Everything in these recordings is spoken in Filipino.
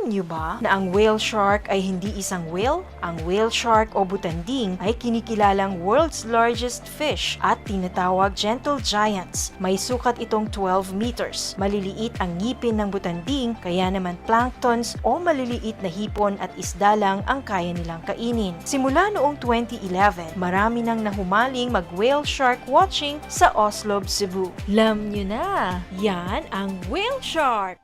Alam niyo ba na ang whale shark ay hindi isang whale? Ang whale shark o butanding ay kinikilalang world's largest fish at tinatawag gentle giants. May sukat itong 12 meters. Maliliit ang ngipin ng butanding, kaya naman planktons o maliliit na hipon at isda lang ang kaya nilang kainin. Simula noong 2011, marami nang nahumaling mag-whale shark watching sa Oslo, Cebu. Alam niyo na, yan ang whale shark!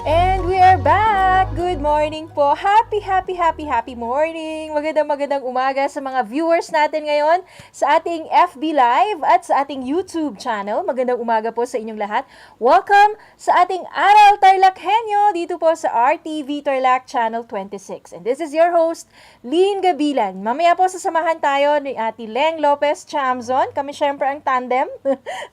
And we are back! Good morning po! Happy morning! Magandang umaga sa mga viewers natin ngayon sa ating FB Live at sa ating YouTube channel. Magandang umaga po sa inyong lahat. Welcome sa ating Aral TarlakHenyo dito po sa RTV Tarlac Channel 26. And this is your host, Lynn Gabilan. Mamaya po sasamahan tayo ni Ate Leng Lopez Chamzon. Kami syempre ang tandem.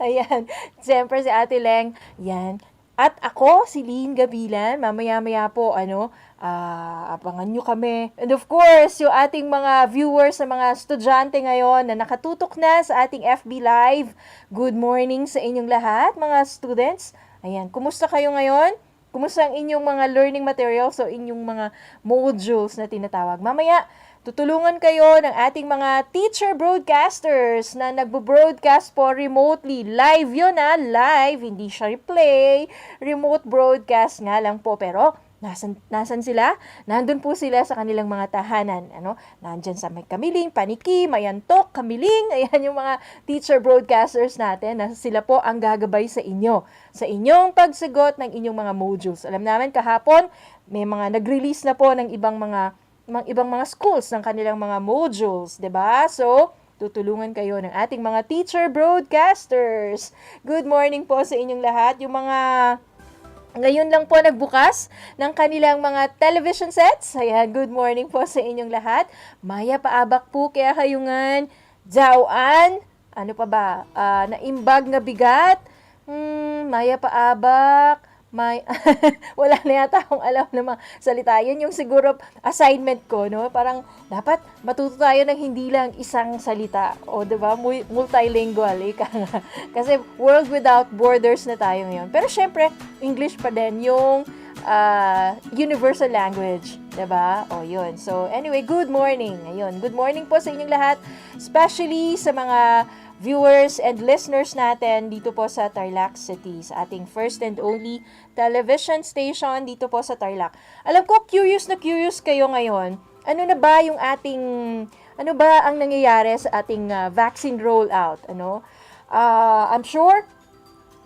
Ayan, syempre si Ate Leng. Yan. At ako, si Lynn Gabilan, mamaya-maya po, abangan nyo kami. And of course, yung ating mga viewers, na mga estudyante ngayon na nakatutok na sa ating FB Live, good morning sa inyong lahat, mga students. Ayan, kumusta kayo ngayon? Kumusta ang inyong mga learning materials o inyong mga modules na tinatawag? Mamaya, tutulungan kayo ng ating mga teacher broadcasters na nagbo-broadcast po remotely. Live yun live, hindi siya replay. Remote broadcast nga lang po, pero nasan sila? Nandun po sila sa kanilang mga tahanan. Nandyan sa may Kamiling, Paniki, Mayantok, Kamiling. Ayan yung mga teacher broadcasters natin na sila po ang gagabay sa inyo. Sa inyong pagsagot ng inyong mga modules. Alam namin kahapon, may mga nag-release na po ng ibang mga schools ng kanilang mga modules, 'di ba? So, tutulungan kayo ng ating mga teacher broadcasters. Good morning po sa inyong lahat. Yung mga ngayon lang po nagbukas ng kanilang mga television sets. Ayan, good morning po sa inyong lahat. Maya paabak po kaya kayungan jawaan. Ano pa ba? Naimbag nga bigat. Maya paabak. Wala na yata akong alam na mga salita. Yun yung siguro assignment ko, no? Parang dapat matuto tayo ng hindi lang isang salita. O, diba? Multilingual. Kasi world without borders na tayo ngayon. Pero syempre, English pa din yung universal language. Diba? O, yun. So, anyway, good morning. Ayun. Good morning po sa inyong lahat. Especially sa mga viewers and listeners natin dito po sa Tarlac City, sa ating first and only television station dito po sa Tarlac. Alam ko, curious na curious kayo ngayon. Ano ba ang nangyayari sa ating vaccine rollout? I'm sure,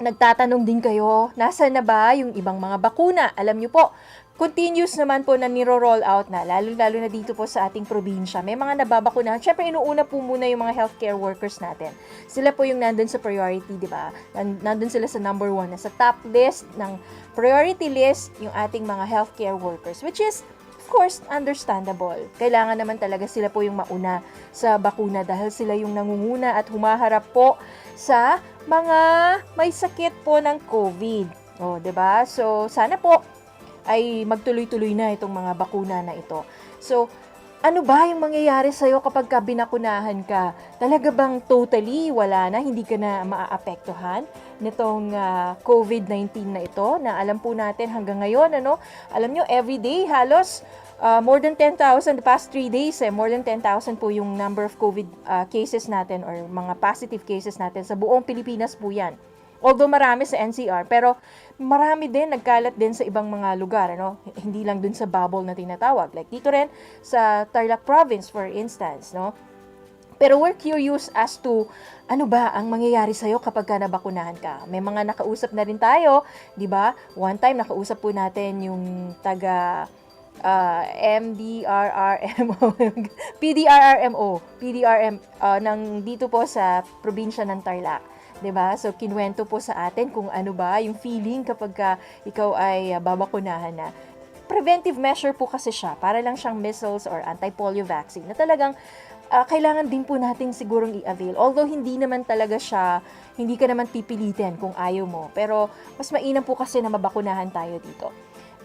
nagtatanong din kayo, nasaan na ba yung ibang mga bakuna? Alam nyo po, continuous naman po na niro-roll out na, lalo na dito po sa ating probinsya. May mga nababakunahan. Siyempre, inuuna po muna yung mga healthcare workers natin. Sila po yung nandun sa priority, di ba? Nandun sila sa number 1, sa top list ng priority list yung ating mga healthcare workers, which is, of course, understandable. Kailangan naman talaga sila po yung mauna sa bakuna dahil sila yung nangunguna at humaharap po sa mga may sakit po ng COVID. O, di ba? So, sana po ay magtuloy-tuloy na itong mga bakuna na ito. So, ano ba yung mangyayari sa'yo kapag binakunahan ka? Talaga bang totally wala na, hindi ka na maaapektuhan nitong COVID-19 na ito? Na alam po natin hanggang ngayon, alam nyo, everyday halos more than 10,000, the past 3 days, more than 10,000 po yung number of COVID cases natin or mga positive cases natin. Sa buong Pilipinas po yan. Although marami sa NCR, pero marami din, nagkalat din sa ibang mga lugar, Hindi lang dun sa bubble na tinatawag. Like dito rin sa Tarlac Province, for instance, Pero we're curious as to ano ba ang mangyayari sa'yo kapag ka nabakunahan ka. May mga nakausap na rin tayo, di ba? One time, nakausap po natin yung taga PDRRM ng dito po sa probinsya ng Tarlac. 'Diba? So, kinwento po sa atin kung ano ba yung feeling kapag ikaw ay babakunahan na. Preventive measure po kasi siya, para lang siyang measles or anti-polio vaccine na talagang kailangan din po natin sigurong i-avail. Although hindi naman talaga siya, hindi ka naman pipilitin kung ayaw mo. Pero mas mainam po kasi na mabakunahan tayo dito.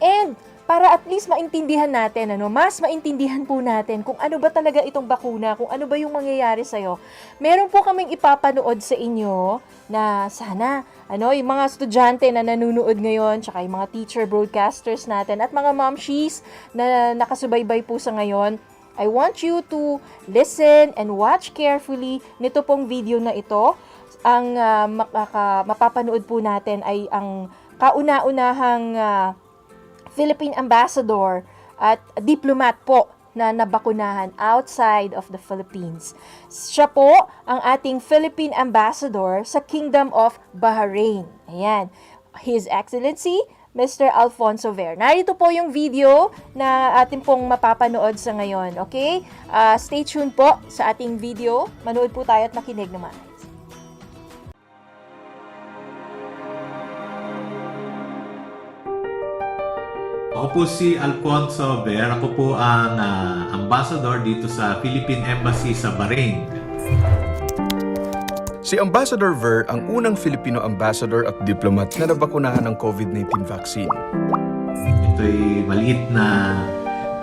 And para at least maintindihan natin, mas maintindihan po natin kung ano ba talaga itong bakuna, kung ano ba yung mangyayari sa'yo. Meron po kaming ipapanood sa inyo na sana, yung mga estudyante na nanonood ngayon, tsaka yung mga teacher broadcasters natin, at mga momshies na nakasubaybay po sa ngayon, I want you to listen and watch carefully nito pong video na ito. Ang mapapanood po natin ay ang kauna-unahang Philippine Ambassador at diplomat po na nabakunahan outside of the Philippines. Siya po ang ating Philippine Ambassador sa Kingdom of Bahrain. Ayan. His Excellency, Mr. Alfonso Ver. Narito po yung video na atin pong mapapanood sa ngayon. Okay? Stay tuned po sa ating video. Manood po tayo at makinig naman. Ako po si Alfonso Ver. Ako po ang ambassador dito sa Philippine Embassy sa Bahrain. Si Ambassador Ver ang unang Filipino ambassador at diplomat na nabakunahan ng COVID-19 vaccine. Ito'y maliit na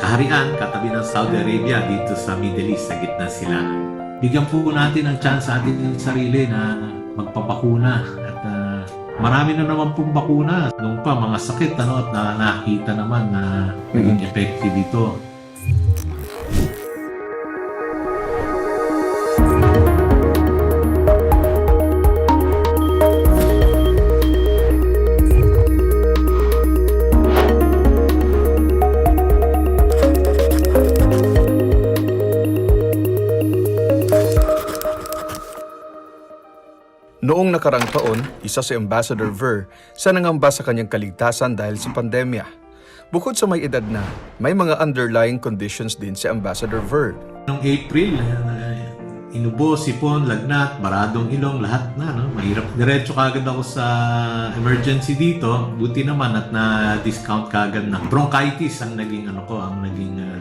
kaharian katabi ng Saudi Arabia dito sa Middle East, sa gitna sila. Bigyan po natin ang chance sa ating sarili na magpapakuna at marami na naman pong bakuna. Noong pa, mga sakit at nakita naman na naging effective ito. Noong nakarang taon, isa si Ambassador Ver sa nangamba sa kanyang kaligtasan dahil sa pandemya. Bukod sa may edad na, may mga underlying conditions din si Ambassador Ver. Noong April, inubo, sipon, lagnat, baradong ilong, lahat na. Mahirap. Diretso kagad ako sa emergency dito. Buti naman at na-discount kagad na bronchitis ang naging,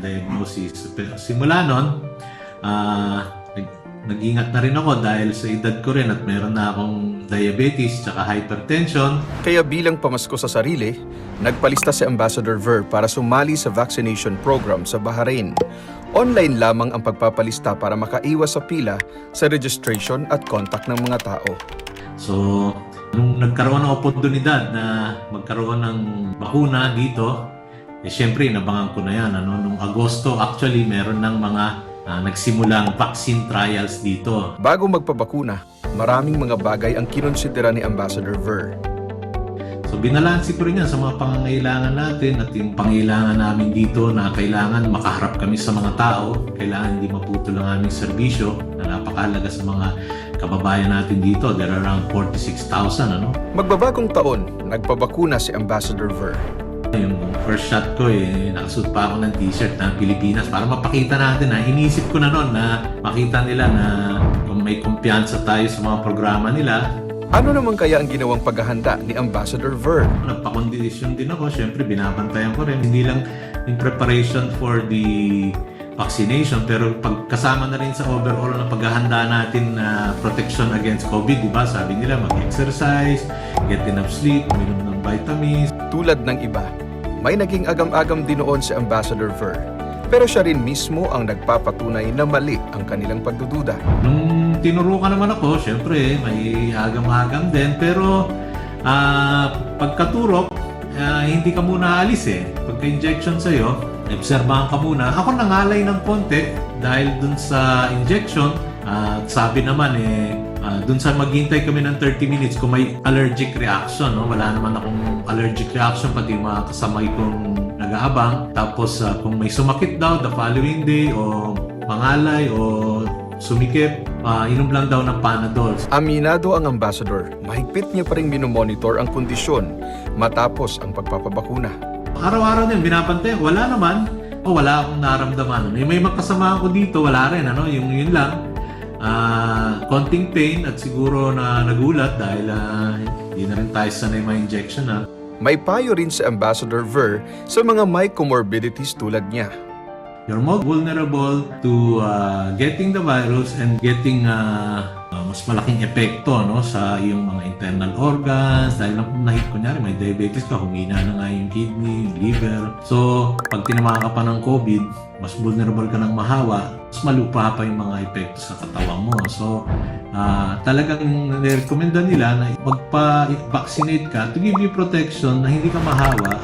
diagnosis. Simula nun, nag-ingat na rin ako dahil sa edad ko rin at meron na akong diabetes tsaka hypertension. Kaya bilang pamasko sa sarili, nagpalista si Ambassador Ver para sumali sa vaccination program sa Bahrain. Online lamang ang pagpapalista para makaiwas sa pila sa registration at contact ng mga tao. So, nung nagkaroon ng oportunidad na magkaroon ng bakuna dito, syempre inabangan ko na yan. Nung Agosto, actually, meron ng mga nagsimulang vaccine trials dito. Bago magpabakuna, maraming mga bagay ang kinonsidera ni Ambassador Ver. So binalansi ko rin yan sa mga pangangailangan natin at yung pangailangan namin dito na kailangan makaharap kami sa mga tao, kailangan hindi maputol ang aming serbisyo na napakahalaga sa mga kababayan natin dito. There are around 46,000. Magbabagong taon, nagpabakuna si Ambassador Ver. Yung first shot ko, nakasuot pa ako ng t-shirt na Pilipinas para mapakita natin na inisip ko na noon na makita nila na kung may kumpiyansa tayo sa mga programa nila. Ano naman kaya ang ginawang paghahanda ni Ambassador Ver? Nagpa-condition din ako, syempre binabantayan ko rin. Hindi lang in preparation for the vaccination, pero pagkasama na rin sa overall na paghahanda natin na protection against COVID, diba? Sabi nila mag-exercise, get enough sleep, uminom ng vitamins. Tulad ng iba, may naging agam-agam din noon si Ambassador Ver. Pero siya rin mismo ang nagpapatunay na mali ang kanilang pagdududa. Nung tinurukan naman ako, syempre may agam-agam din. Pero pagkaturok, hindi ka muna alis Pagka-injection sa'yo, obserbahan ka muna. Ako nangalay ng konti dahil dun sa injection. Sabi naman dun sa maghintay kami ng 30 minutes kung may allergic reaction. Wala naman akong allergic reaction, pati mga kasamay kong nag-aabang. Tapos kung may sumakit daw the following day o mangalay o sumikip, inom lang daw ng Panadol. Aminado ang ambassador, mahigpit niya pa rin minomonitor ang kondisyon matapos ang pagpapabakuna. Araw-araw din, binabantay. Wala naman. Wala akong naramdaman. May makasama ako dito, wala rin. Yun lang. konting pain at siguro na nagulat dahil hindi na rin tayo sanay ma-injection na. May payo rin si Ambassador Ver sa mga may comorbidities tulad niya. You're more vulnerable to getting the virus and getting mas malaking epekto sa iyong mga internal organs dahil kunyari may diabetes ka, humina na nga yung kidney, yung liver. So, pag tinamaan ka pa ng COVID, mas vulnerable ka ng mahawa, mas malupa pa yung mga epekto sa katawan mo. So, talagang nirekomenda nila na magpa-vaccinate ka to give you protection na hindi ka mahawa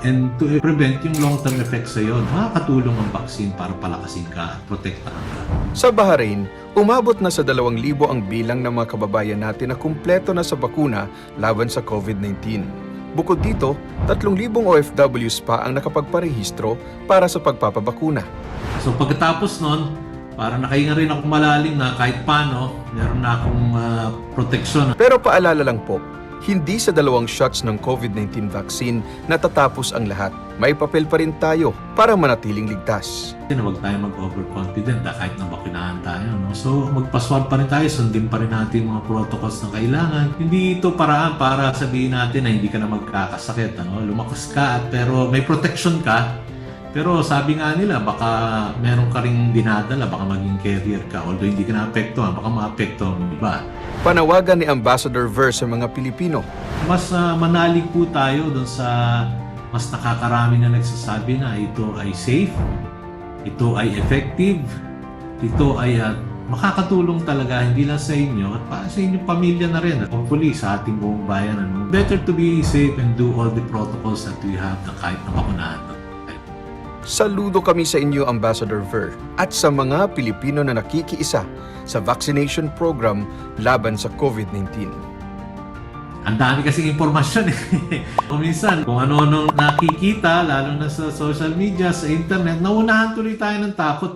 and to prevent yung long-term effects sa iyo. Makakatulong ang vaccine para palakasin ka at protektahan ka. Sa Bahrain, umabot na sa 2,000 ang bilang ng mga kababayan natin na kumpleto na sa bakuna laban sa COVID-19. Bukod dito, 3,000 OFWs pa ang nakapagparehistro para sa pagpapabakuna. So pagkatapos nun, para nakahinga rin ako malalim na kahit paano, meron na akong proteksyon. Pero paalala lang po, hindi sa 2 shots ng COVID-19 vaccine natatapos ang lahat. May papel pa rin tayo para manatiling ligtas. Huwag tayo mag-overconfident kahit nabakunahan tayo. No? So magpaswab pa rin tayo, sundin pa rin natin mga protocols na kailangan. Hindi ito paraan para sabihin natin na hindi ka na magkakasakit. Lumakas ka pero may protection ka. Pero sabi nga nila, baka meron ka ring dinadala, baka maging carrier ka. Although hindi ka na-apektuhan, baka ma-apektuhan ng iba. Panawagan ni Ambassador Ver sa mga Pilipino. Mas manalig po tayo dun sa mas nakakarami na nagsasabi na ito ay safe, ito ay effective, ito ay makakatulong talaga hindi lang sa inyo at para sa inyong pamilya na rin. At hopefully sa ating buong bayan. Better to be safe and do all the protocols that we have na kahit nabakunahan. Saludo kami sa inyo, Ambassador Ver, at sa mga Pilipino na nakikiisa sa vaccination program laban sa COVID-19. Ang dami kasing impormasyon Minsan, kung ano-ano nakikita, lalo na sa social media, sa internet, naunahan tuloy tayo ng takot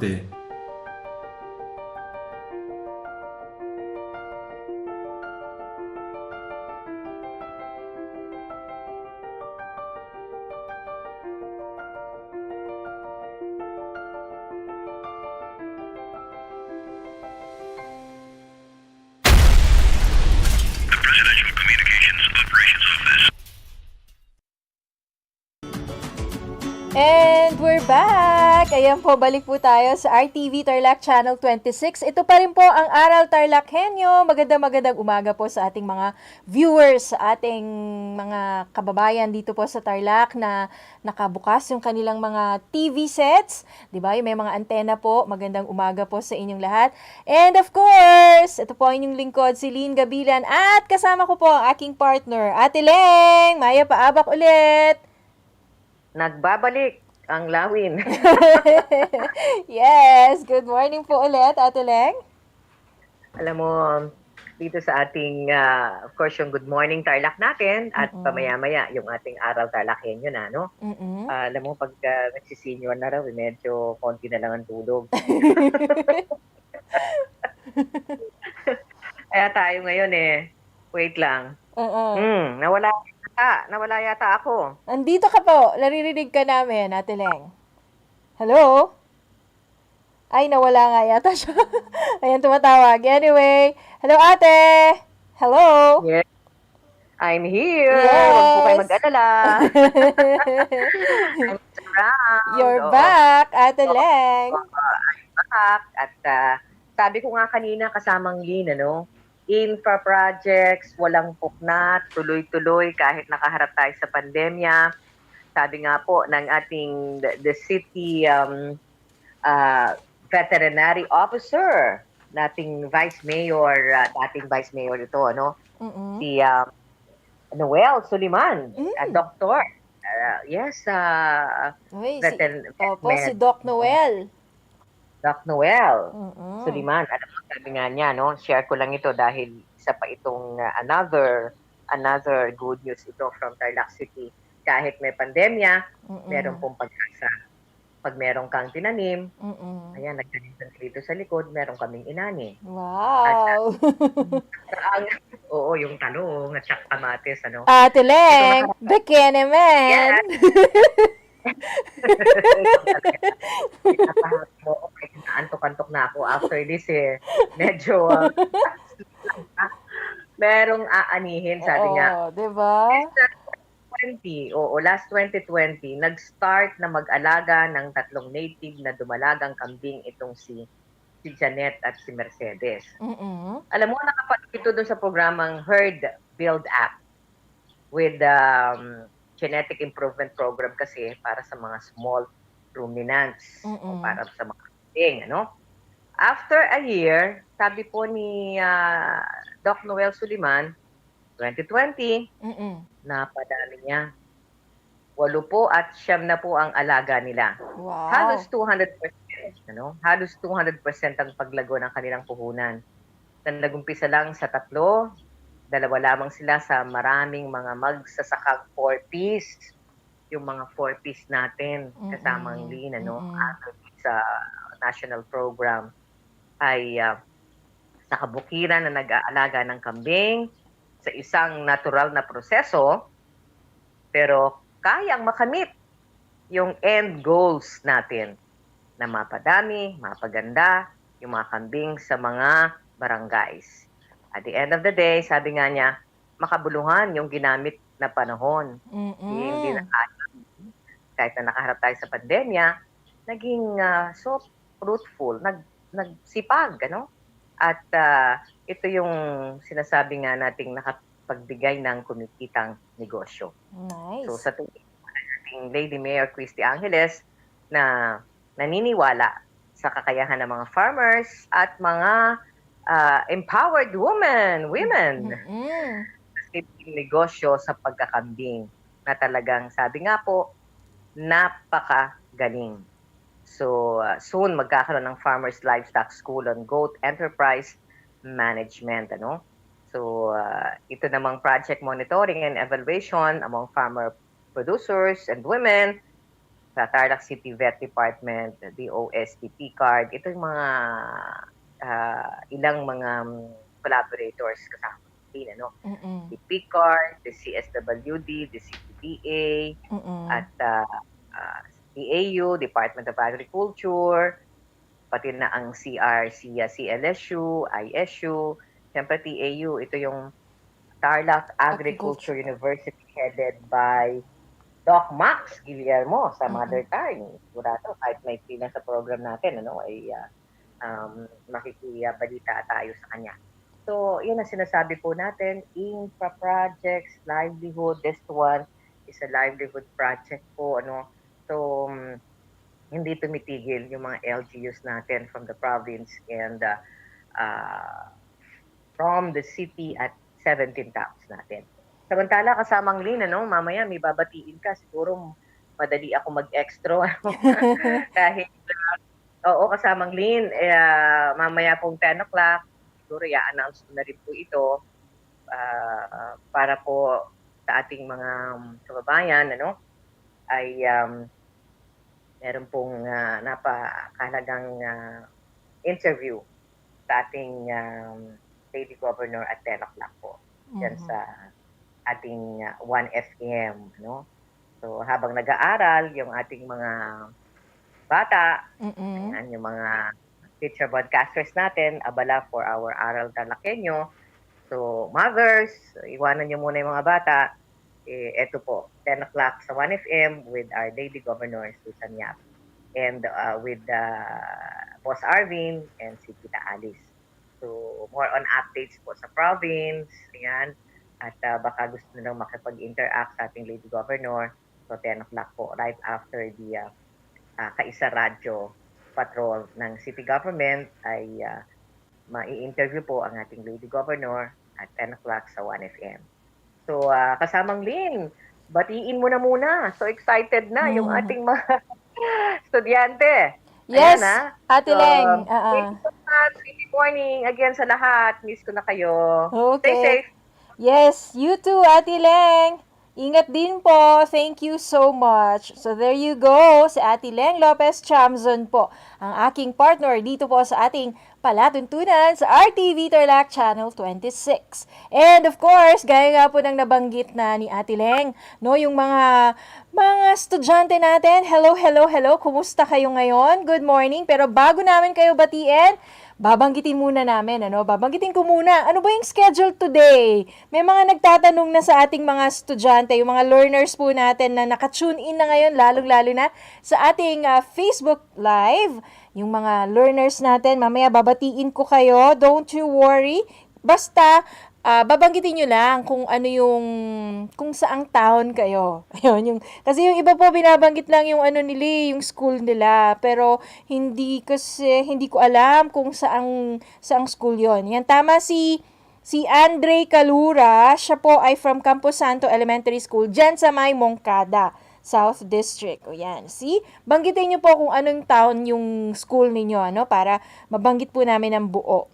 And we're back! Ayan po, balik po tayo sa RTV Tarlac Channel 26. Ito pa rin po ang Aral TarlakHenyo. Magandang umaga po sa ating mga viewers, sa ating mga kababayan dito po sa Tarlac na nakabukas yung kanilang mga TV sets. Diba? Yung may mga antena po. Magandang umaga po sa inyong lahat. And of course, ito po ang inyong lingkod, si Lynn Gabilan. At kasama ko po ang aking partner, Ate Leng. Maya Paabak ulit. Nagbabalik ang lawin. Yes, good morning po ulit, Ate Leng. Alam mo, dito sa ating, of course, yung Good Morning Tarlac natin at pamaya-maya yung ating Aral TarlakHenyo na, no? Alam mo, pag nagsisenior na raw, medyo konti na lang ang tulog. Kaya tayo ngayon wait lang. Nawala yata ako. Andito ka po. Naririnig ka namin, Ate Leng. Hello? Ay, nawala nga yata siya. Ayan, tumatawag. Anyway, hello, Ate! Hello? Yes. I'm here. Yes. Huwag po kayo mag-alala. I'm around. You're back, Ate Leng. I'm back. At sabi ko nga kanina kasamang Lynn, infra projects, walang puknat, tuloy-tuloy kahit nakaharap tayo sa pandemya. Sabi nga po ng ating the city veterinary officer, dating vice mayor ito, si Noel Suliman, doctor. Yes, Opo, si Doc Noel. Doc Noel Suliman. Alam mo, sabi nga niya, share ko lang ito dahil isa pa itong another good news ito from Tarlac City. Kahit may pandemya, meron pong pag-asa. Pag meron kang tinanim, ayan, nagtanim dito sa likod, meron kaming inani. Wow! Oo, yung talong at saka kamatis, Ate Leng, bikini man! Okay na antok-antok na ako after this eh. Medyo merong aanihin, sabi nga. Oo, 'di ba? Last 2020, nag-start na mag-alaga ng 3 native na dumalagang kambing itong si Janet at si Mercedes. Mm. Alam mo, nakapanood ito doon sa programang Herd Build App with genetic improvement program kasi para sa mga small ruminants o Mm. para sa mga kambing, ano? After a year, sabi po ni Doc Noel Suliman, 2020, Mm. napadami niya. 8 at 9 na po ang alaga nila. Halos Wow. 200%, ano? Halos 200% ang paglago ng kanilang puhunan. Na nagumpisa lang sa 3, 2 lamang sila sa maraming mga magsasakang 4-piece. Yung mga 4-piece natin, kasamang Mm. lean, ano? Mm. Sa national program ay sa kabukiran na nag-aalaga ng kambing sa isang natural na proseso, pero kayang makamit yung end goals natin na mapadami, mapaganda yung mga kambing sa mga barangays. At the end of the day, sabi nga niya, makabuluhan yung ginamit na panahon. Hindi na Mm. kahit na nakaharap tayo sa pandemya, naging so fruitful, nagsipag, ano? At ito yung sinasabi nga nating nakapagbigay ng kumikitang negosyo. So Nice. sa tingin ating Lady Mayor Christy Angeles na naniniwala sa kakayahan ng mga farmers at mga empowered women Mm. sa negosyo sa pagkakambing na talagang sabi nga po, napakagaling. So soon magkakaroon ng Farmers Livestock School on Goat Enterprise Management, ano? So ito namang project monitoring and evaluation among farmer producers and women sa Tarlac City Vet Department, the OSTP card. Ito yung mga ilang mga collaborators kasama din, ano? Mm. The PCARD, the CSWD, the CPDA, Mm. at DAU, Department of Agriculture, pati na ang CRC, CLSU, ISU, siyempre TAU, ito yung Tarlac Agriculture University headed by Doc Max Guillermo sa Mother Time. Sigurado, kahit may pila sa program natin, ano, ay makikibalita tayo sa kanya. So, yun ang sinasabi po natin, infra projects, livelihood, this one is a livelihood project po, ano. So, hindi tumitigil yung mga LGUs natin from the province and from the city at 17 towns natin. Samantala, kasamang Lynn, ano, mamaya may babatiin ka, siguro madali ako mag-extra. Kahit, oo, kasamang Lynn, mamaya pong 10 o'clock, siguro i-announce ko na rin po ito para po sa ating mga kababayan, ano, ay meron pong napakahalagang interview sa ating Lady Governor at 10 o'clock po. Yan sa ating 1FM, no? So habang nag-aaral yung ating mga bata, ayan, yung mga teacher broadcasters natin, abala for our Aral TarlakHenyo. So mothers, iwanan nyo muna yung mga bata. Eto po, 10 o'clock sa 1FM with our Lady Governor Susan Yap and with Boss Arvin and si Tita Alice. So more on updates po sa province, ayan. At baka gusto nilang makipag-interact sa ating Lady Governor. So 10 o'clock po, right after the Kaisa Radio Patrol ng City Government ay mai-interview po ang ating Lady Governor at 10 o'clock sa 1FM. So kasamang Lynn, batiin mo na muna. So excited na yung ating mga estudyante. Yes, Ayan, Ate Leng. Thank you so much. Good morning again sa lahat. Miss ko na kayo. Stay Okay. safe. Yes, you too, Ate Leng. Ingat din po. Thank you so much. So there you go, si Ate Leng Lopez Chamzon po, ang aking partner dito po sa ating palatuntunan sa RTV Tarlac Channel 26. And of course, gaya nga po ng nabanggit na ni Ate Leng, no, yung mga estudyante natin, hello, hello, hello. Kumusta kayo ngayon? Good morning. Pero bago namin kayo batiin, babanggitin muna namin, Babanggitin ko muna, ano ba yung schedule today? May mga nagtatanong na sa ating mga estudyante, yung mga learners po natin na naka-tune in na ngayon, lalong-lalo na sa ating Facebook Live. Yung mga learners natin, mamaya babatiin ko kayo, don't you worry. Basta, babanggitin nyo lang kung saang town kayo. Ayun, kasi yung iba po binabanggit lang yung nila, yung school nila. Pero hindi ko alam kung saang school yon. Yan, tama si Andre Calura, siya po ay from Campo Santo Elementary School, dyan sa may Moncada, South District. O yan, see? Banggitin nyo po kung anong town yung school ninyo, para mabanggit po namin ang buo.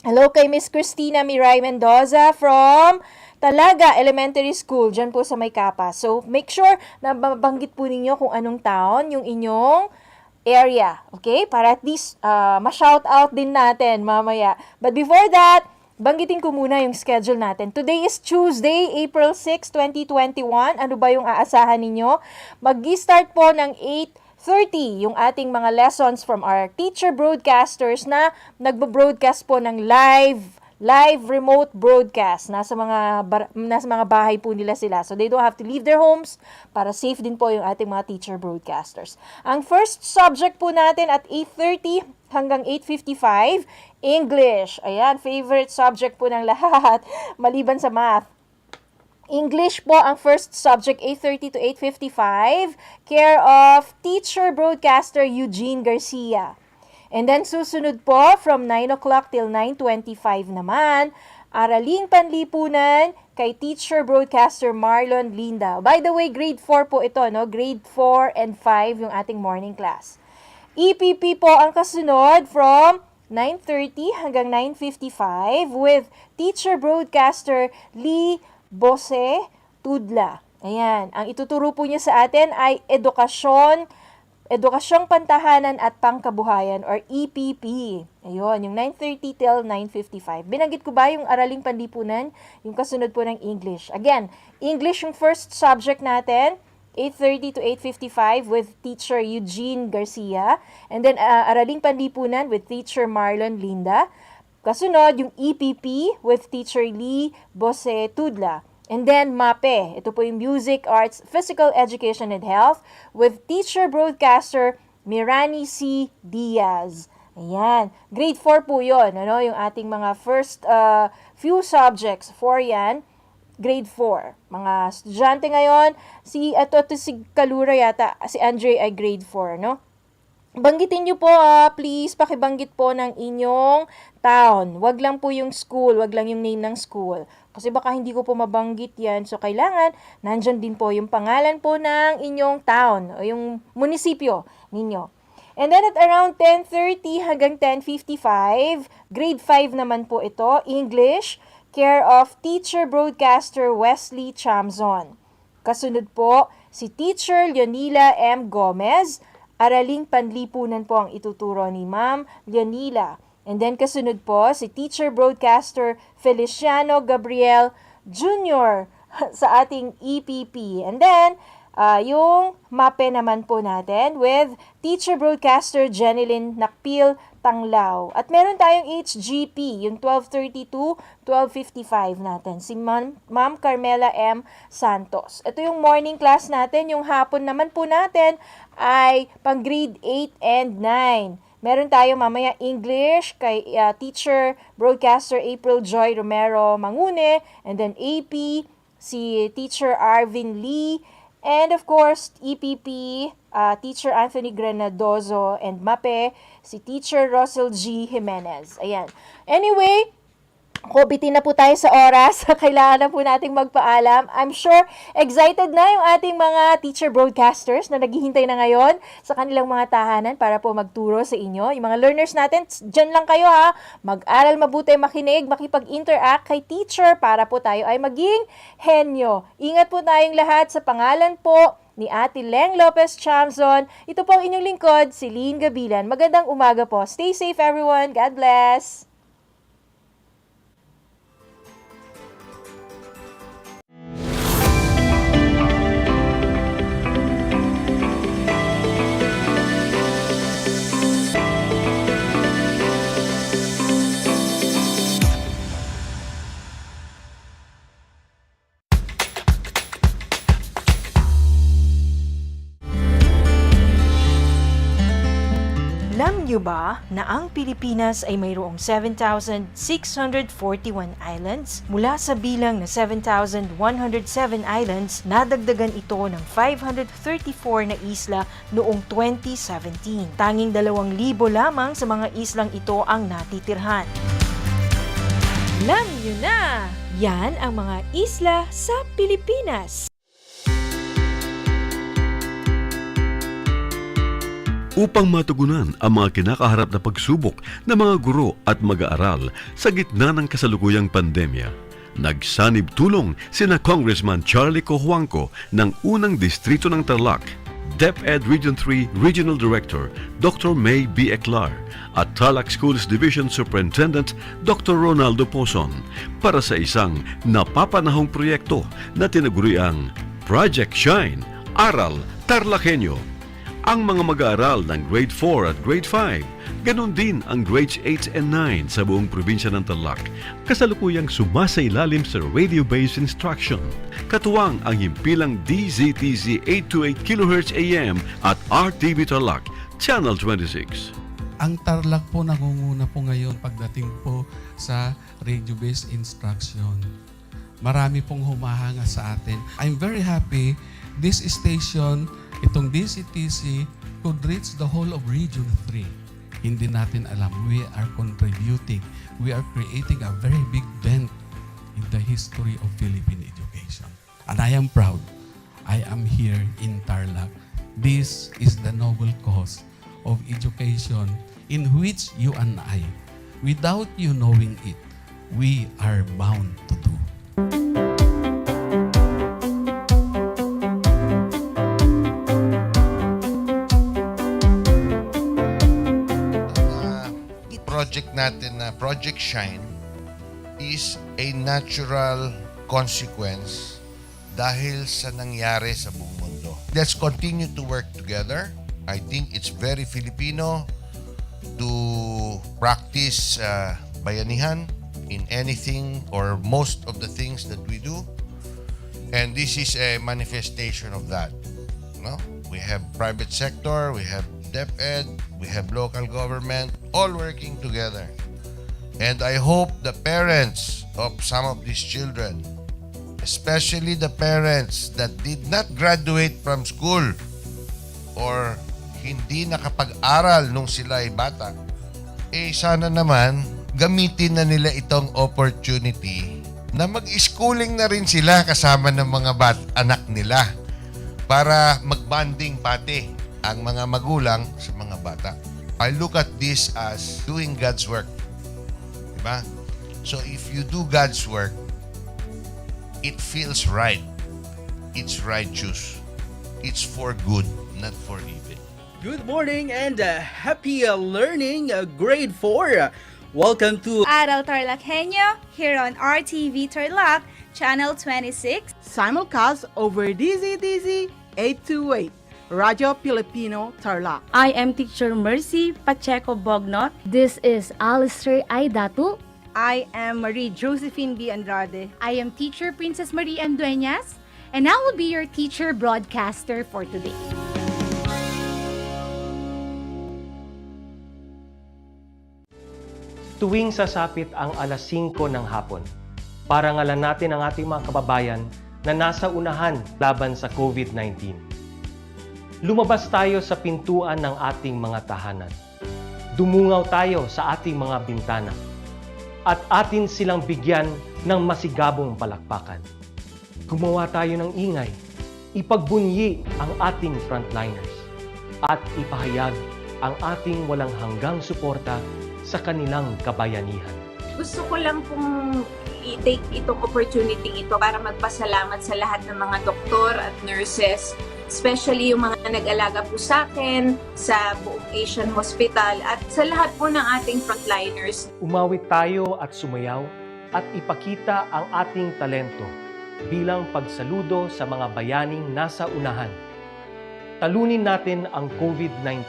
Hello kay Miss Christina Miray Mendoza from Talaga Elementary School, dyan po sa May Kapa. So, make sure na mabanggit po ninyo kung anong town yung inyong area. Okay? Para at least ma-shout out din natin mamaya. But before that, banggitin ko muna yung schedule natin. Today is Tuesday, April 6, 2021. Ano ba yung aasahan ninyo? Mag-start po ng 8:30 yung ating mga lessons from our teacher broadcasters na nagbo-broadcast po ng live remote broadcast. Nasa mga bahay po nila sila. So they don't have to leave their homes para safe din po yung ating mga teacher broadcasters. Ang first subject po natin at 8:30 hanggang 8:55, English. Ayan, favorite subject po ng lahat maliban sa math. English po ang first subject, 8:30 to 8:55, care of teacher broadcaster Eugene Garcia. And then susunod po, from 9 o'clock till 9:25 naman, Araling Panlipunan kay teacher broadcaster Marlon Linda. By the way, grade 4 po ito, Grade 4 and 5 yung ating morning class. EPP po ang kasunod from 9:30 hanggang 9:55 with teacher broadcaster Lee Bose Tudla. Ayan, ang ituturo po niya sa atin ay Edukasyong Pantahanan at Pangkabuhayan or EPP. Ayun, yung 9:30 till 9:55. Binanggit ko ba yung Araling Panlipunan? Yung kasunod po ng English. Again, English yung first subject natin, 8:30 to 8:55 with teacher Eugene Garcia. And then Araling Panlipunan with teacher Marlon Linda. Kasunod, yung EPP with teacher Lee Bose Tudla. And then, MAPE. Ito po yung Music, Arts, Physical Education, and Health with teacher broadcaster Mirani C. Diaz. Ayan. Grade 4 po yun. Yung ating mga first few subjects. 4 yan. Grade 4. Mga estudyante ngayon, si Kalura yata, si Andre ay grade 4, Banggitin nyo po, please, pakibanggit po ng inyong town. Wag lang po yung school, wag lang yung name ng school. Kasi baka hindi ko po mabanggit yan. So, kailangan, nandyan din po yung pangalan po ng inyong town o yung munisipyo ninyo. And then at around 10:30 hanggang 10:55, grade 5 naman po ito, English, care of teacher broadcaster Wesley Chamzon. Kasunod po, si teacher Leonila M. Gomez. Araling Panlipunan po ang ituturo ni Ma'am Leonila. And then kasunod po, si teacher broadcaster Feliciano Gabriel Jr. sa ating EPP. And then, yung MAPE naman po natin with teacher broadcaster Jenilyn Nakpil Tanglao. At meron tayong HGP, yung 12:30 to 12:55 natin, si Ma'am Carmela M. Santos. Ito yung morning class natin. Yung hapon naman po natin ay pang grade 8 and 9. Meron tayo mamaya English kay teacher broadcaster April Joy Romero Mangune, and then AP si teacher Arvin Lee, and of course EPP teacher Anthony Granadozo, and MAPE si teacher Russell G. Jimenez. Ayan. Anyway, bitin na po tayo sa oras. Kailangan na po nating magpaalam. I'm sure excited na yung ating mga teacher broadcasters na naghihintay na ngayon sa kanilang mga tahanan para po magturo sa inyo. Yung mga learners natin, dyan lang kayo Mag-aral mabuti, makinig, makipag-interact kay teacher para po tayo ay maging henyo. Ingat po tayong lahat sa pangalan po ni Ate Leng Lopez Chamzon. Ito po ang inyong lingkod, si Lynn Gabilan. Magandang umaga po. Stay safe everyone. God bless. niyo ba na ang Pilipinas ay mayroong 7,641 islands? Mula sa bilang na 7,107 islands, nadagdagan ito ng 534 na isla noong 2017. Tanging 2,000 lamang sa mga islang ito ang natitirhan. Alam niyo na! Yan ang mga isla sa Pilipinas. Upang matugunan ang mga kinakaharap na pagsubok ng mga guro at mag-aaral sa gitna ng kasalukuyang pandemya, nagsanib tulong sina Congressman Charlie Cojuangco ng unang distrito ng Tarlac, DEPED Region 3 Regional Director Dr. May B. Eclar at Tarlac Schools Division Superintendent Dr. Ronaldo Poson para sa isang napapanahong proyekto na tinaguriang Project Shine, Aral TarlakHenyo. Ang mga mag-aaral ng Grade 4 at Grade 5, ganon din ang Grades 8 and 9 sa buong probinsya ng Tarlac, kasalukuyang sumasailalim sa radio-based instruction. Katuwang ang himpilang DZTZ 828 kHz AM at RTV Tarlac, Channel 26. Ang Tarlac po nangunguna po ngayon pagdating po sa radio-based instruction. Marami pong humahanga sa atin. I'm very happy this station, itong DCTC, could reach the whole of Region 3. Hindi natin alam, we are contributing. We are creating a very big dent in the history of Philippine education. And I am proud. I am here in Tarlac. This is the noble cause of education in which you and I, without you knowing it, we are bound to do. Project natin na Project Shine is a natural consequence dahil sa nangyari sa buong mundo. Let's continue to work together. I think it's very Filipino to practice bayanihan in anything or most of the things that we do. And this is a manifestation of that. No? We have private sector, we have DEPED, we have local government, all working together. And I hope the parents of some of these children, especially the parents that did not graduate from school or hindi nakapag-aral nung sila ay bata, sana naman gamitin na nila itong opportunity na mag-schooling na rin sila kasama ng mga anak nila para mag-bonding pati ang mga magulang sa mga bata. I look at this as doing God's work. Diba? So if you do God's work, it feels right. It's righteous. It's for good, not for evil. Good morning and happy learning, grade 4. Welcome to Aral TarlakHenyo here on RTV Tarlac, Channel 26. Simulcast over DZTZ 828. Radyo Pilipino Tarlac. I am Teacher Mercy Pacheco Bognot. This is Alistair Aidatu. I am Marie Josephine B. Andrade. I am Teacher Princess Marie M. Dueñas. And I will be your teacher broadcaster for today. Tuwing sasapit ang alas 5 ng hapon, parangalan natin ang ating mga kababayan na nasa unahan laban sa COVID-19. Lumabas tayo sa pintuan ng ating mga tahanan. Dumungaw tayo sa ating mga bintana. At atin silang bigyan ng masigabong palakpakan. Gumawa tayo ng ingay. Ipagbunyi ang ating frontliners. At ipahayag ang ating walang hanggang suporta sa kanilang kabayanihan. Gusto ko lang pong i-take itong opportunity ito para magpasalamat sa lahat ng mga doktor at nurses, especially yung mga nag-alaga po sa akin, sa buong Asian Hospital, at sa lahat po ng ating frontliners. Umawit tayo at sumayaw at ipakita ang ating talento bilang pagsaludo sa mga bayaning nasa unahan. Talunin natin ang COVID-19.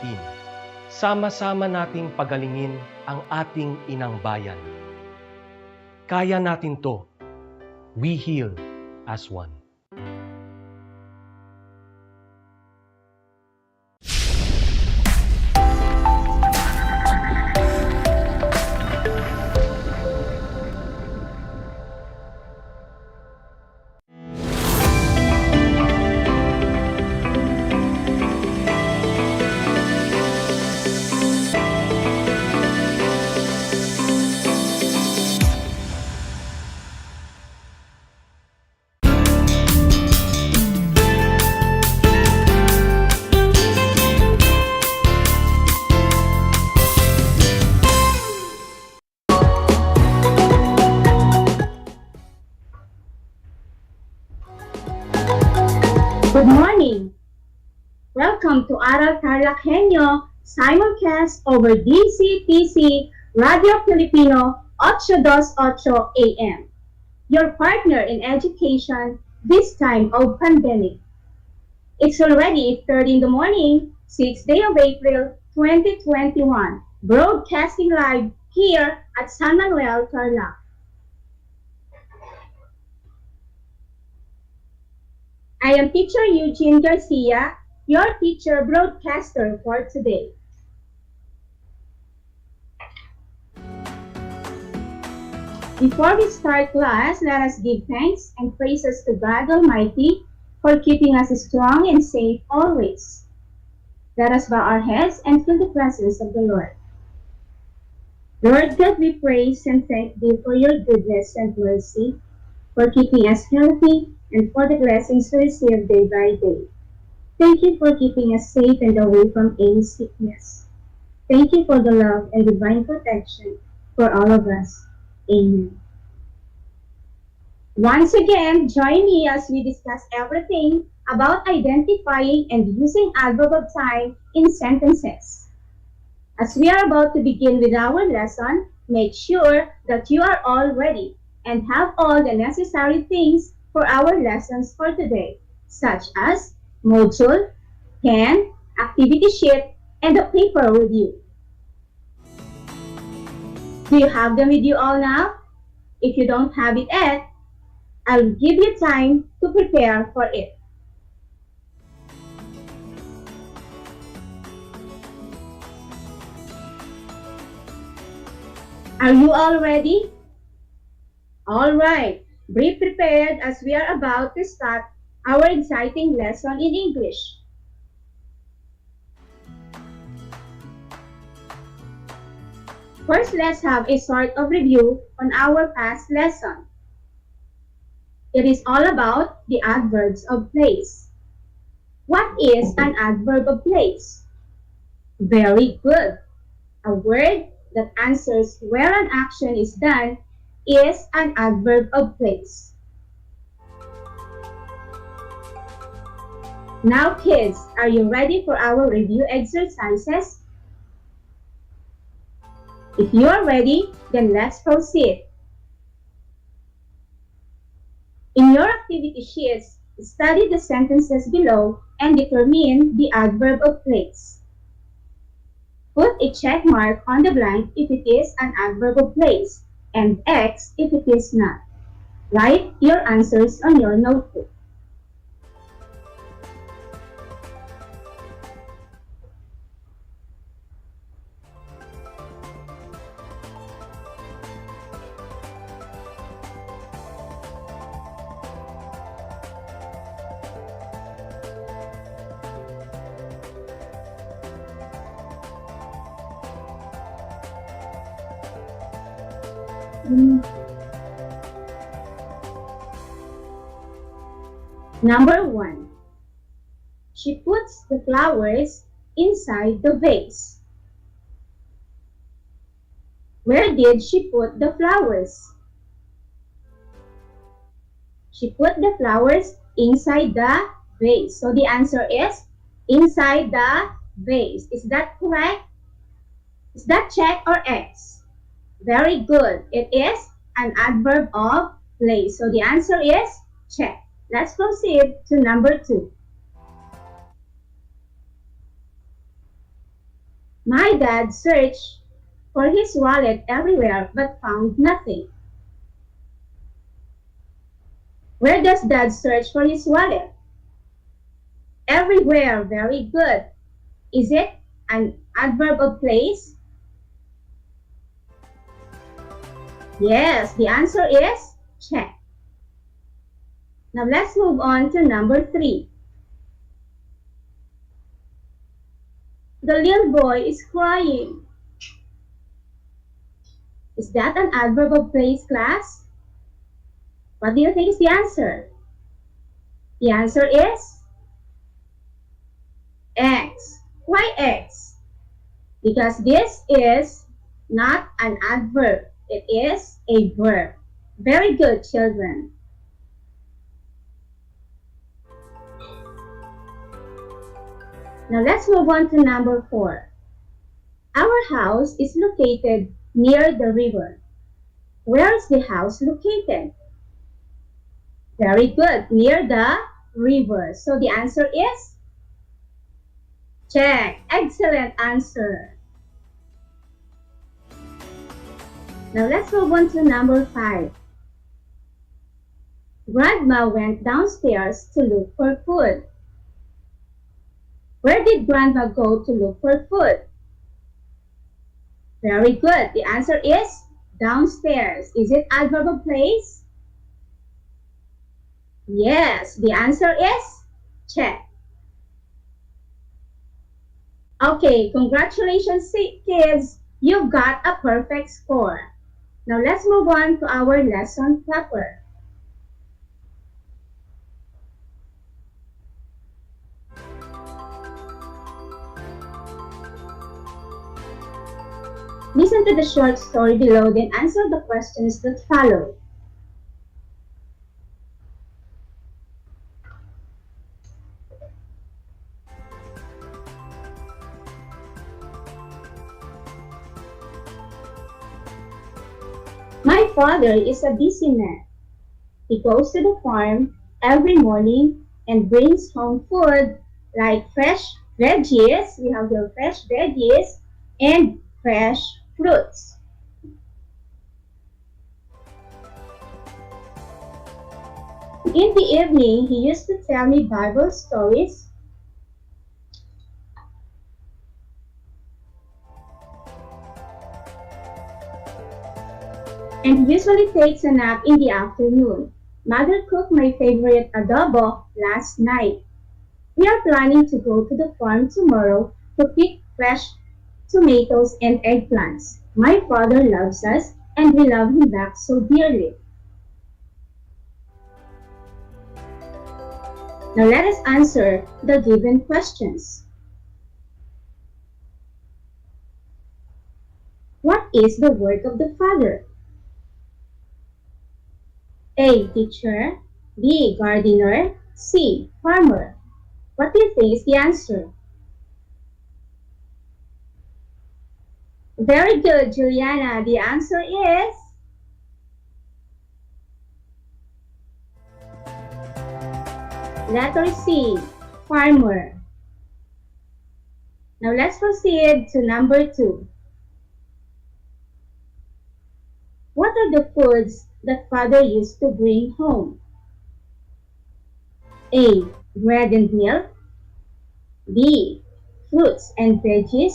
Sama-sama nating pagalingin ang ating inang bayan. Kaya natin to. We heal as one. Welcome to Aral TarlakHenyo, simulcast over DCTC Radio Filipino 828 AM. Your partner in education this time of pandemic. It's already 8:30 in the morning, 6th day of April 2021, broadcasting live here at San Manuel, Tarlac. I am Teacher Eugene Garcia, your teacher broadcaster for today. Before we start class, let us give thanks and praises to God Almighty for keeping us strong and safe always. Let us bow our heads and feel the presence of the Lord. Lord God, we praise and thank Thee for your goodness and mercy, for keeping us healthy, and for the blessings we receive day by day. Thank you for keeping us safe and away from any sickness. Thank you for the love and divine protection for all of us. Amen. Once again, join me as we discuss everything about identifying and using adverb of time in sentences. As we are about to begin with our lesson, make sure that you are all ready and have all the necessary things for our lessons for today, such as module, pen, activity sheet, and a paper with you. Do you have them with you all now? If you don't have it yet, I'll give you time to prepare for it. Are you all ready? All right, be prepared as we are about to start our exciting lesson in English. First, let's have a sort of review on our past lesson. It is all about the adverbs of place. What is an adverb of place? Very good. A word that answers where an action is done is an adverb of place. Now kids, are you ready for our review exercises? If you are ready, then let's proceed. In your activity sheets, study the sentences below and determine the adverb of place. Put a check mark on the blank if it is an adverb of place and X if it is not. Write your answers on your notebook. Number 1. She puts the flowers inside the vase. Where did she put the flowers? She put the flowers inside the vase. So the answer is inside the vase. Is that correct? Is that check or X? Very good. It is an adverb of place. So the answer is check. Let's proceed to number 2. My dad searched for his wallet everywhere but found nothing. Where does Dad search for his wallet? Everywhere. Very good. Is it an adverb of place? Yes, the answer is check. Now let's move on to number 3. The little boy is crying. Is that an adverb of place, class? What do you think is the answer? The answer is X. Why X? Because this is not an adverb. It is a verb. Very good, children. Now let's move on to number 4. Our house is located near the river. Where is the house located? Very good, near the river. So the answer is check. Excellent answer. Now let's move on to number 5. Grandma went downstairs to look for food. Where did Grandma go to look for food? Very good. The answer is downstairs. Is it adverb of place? Yes, the answer is check. Okay, congratulations kids. You've got a perfect score. Now let's move on to our lesson proper. Listen to the short story below, then answer the questions that follow. My father is a busy man. He goes to the farm every morning and brings home food like fresh veggies, we have the fresh veggies, and fresh fruits. In the evening, he used to tell me Bible stories and he usually takes a nap in the afternoon. Mother cooked my favorite adobo last night. We are planning to go to the farm tomorrow to pick fresh tomatoes and eggplants. My father loves us and we love him back so dearly. Now let us answer the given questions. What is the work of the father? A. Teacher. B. Gardener. C. Farmer. What do you think is the answer? Very good, Juliana. The answer is letter C, farmer. Now let's proceed to number 2. What are the foods that father used to bring home? A. Bread and milk. B. Fruits and veggies.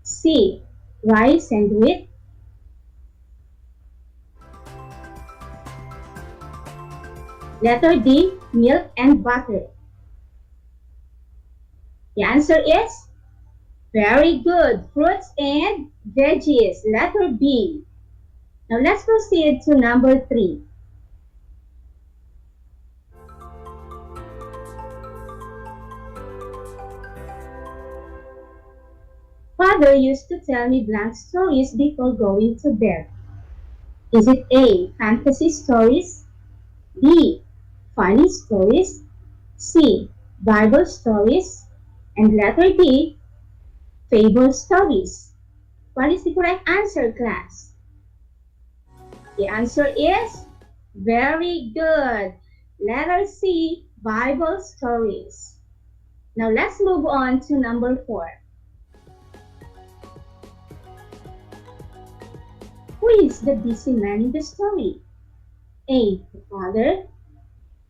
C. Rice and wheat. Letter D. Milk and butter. The answer is very good. Fruits and veggies. Letter B. Now let's proceed to number 3. Father used to tell me blank stories before going to bed. Is it A. Fantasy stories? B. Funny stories? C. Bible stories? And letter D. Fable stories. What is the correct answer, class? The answer is very good. Letter C. Bible stories. Now let's move on to number 4. Who is the busy man in the story? A. The father.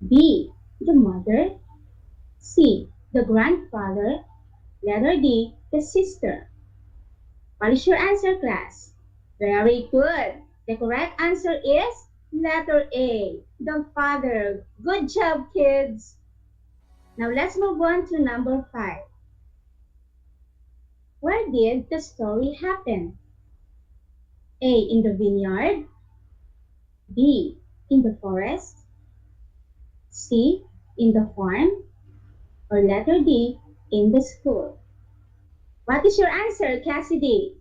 B. The mother. C. The grandfather. Letter D. The sister. What is your answer, class? Very good. The correct answer is letter A. The father. Good job, kids. Now let's move on to number 5. Where did the story happen? A. In the vineyard. B. In the forest. C. In the farm. Or letter D. In the school. What is your answer, Cassidy?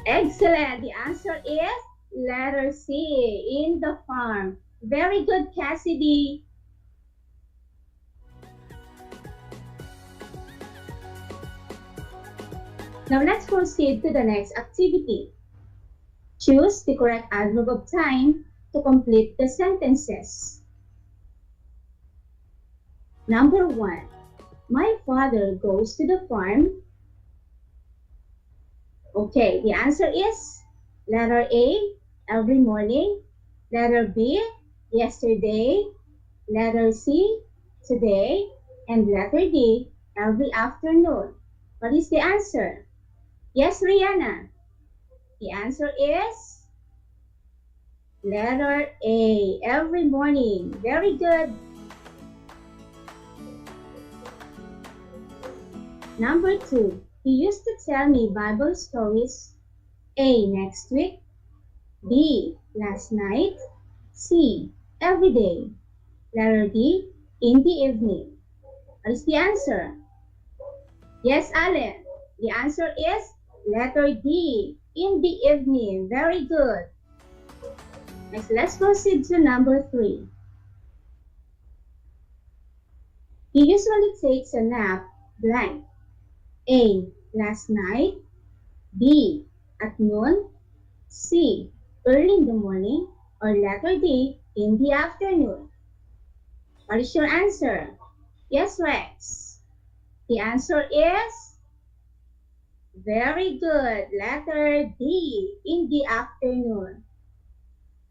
Excellent. The answer is letter C. In the farm. Very good, Cassidy. Now let's proceed to the next activity. Choose the correct adverb of time to complete the sentences. Number 1. My father goes to the farm. Okay, the answer is letter A, every morning. Letter B, yesterday. Letter C, today. And letter D, every afternoon. What is the answer? Yes, Rihanna. The answer is letter A, every morning. Very good. Number 2, he used to tell me Bible stories. A, next week. B, last night. C, every day. Letter D, in the evening. What is the answer? Yes, Allen. The answer is letter D, in the evening. Very good. Next, let's proceed to number 3. He usually takes a nap blank. A, last night. B, at noon. C, early in the morning. Or letter D, in the afternoon. What is your answer? Yes, Rex. The answer is very good. Letter D, in the afternoon.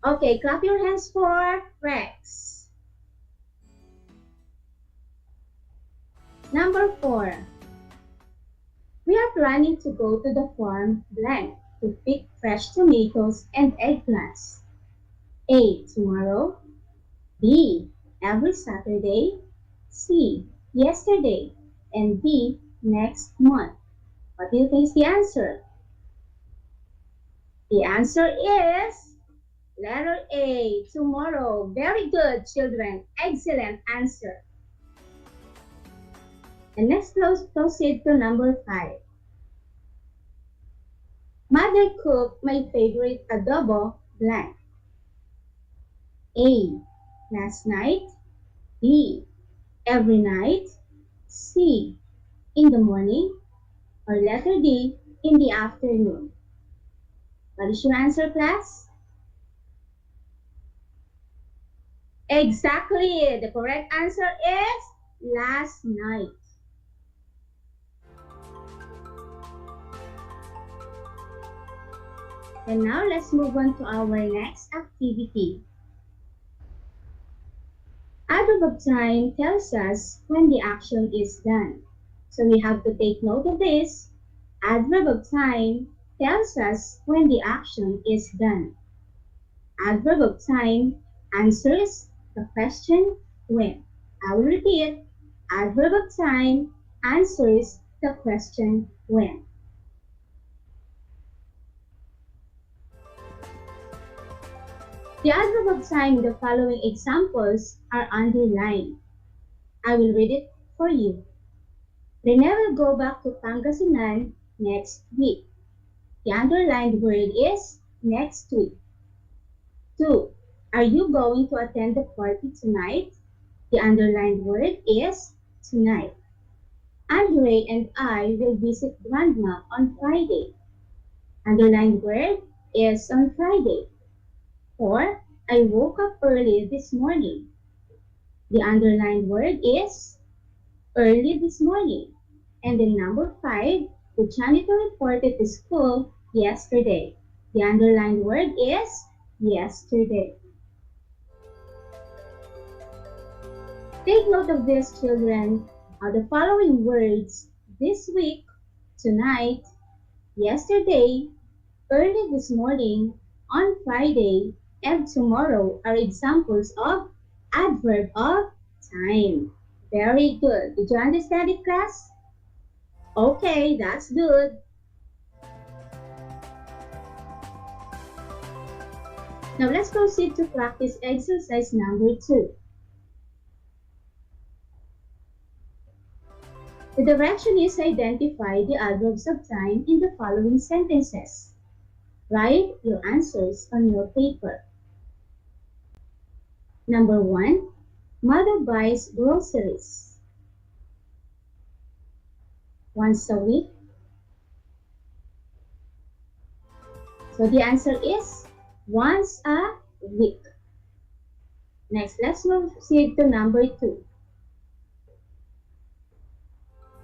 Okay, clap your hands for Rex. Number 4. We are planning to go to the farm blank to pick fresh tomatoes and eggplants. A, tomorrow. B, every Saturday. C, yesterday. And D, next month. What do you think is the answer? The answer is letter A, tomorrow. Very good, children. Excellent answer. And next, proceed to number 5. Mother cooked my favorite adobo blank. A, last night. B, every night. C, in the morning. Or letter D, in the afternoon. What is your answer, class? Exactly. The correct answer is last night. And now let's move on to our next activity. Adverb of time tells us when the action is done. So we have to take note of this. Adverb of time tells us when the action is done. Adverb of time answers the question when. I will repeat. Adverb of time answers the question when. The adverb of time in the following examples are underlined. I will read it for you. Rene will go back to Pangasinan next week. The underlined word is next week. 2. Are you going to attend the party tonight? The underlined word is tonight. Andre and I will visit Grandma on Friday. Underlined word is on Friday. 4. I woke up early this morning. The underlined word is early this morning. And then number 5, the janitor reported to school yesterday. The underlined word is yesterday. Take note of this, children. The following words this week, tonight, yesterday, early this morning, on Friday, and tomorrow are examples of adverb of time. Very good. Did you understand it, class? Okay, that's good. Now let's proceed to practice exercise number 2. The direction is identify the adverbs of time in the following sentences. Write your answers on your paper. Number 1, mother buys groceries once a week. So the answer is once a week. Next, let's proceed to number 2.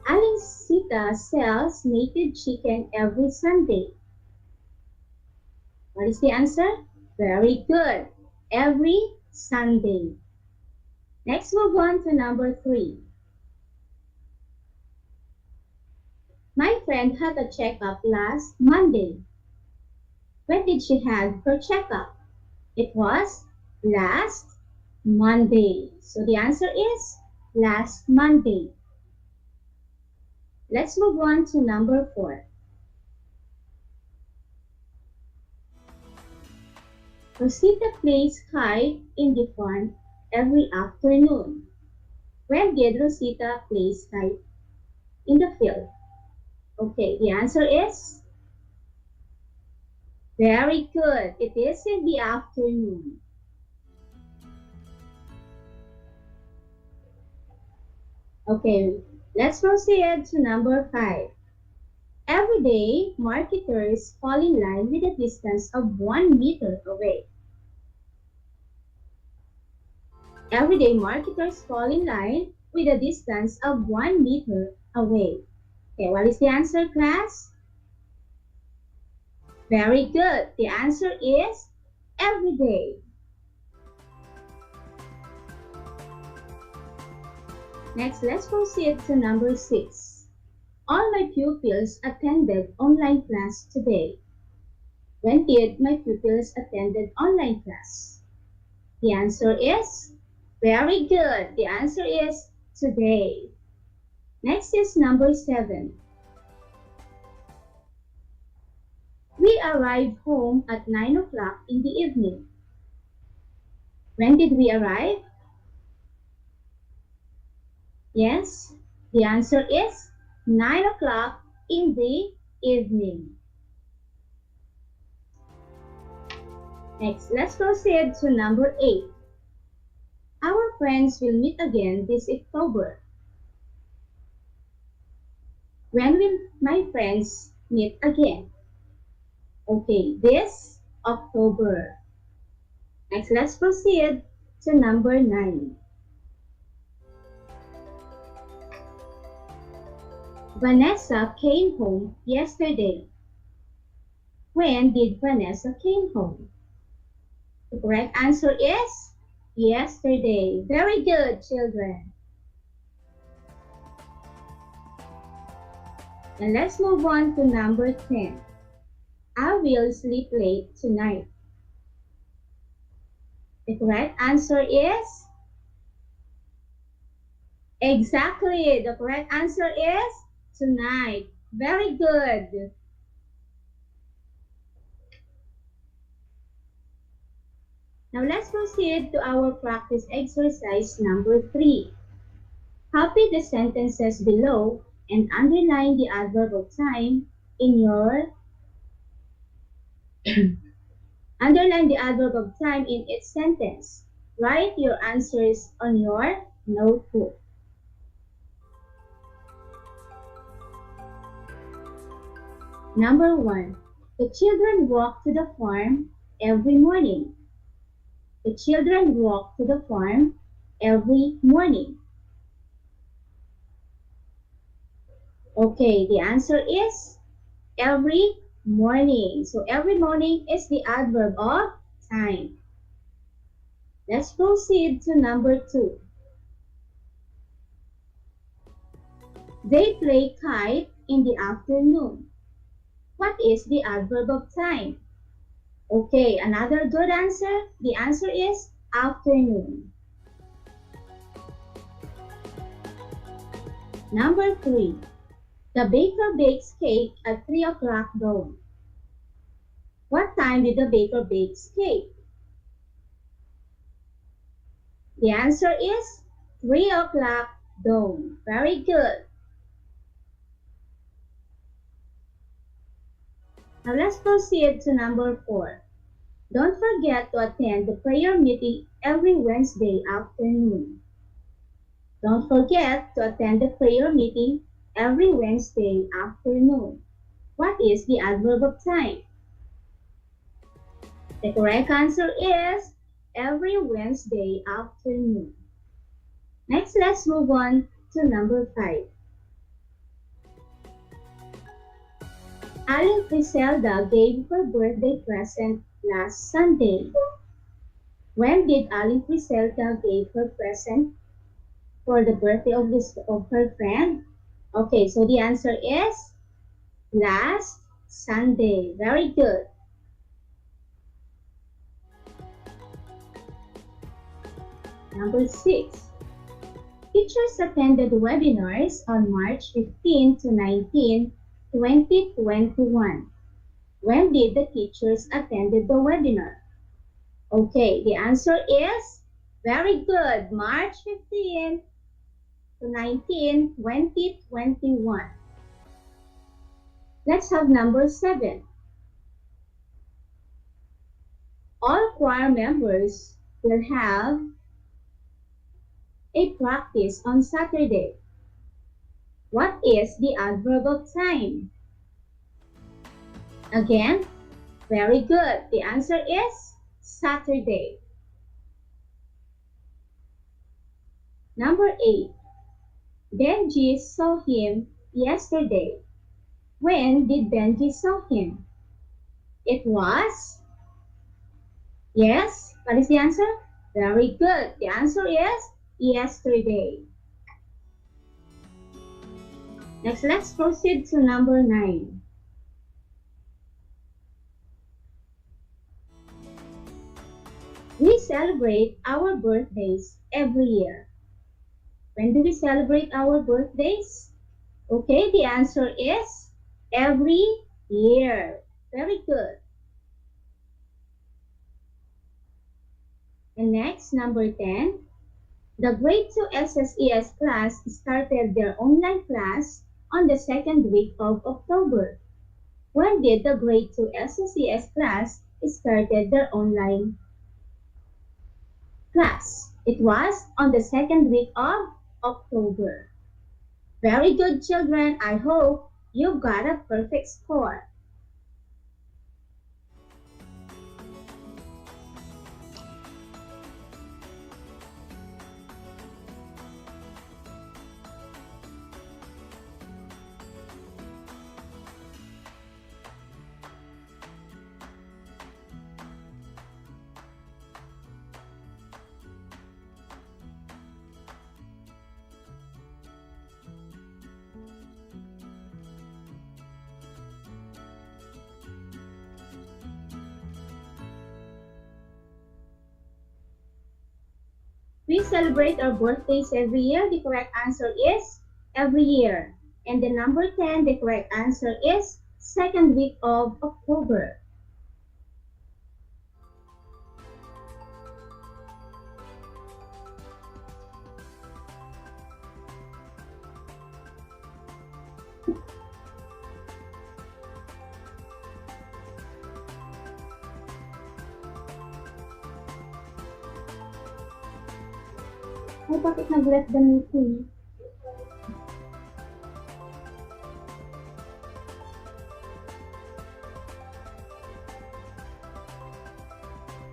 Alicita sells native chicken every Sunday. What is the answer? Very good. Every Sunday. Next, move on to number 3. My friend had a checkup last Monday. When did she have her checkup? It was last Monday. So the answer is last Monday. Let's move on to number 4. Rosita plays kite in the farm every afternoon. When did Rosita play kite in the field? Okay, the answer is very good. It is in the afternoon. Okay, let's proceed to number 5. Every day, marketers fall in line with a distance of 1 meter away. Every day, marketers fall in line with a distance of 1 meter away. Okay, what is the answer, class? Very good. The answer is every day. Next, let's proceed to number 6. All my pupils attended online class today. When did my pupils attended online class? The answer is very good. The answer is today. Next is number 7. We arrived home at 9 o'clock in the evening. When did we arrive? Yes, the answer is 9 o'clock in the evening. Next, let's proceed to number 8. Our friends will meet again this October. When will my friends meet again? Okay, this October. Next, let's proceed to number 9. Vanessa came home yesterday. When did Vanessa came home? The correct answer is yesterday. Very good, children. And let's move on to number 10. I will sleep late tonight. The correct answer is exactly. The correct answer is tonight. Very good. Now let's proceed to our practice exercise number 3. Copy the sentences below and underline the adverb of time in your underline the adverb of time in each sentence. Write your answers on your notebook. Number 1. The children walk to the farm every morning. The children walk to the farm every morning. Okay, the answer is every morning. So every morning is the adverb of time. Let's proceed to number 2. They play kite in the afternoon. What is the adverb of time? Okay, another good answer. The answer is afternoon. Number 3. The baker bakes cake at 3 o'clock dawn. What time did the baker bake cake? The answer is 3 o'clock dawn. Very good. Now let's proceed to number 4. Don't forget to attend the prayer meeting every Wednesday afternoon. Don't forget to attend the prayer meeting every Wednesday afternoon. What is the adverb of time? The correct answer is every Wednesday afternoon. Next, let's move on to number 5. Aling Griselda gave her birthday present last Sunday. When did Aling Griselda give her present for the birthday of her friend? Okay, so the answer is last Sunday. Very good. Number 6. Teachers attended webinars on March 15 to 19, 2021. When did the teachers attended the webinar? Okay, the answer is very good. March 15 to 19, 2021. Let's have number 7. All choir members will have a practice on Saturday. What is the adverb of time? Again, very good. The answer is Saturday. Number 8. Benji saw him yesterday. When did Benji saw him? It was? Yes. What is the answer? Very good. The answer is yesterday. Next, let's proceed to number 9. We celebrate our birthdays every year. When do we celebrate our birthdays? Okay, the answer is every year. Very good. And next, number 10. The grade 2 SSES class started their online class on the second week of October. When did the grade 2 SSES class started their online class? It was on the second week of October. Very good, children. I hope you got a perfect score. We celebrate our birthdays every year. The correct answer is every year. And the number 10, the correct answer is second week of October. Ay, bakit nag-let the meeting?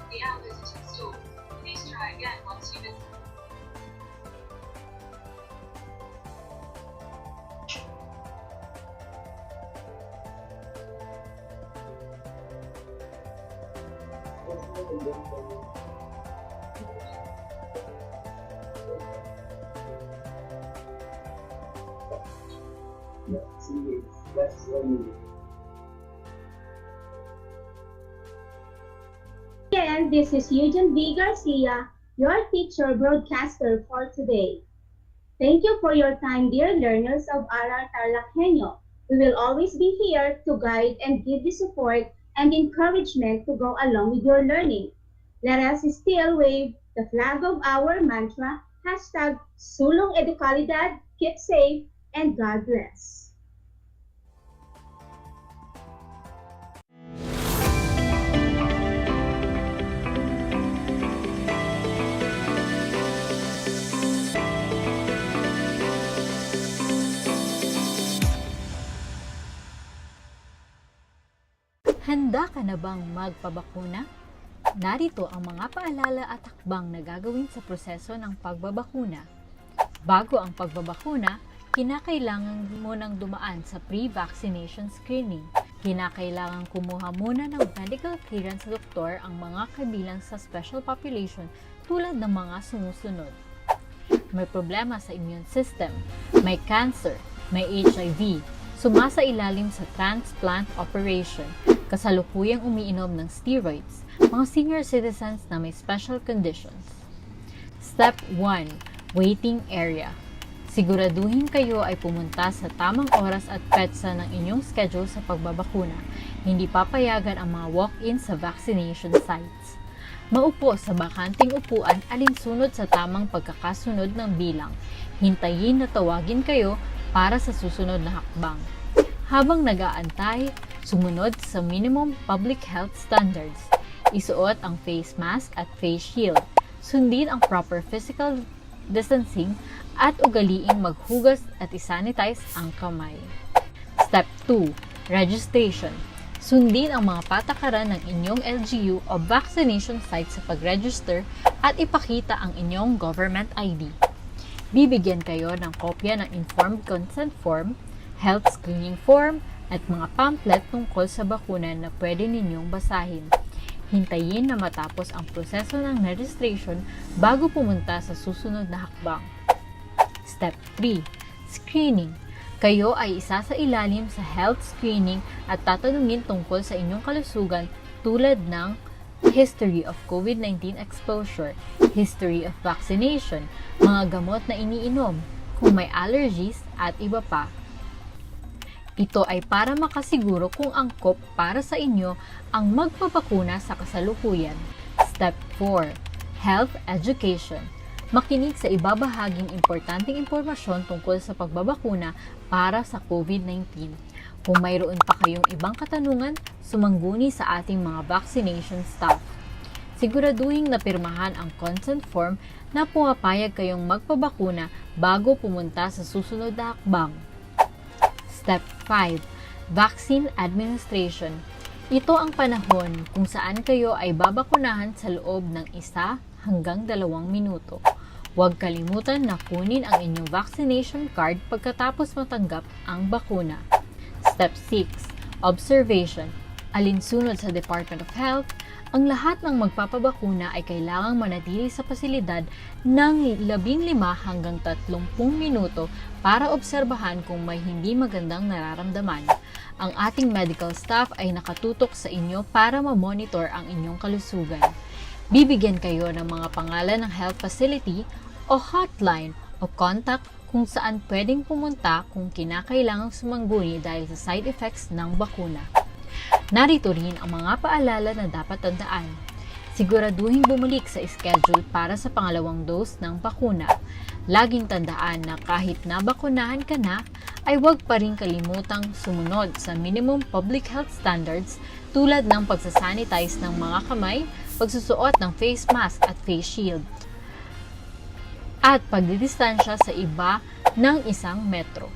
The app isn't installed. Please try again once you've installed. And this is Eugene V. Garcia, your teacher broadcaster for today. Thank you for your time, dear learners of Aral TarlakHenyo. We will always be here to guide and give you support and encouragement to go along with your learning. Let us still wave the flag of our mantra, hashtag Sulong Educalidad, keep safe, and God bless. Handa ka na bang magpabakuna? Narito ang mga paalala at hakbang na gagawin sa proseso ng pagbabakuna. Bago ang pagbabakuna, kinakailangan mo nang dumaan sa pre-vaccination screening. Kinakailangan kumuha muna ng medical clearance sa doktor ang mga kabilang sa special population tulad ng mga sumusunod. May problema sa immune system, may cancer, may HIV, sumasailalim sa transplant operation, kasalukuyang umiinom ng steroids, mga senior citizens na may special conditions. Step 1. Waiting area. Siguraduhin kayo ay pumunta sa tamang oras at petsa ng inyong schedule sa pagbabakuna. Hindi papayagan ang mga walk-in sa vaccination sites. Maupo sa bakanting upuan alinsunod sa tamang pagkakasunod ng bilang. Hintayin na tawagin kayo para sa susunod na hakbang. Habang nag-aantay, sumunod sa minimum public health standards. Isuot ang face mask at face shield. Sundin ang proper physical distancing at ugaliing maghugas at isanitize ang kamay. Step 2. Registration. Sundin ang mga patakaran ng inyong LGU o vaccination site sa pag-register at ipakita ang inyong government ID. Bibigyan kayo ng kopya ng informed consent form, health screening form, at mga pamphlet tungkol sa bakuna na pwede ninyong basahin. Hintayin na matapos ang proseso ng registration bago pumunta sa susunod na hakbang. Step 3. Screening. Kayo ay isa sa ilalim sa health screening at tatanungin tungkol sa inyong kalusugan tulad ng history of COVID-19 exposure, history of vaccination, mga gamot na iniinom, kung may allergies at iba pa. Ito ay para makasiguro kung angkop para sa inyo ang magpapakuna sa kasalukuyan. Step 4. Health education. Makinig sa ibabahaging importanteng impormasyon tungkol sa pagbabakuna para sa COVID-19. Kung mayroon pa kayong ibang katanungan, sumangguni sa ating mga vaccination staff. Siguraduhin na pirmahan ang consent form na pumapayag kayong magpabakuna bago pumunta sa susunod na hakbang. Step 5. Vaccine administration. Ito ang panahon kung saan kayo ay babakunahan sa loob ng 1 hanggang 2 minuto. Huwag kalimutan na kunin ang inyong vaccination card pagkatapos matanggap ang bakuna. Step 6. Observation. Alinsunod sa Department of Health, ang lahat ng magpapabakuna ay kailangang manatili sa pasilidad ng 15 hanggang 30 minuto para obserbahan kung may hindi magandang nararamdaman. Ang ating medical staff ay nakatutok sa inyo para ma-monitor ang inyong kalusugan. Bibigyan kayo ng mga pangalan ng health facility o hotline o contact kung saan pwedeng pumunta kung kinakailangang sumangguni dahil sa side effects ng bakuna. Narito rin ang mga paalala na dapat tandaan. Siguraduhin bumalik sa schedule para sa pangalawang dose ng bakuna. Laging tandaan na kahit nabakunahan ka na, ay huwag pa rin kalimutang sumunod sa minimum public health standards tulad ng pagsasanitize ng mga kamay, pagsusuot ng face mask at face shield, at pagdidistansya sa iba ng 1 metro.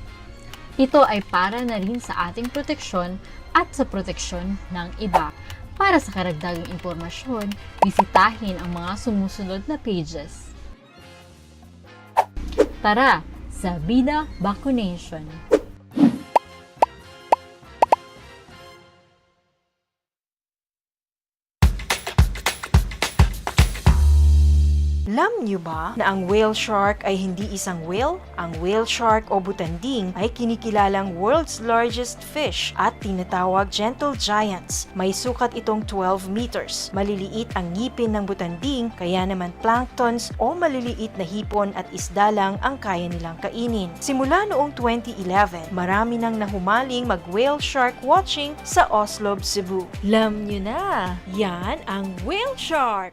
Ito ay para na rin sa ating proteksyon at sa proteksyon ng iba. Para sa karagdagang impormasyon, bisitahin ang mga sumusunod na pages. Tara sa Bida Vaccination! Alam niyo ba na ang whale shark ay hindi isang whale? Ang whale shark o butanding ay kinikilalang world's largest fish at tinatawag gentle giants. May sukat itong 12 meters. Maliliit ang ngipin ng butanding, kaya naman planktons o maliliit na hipon at isda lang ang kaya nilang kainin. Simula noong 2011, marami nang nahumaling mag-whale shark watching sa Oslo, Cebu. Alam niyo na, yan ang whale shark!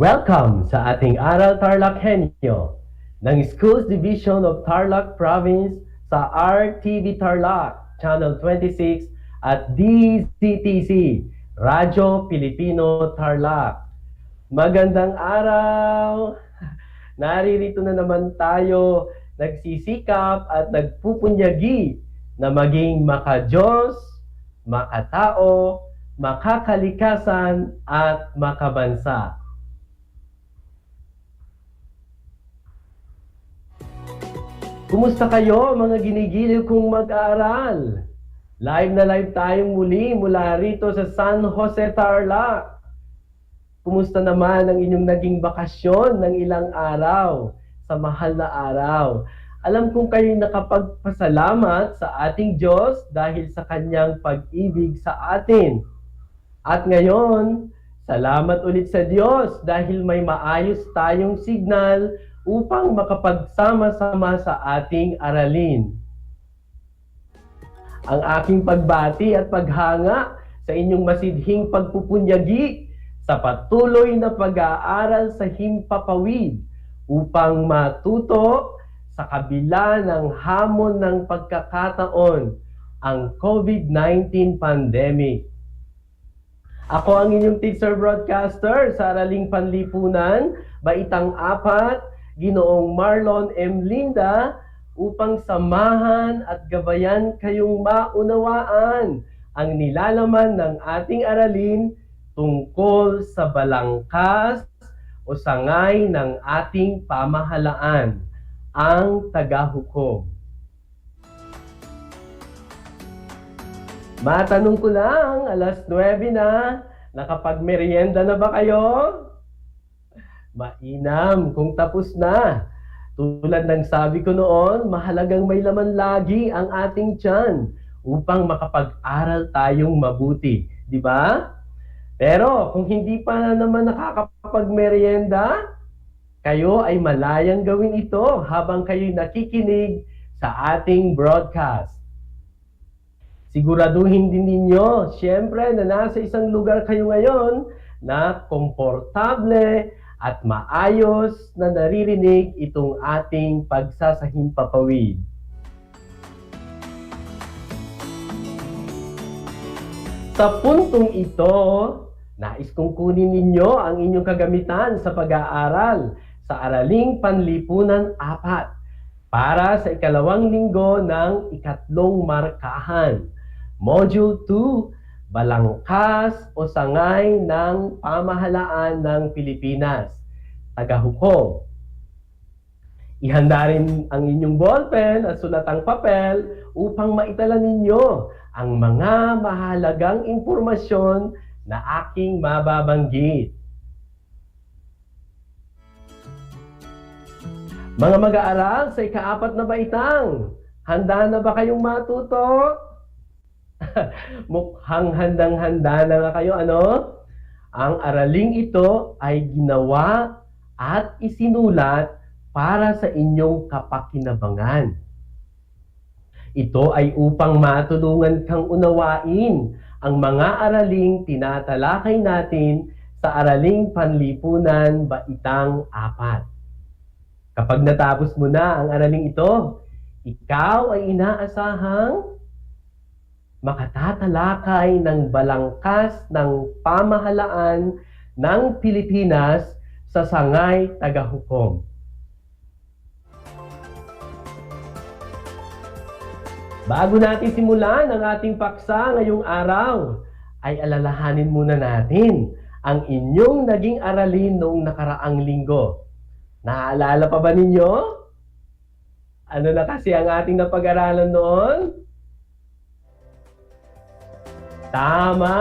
Welcome sa ating Aral TarlakHenyo ng Schools Division of Tarlac Province sa RTV Tarlac, Channel 26 at DCTC, Radyo Pilipino Tarlac. Magandang araw! Naririto na naman tayo, nagsisikap at nagpupunyagi na maging makadiyos, makatao, makakalikasan at makabansa. Kumusta kayo mga ginigiliw kong mag-aaral? Live na live tayong muli mula rito sa San Jose, Tarlac. Kumusta naman ang inyong naging bakasyon ng ilang araw sa mahal na araw? Alam kong kayo'y nakapagpasalamat sa ating Diyos dahil sa kanyang pag-ibig sa atin. At ngayon, salamat ulit sa Diyos dahil may maayos tayong signal upang makapagsama-sama sa ating aralin. Ang aking pagbati at paghanga sa inyong masidhing pagpupunyagi sa patuloy na pag-aaral sa himpapawid upang matuto sa kabila ng hamon ng pagkakataon, ang COVID-19 pandemic. Ako ang inyong teacher broadcaster sa Araling Panlipunan, Baitang 4, Ginoong Marlon M. Linda, upang samahan at gabayan kayong maunawaan ang nilalaman ng ating aralin tungkol sa balangkas o sangay ng ating pamahalaan, ang tagahukom. Matanong ko lang, alas 9 na, nakapagmerienda na ba kayo? Mainam kung tapos na. Tulad ng sabi ko noon, mahalagang may laman lagi ang ating tiyan upang makapag-aral tayong mabuti. Di ba? Pero kung hindi pa na naman nakakapagmerienda, kayo ay malayang gawin ito habang kayo'y nakikinig sa ating broadcast. Siguraduhin din ninyo, siyempre, na nasa isang lugar kayo ngayon na komportable at maayos na naririnig itong ating pagsasahimpapawid. Sa puntong ito, nais kong kunin ninyo ang inyong kagamitan sa pag-aaral sa Araling Panlipunan 4 para sa ikalawang linggo ng ikatlong markahan. Module 2, Balangkas o Sangay ng Pamahalaan ng Pilipinas, Tagahukom. Ihanda rin ang inyong ballpen at sulatang papel upang maitala ninyo ang mga mahalagang impormasyon na aking mababanggit. Mga mag-aaral sa ika-4 na baitang, handa na ba kayong matuto? Mukhang handang-handa na nga kayo, ano? Ang araling ito ay ginawa at isinulat para sa inyong kapakinabangan. Ito ay upang matulungan kang unawain ang mga araling tinatalakay natin sa Araling Panlipunan Baitang 4. Kapag natapos mo na ang araling ito, ikaw ay inaasahang makatatalakay ng balangkas ng pamahalaan ng Pilipinas sa sangay tagahukom. Bago natin simulan ang ating paksa ngayong araw, ay alalahanin muna natin ang inyong naging aralin noong nakaraang linggo. Naaalala pa ba ninyo? Ano na kasi ang ating napag-aralan noon? Tama!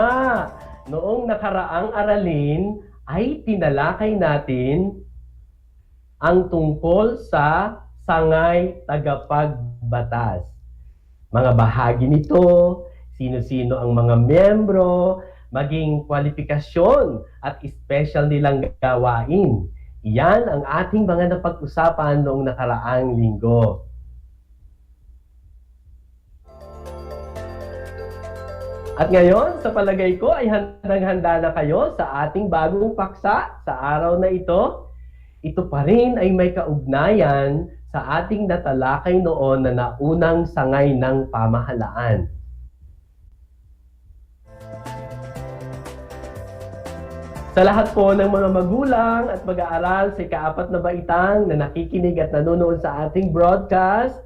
Noong nakaraang aralin ay tinalakay natin ang tungkol sa sangay tagapagbatas. Mga bahagi nito, sino-sino ang mga miyembro, maging kwalifikasyon at special nilang gawain. Iyan ang ating mga napag-usapan noong nakaraang linggo. At ngayon, sa palagay ko ay handang-handa na kayo sa ating bagong paksa sa araw na ito. Ito pa rin ay may kaugnayan sa ating natalakay noon na naunang sangay ng pamahalaan. Sa lahat po ng mga magulang at mag-aaral sa ikaapat na baitang na nakikinig at nanonood sa ating broadcast,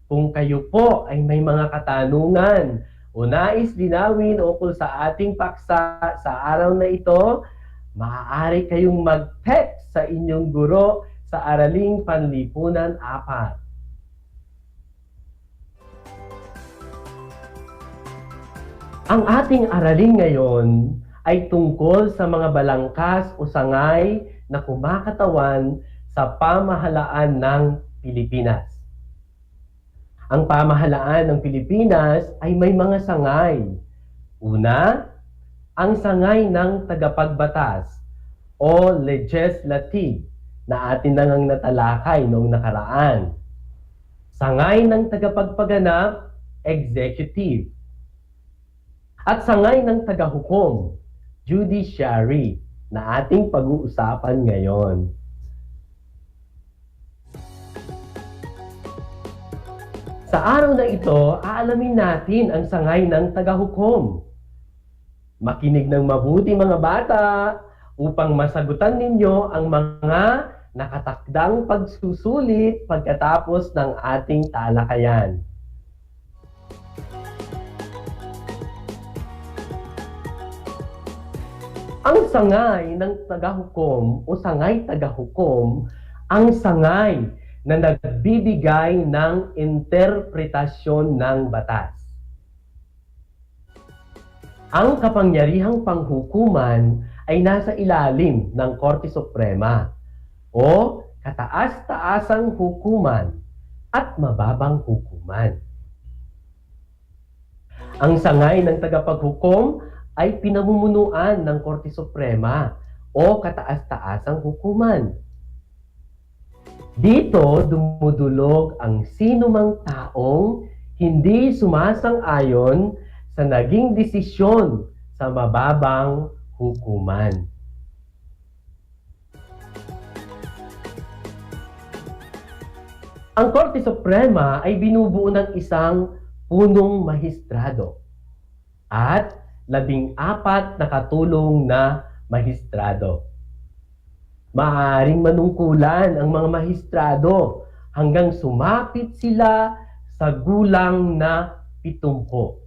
kung kayo po ay may mga katanungan o nais linawin ukol sa ating paksa sa araw na ito, maaari kayong mag-text sa inyong guro sa Araling Panlipunan 4. Ang ating aralin ngayon ay tungkol sa mga balangkas o sangay na kumakatawan sa pamahalaan ng Pilipinas. Ang pamahalaan ng Pilipinas ay may mga sangay. Una, ang sangay ng tagapagbatas o legislative na atin nang natalakay noong nakaraan. Sangay ng tagapagpaganap, executive. At sangay ng tagahukom, judiciary, na ating pag-uusapan ngayon. Sa araw na ito, aalamin natin ang sangay ng tagahukom. Makinig ng mabuti mga bata upang masagutan ninyo ang mga nakatakdang pagsusulit pagkatapos ng ating talakayan. Ang sangay ng tagahukom o sangay tagahukom, ang sangay na nagbibigay ng interpretasyon ng batas. Ang kapangyarihang panghukuman ay nasa ilalim ng Korte Suprema o kataas-taasang hukuman at mababang hukuman. Ang sangay ng tagapaghukom ay pinamumunuan ng Korte Suprema o kataas-taasang hukuman. Dito dumudulog ang sinumang taong hindi sumasang-ayon sa naging desisyon sa mababang hukuman. Ang Korte Suprema ay binubuo ng isang punong mahistrado at 14 na katulong na mahistrado. Maaaring manungkulan ang mga mahistrado hanggang sumapit sila sa gulang na 70.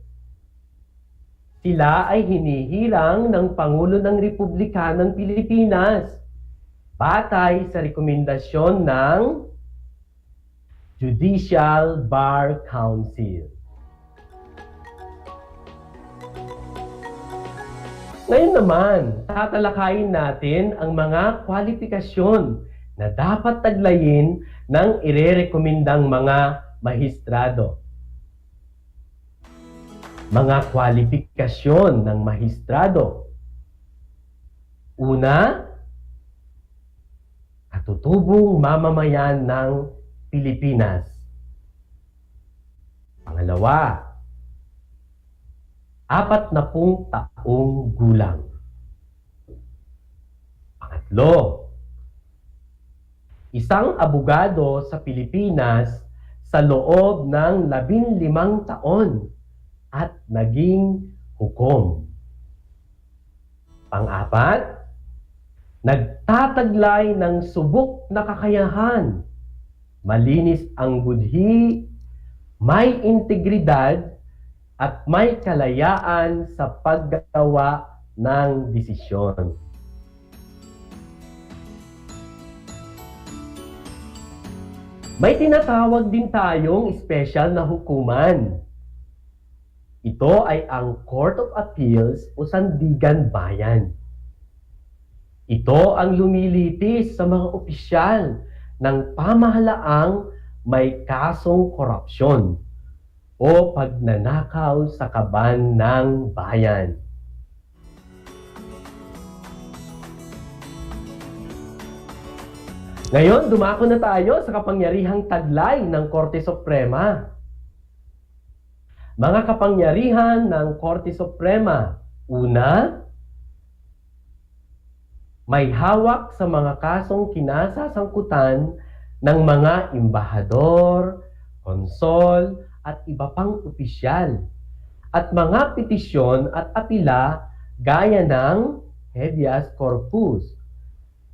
Sila ay hinihirang ng Pangulo ng Republika ng Pilipinas batay sa rekomendasyon ng Judicial Bar Council. Ngayon naman, tatalakayin natin ang mga kwalifikasyon na dapat taglayin ng irerekomendang mga mahistrado. Mga kwalifikasyon ng mahistrado. Una, katutubong mamamayan ng Pilipinas. Pangalawa, 40 taong gulang. Pangatlo, isang abogado sa Pilipinas sa loob ng 15 taon at naging hukom. Pang-apat, nagtataglay ng subok na kakayahan, malinis ang budhi, may integridad, at may kalayaan sa paggawa ng desisyon. May tinatawag din tayong special na hukuman. Ito ay ang Court of Appeals o Sandigan Bayan. Ito ang lumilitis sa mga opisyal ng pamahalaang may kasong korupsyon o pagnanakaw sa kaban ng bayan. Ngayon, dumako na tayo sa kapangyarihang taglay ng Korte Suprema. Mga kapangyarihan ng Korte Suprema. Una, may hawak sa mga kasong kinasasangkutan ng mga embahador, konsol, at iba pang opisyal, at mga petisyon at apila gaya ng habeas corpus.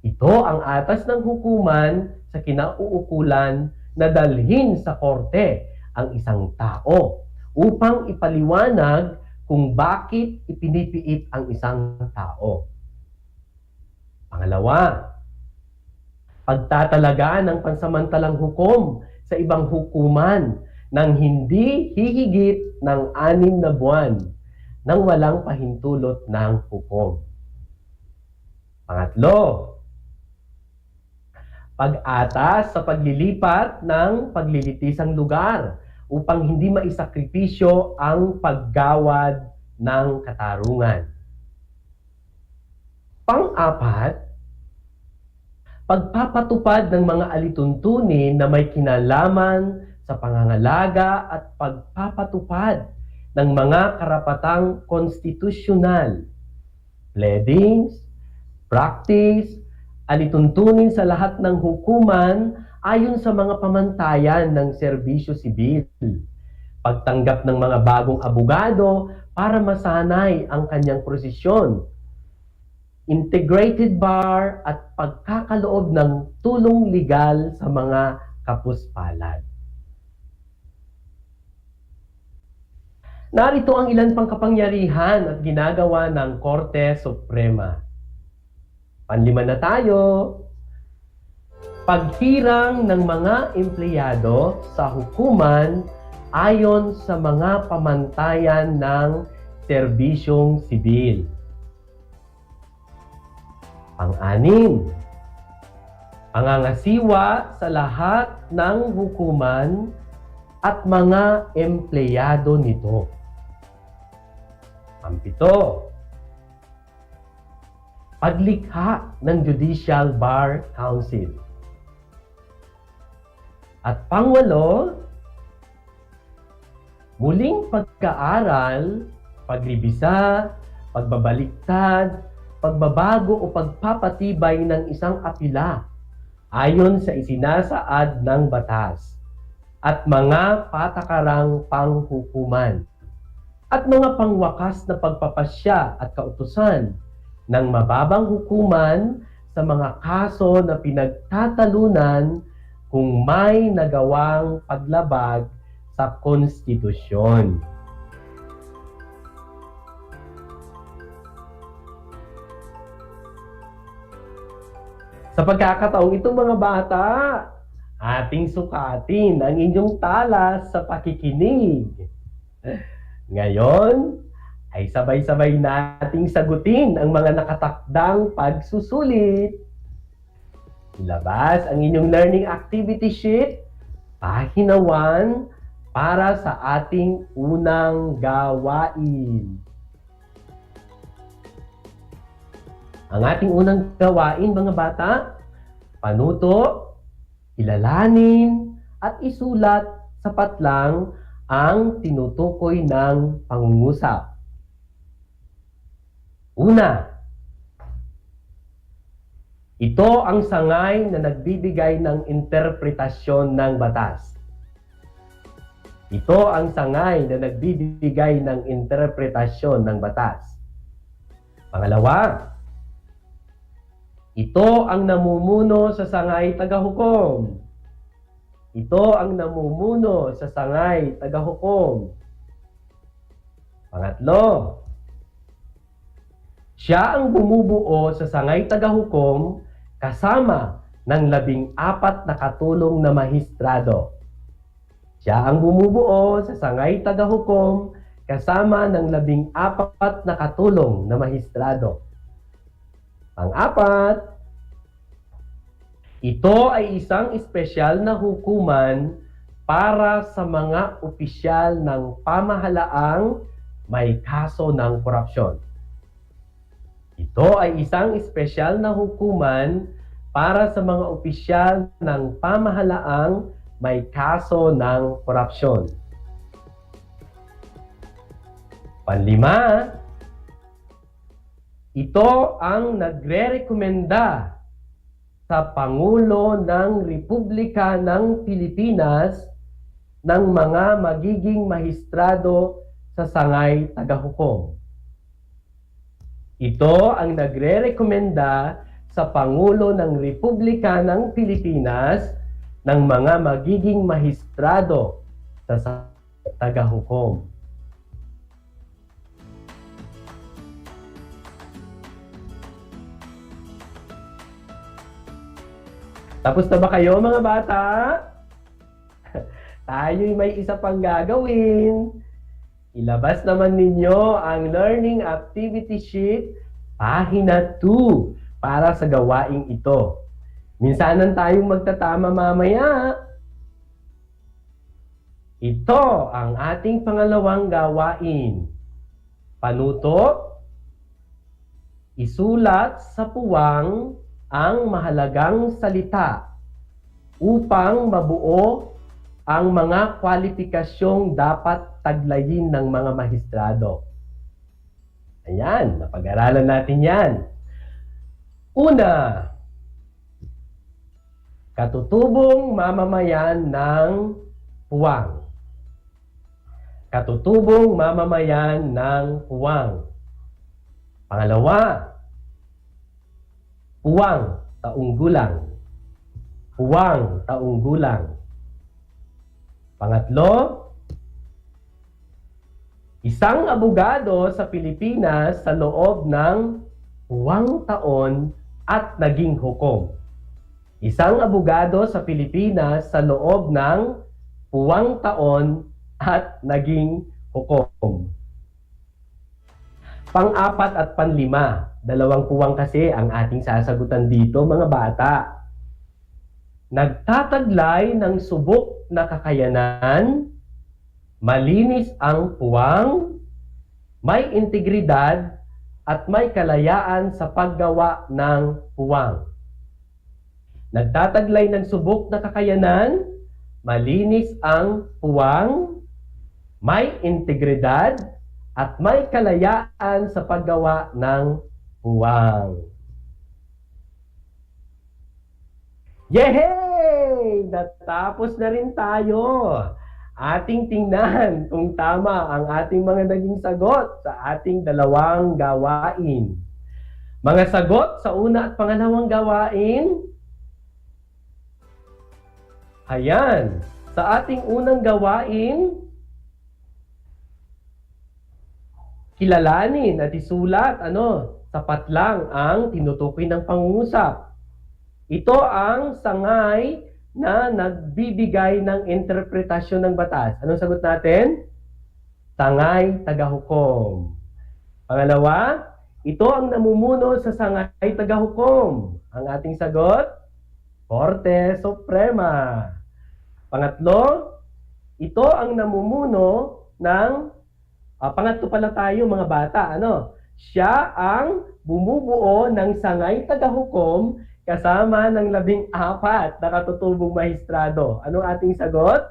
Ito ang atas ng hukuman sa kinauukulan na dalhin sa korte ang isang tao upang ipaliwanag kung bakit ipinipiit ang isang tao. Pangalawa, pagtatalaga ng pansamantalang hukom sa ibang hukuman nang hindi hihigit ng 6 na buwan nang walang pahintulot ng hukom. Pangatlo, pag-atas sa paglilipat ng paglilitisang lugar upang hindi maisakripisyo ang paggawad ng katarungan. Pang-apat, pagpapatupad ng mga alituntunin na may kinalaman sa pangangalaga at pagpapatupad ng mga karapatang konstitusyonal, pleadings, practice, alituntunin sa lahat ng hukuman ayon sa mga pamantayan ng serbisyo sibil, pagtanggap ng mga bagong abogado para masanay ang kanyang prosesyon, integrated bar at pagkakaloob ng tulong legal sa mga kapuspalad. Narito ang ilan pang kapangyarihan at ginagawa ng Korte Suprema. Panlima na tayo. Paghirang ng mga empleyado sa hukuman ayon sa mga pamantayan ng serbisyong sibil. Pang-anim, pangangasiwa sa lahat ng hukuman at mga empleyado nito. Pang-pito, paglikha ng Judicial Bar Council. At pang-walo, muling pagkaaral, pagribisa, pagbabaliktad, pagbabago o pagpapatibay ng isang apila ayon sa isinasaad ng batas at mga patakarang panghukuman at mga pangwakas na pagpapasya at kautusan ng mababang hukuman sa mga kaso na pinagtatalunan kung may nagawang paglabag sa konstitusyon. Sa pagkakataong itong mga bata, ating sukatin ang inyong talas sa pakikinig. Ngayon, ay sabay-sabay nating sagutin ang mga nakatakdang pagsusulit. Ilabas ang inyong learning activity sheet, pahina 1, para sa ating unang gawain. Ang ating unang gawain, mga bata, panuto, kilalanin, at isulat sapat lang ang tinutukoy ng pangungusap. Una, ito ang sangay na nagbibigay ng interpretasyon ng batas. Ito ang sangay na nagbibigay ng interpretasyon ng batas. Pangalawa, ito ang namumuno sa sangay tagahukom. Ito ang namumuno sa sangay tagahukom. Pangatlo, siya ang bumubuo sa sangay tagahukom kasama ng 14 na katulong na mahistrado. Siya ang bumubuo sa sangay tagahukom kasama ng 14 na katulong na mahistrado. Pang-apat, ito ay isang espesyal na hukuman para sa mga opisyal ng pamahalaang may kaso ng korupsyon. Ito ay isang espesyal na hukuman para sa mga opisyal ng pamahalaang may kaso ng korupsyon. Panlima, ito ang nagre-rekomenda sa Pangulo ng Republika ng Pilipinas ng mga magiging mahistrado sa sangay tagahukom. Ito ang nagre-rekomenda sa Pangulo ng Republika ng Pilipinas ng mga magiging mahistrado sa sangay tagahukom. Tapos na ba kayo mga bata? Tayo'y may isa pang gagawin. Ilabas naman ninyo ang Learning Activity Sheet, pahina 2, para sa gawaing ito. Minsanan tayong magtatama mamaya. Ito ang ating pangalawang gawain. Panuto, isulat sa puwang ang mahalagang salita upang mabuo ang mga kwalipikasyong dapat taglayin ng mga mahistrado. Ayan, napag-aralan natin yan. Una, katutubong mamamayan ng puwang. Katutubong mamamayan ng puwang. Pangalawa, puwang taong gulang. Puwang taong gulang. Pangatlo, isang abogado sa Pilipinas sa loob ng puwang taon at naging hukom. Isang abogado sa Pilipinas sa loob ng puwang taon at naging hukom. Pang-apat at panlima, dalawang puwang kasi ang ating sasagutan dito mga bata. Nagtataglay ng subok na kakayanan, malinis ang puwang, may integridad at may kalayaan sa paggawa ng puwang. Nagtataglay ng subok na kakayanan, malinis ang puwang, may integridad at may kalayaan sa paggawa ng puwang. Yehey! Natapos na rin tayo. Ating tingnan kung tama ang ating mga naging sagot sa ating dalawang gawain. Mga sagot sa una at pangalawang gawain. Ayan. Sa ating unang gawain, kilalanin at isulat, sapat lang ang tinutukoy ng pangungusap. Ito ang sangay na nagbibigay ng interpretasyon ng batas. Anong sagot natin? Sangay tagahukom. Pangalawa, ito ang namumuno sa sangay tagahukom. Ang ating sagot, Korte Suprema. Pangatlo, ito ang namumuno ng pangatlo pala tayo mga bata. Siya ang bumubuo ng sangay tagahukom kasama ng 14 na katutubong mahistrado. Anong ating sagot?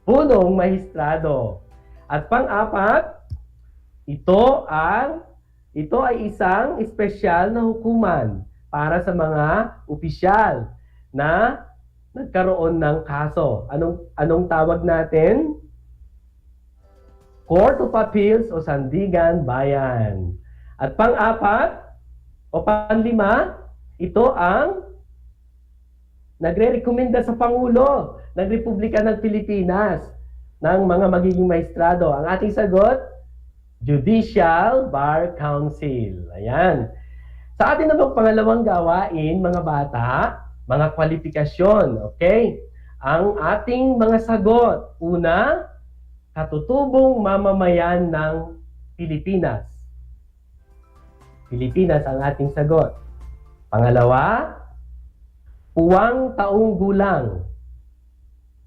Punong mahistrado. At pang-apat, ito ay isang espesyal na hukuman para sa mga opisyal na nagkaroon ng kaso. Anong tawag natin? Court of Appeals o Sandigan Bayan. At pang-apat o panlima, ito ang nagre-rekomenda sa Pangulo ng Republika ng Pilipinas ng mga magiging maestrado. Ang ating sagot, Judicial Bar Council. Ayan. Sa atin namang pangalawang gawain, mga bata, mga kwalifikasyon. Okay? Ang ating mga sagot. Una, katutubong mamamayan ng Pilipinas. Pilipinas ang ating sagot. Pangalawa, puwang taong gulang.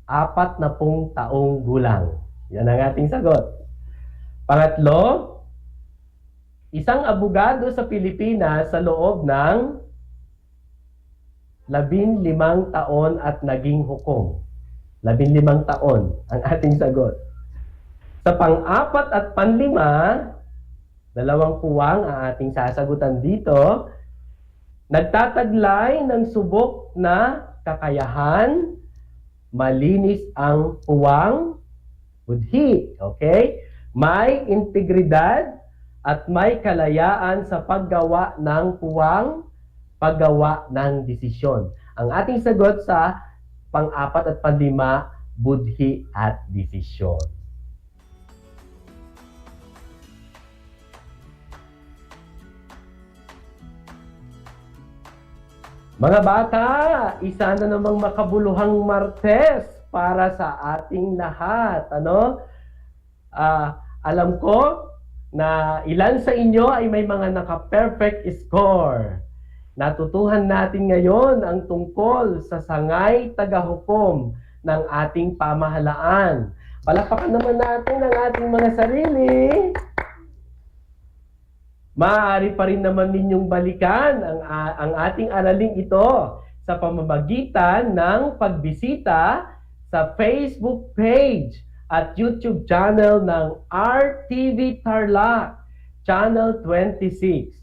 40 taong gulang. Yan ang ating sagot. Pangatlo, isang abogado sa Pilipinas sa loob ng 15 taon at naging hukom. 15 taon ang ating sagot. Sa pang-4 at pang-5, 2 puwang ang ating sasagutan dito. Nagtataglay ng subok na kakayahan, malinis ang puwang, budhi, okay? May integridad at may kalayaan sa paggawa ng puwang, paggawa ng desisyon. Ang ating sagot sa pang-4 at pang-5, budhi at desisyon. Mga bata, isa na namang makabuluhang Martes para sa ating lahat. Alam ko na ilan sa inyo ay may mga naka-perfect score. Natutuhan natin ngayon ang tungkol sa sangay tagahukom ng ating pamahalaan. Palakpakan naman natin ang ating mga sarili. Maaari pa rin naman ninyong balikan ang ating araling ito sa pamamagitan ng pagbisita sa Facebook page at YouTube channel ng RTV Tarlac, Channel 26.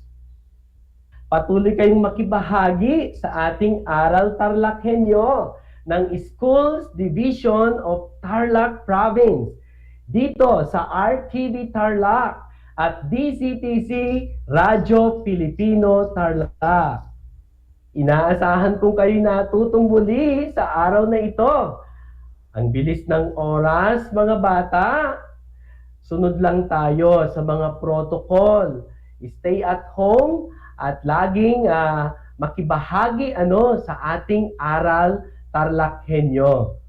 Patuloy kayong makibahagi sa ating Aral TarlakHenyo ng Schools Division of Tarlac Province dito sa RTV Tarlac at DCTC Radyo Pilipino Tarlac. Inaasahan kong kayo natutong muli sa araw na ito. Ang bilis ng oras, mga bata. Sunod lang tayo sa mga protocol. Stay at home at laging makibahagi sa ating Aral TarlakHenyo.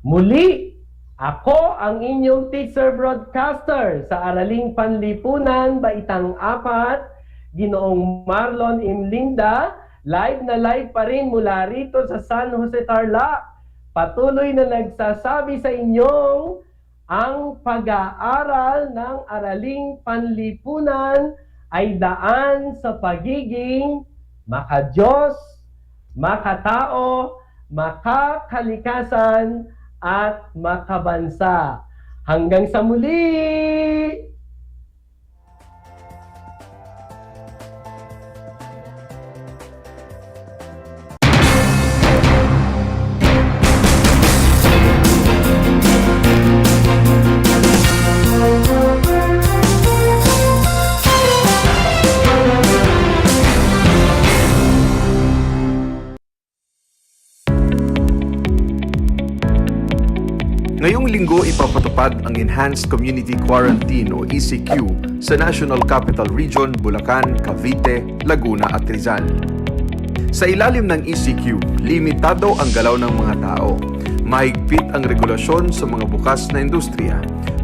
Muli, ako ang inyong teacher broadcaster sa Araling Panlipunan, Baitang 4, Ginoong Marlon Imlinda, live na live pa rin mula rito sa San Jose Tarlac. Patuloy na nagsasabi sa inyong ang pag-aaral ng Araling Panlipunan ay daan sa pagiging maka-Diyos, makatao, makakalikasan, at makabansa. Hanggang sa muli! Ngayong linggo ipapatupad ang Enhanced Community Quarantine o ECQ sa National Capital Region, Bulacan, Cavite, Laguna at Rizal. Sa ilalim ng ECQ, limitado ang galaw ng mga tao. Mahigpit ang regulasyon sa mga bukas na industriya.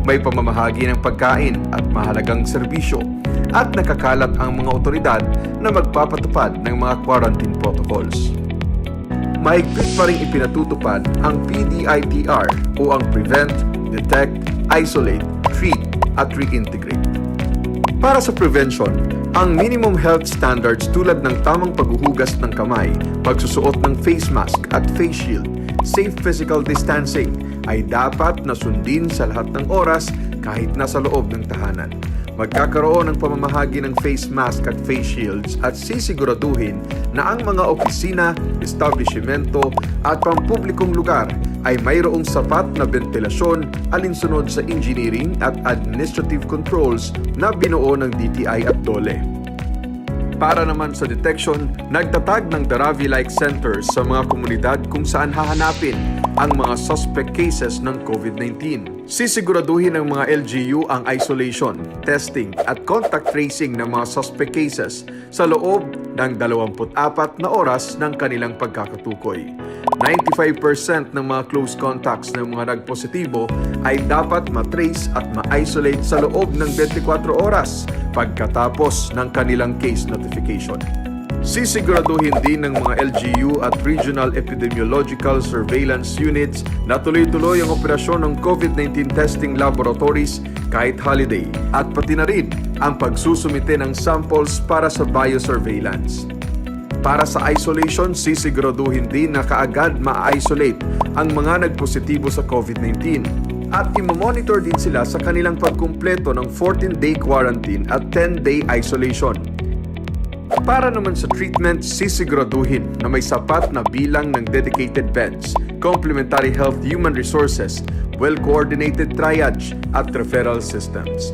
May pamamahagi ng pagkain at mahalagang serbisyo. At nakakalat ang mga otoridad na magpapatupad ng mga quarantine protocols. Mahigpit pa rin ipinatutupad ang PDITR o ang Prevent, Detect, Isolate, Treat at Reintegrate. Para sa prevention, ang minimum health standards tulad ng tamang paghuhugas ng kamay, pagsusuot ng face mask at face shield, safe physical distancing ay dapat na sundin sa lahat ng oras kahit nasa loob ng tahanan. Magkakaroon ng pamamahagi ng face mask at face shields at sisiguraduhin na ang mga opisina, establishmento at pampublikong lugar ay mayroong sapat na ventilasyon alinsunod sa engineering at administrative controls na binuo ng DTI at DOLE. Para naman sa detection, nagtatag ng Daravi-like centers sa mga komunidad kung saan hahanapin ang mga suspect cases ng COVID-19. Sisiguraduhin ng mga LGU ang isolation, testing at contact tracing ng mga suspect cases sa loob ng 24 na oras ng kanilang pagkakatukoy. 95% ng mga close contacts ng mga nagpositibo ay dapat matrace at ma-isolate sa loob ng 24 oras pagkatapos ng kanilang case notification. Sisiguraduhin din ng mga LGU at Regional Epidemiological Surveillance Units na tuloy-tuloy ang operasyon ng COVID-19 testing laboratories kahit holiday at pati na rin ang pagsusumite ng samples para sa biosurveillance. Para sa isolation, sisiguraduhin din na kaagad ma-isolate ang mga nagpositibo sa COVID-19 at imamonitor din sila sa kanilang pagkumpleto ng 14-day quarantine at 10-day isolation. Para naman sa treatment, sisiguraduhin na may sapat na bilang ng dedicated beds, complementary health human resources, well-coordinated triage at referral systems.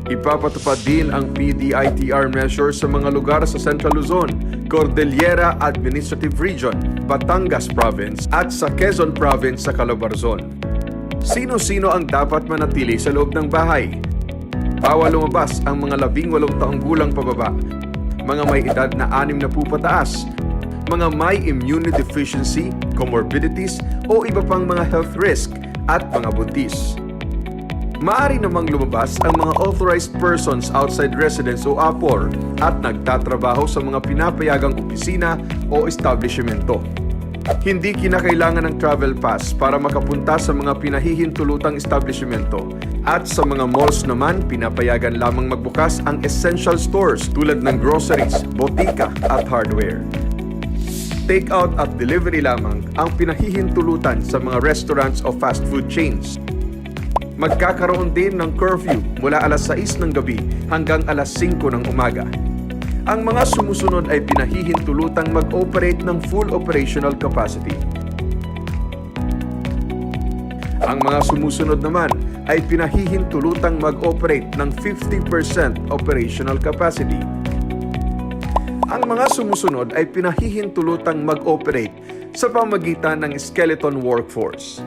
Ipapatupad din ang PDITR measures sa mga lugar sa Central Luzon, Cordillera Administrative Region, Batangas Province at sa Quezon Province sa Calabarzon. Sino-sino ang dapat manatili sa loob ng bahay? Bawal lumabas ang mga 18 taong gulang pababa, mga may edad na 60 pataas, mga may immunodeficiency, comorbidities o iba pang mga health risk at mga buntis. Maaari namang lumabas ang mga authorized persons outside residence o APOR at nagtatrabaho sa mga pinapayagang opisina o establishmento. Hindi kinakailangan ng travel pass para makapunta sa mga pinahihintulutang establishmento. At sa mga malls naman, pinapayagan lamang magbukas ang essential stores tulad ng groceries, botika at hardware. Take-out at delivery lamang ang pinahihintulutan sa mga restaurants o fast food chains. Magkakaroon din ng curfew mula alas 6 ng gabi hanggang alas 5 ng umaga. Ang mga sumusunod ay pinahihintulutang mag-operate ng full operational capacity. Ang mga sumusunod naman ay pinahihintulutang mag-operate ng 50% operational capacity. Ang mga sumusunod ay pinahihintulutang mag-operate sa pamagitan ng skeleton workforce.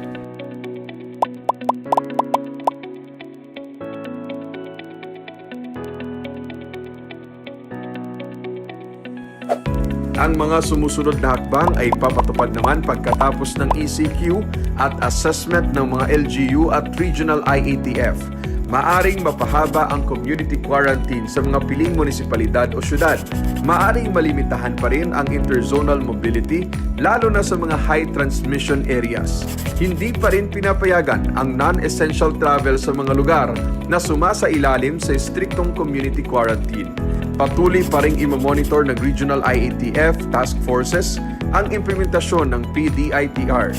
Ang mga sumusunod na hakbang ay papatupad naman pagkatapos ng ECQ at assessment ng mga LGU at Regional IATF. Maaring mapahaba ang community quarantine sa mga piling munisipalidad o syudad. Maaring malimitahan pa rin ang interzonal mobility, lalo na sa mga high transmission areas. Hindi pa rin pinapayagan ang non-essential travel sa mga lugar na sumasailalim sa striktong community quarantine. Patuloy pa rin imamonitor ng Regional IATF Task Forces ang implementasyon ng PDITR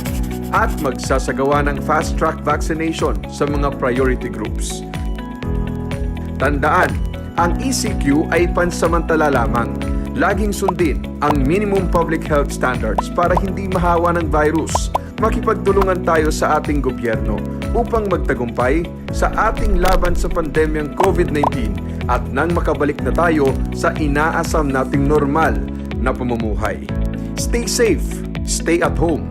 at magsasagawa ng fast-track vaccination sa mga priority groups. Tandaan, ang ECQ ay pansamantala lamang. Laging sundin ang minimum public health standards para hindi mahawa ng virus. Makipagtulungan tayo sa ating gobyerno upang magtagumpay sa ating laban sa pandemyang COVID-19 at nang makabalik na tayo sa inaasam nating normal na pamumuhay. Stay safe, stay at home.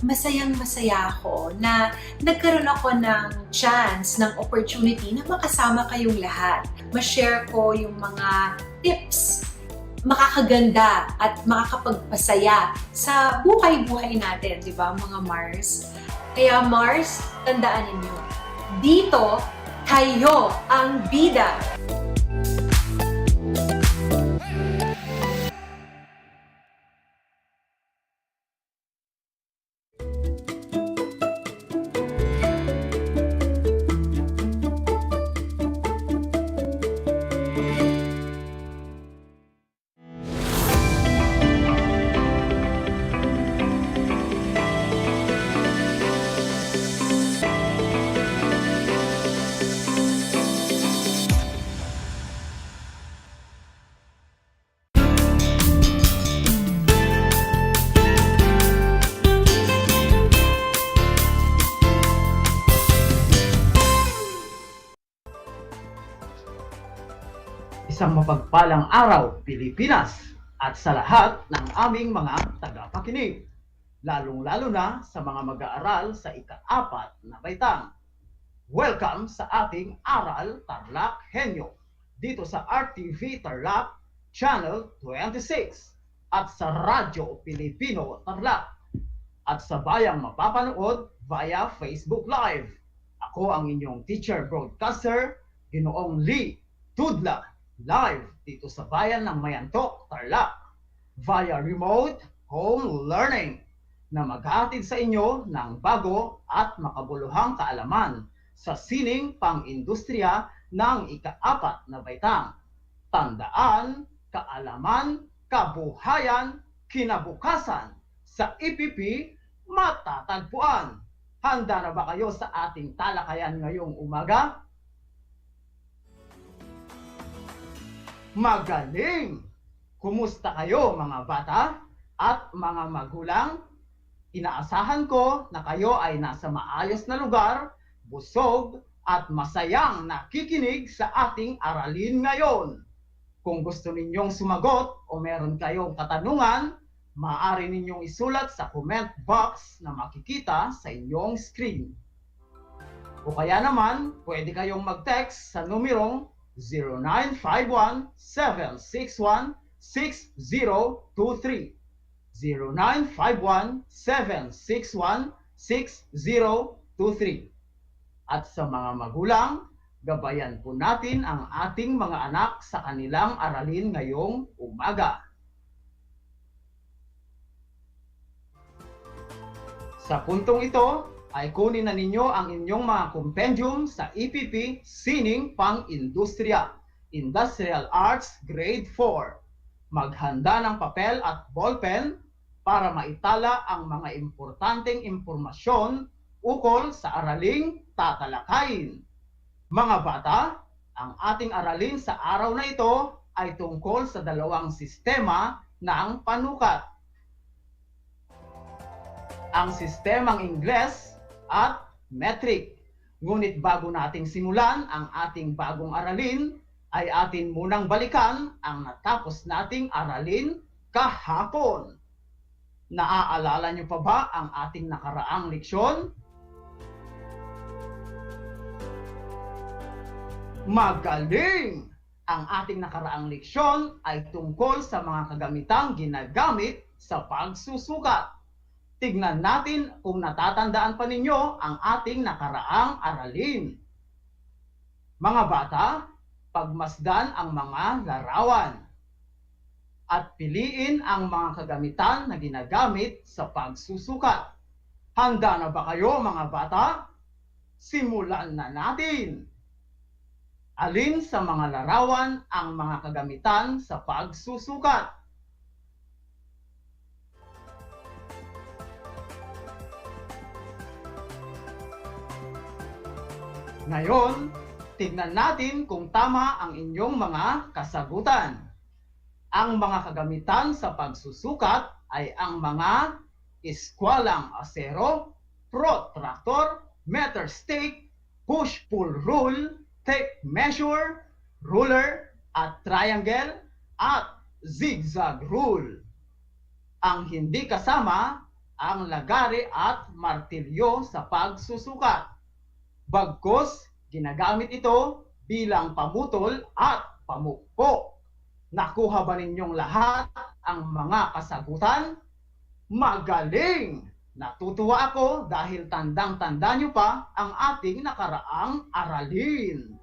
Masayang-masaya ako na nagkaroon ako ng chance, ng opportunity na makasama kayong lahat. Ma-share ko yung mga tips, makakaganda at makakapagpasaya sa buhay-buhay natin, di ba mga Mars? Kaya Mars, tandaan ninyo, dito kayo ang bida. Isang mapagpalang araw, Pilipinas, at sa lahat ng aming mga tagapakinig, lalong-lalo na sa mga mag-aaral sa ika-4 na baitang. Welcome sa ating Aral TarlakHenyo dito sa RTV Tarlac Channel 26 at sa Radyo Pilipino Tarlac at sa bayang mapapanood via Facebook Live. Ako ang inyong teacher broadcaster, Ginoong Lee Tudla, live dito sa bayan ng Mayantok, Tarlac, via remote home learning na maghahatid sa inyo ng bago at makabuluhang kaalaman sa sining pang-industriya ng ika-4 na baitang. Tandaan, kaalaman, kabuhayan, kinabukasan sa EPP matatagpuan. Handa na ba kayo sa ating talakayan ngayong umaga? Magaling! Kumusta kayo mga bata at mga magulang? Inaasahan ko na kayo ay nasa maayos na lugar, busog at masayang nakikinig sa ating aralin ngayon. Kung gusto ninyong sumagot o meron kayong katanungan, maaari ninyong isulat sa comment box na makikita sa inyong screen. O kaya naman, pwede kayong mag-text sa numerong 0951-761-6023. 0951-761-6023. At sa mga magulang, gabayan po natin ang ating mga anak sa kanilang aralin ngayong umaga. Sa puntong ito, ay kunin na ninyo ang inyong mga compendium sa EPP Sining Pang-Industriya, Industrial Arts Grade 4. Maghanda ng papel at ballpen para maitala ang mga importanteng impormasyon ukol sa araling tatalakayin. Mga bata, ang ating aralin sa araw na ito ay tungkol sa dalawang sistema ng panukat. Ang sistemang Ingles at metric. Ngunit bago nating simulan ang ating bagong aralin, ay atin munang balikan ang natapos nating aralin kahapon. Naaalala niyo pa ba ang ating nakaraang leksyon? Magaling! Ang ating nakaraang leksyon ay tungkol sa mga kagamitang ginagamit sa pagsusukat. Tignan natin kung natatandaan pa ninyo ang ating nakaraang aralin. Mga bata, pagmasdan ang mga larawan at piliin ang mga kagamitan na ginagamit sa pagsusukat. Handa na ba kayo mga bata? Simulan na natin! Alin sa mga larawan ang mga kagamitan sa pagsusukat? Ngayon, tignan natin kung tama ang inyong mga kasagutan. Ang mga kagamitan sa pagsusukat ay ang mga iskwalang asero, protractor, meter stick, push-pull rule, tape measure, ruler, at triangle, at zigzag rule. Ang hindi kasama ang lagari at martilyo sa pagsusukat. Bagkus, ginagamit ito bilang pamutol at pamukpok. Nakuha ba ninyong lahat ang mga kasagutan? Magaling! Natutuwa ako dahil tandang-tanda nyo pa ang ating nakaraang aralin.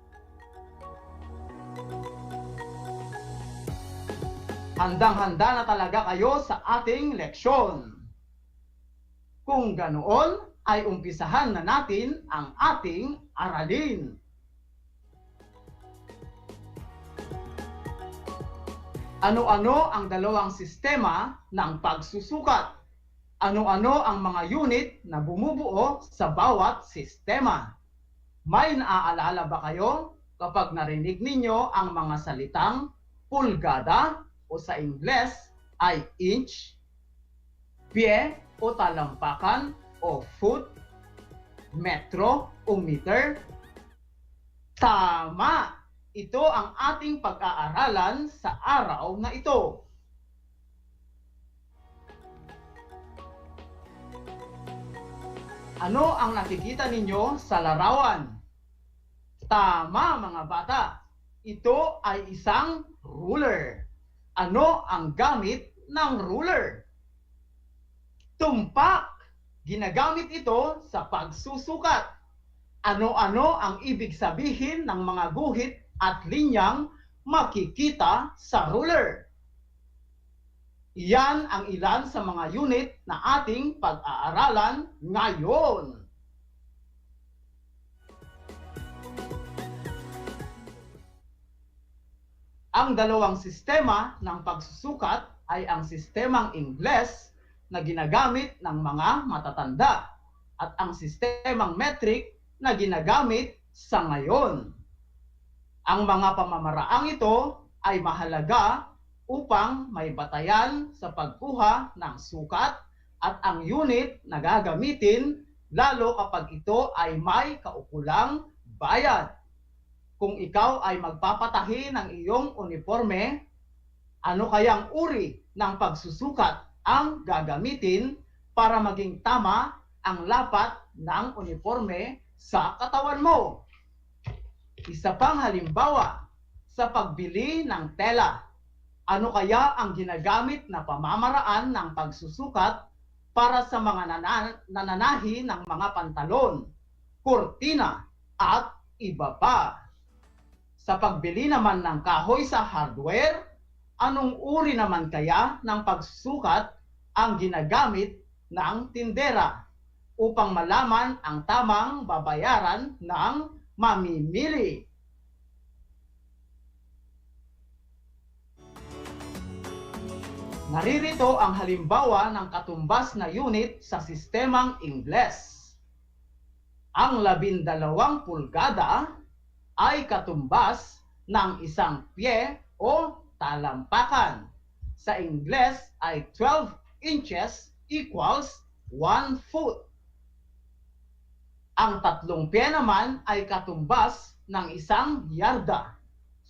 Handang-handa na talaga kayo sa ating leksyon. Kung ganoon, ay umpisahan na natin ang ating aralin. Ano-ano ang dalawang sistema ng pagsusukat? Ano-ano ang mga unit na bumubuo sa bawat sistema? May naaalala ba kayo kapag narinig ninyo ang mga salitang pulgada o sa Ingles ay inch, pie o talampakan o foot, metro o meter? Tama! ito ang ating pag-aaralan sa araw na ito. Ano ang nakikita ninyo sa larawan? Tama mga bata, ito ay isang ruler. Ano ang gamit ng ruler? Tumpak. Ginagamit ito sa pagsusukat. Ano-ano ang ibig sabihin ng mga guhit at linyang makikita sa ruler? Iyan ang ilan sa mga unit na ating pag-aaralan ngayon. Ang dalawang sistema ng pagsusukat ay ang sistemang Ingles na ginagamit ng mga matatanda at ang sistemang metric na ginagamit sa ngayon. Ang mga pamamaraang ito ay mahalaga upang may batayan sa pagkuha ng sukat at ang unit na gagamitin lalo kapag ito ay may kaukulang bayad. Kung ikaw ay magpapatahi ng iyong uniforme, ano kayang uri ng pagsusukat ang gagamitin para maging tama ang lapat ng uniforme sa katawan mo? Isa pang halimbawa, sa pagbili ng tela, ano kaya ang ginagamit na pamamaraan ng pagsusukat para sa mga nananahi ng mga pantalon, kurtina at iba pa? Sa pagbili naman ng kahoy sa hardware, anong uri naman kaya ng pagsusukat ang ginagamit ng tindera upang malaman ang tamang babayaran ng mamimili? Naririto ang halimbawa ng katumbas na unit sa sistemang Ingles. Ang 12 pulgada ay katumbas ng 1 pie o talampakan. Sa Ingles ay 12 inches equals 1 foot. Ang 3 pie naman ay katumbas ng 1 yarda.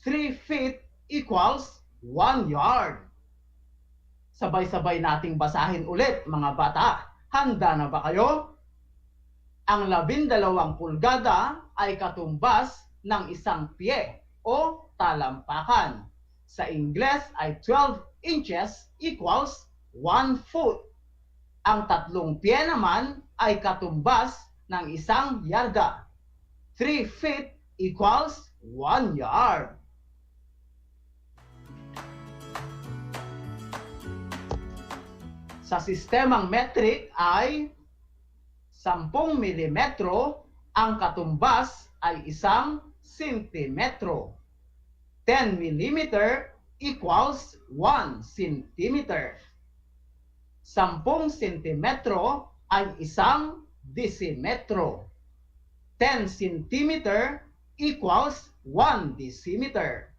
3 feet equals 1 yard. Sabay-sabay nating basahin ulit mga bata. Handa na ba kayo? Ang 12 pulgada ay katumbas ng 1 pie o talampakan. Sa Ingles ay 12 inches equals 1 foot. Ang 3 pie naman ay katumbas ng 1 yarda. 3 feet equals 1 yard. Sa sistemang metric ay 10 milimetro, ang katumbas ay 1 sentimetro. 10 millimeter equals 1 centimeter. 10 sentimetro ay 1 desimetro. 10 centimeter equals 1 decimeter.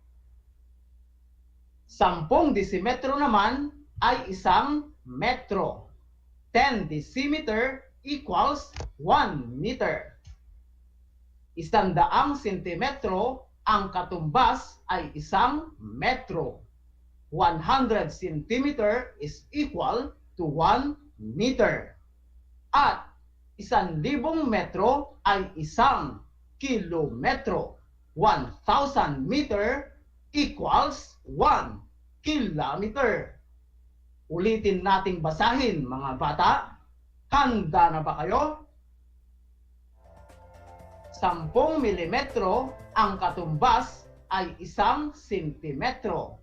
10 desimetro naman ay 1 metro. 10 decimeter equals 1 meter. 100 sentimetro, ang katumbas ay 1 metro. 100 centimeter is equal to 1 meter. At 1,000 metro ay 1 kilometro. 1,000 meter equals 1 kilometer. Ulitin nating basahin mga bata. Handa na ba kayo? 10 milimetro, ang katumbas ay 1 sentimetro.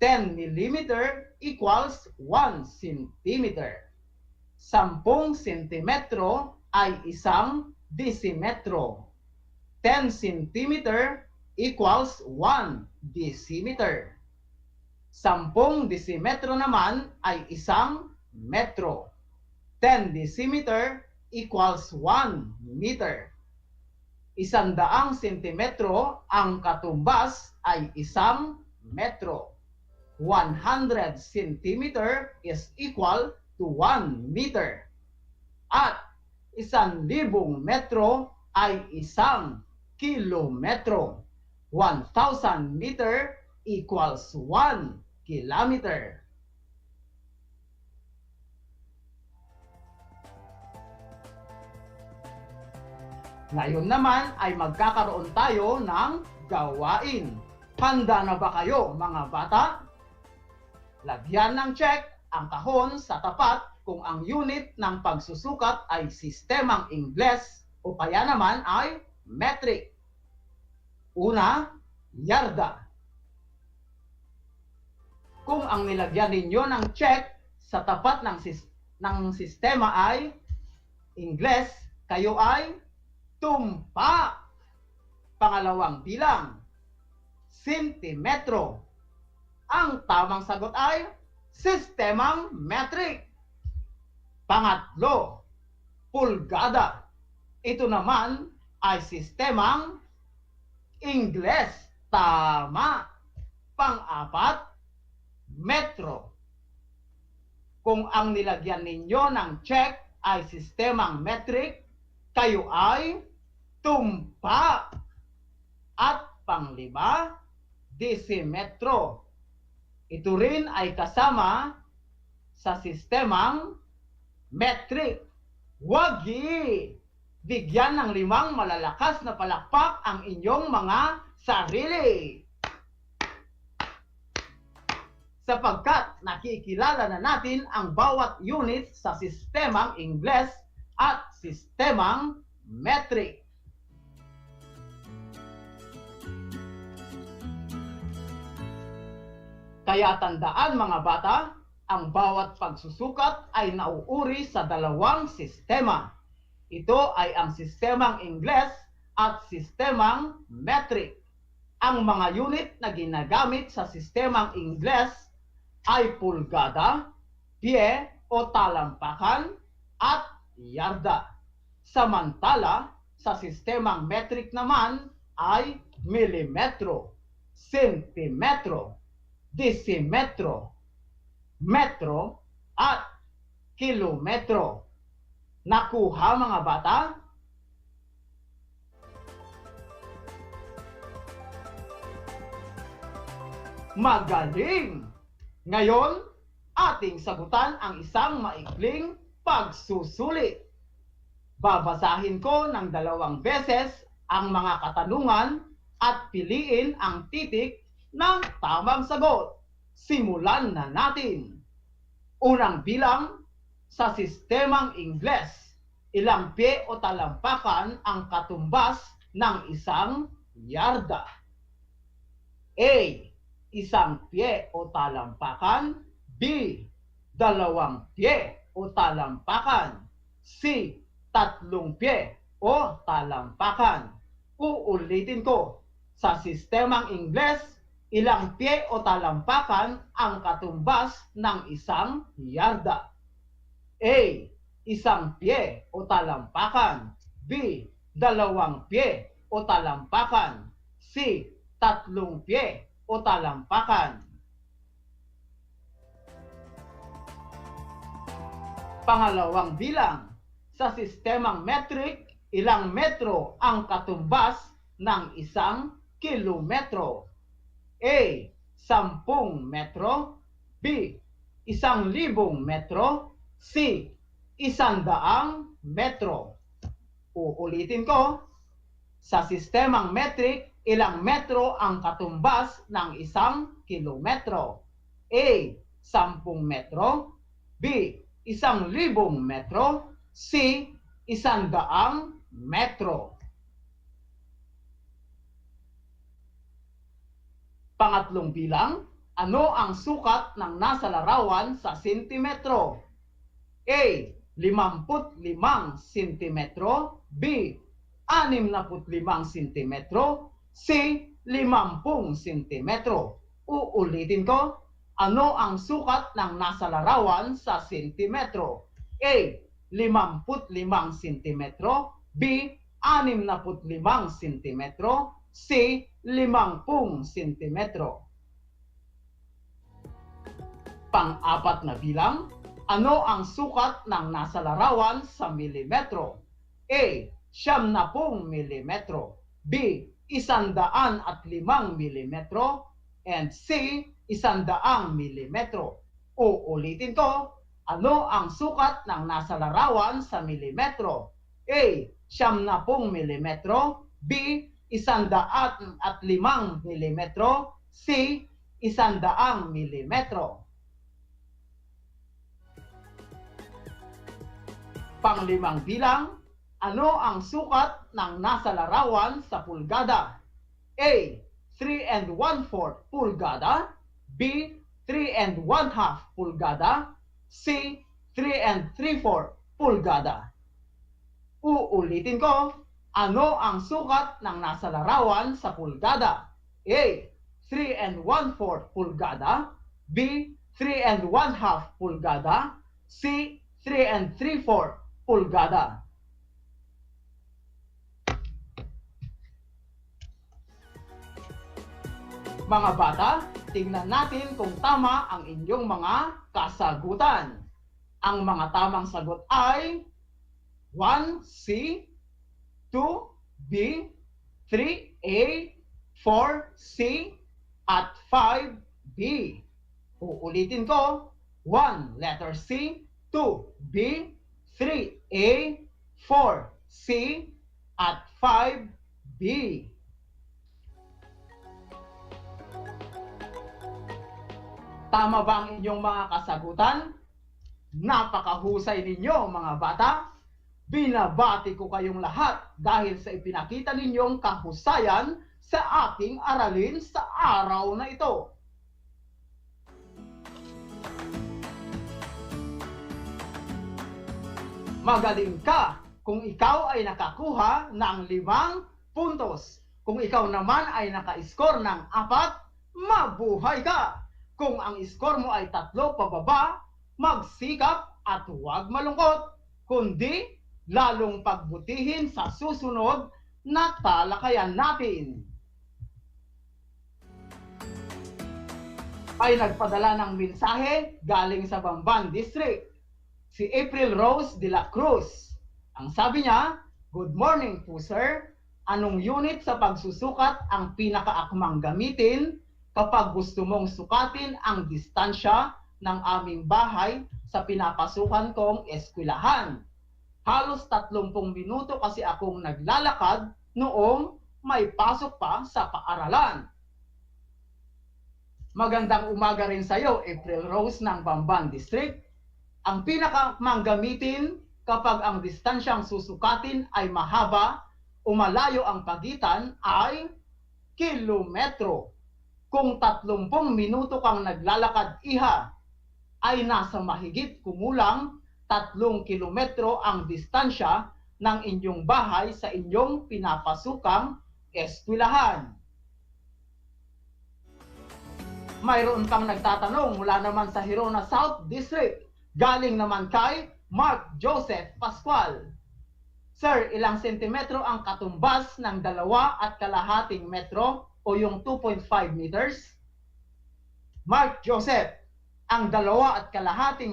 10 millimeter equals 1 centimeter. 10 sentimetro ay 1 desimetro. 10 centimeter equals 1 decimeter. 10 desimetro naman ay 1 metro. 10 decimeter equals 1 meter. 100 sentimetro, ang katumbas ay 1 metro. 100 centimeter is equal to 1 meter. At 1,000 metro ay 1 kilometro. 1,000 meter equals 1 kilometer. Ngayon naman ay magkakaroon tayo ng gawain. Handa na ba kayo mga bata? Lagyan ng check ang kahon sa tapat kung ang unit ng pagsusukat ay sistemang Ingles o kaya naman ay metric. Una, yarda. Kung ang nilagyan ninyo ng check sa tapat ng sistema ay Ingles, kayo ay tumpa. Pangalawang bilang, sentimetro. Ang tamang sagot ay sistemang metric. Pangatlo, pulgada. Ito naman ay sistemang Ingles. Tama. Pang-apat, metro. Kung ang nilagyan ninyo ng check ay sistemang metric, kayo ay tumpa. At panglima, desimetro. Ito rin ay kasama sa sistemang metric. Wagi! Bigyan ng 5 malalakas na palakpak ang inyong mga sarili. Sapagkat nakikilala na natin ang bawat unit sa sistemang Ingles at sistemang metric. Kaya tandaan mga bata, ang bawat pagsusukat ay nauuri sa 2 sistema. Ito ay ang sistemang Ingles at sistemang metric. Ang mga unit na ginagamit sa sistemang Ingles ay pulgada, pie o talampakan at yarda. Samantala, sa sistemang metric naman ay milimetro, sentimetro, desimetro, metro at kilometro. Nakuha mga bata? Magaling! Ngayon, ating sagutan ang isang maikling pagsusulit. Babasahin ko ng 2 beses ang mga katanungan at piliin ang titik ng tamang sagot. Simulan na natin. Unang bilang, sa sistemang Ingles, ilang pie o talampakan ang katumbas ng isang yarda? A. 1 pie o talampakan. B. 2 pie o talampakan. C. 3 pie o talampakan. Uulitin ko. Sa sistemang Ingles, ilang pie o talampakan ang katumbas ng isang yarda? A. 1 pie o talampakan. B. 2 pie o talampakan. C. 3 pie o talampakan. Pangalawang bilang. Sa sistemang metric, ilang metro ang katumbas ng isang kilometro? A. 10 metro. B. 1,000 metro. C. 100 metro. Uulitin ko. Sa sistemang metric, ilang metro ang katumbas ng isang kilometro? A. 10 metro. B. 1,000 metro. C. 100 metro. Pangatlong bilang, ano ang sukat ng nasa larawan sa sentimetro? A. 55 sentimetro. B. 65 sentimetro. C. 50 sentimetro. Uulitin ko, ano ang sukat ng nasa larawan sa sentimetro? A. 55 sentimetro. B. 65 sentimetro. C. 50 sentimetro. Pang-apat na bilang, ano ang sukat ng nasa larawan sa milimetro? A. 70 milimetro. B. 105 milimetro, and C, 100 milimetro. Uulitin ko, ano ang sukat ng nasa larawan sa milimetro? A, 70 milimetro, B, 105 milimetro, C, 100 milimetro. Panglimang bilang, ano ang sukat ng nasa larawan sa pulgada? A, 3 1/4 pulgada, B, 3 1/2 pulgada, C, 3 3/4 pulgada. Uulitin ko, ano ang sukat ng nasa larawan sa pulgada? A, 3 1/4 pulgada, B, 3 1/2 pulgada, C, 3 3/4 pulgada. Mga bata, tingnan natin kung tama ang inyong mga kasagutan. Ang mga tamang sagot ay 1C, 2B, 3A, 4C, at 5B. Uulitin ko, 1 letter C, 2B, 3A, 4C, at 5B. Tama ba ang inyong mga kasagutan? Napakahusay ninyo mga bata. Binabati ko kayong lahat dahil sa ipinakita ninyong kahusayan sa ating aralin sa araw na ito. Magaling ka kung ikaw ay nakakuha ng 5 puntos. Kung ikaw naman ay naka-score ng 4, mabuhay ka! Kung ang score mo ay 3 pababa, magsikap at huwag malungkot, kundi lalong pagbutihin sa susunod na talakayan natin. Ay nagpadala ng mensahe galing sa Bamban District, si April Rose de la Cruz. Ang sabi niya, "Good morning po sir, anong unit sa pagsusukat ang pinakaakmang gamitin kapag gusto mong sukatin ang distansya ng aming bahay sa pinapasukan kong eskwelahan? Halos 30 minuto kasi akong naglalakad noong may pasok pa sa paaralan." Magandang umaga rin sa iyo, April Rose ng Bamban District. Ang pinakaakmang gamitin kapag ang distansyang susukatin ay mahaba o malayo ang pagitan ay kilometro. Kung 30 minuto kang naglalakad iha, ay nasa mahigit kumulang 3 kilometro ang distansya ng inyong bahay sa inyong pinapasukang eskwelahan. Mayroon pang nagtatanong mula naman sa Hirona South District, galing naman kay Mark Joseph Pascual. Sir, ilang sentimetro ang katumbas ng 2.5 metro o yung 2.5 meters? Mark Joseph, ang 2.5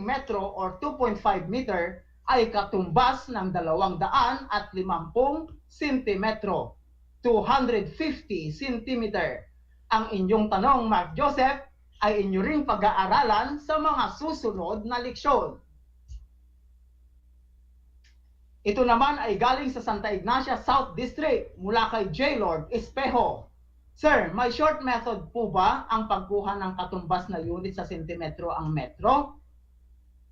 metro or 2.5 meter ay katumbas ng 250 sentimetro, 250 centimeter. Ang inyong tanong, Mark Joseph, ay inyo ring pag-aaralan sa mga susunod na leksyon. Ito naman ay galing sa Santa Ignacia South District mula kay J. Lord Espejo. Sir, may short method po ba ang pagkuha ng katumbas na unit sa sentimetro ang metro?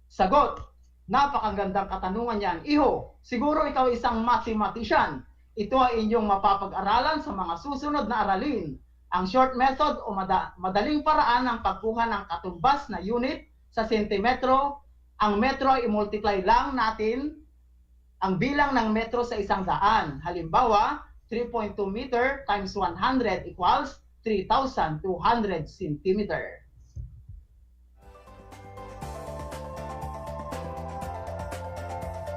Sagot, napakagandang katanungan yan. Iho, siguro ikaw isang mathematician. Ito ay inyong mapapag-aralan sa mga susunod na aralin. Ang short method o madaling paraan ng pagkuha ng katumbas na unit sa sentimetro, ang metro ay i-multiply lang natin ang bilang ng metro sa 100. Halimbawa, 3.2 meter times 100 equals 3,200 centimeter.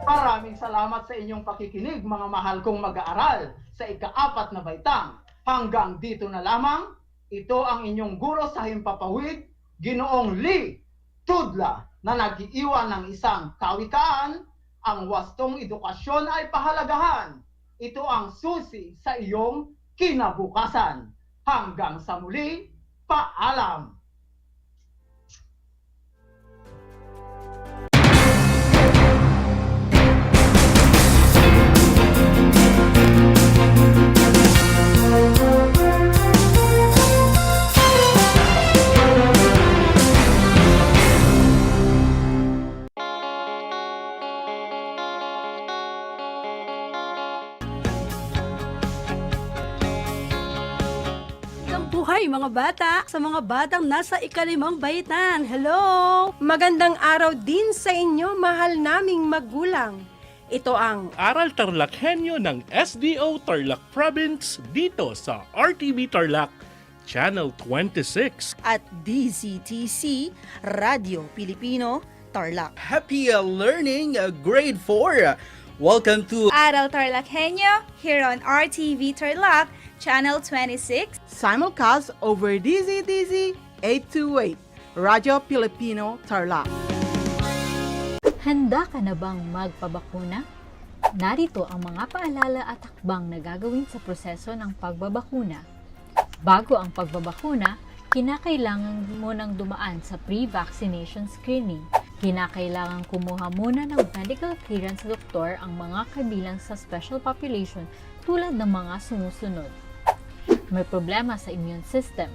Maraming salamat sa inyong pakikinig mga mahal kong mag-aaral sa ika-4 na baitang. Hanggang dito na lamang, ito ang inyong guro sa Himpapawid, Ginoong Lee Tudla, na nag-iiwan ng isang kawikaan. Ang wastong edukasyon ay pahalagahan. Ito ang susi sa iyong kinabukasan. Hanggang sa muli, paalam! Buhay mga bata, sa mga batang nasa ikalimang baitan. Hello! Magandang araw din sa inyo, mahal naming magulang. Ito ang Aral TarlakHenyo ng SDO Tarlac Province dito sa RTV Tarlac, Channel 26. At DZTC, Radio Pilipino, Tarlac. Happy learning, grade 4. Welcome to Aral TarlakHenyo here on RTV Tarlac, Channel 26. Simulcast over DZTC 828, Radio Pilipino, Tarlac. Handa ka na bang magpabakuna? Narito ang mga paalala at hakbang na gagawin sa proseso ng pagbabakuna. Bago ang pagbabakuna, kinakailangan mo nang dumaan sa pre-vaccination screening. Kinakailangan kumuha muna ng medical clearance sa doktor ang mga kabilang sa special population tulad ng mga sumusunod. May problema sa immune system,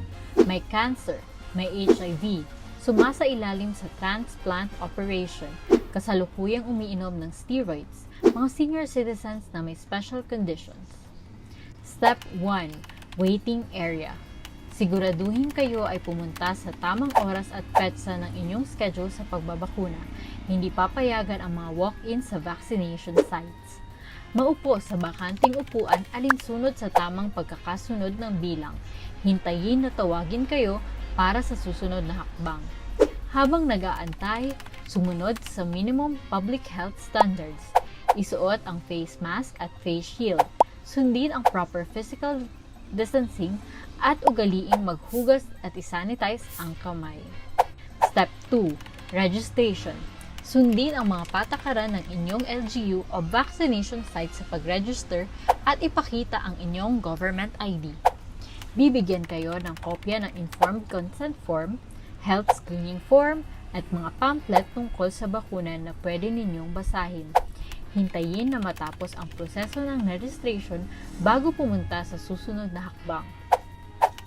may cancer, may HIV, sumasailalim sa transplant operation, kasalukuyang umiinom ng steroids, mga senior citizens na may special conditions. Step 1. Waiting area. Siguraduhin kayo ay pumunta sa tamang oras at petsa ng inyong schedule sa pagbabakuna. Hindi papayagan ang mga walk-in sa vaccination sites. Maupo sa bakanting upuan alinsunod sa tamang pagkakasunod ng bilang. Hintayin na tawagin kayo para sa susunod na hakbang. Habang nag-aantay, sumunod sa minimum public health standards. Isuot ang face mask at face shield. Sundin ang proper physical distancing at ugaliing maghugas at isanitize ang kamay. Step 2. Registration. Sundin ang mga patakaran ng inyong LGU o vaccination site sa pag-register at ipakita ang inyong government ID. Bibigyan kayo ng kopya ng informed consent form, health screening form, at mga pamphlet tungkol sa bakuna na pwede ninyong basahin. Hintayin na matapos ang proseso ng registration bago pumunta sa susunod na hakbang.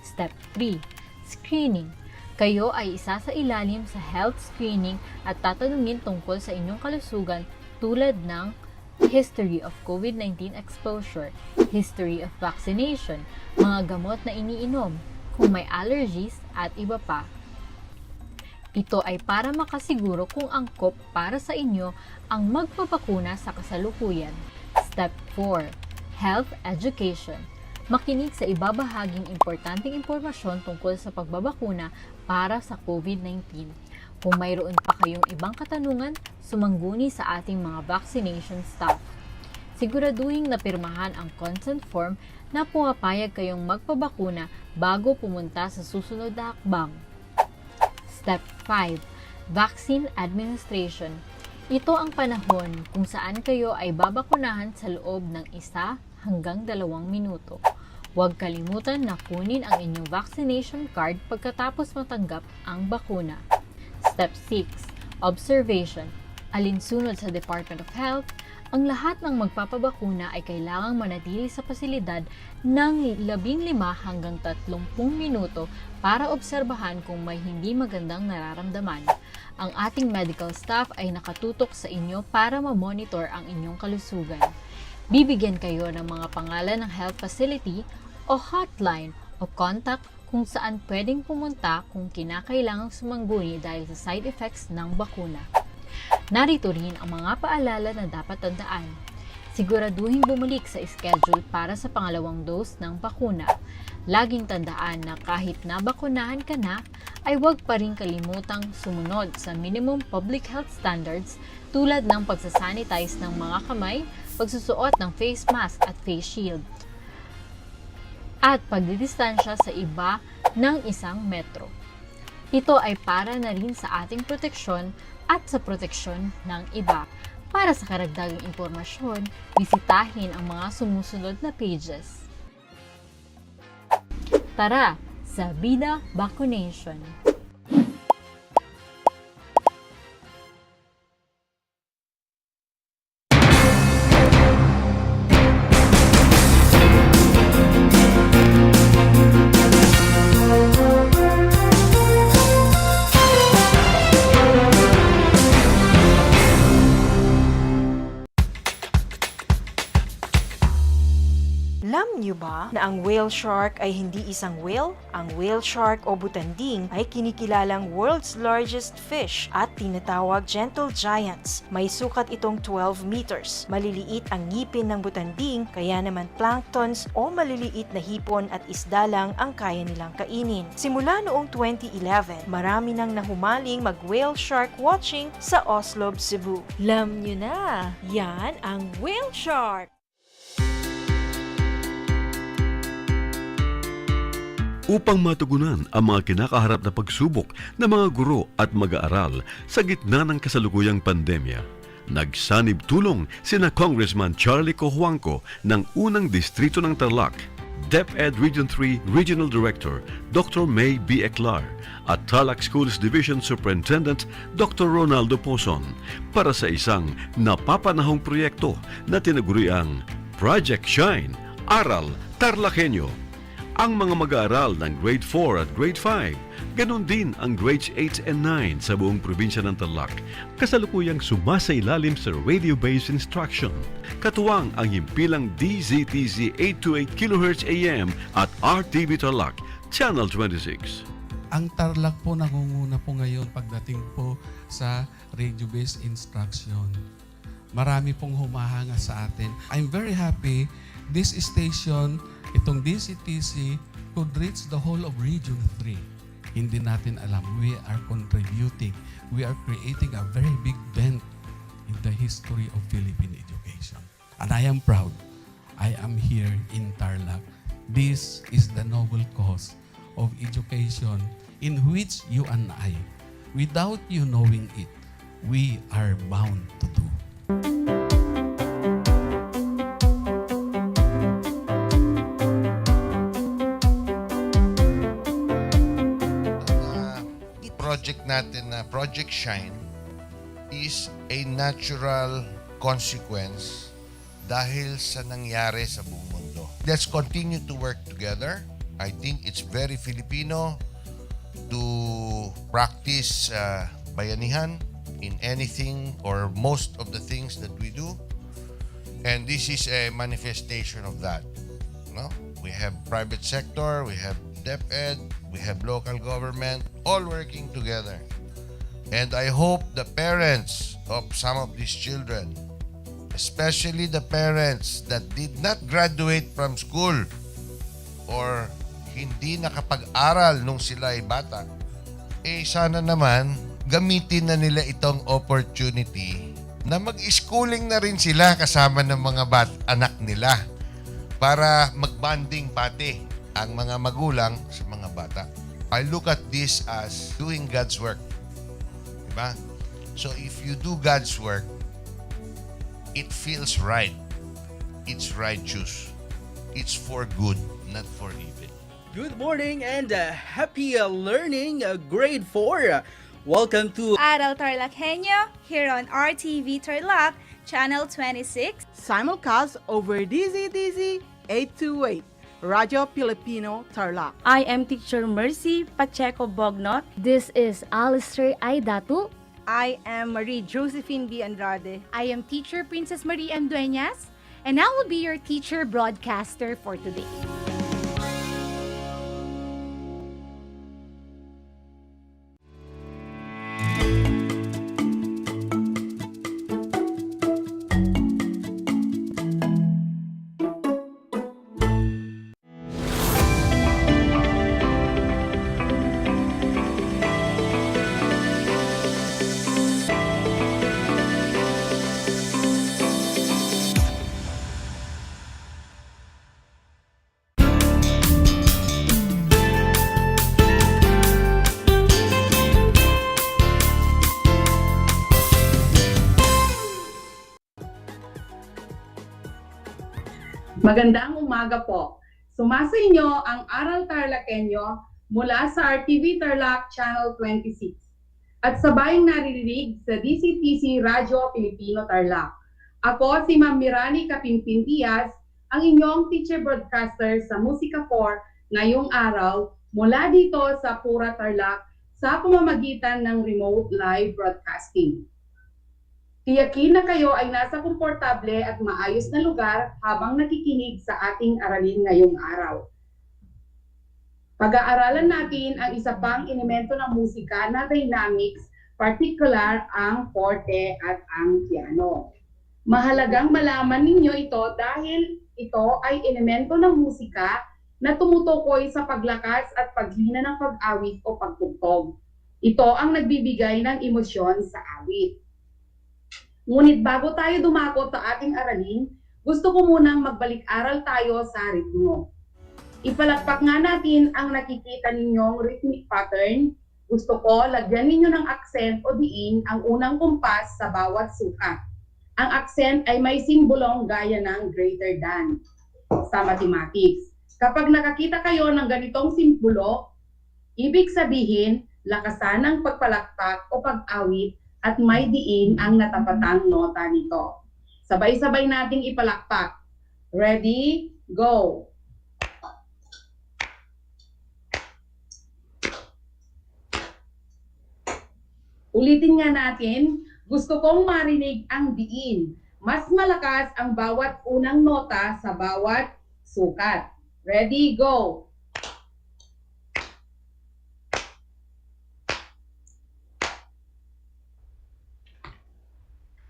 Step 3. Screening. Kayo ay isa sa ilalim sa health screening at tatanungin tungkol sa inyong kalusugan tulad ng history of COVID-19 exposure, history of vaccination, mga gamot na iniinom, kung may allergies at iba pa. Ito ay para makasiguro kung angkop para sa inyo ang magpapakuna sa kasalukuyan. Step 4. Health Education. Makinig sa ibabahaging importanteng impormasyon tungkol sa pagbabakuna para sa COVID-19. Kung mayroon pa kayong ibang katanungan, sumangguni sa ating mga vaccination staff. Siguraduhin na pirmahan ang consent form na pumapayag kayong magpabakuna bago pumunta sa susunod na hakbang. Step 5. Vaccine Administration. Ito ang panahon kung saan kayo ay babakunahan sa loob ng 1 hanggang 2 minuto. Huwag kalimutan na kunin ang inyong vaccination card pagkatapos matanggap ang bakuna. Step 6. Observation. Alinsunod sa Department of Health, ang lahat ng magpapabakuna ay kailangang manatili sa pasilidad ng 15 hanggang 30 minuto para obserbahan kung may hindi magandang nararamdaman. Ang ating medical staff ay nakatutok sa inyo para ma-monitor ang inyong kalusugan. Bibigyan kayo ng mga pangalan ng health facility o hotline o contact kung saan pwedeng pumunta kung kinakailangang sumangguni dahil sa side effects ng bakuna. Narito rin ang mga paalala na dapat tandaan. Siguraduhin bumalik sa schedule para sa pangalawang dose ng bakuna. Laging tandaan na kahit nabakunahan ka na, ay huwag pa rin kalimutang sumunod sa minimum public health standards tulad ng pagsasanitize ng mga kamay, pagsusuot ng face mask at face shield, at pagdidistansya sa iba ng 1 metro. Ito ay para na rin sa ating proteksyon at sa proteksyon ng iba. Para sa karagdagang impormasyon, bisitahin ang mga sumusunod na pages. Tara sa Bida Vaccination. Alam niyo ba na ang whale shark ay hindi isang whale? Ang whale shark o butanding ay kinikilalang world's largest fish at tinatawag gentle giants. May sukat itong 12 meters. Maliliit ang ngipin ng butanding, kaya naman planktons o maliliit na hipon at isda lang ang kaya nilang kainin. Simula noong 2011, marami nang nahumaling mag-whale shark watching sa Oslo, Cebu. Alam niyo na, yan ang whale shark! Upang matugunan ang mga kinakaharap na pagsubok ng mga guro at mag-aaral sa gitna ng kasalukuyang pandemya, nagsanib tulong sina Congressman Charlie Cojuangco ng unang distrito ng Tarlac, DEPED Region 3 Regional Director Dr. May B. Eclar at Tarlac Schools Division Superintendent Dr. Ronaldo Pozon para sa isang napapanahong proyekto na tinaguriang Project Shine, Aral TarlakHenyo. Ang mga mag-aaral ng Grade 4 at Grade 5, ganun din ang Grades 8 and 9 sa buong probinsya ng Tarlac, kasalukuyang sumasailalim sa radio-based instruction. Katuwang ang himpilang DZTZ 828 kHz AM at RTV Tarlac, Channel 26. Ang Tarlac po nangunguna po ngayon pagdating po sa radio-based instruction. Marami pong humahanga sa atin. I'm very happy this station, itong DCTC, could reach the whole of Region 3. Hindi natin alam, we are contributing, we are creating a very big dent in the history of Philippine education. And I am proud, I am here in Tarlac. This is the noble cause of education in which you and I, without you knowing it, we are bound to do. Project natin na Project Shine is a natural consequence dahil sa nangyari sa buong mundo. Let's continue to work together. I think it's very Filipino to practice bayanihan in anything or most of the things that we do. And this is a manifestation of that. No? We have private sector, we have DEPED, we have local government, all working together. And I hope the parents of some of these children, especially the parents that did not graduate from school or hindi nakapag-aral nung sila ay bata, sana naman gamitin na nila itong opportunity na mag-schooling na rin sila kasama ng mga anak nila para mag-bonding pati ang mga magulang sa mga bata. I look at this as doing God's work. Diba? So if you do God's work, it feels right. It's righteous. It's for good, not for evil. Good morning and happy learning, grade 4. Welcome to Aral TarlakHenyo here on RTV Tarlac, Channel 26. Simulcast over DZTZ 828. Radio Filipino Tarlac. I am Teacher Mercy Pacheco Bognot. This is Alistair Aidatu. I am Marie Josephine B. Andrade. I am Teacher Princess Marie M. Dueñas, and I will be your teacher broadcaster for today. Magandang umaga po. Sumasa inyo ang Aral TarlakHenyo mula sa RTV Tarlac Channel 26 at sabayang naririnig sa DCTC Radyo Pilipino Tarlac. Ako si Ma'am Mirani Kapimpin Diaz, ang inyong teacher broadcaster sa Musika 4 ngayong araw mula dito sa Pura Tarlac sa pamamagitan ng remote live broadcasting. Tiyakin na kayo ay nasa komportable at maayos na lugar habang nakikinig sa ating aralin ngayong araw. Pag-aaralan natin ang isa pang elemento ng musika na dynamics, particular ang forte at ang piano. Mahalagang malaman ninyo ito dahil ito ay elemento ng musika na tumutukoy sa paglakas at paghina ng pag-awit o pagtugtog. Ito ang nagbibigay ng emosyon sa awit. Ngunit bago tayo dumako sa ating aralin, gusto ko munang magbalik-aral tayo sa ritmo. Ipalagpak nga natin ang nakikita ninyong rhythmic pattern. Gusto ko lagyan ninyo ng accent o diin ang unang kumpas sa bawat sukat. Ang accent ay may simbolong gaya ng greater than sa mathematics. Kapag nakakita kayo ng ganitong simbolo, ibig sabihin lakasan ng pagpalakpak o pag-awit at may diin ang natapatang nota nito. Sabay-sabay nating ipalakpak. Ready? Go! Ulitin nga natin, gusto kong marinig ang diin. Mas malakas ang bawat unang nota sa bawat sukat. Ready, go!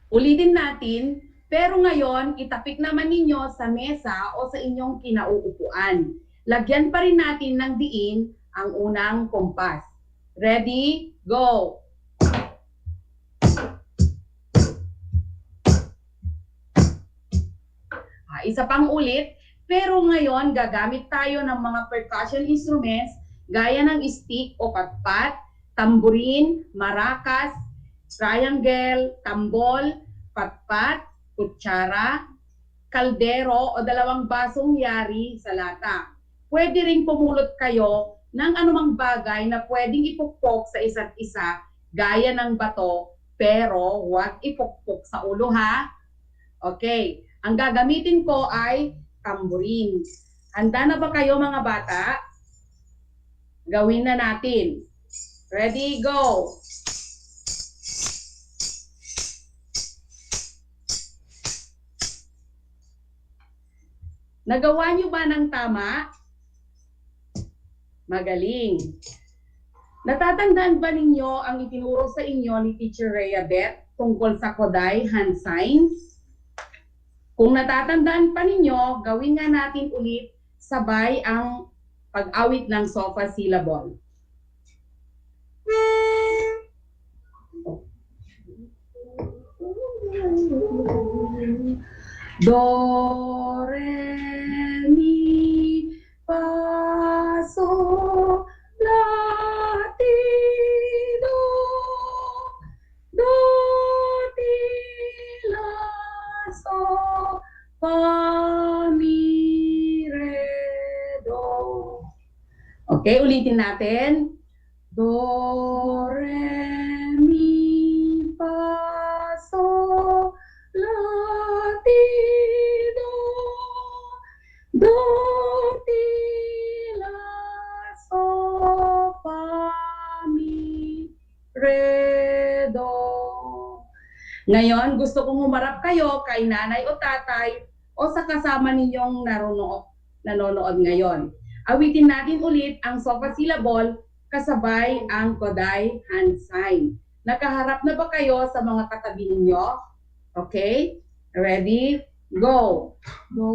Ulitin natin, pero ngayon itapik naman ninyo sa mesa o sa inyong kinauupuan. Lagyan pa rin natin ng diin ang unang kompas. Ready, go! Isa pang ulit, pero ngayon gagamit tayo ng mga percussion instruments gaya ng stick o patpat, tamborin, maracas, triangle, tambol, patpat, kutsara, kaldero o dalawang basong yari sa lata. Pwede ring pumulot kayo ng anumang bagay na pwedeng ipukpok sa isa't isa gaya ng bato, pero huwag ipukpok sa ulo ha. Okay. Ang gagamitin ko ay tamborin. Handa na ba kayo mga bata? Gawin na natin. Ready, go! Nagawa niyo ba ng tama? Magaling. Natatandaan ba ninyo ang itinuro sa inyo ni Teacher Rhea Beth tungkol sa Koday hand signs? Kung natatandaan pa ninyo, gawin nga natin ulit sabay ang pag-awit ng sofa syllable. Do, re, mi, fa, so, la, ti, do. Do, ti, la, so, fa, mi, re, do. Okay, ulitin natin. Do, re, mi, fa, so, la, ti, do. Do, ti, la, so, fa, mi, re, do. Ngayon, gusto kong humarap kayo kay nanay o tatay o sa kasama ninyong nanonood ngayon. Awitin natin ulit ang sofa syllable kasabay ang Koday hand sign. Nakaharap na ba kayo sa mga katabi ninyo? Okay? Ready? Go! Do,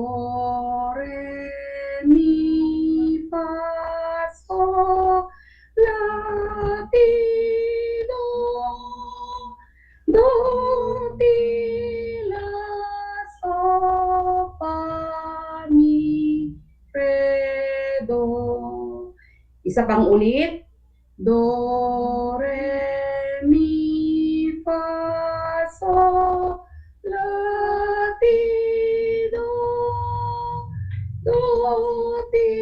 re, mi, fa, so, la, ti, do. Do, ti, la, so, fa, mi, re, do. Isa pang ulit. Do, re, mi, fa, so, la, ti, do. Do, ti,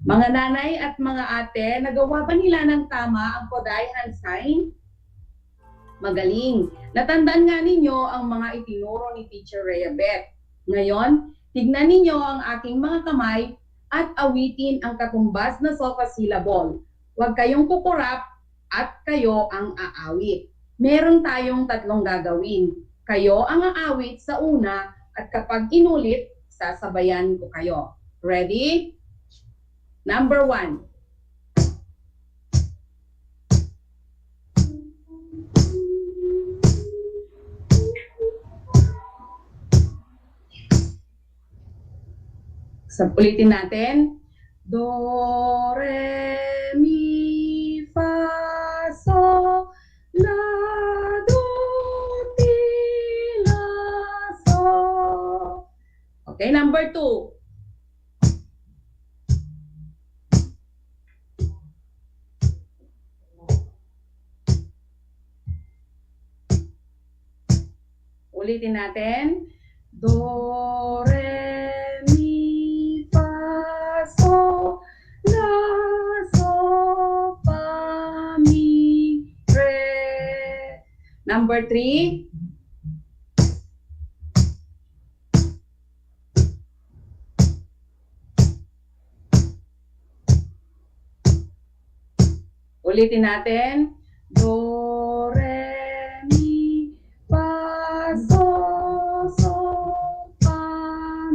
Mga nanay at mga ate, nagawa ba nila ng tama ang Koday hand sign? Magaling. Natandaan nga ninyo ang mga itinuro ni Teacher Rhea Beth. Ngayon, tignan ninyo ang aking mga kamay at awitin ang katumbas na sofa syllable. Huwag kayong kukurap at kayo ang aawit. Meron tayong tatlong gagawin. Kayo ang aawit sa una at kapag inulit, sasabayan ko kayo. Ready? Number 1. Ulitin natin. Do, re, mi, fa, so, la, do, ti, la, so. Okay, number 2. Ulitin natin. Do, re, mi, fa, so, la, so, fa, mi, re. Number 3. Ulitin natin. Do, re, mi, fa, so, fa,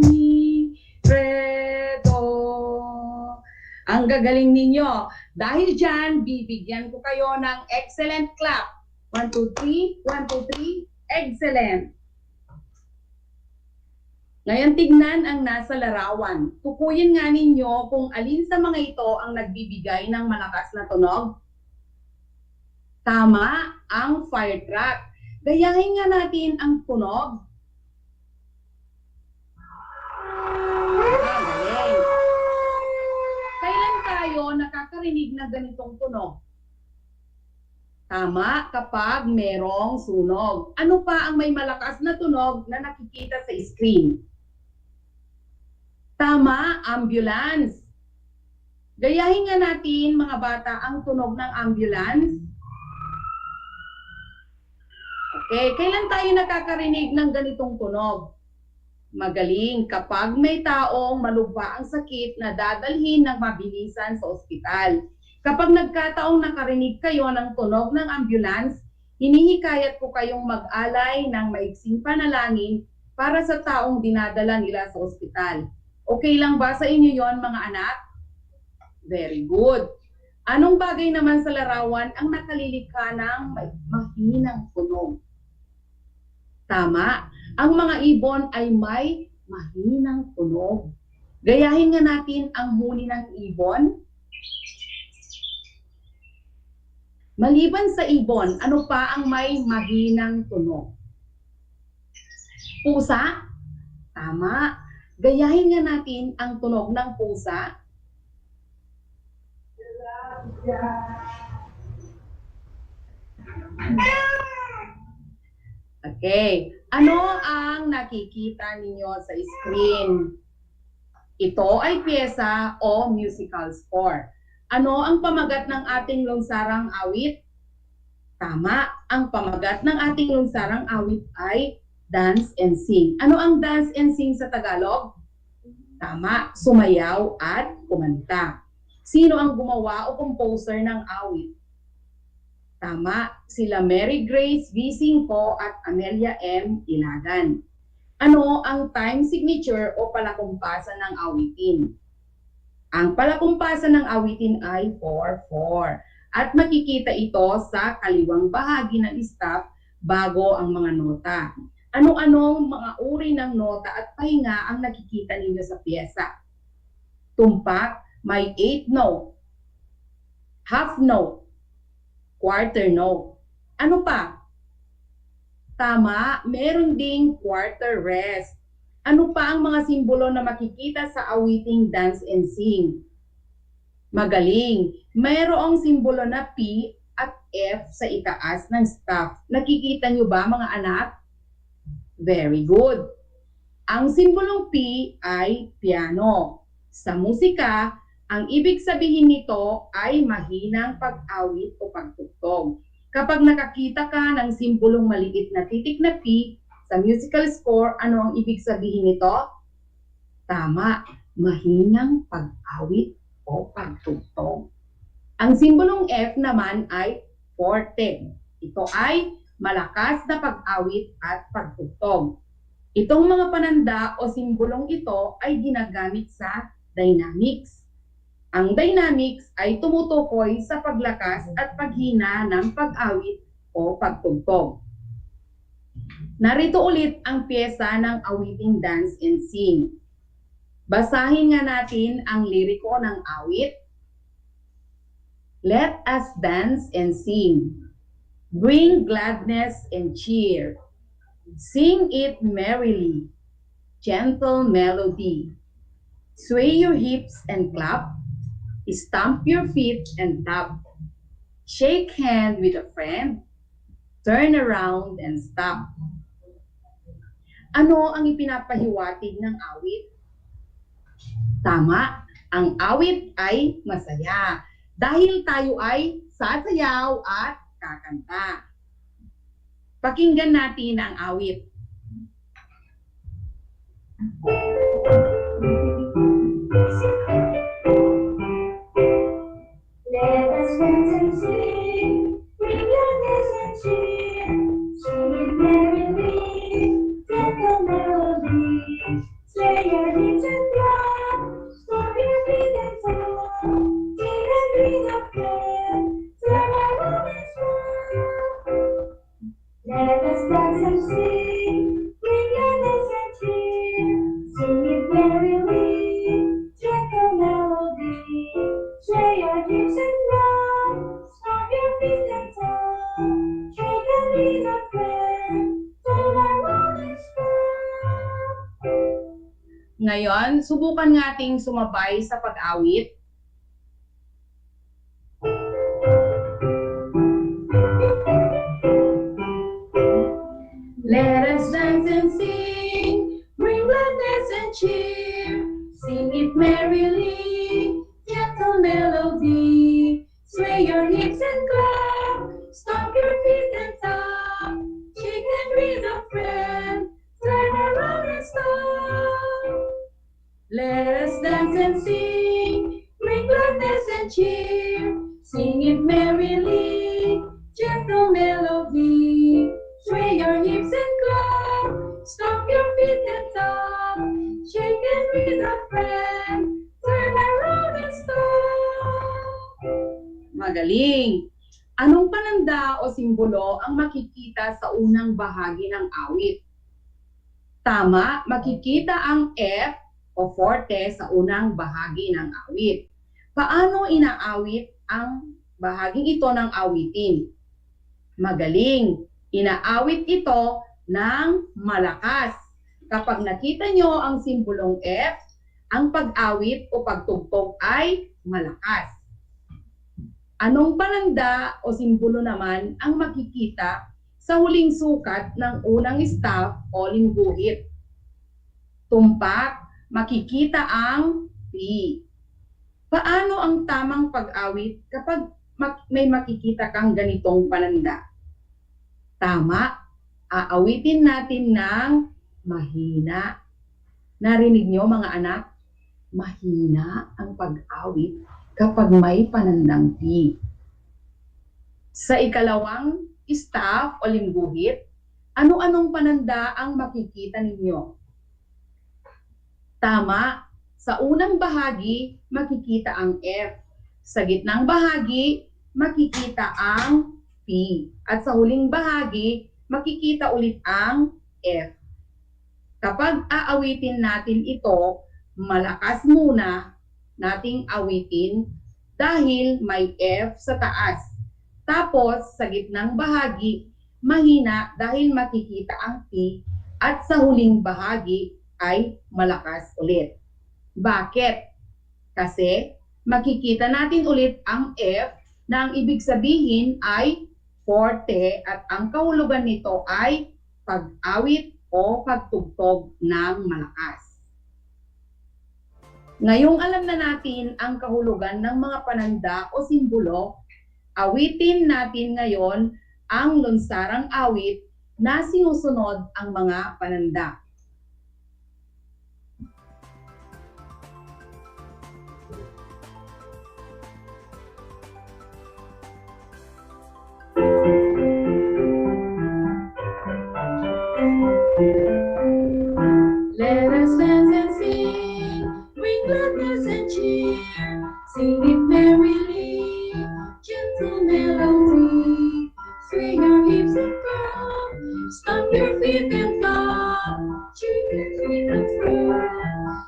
mi, re, do. Ang gagaling ninyo. Dahil dyan, bibigyan ko kayo ng excellent clap. 1, 2, 3. 1, 2, 3. Excellent. Ngayon, tignan ang nasa larawan. Tukuyin nga ninyo kung alin sa mga ito ang nagbibigay ng malakas na tunog. Tama, ang fire truck. Gayahin nga natin ang tunog. Galing. Kailan tayo nakakarinig na ganitong tunog? Tama, kapag merong sunog. Ano pa ang may malakas na tunog na nakikita sa screen? Tama, ambulance. Gayahin nga natin, mga bata, ang tunog ng ambulance. Okay, kailan tayo nakakarinig ng ganitong tunog? Magaling, kapag may taong malubha ang sakit na dadalhin ng mabilisan sa ospital. Kapag nagkataong nakarinig kayo ng tunog ng ambulance, hinihikayat ko kayong mag-alay ng maiksing panalangin para sa taong dinadala nila sa ospital. Okay lang ba sa inyo yon, mga anak? Very good. Anong bagay naman sa larawan ang nakalilikha ng mahinang tunog? Tama, ang mga ibon ay may mahinang tunog. Gayahin nga natin ang huni ng ibon. Maliban sa ibon, ano pa ang may mahinang tunog? Pusa? Tama. Gayahin nga natin ang tunog ng pusa. Okay. Ano ang nakikita ninyo sa screen? Ito ay pyesa o musical score. Ano ang pamagat ng ating lunsarang awit? Tama. Ang pamagat ng ating lunsarang awit ay dance and sing. Ano ang dance and sing sa Tagalog? Tama. Sumayaw at kumanta. Sino ang gumawa o composer ng awit? Tama, sila Mary Grace V. Cinco at Amelia M. Ilagan. Ano ang time signature o palakumpasan ng awitin? Ang palakumpasan ng awitin ay 4-4 at makikita ito sa kaliwang bahagi ng staff bago ang mga nota. Ano-anong mga uri ng nota at pahinga ang nakikita ninyo sa pyesa? Tumpak, may 8 note, half note, quarter note. Ano pa? Tama, meron ding quarter rest. Ano pa ang mga simbolo na makikita sa awiting dance and sing? Magaling. Mayroong simbolo na P at F sa itaas ng staff. Nakikita nyo ba, mga anak? Very good. Ang simbolong P ay piano. Sa musika, Ang ibig sabihin nito ay mahinang pag-awit o pagtugtog. Kapag nakakita ka ng simbolong maliit na titik na P sa musical score, ano ang ibig sabihin nito? Tama, mahinang pag-awit o pagtugtog. Ang simbolong F naman ay forte. Ito ay malakas na pag-awit at pagtugtog. Itong mga pananda o simbolong ito ay ginagamit sa dynamics. Ang dynamics ay tumutukoy sa paglakas at paghina ng pag-awit o pagtugtog. Narito ulit ang pyesa ng awiting Dance and Sing. Basahin nga natin ang liriko ng awit. Let us dance and sing. Bring gladness and cheer. Sing it merrily. Gentle melody. Sway your hips and clap. Stamp your feet and tap. Shake hand with a friend. Turn around and stop. Ano ang ipinapahiwatig ng awit? Tama, ang awit ay masaya dahil tayo ay sasayaw at kakanta. Pakinggan natin ang awit. Let us dance and sing, bring gladness and cheer. Sing it merrily, gentle melody. Sway your hips and clap, stomp your feet and tap. Sing and breathe a prayer, turn around and smile. Let us dance and sing, bring gladness and cheer. Sing it merrily, gentle melody. Sway your hips and clap, stomp your feet and tap. Shake and breathe a friend, turn around and smile. Ngayon, subukan nating sumabay sa pag-awit. Let us dance and sing, bring gladness and cheer. Sing it merrily, gentle melody. Sway your hips and clap, stomp your feet and tap. Shake and breathe a friend, turn around and stop. Let us dance and sing, bring gladness and cheer. Sing it merrily, gentle melody. Sway your hips and clap, stomp your feet and tap. Shake and breathe a friend, turn around and stop. Magaling! Anong pananda o simbolo ang makikita sa unang bahagi ng awit? Tama, makikita ang F o forte sa unang bahagi ng awit. Paano inaawit ang bahaging ito ng awitin? Magaling! Inaawit ito ng malakas. Kapag nakita nyo ang simbolong F, ang pag-awit o pagtugtog ay malakas. Anong pananda o simbolo naman ang makikita sa huling sukat ng unang staff o lingguhit? Tumpak, makikita ang P. Paano ang tamang pag-awit kapag may makikita kang ganitong pananda? Tama, aawitin natin ng mahina. Narinig nyo mga anak? Mahina ang pag-awit kapag may panandang P. Sa ikalawang staff o lingguhit, ano-anong pananda ang makikita ninyo? Tama, sa unang bahagi, makikita ang F. Sa gitnang bahagi, makikita ang P. At sa huling bahagi, makikita ulit ang F. Kapag aawitin natin ito, malakas muna nating awitin dahil may F sa taas. Tapos, sa gitnang bahagi, mahina dahil makikita ang P at sa huling bahagi ay malakas ulit. Bakit? Kasi makikita natin ulit ang F na ang ibig sabihin ay forte at ang kahulugan nito ay pag-awit o pagtugtog ng malakas. Ngayong alam na natin ang kahulugan ng mga pananda o simbolo, awitin natin ngayon ang lunsarang awit na sinusunod ang mga pananda. Let us dance and sing, bring gladness and cheer. Sing it merrily, gentle melody. Swing your hips and come, stomp your feet and come. Shake your feet and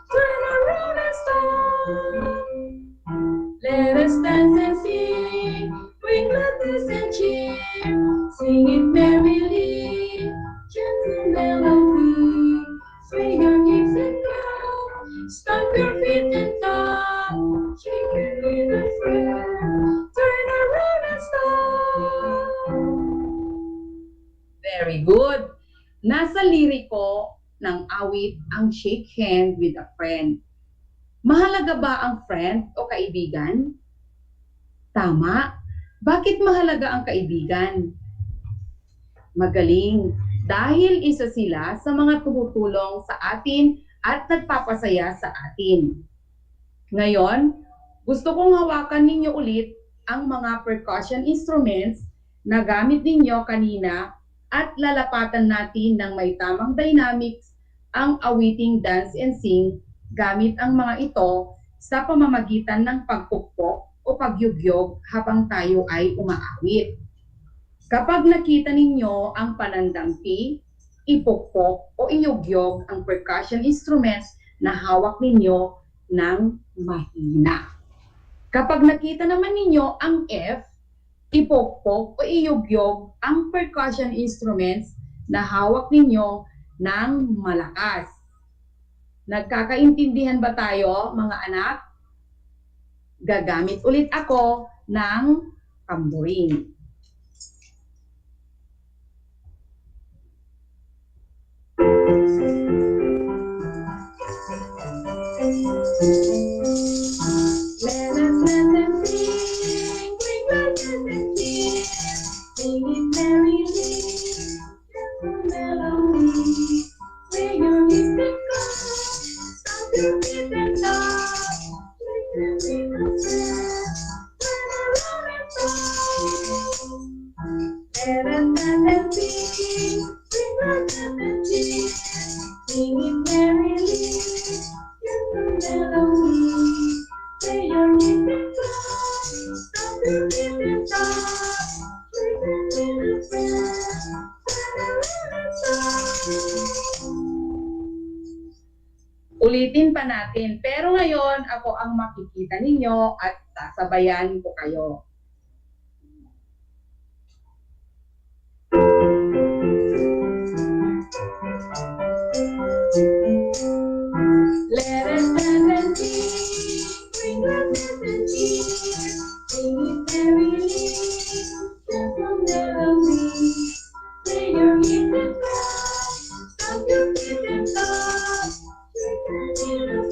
turn around and stop. Let us dance and sing, bring gladness and cheer. Sing it merrily, gentle melody. Swing your hips and come, stomp your feet and come. Shake your feet and turn around and stop. Very good. Nasa liriko ng awit ang shake hand with a friend. Mahalaga ba ang friend o kaibigan? Tama. Bakit mahalaga ang kaibigan? Magaling. Dahil isa sila sa mga tumutulong sa atin at nagpapasaya sa atin. Ngayon, gusto kong hawakan ninyo ulit ang mga percussion instruments na gamit ninyo kanina at lalapatan natin ng may tamang dynamics ang awiting dance and sing gamit ang mga ito sa pamamagitan ng pagpukpok o pagyugyog habang tayo ay umaawit. Kapag nakita ninyo ang panandang P, ipukpok o iyugyog ang percussion instruments na hawak ninyo ng mahina. Kapag nakita naman ninyo ang F, ipukpok o iyugyog ang percussion instruments na hawak ninyo ng malakas. Nagkakaintindihan ba tayo, mga anak? Gagamit ulit ako ng tambourine. Let us dance and sing, bring gladness and cheer. Sing it merrily, gentle melody. Swing your hips and come, stomp your feet and dance. Shake your feet and turn around and stop. Let us dance and sing, bring gladness and cheer. Sing it merrily, gentle melody. Sway your hips and come, stomp your feet and dance. Shake your feet and turn around and stop. Ulitin pa natin, pero ngayon ako ang makikita ninyo at sasabayan ko kayo. Let us dance and sing, bring gladness and cheer. Sing it merrily, gentle melody. Sway your hips and come, stomp your feet and come. Shake your feet and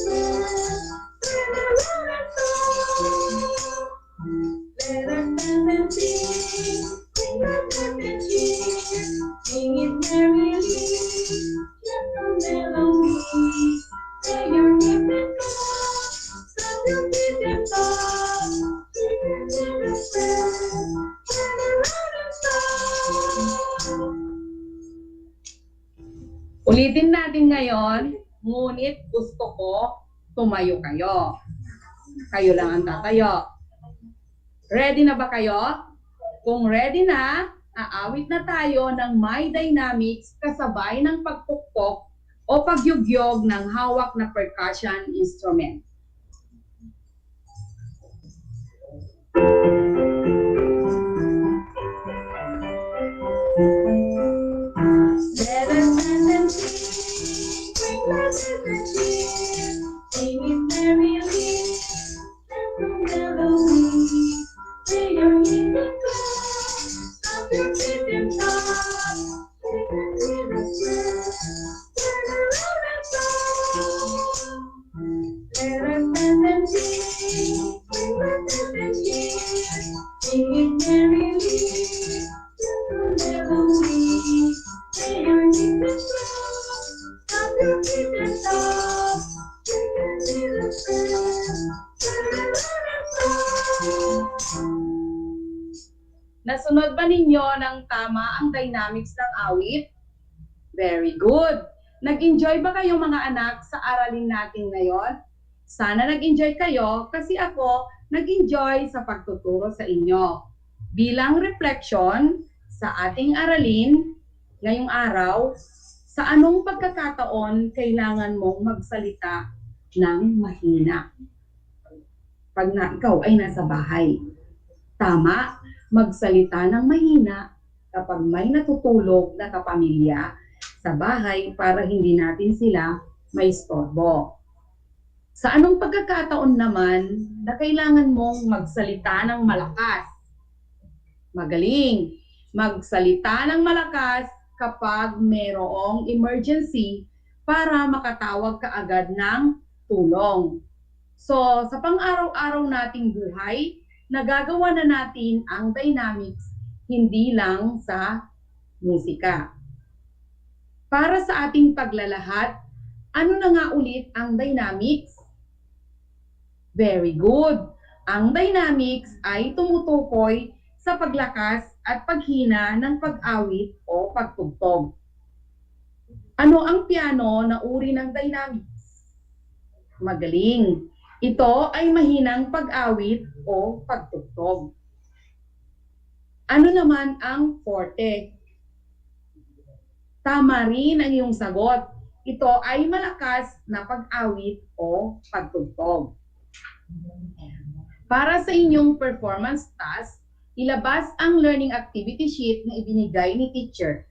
turn around and stop. Let us dance and sing, bring gladness and cheer. Sing it merrily, gentle melody. Sway your hips and come, stomp your feet and come. Shake your feet and turn around and stop. Ulitin natin ngayon, ngunit gusto ko tumayo kayo. Kayo lang ang tatayo. Ready na ba kayo? Kung ready na, aawit na tayo ng may dynamics kasabay ng pagpukpok o pagyugyog ng hawak na percussion instrument. Let us dance and sing, bring gladness and cheer. Sing it merrily, gentle melody. Sway your hips and come, stomp your feet and come. Shake your feet and turn around and stop. Let us dance and sing. Let us dance and sing. Singing merrily. Little melody. Lay your knees and stop. Stop your feet and stop. You can see the sun. Nasunod ba ninyo ng tama ang dynamics ng awit? Very good! Nag-enjoy ba kayong mga anak sa aralin natin ngayon? Sana nag-enjoy kayo kasi ako nag-enjoy sa pagtuturo sa inyo. Bilang reflection sa ating aralin ngayong araw, sa anong pagkakataon kailangan mong magsalita ng mahina? Pag ikaw ay nasa bahay. Tama, magsalita ng mahina kapag may natutulog na kapamilya sa bahay para hindi natin sila maistorbo. Sa anong pagkakataon naman na kailangan mong magsalita ng malakas? Magaling! Magsalita ng malakas kapag mayroong emergency para makatawag ka agad ng tulong. So, sa pang-araw-araw nating buhay, nagagawa na natin ang dynamics hindi lang sa musika. Para sa ating paglalahat, ano na nga ulit ang dynamics? Very good! Ang dynamics ay tumutukoy sa paglakas at paghina ng pag-awit o pagtugtog. Ano ang piano na uri ng dynamics? Magaling! Ito ay mahinang pag-awit o pagtugtog. Ano naman ang forte? Tama rin ang iyong sagot. Ito ay malakas na pag-awit o pagtugtog. Para sa inyong performance task, ilabas ang learning activity sheet na ibinigay ni teacher.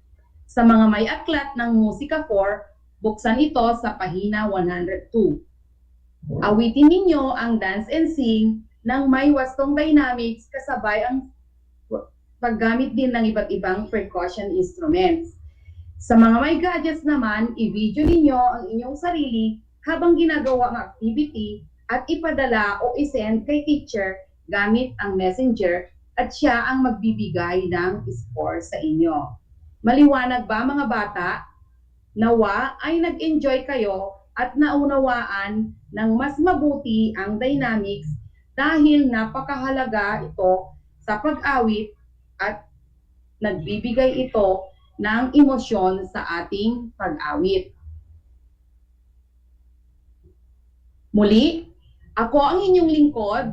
Sa mga may aklat ng Musika 4, buksan ito sa pahina 102. Awitin ninyo ang dance and sing ng may wastong dynamics kasabay ang paggamit din ng iba't ibang percussion instruments. Sa mga may gadgets naman, i-video ninyo ang inyong sarili habang ginagawa ang activity at ipadala o isend kay teacher gamit ang messenger at siya ang magbibigay ng score sa inyo. Maliwanag ba mga bata? Nawa ay nag-enjoy kayo at naunawaan ng mas mabuti ang dynamics dahil napakahalaga ito sa pag-awit at nagbibigay ito ng emosyon sa ating pag-awit. Muli, ako ang inyong lingkod,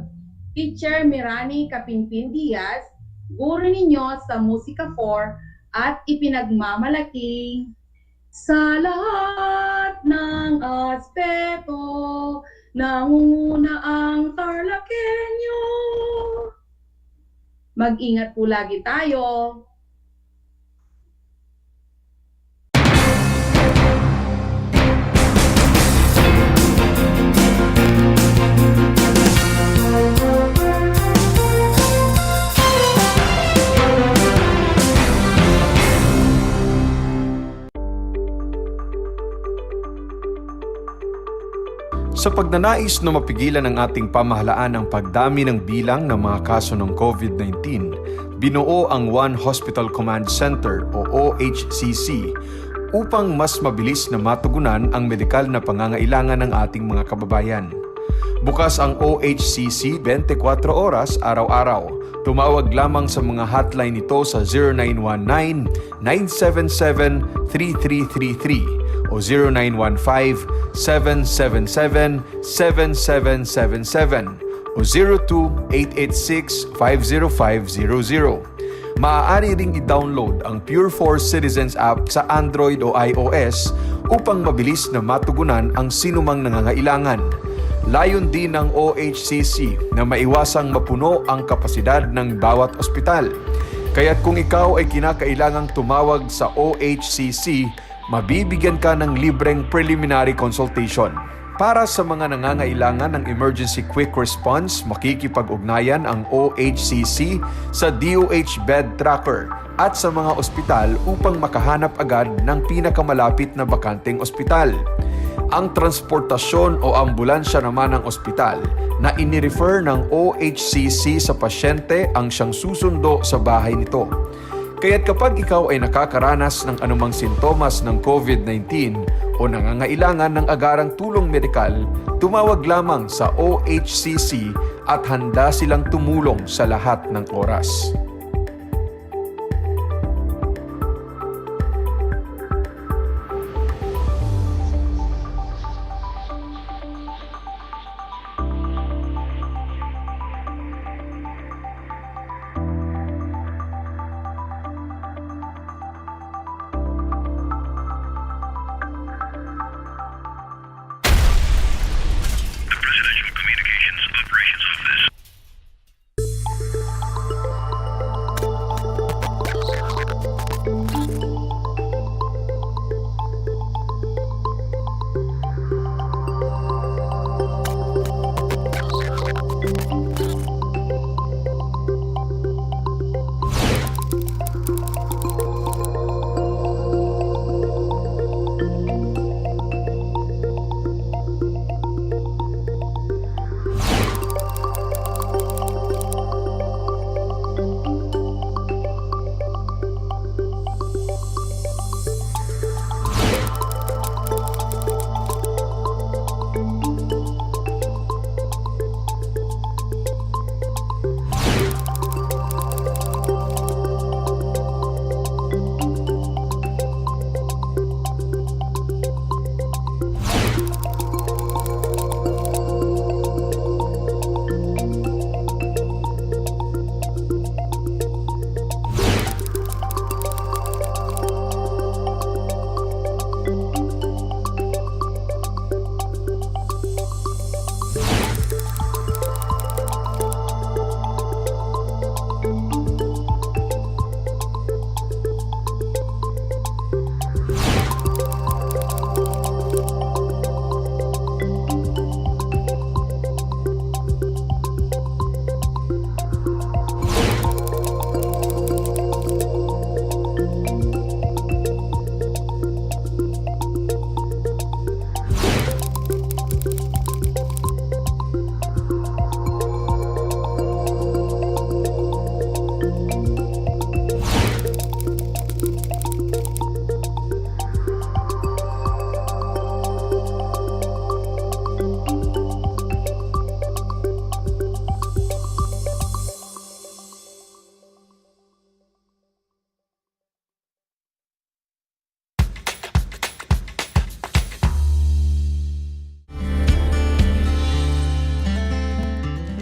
Teacher Mirani Kapinpin Diaz, guro ninyo sa Musika 4 at ipinagmamalaking sa lahat ng aspeto, nangunguna ang TarlakHenyo. Mag-ingat po lagi tayo. Sa pagnanais na mapigilan ng ating pamahalaan ang pagdami ng bilang ng mga kaso ng COVID-19, binuo ang One Hospital Command Center o OHCC upang mas mabilis na matugunan ang medikal na pangangailangan ng ating mga kababayan. Bukas ang OHCC 24 oras araw-araw. Tumawag lamang sa mga hotline nito sa 0919-977-3333 o 0915-777-7777 o 02-886-50500. Maaari ring i-download ang Pure Force Citizens app sa Android o iOS upang mabilis na matugunan ang sinumang nangangailangan. Layon din ng OHCC na maiwasang mapuno ang kapasidad ng bawat ospital. Kaya't kung ikaw ay kinakailangang tumawag sa OHCC, mabibigyan ka ng libreng preliminary consultation. Para sa mga nangangailangan ng emergency quick response, makikipag-ugnayan ang OHCC sa DOH bed tracker at sa mga ospital upang makahanap agad ng pinakamalapit na bakanteng ospital. Ang transportasyon o ambulansya naman ng ospital na inirefer ng OHCC sa pasyente ang siyang susundo sa bahay nito. Kaya't kapag ikaw ay nakakaranas ng anumang sintomas ng COVID-19 o nangangailangan ng agarang tulong medikal, tumawag lamang sa OHCC at handa silang tumulong sa lahat ng oras.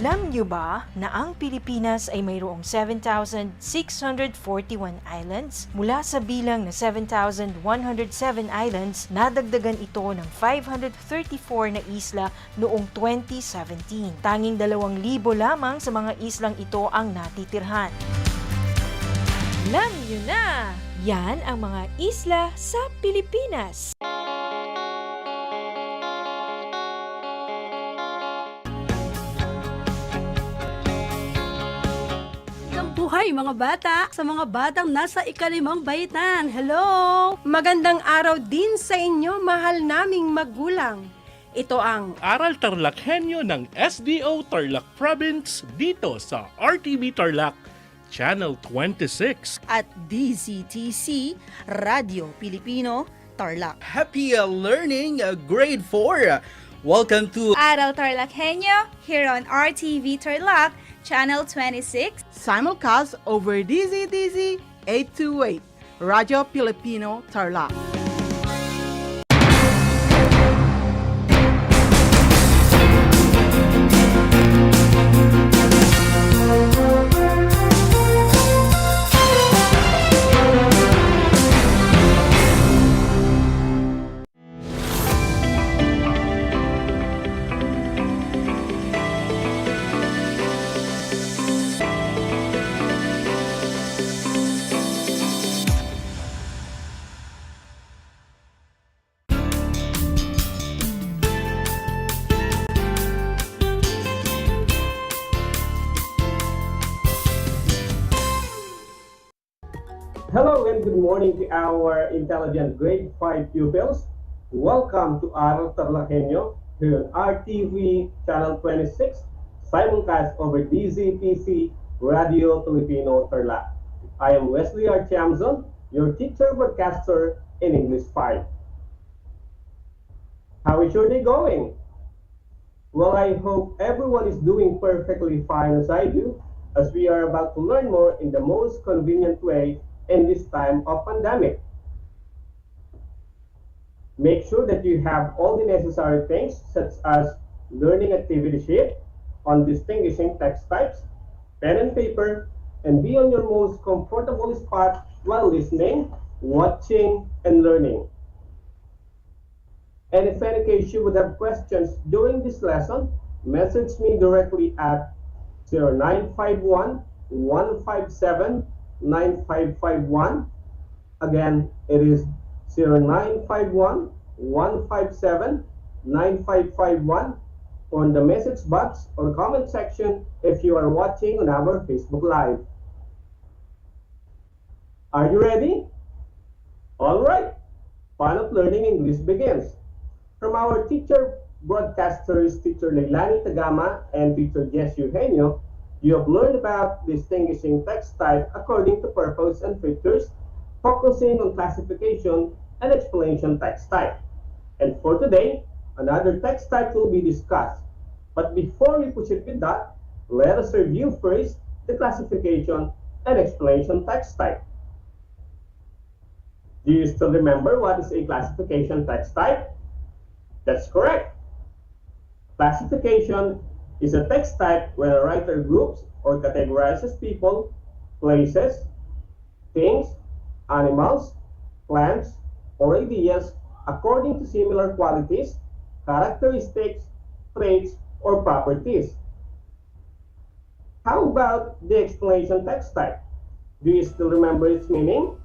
Alam niyo ba na ang Pilipinas ay mayroong 7,641 islands? Mula sa bilang na 7,107 islands, nadagdagan ito ng 534 na isla noong 2017. Tanging 2,000 lamang sa mga islang ito ang natitirhan. Alam niyo na! Yan ang mga isla sa Pilipinas. Buhay mga bata, sa mga batang nasa ika-5 baitan. Hello! Magandang araw din sa inyo, mahal naming magulang. Ito ang Aral TarlakHenyo ng SDO Tarlac Province dito sa RTV Tarlac, Channel 26. At DZTC, Radio Pilipino, Tarlac. Happy learning, grade 4. Welcome to Aral TarlakHenyo here on RTV Tarlac, Channel 26. Simulcast over DZTZ 828, Radio Filipino, Tarlac. Hello and good morning to our intelligent grade 5 pupils. Welcome to Aral TarlakHenyo here on RTV Channel 26, simulcast over DZTC Radio Filipino Tarlac. I am Wesley R. Chamzon, your teacher broadcaster in English 5. How is your day going? Well, I hope everyone is doing perfectly fine as I do, as we are about to learn more in the most convenient way in this time of pandemic. Make sure that you have all the necessary things such as learning activity sheet on distinguishing text types, pen and paper, and be on your most comfortable spot while listening, watching, and learning. And if any case you would have questions during this lesson, message me directly at 0951-157-9551. Again, it is 0951-157-9551 on the message box or comment section if you are watching on our Facebook Live. Are you ready? All right. Fun of learning English begins. From our teacher broadcasters, Teacher Leilani Tagama and Teacher Jessie HENYO, you have learned about distinguishing text type according to purpose and features, focusing on classification and explanation text type. And for today, another text type will be discussed. But before we proceed with that, let us review first the classification and explanation text type. Do you still remember what is a classification text type? That's correct. Classification is a text type when a writer groups or categorizes people, places, things, animals, plants, or ideas according to similar qualities, characteristics, traits, or properties. How about the explanation text type? Do you still remember its meaning?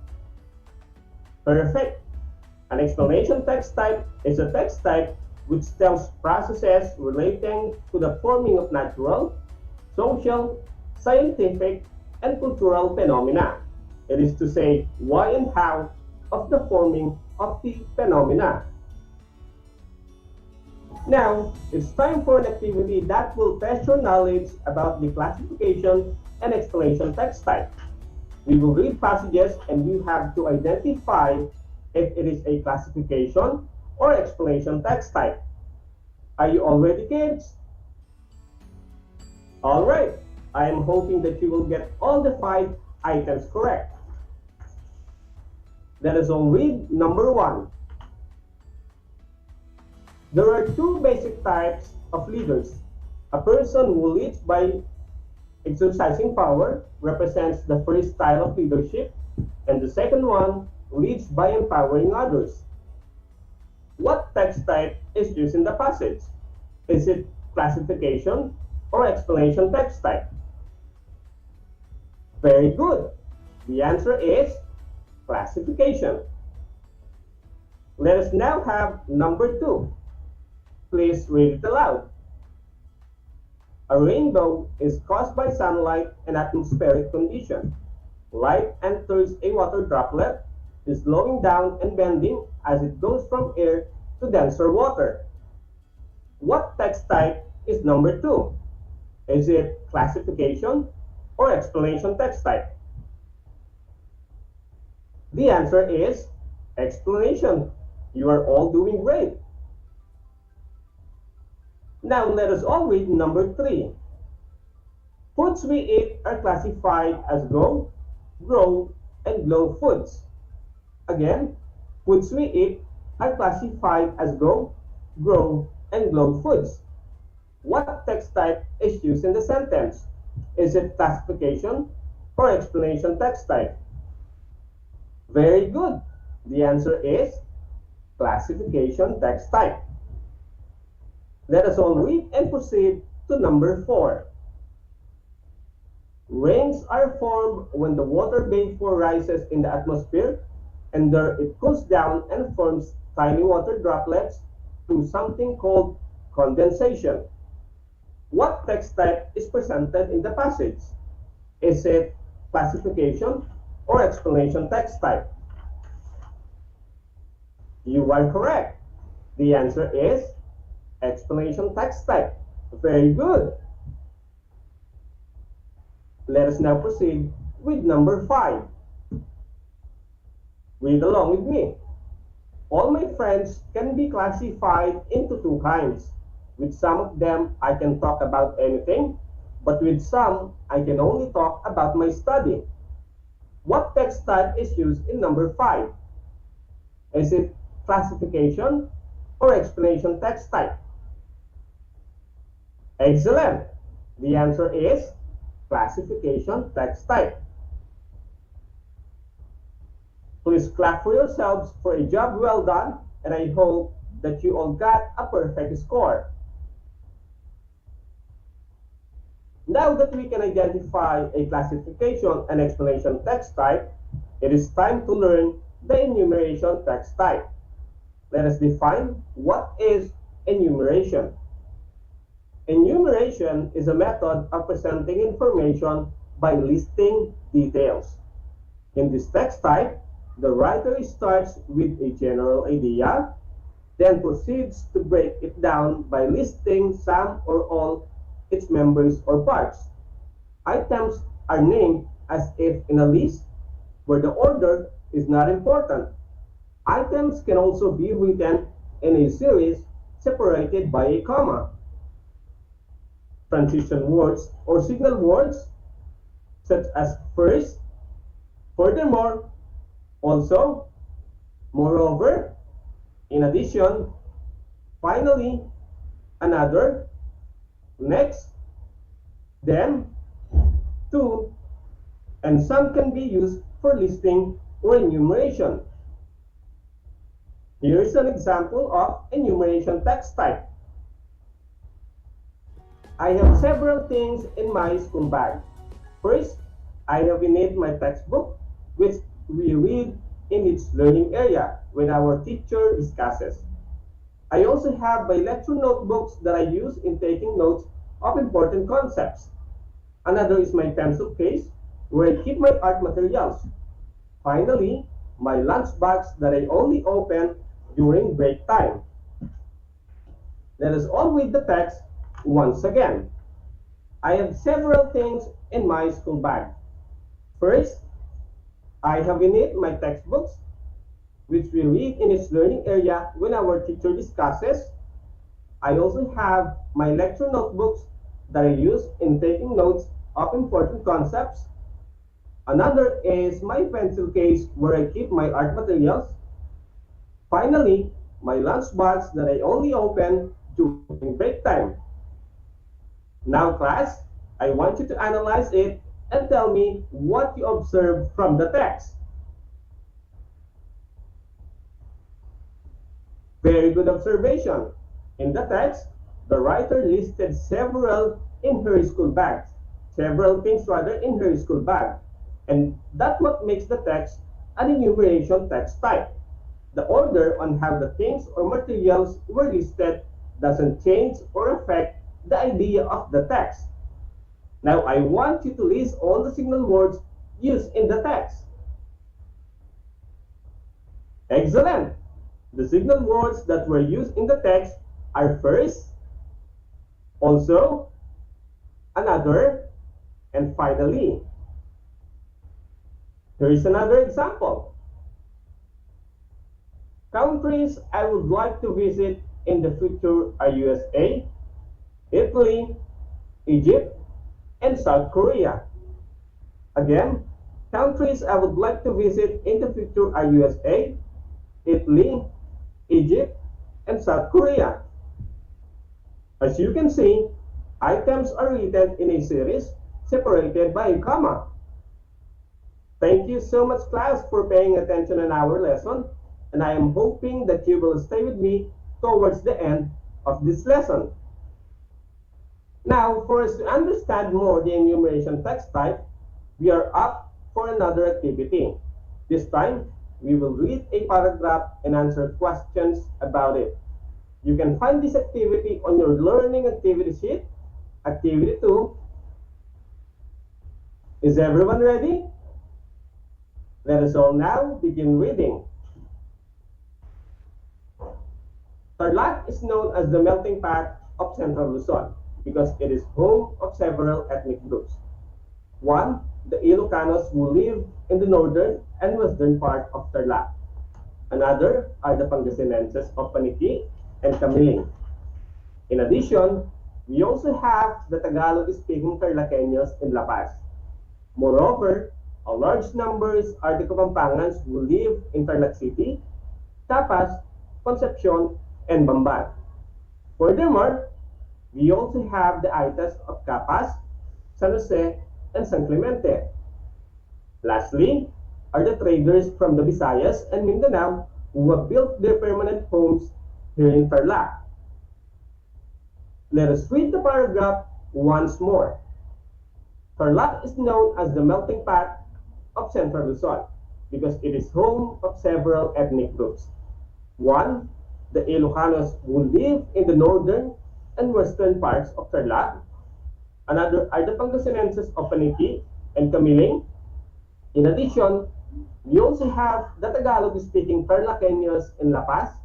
Perfect. An explanation text type is a text type which tells processes relating to the forming of natural, social, scientific, and cultural phenomena. It is to say why and how of the forming of the phenomena. Now, it's time for an activity that will test your knowledge about the classification and explanation text type. We will read passages and you have to identify if it is a classification or explanation text type. Are you all ready, kids? All right. I am hoping that you will get all the 5 items correct. Let us all read number 1. There are 2 basic types of leaders. A person who leads by exercising power represents the first style of leadership, and the second one leads by empowering others. What text type is used in the passage? Is it classification or explanation text type? Very good. The answer is classification. Let us now have number 2. Please read it aloud. A rainbow is caused by sunlight and atmospheric condition. Light enters a water droplet, is slowing down and bending as it goes from air to denser water. What text type is number 2? Is it classification or explanation text type? The answer is explanation. You are all doing great. Now let us all read number 3. Foods we eat are classified as grow, and glow foods. Again, foods we eat are classified as grow, and glow foods. What text type is used in the sentence? Is it classification or explanation text type? Very good. The answer is classification text type. Let us all read and proceed to number 4. Rains are formed when the water vapor rises in the atmosphere and there it cools down and forms tiny water droplets through something called condensation. What text type is presented in the passage? Is it classification or explanation text type? You are correct. The answer is explanation text type. Very good. Let us now proceed with number 5. Read along with me. All my friends can be classified into 2 kinds. With some of them, I can talk about anything, but with some, I can only talk about my study. What text type is used in number 5? Is it classification or explanation text type? Excellent. The answer is classification text type. Please clap for yourselves for a job well done, and I hope that you all got a perfect score. Now that we can identify a classification and explanation text type, it is time to learn the enumeration text type. Let us define what is enumeration. Enumeration is a method of presenting information by listing details. In this text type, the writer starts with a general idea, then proceeds to break it down by listing some or all its members or parts. Items are named as if in a list where the order is not important. Items can also be written in a series separated by a comma. Transition words or signal words such as first, furthermore, also, moreover, in addition, finally, another, next, then, to, and some can be used for listing or enumeration. Here is an example of enumeration text type. I have several things in my school bag. First, I have in it my textbook, which we read in its learning area when our teacher discusses. I also have my lecture notebooks that I use in taking notes of important concepts. Another is my pencil case where I keep my art materials. Finally, my lunchbox that I only open during break time. Let us all read the text once again. I have several things in my school bag. First, I have in it my textbooks, which we read in its learning area when our teacher discusses. I also have my lecture notebooks that I use in taking notes of important concepts. Another is my pencil case where I keep my art materials. Finally, my lunchbox that I only open during break time. Now, class, I want you to analyze it and tell me what you observe from the text. Very good observation. In the text, the writer listed several in her school bag. Several things rather in her school bag. And that's what makes the text an enumeration text type. The order on how the things or materials were listed doesn't change or affect the idea of the text. Now, I want you to list all the signal words used in the text. Excellent! The signal words that were used in the text are first, also, another, and finally. Here is another example. Countries I would like to visit in the future are USA, Italy, Egypt, and South Korea. Again, countries I would like to visit in the future are USA, Italy, Egypt, and South Korea. As you can see, items are written in a series separated by a comma. Thank you so much, class, for paying attention in our lesson, and I am hoping that you will stay with me towards the end of this lesson. Now, for us to understand more the enumeration text type, we are up for another activity. This time, we will read a paragraph and answer questions about it. You can find this activity on your learning activity sheet, activity 2. Is everyone ready? Let us all now begin reading. Tarlac is known as the melting pot of Central Luzon because it is home of several ethnic groups. One, the Ilocanos who live in the northern and western part of Tarlac. Another are the Pangasinenses of Paniki and Camiling. In addition, we also have the Tagalog-speaking TarlakHenyos in La Paz. Moreover, a large numbers are the Kapampangans who live in Tarlac City, Tapas, Concepcion, and Bamban. Furthermore, we also have the Aitas of Capas, San Jose, and San Clemente. Lastly, are the traders from the Visayas and Mindanao who have built their permanent homes here in Tarlac. Let us read the paragraph once more. Tarlac is known as the melting pot of Central Luzon because it is home of several ethnic groups. One, the Ilocanos who live in the northern and western parts of Tarlac. Another are the Pangasinenses of Paniki and Camiling. In addition, we also have the Tagalog-speaking TarlakHenyos in La Paz.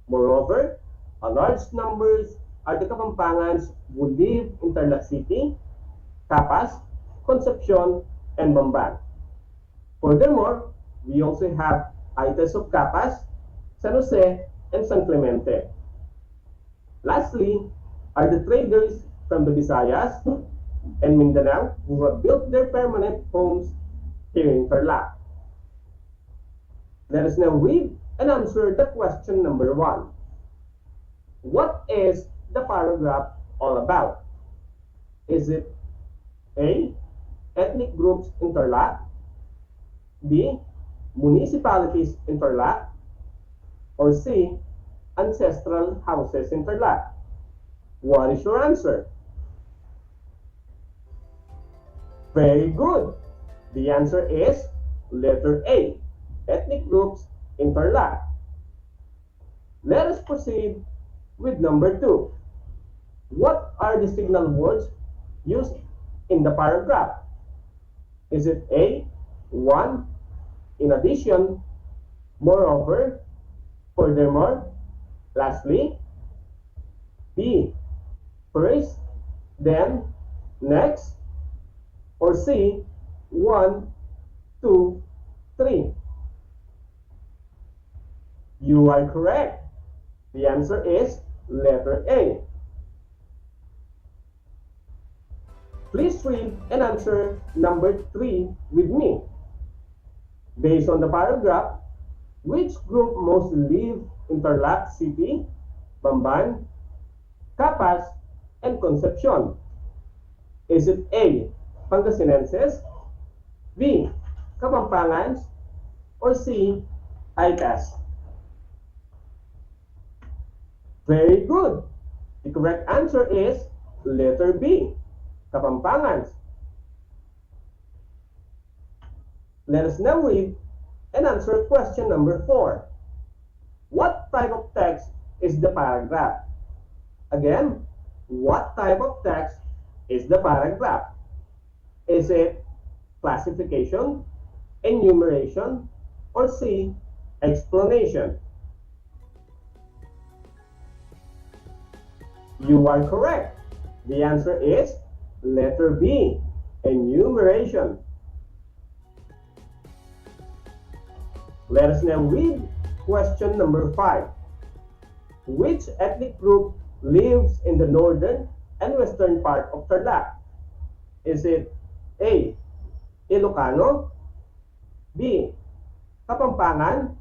Moreover, a large numbers are the Kapampangans who live in Tarlac City, Capas, Concepcion, and Bamban. Furthermore, we also have Aitas of Capas, San Jose, and San Clemente. Lastly, are the traders from the Visayas and Mindanao who have built their permanent homes here in Tarlac. Let us now read and answer the question number 1. What is the paragraph all about? Is it A, ethnic groups in Tarlac, B, municipalities in Tarlac, or C, ancestral houses in Tarlac? What is your answer? Very good. The answer is letter A, ethnic groups in Tarlac. Let us proceed with number 2. What are the signal words used in the paragraph? Is it A, 1, in addition, moreover, furthermore, lastly, B, first, then, next, or C, 1, 2, 3? You are correct. The answer is letter A. Please read and answer number 3 with me. Based on the paragraph, which group mostly live in Tarlac City, Bamban, Capas, and Concepcion? Is it A, Pangasinenses, B, Kapampangans, or C, Aitas? Very good. The correct answer is letter B, Kapampangans. Let us now read and answer question number 4. What type of text is the paragraph? Again, what type of text is the paragraph? Is it classification, enumeration, or C, explanation? You are correct. The answer is letter B, enumeration. Let us now read question number 5. Which ethnic group lives in the northern and western part of Tarlac? Is it A, Ilocano, B, Kapampangan,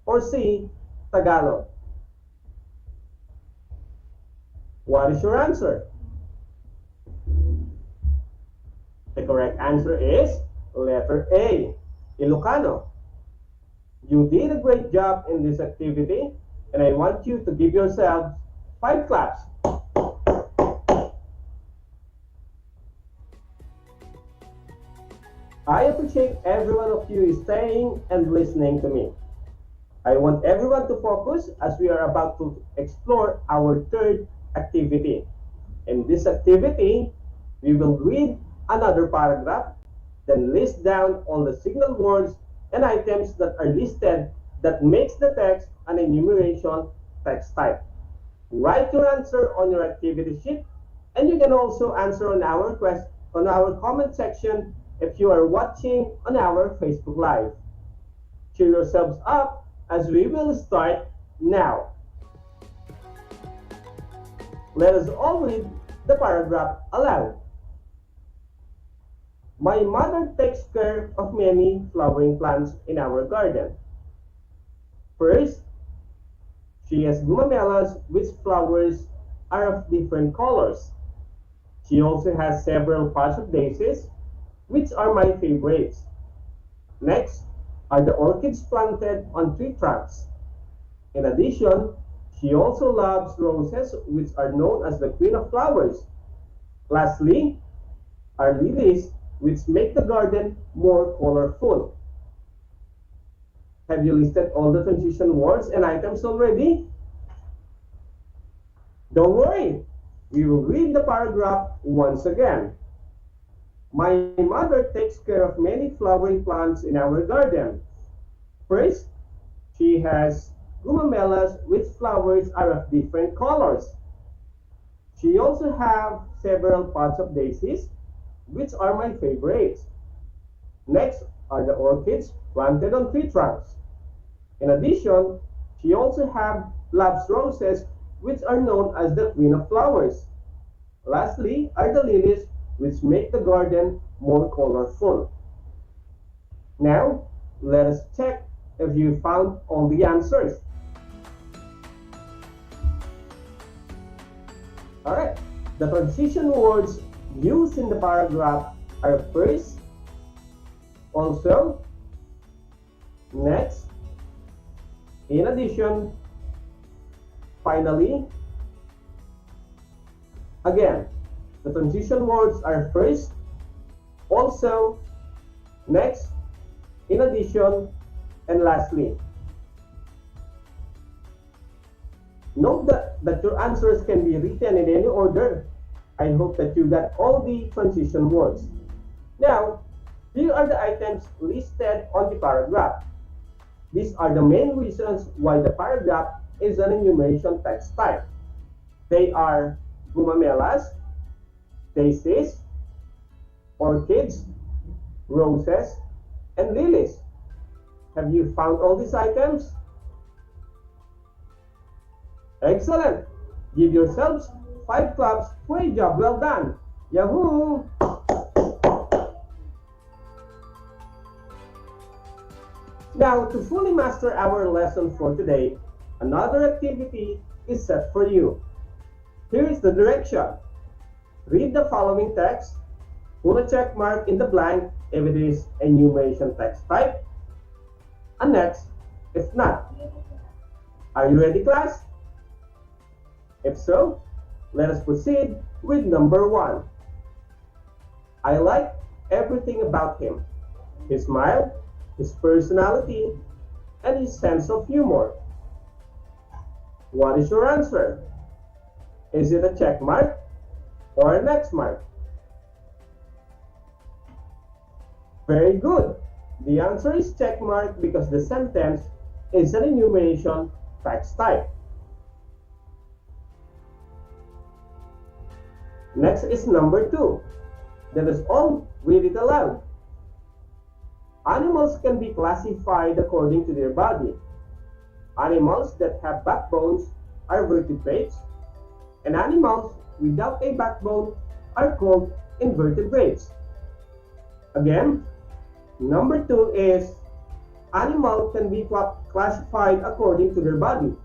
or C, Tagalog? What is your answer? The correct answer is letter A, Ilocano. You did a great job in this activity, and I want you to give yourselves 5 claps. I appreciate every one of you staying and listening to me. I want everyone to focus as we are about to explore our third activity. In this activity, we will read another paragraph, then list down all the signal words and items that are listed that makes the text an enumeration text type. Write your answer on your activity sheet, and you can also answer on our comment section if you are watching on our Facebook Live. Cheer yourselves up as we will start now. Let us all read the paragraph aloud. My mother takes care of many flowering plants in our garden. First, she has gumamelas which flowers are of different colors. She also has several pots of daisies, which are my favorites. Next are the orchids planted on tree trunks. In addition, she also loves roses, which are known as the queen of flowers. Lastly, are lilies, which make the garden more colorful. Have you listed all the transition words and items already? Don't worry, we will read the paragraph once again. My mother takes care of many flowering plants in our garden. First, she has gumamelas which flowers are of different colors. She also has several pots of daisies, which are my favorites. Next are the orchids planted on tree trunks. In addition, she also loves roses, which are known as the queen of flowers. Lastly are the lilies, which make the garden more colorful. Now, let us check if you found all the answers. Alright, the transition words used in the paragraph are first, also, next, in addition, finally. Again, the transition words are first, also, next, in addition, and lastly. Note that your answers can be written in any order. I hope that you got all the transition words. Now, here are the items listed on the paragraph. These are the main reasons why the paragraph is an enumeration text type. They are gumamelas, daisies, orchids, roses, and lilies. Have you found all these items? Excellent! Give yourselves 5 claps for a job well done. Yahoo! Now, to fully master our lesson for today, another activity is set for you. Here is the direction. Read the following text, put a check mark in the blank if it is a enumeration text type, and next if not. Are you ready, class? If so, let us proceed with number 1. I like everything about him. His smile, his personality, and his sense of humor. What is your answer? Is it a check mark or an X mark? Very good. The answer is check mark because the sentence is an enumeration text type. Next is number 2. Let us all read it aloud. Animals can be classified according to their body. Animals that have backbones are vertebrates, and animals without a backbone are called invertebrates. Again, number 2 is animals can be classified according to their body.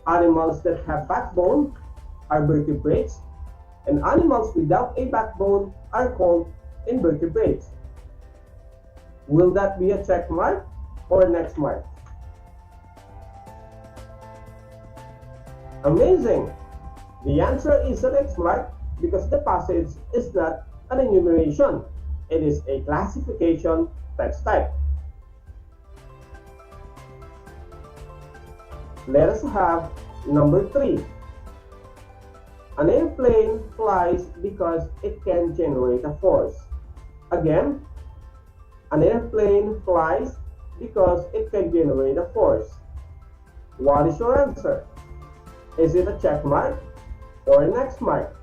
Animals that have backbone are vertebrates, and animals without a backbone are called invertebrates. Will that be a check mark or an X mark? Amazing! The answer is an X mark because the passage is not an enumeration. It is a classification text type. Let us have number 3. An airplane flies because it can generate a force. Again, an airplane flies because it can generate a force. What is your answer? Is it a check mark or an X mark?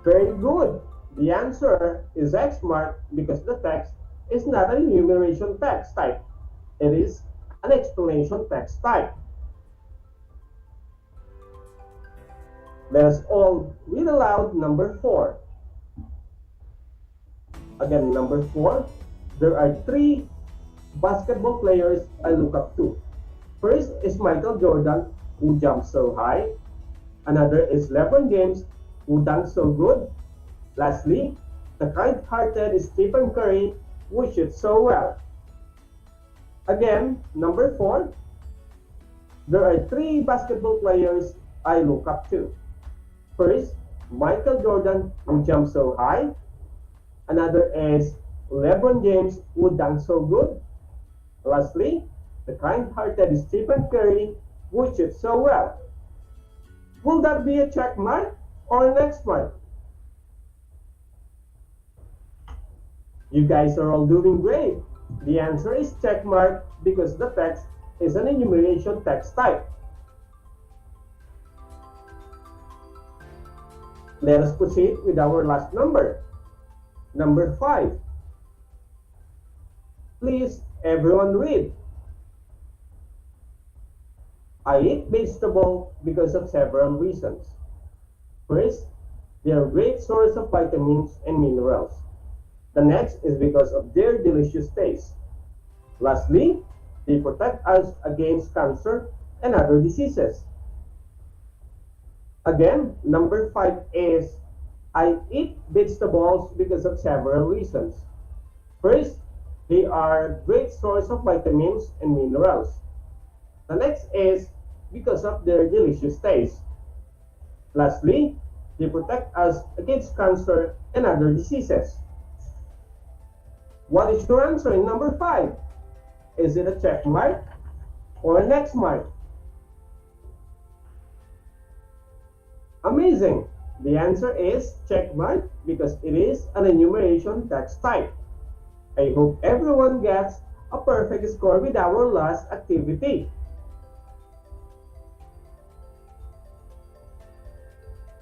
Very good. The answer is X mark because the text is not an enumeration text type. It is an explanation text type. Let us all read aloud number 4. Again, number 4. There are 3 basketball players I look up to. First is Michael Jordan, who jumps so high. Another is LeBron James, who dunks so good. Lastly, the kind-hearted Stephen Curry, who shoots so well. Again, number 4. There are 3 basketball players I look up to. First, Michael Jordan, who jumps so high. Another is LeBron James, who dunks so good. Lastly, the kind-hearted Stephen Curry, who shoots so well. Will that be a check mark or an X mark? You guys are all doing great. The answer is check mark because the text is an enumeration text type. Let us proceed with our last number. Number 5. Please, everyone read. I eat vegetable because of several reasons. First, they are a great source of vitamins and minerals. The next is because of their delicious taste. Lastly, they protect us against cancer and other diseases. Again, number 5 is, I eat vegetables because of several reasons. First, they are a great source of vitamins and minerals. The next is because of their delicious taste. Lastly, they protect us against cancer and other diseases. What is your answer in number 5? Is it a check mark or an X mark? Amazing! The answer is check mark because it is an enumeration text type. I hope everyone gets a perfect score with our last activity.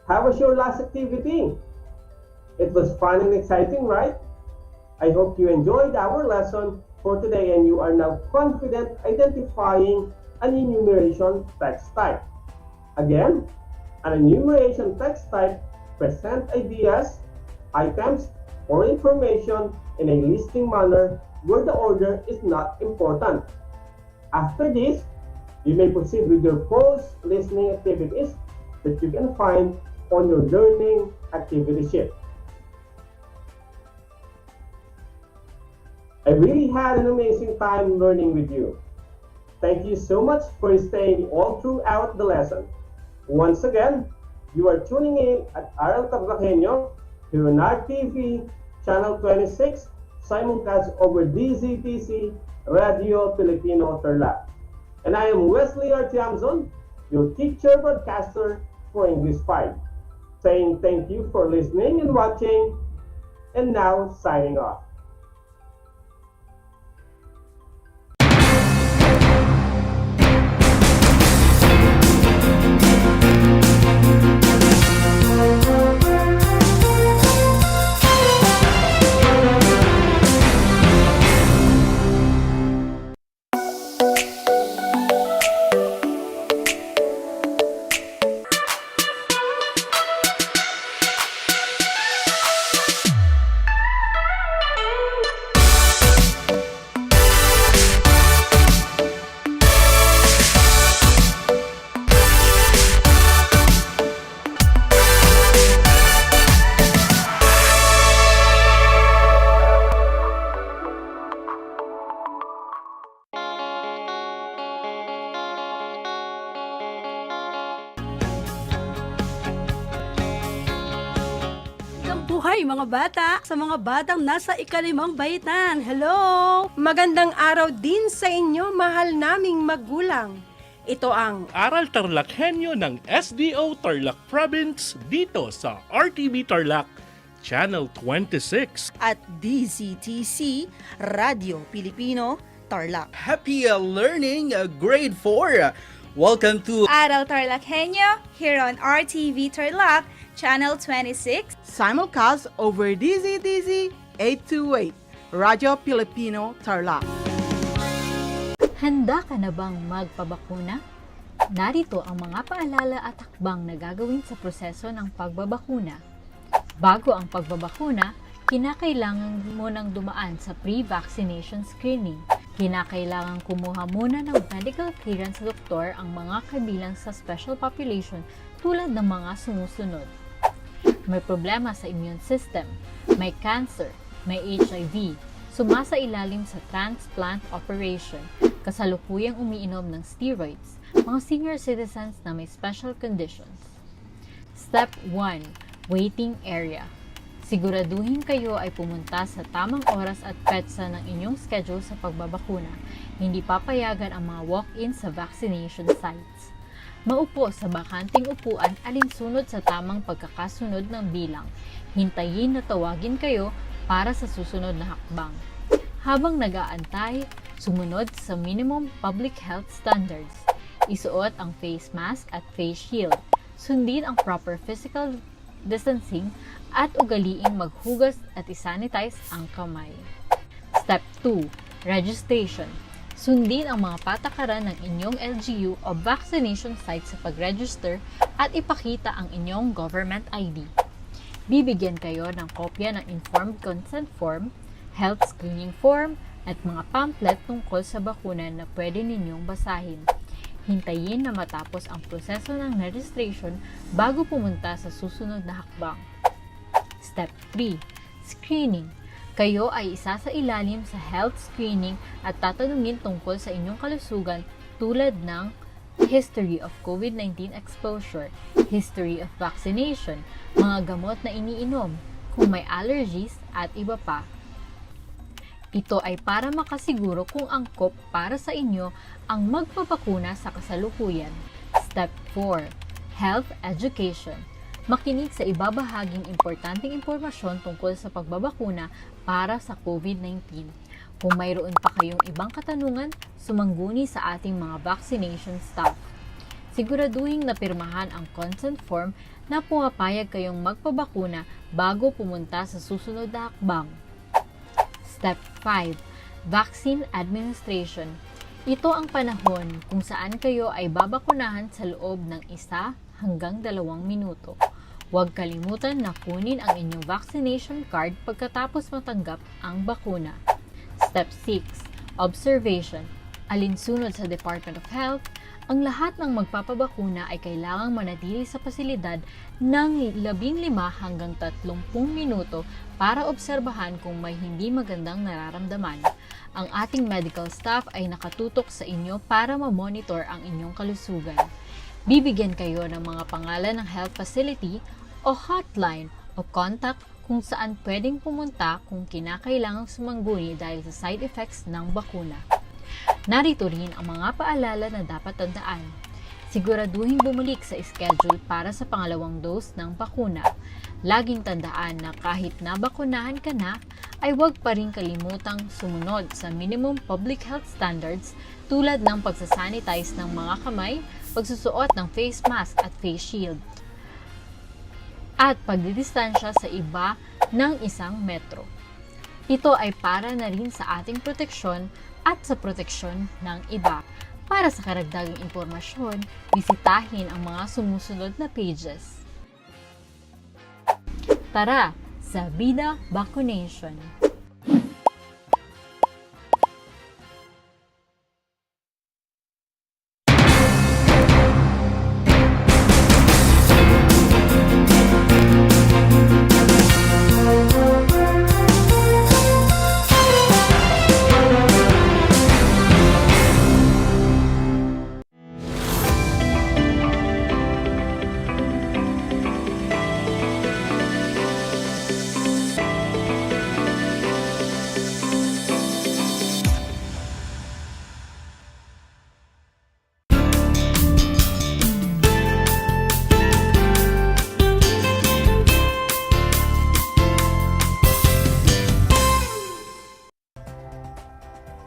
How was your last activity? It was fun and exciting, right? I hope you enjoyed our lesson for today and you are now confident identifying an enumeration text type. Again, an enumeration text type presents ideas, items, or information in a listing manner where the order is not important. After this, you may proceed with your post-listening activities that you can find on your learning activity sheet. I really had an amazing time learning with you. Thank you so much for staying all throughout the lesson. Once again, you are tuning in at Aral TarlakHenyo here on RTV Channel 26, simulcast over DZTC Radio Filipino Tarlac. And I am Wesley Artiamzon, your teacher broadcaster for English 5, saying thank you for listening and watching, and now signing off. Buhay mga bata, sa mga batang nasa ika-5 baitan. Hello! Magandang araw din sa inyo, mahal naming magulang. Ito ang Aral TarlakHenyo ng SDO Tarlac Province dito sa RTV Tarlac, Channel 26. At DZTC, Radio Pilipino, Tarlac. Happy learning, grade 4. Welcome to Aral TarlakHenyo here on RTV Tarlac, Channel 26. Simulcast over DZDZ 828, Radyo Pilipino Tarlac. Handa ka na bang magpabakuna? Narito ang mga paalala at hakbang na gagawin sa proseso ng pagbabakuna. Bago ang pagbabakuna, kinakailangan mo nang dumaan sa pre-vaccination screening. Kinakailangan kumuha muna ng medical clearance sa doktor ang mga kabilang sa special population tulad ng mga sumusunod. May problema sa immune system, may cancer, may HIV, sumasailalim sa transplant operation, kasalukuyang umiinom ng steroids, mga senior citizens na may special conditions. Step 1. Waiting area. Siguraduhin kayo ay pumunta sa tamang oras at petsa ng inyong schedule sa pagbabakuna. Hindi papayagan ang mga walk-in sa vaccination sites. Maupo sa bakanting upuan alinsunod sa tamang pagkakasunod ng bilang. Hintayin na tawagin kayo para sa susunod na hakbang. Habang nag-aantay, sumunod sa minimum public health standards. Isuot ang face mask at face shield. Sundin ang proper physical distancing at ugaliing maghugas at isanitize ang kamay. Step 2. Registration. Sundin ang mga patakaran ng inyong LGU o vaccination site sa pag-register at ipakita ang inyong government ID. Bibigyan kayo ng kopya ng informed consent form, health screening form, at mga pamphlet tungkol sa bakuna na pwede ninyong basahin. Hintayin na matapos ang proseso ng registration bago pumunta sa susunod na hakbang. Step 3. Screening. Kayo ay isa sa ilalim sa health screening at tatanungin tungkol sa inyong kalusugan tulad ng history of COVID-19 exposure, history of vaccination, mga gamot na iniinom, kung may allergies at iba pa. Ito ay para makasiguro kung angkop para sa inyo ang magpapakuna sa kasalukuyan. Step 4. Health Education. Makinig sa ibabahaging importanteng impormasyon tungkol sa pagbabakuna para sa COVID-19. Kung mayroon pa kayong ibang katanungan, sumangguni sa ating mga vaccination staff. Siguraduhin na pirmahan ang consent form na pumapayag kayong magpabakuna bago pumunta sa susunod na hakbang. Step 5. Vaccine Administration. Ito ang panahon kung saan kayo ay babakunahan sa loob ng 1 hanggang 2 minuto. Huwag kalimutan na kunin ang inyong vaccination card pagkatapos matanggap ang bakuna. Step 6. Observation. Alinsunod sa Department of Health, ang lahat ng magpapabakuna ay kailangang manatili sa pasilidad ng 15 hanggang 30 minuto para obserbahan kung may hindi magandang nararamdaman. Ang ating medical staff ay nakatutok sa inyo para ma-monitor ang inyong kalusugan. Bibigyan kayo ng mga pangalan ng health facility o hotline o contact kung saan pwedeng pumunta kung kinakailangang sumangguni dahil sa side effects ng bakuna. Narito rin ang mga paalala na dapat tandaan. Siguraduhin bumalik sa schedule para sa pangalawang dose ng bakuna. Laging tandaan na kahit nabakunahan ka na, ay huwag pa rin kalimutang sumunod sa minimum public health standards tulad ng pagsasanitize ng mga kamay, pagsusuot ng face mask at face shield, at pagdidistansya sa iba ng 1 metro. Ito ay para na rin sa ating proteksyon at sa proteksyon ng iba. Para sa karagdagang impormasyon, bisitahin ang mga sumusunod na pages. Tara sa Bida Vaccination!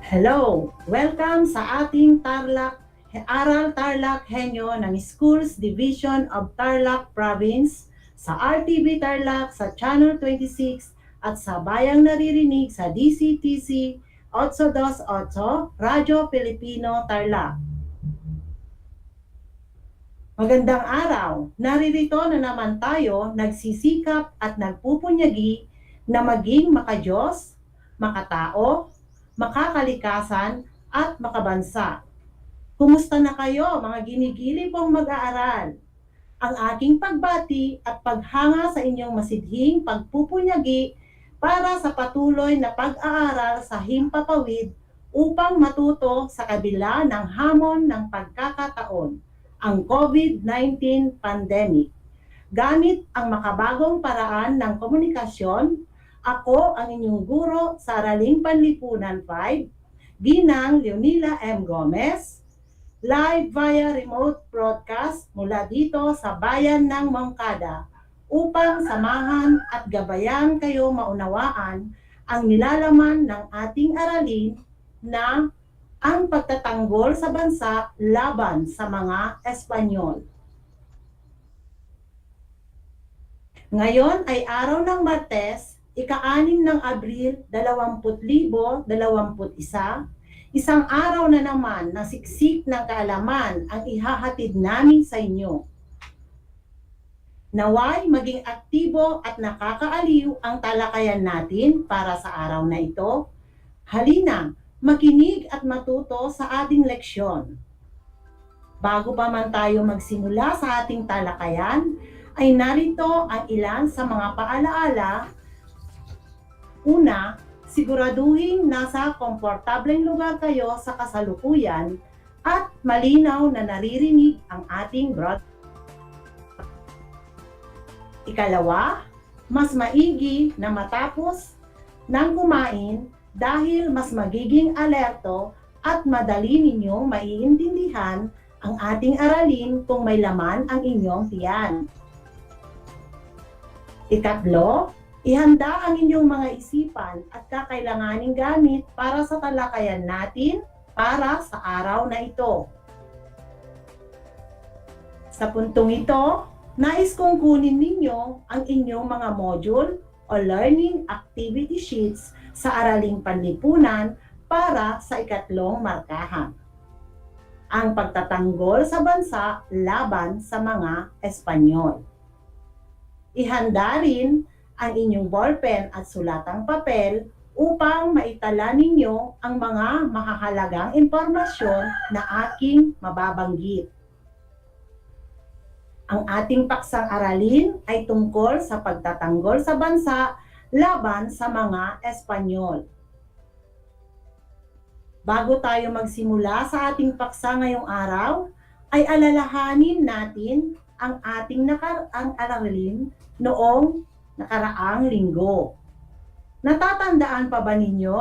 Hello! Welcome sa ating Aral TarlakHenyo ng Schools Division of Tarlac Province sa RTV Tarlac sa Channel 26 at sa bayang naririnig sa DCTC 828 Radyo Pilipino Tarlac. Magandang araw! Naririto na naman tayo nagsisikap at nagpupunyagi na maging makadiyos, makatao, makakalikasan at makabansa. Kumusta na kayo mga ginigili pong mag-aaral? Ang aking pagbati at paghanga sa inyong masidhing pagpupunyagi para sa patuloy na pag-aaral sa himpapawid upang matuto sa kabila ng hamon ng pagkakataon, ang COVID-19 pandemic. Gamit ang makabagong paraan ng komunikasyon, ako ang inyong guro sa Araling Panlipunan 5, Ginang Leonila M. Gomez, live via remote broadcast mula dito sa bayan ng Moncada upang samahan at gabayan kayo maunawaan ang nilalaman ng ating aralin na ang pagtatanggol sa bansa laban sa mga Espanyol. Ngayon ay araw ng Martes, ika-6 ng Abril 2021, isang araw na naman na siksik ng kaalaman ang ihahatid namin sa inyo. Naway maging aktibo at nakakaaliw ang talakayan natin para sa araw na ito. Halina, makinig at matuto sa ating leksyon. Bago pa man tayo magsimula sa ating talakayan, ay narito ang ilan sa mga paalaala. Una, siguraduhin nasa komportableng lugar kayo sa kasalukuyan at malinaw na naririnig ang ating broadcast. Ikalawa, mas maigi na matapos ng kumain dahil mas magiging alerto at madali ninyong maiintindihan ang ating aralin kung may laman ang inyong tiyan. Ikatlo, ihanda ang inyong mga isipan at kakailanganing gamit para sa talakayan natin para sa araw na ito. Sa puntong ito, nais kong kunin ninyo ang inyong mga module o learning activity sheets sa Araling Panlipunan para sa ikatlong markahan. Ang pagtatanggol sa bansa laban sa mga Espanyol. Ihanda rin ang inyong ballpen at sulatang papel upang maitala ninyo ang mga mahahalagang impormasyon na aking mababanggit. Ang ating paksang aralin ay tungkol sa pagtatanggol sa bansa laban sa mga Espanyol. Bago tayo magsimula sa ating paksa ngayong araw, ay alalahanin natin ang ating aralin noong nakaraang linggo. Natatandaan pa ba ninyo?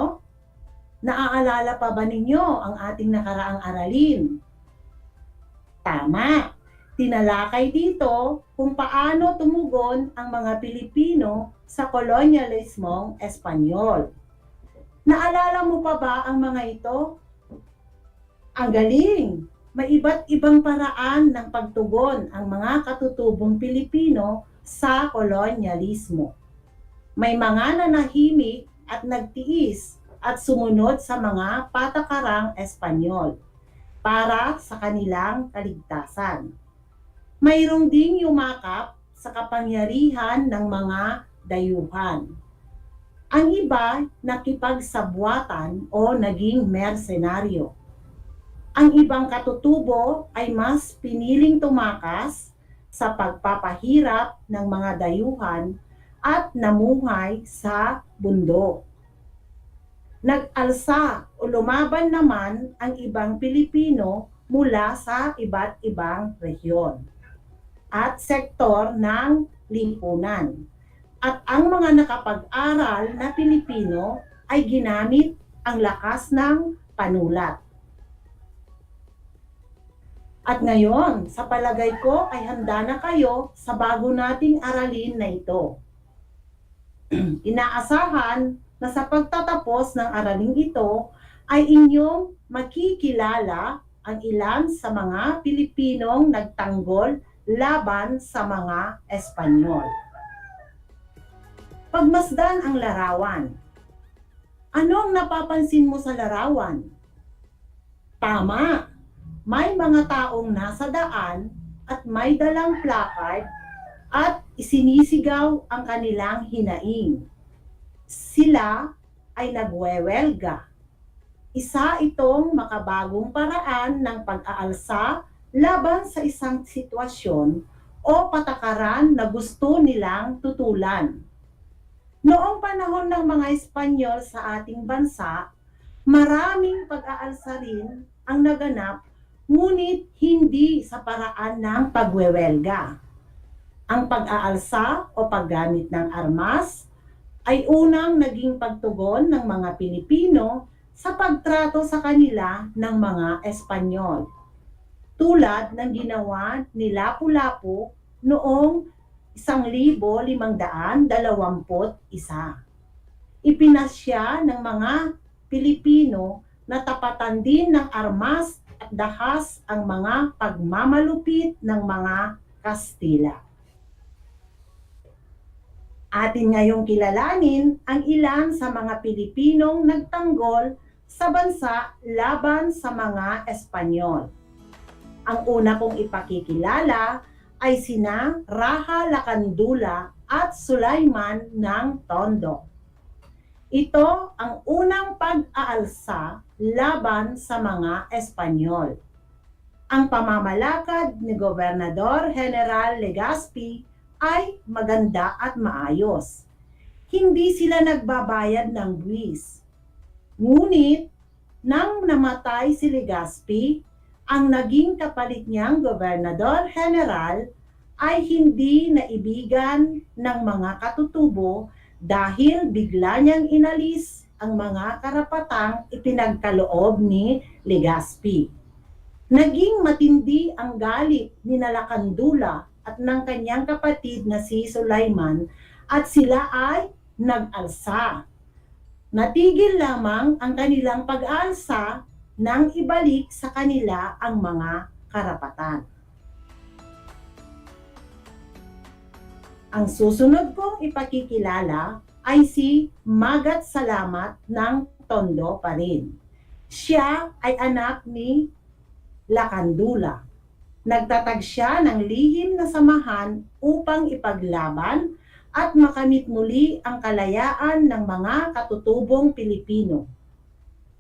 Naaalala pa ba ninyo ang ating nakaraang aralin? Tama! Tinalakay dito kung paano tumugon ang mga Pilipino sa kolonyalismong Espanyol. Naalala mo pa ba ang mga ito? Ang galing! May iba't ibang paraan ng pagtugon ang mga katutubong Pilipino sa kolonyalismo. May mga nanahimik at nagtiis at sumunod sa mga patakarang Espanyol para sa kanilang kaligtasan. Mayroong ding yumakap sa kapangyarihan ng mga dayuhan. Ang iba nakipagsabwatan o naging mersenaryo. Ang ibang katutubo ay mas piniling tumakas sa pagpapahirap ng mga dayuhan at namuhay sa bundok. Nag-alsa o lumaban naman ang ibang Pilipino mula sa iba't ibang rehiyon at sektor ng lipunan. At ang mga nakapag-aral na Pilipino ay ginamit ang lakas ng panulat. At ngayon, sa palagay ko ay handa na kayo sa bago nating aralin na ito. Inaasahan na sa pagtatapos ng araling ito ay inyong makikilala ang ilan sa mga Pilipinong nagtanggol laban sa mga Espanyol. Pagmasdan ang larawan. Anong napapansin mo sa larawan? Tama! May mga taong nasa daan at may dalang placard at isinisigaw ang kanilang hinaing. Sila ay nagwewelga. Isa itong makabagong paraan ng pag-aalsa laban sa isang sitwasyon o patakaran na gusto nilang tutulan. Noong panahon ng mga Espanyol sa ating bansa, maraming pag-aalsa rin ang naganap, ngunit hindi sa paraan ng pagwewelga. Ang pag-aalsa o paggamit ng armas ay unang naging pagtugon ng mga Pilipino sa pagtrato sa kanila ng mga Espanyol. Tulad ng ginawa ni Lapu-Lapu noong 1521. Ipinasya ng mga Pilipino na tapatan din ng armas at dahas ang mga pagmamalupit ng mga Kastila. Atin ngayong kilalanin ang ilan sa mga Pilipinong nagtanggol sa bansa laban sa mga Espanyol. Ang una kong ipakikilala ay sina Raha Lacandula at Sulaiman ng Tondo. Ito ang unang pag-aalsa laban sa mga Espanyol. Ang pamamalakad ni Gobernador General Legazpi ay maganda at maayos. Hindi sila nagbabayad ng buwis. Ngunit, nang namatay si Legazpi, ang naging kapalit niyang Gobernador General ay hindi naibigan ng mga katutubo dahil bigla niyang inalis ang mga karapatang ipinagkaloob ni Legazpi. Naging matindi ang galit ni Lacandula at ng kanyang kapatid na si Sulaiman at sila ay nag-alsa. Natigil lamang ang kanilang pag-alsa nang ibalik sa kanila ang mga karapatan. Ang susunod kong ipakikilala ay si Magat Salamat ng Tondo pa rin. Siya ay anak ni Lacandula. Nagtatag siya ng lihim na samahan upang ipaglaban at makamit muli ang kalayaan ng mga katutubong Pilipino.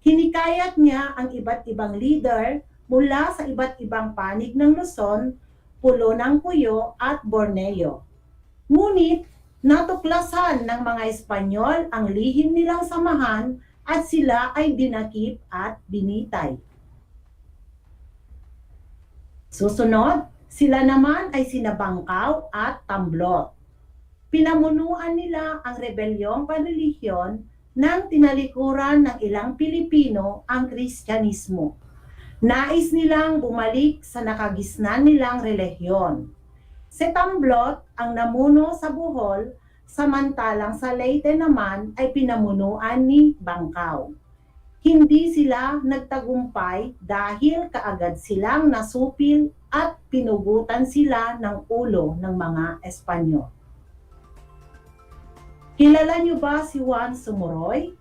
Hinikayat niya ang iba't ibang leader mula sa iba't ibang panig ng Luzon, Pulo ng Puyo at Borneo. Ngunit natuklasan ng mga Espanyol ang lihim nilang samahan at sila ay dinakip at binitay. Susunod, sila naman ay sina Bangkaw at Tamblot. Pinamunuan nila ang rebelyong panrelihiyon nang tinalikuran ng ilang Pilipino ang Kristyanismo. Nais nilang bumalik sa nakagisnan nilang relihiyon. Si Tamblot ang namuno sa Bohol, samantalang sa Leyte naman ay pinamunuan ni Bangkaw. Hindi sila nagtagumpay dahil kaagad silang nasupil at pinugutan sila ng ulo ng mga Espanyol. Kilala niyo ba si Juan Sumuroy?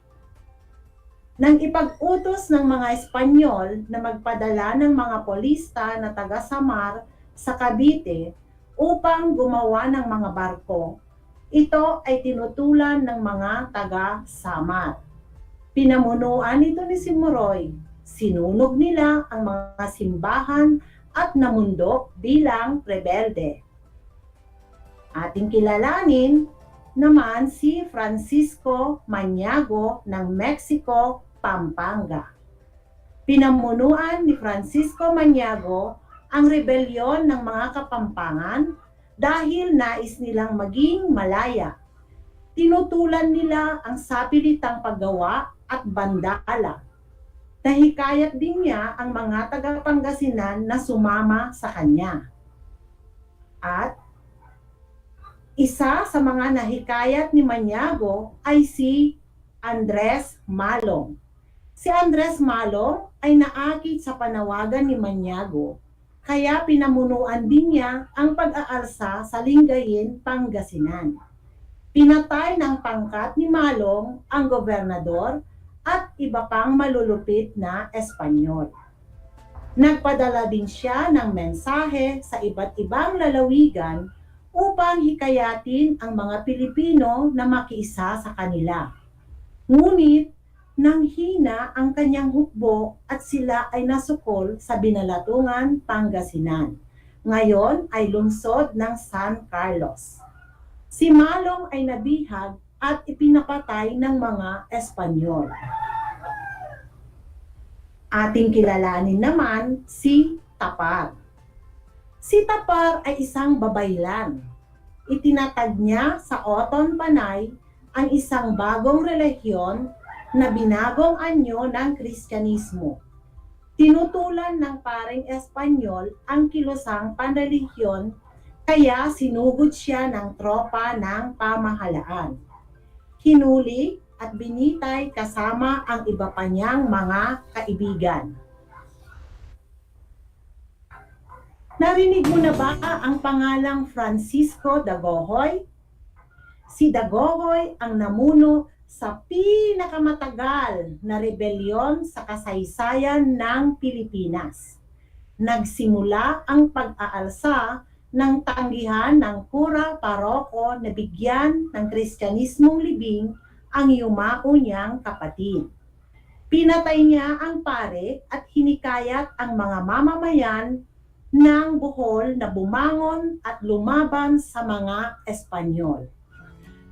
Nang ipag-utos ng mga Espanyol na magpadala ng mga polista na taga-Samar sa Cavite upang gumawa ng mga barko, ito ay tinutulan ng mga taga-Samar. Pinamunuan ito ni Sumuroy. Sinunog nila ang mga simbahan at namundok bilang rebelde. Ating kilalanin naman si Francisco Maniago ng Mexico, Pampanga. Pinamunuan ni Francisco Maniago ang rebelyon ng mga Kapampangan dahil nais nilang maging malaya. Tinutulan nila ang sapilitang paggawa at bandala. Nahikayat din niya ang mga taga-Pangasinan na sumama sa kanya. At isa sa mga nahikayat ni Maniago ay si Andres Malong. Si Andres Malo ay naakit sa panawagan ni Maniago, kaya pinamunuan din niya ang pag-aalsa sa Lingayen, Pangasinan. Pinatay ng pangkat ni Malong ang gobernador at iba pang malulupit na Espanyol. Nagpadala din siya ng mensahe sa iba't ibang lalawigan upang hikayatin ang mga Pilipino na makiisa sa kanila. Ngunit nanghina ang kanyang hukbo at sila ay nasukol sa Binalatungan, Pangasinan. Ngayon ay lungsod ng San Carlos. Si Malong ay nabihag at ipinapatay ng mga Espanyol. Ating kilalanin naman si Tapar. Si Tapar ay isang babaylan. Itinatag niya sa Oton Panay ang isang bagong relihiyon na binagong anyo ng Kristyanismo. Tinutulan ng paring Espanyol ang kilusang panrelihiyon kaya sinugod siya ng tropa ng pamahalaan. Hinuli at binitay kasama ang iba pa niyang mga kaibigan. Narinig mo na ba ang pangalang Francisco Dagohoy? Si Dagohoy ang namuno sa pinakamatagal na rebelyon sa kasaysayan ng Pilipinas. Nagsimula ang pag-aalsa ng tanggihan ng kura paroko na bigyan ng Kristyanismong libing ang yumao niyang kapatid. Pinatay niya ang pare at hinikayat ang mga mamamayan ng Bohol na bumangon at lumaban sa mga Espanyol.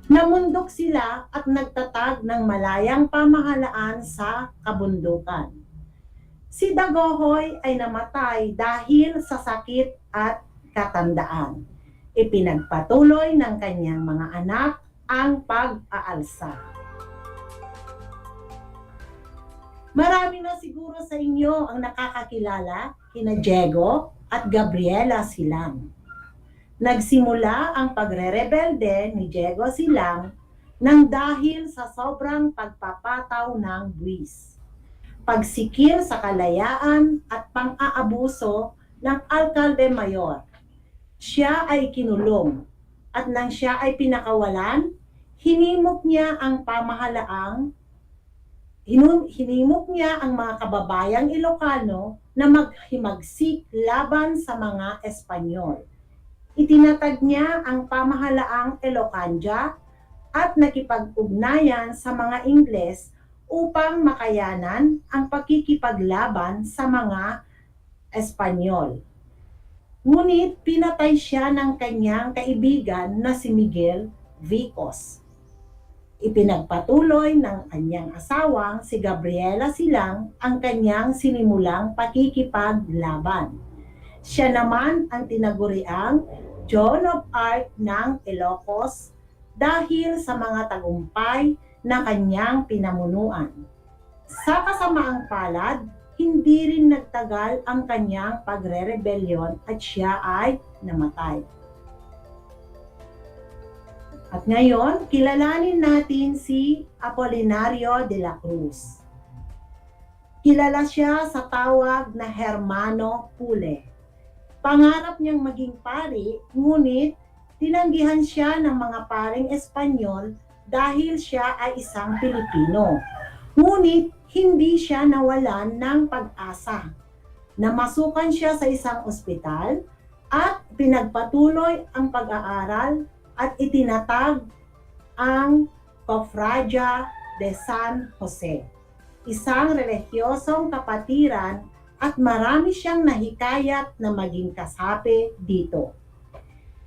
Namundok sila at nagtatag ng malayang pamahalaan sa kabundukan. Si Dagohoy ay namatay dahil sa sakit at katandaan. Ipinagpatuloy ng kanyang mga anak ang pag-aalsa. Marami na siguro sa inyo ang nakakakilala kina Diego at Gabriela Silang. Nagsimula ang pagre-rebelde ni Diego Silang nang dahil sa sobrang pagpapataw ng buwis, pagsikil sa kalayaan at pang-aabuso ng alkalde mayor. Siya ay kinulong at nang siya ay pinakawalan, hinimok niya ang mga kababayang Ilocano na maghimagsik laban sa mga Espanyol. Itinatag niya ang pamahalaang Elocandia at nakipag-ugnayan sa mga Ingles upang makayanan ang pakikipaglaban sa mga Espanyol. Ngunit pinatay siya ng kanyang kaibigan na si Miguel Vicos. Ipinagpatuloy ng kanyang asawang si Gabriela Silang ang kanyang sinimulang pakikipaglaban. Siya naman ang tinaguriang Joan of Arc ng Ilocos dahil sa mga tagumpay na kanyang pinamunuan. Sa kasamaang palad, hindi rin nagtagal ang kanyang pagre-rebelyon at siya ay namatay. At ngayon, kilalanin natin si Apolinario de la Cruz. Kilala siya sa tawag na Hermano Pule. Pangarap niyang maging pari, ngunit tinanggihan siya ng mga paring Espanyol dahil siya ay isang Pilipino. Ngunit hindi siya nawalan ng pag-asa. Namasukan siya sa isang ospital at pinagpatuloy ang pag-aaral at itinatag ang Cofradia de San Jose, isang relihiyosong kapatiran, at marami siyang nahikayat na maging kasapi dito.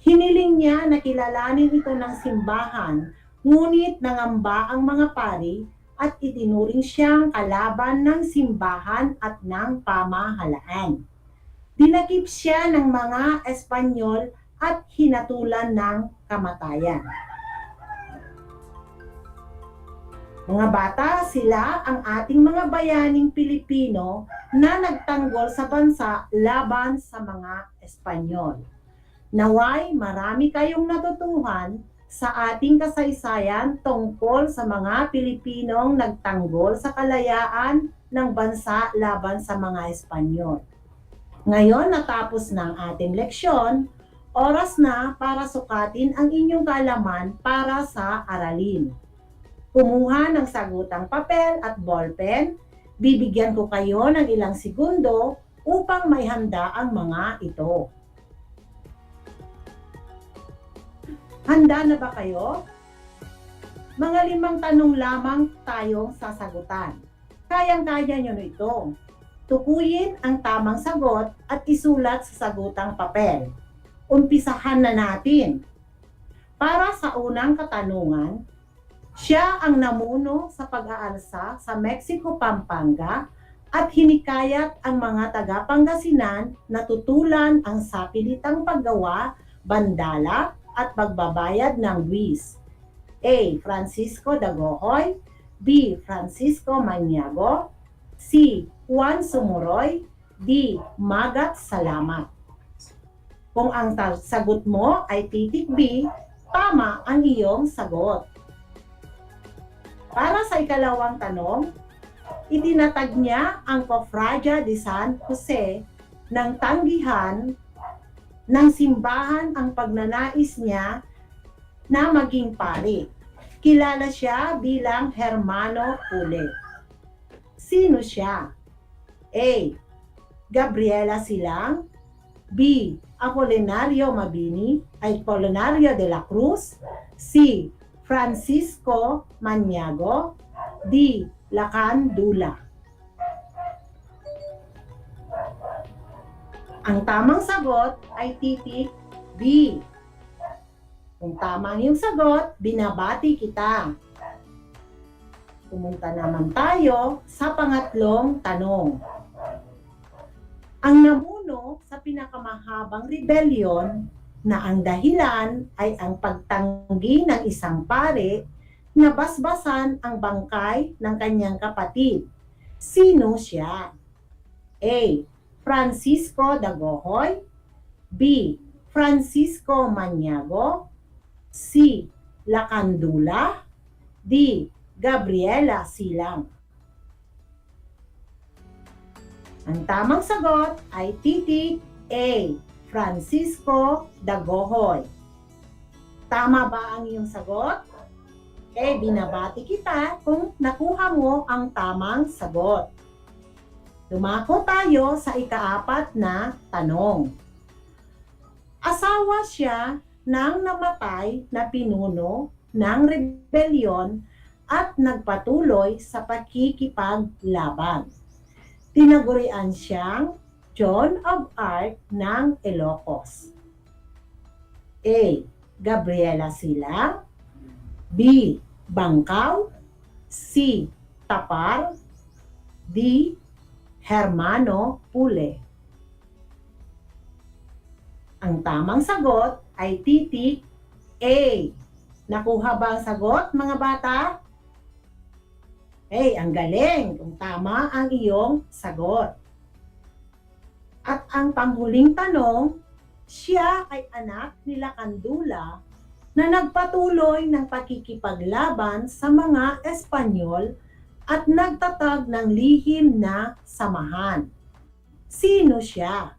Hiniling niya na kilalanin ito ng simbahan, ngunit nangamba ang mga pari at itinuring siyang kalaban ng simbahan at ng pamahalaan. Dinakip siya ng mga Espanyol at hinatulan ng kamatayan. Mga bata, sila ang ating mga bayaning Pilipino na nagtanggol sa bansa laban sa mga Espanyol. Naway marami kayong natutuhan sa ating kasaysayan tungkol sa mga Pilipinong nagtanggol sa kalayaan ng bansa laban sa mga Espanyol. Ngayon natapos na ang ating leksyon, oras na para sukatin ang inyong kaalaman para sa aralin. Kumuha ng sagutang papel at ballpen, bibigyan ko kayo ng ilang segundo upang maihanda ang mga ito. Handa na ba kayo? Mga 5 tanong lamang tayong sasagutan. Kayang-kaya nyo na ito. Tukuyin ang tamang sagot at isulat sa sagutang papel. Umpisahan na natin. Para sa unang katanungan, siya ang namuno sa pag-aalsa sa Mexico, Pampanga at hinikayat ang mga taga-Pangasinan na tutulan ang sapilitang paggawa, bandala at pagbabayad ng buwis. A. Francisco Dagohoy, B. Francisco Maniago, C. Juan Sumuroy, D. Magat Salamat. Kung ang sagot mo ay titik B, tama ang iyong sagot. Para sa ikalawang tanong, itinatag niya ang Cofradia de San Jose ng tanggihan ng simbahan ang pagnanais niya na maging pari. Kilala siya bilang Hermano Pule. Sino siya? A. Gabriela Silang, B. Apolinario Mabini, Apolinario de la Cruz, C. Francisco Maniago, D. Lacan Dula. Ang tamang sagot ay titik B. Kung tama ang iyong sagot, binabati kita. Pumunta naman tayo sa pangatlong tanong. Ang namuno sa pinakamahabang rebellion na ang dahilan ay ang pagtanggi ng isang pare na basbasan ang bangkay ng kanyang kapatid. Sino siya? A. Francisco Dagohoy, B. Francisco Maniago, C. Lacandula, D. Gabriela Silang. Ang tamang sagot ay titik A. Francisco Dagohoy. Tama ba ang iyong sagot? Binabati kita kung nakuha mo ang tamang sagot. Dumako tayo sa ika-4 na tanong. Asawa siya ng namatay na pinuno ng rebelyon at nagpatuloy sa pakikipaglaban. Tinagurian siyang John of Arc ng Ilocos. A. Gabriela Silang, B. Bangkaw, C. Tapar, D. Hermano Pule. Ang tamang sagot ay titik A. Nakuha ba ang sagot, mga bata? Ang galing kung tama ang iyong sagot. At ang panghuling tanong, siya ay anak ni Lacandula na nagpatuloy ng pakikipaglaban sa mga Espanyol at nagtatag ng lihim na samahan. Sino siya?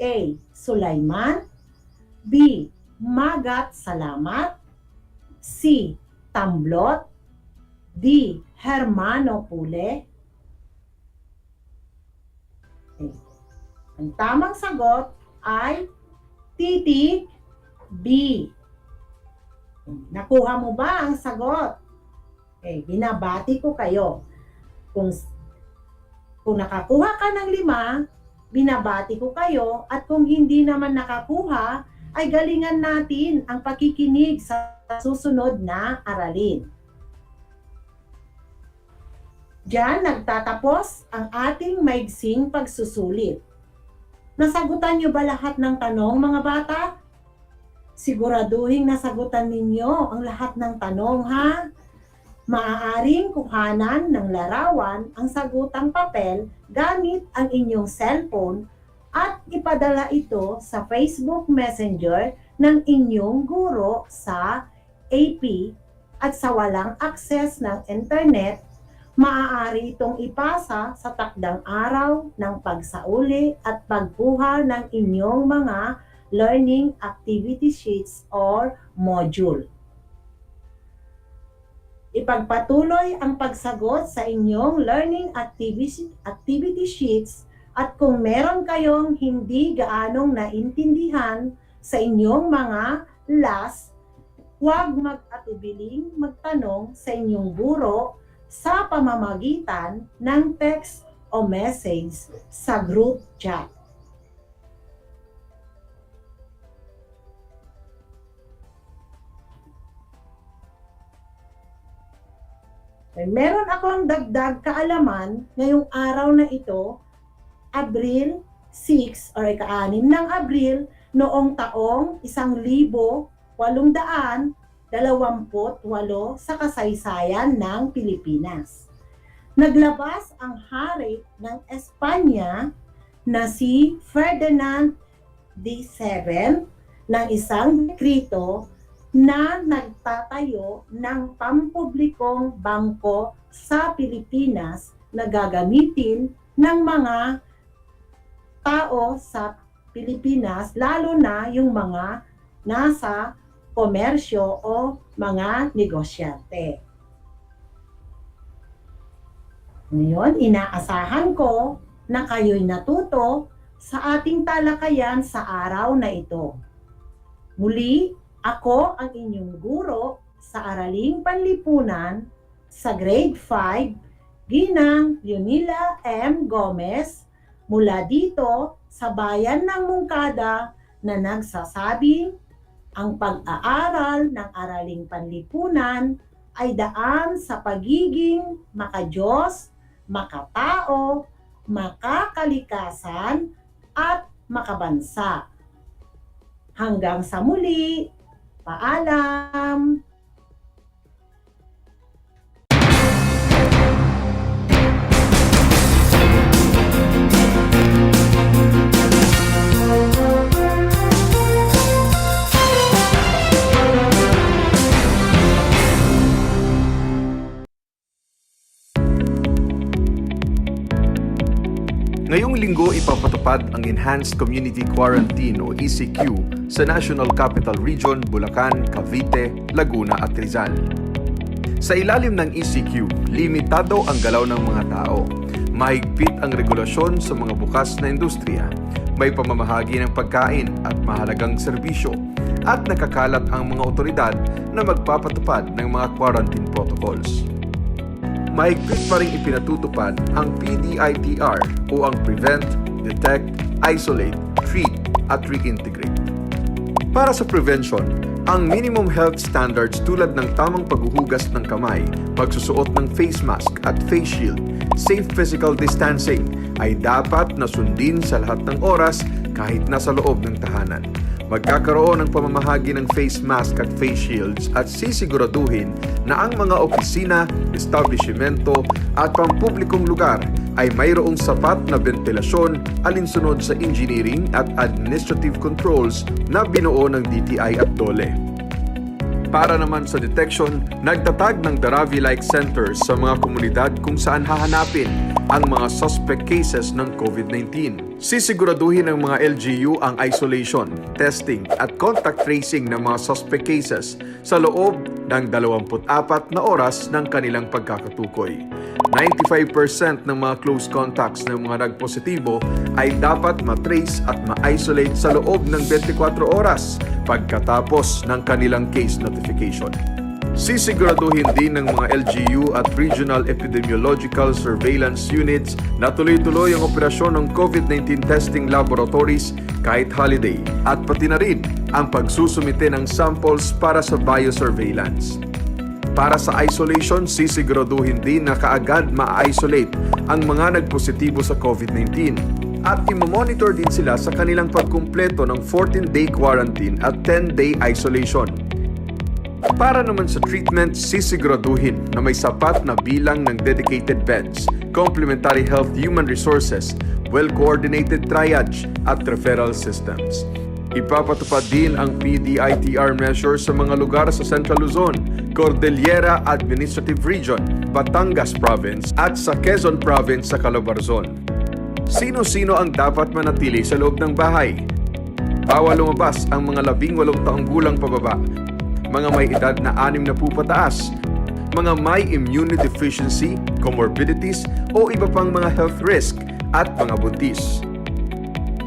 A. Sulaiman, B. Magat Salamat, C. Tamblot, D. Hermano Pule. Ang tamang sagot ay titik B. Nakuha mo ba ang sagot? Binabati ko kayo. Kung nakakuha ka ng 5, binabati ko kayo, at kung hindi naman nakakuha, ay galingan natin ang pakikinig sa susunod na aralin. Diyan nagtatapos ang ating maigsing pagsusulit. Nasagutan niyo ba lahat ng tanong, mga bata? Siguraduhin nasagutan ninyo ang lahat ng tanong, ha? Maaaring kuhanan ng larawan ang sagutang papel gamit ang inyong cellphone at ipadala ito sa Facebook Messenger ng inyong guro sa AP at sa walang access ng internet, maaari itong ipasa sa takdang araw ng pagsauli at pagkuha ng inyong mga learning activity sheets or module. Ipagpatuloy ang pagsagot sa inyong learning activity sheets at kung meron kayong hindi gaanong naintindihan sa inyong mga LAS, huwag mag-atubiling magtanong sa inyong guro sa pamamagitan ng text o message sa group chat. Meron akong dagdag kaalaman ngayong araw na ito, Abril 6 or ika-6 ng Abril noong taong 1828 sa kasaysayan ng Pilipinas. Naglabas ang hari ng Espanya na si Ferdinand VII ng isang dekrito na nagtatayo ng pampublikong bangko sa Pilipinas na gagamitin ng mga tao sa Pilipinas, lalo na yung mga nasa komersyo o mga negosyante. Ngayon, inaasahan ko na kayo'y natuto sa ating talakayan sa araw na ito. Muli, ako ang inyong guro sa Araling Panlipunan sa Grade 5, Ginang Leonila M. Gomez, mula dito sa bayan ng Mungkada na nagsasabing ang pag-aaral ng Araling Panlipunan ay daan sa pagiging makadiyos, makatao, makakalikasan, at makabansa. Hanggang sa muli, paalam! Ngayong linggo ipapatupad ang Enhanced Community Quarantine o ECQ sa National Capital Region, Bulacan, Cavite, Laguna at Rizal. Sa ilalim ng ECQ, limitado ang galaw ng mga tao. Mahigpit ang regulasyon sa mga bukas na industriya. May pamamahagi ng pagkain at mahalagang serbisyo. At nakakalat ang mga otoridad na magpapatupad ng mga quarantine protocols. Mahigpit pa rin ipinatutupad ang PDITR o ang Prevent, Detect, Isolate, Treat at Reintegrate. Para sa prevention, ang minimum health standards tulad ng tamang paghuhugas ng kamay, pagsusuot ng face mask at face shield, safe physical distancing ay dapat na sundin sa lahat ng oras kahit nasa loob ng tahanan. Magkakaroon ng pamamahagi ng face mask at face shields at sisiguraduhin na ang mga opisina, establishmento at pampublikong lugar ay mayroong sapat na ventilasyon alinsunod sa engineering at administrative controls na binuo ng DTI at DOLE. Para naman sa detection, nagtatag ng Daravi-like centers sa mga komunidad kung saan hahanapin ang mga suspect cases ng COVID-19. Sisiguraduhin ng mga LGU ang isolation, testing at contact tracing ng mga suspect cases sa loob ng 24 na oras ng kanilang pagkakatukoy. 95% ng mga close contacts ng mga nagpositibo ay dapat matrace at ma-isolate sa loob ng 24 oras pagkatapos ng kanilang case notification. Sisiguraduhin din ng mga LGU at Regional Epidemiological Surveillance Units na tuloy-tuloy ang operasyon ng COVID-19 testing laboratories kahit holiday at pati na rin ang pagsusumite ng samples para sa biosurveillance. Para sa isolation, sisiguraduhin din na kaagad ma-isolate ang mga nagpositibo sa COVID-19 at imamonitor din sila sa kanilang pagkumpleto ng 14-day quarantine at 10-day isolation. Para naman sa treatment, sisiguraduhin na may sapat na bilang ng dedicated beds, complementary health human resources, well-coordinated triage at referral systems. Ipapatupad din ang PDITR measures sa mga lugar sa Central Luzon, Cordillera Administrative Region, Batangas Province at sa Quezon Province sa Calabarzon. Sino-sino ang dapat manatili sa loob ng bahay? Bawal lumabas ang mga 18 taong gulang pababa, mga may edad na 60 pataas, mga may immunodeficiency, comorbidities o iba pang mga health risk at mga buntis.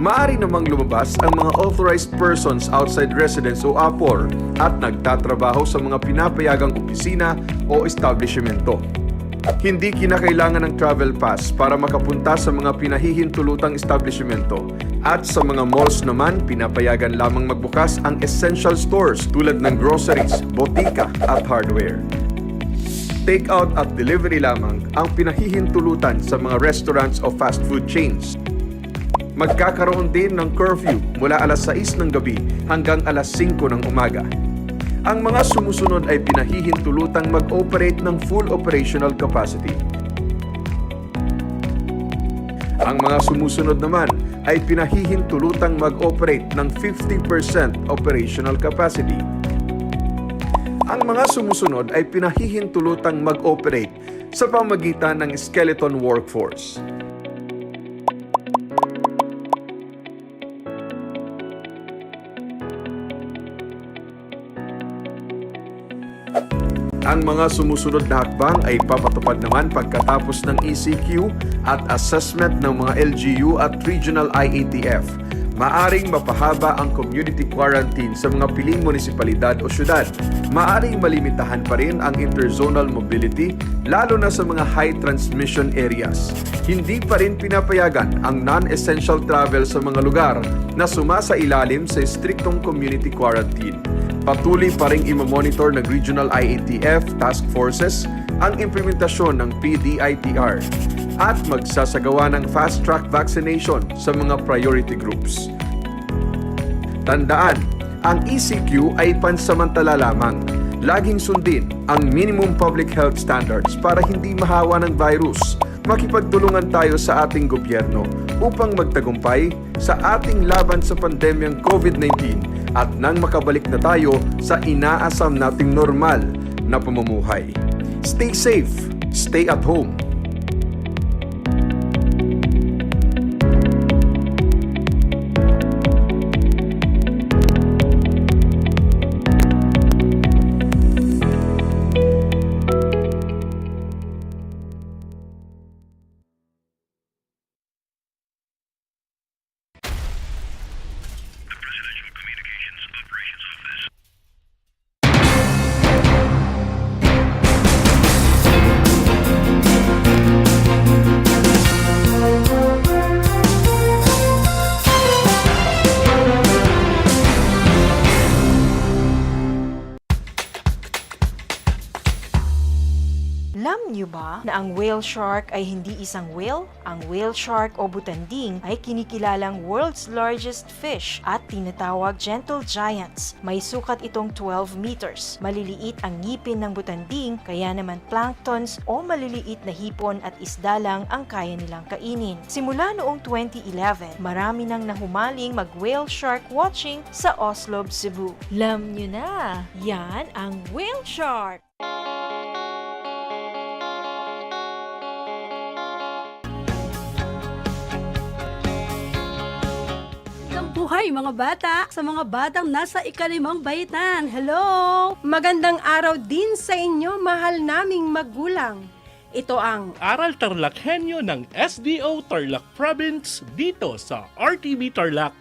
Maaari namang lumabas ang mga authorized persons outside residence o APOR at nagtatrabaho sa mga pinapayagang opisina o establishmento. Hindi kinakailangan ng travel pass para makapunta sa mga pinahihintulutang establishmento at sa mga malls naman pinapayagan lamang magbukas ang essential stores tulad ng groceries, botika at hardware. Take-out at delivery lamang ang pinahihintulutan sa mga restaurants o fast food chains. Magkakaroon din ng curfew mula alas 6 ng gabi hanggang alas 5 ng umaga. Ang mga sumusunod ay pinahihintulutang mag-operate ng full operational capacity. Ang mga sumusunod naman ay pinahihintulutang mag-operate ng 50% operational capacity. Ang mga sumusunod ay pinahihintulutang mag-operate sa pamagitan ng skeleton workforce. Ang mga sumusunod na hakbang ay papatupad naman pagkatapos ng ECQ at assessment ng mga LGU at Regional IATF. Maaring mapahaba ang community quarantine sa mga piling munisipalidad o syudad. Maaring malimitahan pa rin ang interzonal mobility lalo na sa mga high transmission areas. Hindi pa rin pinapayagan ang non-essential travel sa mga lugar na sumasailalim sa striktong community quarantine. Patuloy pa rin imamonitor ng Regional IATF Task Forces ang implementasyon ng PDITR at magsasagawa ng fast-track vaccination sa mga priority groups. Tandaan, ang ECQ ay pansamantala lamang. Laging sundin ang minimum public health standards para hindi mahawa ng virus. Makipagtulungan tayo sa ating gobyerno upang magtagumpay sa ating laban sa pandemyang COVID-19 at nang makabalik na tayo sa inaasam nating normal na pamumuhay. Stay safe, stay at home. Alam niyo ba na ang whale shark ay hindi isang whale? Ang whale shark o butanding ay kinikilalang world's largest fish at tinatawag gentle giants. May sukat itong 12 meters. Maliliit ang ngipin ng butanding, kaya naman planktons o maliliit na hipon at isda lang ang kaya nilang kainin. Simula noong 2011, marami nang nahumaling mag-whale shark watching sa Oslo, Cebu. Alam niyo na, yan ang whale shark! Buhay mga bata, sa mga batang nasa ika-5 baitan. Hello! Magandang araw din sa inyo, mahal naming magulang. Ito ang Aral TarlakHenyo ng SDO Tarlac Province dito sa RTV Tarlac,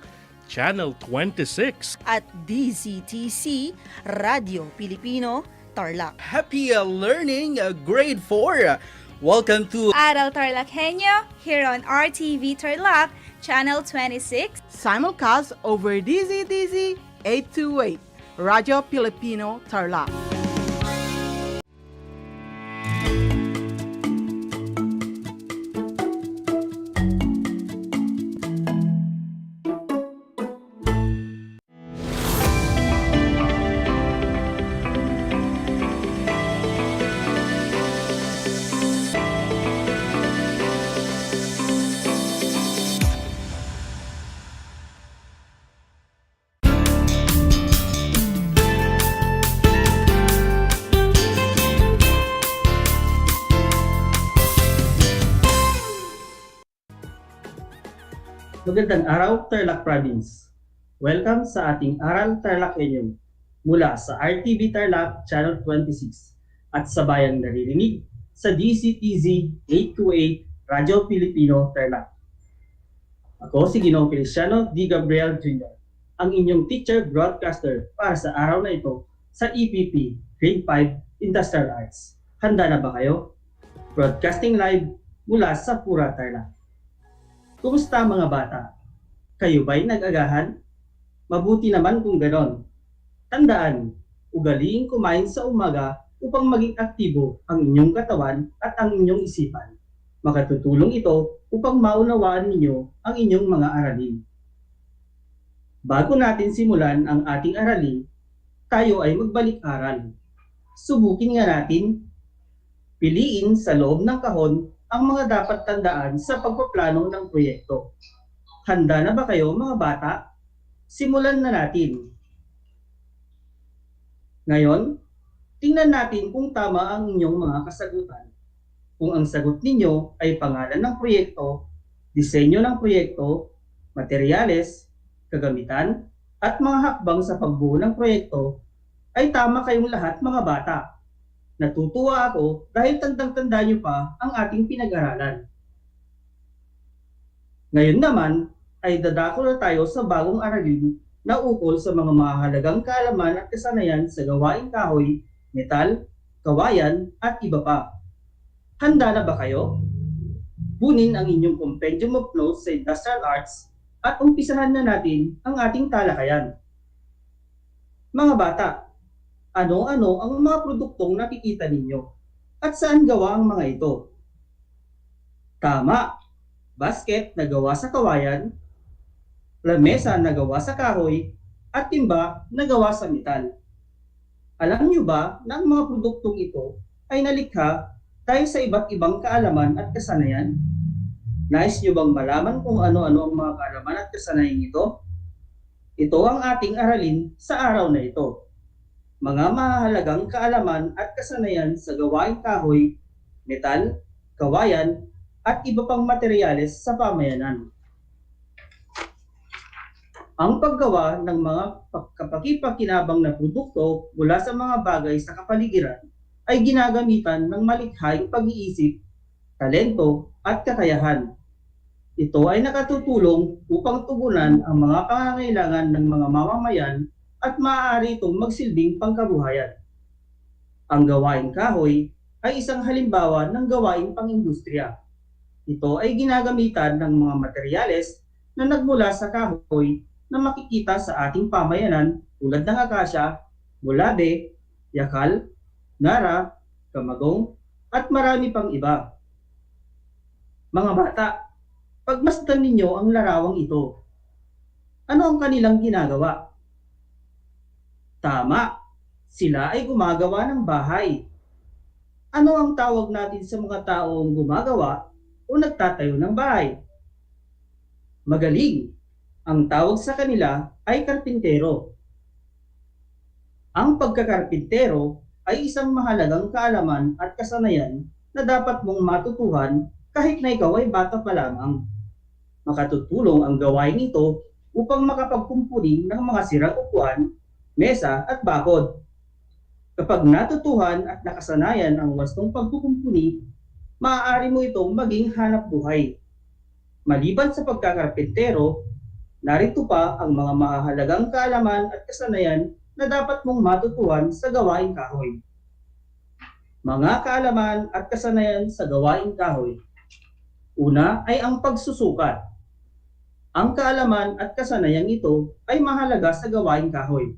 Channel 26. At DZTC, Radio Pilipino, Tarlac. Happy learning, grade 4. Welcome to Aral TarlakHenyo here on RTV Tarlac, Channel 26. Simulcast over DZTZ 828, Radio Pilipino, Tarlac. Magandang araw, Tarlac Province. Welcome sa ating Aral TarlakHenyo mula sa RTV Tarlac Channel 26 at sa bayang naririnig sa DCTZ 828 Radyo Pilipino Tarlac. Ako si Ginoong Feliciano D. Gabriel Jr., ang inyong teacher broadcaster para sa araw na ito sa EPP Grade 5 Industrial Arts. Handa na ba kayo? Broadcasting live mula sa Pura Tarlac. Kumusta mga bata? Kayo ba'y nag-agahan? Mabuti naman kung ganon. Tandaan, ugaliing kumain sa umaga upang maging aktibo ang inyong katawan at ang inyong isipan. Makatutulong ito upang maunawaan ninyo ang inyong mga aralin. Bago natin simulan ang ating aralin, tayo ay magbalik-aral. Subukin nga natin. Piliin sa loob ng kahon ang mga dapat tandaan sa pagpaplano ng proyekto. Handa na ba kayo mga bata? Simulan na natin. Ngayon, tingnan natin kung tama ang inyong mga kasagutan. Kung ang sagot ninyo ay pangalan ng proyekto, disenyo ng proyekto, materyales, kagamitan, at mga hakbang sa pagbuo ng proyekto, ay tama kayong lahat mga bata. Natutuwa ako dahil tandang-tanda niyo pa ang ating pinag-aralan. Ngayon naman ay dadako na tayo sa bagong aralin na ukol sa mga mahalagang kaalaman at kasanayan sa gawaing kahoy, metal, kawayan at iba pa. Handa na ba kayo? Kunin ang inyong compendium of notes sa Industrial Arts at umpisahan na natin ang ating talakayan. Mga bata, ano-ano ang mga produktong nakikita ninyo at saan gawa ang mga ito? Tama, basket na gawa sa kawayan, lamesa na gawa sa kahoy, at timba na gawa sa metal. Alam niyo ba na ang mga produktong ito ay nalikha dahil sa iba't ibang kaalaman at kasanayan? Nais niyo bang malaman kung ano-ano ang mga kaalaman at kasanayan ito? Ito ang ating aralin sa araw na ito. Mga mahalagang kaalaman at kasanayan sa gawaing kahoy, metal, kawayan, at iba pang materyales sa pamayanan. Ang paggawa ng mga kapaki-pakinabang na produkto mula sa mga bagay sa kapaligiran ay ginagamitan ng malikhaing pag-iisip, talento, at kakayahan. Ito ay nakatutulong upang tugunan ang mga pangangailangan ng mga mamamayan at maaari itong magsilbing pangkabuhayan. Ang gawaing kahoy ay isang halimbawa ng gawaing pang-industriya. Ito ay ginagamitan ng mga materyales na nagmula sa kahoy na makikita sa ating pamayanan tulad ng akasya, mulabe, yakal, ngara, kamagong, at marami pang iba. Mga bata, pagmasdan ninyo ang larawang ito. Ano ang kanilang ginagawa? Tama, sila ay gumagawa ng bahay. Ano ang tawag natin sa mga taong gumagawa o nagtatayo ng bahay? Magaling! Ang tawag sa kanila ay karpintero. Ang pagkakarpintero ay isang mahalagang kaalaman at kasanayan na dapat mong matutuhan kahit na ikaw ay bata pa lamang. Makatutulong ang gawain ito upang makapagkumpuni ng mga sirang upuan, mesa at bakod. Kapag natutuhan at nakasanayan ang wastong pagkukumpuni, maaari mo itong maging hanap buhay. Maliban sa pagkakarpentero, narito pa ang mga mahalagang kaalaman at kasanayan na dapat mong matutuhan sa gawaing kahoy. Mga kaalaman at kasanayan sa gawaing kahoy. Una ay ang pagsusukat. Ang kaalaman at kasanayan ito ay mahalaga sa gawaing kahoy.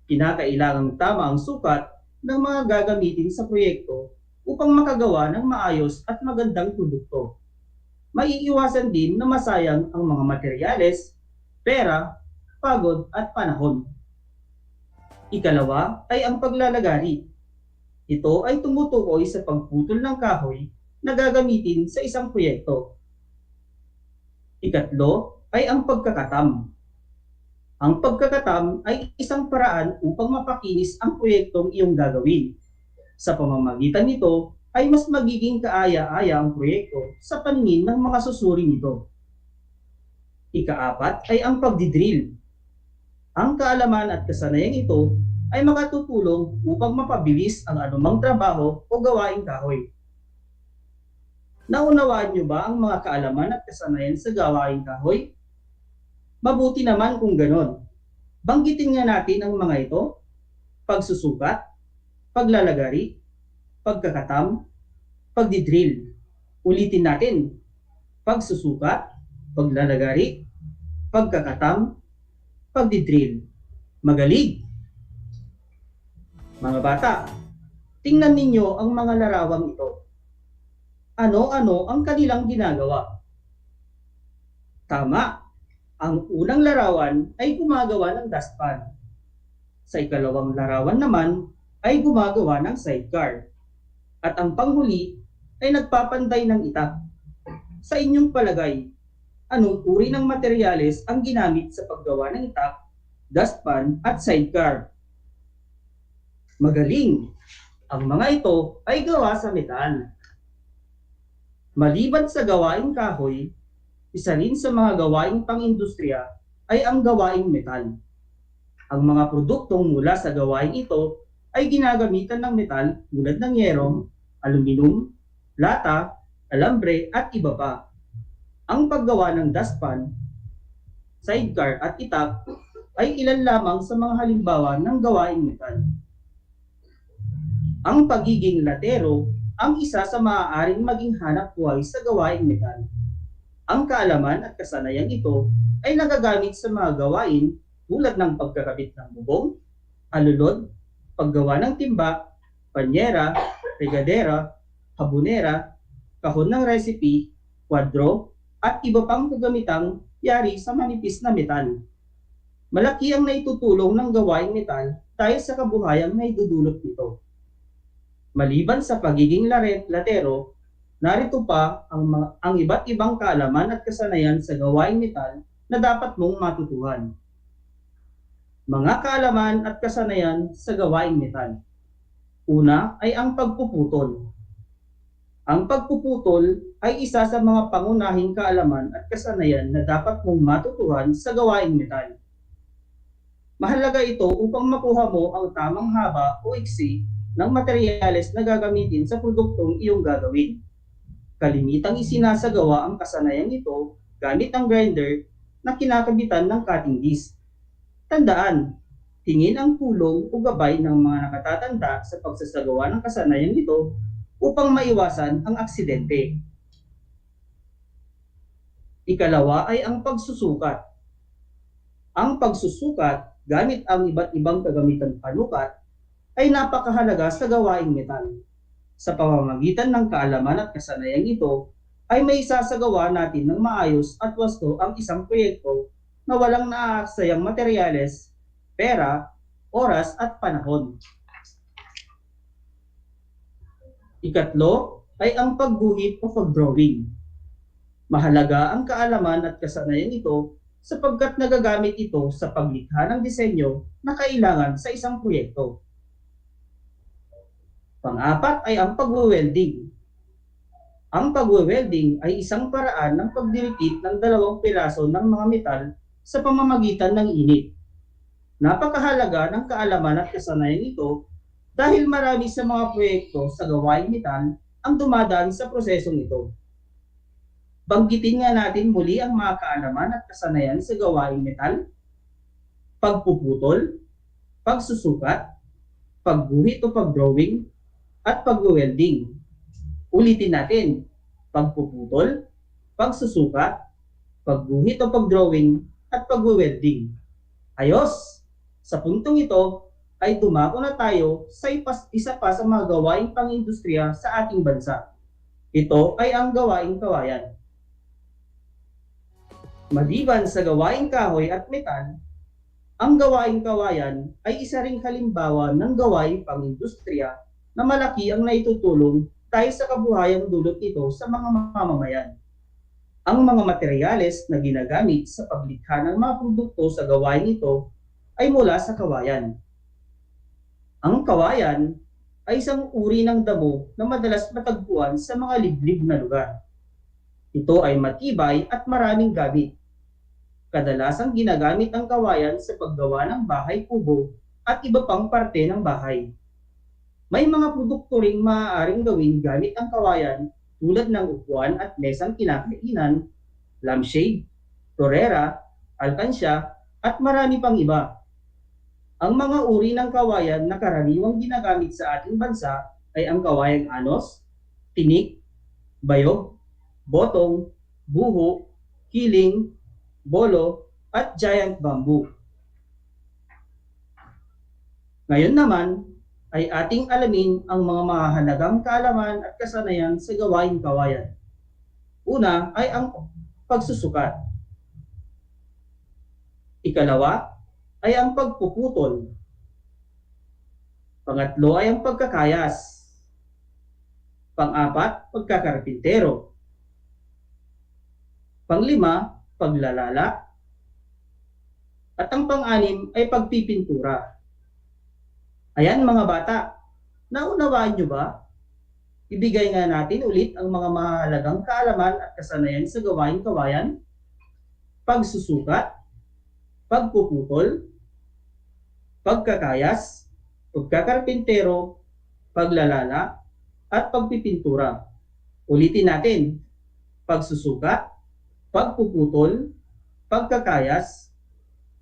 Kinakailangang tama ang sukat ng mga gagamitin sa proyekto upang makagawa ng maayos at magandang produkto. Maiiwasan din na masayang ang mga materyales, pera, pagod at panahon. Ikalawa ay ang paglalagari. Ito ay tumutukoy sa pagputol ng kahoy na gagamitin sa isang proyekto. Ikatlo ay ang pagkakatam. Ang pagkakatam ay isang paraan upang mapakinis ang proyektong iyong gagawin. Sa pamamagitan nito ay mas magiging kaaya-aya ang proyekto sa paningin ng mga susuri nito. Ika-4 ay ang pagdidrill. Ang kaalaman at kasanayan ito ay makatutulong upang mapabilis ang anumang trabaho o gawaing kahoy. Naunawaan niyo ba ang mga kaalaman at kasanayan sa gawaing kahoy? Mabuti naman kung ganon. Banggitin nga natin ang mga ito: pagsusukat, paglalagari, pagkakatam, pagdidrill. Ulitin natin: pagsusukat, paglalagari, pagkakatam, pagdidrill. Magaling! Mga bata, tingnan ninyo ang mga larawang ito. Ano-ano ang kanilang ginagawa? Tama! Ang unang larawan ay gumagawa ng dustpan. Sa ikalawang larawan naman ay gumagawa ng sidecar. At ang panghuli ay nagpapanday ng itak. Sa inyong palagay, anong uri ng materyales ang ginamit sa paggawa ng itak, dustpan at sidecar? Magaling! Ang mga ito ay gawa sa metal. Maliban sa gawaing kahoy, isa rin sa mga gawaing pang-industriya ay ang gawaing metal. Ang mga produktong mula sa gawaing ito ay ginagamitan ng metal tulad ng yero, aluminum, lata, alambre at iba pa. Ang paggawa ng dustpan, sidecar at itak ay ilan lamang sa mga halimbawa ng gawaing metal. Ang pagiging latero ang isa sa maaaring maging hanap buhay sa gawaing metal. Ang kaalaman at kasanayan ito ay nagagamit sa mga gawain tulad ng pagkakabit ng bubong, alulod, paggawa ng timba, panyera, regadera, habunera, kahon ng recipe, kwadro, at iba pang kagamitang yari sa manipis na metal. Malaki ang naitutulong ng gawaing metal dahil sa kabuhayang naidudulot nito. Maliban sa pagiging latero, narito pa ang iba't ibang kaalaman at kasanayan sa gawaing metal na dapat mong matutuhan. Mga kaalaman at kasanayan sa gawaing metal. Una ay ang pagpuputol. Ang pagpuputol ay isa sa mga pangunahing kaalaman at kasanayan na dapat mong matutuhan sa gawaing metal. Mahalaga ito upang makuha mo ang tamang haba o iksi ng materyales na gagamitin sa produktong iyong gagawin. Kalimitang isinasagawa ang kasanayan ito gamit ang grinder na kinakabitan ng cutting disc. Tandaan, tingin ang tulong o gabay ng mga nakatatanda sa pagsasagawa ng kasanayan ito upang maiwasan ang aksidente. Ikalawa ay ang pagsusukat. Ang pagsusukat gamit ang iba't ibang kagamitang panukat ay napakahalaga sa gawaing metal. Sa pamamagitan ng kaalaman at kasanayan ito, ay may isasagawa natin ng maayos at wasto ang isang proyekto na walang naaksayang materyales, pera, oras at panahon. Ikatlo ay ang pagguhit o pagdrawing. Mahalaga ang kaalaman at kasanayan ito sapagkat nagagamit ito sa paglikha ng disenyo na kailangan sa isang proyekto. Pang-apat ay ang pagwe-welding. Ang pagwe-welding ay isang paraan ng pagdidikit ng dalawang piraso ng mga metal sa pamamagitan ng init. Napakahalaga ng kaalaman at kasanayan ito dahil marami sa mga proyekto sa gawaing metal ang dumadaan sa prosesong ito. Banggitin nga natin muli ang mga kaalaman at kasanayan sa gawaing metal: pagpuputol, pagsusukat, pagguhit o pagdrawing, at pagwe-welding. Ulitin natin: pagpuputol, pagsusukat, pagguhit o pagdrawing, at pagwe-welding. Ayos! Sa puntong ito ay dumako na tayo sa isa pa sa mga gawaing pang-industriya sa ating bansa. Ito ay ang gawaing kawayan. Maliban sa gawaing kahoy at metal, ang gawaing kawayan ay isa ring halimbawa ng gawaing pang-industriya na malaki ang naitutulong dahil sa kabuhayang dulot nito sa mga mamamayan. Ang mga materyales na ginagamit sa paglikha ng mga produkto sa gawain ito ay mula sa kawayan. Ang kawayan ay isang uri ng damo na madalas matagpuan sa mga liblib na lugar. Ito ay matibay at maraming gamit. Kadalasang ginagamit ang kawayan sa paggawa ng bahay kubo at iba pang parte ng bahay. May mga produkto ring maaaring gawin gamit ang kawayan tulad ng upuan at mesang kinakainan, lampshade, torera, alkansya, at marami pang iba. Ang mga uri ng kawayan na karaniwang ginagamit sa ating bansa ay ang kawayang anos, tinik, bayog, botong, buho, kiling, bolo, at giant bamboo. Ngayon naman ay ating alamin ang mga mahahalagang kaalaman at kasanayan sa gawaing kawayan. Una ay ang pagsusukat. Ikalawa ay ang pagpuputol. Pangatlo ay ang pagkakayas. Pang-apat, pagkakarpintero. Panglima, paglalala. At ang pang-anim ay pagpipintura. Ayan mga bata, naunawaan nyo ba? Ibigay nga natin ulit ang mga mahalagang kaalaman at kasanayan sa gawaing kawayan. Pagsusukat, pagpuputol, pagkakayas, pagkakarpintero, paglalala, at pagpipintura. Ulitin natin, pagsusukat, pagpuputol, pagkakayas,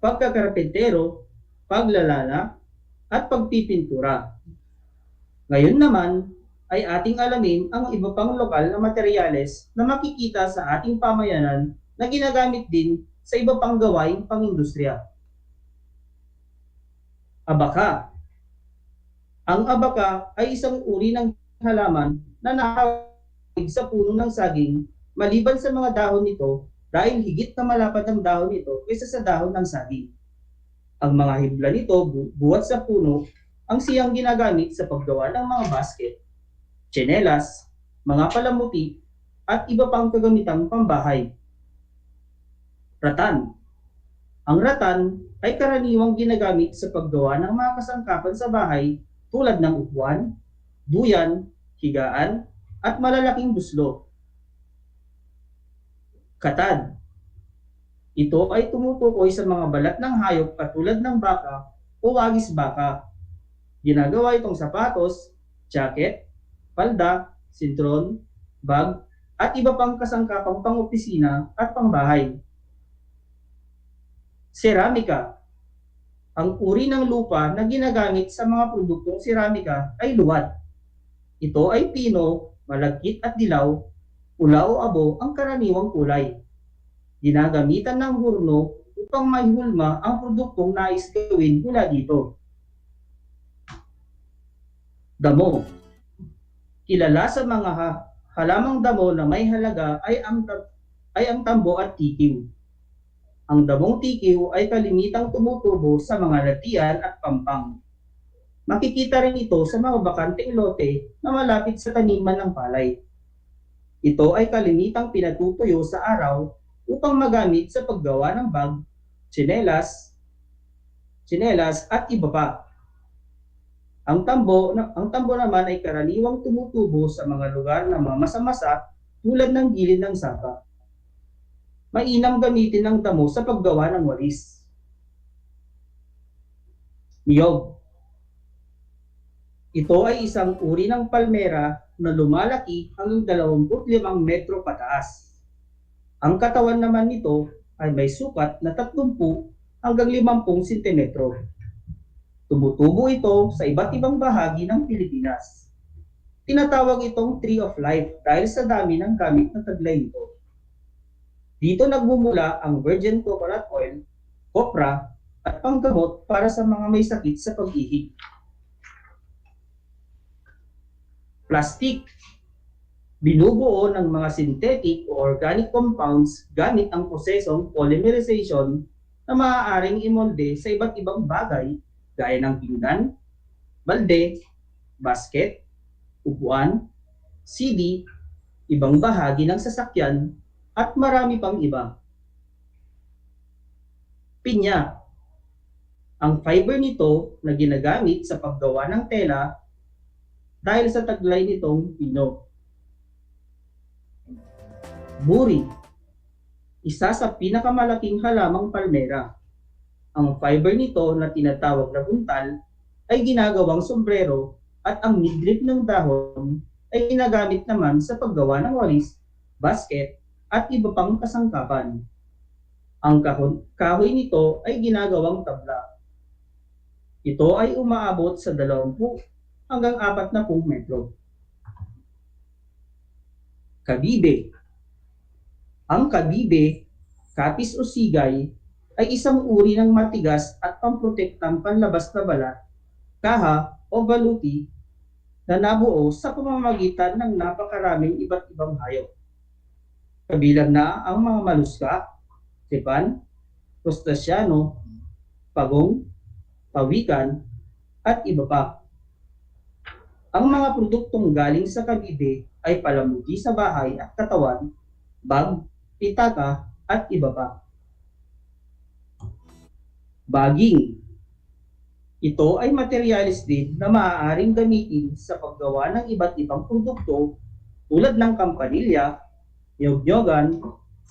pagkakarpintero, paglalala, at pagpipintura. Ngayon naman ay ating alamin ang iba pang lokal na materyales na makikita sa ating pamayanan na ginagamit din sa iba pang gawaing pang-industriya. Abaka. Ang abaka ay isang uri ng halaman na nakahawig sa puno ng saging maliban sa mga dahon nito dahil higit na malapad ang dahon nito kaysa sa dahon ng saging. Ang mga hibla nito buwat sa puno ang siyang ginagamit sa paggawa ng mga basket, tsinelas, mga palamuti, at iba pang kagamitang pambahay. Ratan. Ang ratan ay karaniwang ginagamit sa paggawa ng mga kasangkapan sa bahay tulad ng upuan, duyan, higaan, at malalaking buslo. Katad. Ito ay tumutukoy sa mga balat ng hayop katulad ng baka o wagis baka. Ginagawa itong sapatos, jacket, palda, sintron, bag, at iba pang kasangkapang pang-opisina at pangbahay. Seramika. Ang uri ng lupa na ginagamit sa mga produktong seramika ay luwad. Ito ay pino, malagkit at dilaw, pula o abo ang karaniwang kulay. Ginagamitan ng hurno upang maihulma ang produktong nais gawin mula dito. Damo. Kilala sa mga halamang damo na may halaga ay ang tambo at tikiw. Ang damong tikiw ay kalimitang tumutubo sa mga latian at pampang. Makikita rin ito sa mga bakanteng lote na malapit sa taniman ng palay. Ito ay kalimitang pinatutuyo sa araw upang magamit sa paggawa ng bag, tsinelas at iba pa. Ang tambo naman ay karaniwang tumutubo sa mga lugar na mamasa-masa tulad ng gilid ng sapa. Mainam gamitin ang damo sa paggawa ng walis. Niyog. Ito ay isang uri ng palmera na lumalaki hanggang 25 metro pataas. Ang katawan naman nito ay may sukat na 30 hanggang 50 sentimetro. Tumutubo ito sa iba't ibang bahagi ng Pilipinas. Tinatawag itong Tree of Life dahil sa dami ng gamit na taglay nito. Dito nagmumula ang virgin coconut oil, kopra, at panggamot para sa mga may sakit sa pag-ihig. Plastic. Binubuo ng mga synthetic o organic compounds gamit ang prosesong polymerization na maaaring imolde sa iba't ibang bagay gaya ng pinggan, balde, basket, upuan, CD, ibang bahagi ng sasakyan, at marami pang iba. Pinya. Ang fiber nito na ginagamit sa paggawa ng tela dahil sa taglay nitong pino. Buri. isa sa pinakamalaking halamang palmera. Ang fiber nito na tinatawag na buntal ay ginagawang sombrero at ang midrip ng dahon ay ginagamit naman sa paggawa ng walis, basket at iba pang kasangkapan. Ang kahoy nito ay ginagawang tabla. Ito ay umaabot sa 20 hanggang 40 metro. Kabibe. Ang kabibe, kapis o sigay, ay isang uri ng matigas at pamprotektang panlabas na balat, kaha o baluti na nabuo sa pamamagitan ng napakaraming iba't ibang hayop. Kabilang na ang mga maluska, tripan, krustasyano, pagong, pawikan, at iba pa. Ang mga produktong galing sa kabibe ay palamuti sa bahay at katawan, bag, pitaka, at iba pa. Baging. Ito ay materyales din na maaaring gamitin sa paggawa ng iba't ibang produkto tulad ng kampanilya, nyog-nyogan,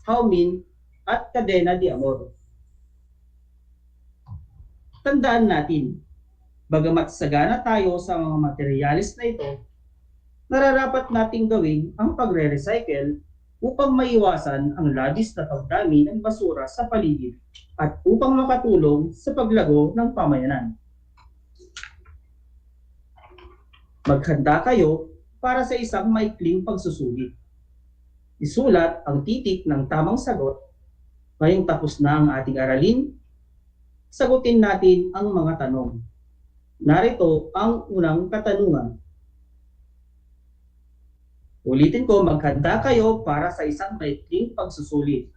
hawmin, at kadena de amor. Tandaan natin, bagamat sagana tayo sa mga materyales na ito, nararapat nating gawin ang pagre-recycle upang maiwasan ang labis na pagdami ng basura sa paligid at upang makatulong sa paglago ng pamayanan. Maghanda kayo para sa isang maikling pagsusulit. Isulat ang titik ng tamang sagot. Ngayong tapos na ang ating aralin, sagutin natin ang mga tanong. Narito ang unang katanungan. Ulitin ko, maghanda kayo para sa isang maikling pagsusulit.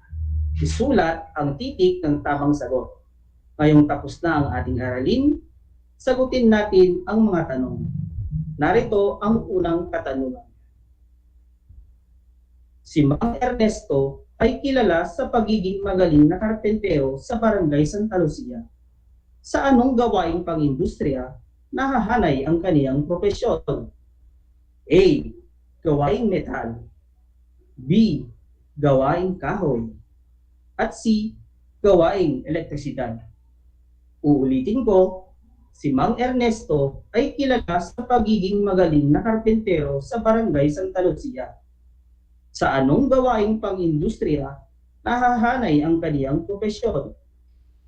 Isulat ang titik ng tamang sagot. Ngayong tapos na ang ating aralin, sagutin natin ang mga tanong. Narito ang unang katanungan. Si Mang Ernesto ay kilala sa pagiging magaling na karpentero sa Barangay Santa Lucia. Sa anong gawaing pang-industriya nahahanay ang kaniyang propesyon? A. Gawaing metal. B. Gawaing kahoy. At C. Gawaing elektrisidad. Uulitin ko, si Mang Ernesto ay kilala sa pagiging magaling na karpentero sa Barangay Santa Lucia. Sa anong gawaing pang-industriya nahahanay ang kaniyang propesyon?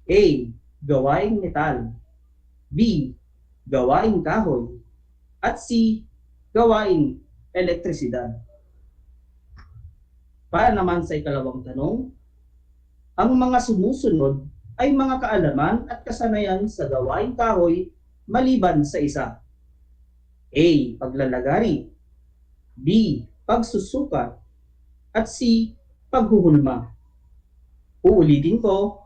A. Gawaing metal. B. Gawaing kahoy. At C. Gawaing elektrisidad. Para naman sa ikalawang tanong, ang mga sumusunod ay mga kaalaman at kasanayan sa gawaing kahoy maliban sa isa. A. Paglalagari. B. Pagsusukat. At C. Paghuhulma. Uulitin ko,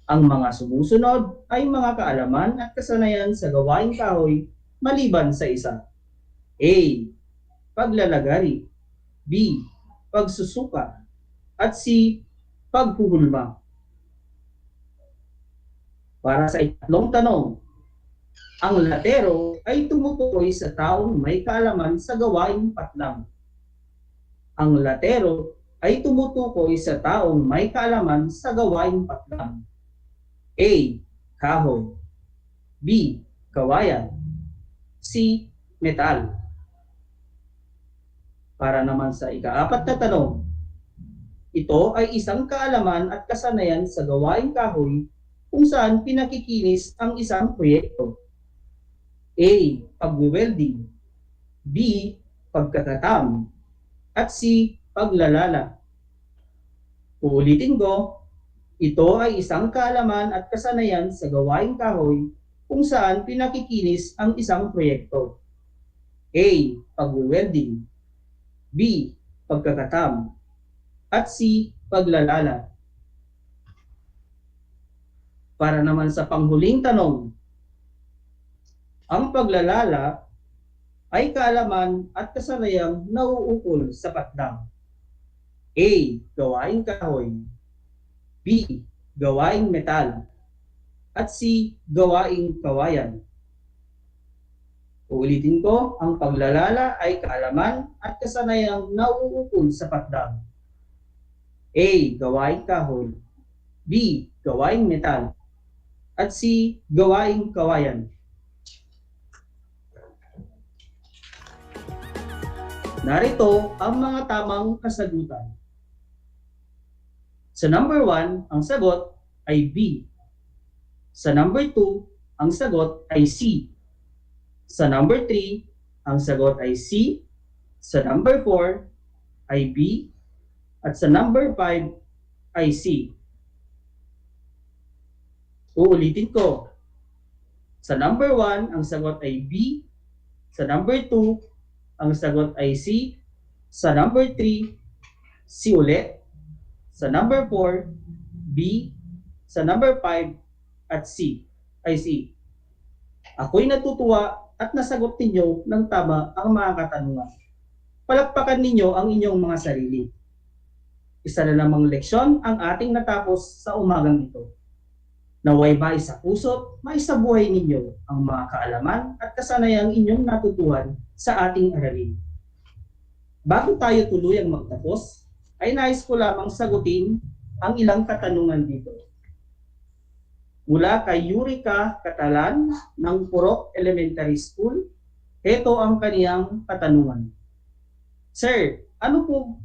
ang mga sumusunod ay mga kaalaman at kasanayan sa gawaing kahoy maliban sa isa. A. Paglalagari. B. Pagsusukat. At C. Paghuhulma. Para sa ikatlong tanong, ang latero ay tumutukoy sa taong may kaalaman sa gawaing patlang. Ang latero ay tumutukoy sa taong may kaalaman sa gawaing patlang. A. Kahoy. B. Kawayan. C. Metal. Para naman sa ikaapat na tanong, ito ay isang kaalaman at kasanayan sa gawaing kahoy kung saan pinakikinis ang isang proyekto. A. Pagwe-welding. B. Pagkakatam. At C. Paglalala. Uulitin ko, ito ay isang kaalaman at kasanayan sa gawaing kahoy kung saan pinakikinis ang isang proyekto. A. Pagwe-welding. B. Pagkakatam. At C. Paglalala. Para naman sa panghuling tanong, ang paglalala ay kaalaman at kasanayang nauukol sa patlang. A. Gawaing kahoy. B. Gawaing metal. At C. Gawaing kawayan. Uulitin ko, ang paglalala ay kaalaman at kasanayang nauukol sa patlang. A. Gawaing kahoy, B. Gawaing metal, at C. Gawaing kawayan. Narito ang mga tamang kasagutan. Sa number 1, ang sagot ay B. Sa number 2, ang sagot ay C. Sa number 3, ang sagot ay C. Sa number 4 ay B. At sa number 5 ay C. Uulitin ko. Sa number 1, ang sagot ay B. Sa number 2, ang sagot ay C. Sa number 3, C ulit. Sa number 4, B. Sa number 5, at C ay C. Ako'y natutuwa at nasagot ninyo ng tama ang mga katanungan. Palakpakan ninyo ang inyong mga sarili. Isa na namang leksyon ang ating natapos sa umagang ito. Naway maisa puso't maisa buhay ninyo ang mga kaalaman at kasanayang inyong natutuhan sa ating aralin. Bago tayo tuluyang magtapos, ay nais ko lamang sagutin ang ilang katanungan dito. Mula kay Yurika Catalan ng Purok Elementary School, ito ang kaniyang katanungan. Sir, ano po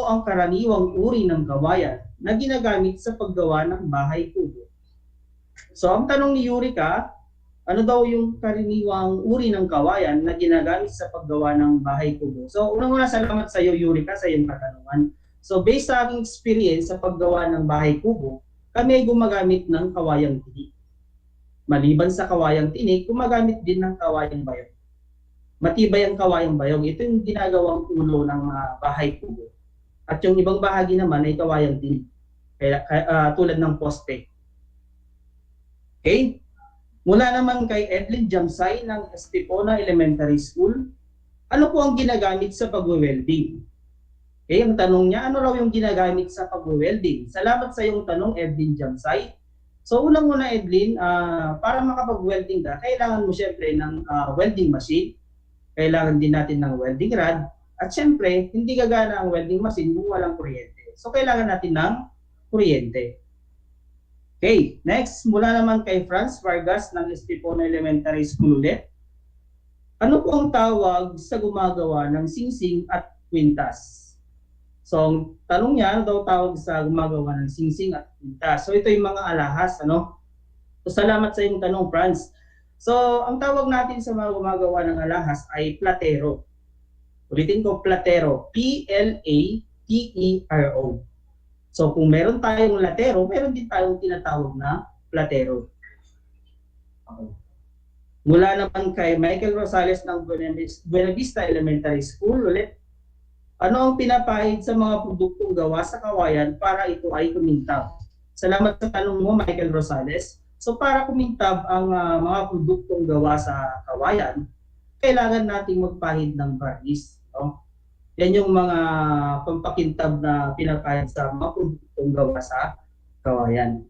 ang karaniwang uri ng kawayan na ginagamit sa paggawa ng bahay kubo? So ang tanong ni Yurika, ano daw yung karaniwang uri ng kawayan na ginagamit sa paggawa ng bahay kubo? So unang-una salamat sa iyo Yurika sa iyong katanungan. So based sa aking experience sa paggawa ng bahay kubo, kami ay gumagamit ng kawayang tinik. Maliban sa kawayang tinik, gumagamit din ng kawayang bayog. Matibay ang kawayang bayog. Ito yung ginagawang ulo ng bahay kubo. At yung ibang bahagi naman ay kawayang tinik. Tulad ng poste. Okay? Mula naman kay Edlin Jamsay ng Estepona Elementary School, ano po ang ginagamit sa pag-welding? Okay, ang tanong niya, ano raw yung ginagamit sa pag-welding? Salamat sa iyong tanong, Edlin Jamsay. So unang-una Edlin, para makapag-welding ka, kailangan mo syempre ng welding machine. Kailangan din natin ng welding rod. At syempre, hindi gagana ang welding machine kung walang kuryente. So kailangan natin ng kuryente. Okay, next, mula naman kay Franz Vargas ng Estepona Elementary School ulit. Ano po ang tawag sa gumagawa ng singsing at kwintas? So, ang tanong niya, ano daw tawag sa gumagawa ng singsing at kwintas? So, ito yung mga alahas, ano? So, salamat sa iyong tanong, Franz. So, ang tawag natin sa mga gumagawa ng alahas ay platero. Ulitin ko, platero. P-L-A-T-E-R-O. So kung meron tayong latero, meron din tayong tinatawag na platero. Okay. Mula naman kay Michael Rosales ng Buena Vista Elementary School ulit. Ano ang pinapahid sa mga produktong gawa sa kawayan para ito ay kumintab? Salamat sa tanong mo, Michael Rosales. So para kumintab ang mga produktong gawa sa kawayan, kailangan nating magpahid ng varnish. No? Yan yung mga pampakintab na pinapahid sa mga produktong gawa sa kawayan.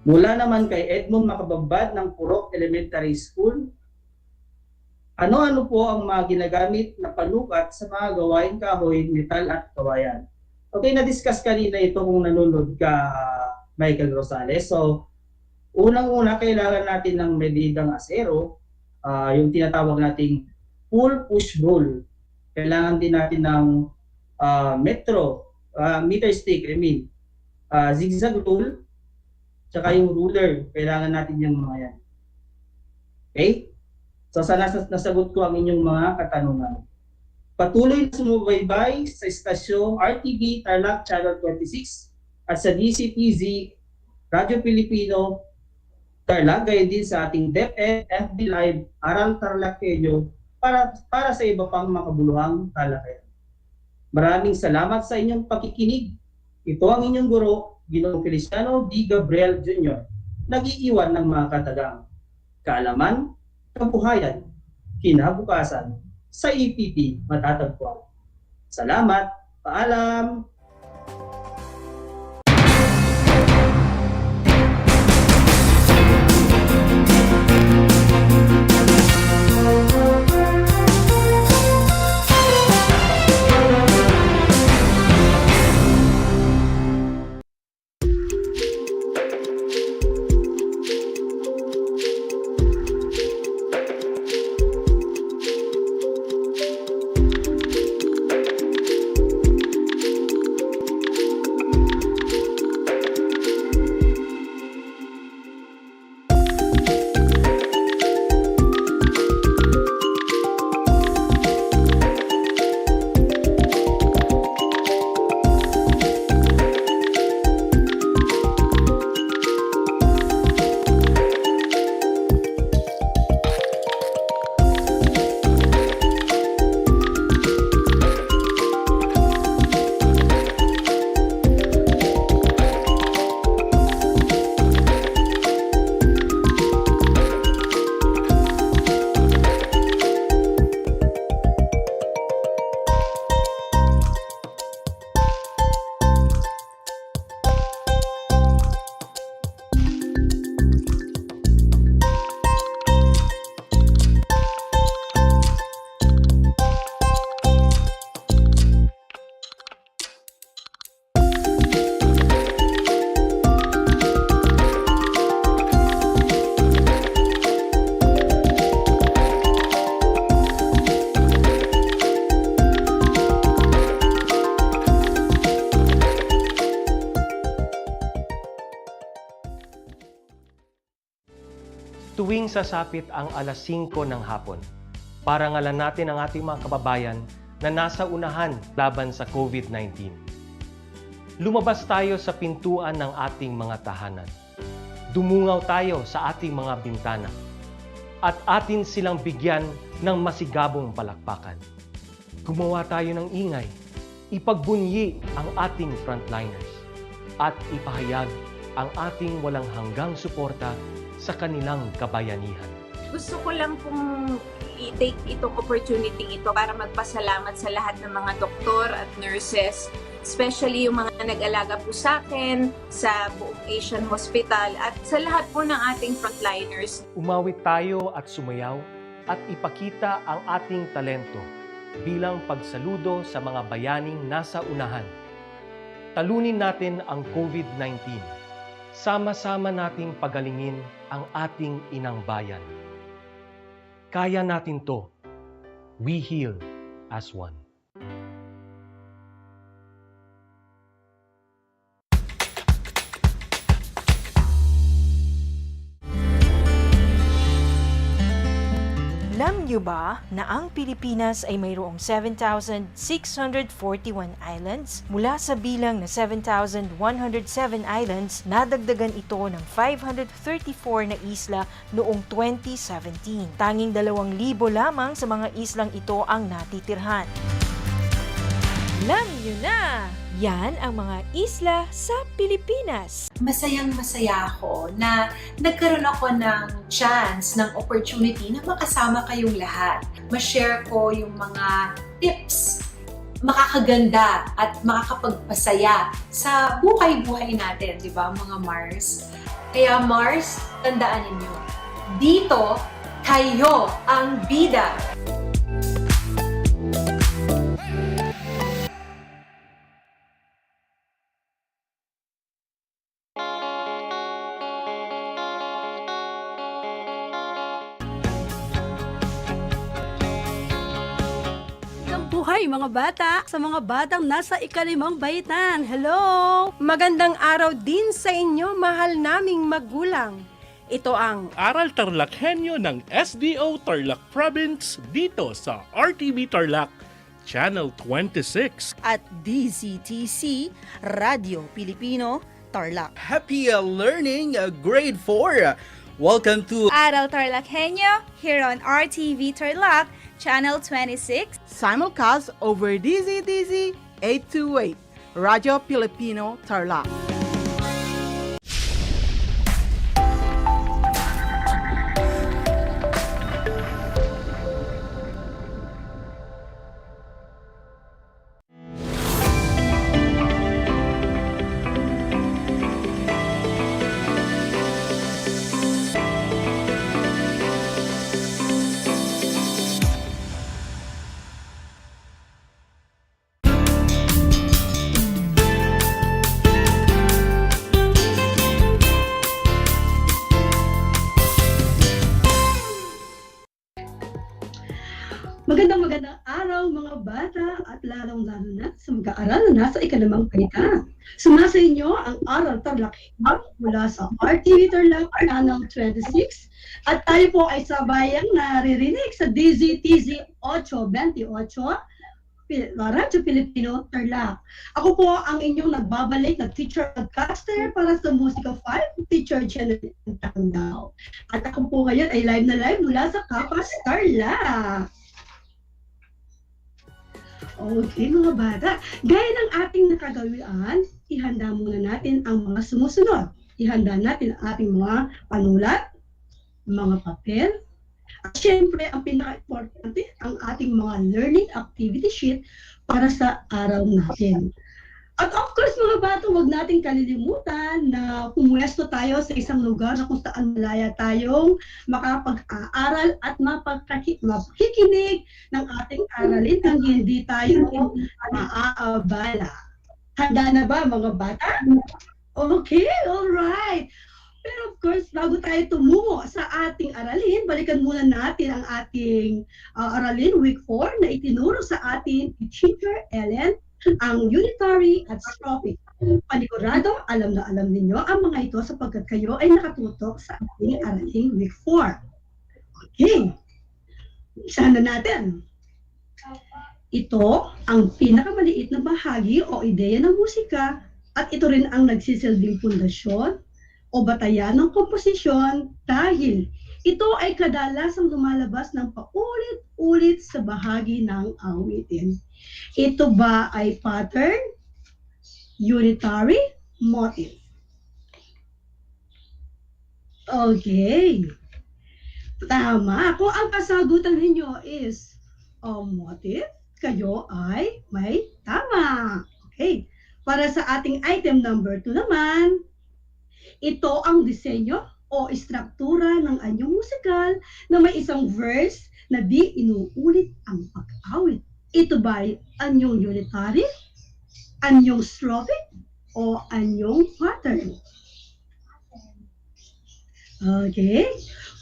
Mula naman kay Edmond Makababad ng Purok Elementary School, ano-ano po ang mga ginagamit na panukat sa mga gawaing kahoy, metal at kawayan? Okay, na-discuss kanina ito kung nanonood ka, Michael Rosales. So, unang-una, kailangan natin ng medidang asero, yung tinatawag nating pull, push, roll. Kailangan din natin ng meter stick, zigzag rule, tsaka yung ruler. Kailangan natin yung mga yan. Okay? So sana nasagot ko ang inyong mga katanungan. Patuloy na sumubaybay sa istasyon RTV Tarlac Channel 26 at sa DCTZ Radio Pilipino Tarlac, gayon din sa ating DEPED, FB Live, Aral TarlakHenyo, para sa iba pang makabuluhang talakayan. Maraming salamat sa inyong pakikinig. Ito ang inyong guro, Ginoong Feliciano D. Gabriel Jr., nag-iiwan ng mga katagang kaalaman, kabuhayan, kinabukasan, sa EPP matatagpuan. Salamat, paalam! sasapit ang alas 5 ng hapon. Parangalan natin ang ating mga kababayan na nasa unahan laban sa COVID-19. Lumabas tayo sa pintuan ng ating mga tahanan. Dumungaw tayo sa ating mga bintana. At atin silang bigyan ng masigabong palakpakan. Gumawa tayo ng ingay. Ipagbunyi ang ating frontliners. At ipahayag ang ating walang hanggang suporta sa kanilang kabayanihan. Gusto ko lang pong i-take itong opportunity ito para magpasalamat sa lahat ng mga doktor at nurses, especially yung mga nag-alaga po sa akin, sa buong Asian Hospital, at sa lahat po ng ating frontliners. Umawit tayo at sumayaw at ipakita ang ating talento bilang pagsaludo sa mga bayaning nasa unahan. Talunin natin ang COVID-19. Sama-sama nating pagalingin ang ating inang bayan. Kaya natin to. We heal as one. Alam niyo ba na ang Pilipinas ay mayroong 7,641 islands? Mula sa bilang na 7,107 islands, nadagdagan ito ng 534 na isla noong 2017. Tanging 2,000 lamang sa mga islang ito ang natitirhan. Alam niyo na! Yan ang mga isla sa Pilipinas. Masayang-masaya ako na nagkaroon ako ng chance, ng opportunity na makasama kayong lahat. Ma-share ko yung mga tips, makakaganda at makakapagpasaya sa buhay-buhay natin, di ba mga Mars? Kaya Mars, tandaan ninyo, dito kayo ang bida. Buhay mga bata, sa mga batang nasa ika-5 baitan. Hello! Magandang araw din sa inyo, mahal naming magulang. Ito ang Aral TarlakHenyo ng SDO Tarlac Province dito sa RTV Tarlac, Channel 26. At DZTC, Radio Pilipino, Tarlac. Happy learning, grade 4. Welcome to Aral TarlakHenyo here on RTV Tarlac, Channel 26. Simulcast over DZTZ 828, Radio Filipino Tarlac. Magandang araw mga bata at lalong-lalo na sa mag-aaral na nasa ika-5 baitan. Sumasa inyo ang Aral TarlakHenyo mula sa RTV Tarlac, Channel 26. At tayo po ay sabayang naririnig sa DZTZ 828, Radio Filipino Tarlac. Ako po ang inyong nagbabalik na teacher podcaster para sa Musika 5 Teacher Channel now. At ako po ngayon ay live na live mula sa Kapas Tarlac. Okay mga bata, gaya ng ating nakagawian, ihanda muna natin ang mga sumusunod. Ihanda natin ang ating mga panulat, mga papel, at syempre ang pinaka-importante, ang ating mga learning activity sheet para sa araw natin. At of course mga bata, huwag nating kalilimutan na pumuesto tayo sa isang lugar na kung saan malaya tayong makapag-aaral at makikinig ng ating aralin nang hindi tayo maaabala. Handa na ba mga bata? Okay, alright. Pero of course, bago tayo tumungo sa ating aralin, balikan muna natin ang ating aralin week 4 na itinuro sa atin ni Teacher Ellen, ang unitary at strophic. Panigurado, alam na alam ninyo ang mga ito sapagkat kayo ay nakatutok sa ating araling week 4. Okay, isahan na natin. Ito ang pinakamaliit na bahagi o ideya ng musika at ito rin ang nagsisilbing pundasyon o batayan ng komposisyon dahil ito ay kadalasang lumalabas ng paulit-ulit sa bahagi ng awitin. Ito ba ay pattern, unitary, motive? Okay. Tama. Kung ang kasagutan ninyo is motive, kayo ay may tama. Okay. Para sa ating item number 2 naman, ito ang disenyo o istruktura ng anyong musikal na may isang verse na di inuulit ang pag-awit. Ito ba ay anyong unitary, anyong strophic, o anyong pattern? Okay.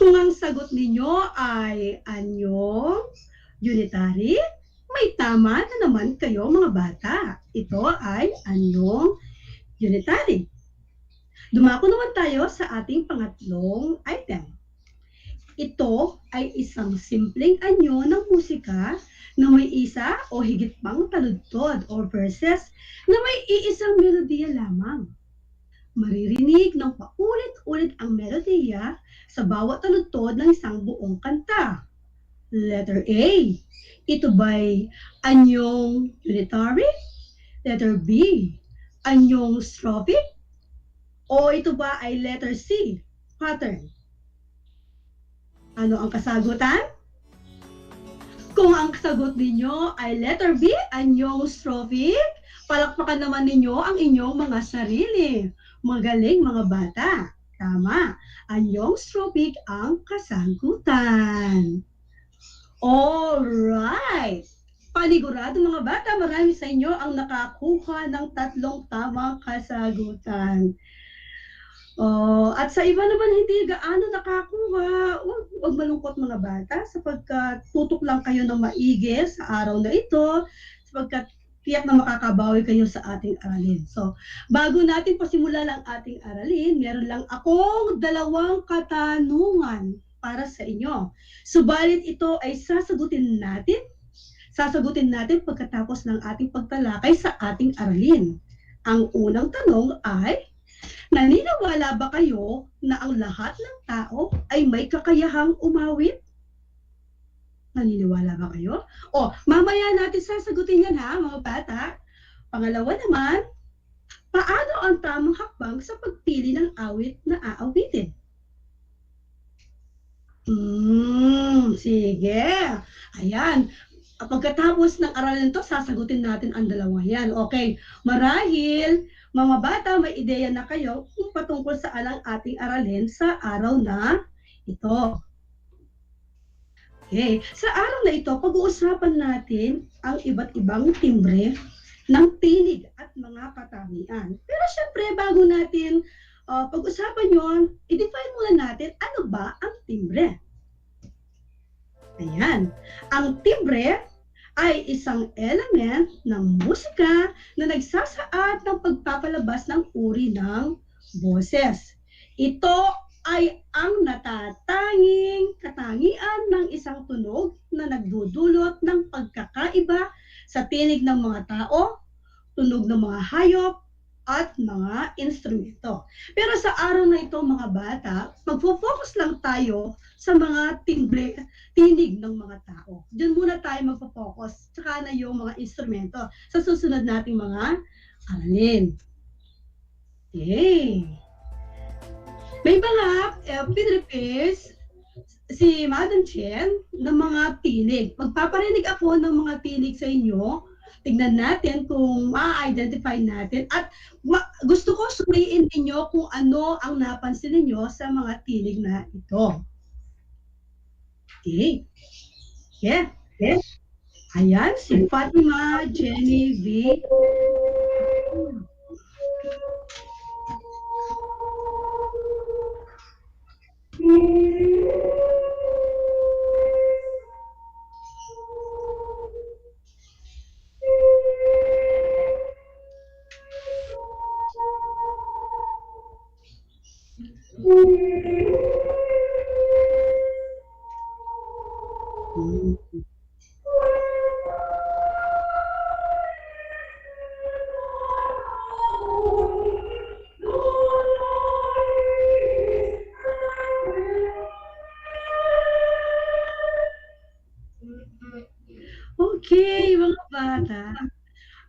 Kung ang sagot ninyo ay anyong unitary, may tama na naman kayo mga bata. Ito ay anyong unitary. Dumako naman tayo sa ating pangatlong item. Ito ay isang simpleng anyo ng musika na may isa o higit pang taludtod o verses na may iisang melodiya lamang. Maririnig ng paulit-ulit ang melodiya sa bawat taludtod ng isang buong kanta. Letter A, ito ba'y anyong unitary? Letter B, anyong strophic? O ito ba ay letter C, pattern? Ano ang kasagutan? Kung ang sagot ninyo ay letter B, anyong strophic, palakpakan naman ninyo ang inyong mga sarili. Magaling mga bata. Tama. Anyong strophic ang kasagutan. Alright. Panigurado mga bata, marami sa inyo ang nakakuha ng 3 tamang kasagutan. At sa iba naman hindi gaano nakakuha, huwag malungkot mga bata sapagkat tutok lang kayo ng maigi sa araw na ito sapagkat tiyak na makakabawi kayo sa ating aralin. So, bago natin pasimulan ang ating aralin, meron lang akong 2 katanungan para sa inyo. Subalit ito ay sasagutin natin pagkatapos ng ating pagtalakay sa ating aralin. Ang unang tanong ay, naniniwala ba kayo na ang lahat ng tao ay may kakayahang umawit? Naniniwala ba kayo? Mamaya natin sasagutin yan ha, mga bata. Pangalawa naman, paano ang tamang hakbang sa pagpili ng awit na aawitin? Sige. Ayan. Pagkatapos ng aralin to, sasagutin natin ang 2 yan. Okay. Marahil, mga bata, may ideya na kayo kung patungkol sa ating aralin sa araw na ito. Okay. Sa araw na ito, pag-uusapan natin ang iba't ibang timbre ng tinig at mga katangian. Pero syempre, bago natin pag-usapan yon, i-define muna natin ano ba ang timbre. Ayan. Ang timbre ay isang element ng musika na nagsasaad ng pagpapalabas ng uri ng boses. Ito ay ang natatanging katangian ng isang tunog na nagdudulot ng pagkakaiba sa tinig ng mga tao, tunog ng mga hayop, at mga instrumento. Pero sa araw na ito mga bata, magfo-focus lang tayo sa mga tinig ng mga tao. Diyan muna tayo magfo-focus, tsaka na yung mga instrumento sa susunod nating mga aralin. Okay. May mga pinrepairs si Madam Chen ng mga tinig. Magpaparinig ako ng mga tinig sa inyo. Tignan natin kung ma-identify natin. At gusto ko suriin ninyo kung ano ang napansin ninyo sa mga tinig na ito. Okay. Yeah. Ayan, si Fatima Jenny V. Okay, mga bata.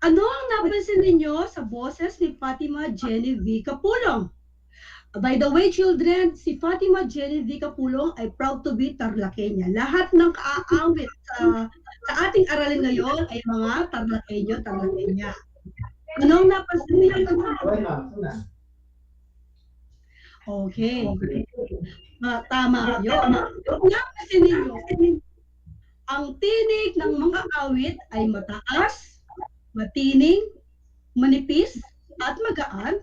Ano ang napansin ninyo sa boses ni Fatima Jenny V. Capulong? By the way, children, si Fatima Jenny V. Capulong ay proud to be Tarlakenya. Lahat ng kaaawit sa ating aralin ngayon ay mga Tarlakenyo, Tarlakenya. Ano ang napansin ninyo? Okay. Tama kayo. Ang napansin ninyo, ang tinig ng mga awit ay mataas, matining, manipis, at magaan.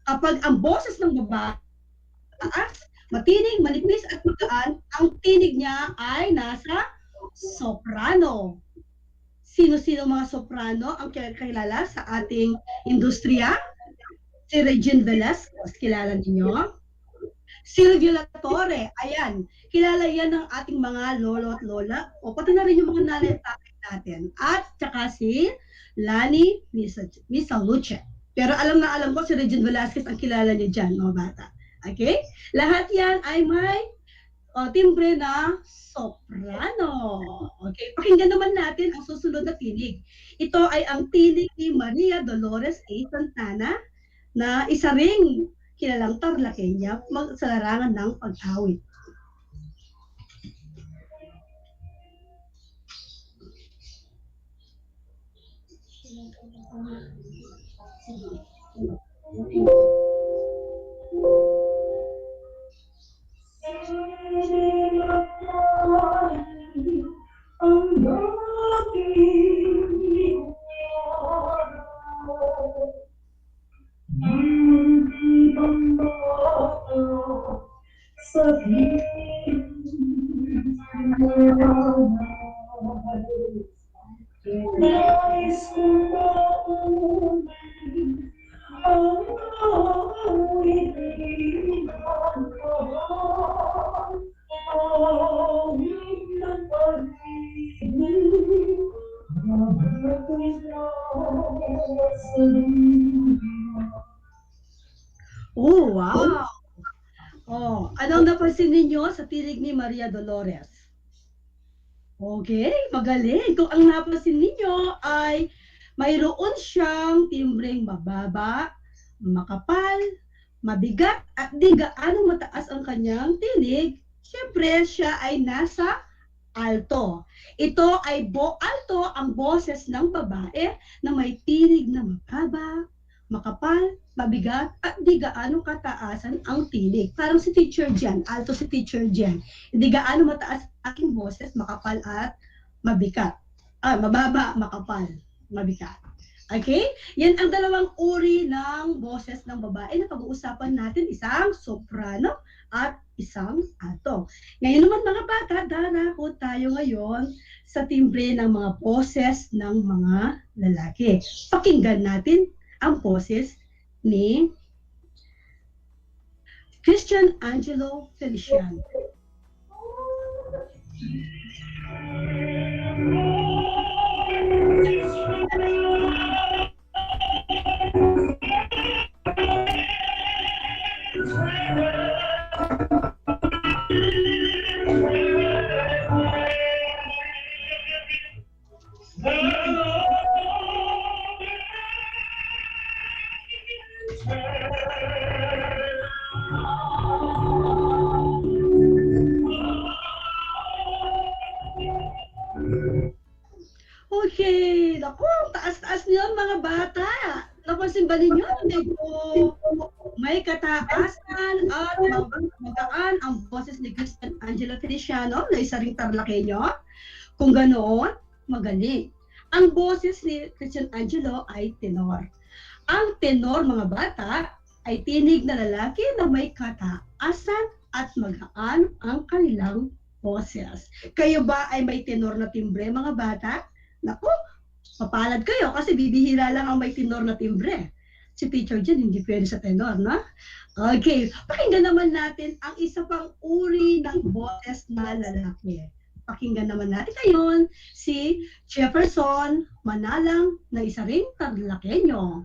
Kapag ang boses ng babae mataas, matining, manipis, at magaan, ang tinig niya ay nasa soprano. Sino-sino mga soprano ang kilala sa ating industriya? Si Regine Velasquez, kilala niyo? Silvio La Torre, ayan, kilala yan ng ating mga lolo at lola, o pati na rin yung mga nanay at tatay natin. At saka si Lani Misaluce. Pero alam ko si Regine Velasquez ang kilala niyo dyan, mga bata. Okay? Lahat yan ay may timbre na soprano. Okay? Pakinggan naman natin ang susunod na tinig. Ito ay ang tinig ni Maria Dolores A. Santana na isa ring kilalang Tarlakenya sa larangan ng pag-awit. Oh, wow! Oh, anong napansin ninyo sa tinig ni Maria Dolores? Okay, magaling. Kung ang napansin ninyo ay mayroon siyang timbreng mababa, makapal, mabigat, at di gaano mataas ang kanyang tinig, syempre siya ay nasa alto. Ito ay alto ang boses ng babae na may tinig na mababa, makapal, mabigat, at di gaano kataasan ang tinig. Parang si Teacher Jen, alto si Teacher Jen. Hindi gaano mataas aking boses, makapal at mabigat. Mababa, makapal, mabigat. Okay? Yan ang dalawang uri ng boses ng babae na pag-uusapan natin, isang soprano at isang alto. Ngayon naman mga bata, darako tayo ngayon sa timbre ng mga boses ng mga lalaki. Pakinggan natin ang boses ni Christian Angelo Feliciano. Okay, naku, taas-taas niyon mga bata. Napansin ba ninyo? May kataasan at magaan ang boses ni Christian Angelo Feliciano na isa ring Tarlakenyo. Kung ganoon, magaling. Ang boses ni Christian Angelo ay tenor. Ang tenor mga bata ay tinig na lalaki na may kataasan at magaan ang kanilang boses. Kayo ba ay may tenor na timbre mga bata? Naku, mapalad kayo kasi bibihira lang ang may tenor na timbre. Si Teacher Jen hindi pwede sa tenor, no? Okay, pakinggan naman natin ang isa pang uri ng boses na lalaki. Pakinggan naman natin ngayon si Jefferson Manalang na isa ring Tarlakenyo.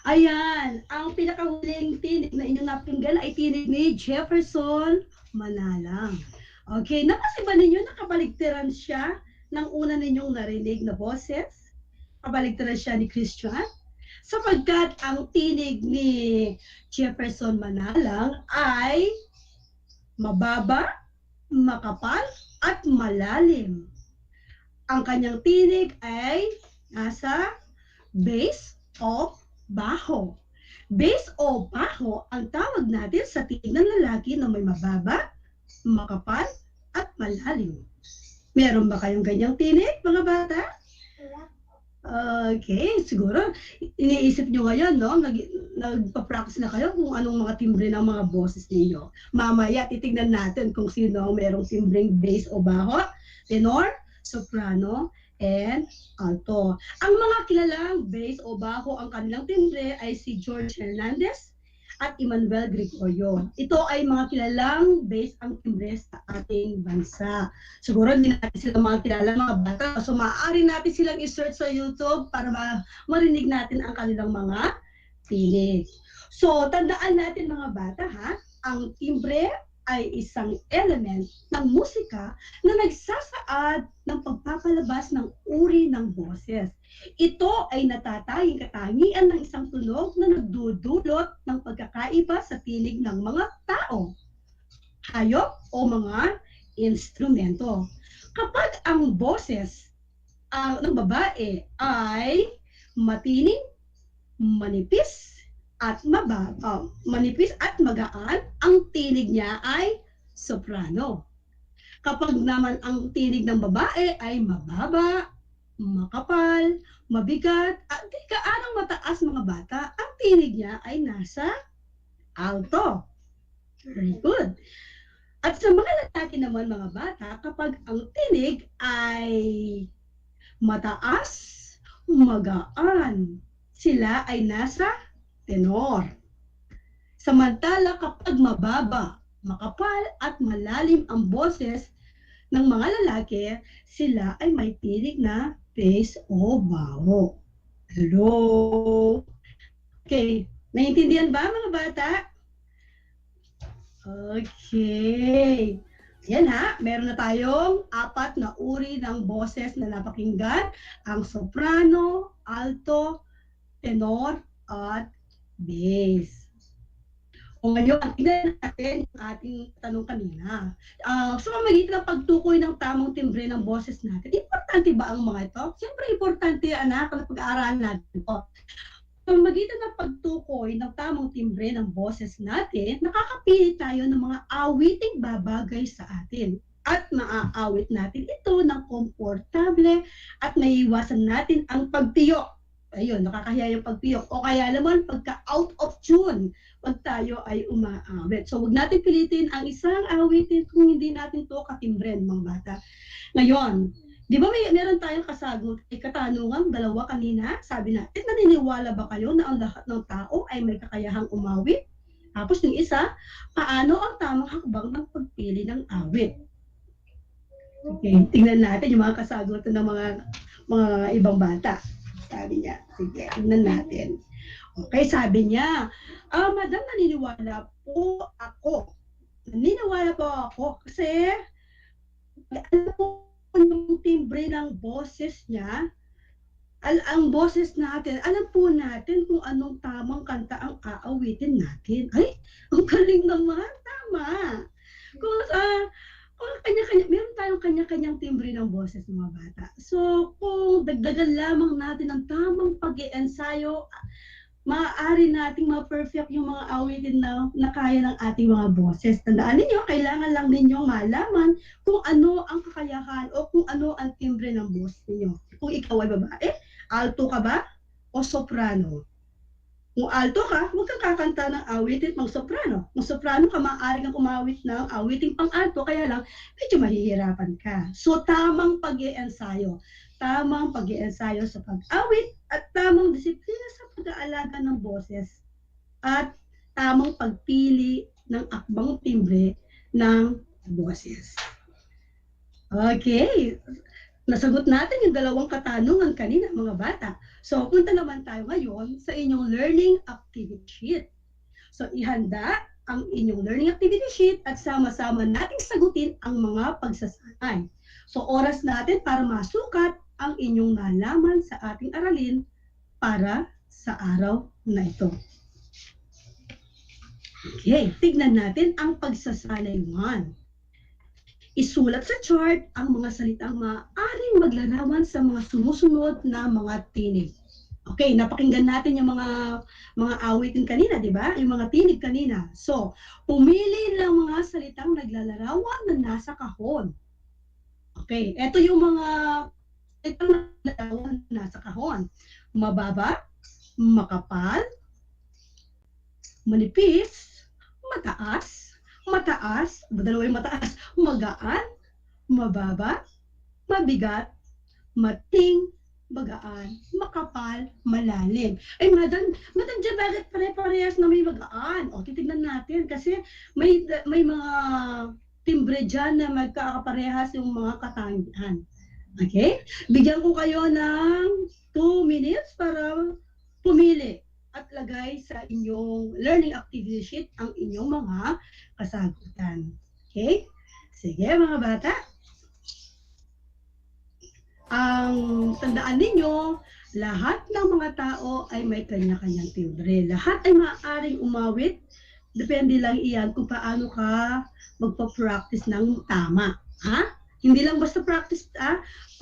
Ayan, ang pinakahuling tinig na inyong napinggan ay tinig ni Jefferson Manalang. Okay, napansin ba ninyo nakabaligtaran siya ng una ninyong narinig na boses? Kabaligtaran siya ni Christian? Sapagkat ang tinig ni Jefferson Manalang ay mababa, makapal, at malalim. Ang kanyang tinig ay nasa base of baho. Base o baho ang tawag natin sa tinig ng lalaki na may mababa, makapal, at malalim. Meron ba kayong ganyang tinig, mga bata? Okay, siguro iniisip nyo ngayon, no? Nagpa-practice na kayo kung anong mga timbre ng mga boses ninyo. Mamaya, titignan natin kung sino ang merong timbreng bass o baho, tenor, soprano, and alto. Ang mga kilalang bass o baho ang kanilang timbre ay si George Hernandez at Emmanuel Gregorio. Ito ay mga kilalang bass ang timbre sa ating bansa. Siguro hindi natin sila mga kilala mga bata. So maaari natin silang i-search sa YouTube para marinig natin ang kanilang mga tinig. So tandaan natin mga bata ha, ang timbre ay isang element ng musika na nagsasaad ng pagpapalabas ng uri ng boses. Ito ay natatanging katangian ng isang tunog na nagdudulot ng pagkakaiba sa tinig ng mga tao, hayop o mga instrumento. Kapag ang boses ng babae ay matining, manipis, at manipis at magaan, ang tinig niya ay soprano. Kapag naman ang tinig ng babae ay mababa, makapal, mabigat, at di gaanong mataas mga bata, ang tinig niya ay nasa alto. Very good. At sa mga lalaki naman mga bata, kapag ang tinig ay mataas, magaan, sila ay nasa tenor. Samantala kapag mababa, makapal at malalim ang boses ng mga lalaki, sila ay may tinig na bass o baho. Hello? Okay, naiintindihan ba mga bata? Okay. Yan ha, meron na tayong 4 na uri ng boses na napakinggan, ang soprano, alto, tenor, at bass. O ngayon, tingnan natin ang ating tanong kanina. Sa pamamagitan ng pagtukoy ng tamang timbre ng boses natin, importante ba ang mga ito? Siyempre, importante anak, kapag pag-aaralan natin ito. Sa pamamagitan ng pagtukoy ng tamang timbre ng boses natin, nakakapili tayo ng mga awiting babagay sa atin. At maaawit natin ito ng komportable at maiiwasan natin ang pagtiyok. Ayun, nakakahiya yung pagpiyok. O kaya naman, pagka out of tune, pag tayo ay umaawit. So, huwag natin pilitin ang isang awitin kung hindi natin to katimbren, mga bata. Ngayon, di ba meron tayong katanungan, dalawa kanina, sabi natin, naniniwala ba kayo na ang lahat ng tao ay may kakayahang umawit? Tapos yung isa, paano ang tamang hakbang ng pagpili ng awit? Okay, tingnan natin yung mga kasagutan ng mga ibang bata. Sabi niya, sige, tingnan natin. Okay, sabi niya, Madam, naniniwala po ako. Naniniwala po ako kasi alam po yung timbre ng boses niya, ang boses natin, alam po natin kung anong tamang kanta ang aawitin natin. Ay, ang galing naman, tama. Kung meron tayong kanya-kanyang timbre ng boses mga bata. So, kung dagdagan lamang natin ang tamang pag-iensayo, maaari nating ma-perfect yung mga awitin na kaya ng ating mga boses. Tandaan ninyo, kailangan lang ninyong malaman kung ano ang kakayahan o kung ano ang timbre ng boses ninyo. Kung ikaw ay babae, alto ka ba o soprano? Kung alto ka, huwag kang kakanta ng awitin pang soprano. Kung soprano ka, maaari kang umawit ng awitin pang alto, kaya lang medyo mahihirapan ka. So, tamang pag-iensayo. Tamang pag-iensayo sa pag-awit at tamang disiplina sa pag-aalaga ng boses at tamang pagpili ng akbang timbre ng boses. Okay. Nasagot natin yung dalawang katanungan kanina, mga bata. So, punta naman tayo ngayon sa inyong learning activity sheet. So, ihanda ang inyong learning activity sheet at sama-sama nating sagutin ang mga pagsasanay. So, oras natin para masukat ang inyong nalaman sa ating aralin para sa araw na ito. Okay, tignan natin ang pagsasanay 1. Isulat sa chart ang mga salitang maaaring maglarawan sa mga sumusunod na mga tinig. Okay, napakinggan natin yung mga awitin kanina, di ba? Yung mga tinig kanina. So, pumili ng mga salitang naglalarawan na nasa kahon. Okay, ito yung mga salitang naglalarawan na nasa kahon. Mababa, makapal, manipis, mataas, dalawa yung mataas, magaan, mababa, mabigat, mating, magaan, makapal, malalim. Ay, madam dyan, bakit pare-parehas na may magaan? O, titignan natin kasi may mga timbre dyan na magkakaparehas yung mga katangian. Okay? Bigyan ko kayo ng 2 minutes para pumili at lagay sa inyong learning activity sheet ang inyong mga kasagutan. Okay? Sige mga bata. Ang tandaan ninyo, lahat ng mga tao ay may kanya-kanyang timbre. Lahat ay maaaring umawit. Depende lang iyan kung paano ka magpa-practice ng tama. Ha? Hindi lang basta practice,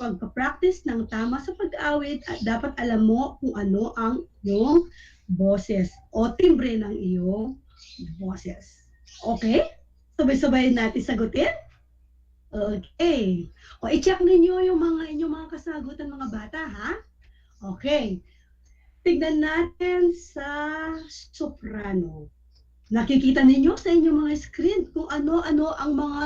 pagpa-practice ng tama sa pag-awit at dapat alam mo kung ano ang iyong boses o timbre ng iyong boses. Okay? Sabay-sabay natin sagutin? Okay. O, i-check ninyo yung inyong mga kasagutan mga bata, ha? Okay. Tignan natin sa soprano. Nakikita ninyo sa inyong mga screen kung ano-ano ang mga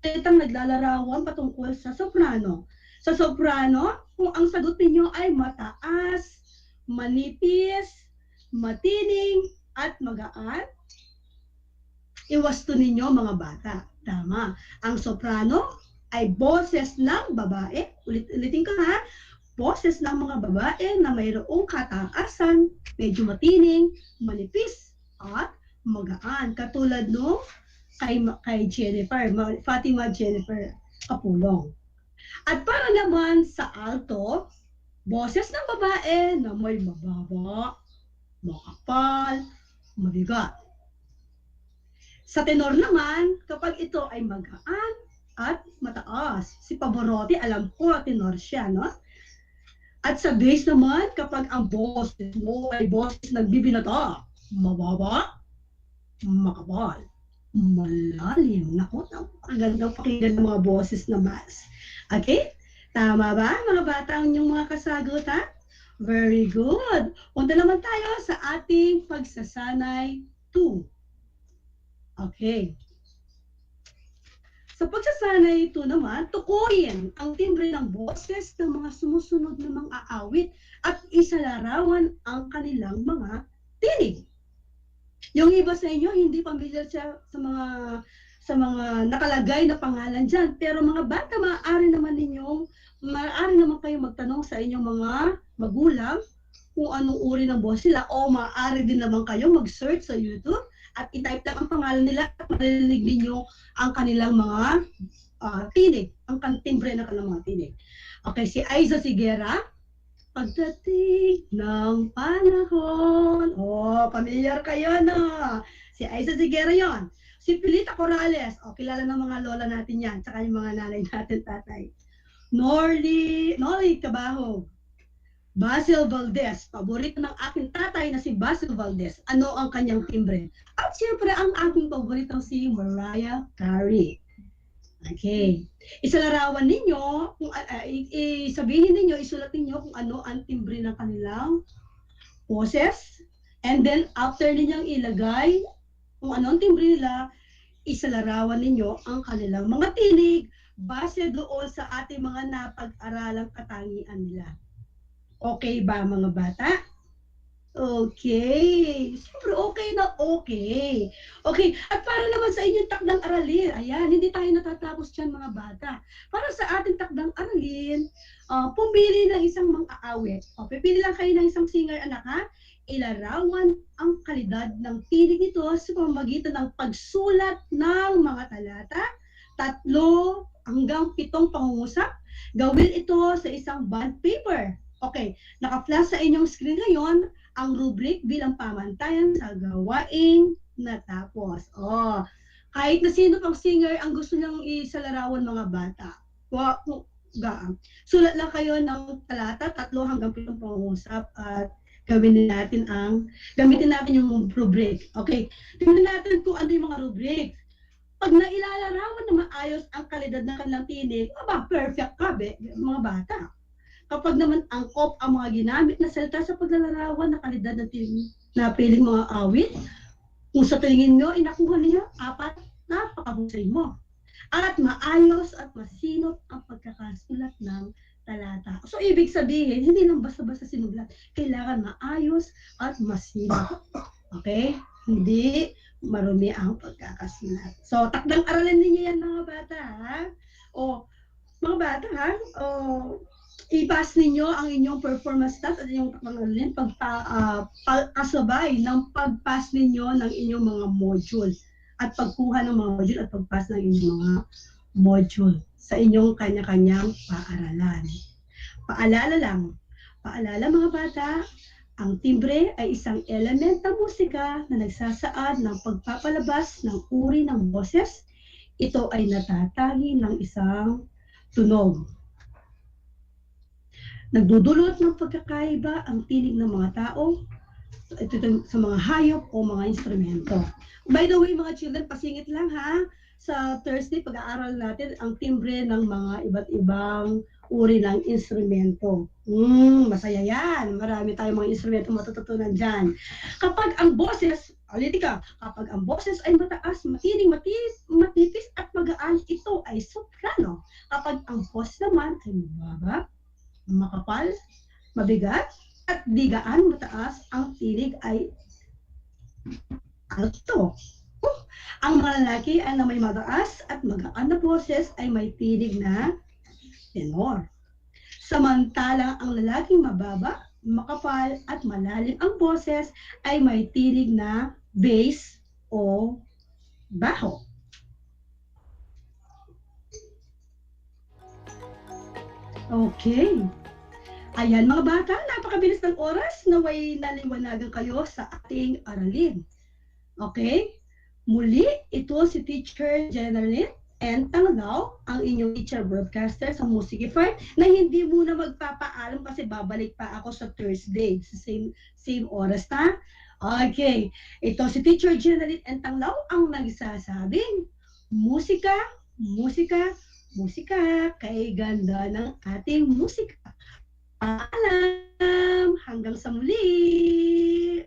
salitang naglalarawan patungkol sa soprano. Sa soprano, kung ang sagot ninyo ay mataas, manipis, matining, at magaan, iwasto ninyo mga bata. Tama. Ang soprano ay boses ng babae. Ulitin ko ha. Boses ng mga babae na mayroong kataasan, medyo matining, manipis, at magaan. Katulad nung kay Jennifer, Fatima Jennifer Kapulong. At para naman sa alto, boses ng babae na may mababa, makapal, mabigat. Sa tenor naman, kapag ito ay magaan at mataas. Si Pavarotti, alam ko, tenor siya, no? At sa bass naman, kapag ang boses mo ay boses nagbibinata, mababa, makapal, malalim. Naku, napakagandang pakinggan ng mga boses na bass. Okay? Tama ba, mga bata, ang inyong mga kasagutan? Very good. Punta naman tayo sa ating pagsasanay 2. Okay. Sa pagsasanay 2 naman, tukuyin ang timbre ng boses ng mga sumusunod na mga aawit at isalarawan ang kanilang mga tinig. Yung iba sa inyo, hindi pamilyar siya sa mga nakalagay na pangalan dyan. Pero mga bata, maaari naman kayong magtanong sa inyong mga magulang kung anong uri ng boses nila, o maaari din naman kayong mag-search sa YouTube at i-type lang ang pangalan nila at marinig ninyo ang kanilang mga tinig, ang timbre ng kanilang mga tinig. Okay, si Aiza Sigera, pagdating ng panahon. Oh, pamilyar kayo, no? Si Aiza Sigera yon. Si Pilita Corrales, kilala ng mga lola natin yan, tsaka yung mga nanay natin, tatay. Noli Cabahog, Basil Valdez, paborito ng aking tatay na si Basil Valdez. Ano ang kanyang timbre? At siyempre, ang aking paboritong si Mariah Carey. Okay. Isalarawan ninyo, kung, sabihin ninyo, isulat ninyo kung ano ang timbre ng kanilang boses. And then, after ninyong ilagay kung ano ang timbre nila, isalarawan ninyo ang kanilang mga tinig base doon sa ating mga napag-aralang katangian nila. Okay ba mga bata? Okay. Siyempre okay na okay. Okay. At para naman sa inyong takdang aralin, ayan, hindi tayo natatapos dyan mga bata. Para sa ating takdang aralin, pumili ng isang mang-aawit. Pipili lang kayo ng isang singer, anak ha? Ilarawan ang kalidad ng tinig nito sa pamamagitan ng pagsulat ng mga talata, 3 hanggang 7 pangungusap. Gawin ito sa isang bond paper. Okay, naka-flash sa inyong screen ngayon ang rubric bilang pamantayan sa gawaing natapos. Kahit na sino pang singer ang gusto niyang isalarawan mga bata. Sulat lang kayo ng talata, 3 hanggang 7 pangungusap at gamitin natin yung rubric. Okay, tingnan natin kung ano yung mga rubric. Pag nailalarawan na maayos ang kalidad ng kanilang tinig, perfect ka, mga bata. Kapag naman angkop ang mga ginamit na salita sa paglalarawan ng kalidad ng tinig na piling mga awit, kung sa tingin nyo, inakuha niya 4, napakahusay mo. At maayos at masinop ang pagkakasulat ng talata. So, ibig sabihin, hindi lang basta-basta sinulat. Kailangan maayos at masinop. Okay? Hindi marumi ang pagkakasulat. So, takdang aralin ninyo yan mga bata, ha? Mga bata, ha? I-pass ninyo ang inyong performance test at inyong takdang pagkasabay ng pag-pass ninyo ng inyong mga module at pagkuha ng mga module at pag-pass ng inyong mga module sa inyong kanya-kanyang paaralan. Paalala mga bata, ang timbre ay isang element ng musika na nagsasaad ng pagpapalabas ng uri ng boses. Ito ay natatagi ng isang tunog. Nagdudulot ng pagkakaiba ang tinig ng mga tao sa mga hayop o mga instrumento. By the way, mga children, pasingit lang ha. Sa Thursday, pag-aaral natin ang timbre ng mga iba't ibang uri ng instrumento. Masaya yan. Marami tayong mga instrumento matututunan dyan. Kapag ang boses, kapag ang boses ay mataas, matinig, matipis at magaan, ito ay soprano. Kapag ang boses naman ay mababa, makapal, mabigat, at di gaan mataas, ang tinig ay alto. Ang mga lalaki ay na may mataas at magaan na boses ay may tinig na tenor. Samantalang ang lalaking mababa, makapal at malalim ang boses ay may tinig na bass o baho. Okay. Ayan mga bata, napakabilis ng oras, naway naliwanagan kayo sa ating aralin. Okay? Muli, ito si Teacher Generalyn and Tanglaw, ang inyong teacher broadcaster sa Musicify, na hindi muna magpapaalam kasi babalik pa ako sa Thursday, sa same oras na. Okay, ito si Teacher Generalyn and Tanglaw ang nagsasabing, musika, musika, musika, kay ganda ng ating musika. Paalam! Hanggang sa muli!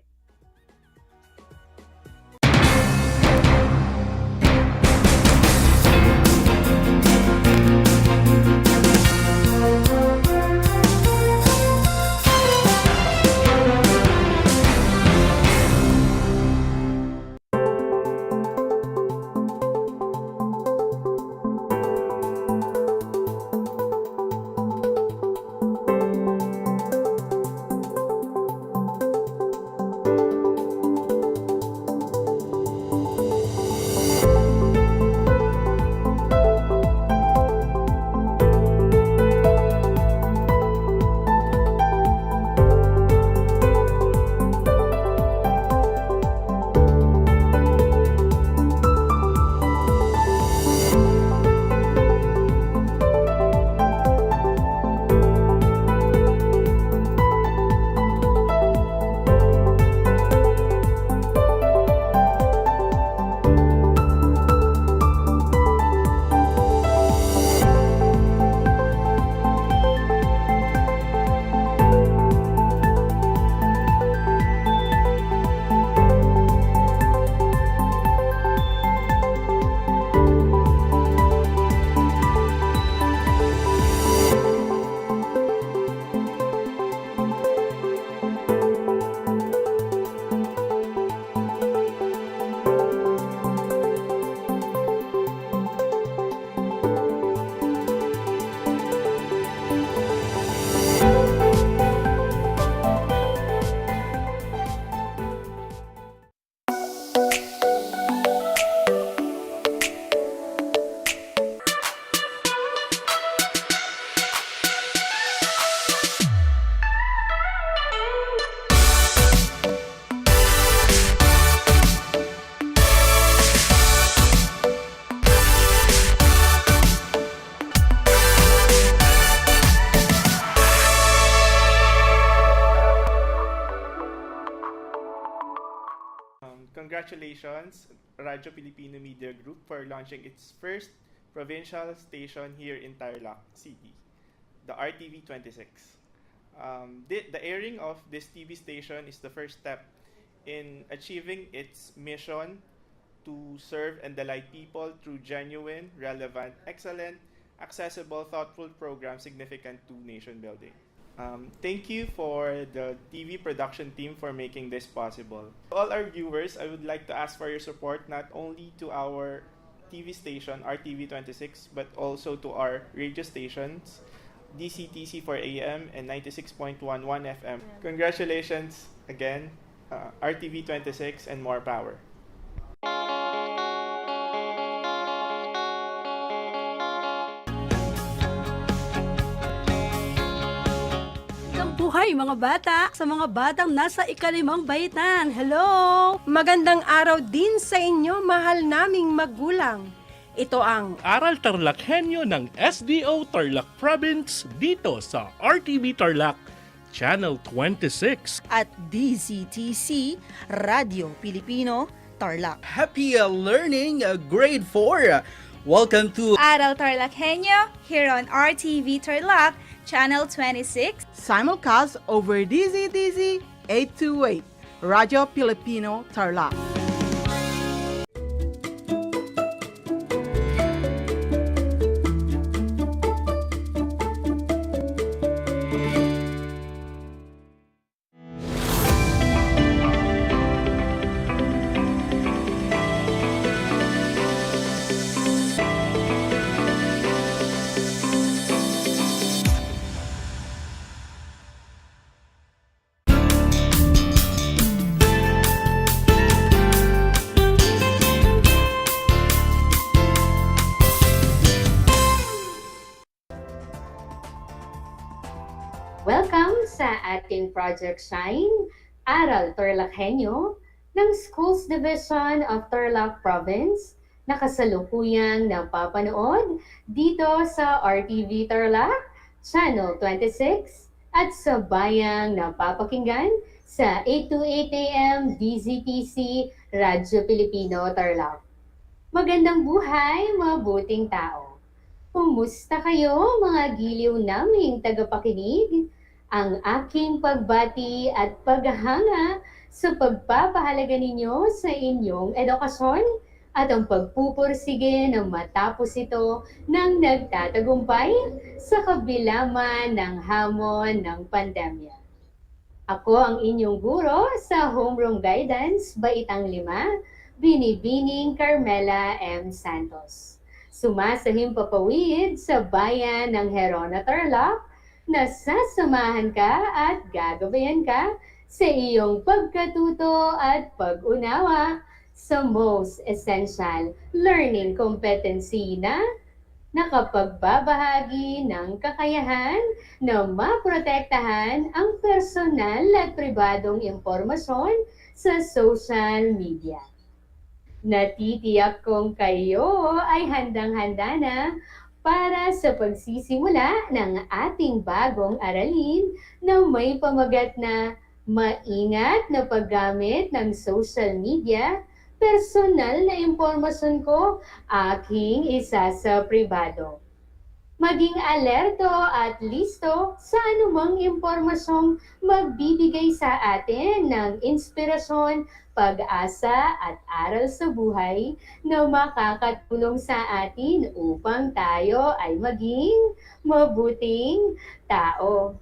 Congratulations, Radyo Pilipino Media Group, for launching its first provincial station here in Tarlac City, the RTV 26. The airing of this TV station is the first step in achieving its mission to serve and delight people through genuine, relevant, excellent, accessible, thoughtful programs significant to nation building. Thank you for the TV production team for making this possible. To all our viewers, I would like to ask for your support not only to our TV station, RTV26, but also to our radio stations, DCTC for AM and 96.11 FM. Congratulations again, RTV26, and more power. Buhay mga bata, sa mga batang nasa ikalimang baitan. Hello! Magandang araw din sa inyo, mahal naming magulang. Ito ang Aral TarlakHenyo ng SDO Tarlac Province dito sa RTV Tarlac, Channel 26. At DZTC, Radio Pilipino, Tarlac. Happy learning, grade 4. Welcome to Aral TarlakHenyo here on RTV Tarlac, Channel 26. Simulcast over DZTZ 828, Radyo Pilipino Tarlac. Welcome sa ating Project Shine, Aral TarlakHenyo ng Schools Division of Tarlac Province na kasalukuyang napapanood dito sa RTV Tarlac, Channel 26 at sa bayang napapakinggan sa 828 AM DZTC Radyo Pilipino Tarlac. Magandang buhay, mabuting tao! Kumusta kayo mga giliw naming tagapakinig? Ang aking pagbati at paghahanga sa pagpapahalaga ninyo sa inyong edukasyon at ang pagpupursige ng matapos ito ng nagtatagumpay sa kabila man ng hamon ng pandemya. Ako ang inyong guro sa Homeroom Guidance, Baitang 5, Binibining Carmela M. Santos. Sumasahim papawid sa bayan ng Herona Tarlac na sasamahan ka at gagabayan ka sa iyong pagkatuto at pag-unawa sa Most Essential Learning Competency na nakapagbabahagi ng kakayahan na maprotektahan ang personal at pribadong impormasyon sa social media. Natitiyak kong kayo ay handang-handa na para sa pagsisimula ng ating bagong aralin na may pamagat na maingat na paggamit ng social media, personal na impormasyon ko, aking isa sa pribado. Maging alerto at listo sa anumang impormasyong magbibigay sa atin ng inspirasyon, pag-asa at aral sa buhay na makakatulong sa atin upang tayo ay maging mabuting tao.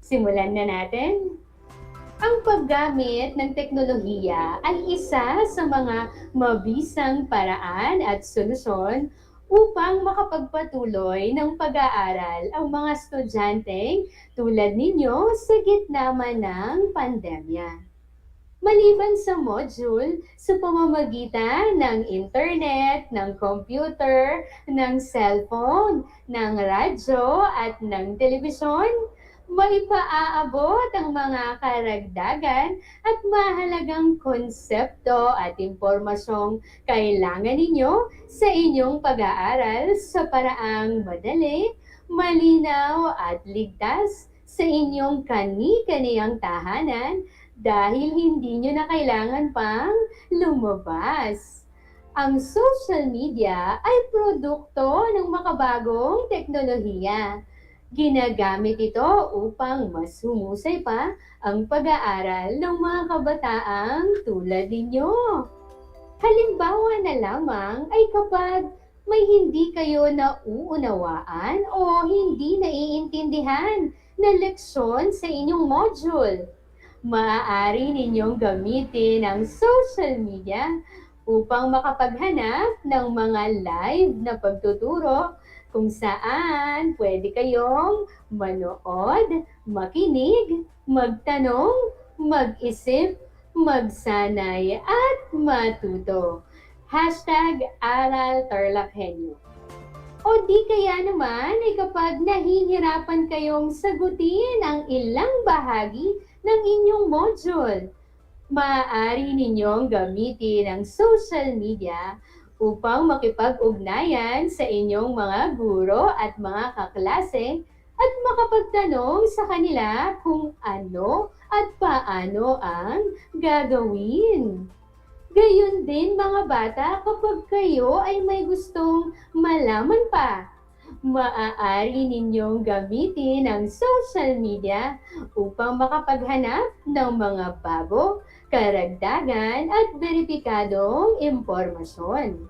Simulan na natin. Ang paggamit ng teknolohiya ay isa sa mga mabisang paraan at solusyon upang makapagpatuloy ng pag-aaral ang mga estudyante tulad ninyo sa gitna man ng pandemya. Maliban sa module, sa pamamagitan ng internet, ng computer, ng cellphone, ng radyo at ng telebisyon, maipaaabot ang mga karagdagan at mahalagang konsepto at impormasyong kailangan ninyo sa inyong pag-aaral sa paraang madali, malinaw at ligtas sa inyong kani-kaniyang tahanan dahil hindi nyo na kailangan pang lumabas. Ang social media ay produkto ng makabagong teknolohiya. Ginagamit ito upang mas humusay pa ang pag-aaral ng mga kabataang tulad ninyo. Halimbawa na lamang ay kapag may hindi kayo nauunawaan o hindi naiintindihan na leksyon sa inyong module, maaari ninyong gamitin ang social media upang makapaghanap ng mga live na pagtuturo kung saan pwede kayong manood, makinig, magtanong, mag-isip, magsanay at matuto. #Aral TarlakHenyo. O di kaya naman ay kapag nahihirapan kayong sagutin ang ilang bahagi ng inyong module, maaari ninyong gamitin ang social media upang makipag-ugnayan sa inyong mga guro at mga kaklase at makapagtanong sa kanila kung ano at paano ang gagawin. Gayun din mga bata, kapag kayo ay may gustong malaman pa, maaari ninyong gamitin ang social media upang makapaghanap ng mga bago, karagdagan at beripikadong impormasyon.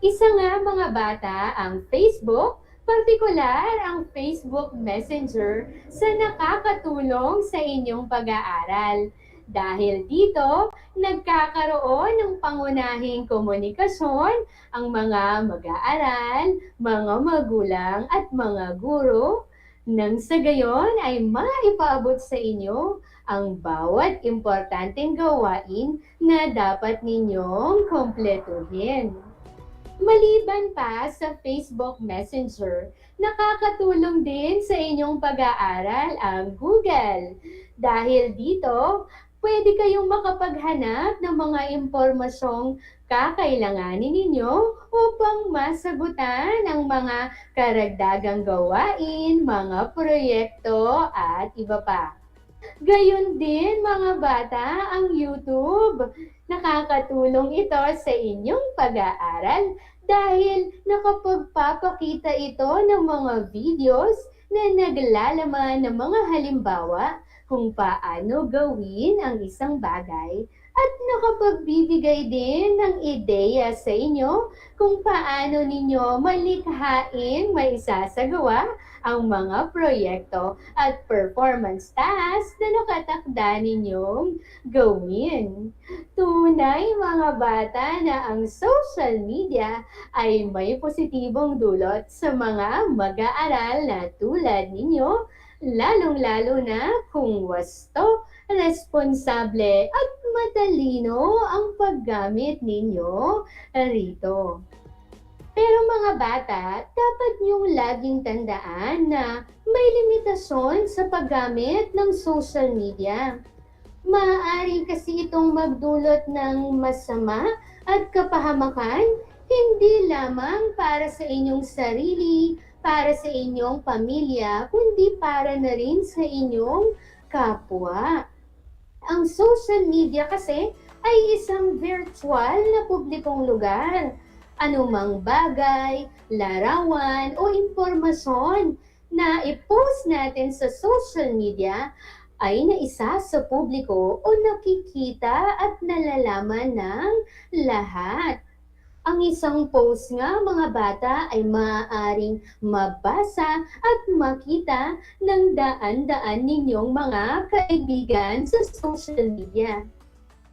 Isa nga mga bata ang Facebook, partikular ang Facebook Messenger sa nakakatulong sa inyong pag-aaral. Dahil dito, nagkakaroon ng pangunahing komunikasyon ang mga mag-aaral, mga magulang at mga guro, nang sa gayon ay maipaabot sa inyo ang bawat importanteng gawain na dapat ninyong kumpletuhin. Maliban pa sa Facebook Messenger, nakakatulong din sa inyong pag-aaral ang Google. Dahil dito, pwede kayong makapaghanap ng mga impormasyong kakailanganin ninyo upang masagutan ang mga karagdagang gawain, mga proyekto at iba pa. Gayon din mga bata ang YouTube. Nakakatulong ito sa inyong pag-aaral dahil nakapagpapakita ito ng mga videos na naglalaman ng mga halimbawa kung paano gawin ang isang bagay at nakapagbibigay din ng ideya sa inyo kung paano ninyo malikhaing maisasagawa ang mga proyekto at performance tasks na nakatakda ninyong gawin. Tunay mga bata na ang social media ay may positibong dulot sa mga mag-aaral na tulad ninyo, lalong-lalo na kung wasto, responsable at matalino ang paggamit ninyo rito. Pero mga bata, dapat niyong laging tandaan na may limitasyon sa paggamit ng social media. Maaari kasi itong magdulot ng masama at kapahamakan, hindi lamang para sa inyong sarili, para sa inyong pamilya, kundi para na rin sa inyong kapwa. Ang social media kasi ay isang virtual na publikong lugar. Anumang bagay, larawan o impormasyon na i-post natin sa social media ay naisa sa publiko o nakikita at nalalaman ng lahat. Ang isang post nga mga bata ay maaaring mabasa at makita ng daan-daan ninyong mga kaibigan sa social media.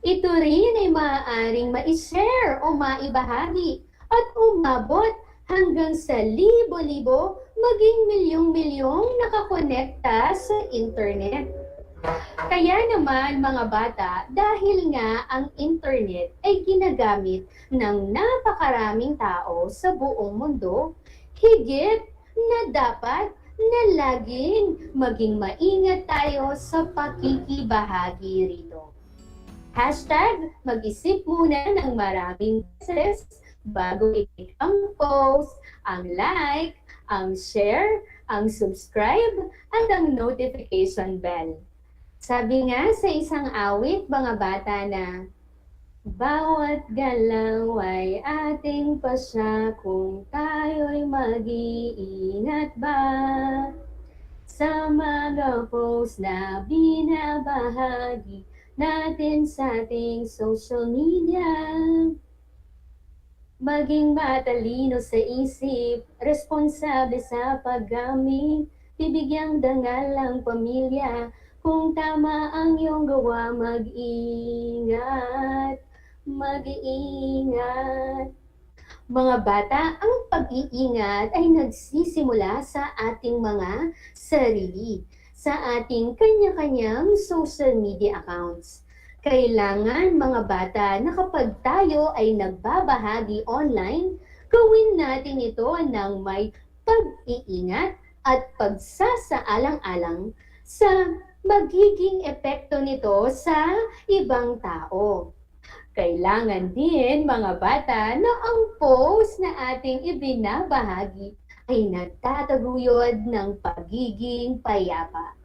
Ito rin ay maaaring ma-share o maibahagi at umabot hanggang sa libo-libo maging milyong-milyong nakakonekta sa internet. Kaya naman mga bata, dahil nga ang internet ay ginagamit ng napakaraming tao sa buong mundo, higit na dapat na laging maging maingat tayo sa pakikibahagi rito. #mag-isip muna ng maraming beses bago i-click ang post, ang like, ang share, ang subscribe, at ang notification bell. Sabi nga sa isang awit, mga bata, na bawat galaw ay ating pasya kung tayo'y mag-iingat ba sa mga post na binabahagi natin sa ating social media. Maging matalino sa isip, responsable sa paggamit, bibigyang dangal ang pamilya, kung tama ang iyong gawa, mag-ingat, mag-iingat. Mga bata, ang pag-iingat ay nagsisimula sa ating mga sarili, sa ating kanya-kanyang social media accounts. Kailangan, mga bata, na kapag tayo ay nagbabahagi online, gawin natin ito ng may pag-iingat at pagsasaalang-alang sa magiging epekto nito sa ibang tao. Kailangan din, mga bata, na ang post na ating ibinabahagi ay nagtataguyod ng pagiging payapa.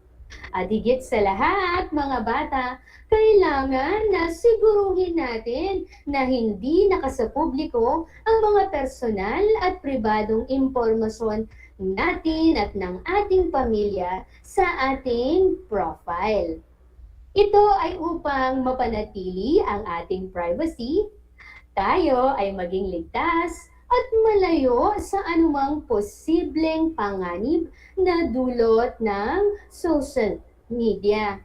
At higit sa lahat, mga bata, kailangan na siguruhin natin na hindi nakasapubliko ang mga personal at pribadong impormasyon natin at ng ating pamilya sa ating profile. Ito ay upang mapanatili ang ating privacy, tayo ay maging ligtas at malayo sa anumang posibleng panganib na dulot ng social media.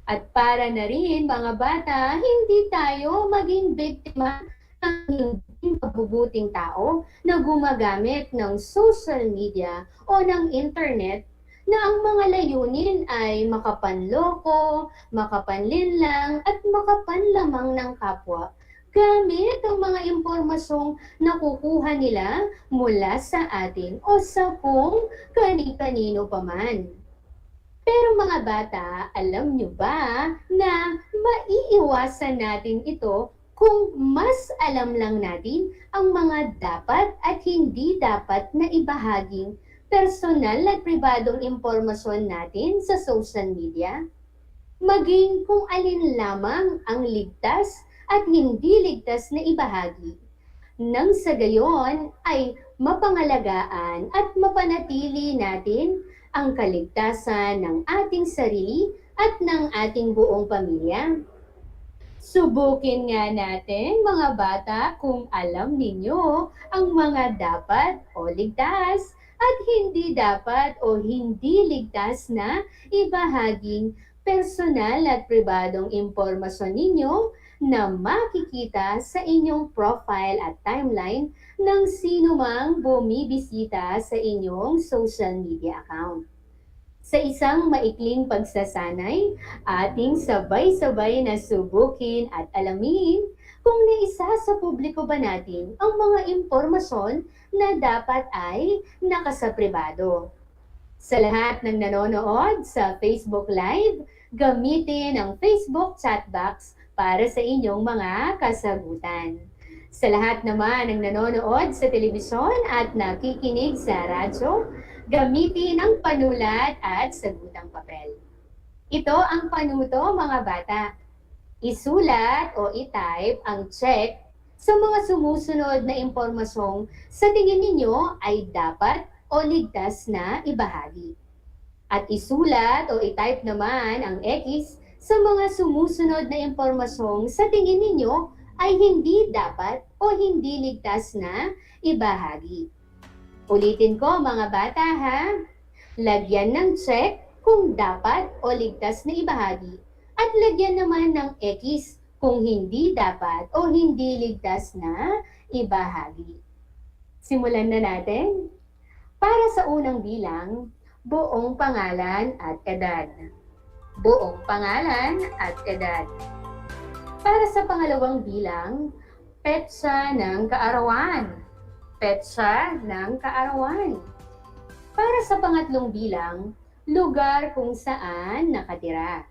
At para na rin, mga bata, hindi tayo maging biktima ng hindi mabubuting tao na gumagamit ng social media o ng internet na ang mga layunin ay makapanloko, makapanlinlang at makapanlamang ng kapwa gamit ang mga impormasyong nakukuha nila mula sa atin o sa kung kani-kanino paman. Pero mga bata, alam nyo ba na maiiwasan natin ito kung mas alam lang natin ang mga dapat at hindi dapat na ibahaging personal at pribadong impormasyon natin sa social media? Maging kung alin lamang ang ligtas at hindi ligtas na ibahagi. Nang sa gayon ay mapangalagaan at mapanatili natin ang kaligtasan ng ating sarili at ng ating buong pamilya. Subukin nga natin, mga bata, kung alam ninyo ang mga dapat o ligtas at hindi dapat o hindi ligtas na ibahaging personal at pribadong impormasyon ninyo na makikita sa inyong profile at timeline ng sino mang bumibisita sa inyong social media account. Sa isang maikling pagsasanay, ating sabay-sabay na subukin at alamin kung naisa sa publiko ba natin ang mga impormasyon na dapat ay nakasapribado. Sa lahat ng nanonood sa Facebook Live, gamitin ang Facebook chat box para sa inyong mga kasagutan. Sa lahat naman ng nanonood sa telebisyon at nakikinig sa radyo, gamitin ang panulat at sagutang papel. Ito ang panuto, mga bata. Isulat o i-type ang check sa mga sumusunod na impormasyong sa tingin ninyo ay dapat o ligtas na ibahagi. At isulat o i-type naman ang X sa mga sumusunod na impormasyong sa tingin ninyo ay hindi dapat o hindi ligtas na ibahagi. Ulitin ko, mga bata, ha? Lagyan ng check kung dapat o ligtas na ibahagi at lagyan naman ng X kung hindi dapat o hindi ligtas na ibahagi. Simulan na natin. Para sa unang bilang, buong pangalan at edad. Buong pangalan at edad. Para sa pangalawang bilang, petsa ng kaarawan. Petsa ng kaarawan. Para sa pangatlong bilang, lugar kung saan nakatira.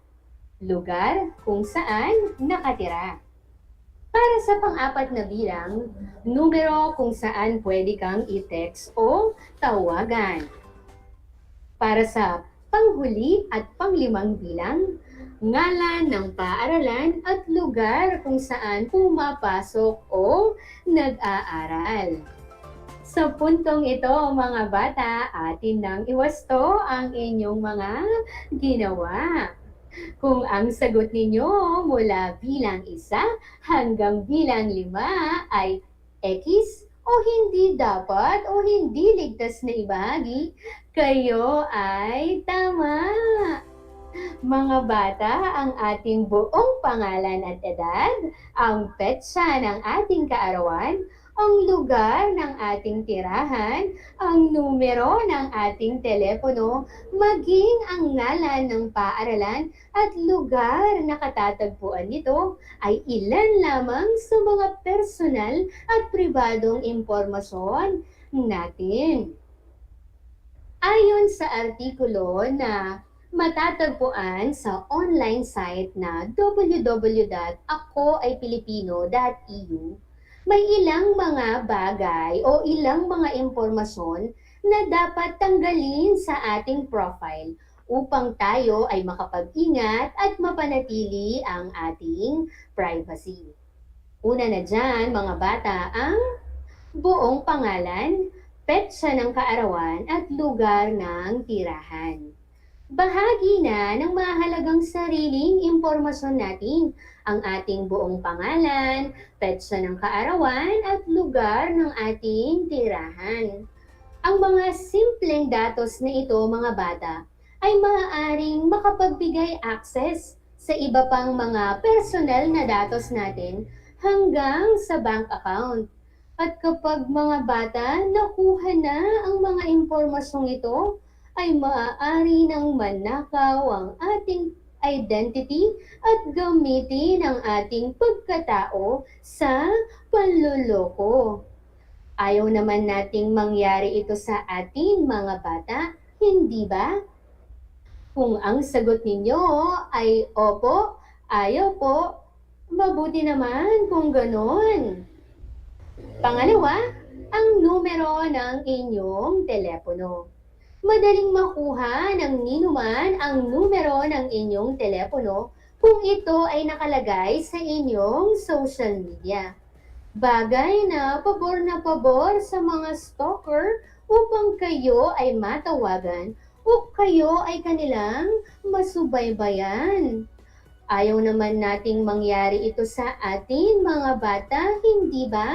Lugar kung saan nakatira. Para sa pang-apat na bilang, numero kung saan pwede kang i-text o tawagan. Para sa panghuli at panglimang bilang, ngalan ng paaralan at lugar kung saan pumapasok o nag-aaral. Sa puntong ito, mga bata, atin nang iwasto ang inyong mga ginawa. Kung ang sagot ninyo mula bilang 1 hanggang bilang 5 ay X o hindi dapat o hindi ligtas na ibahagi, kayo ay tama. Mga bata, ang ating buong pangalan at edad, ang petsa ng ating kaarawan, ang lugar ng ating tirahan, ang numero ng ating telepono, maging ang ngalan ng paaralan at lugar na katatagpuan nito ay ilan lamang sa mga personal at pribadong impormasyon natin. Ayon sa artikulo na matatagpuan sa online site na www.akoaypilipino.eu, may ilang mga bagay o ilang mga impormasyon na dapat tanggalin sa ating profile upang tayo ay makapag-ingat at mapanatili ang ating privacy. Una na dyan, mga bata, ang buong pangalan, petsa ng kaarawan at lugar ng tirahan. Bahagi na ng mahalagang sariling impormasyon natin ang ating buong pangalan, petsa ng kaarawan at lugar ng ating tirahan. Ang mga simpleng datos na ito, mga bata, ay maaaring makapagbigay access sa iba pang mga personal na datos natin hanggang sa bank account. At kapag mga bata, nakuha na ang mga impormasyong ito, ay maaari nang manakaw ang ating identity at gamitin ang ating pagkatao sa panloloko. Ayaw naman nating mangyari ito sa atin, mga bata, hindi ba? Kung ang sagot ninyo ay opo, ayaw po, mabuti naman kung ganon. Pangalawa, ang numero ng inyong telepono. Madaling makuha ng ninuman ang numero ng inyong telepono kung ito ay nakalagay sa inyong social media. Bagay na pabor sa mga stalker upang kayo ay matawagan o kayo ay kanilang masubaybayan. Ayaw naman nating mangyari ito sa atin, mga bata, hindi ba?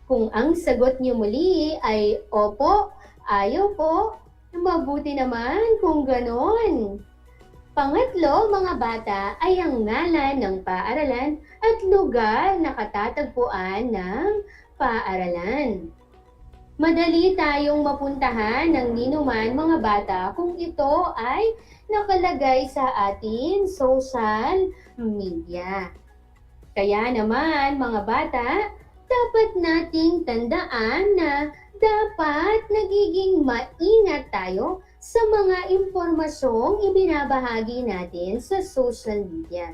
Kung ang sagot niyo muli ay opo, ayaw po, mabuti naman kung ganon. Pangatlo, mga bata, ay ang ngalan ng paaralan at lugar na katatagpuan ng paaralan. Madali tayong mapuntahan ng ninuman, mga bata, kung ito ay nakalagay sa ating social media. Kaya naman, mga bata, dapat nating tandaan na dapat nagiging maingat tayo sa mga impormasyong ibinabahagi natin sa social media.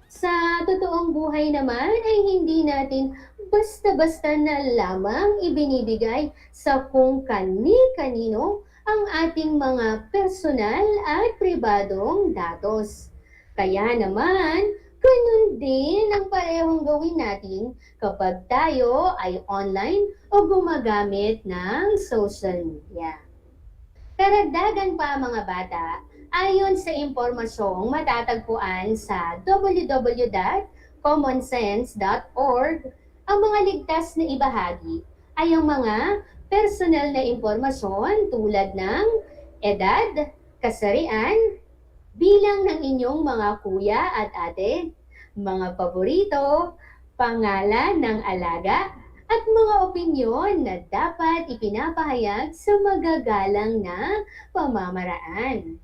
Sa totoong buhay naman ay hindi natin basta-basta na lamang ibinibigay sa kung kani-kanino ang ating mga personal at pribadong datos. Kaya naman, ganun din ang parehong gawin natin kapag tayo ay online o gumagamit ng social media. Karagdagan pa, mga bata, ayon sa impormasyong matatagpuan sa www.commonsense.org, ang mga ligtas na ibahagi ay ang mga personal na impormasyon tulad ng edad, kasarian, bilang ng inyong mga kuya at ate, mga paborito, pangalan ng alaga, at mga opinyon na dapat ipinapahayag sa magagalang na pamamaraan.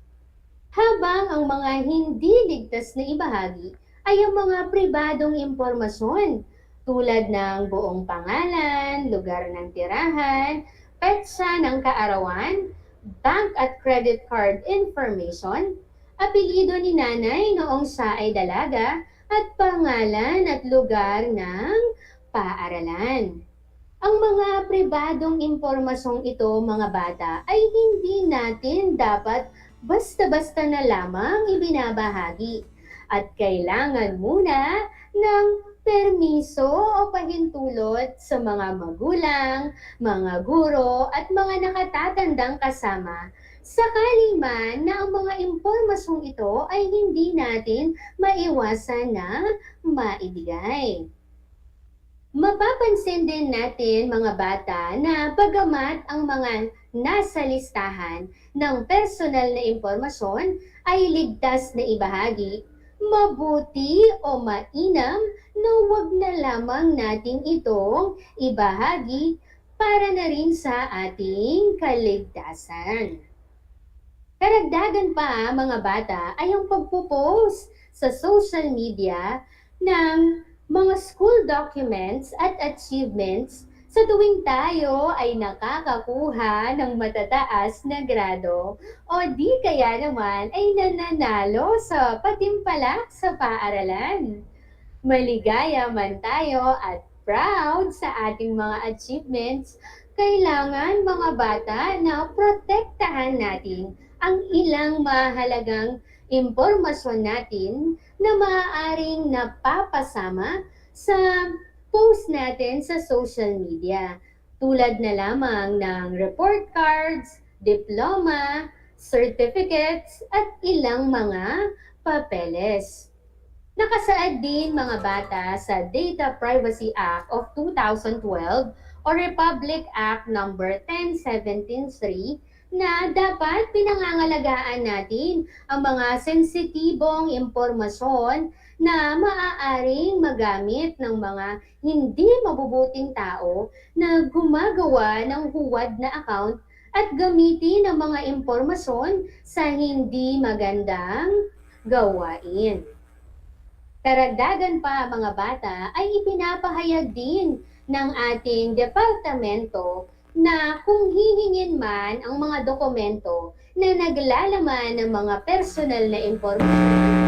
Habang ang mga hindi ligtas na ibahagi ay ang mga pribadong impormasyon tulad ng buong pangalan, lugar ng tirahan, petsa ng kaarawan, bank at credit card information, apelyido ni nanay noong siya ay dalaga, at pangalan at lugar ng paaralan. Ang mga pribadong impormasyong ito, mga bata, ay hindi natin dapat basta-basta na lamang ibinabahagi at kailangan muna ng permiso o pahintulot sa mga magulang, mga guro at mga nakatatandang kasama sakali man na ang mga impormasyong ito ay hindi natin maiwasan na maibigay. Mapapansin din natin, mga bata, na bagamat ang mga nasa listahan ng personal na impormasyon ay ligtas na ibahagi, mabuti o mainam na huwag na lamang natin itong ibahagi para na rin sa ating kaligtasan. Karagdagan pa, mga bata, ay ang pagpo-post sa social media ng mga school documents at achievements sa tuwing tayo ay nakakakuha ng matataas na grado o di kaya naman ay nananalo sa patimpalak sa paaralan. Maligaya man tayo at proud sa ating mga achievements, kailangan, mga bata, na protektahan natin ang ilang mahalagang impormasyon natin na maaaring napapasama sa post natin sa social media. Tulad na lamang ng report cards, diploma, certificates, at ilang mga papeles. Nakasaad din, mga bata, sa Data Privacy Act of 2012 o Republic Act No. 10173 na dapat pinangangalagaan natin ang mga sensitibong impormasyon na maaaring magamit ng mga hindi mabubuting tao na gumagawa ng huwad na account at gamitin ang mga impormasyon sa hindi magandang gawain. Karagdagan pa, mga bata, ay ipinapahayag din ng ating departamento na kung hihingin man ang mga dokumento na naglalaman ng mga personal na impormasyon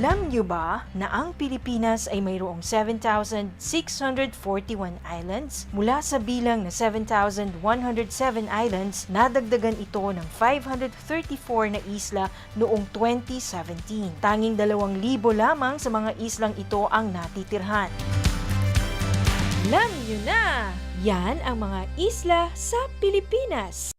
Alam niyo ba na ang Pilipinas ay mayroong 7,641 islands? Mula sa bilang na 7,107 islands, nadagdagan ito ng 534 na isla noong 2017. Tanging 2,000 lamang sa mga islang ito ang natitirhan. Alam niyo na! Yan ang mga isla sa Pilipinas.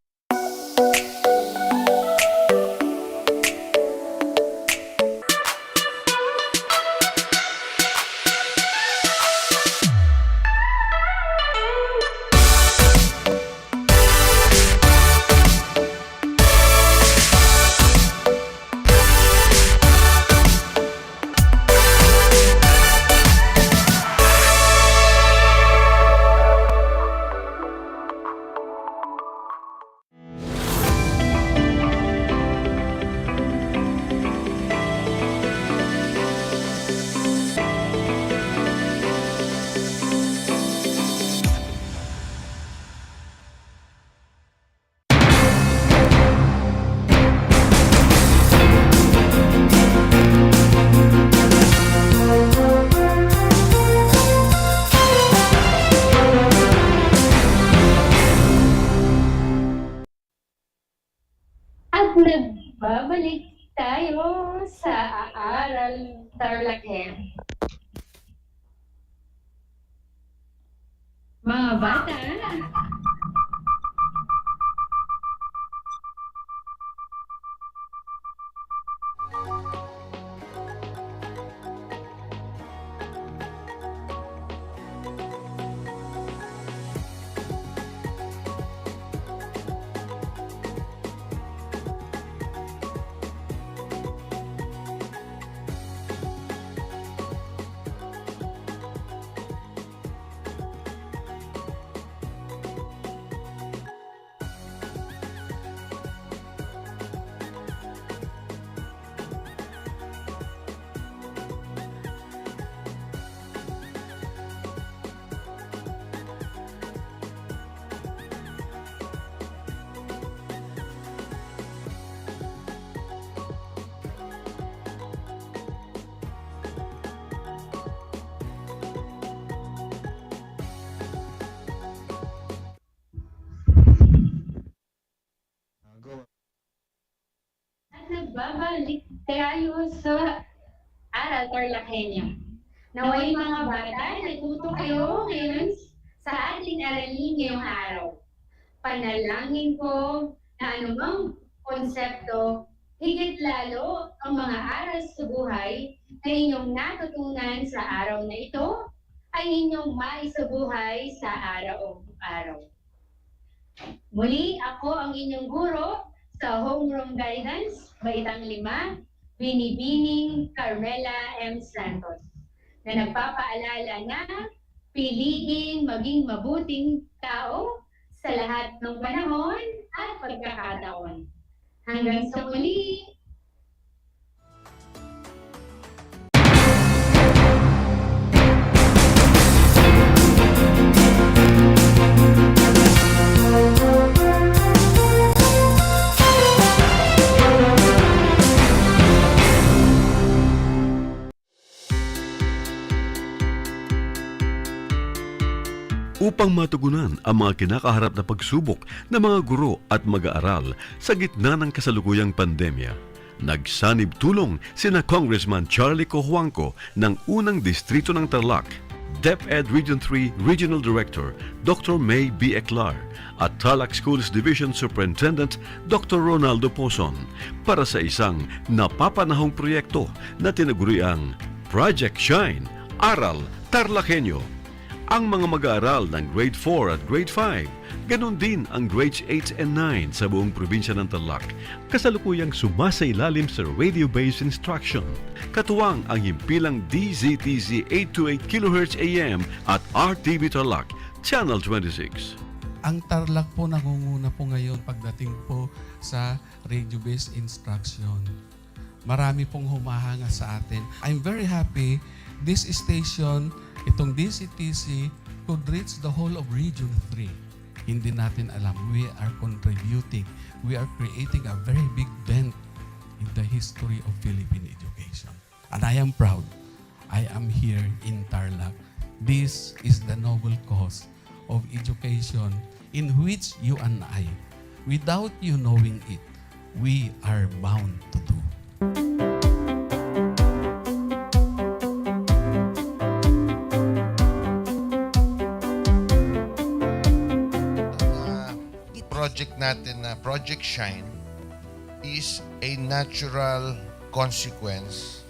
At nagbabalik tayo sa Aral TarlakHenyo. Mga bata, at nagbabalik tayo sa Aral TarlakHenyo. Naway mga bata, natuto kayo ngayon sa ating aralin ngayong araw. Panalangin ko na anumang konsepto, higit lalo ang mga aral sa buhay na inyong natutunan sa araw na ito ay inyong maisabuhay sa araw-araw. Muli, ako ang inyong guro sa Homeroom Guidance, Baitang 5, Binibining Carmela M. Santos, na nagpapaalala na piliin maging mabuting tao sa lahat ng panahon at pagkakataon. Hanggang sa muli! Upang matugunan ang mga kinakaharap na pagsubok ng mga guro at mag-aaral sa gitna ng kasalukuyang pandemya, nagsanib tulong sina Congressman Charlie Cojuangco ng unang distrito ng Tarlac, DEPED Region 3 Regional Director Dr. May B. Eclar at Tarlac Schools Division Superintendent Dr. Ronaldo Pozon para sa isang napapanahong proyekto na tinaguriang Project Shine, Aral TarlakHenyo. Ang mga mag-aaral ng Grade 4 at Grade 5, ganon din ang Grades 8 and 9 sa buong probinsya ng Tarlac, kasalukuyang sumasailalim sa radio-based instruction. Katuwang ang himpilang DZTZ 828 kHz AM at RTV Tarlac, Channel 26. Ang Tarlac po nangunguna po ngayon pagdating po sa radio-based instruction. Marami pong humahanga sa atin. I'm very happy this station, itong DCTC, could reach the whole of Region 3. Hindi natin alam, we are contributing. We are creating a very big dent in the history of Philippine education. And I am proud. I am here in Tarlac. This is the noble cause of education in which you and I, without you knowing it, we are bound to do. Project natin na Project Shine is a natural consequence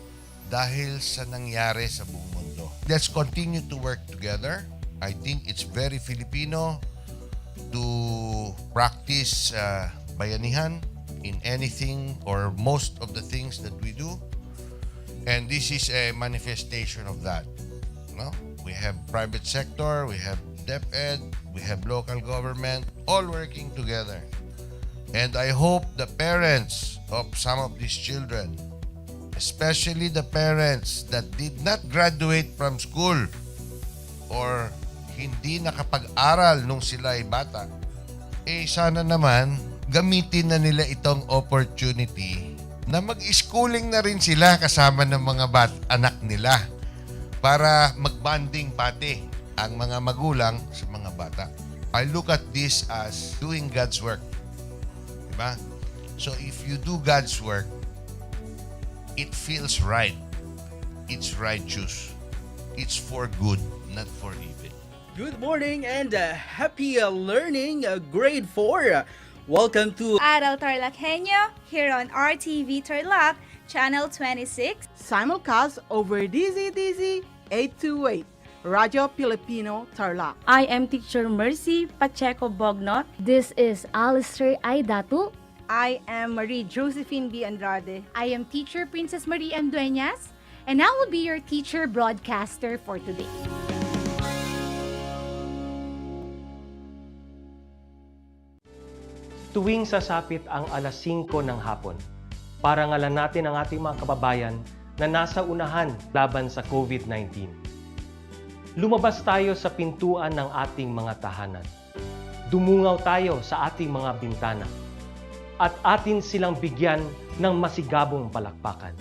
dahil sa nangyari sa buong mundo. Let's continue to work together. I think it's very Filipino to practice bayanihan in anything or most of the things that we do. And this is a manifestation of that. No? We have private sector, we have DEPED, we have local government, all working together. And I hope the parents of some of these children, especially the parents that did not graduate from school or hindi nakapag-aral nung sila ay bata, sana naman gamitin na nila itong opportunity na mag-schooling na rin sila kasama ng mga anak nila para mag-bonding pati ang mga magulang sa mga bata. I look at this as doing God's work. Diba? So if you do God's work, it feels right. It's righteous. It's for good, not for evil. Good morning and happy learning, grade 4. Welcome to Aral TarlakHenyo here on RTV Tarlac, Channel 26. Simulcast over DZDZ 828, Radio Filipino Tarlac. I am Teacher Mercy Pacheco Bognot. This is Alistair Aidatu. I am Marie Josephine B. Andrade. I am Teacher Princess Marie M. Dueñas, and I will be your teacher broadcaster for today. Tuwing sasapit ang alas 5 ng hapon, parangalan natin ang ating mga kababayan na nasa unahan laban sa COVID-19. Lumabas tayo sa pintuan ng ating mga tahanan. Dumungaw tayo sa ating mga bintana. At atin silang bigyan ng masigabong palakpakan.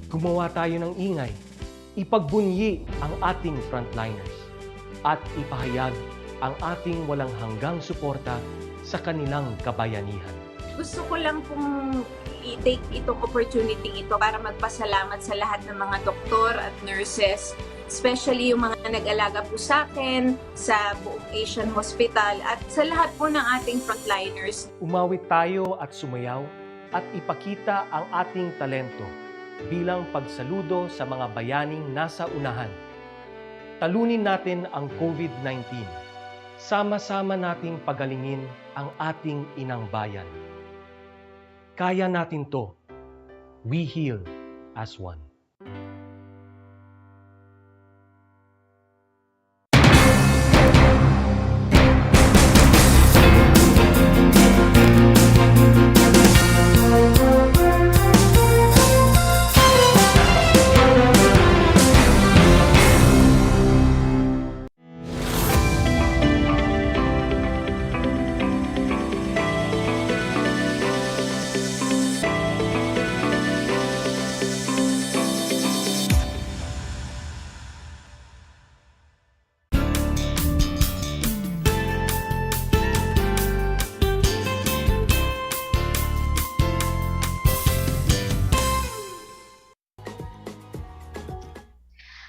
Gumawa tayo ng ingay, ipagbunyi ang ating frontliners, at ipahayag ang ating walang hanggang suporta sa kanilang kabayanihan. Gusto ko lang pong i-take itong opportunity ito para magpasalamat sa lahat ng mga doktor at nurses, especially yung mga nag-alaga po sa akin, sa buong Asian Hospital, at sa lahat po ng ating frontliners. Umawit tayo at sumayaw at ipakita ang ating talento bilang pagsaludo sa mga bayaning nasa unahan. Talunin natin ang COVID-19. Sama-sama nating pagalingin ang ating inang bayan. Kaya natin to. We heal as one.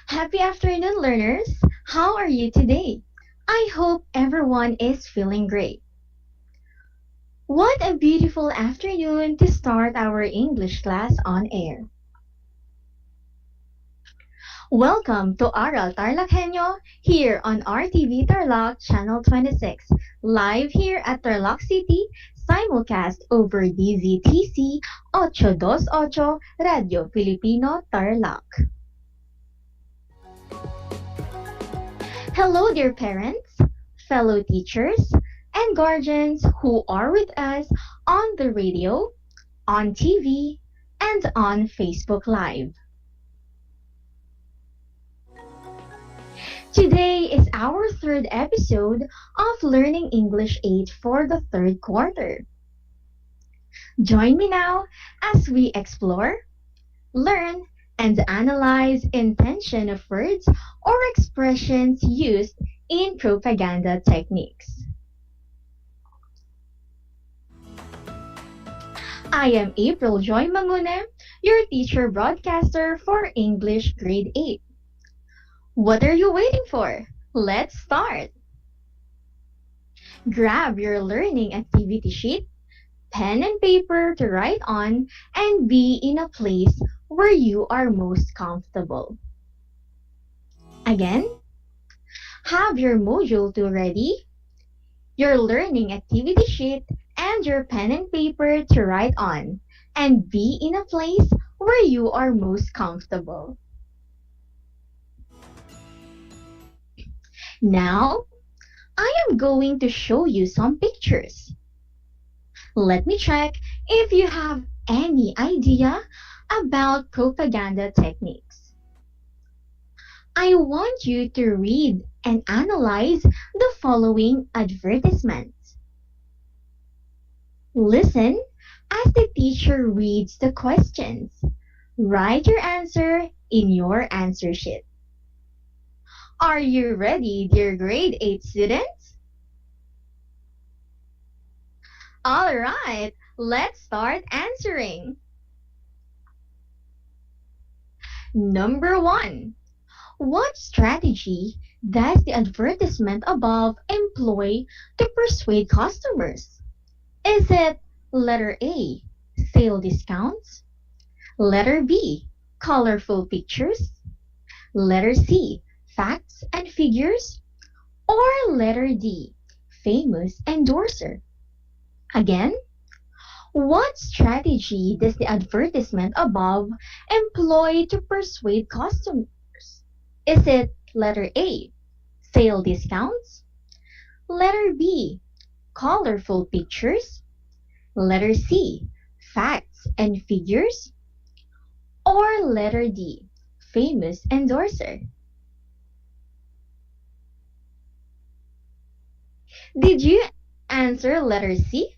Happy afternoon, learners! How are you today? I hope everyone is feeling great. What a beautiful afternoon to start our English class on air. Welcome to Aral TarlakHenyo here on RTV Tarlac Channel 26, live here at Tarlac City, simulcast over DZTC 828 Radio Filipino Tarlac. Hello, dear parents, fellow teachers, and guardians who are with us on the radio, on TV, and on Facebook Live. Today is our third episode of Learning English 8 for the third quarter. Join me now as we explore, learn, and analyze intention of words or expressions used in propaganda techniques. I am April Joy Mangune, your teacher broadcaster for English Grade 8. What are you waiting for? Let's start! Grab your learning activity sheet, pen and paper to write on, and be in a place where you are most comfortable. Again, have your Module 2 ready, your learning activity sheet, and your pen and paper to write on, and be in a place where you are most comfortable. Now, I am going to show you some pictures. Let me check if you have any idea about propaganda techniques. I want you to read and analyze the following advertisements. Listen as the teacher reads the questions. Write your answer in your answer sheet. Are you ready, dear grade 8 students? All right, let's start answering. Number 1. What strategy does the advertisement above employ to persuade customers? Is it letter A, sale discounts? Letter B, colorful pictures? Letter C, facts and figures? Or letter D, famous endorser? Again, what strategy does the advertisement above employ to persuade customers? Is it letter A, sale discounts? Letter B, colorful pictures? Letter C, facts and figures? Or letter D, famous endorser? Did you answer letter C?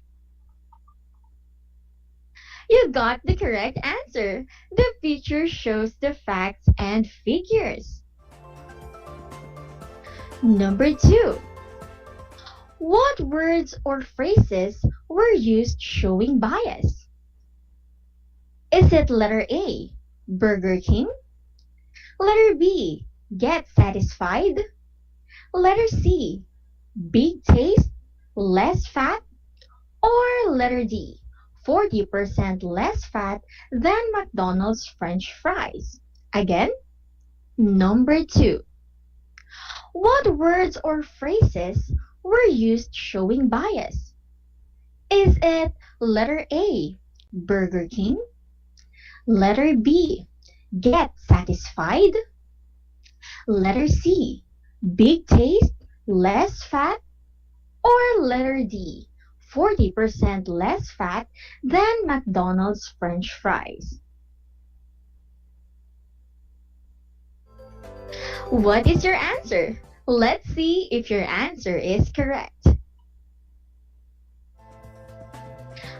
You got the correct answer. The picture shows the facts and figures. Number 2. What words or phrases were used showing bias? Is it letter A, Burger King? Letter B, get satisfied? Letter C, big taste, less fat? Or letter D, 40% less fat than McDonald's French fries? Again, number 2. What words or phrases were used showing bias? Is it letter A, Burger King? Letter B, get satisfied? Letter C, big taste, less fat? Or letter D, 40% less fat than McDonald's French fries? What is your answer? Let's see if your answer is correct.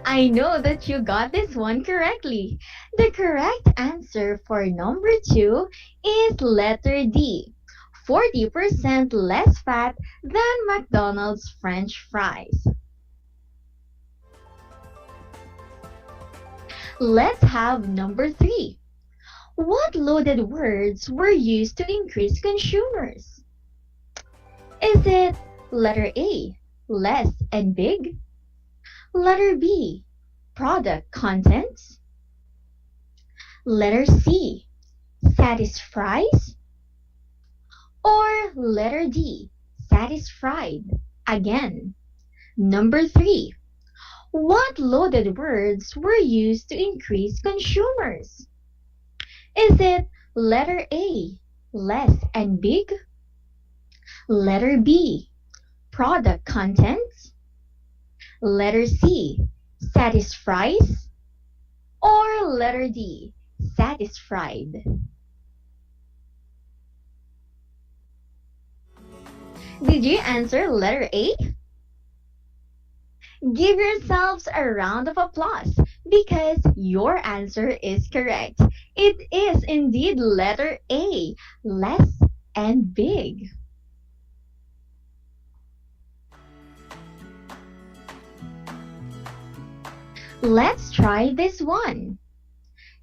I know that you got this one correctly. The correct answer for number 2 is letter D, 40% less fat than McDonald's French fries. Let's have number 3. What loaded words were used to increase consumers? Is it letter A, less and big? Letter B, product contents? Letter C, satisfies? Or letter D, satisfied? Again, number 3. What loaded words were used to increase consumers? Is it letter A, less and big? Letter B, product contents? Letter C, satisfies? Or letter D, satisfied? Did you answer letter A? Give yourselves a round of applause because your answer is correct. It is indeed letter A, less and big. Let's try this one.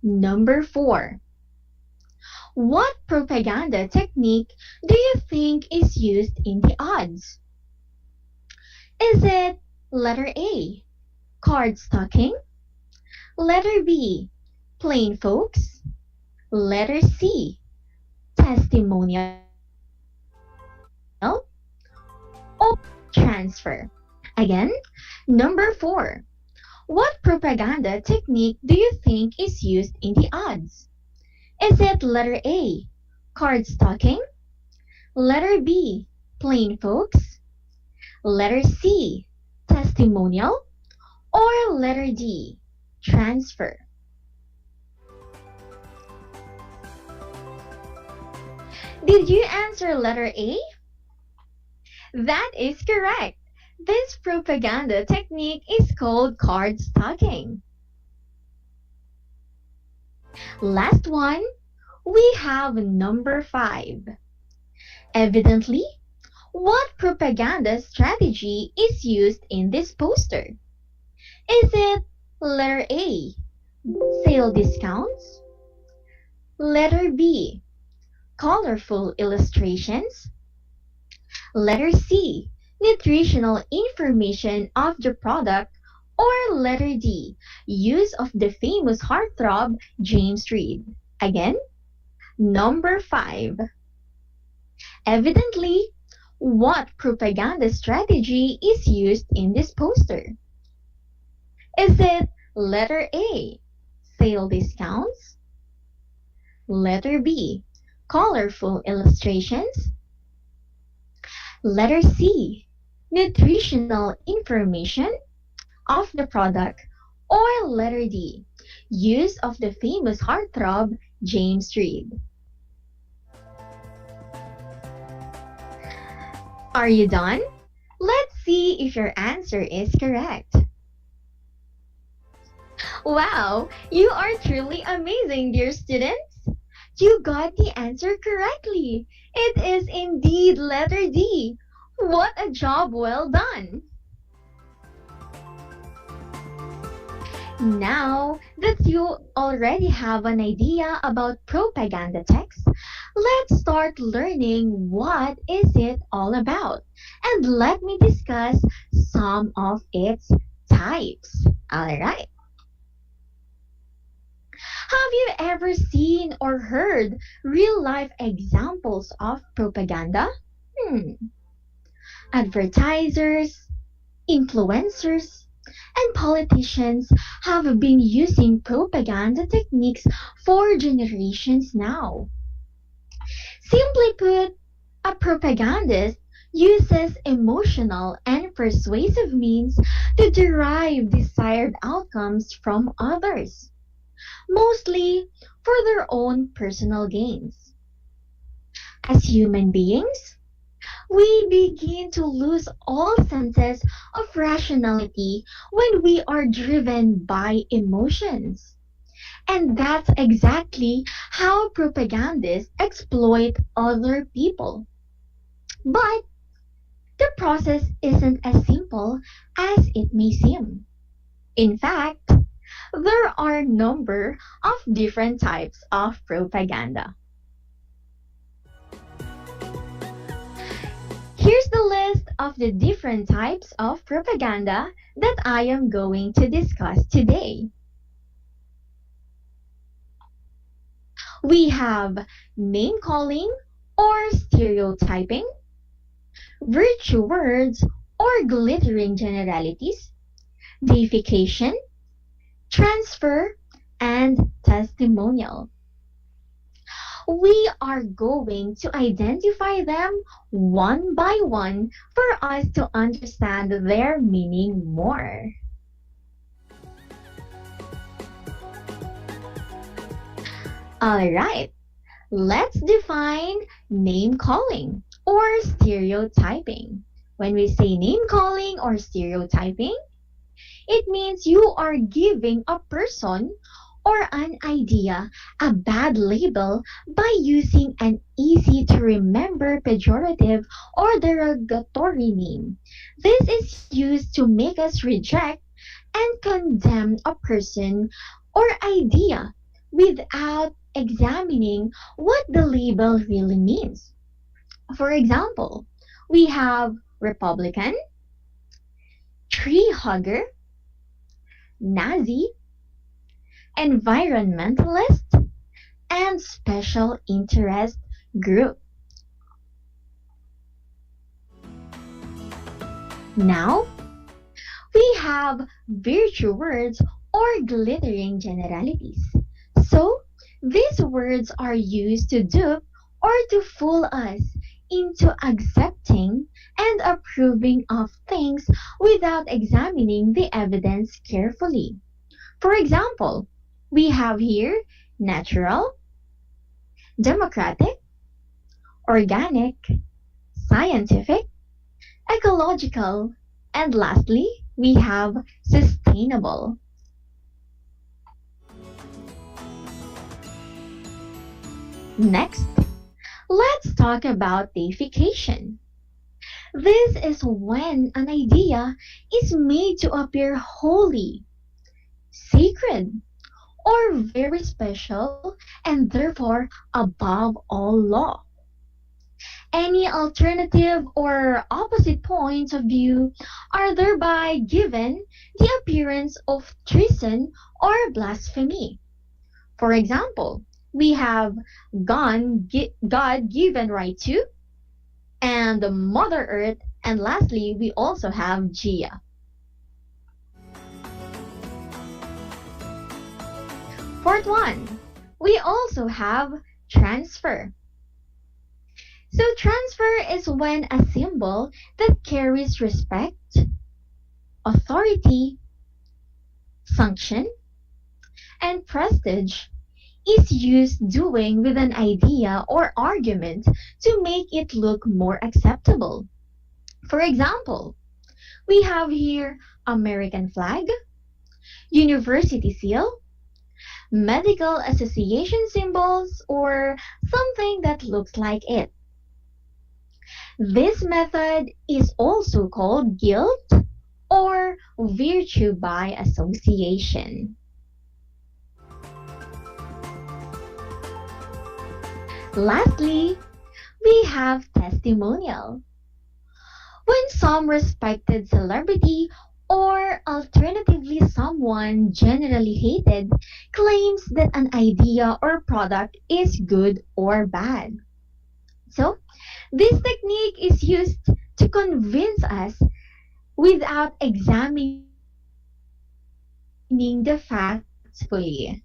Number 4. What propaganda technique do you think is used in the ads? Is it letter A, card stocking? Letter B, plain folks? Letter C, testimonial? Or transfer? Again, number 4. What propaganda technique do you think is used in the ads? Is it letter A, card stocking? Letter B, plain folks? Letter C, testimonial? Or letter D, transfer? Did you answer letter A? That is correct. This propaganda technique is called card stocking. Last one, we have number 5. Evidently, what propaganda strategy is used in this poster? Is it letter A, sale discounts? Letter B, colorful illustrations? Letter C, nutritional information of the product. Or letter D, use of the famous heartthrob James Reed. Again, number 5. Evidently, what propaganda strategy is used in this poster? Is it letter A, sale discounts? Letter B, colorful illustrations? Letter C, nutritional information of the product? Or letter D, use of the famous heartthrob James Reed? Are you done? Let's see if your answer is correct. Wow, you are truly amazing, dear students. You got the answer correctly. It is indeed letter D. What a job well done. Now that you already have an idea about propaganda text, let's start learning what is it all about. And let me discuss some of its types. Alright. Have you ever seen or heard real-life examples of propaganda? Advertisers, influencers, and politicians have been using propaganda techniques for generations now. Simply put, a propagandist uses emotional and persuasive means to derive desired outcomes from others, mostly for their own personal gains. As human beings, we begin to lose all senses of rationality when we are driven by emotions. And that's exactly how propagandists exploit other people. But the process isn't as simple as it may seem. In fact, there are a number of different types of propaganda. Here's the list of the different types of propaganda that I am going to discuss today. We have name-calling or stereotyping, virtue words or glittering generalities, deification, transfer, and testimonial. We are going to identify them one by one for us to understand their meaning more. Alright, let's define name-calling or stereotyping. When we say name-calling or stereotyping, it means you are giving a person or an idea a bad label by using an easy-to-remember pejorative or derogatory name. This is used to make us reject and condemn a person or idea without examining what the label really means. For example, we have Republican, tree hugger, Nazi, environmentalist, and special interest group. Now, we have virtue words or glittering generalities. So, these words are used to dupe or to fool us into accepting and approving of things without examining the evidence carefully. For example, we have here natural, democratic, organic, scientific, ecological, and lastly, we have sustainable. Next, let's talk about deification. This is when an idea is made to appear holy, sacred, or very special and therefore above all law. Any alternative or opposite points of view are thereby given the appearance of treason or blasphemy. For example, we have God-given right to, and Mother Earth, and lastly, we also have Gia. Fourth one, we also have transfer. So transfer is when a symbol that carries respect, authority, sanction, and prestige is used doing with an idea or argument to make it look more acceptable. For example, we have here American flag, university seal, medical association symbols, or something that looks like it. This method is also called guilt or virtue by association. Lastly, we have testimonial. When some respected celebrity or alternatively someone generally hated claims that an idea or product is good or bad. So, this technique is used to convince us without examining the facts fully.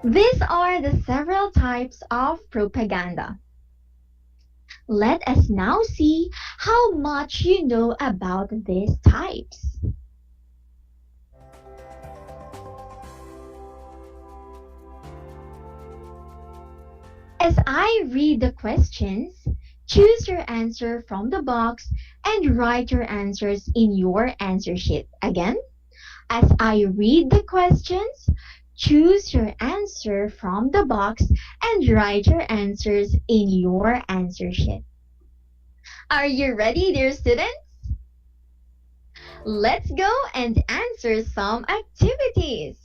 These are the several types of propaganda. Let us now see how much you know about these types. As I read the questions, choose your answer from the box and write your answers in your answer sheet. Again, as I read the questions, choose your answer from the box and write your answers in your answer sheet. Are you ready, dear students? Let's go and answer some activities.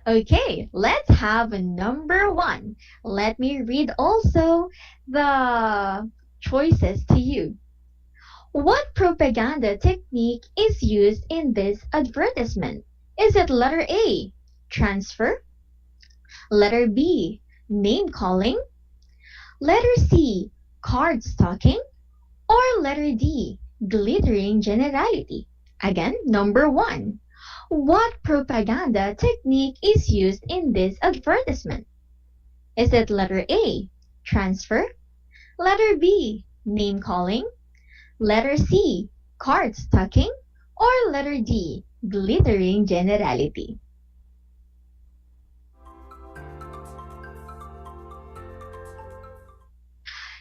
Okay, let's have number 1. Let me read also the choices to you. What propaganda technique is used in this advertisement? Is it letter A, transfer? Letter B, name calling? Letter C, card stalking? Or letter D, glittering generality? Again, number 1. What propaganda technique is used in this advertisement? Is it letter A, transfer? Letter B, name calling? Letter C, card stalking? Or letter D, glittering generality?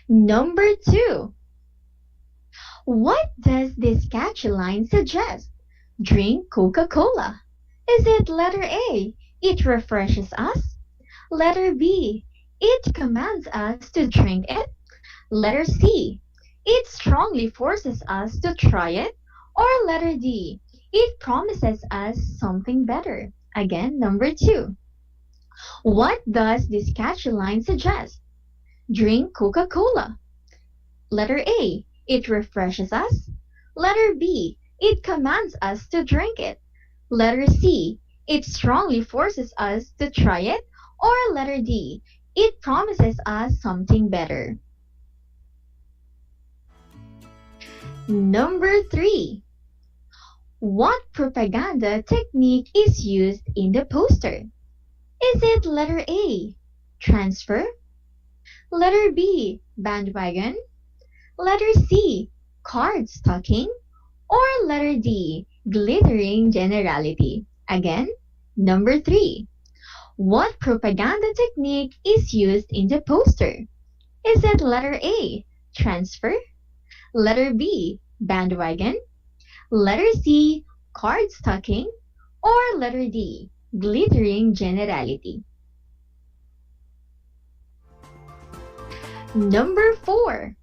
Number 2. What does this catchy line suggest? Drink Coca-Cola. Is it letter A, it refreshes us? Letter B, it commands us to drink it? Letter C, it strongly forces us to try it? Or letter D, it promises us something better? Again, number 2. What does this catchy line suggest? Drink Coca-Cola. Letter A, it refreshes us? Letter B, it commands us to drink it? Letter C, it strongly forces us to try it? Or letter D, it promises us something better? Number 3. What propaganda technique is used in the poster? Is it letter A, transfer? Letter B, bandwagon? Letter C, card stalking? Or letter D, glittering generality? Again, number 3. What propaganda technique is used in the poster? Is it letter A, transfer? Letter B, bandwagon? Letter C, card stalking? Or letter D, glittering generality? Number 4.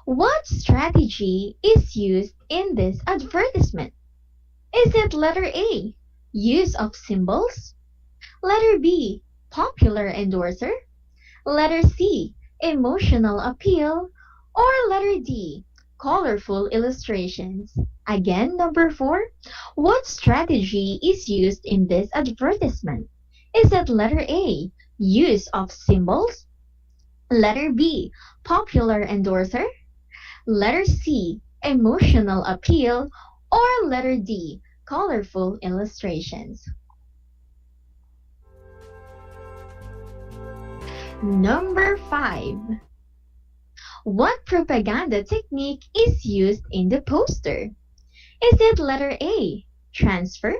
What strategy is used in this advertisement? Is it letter A, use of symbols? Letter B, popular endorser? Letter C, emotional appeal? Or letter D, colorful illustrations? Again, number 4, what strategy is used in this advertisement? Is it letter A, use of symbols? Letter B, popular endorser? Letter C, emotional appeal? Or letter D, colorful illustrations? Number 5. What propaganda technique is used in the poster? Is it letter A, transfer?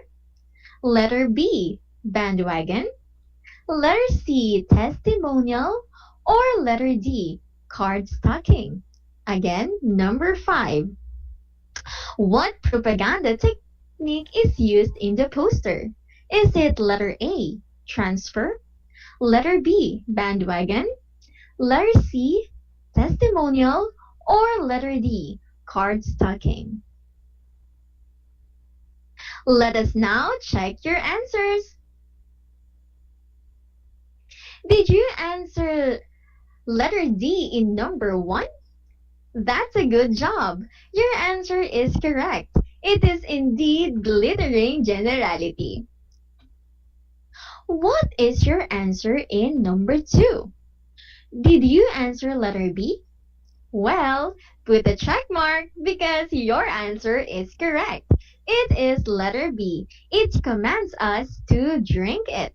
Letter B, bandwagon? Letter C, testimonial? Or letter D, card stocking? Again, number 5. What propaganda technique is used in the poster? Is it letter A, transfer? Letter B, bandwagon? Letter C, testimonial? Or letter D, card stocking? Let us now check your answers. Did you answer letter D in number 1? That's a good job. Your answer is correct. It is indeed glittering generality. What is your answer in number 2? Did you answer letter B? Well, put a check mark because your answer is correct. It is letter B. It commands us to drink it.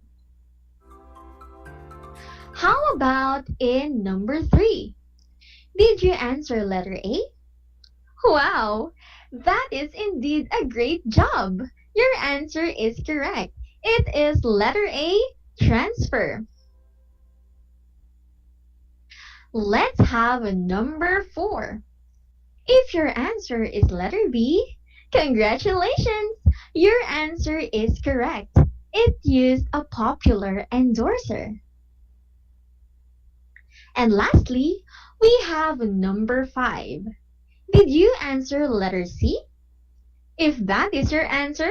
How about in number 3? Did you answer letter A? Wow, that is indeed a great job. Your answer is correct. It is letter A, transfer. Let's have a number 4. If your answer is letter B, congratulations! Your answer is correct. It used a popular endorser. And lastly, we have number 5. Did you answer letter C? If that is your answer,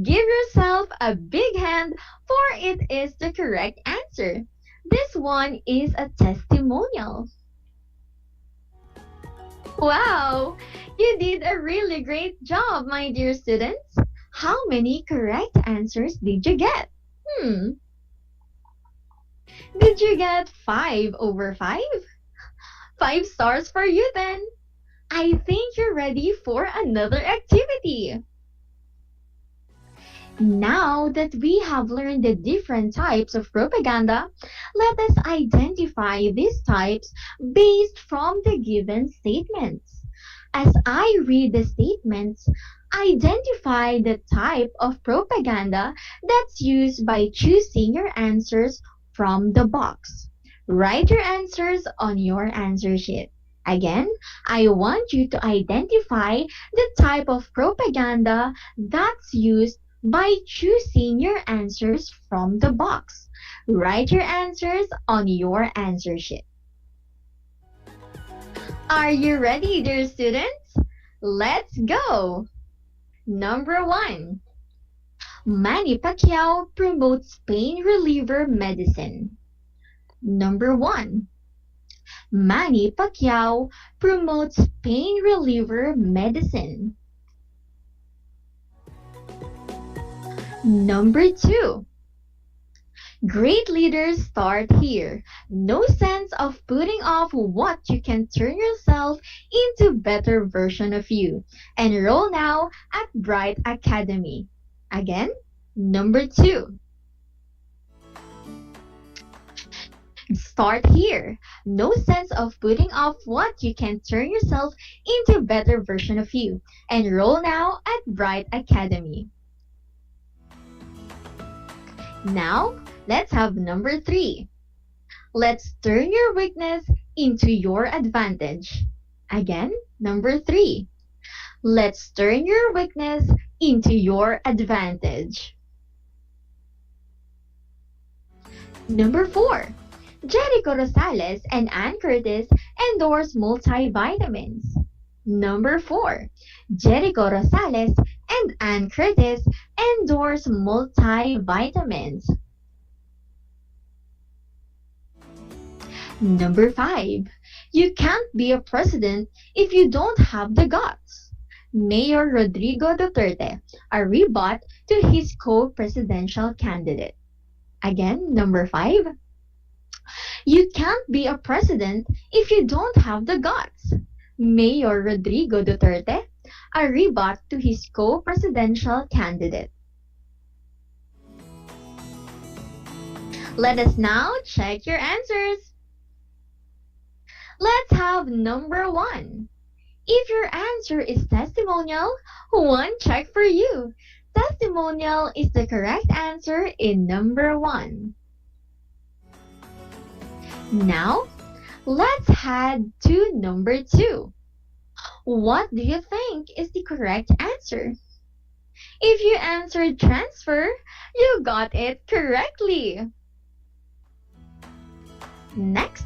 give yourself a big hand, for it is the correct answer. This one is a testimonial. Wow! You did a really great job, my dear students. How many correct answers did you get? Did you get 5 over 5? 5 stars for you then. I think you're ready for another activity. Now that we have learned the different types of propaganda, let us identify these types based from the given statements. As I read the statements, identify the type of propaganda that's used by choosing your answers from the box. Write your answers on your answer sheet. Again, I want you to identify the type of propaganda that's used by choosing your answers from the box. Write your answers on your answer sheet. Are you ready, dear students? Let's go! Number 1. Manny Pacquiao promotes pain reliever medicine. Number 1. Manny Pacquiao promotes pain reliever medicine. Number 2. Great leaders start here. No sense of putting off what you can turn yourself into better version of you. Enroll now at Bright Academy. Again, number 2. Start here. No sense of putting off what you can turn yourself into better version of you. Enroll now at Bright Academy. Now, let's have number 3. Let's turn your weakness into your advantage. Again, number 3. Let's turn your weakness into your advantage. Number 4. Jericho Rosales and Ann Curtis endorse multivitamins. Number 4. Jericho Rosales and Ann Curtis endorse multivitamins. Number 5. You can't be a president if you don't have the guts. Mayor Rodrigo Duterte, a rebut to his co-presidential candidate. Again, number 5. You can't be a president if you don't have the guts. Mayor Rodrigo Duterte, a rebut to his co-presidential candidate. Let us now check your answers. Let's have number 1. If your answer is testimonial, 1 check for you. Testimonial is the correct answer in number 1. Now, let's head to number 2. What do you think is the correct answer? If you answered transfer, you got it correctly. Next,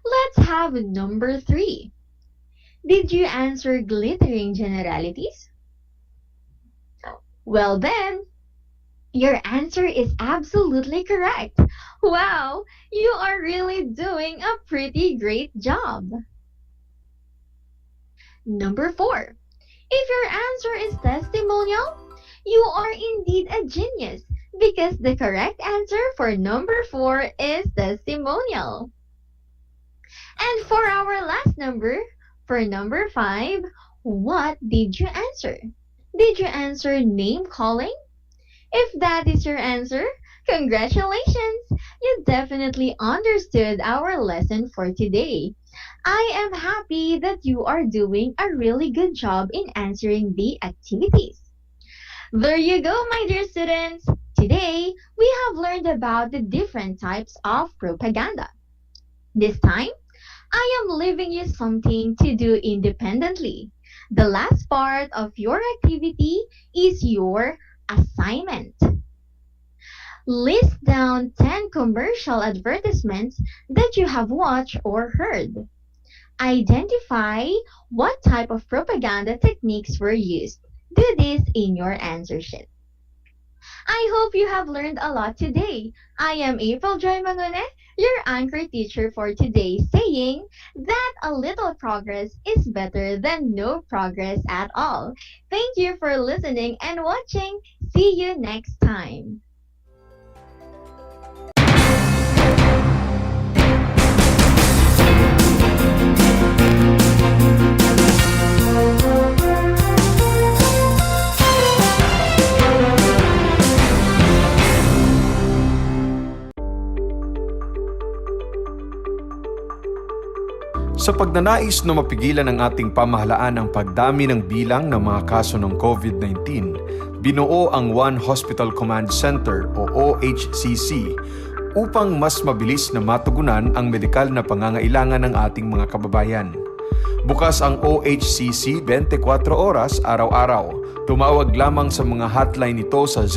let's have number 3. Did you answer glittering generalities? Well then, your answer is absolutely correct. Wow, you are really doing a pretty great job. Number 4. If your answer is testimonial, you are indeed a genius because the correct answer for number 4 is testimonial. And for our last number, for number 5, what did you answer? Did you answer name calling? If that is your answer, congratulations! You definitely understood our lesson for today. I am happy that you are doing a really good job in answering the activities. There you go, my dear students. Today, we have learned about the different types of propaganda. This time, I am leaving you something to do independently. The last part of your activity is your assignment. List down 10 commercial advertisements that you have watched or heard. Identify what type of propaganda techniques were used. Do this in your answer sheet. I hope you have learned a lot today. I am April Joy Mangune, your anchor teacher for today, saying that a little progress is better than no progress at all. Thank you for listening and watching. See you next time. Sa pagnanais na mapigilan ng ating pamahalaan ang pagdami ng bilang ng mga kaso ng COVID-19, binuo ang One Hospital Command Center o OHCC upang mas mabilis na matugunan ang medikal na pangangailangan ng ating mga kababayan. Bukas ang OHCC 24 oras araw-araw. Tumawag lamang sa mga hotline nito sa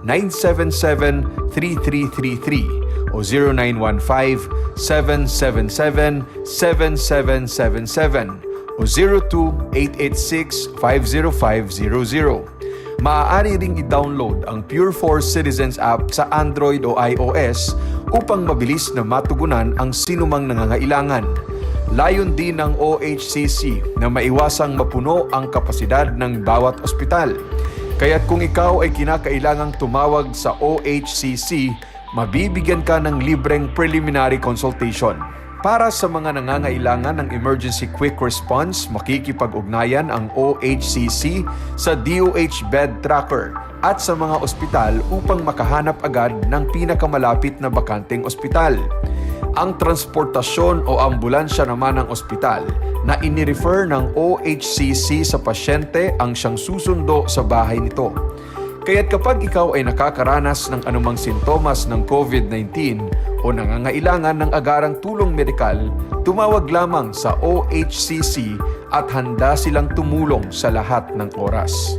0919-977-3333 o 0915-777-7777 o 02-886-50500. Maaari ring i-download ang Pure Force Citizens app sa Android o iOS upang mabilis na matugunan ang sinumang nangangailangan. Layon din ng OHCC na maiwasang mapuno ang kapasidad ng bawat ospital. Kaya't kung ikaw ay kinakailangang tumawag sa OHCC, mabibigyan ka ng libreng preliminary consultation. Para sa mga nangangailangan ng emergency quick response, makikipag-ugnayan ang OHCC sa DOH Bed Tracker at sa mga ospital upang makahanap agad ng pinakamalapit na bakanteng ospital. Ang transportasyon o ambulansya naman ng ospital na inirefer ng OHCC sa pasyente ang siyang susundo sa bahay nito. Kaya't kapag ikaw ay nakakaranas ng anumang sintomas ng COVID-19 o nangangailangan ng agarang tulong medikal, tumawag lamang sa OHCC at handa silang tumulong sa lahat ng oras.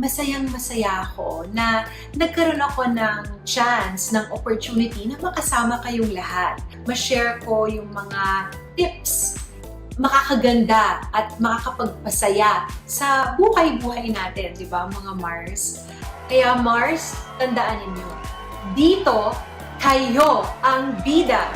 masayang-masaya ako na nagkaroon ako ng chance, ng opportunity na makasama kayong lahat. Ma-share ko yung mga tips makakaganda at makakapagpasaya sa buhay-buhay natin, di ba mga Mars? Kaya Mars, tandaan ninyo, dito, kayo ang bida.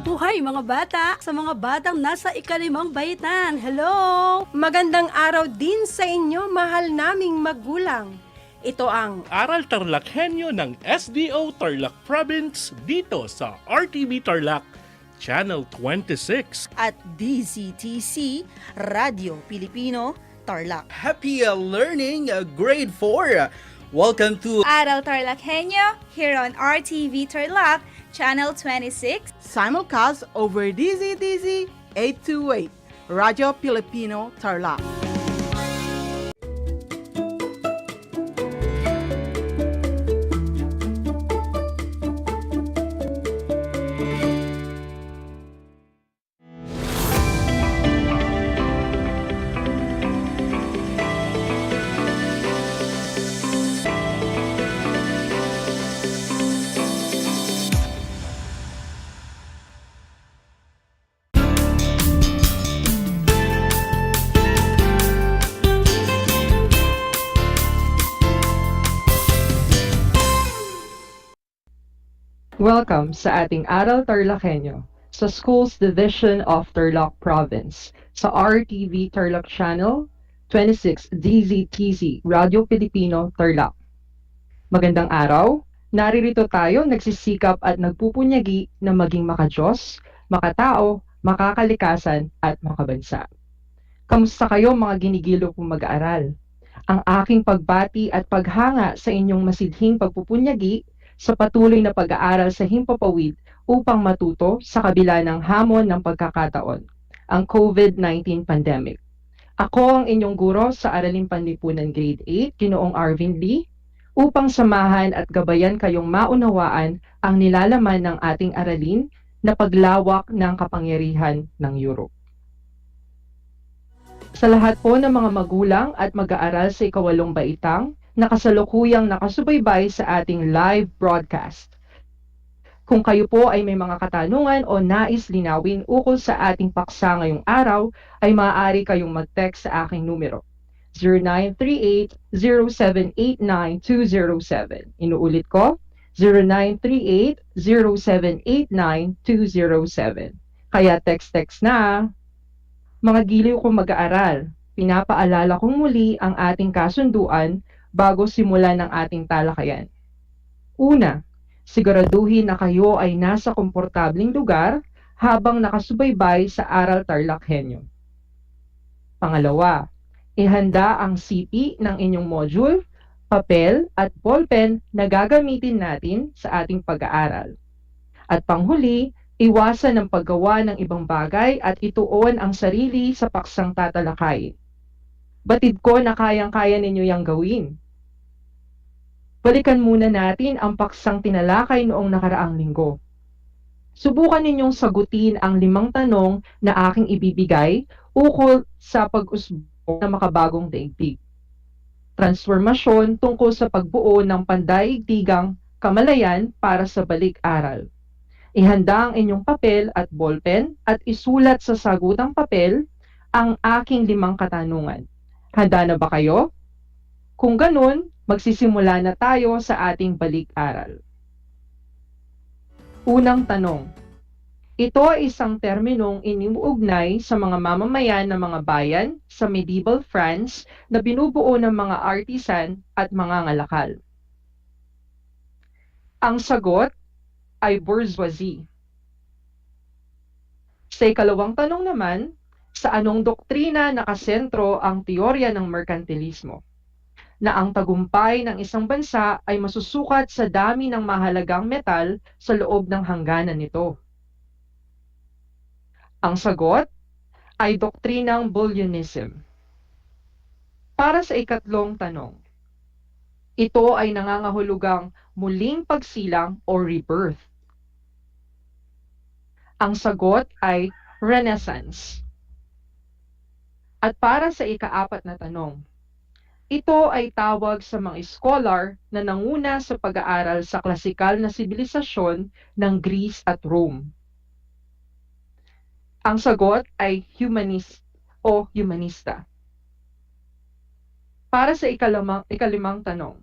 Buhay mga bata, sa mga batang nasa ikalimang baitan. Hello! Magandang araw din sa inyo, mahal naming magulang. Ito ang Aral TarlakHenyo ng SDO Tarlac Province dito sa RTV Tarlac, Channel 26. At DZTC, Radio Pilipino, Tarlac. Happy learning, grade 4. Welcome to Aral TarlakHenyo here on RTV Tarlac, Channel 26. Simulcast over DZTZ 828, Radio Filipino Tarlac. Welcome sa ating Aral TarlakHenyo sa Schools Division of Tarlac Province sa RTV Tarlac Channel 26 DZTZ Radio Filipino Tarlac. Magandang araw, naririto tayo nagsisikap at nagpupunyagi na maging makadiyos, makatao, makakalikasan at makabansa. Kamusta kayo mga ginigilo kong mag-aaral? Ang aking pagbati at paghanga sa inyong masidhing pagpupunyagi sa patuloy na pag-aaral sa himpapawid upang matuto sa kabila ng hamon ng pagkakataon, ang COVID-19 pandemic. Ako ang inyong guro sa Araling Panlipunan Grade 8, Ginoong Arvin Lee, upang samahan at gabayan kayong maunawaan ang nilalaman ng ating aralin na paglawak ng kapangyarihan ng Europe. Sa lahat po ng mga magulang at mag-aaral sa ikawalong baitang, na kasalukuyang nakasubaybay sa ating live broadcast. Kung kayo po ay may mga katanungan o nais linawin ukol sa ating paksa ngayong araw, ay maaari kayong mag-text sa aking numero, 0938-0789-207. Inuulit ko, 0938-0789-207. Kaya text na. Mga giliw kong mag-aaral, pinapaalala kong muli ang ating kasunduan bago simulan ng ating talakayan. Una, siguraduhin na kayo ay nasa komportabling lugar habang nakasubaybay sa Aral TarlakHenyo. Pangalawa, ihanda ang CP ng inyong module, papel at ballpen na gagamitin natin sa ating pag-aaral. At panghuli, iwasan ang paggawa ng ibang bagay at ituon ang sarili sa paksang tatalakayin. Batid ko na kayang-kaya ninyo yang gawin. Balikan muna natin ang paksang tinalakay noong nakaraang linggo. Subukan ninyong sagutin ang 5 tanong na aking ibibigay ukol sa pag-usbong ng makabagong daigdig. Transformasyon tungkol sa pagbuo ng pandaigdigang kamalayan para sa balik-aral. Ihanda ang inyong papel at ballpen at isulat sa sagutang papel ang aking 5 katanungan. Handa na ba kayo? Kung ganun, magsisimula na tayo sa ating balik-aral. Unang tanong. Ito ay isang terminong iniuugnay sa mga mamamayan ng mga bayan sa medieval France na binubuo ng mga artisan at mga ngalakal. Ang sagot ay bourgeoisie. Sa ikalawang tanong naman, sa anong doktrina nakasentro ang teorya ng merkantilismo? Na ang tagumpay ng isang bansa ay masusukat sa dami ng mahalagang metal sa loob ng hangganan nito. Ang sagot ay doktrinang Bullionism. Para sa ikatlong tanong, ito ay nangangahulugang muling pagsilang o rebirth. Ang sagot ay Renaissance. At para sa ikaapat na tanong, ito ay tawag sa mga scholar na nanguna sa pag-aaral sa klasikal na sibilisasyon ng Greece at Rome. Ang sagot ay humanist o humanista. Para sa ikalimang tanong,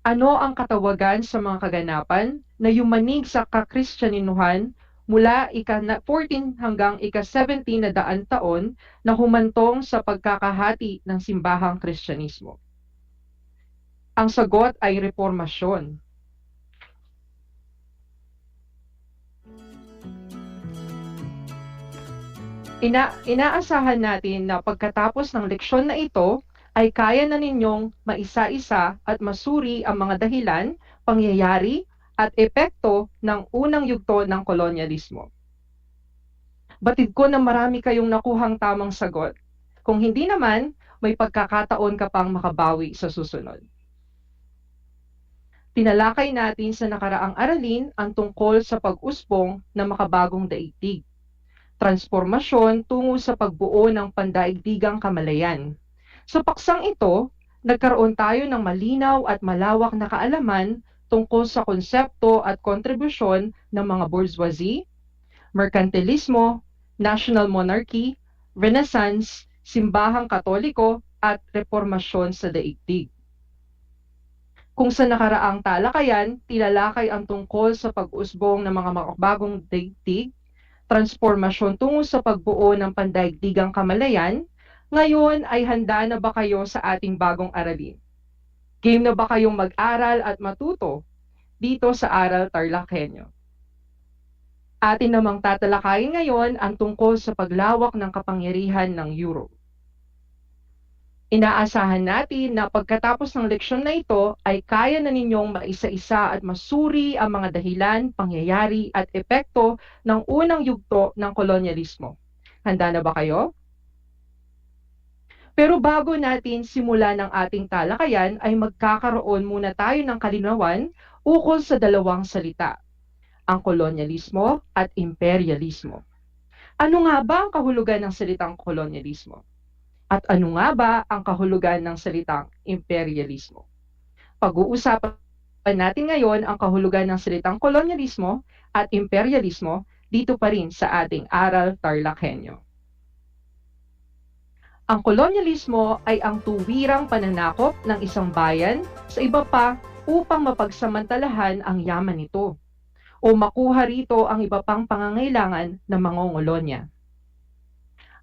ano ang katawagan sa mga kaganapan na yumanig sa kakristyanuhan mula ika-14 hanggang ika-17 na daan taon na humantong sa pagkakahati ng simbahang Kristyanismo? Ang sagot ay reformasyon. Inaasahan natin na pagkatapos ng leksyon na ito, ay kaya na ninyong maisa-isa at masuri ang mga dahilan, pangyayari, at epekto ng unang yugto ng kolonyalismo. Batid ko na marami kayong nakuhang tamang sagot. Kung hindi naman, may pagkakataon ka pang makabawi sa susunod. Tinalakay natin sa nakaraang aralin ang tungkol sa pag-usbong ng makabagong daigdig, transformasyon tungo sa pagbuo ng pandaigdigang kamalayan. Sa paksang ito, nagkaroon tayo ng malinaw at malawak na kaalaman tungkol sa konsepto at kontribusyon ng mga bourgeoisie, merkantilismo, national monarchy, Renaissance, simbahang katoliko, at reformasyon sa daigdig. Kung sa nakaraang talakayan, tinalakay ang tungkol sa pag-usbong ng mga makabagong daigdig, transformasyon tungo sa pagbuo ng pandaigdigang kamalayan, ngayon ay handa na ba kayo sa ating bagong aralin? Game na ba kayong mag-aral at matuto dito sa Aral TarlakHenyo? Atin namang tatalakayin ngayon ang tungkol sa paglawak ng kapangyarihan ng Europe. Inaasahan natin na pagkatapos ng leksyon na ito ay kaya na ninyong maisa-isa at masuri ang mga dahilan, pangyayari at epekto ng unang yugto ng kolonyalismo. Handa na ba kayo? Pero bago natin simulan ang ating talakayan ay magkakaroon muna tayo ng kalinawan ukol sa dalawang salita, ang kolonyalismo at imperialismo. Ano nga ba ang kahulugan ng salitang kolonyalismo? At ano nga ba ang kahulugan ng salitang imperialismo? Pag-uusapan natin ngayon ang kahulugan ng salitang kolonyalismo at imperialismo dito pa rin sa ating Aral TarlakHenyo. Ang kolonyalismo ay ang tuwirang pananakop ng isang bayan sa iba pa upang mapagsamantalahan ang yaman nito o makuha rito ang iba pang pangangailangan ng mangongolonya.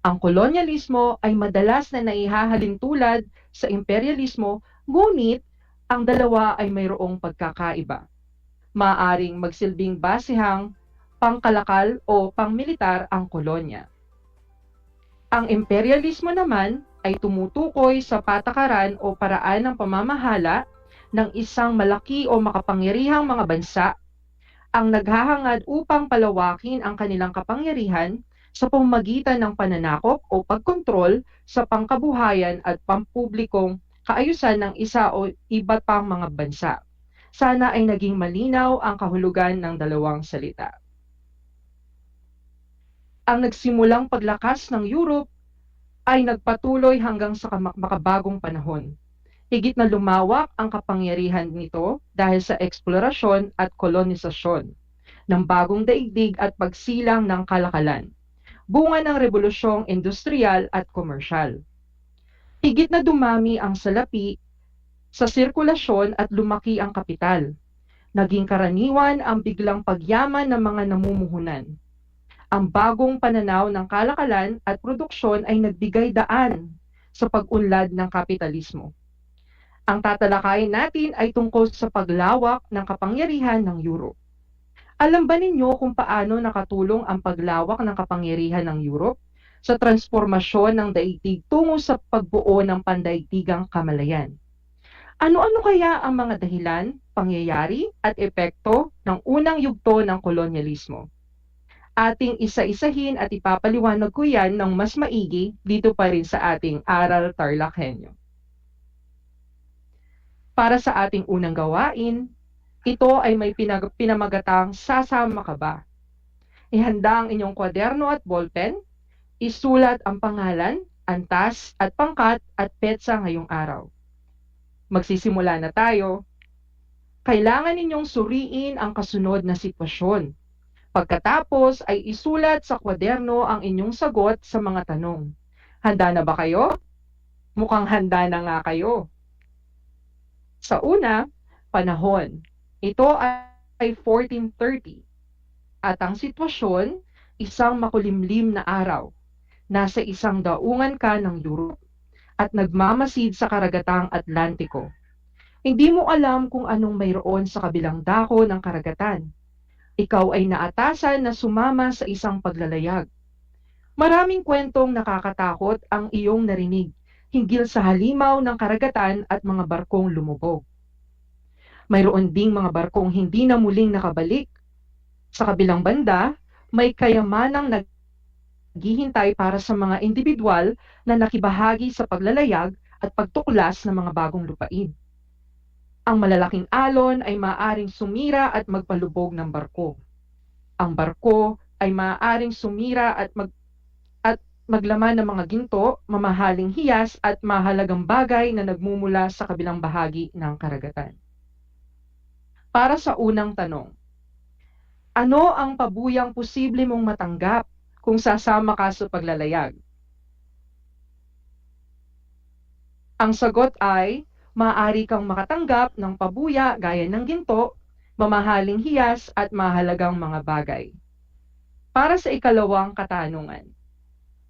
Ang kolonyalismo ay madalas na naihahalin tulad sa imperialismo, ngunit ang dalawa ay mayroong pagkakaiba. Maaring magsilbing basehang pangkalakal o pangmilitar ang kolonya. Ang imperialismo naman ay tumutukoy sa patakaran o paraan ng pamamahala ng isang malaki o makapangyarihang mga bansa ang naghahangad upang palawakin ang kanilang kapangyarihan sa pamamagitan ng pananakop o pagkontrol sa pangkabuhayan at pampublikong kaayusan ng isa o iba't pang mga bansa. Sana ay naging malinaw ang kahulugan ng dalawang salita. Ang nagsimulang paglakas ng Europe ay nagpatuloy hanggang sa makabagong panahon. Higit na lumawak ang kapangyarihan nito dahil sa eksplorasyon at kolonisasyon ng bagong daigdig at pagsilang ng kalakalan, bunga ng rebolusyong industrial at komersyal. Higit na dumami ang salapi sa sirkulasyon at lumaki ang kapital. Naging karaniwan ang biglang pagyaman ng mga namumuhunan. Ang bagong pananaw ng kalakalan at produksyon ay nagbigay daan sa pag-unlad ng kapitalismo. Ang tatalakayin natin ay tungkol sa paglawak ng kapangyarihan ng Europe. Alam ba ninyo kung paano nakatulong ang paglawak ng kapangyarihan ng Europe sa transformasyon ng daigdig tungo sa pagbuo ng pandaigdigang kamalayan? Ano-ano kaya ang mga dahilan, pangyayari at epekto ng unang yugto ng kolonyalismo? Ating isa-isahin at ipapaliwanag ko yan ng mas maigi dito pa rin sa ating Aral TarlakHenyo. Para sa ating unang gawain, ito ay may pinamagatang sasama ka ba? Ihanda ang inyong kwaderno at ballpen, isulat ang pangalan, antas at pangkat at petsa ngayong araw. Magsisimula na tayo. Kailangan ninyong suriin ang kasunod na sitwasyon. Pagkatapos ay isulat sa kwaderno ang inyong sagot sa mga tanong. Handa na ba kayo? Mukhang handa na nga kayo. Sa una, panahon. Ito ay 14:30 at ang sitwasyon, isang makulimlim na araw. Nasa isang daungan ka ng Europe at nagmamasid sa karagatang Atlantiko. Hindi mo alam kung anong mayroon sa kabilang dako ng karagatan. Ikaw ay naatasan na sumama sa isang paglalayag. Maraming kwentong nakakatakot ang iyong narinig hinggil sa halimaw ng karagatan at mga barkong lumubog. Mayroon ding mga barkong hindi na muling nakabalik. Sa kabilang banda, may kayamanang naghihintay para sa mga individual na nakibahagi sa paglalayag at pagtuklas ng mga bagong lupain. Ang malalaking alon ay maaaring sumira at magpalubog ng barko. Ang barko ay maaaring sumira at maglaman ng mga ginto, mamahaling hiyas at mahalagang bagay na nagmumula sa kabilang bahagi ng karagatan. Para sa unang tanong, ano ang pabuyang posible mong matanggap kung sasama ka sa paglalayag? Ang sagot ay, maaari kang makatanggap ng pabuya gaya ng ginto, mamahaling hiyas at mahalagang mga bagay. Para sa ikalawang katanungan,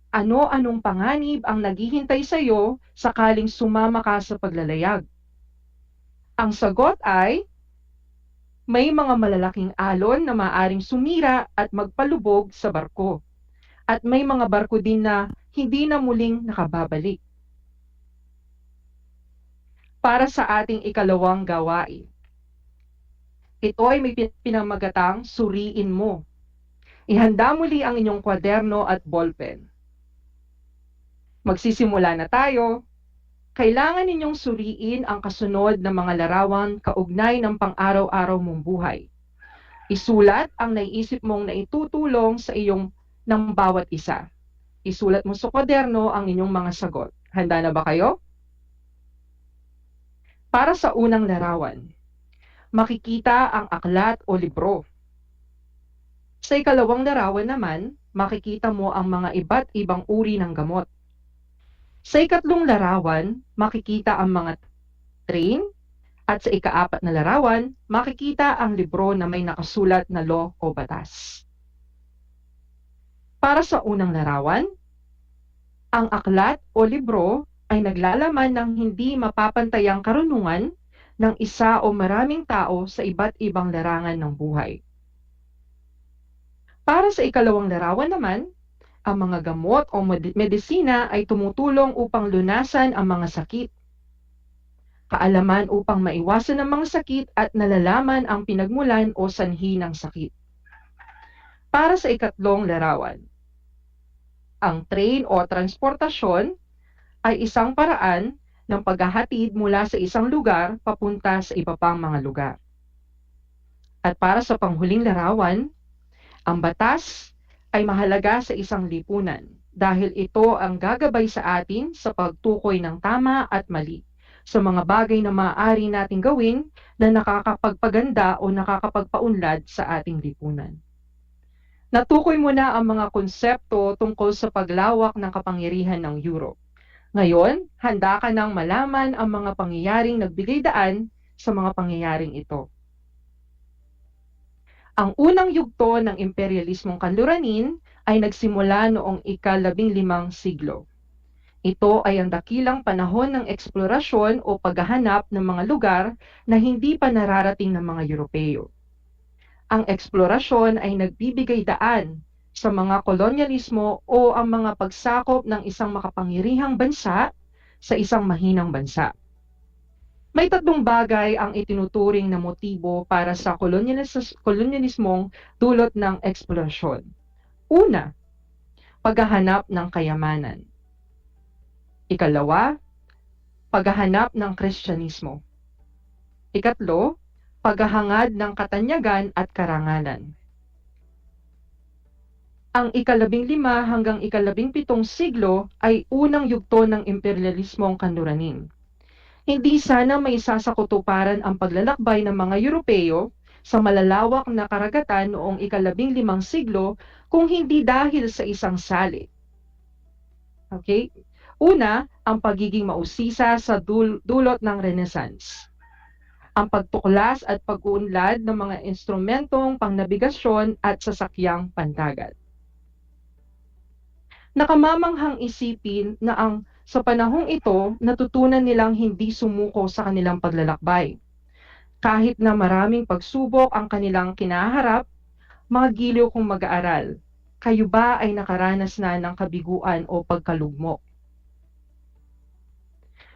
ano-anong panganib ang naghihintay sa iyo sakaling sumama ka sa paglalayag? Ang sagot ay, may mga malalaking alon na maaaring sumira at magpalubog sa barko. At may mga barko din na hindi na muling nakababalik. Para sa ating ikalawang gawain, ito ay may pinamagatang suriin mo. Ihanda muli ang inyong kwaderno at ballpen. Magsisimula na tayo. Kailangan ninyong suriin ang kasunod na mga larawan kaugnay ng pang-araw-araw mong buhay. Isulat ang naiisip mong naitutulong sa iyong ng bawat isa. Isulat mo sa kwaderno ang inyong mga sagot. Handa na ba kayo? Para sa unang larawan, makikita ang aklat o libro. Sa ikalawang larawan naman, makikita mo ang mga iba't ibang uri ng gamot. Sa ikatlong larawan, makikita ang mga train, at sa ikaapat na larawan, makikita ang libro na may nakasulat na law o batas. Para sa unang larawan, ang aklat o libro ay naglalaman ng hindi mapapantayang karunungan ng isa o maraming tao sa iba't ibang larangan ng buhay. Para sa ikalawang larawan naman, ang mga gamot o medisina ay tumutulong upang lunasan ang mga sakit. Kaalaman upang maiwasan ang mga sakit at nalalaman ang pinagmulan o sanhi ng sakit. Para sa ikatlong larawan, ang train o transportasyon ay isang paraan ng paghahatid mula sa isang lugar papunta sa iba pang mga lugar. At para sa panghuling larawan, ang batas ay mahalaga sa isang lipunan dahil ito ang gagabay sa atin sa pagtukoy ng tama at mali sa mga bagay na maaari nating gawin na nakakapagpaganda o nakakapagpaunlad sa ating lipunan. Natukoy mo na ang mga konsepto tungkol sa paglawak ng kapangyarihan ng Europe. Ngayon, handa ka nang malaman ang mga pangyayaring nagbigay daan sa mga pangyayaring ito. Ang unang yugto ng imperialismong kanluranin ay nagsimula noong ika-15 siglo. Ito ay ang dakilang panahon ng eksplorasyon o paghahanap ng mga lugar na hindi pa nararating ng mga Europeo. Ang eksplorasyon ay nagbibigay daan sa mga kolonyalismo o ang mga pagsakop ng isang makapangyarihang bansa sa isang mahinang bansa. May tatlong bagay ang itinuturing na motibo para sa kolonyalismong dulot ng eksplorasyon. Una, paghahanap ng kayamanan. Ikalawa, paghahanap ng Kristyanismo. Ikatlo, paghahangad ng katanyagan at karangalan. Ang ika-15 hanggang ika-17 siglo ay unang yugto ng imperialismong kanluranin. Hindi sana may sasakutuparan ang paglalakbay ng mga Europeo sa malalawak na karagatan noong ika-15 siglo kung hindi dahil sa isang salik. Okay? Una, ang pagiging mausisa sa dulot ng Renaissance. Ang pagtuklas at pag-uunlad ng mga instrumentong pangnabigasyon at sasakyang pandagat. Nakamamanghang isipin na sa panahong ito, natutunan nilang hindi sumuko sa kanilang paglalakbay. Kahit na maraming pagsubok ang kanilang kinaharap, mga giliw kong mag-aaral, kayo ba ay nakaranas na ng kabiguan o pagkalugmok?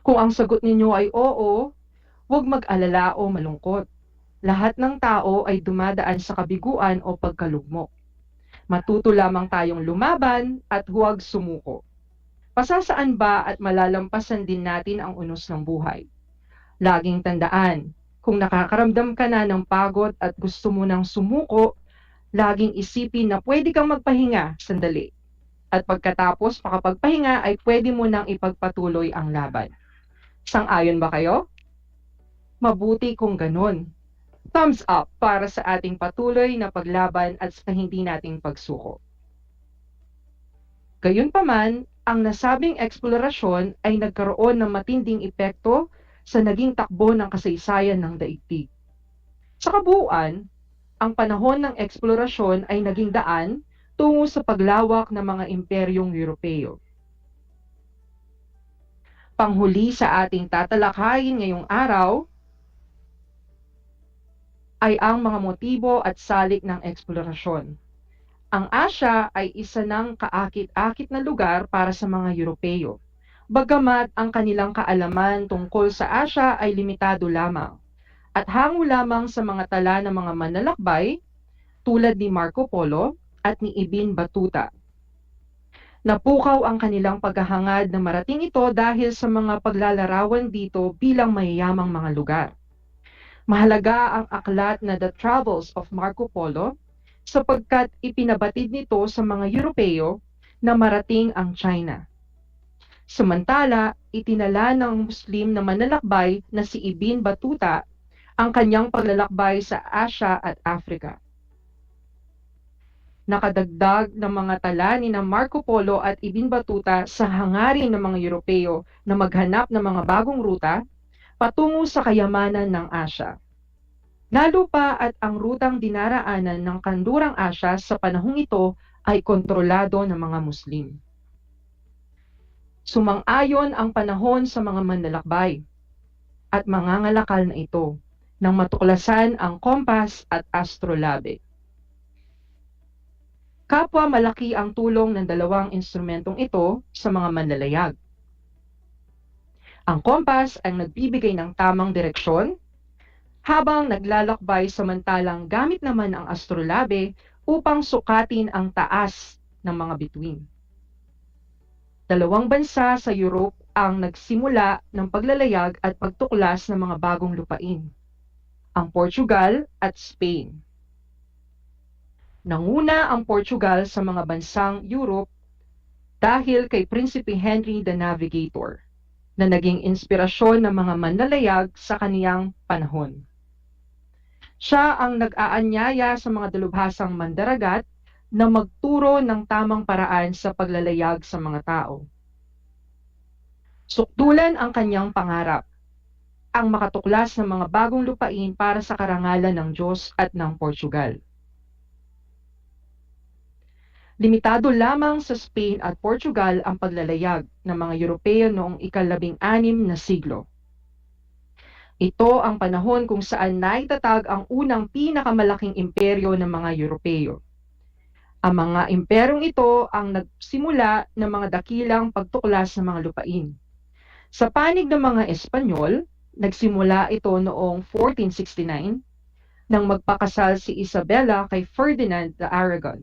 Kung ang sagot ninyo ay oo, huwag mag-alala o malungkot. Lahat ng tao ay dumadaan sa kabiguan o pagkalugmok. Matuto lamang tayong lumaban at huwag sumuko. Pasasaan ba at malalampasan din natin ang unos ng buhay? Laging tandaan, kung nakakaramdam ka na ng pagod at gusto mo nang sumuko, laging isipin na pwede kang magpahinga sandali. At pagkatapos makapagpahinga ay pwede mo nang ipagpatuloy ang laban. Sang-ayon ba kayo? Mabuti kung ganun. Thumbs up para sa ating patuloy na paglaban at sa hindi nating pagsuko. Gayunpaman, ang nasabing eksplorasyon ay nagkaroon ng matinding epekto sa naging takbo ng kasaysayan ng daigdig. Sa kabuuan, ang panahon ng eksplorasyon ay naging daan tungo sa paglawak ng mga imperyong Europeo. Panghuli sa ating tatalakayin ngayong araw ay ang mga motibo at salik ng eksplorasyon. Ang Asya ay isa ng kaakit-akit na lugar para sa mga Europeo, bagamat ang kanilang kaalaman tungkol sa Asya ay limitado lamang, at hango lamang sa mga tala ng mga manlalakbay tulad ni Marco Polo at ni Ibn Battuta. Napukaw ang kanilang paghahangad na marating ito dahil sa mga paglalarawan dito bilang mayayamang mga lugar. Mahalaga ang aklat na The Travels of Marco Polo sapagkat ipinabatid nito sa mga Europeo na marating ang China. Samantala, itinala ng Muslim na manlalakbay na si Ibn Battuta ang kanyang paglalakbay sa Asya at Africa. Nakadagdag ng mga tala ni na Marco Polo at Ibn Battuta sa hangarin ng mga Europeo na maghanap ng mga bagong ruta patungo sa kayamanan ng Asya. Lalo pa at ang rutang dinaraanan ng kanlurang Asya sa panahong ito ay kontrolado ng mga Muslim. Sumang-ayon ang panahon sa mga manlalakbay at mangangalakal na ito nang matuklasan ang kompas at astrolabe. Kapwa malaki ang tulong ng dalawang instrumentong ito sa mga manlalayag. Ang kompas ay nagbibigay ng tamang direksyon, habang naglalakbay samantalang gamit naman ang astrolabe upang sukatin ang taas ng mga bituin. Dalawang bansa sa Europe ang nagsimula ng paglalayag at pagtuklas ng mga bagong lupain, ang Portugal at Spain. Nanguna ang Portugal sa mga bansang Europe dahil kay Prinsipe Henry the Navigator, na naging inspirasyon ng mga manlalayag sa kaniyang panahon. Siya ang nag-aanyaya sa mga dalubhasang mandaragat na magturo ng tamang paraan sa paglalayag sa mga tao. Sukdulan ang kanyang pangarap, ang makatuklas ng mga bagong lupain para sa karangalan ng Diyos at ng Portugal. Limitado lamang sa Spain at Portugal ang paglalayag ng mga Europeo noong ika-16 na siglo. Ito ang panahon kung saan naitatag ang unang pinakamalaking imperyo ng mga Europeo. Ang mga imperyong ito ang nagsimula ng mga dakilang pagtuklas ng mga lupain. Sa panig ng mga Espanyol, nagsimula ito noong 1469 nang magpakasal si Isabela kay Ferdinand de Aragon.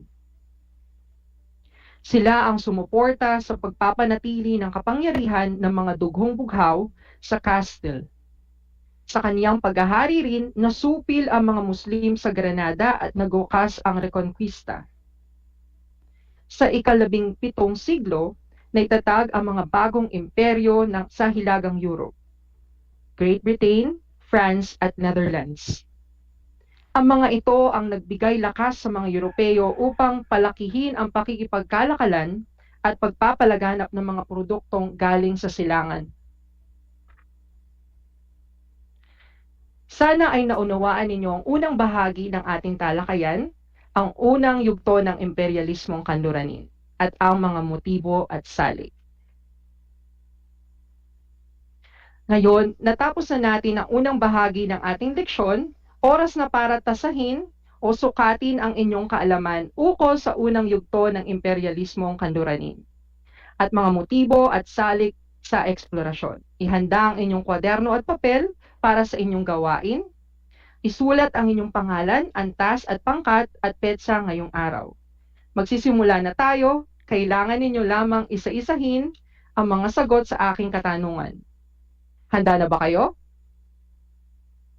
Sila ang sumuporta sa pagpapanatili ng kapangyarihan ng mga dughong bughaw sa Castile. Sa kaniyang paghahari rin, nasupil ang mga Muslim sa Granada at nagwakas ang Reconquista. Sa ika-17 siglo, naitatag ang mga bagong imperyo sa Hilagang Europe, Great Britain, France at Netherlands. Ang mga ito ang nagbigay lakas sa mga Europeo upang palakihin ang pakikipagkalakalan at pagpapalaganap ng mga produktong galing sa silangan. Sana ay naunawaan ninyo ang unang bahagi ng ating talakayan, ang unang yugto ng imperialismong kanluranin, at ang mga motibo at salik. Ngayon, natapos na natin ang unang bahagi ng ating leksyon. Oras na para tasahin o sukatin ang inyong kaalaman ukol sa unang yugto ng imperialismong kanluranin at mga motibo at salik sa eksplorasyon. Ihanda ang inyong kwaderno at papel para sa inyong gawain. Isulat ang inyong pangalan, antas at pangkat at petsa ngayong araw. Magsisimula na tayo. Kailangan ninyo lamang isa-isahin ang mga sagot sa aking katanungan. Handa na ba kayo?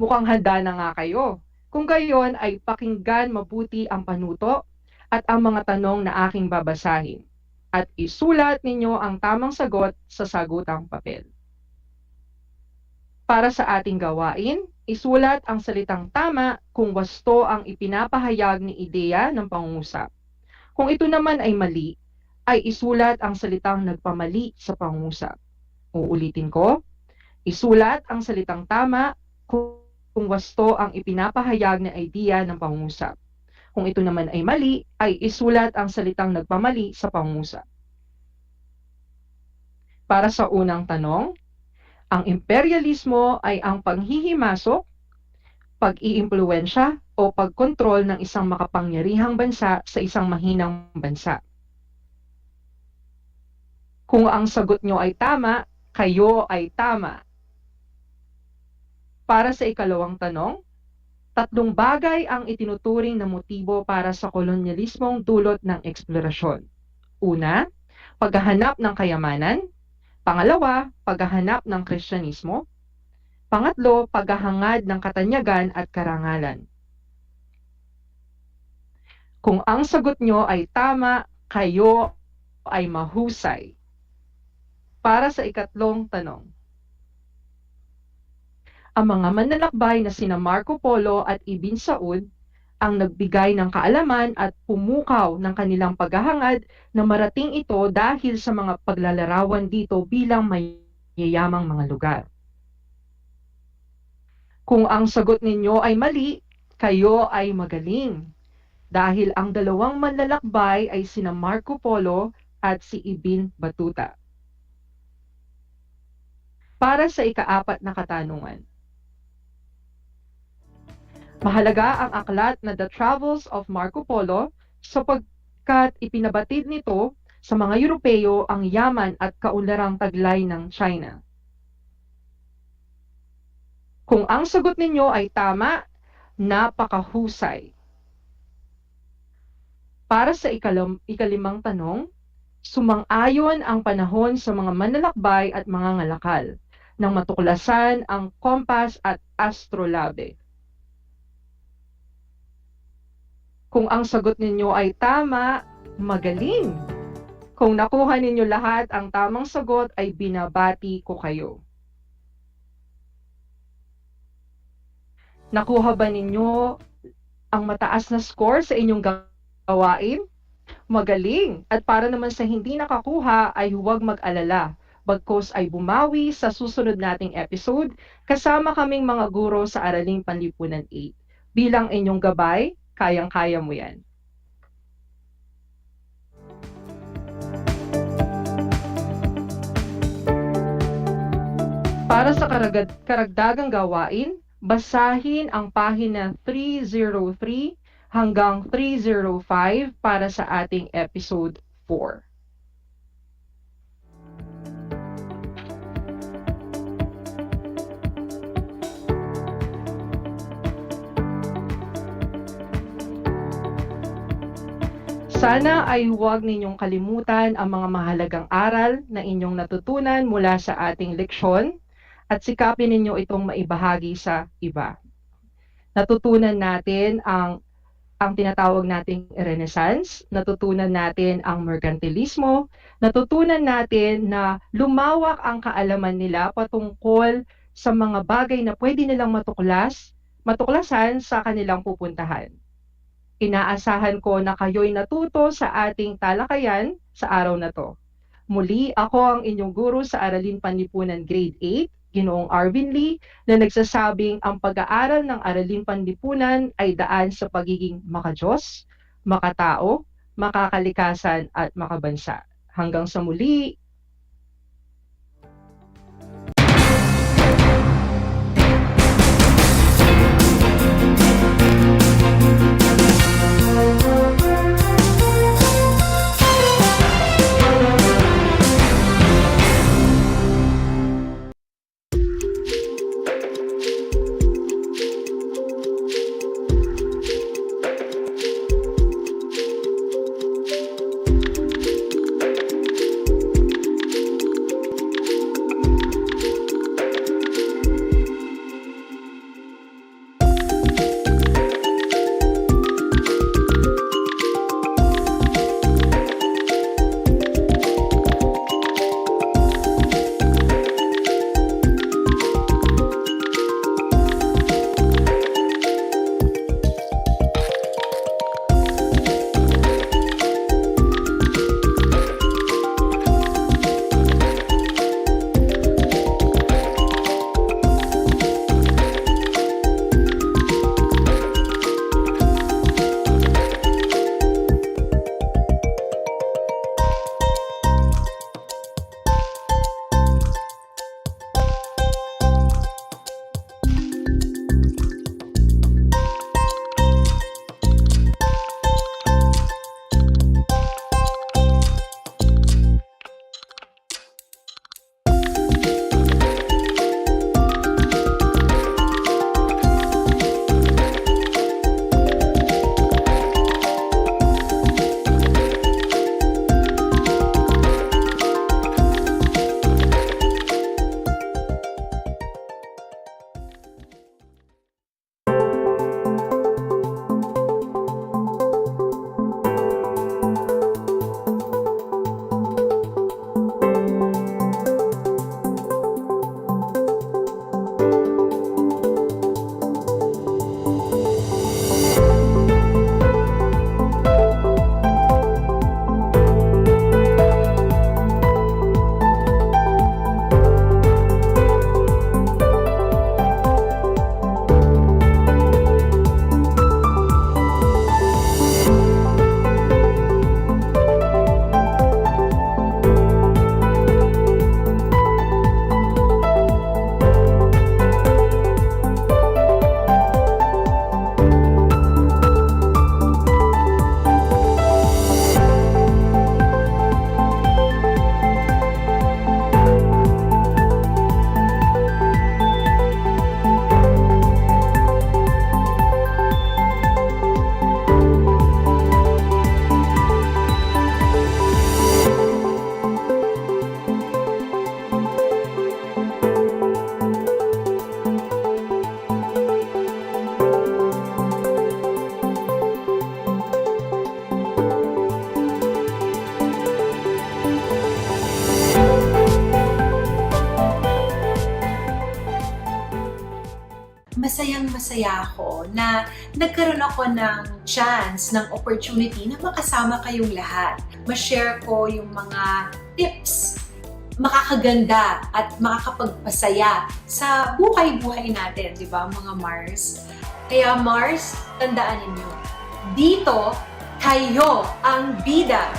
Mukhang handa na nga kayo. Kung gayon ay pakinggan mabuti ang panuto at ang mga tanong na aking babasahin. At isulat ninyo ang tamang sagot sa sagutang papel. Para sa ating gawain, isulat ang salitang tama kung wasto ang ipinapahayag ni ideya ng pangungusap. Kung ito naman ay mali, ay isulat ang salitang nagpamali sa pangungusap. Uulitin ko, isulat ang salitang tama kung wasto ang ipinapahayag na idea ng pangungusap. Kung ito naman ay mali, ay isulat ang salitang nagpamali sa pangungusap. Para sa unang tanong, ang imperialismo ay ang panghihimasok, pag-iimpluwensya o pagkontrol ng isang makapangyarihang bansa sa isang mahinang bansa. Kung ang sagot nyo ay tama, kayo ay tama. Para sa ikalawang tanong, 3 bagay ang itinuturing na motibo para sa kolonyalismong dulot ng eksplorasyon. Una, paghahanap ng kayamanan. Pangalawa, paghahanap ng Kristyanismo. Pangatlo, paghahangad ng katanyagan at karangalan. Kung ang sagot nyo ay tama, kayo ay mahusay. Para sa ikatlong tanong, ang mga manlalakbay na sina Marco Polo at Ibn Saud ang nagbigay ng kaalaman at pumukaw ng kanilang paghahangad na marating ito dahil sa mga paglalarawan dito bilang mayayamang mga lugar. Kung ang sagot ninyo ay mali, kayo ay magaling. Dahil ang dalawang manlalakbay ay sina Marco Polo at si Ibn Battuta. Para sa ika-4 na katanungan, mahalaga ang aklat na The Travels of Marco Polo sapagkat ipinabatid nito sa mga Europeo ang yaman at kaunlarang taglay ng China. Kung ang sagot ninyo ay tama, napakahusay. Para sa ikalimang tanong, sumang-ayon ang panahon sa mga manlalakbay at mga ngalakal nang matuklasan ang kompas at astrolabe. Kung ang sagot ninyo ay tama, magaling! Kung nakuha ninyo lahat ang tamang sagot ay binabati ko kayo. Nakuha ba ninyo ang mataas na score sa inyong gawain? Magaling! At para naman sa hindi nakakuha ay huwag mag-alala. Bagkus ay bumawi sa susunod nating episode kasama kaming mga guro sa Araling Panlipunan 8. Bilang inyong gabay, kayang-kaya mo yan. Para sa karagdagang gawain, basahin ang pahina 303 hanggang 305 para sa ating episode 4. Sana ay huwag ninyong kalimutan ang mga mahalagang aral na inyong natutunan mula sa ating leksyon at sikapin ninyo itong maibahagi sa iba. Natutunan natin ang tinatawag nating Renaissance, natutunan natin ang merkantilismo, natutunan natin na lumawak ang kaalaman nila patungkol sa mga bagay na pwede nilang matuklasan sa kanilang pupuntahan. Inaasahan ko na kayo'y natuto sa ating talakayan sa araw na to. Muli, ako ang inyong guro sa Aralin Panlipunan Grade 8, Ginoong Arvin Lee, na nagsasabing ang pag-aaral ng Aralin Panlipunan ay daan sa pagiging makadiyos, makatao, makakalikasan at makabansa. Hanggang sa muli, masayang-masaya ako na nagkaroon ako ng chance, ng opportunity na makasama kayong lahat. Ma-share ko yung mga tips, makakaganda at makakapagpasaya sa buhay-buhay natin, di ba mga Mars? Kaya Mars, tandaan ninyo, dito kayo ang bida.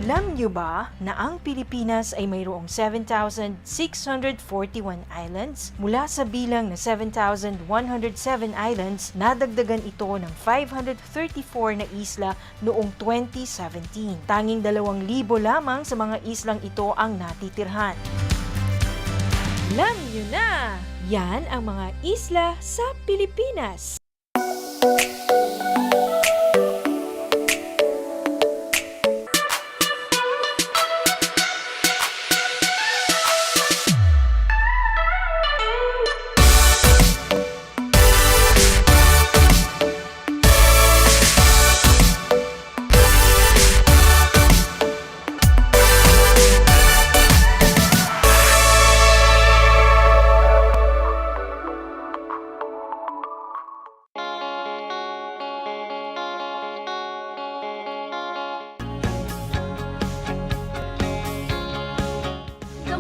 Alam niyo ba na ang Pilipinas ay mayroong 7,641 islands? Mula sa bilang na 7,107 islands, nadagdagan ito ng 534 na isla noong 2017. Tanging 2,000 lamang sa mga islang ito ang natitirhan. Alam nyo na! Yan ang mga isla sa Pilipinas.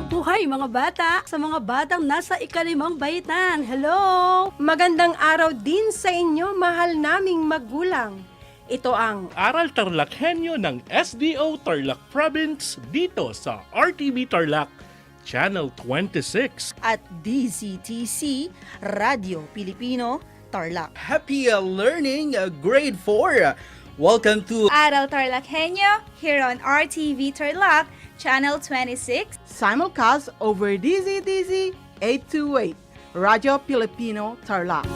Buhay mga bata, sa mga batang nasa ikalimang baitan. Hello! Magandang araw din sa inyo, mahal naming magulang. Ito ang Aral TarlakHenyo ng SDO Tarlac Province dito sa RTV Tarlac, Channel 26. At DZTC, Radio Pilipino, Tarlac. Happy learning, grade 4. Welcome to Aral TarlakHenyo here on RTV Tarlac, Channel 26. Simulcast over DZDZ 828, Radio Filipino Tarlac.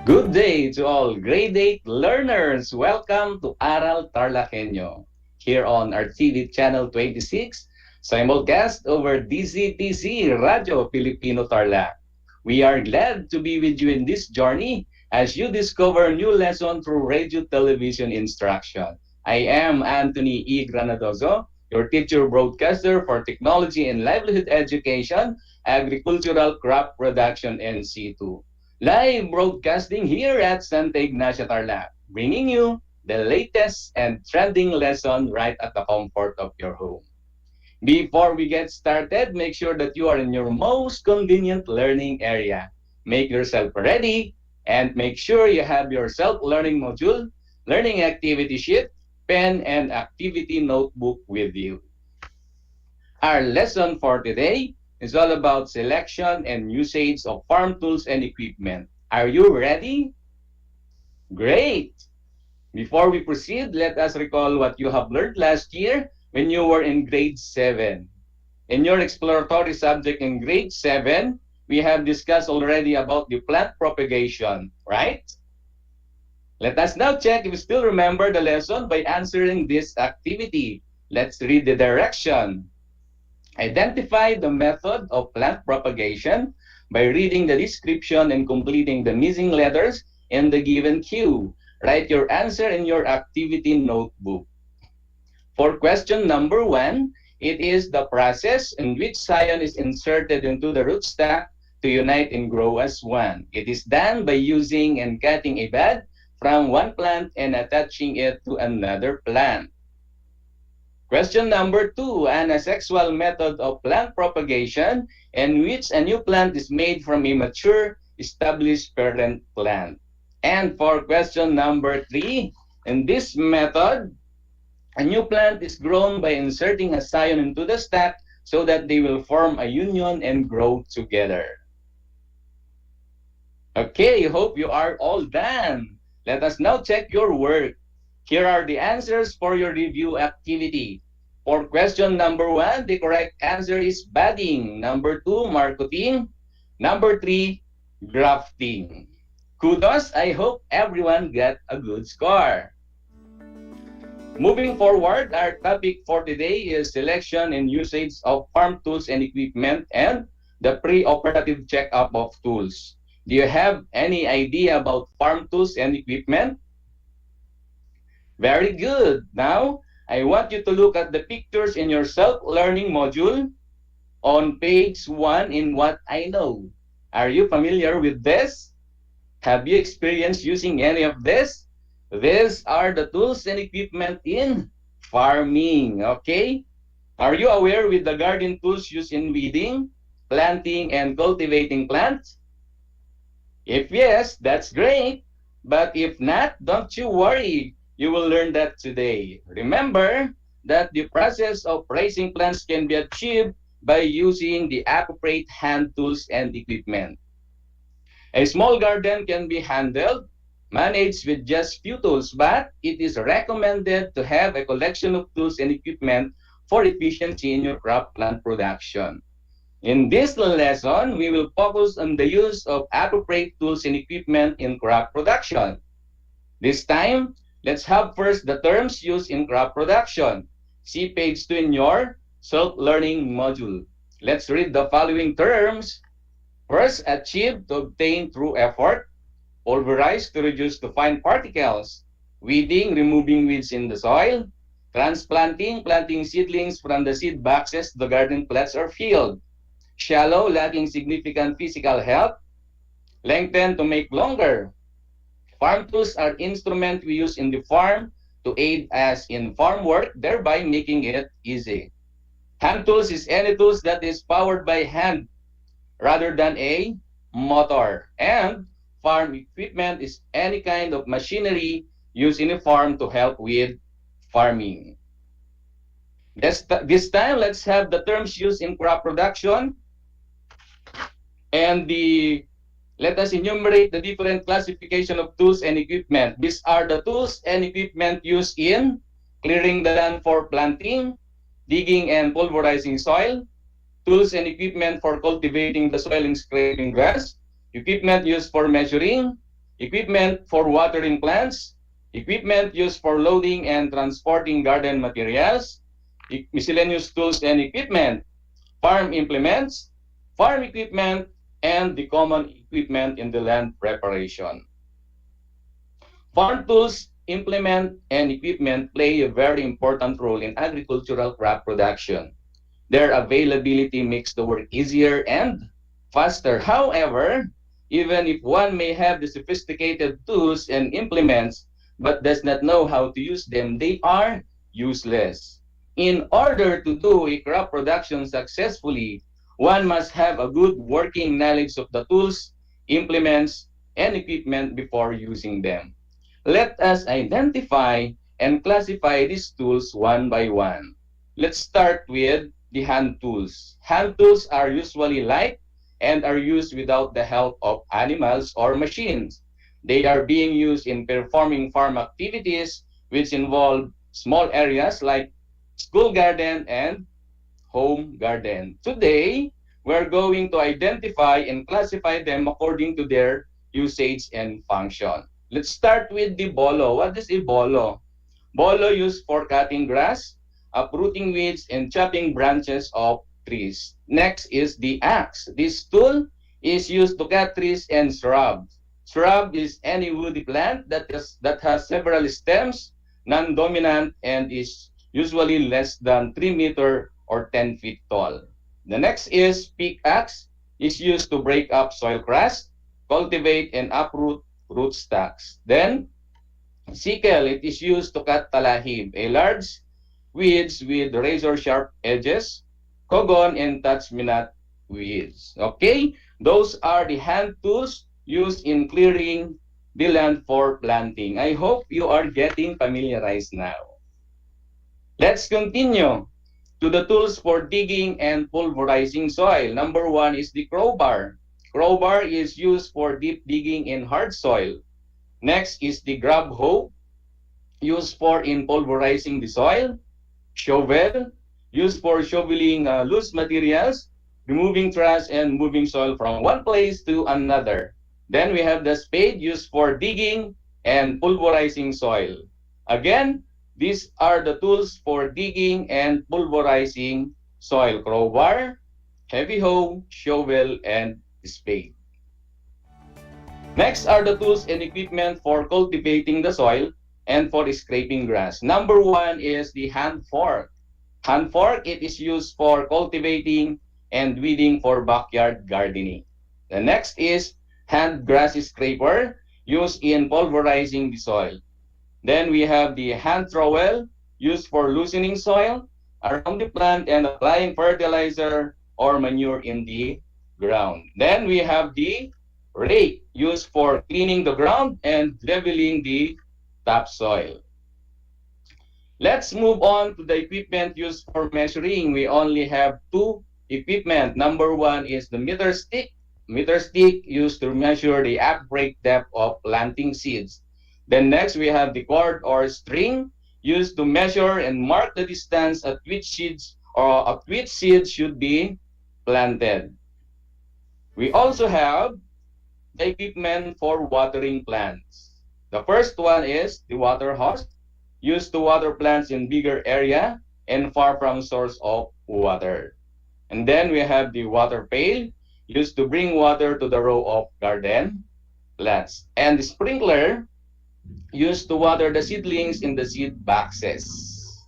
Good day to all grade 8 learners. Welcome to Aral TarlakHenyo here on RTV Channel 26, simulcast over DZTC Radio Filipino Tarlac. We are glad to be with you in this journey as you discover new lesson through radio television instruction. I am Anthony E. Granadoso, your teacher broadcaster for Technology and Livelihood Education, Agricultural Crop Production, and C2. Live broadcasting here at Santa Ignacia Tarlac, bringing you the latest and trending lesson right at the comfort of your home. Before we get started, make sure that you are in your most convenient learning area. Make yourself ready and make sure you have your self-learning module, learning activity sheet, pen, and activity notebook with you. Our lesson for today is all about selection and usage of farm tools and equipment. Are you ready? Great! Before we proceed, let us recall what you have learned last year when you were in grade 7. In your exploratory subject in grade 7, we have discussed already about the plant propagation, right? Let us now check if you still remember the lesson by answering this activity. Let's read the direction. Identify the method of plant propagation by reading the description and completing the missing letters in the given cue. Write your answer in your activity notebook. For question number 1, it is the process in which scion is inserted into the rootstock to unite and grow as one. It is done by using and cutting a bud from one plant and attaching it to another plant. Question number 2, an asexual method of plant propagation in which a new plant is made from a mature, established parent plant. And for question number 3, in this method, a new plant is grown by inserting a scion into the stock so that they will form a union and grow together. Okay, hope you are all done. Let us now check your work. Here are the answers for your review activity. For question number 1, the correct answer is budding. Number 2, marketing. Number 3, grafting. Kudos, I hope everyone got a good score. Moving forward, our topic for today is selection and usage of farm tools and equipment and the pre-operative checkup of tools. Do you have any idea about farm tools and equipment? Very good. Now, I want you to look at the pictures in your self-learning module on page 1 in What I Know. Are you familiar with this? Have you experienced using any of this? These are the tools and equipment in farming, okay? Are you aware with the garden tools used in weeding, planting, and cultivating plants? If yes, that's great. But if not, don't you worry. You will learn that today. Remember that the process of raising plants can be achieved by using the appropriate hand tools and equipment. A small garden can be handled, managed with just few tools, but it is recommended to have a collection of tools and equipment for efficiency in your crop plant production. In this lesson, we will focus on the use of appropriate tools and equipment in crop production. This time, let's have first the terms used in crop production. See page 2 in your self-learning module. Let's read the following terms. First, achieve to obtain through effort. Pulverize to reduce to fine particles. Weeding, removing weeds in the soil. Transplanting, planting seedlings from the seed boxes to the garden plots or field. Shallow, lacking significant physical help. Lengthen to make longer. Farm tools are instruments we use in the farm to aid us in farm work, thereby making it easy. Hand tools is any tools that is powered by hand rather than a motor. And farm equipment is any kind of machinery used in a farm to help with farming. This time, let's have the terms used in crop production and let us enumerate the different classification of tools and equipment. These are the tools and equipment used in clearing the land for planting, digging and pulverizing soil, tools and equipment for cultivating the soil and scraping grass, equipment used for measuring, equipment for watering plants, equipment used for loading and transporting garden materials, miscellaneous tools and equipment, farm implements, farm equipment, and the common equipment in the land preparation. Farm tools, implement, and equipment play a very important role in agricultural crop production. Their availability makes the work easier and faster. However, even if one may have the sophisticated tools and implements but does not know how to use them, they are useless. In order to do a crop production successfully, one must have a good working knowledge of the tools, implements, and equipment before using them. Let us identify and classify these tools one by one. Let's start with the hand tools. Hand tools are usually light and are used without the help of animals or machines. They are being used in performing farm activities which involve small areas like school garden and home garden. Today, we're going to identify and classify them according to their usage and function. Let's start with the bolo. What is a bolo? Bolo used for cutting grass, uprooting weeds, and chopping branches of trees. Next is the axe. This tool is used to cut trees and shrubs. Shrub is any woody plant that has several stems, non-dominant, and is usually less than 3 meters or 10 feet tall. The next is pickaxe, is used to break up soil crust, cultivate and uproot rootstocks. Then sickle, it is used to cut talahib, a large weeds with razor-sharp edges, kogon, and touch-me-not weeds. Okay, those are the hand tools used in clearing the land for planting. I hope you are getting familiarized now. Let's continue to the tools for digging and pulverizing soil. Number one is the crowbar. Crowbar is used for deep digging in hard soil. Next is the grab hoe, used for in pulverizing the soil. Shovel, used for shoveling loose materials, removing trash and moving soil from one place to another. Then we have the spade, used for digging and pulverizing soil. Again, these are the tools for digging and pulverizing soil: crowbar, heavy hoe, shovel, and spade. Next are the tools and equipment for cultivating the soil and for scraping grass. Number one is the hand fork. Hand fork, it is used for cultivating and weeding for backyard gardening. The next is hand grass scraper, used in pulverizing the soil. Then we have the hand trowel used for loosening soil around the plant and applying fertilizer or manure in the ground. Then we have the rake used for cleaning the ground and leveling the topsoil. Let's move on to the equipment used for measuring. We only have two equipment. Number one is the meter stick. Meter stick used to measure the outbreak depth of planting seeds. Then next we have the cord or string used to measure and mark the distance at which seeds should be planted. We also have the equipment for watering plants. The first one is the water hose, used to water plants in bigger area and far from source of water. And then we have the water pail, used to bring water to the row of garden plants. And the sprinkler, used to water the seedlings in the seed boxes.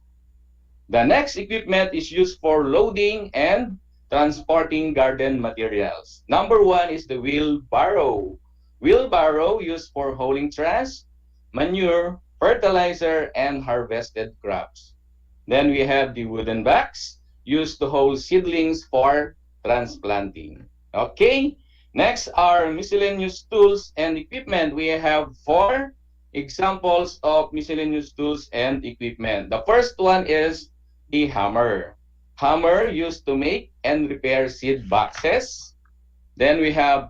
The next equipment is used for loading and transporting garden materials. Number one is the wheelbarrow. Wheelbarrow used for hauling trash, manure, fertilizer, and harvested crops. Then we have the wooden box used to hold seedlings for transplanting. Okay, next are miscellaneous tools and equipment. We have 4 examples of miscellaneous tools and equipment. The first one is the hammer. Hammer used to make and repair seed boxes. Then we have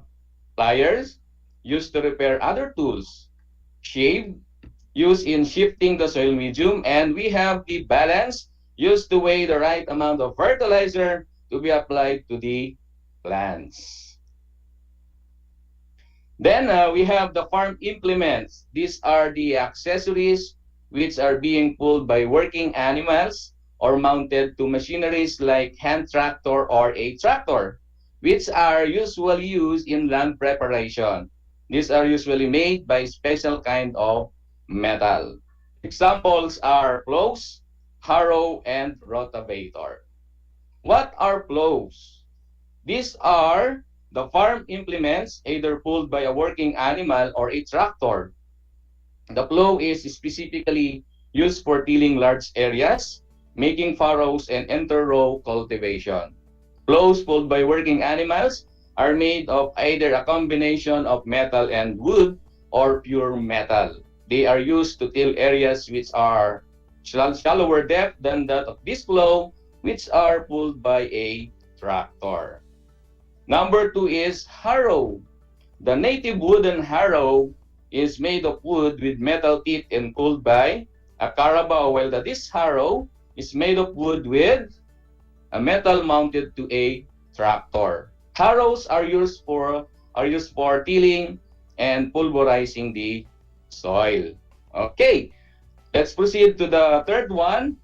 pliers used to repair other tools. Shave used in shifting the soil medium. And we have the balance used to weigh the right amount of fertilizer to be applied to the plants. Then we have the farm implements. These are the accessories which are being pulled by working animals or mounted to machineries like hand tractor or a tractor, which are usually used in land preparation. These are usually made by special kind of metal. Examples are plows, harrow, and rotavator. What are plows? These are the farm implements either pulled by a working animal or a tractor. The plow is specifically used for tilling large areas, making furrows, and inter-row cultivation. Plows pulled by working animals are made of either a combination of metal and wood or pure metal. They are used to till areas which are shallower depth than that of this plow, which are pulled by a tractor. Number 2 is harrow. The native wooden harrow is made of wood with metal teeth and pulled by a carabao, while this harrow is made of wood with a metal mounted to a tractor. Harrows are used for tilling and pulverizing the soil. Okay, let's proceed to the third one,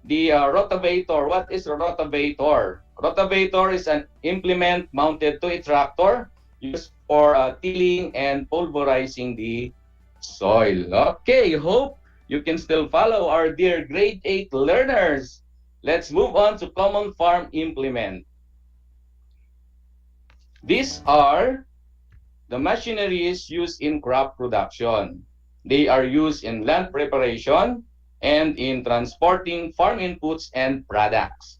the rotavator. What is a rotavator? Rotavator is an implement mounted to a tractor used for tilling and pulverizing the soil. Okay, hope you can still follow our dear grade 8 learners. Let's move on to common farm implement. These are the machineries used in crop production. They are used in land preparation and in transporting farm inputs and products.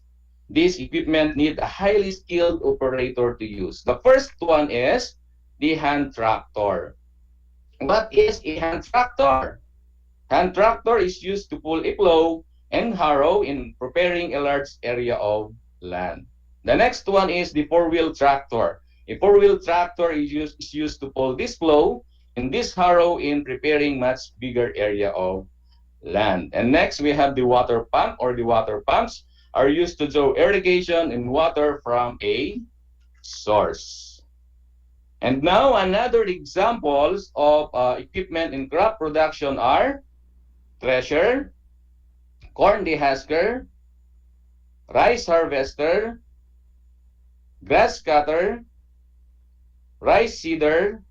These equipment need a highly skilled operator to use. The first one is the hand tractor. What is a hand tractor? Hand tractor is used to pull a plow and harrow in preparing a large area of land. The next one is the four-wheel tractor. A four-wheel tractor is used to pull this plow and this harrow in preparing much bigger area of land. And next we have the water pump, or the water pumps are used to draw irrigation and water from a source. And now another examples of equipment in crop production are thresher, corn dehusker, rice harvester, grass cutter, rice seeder,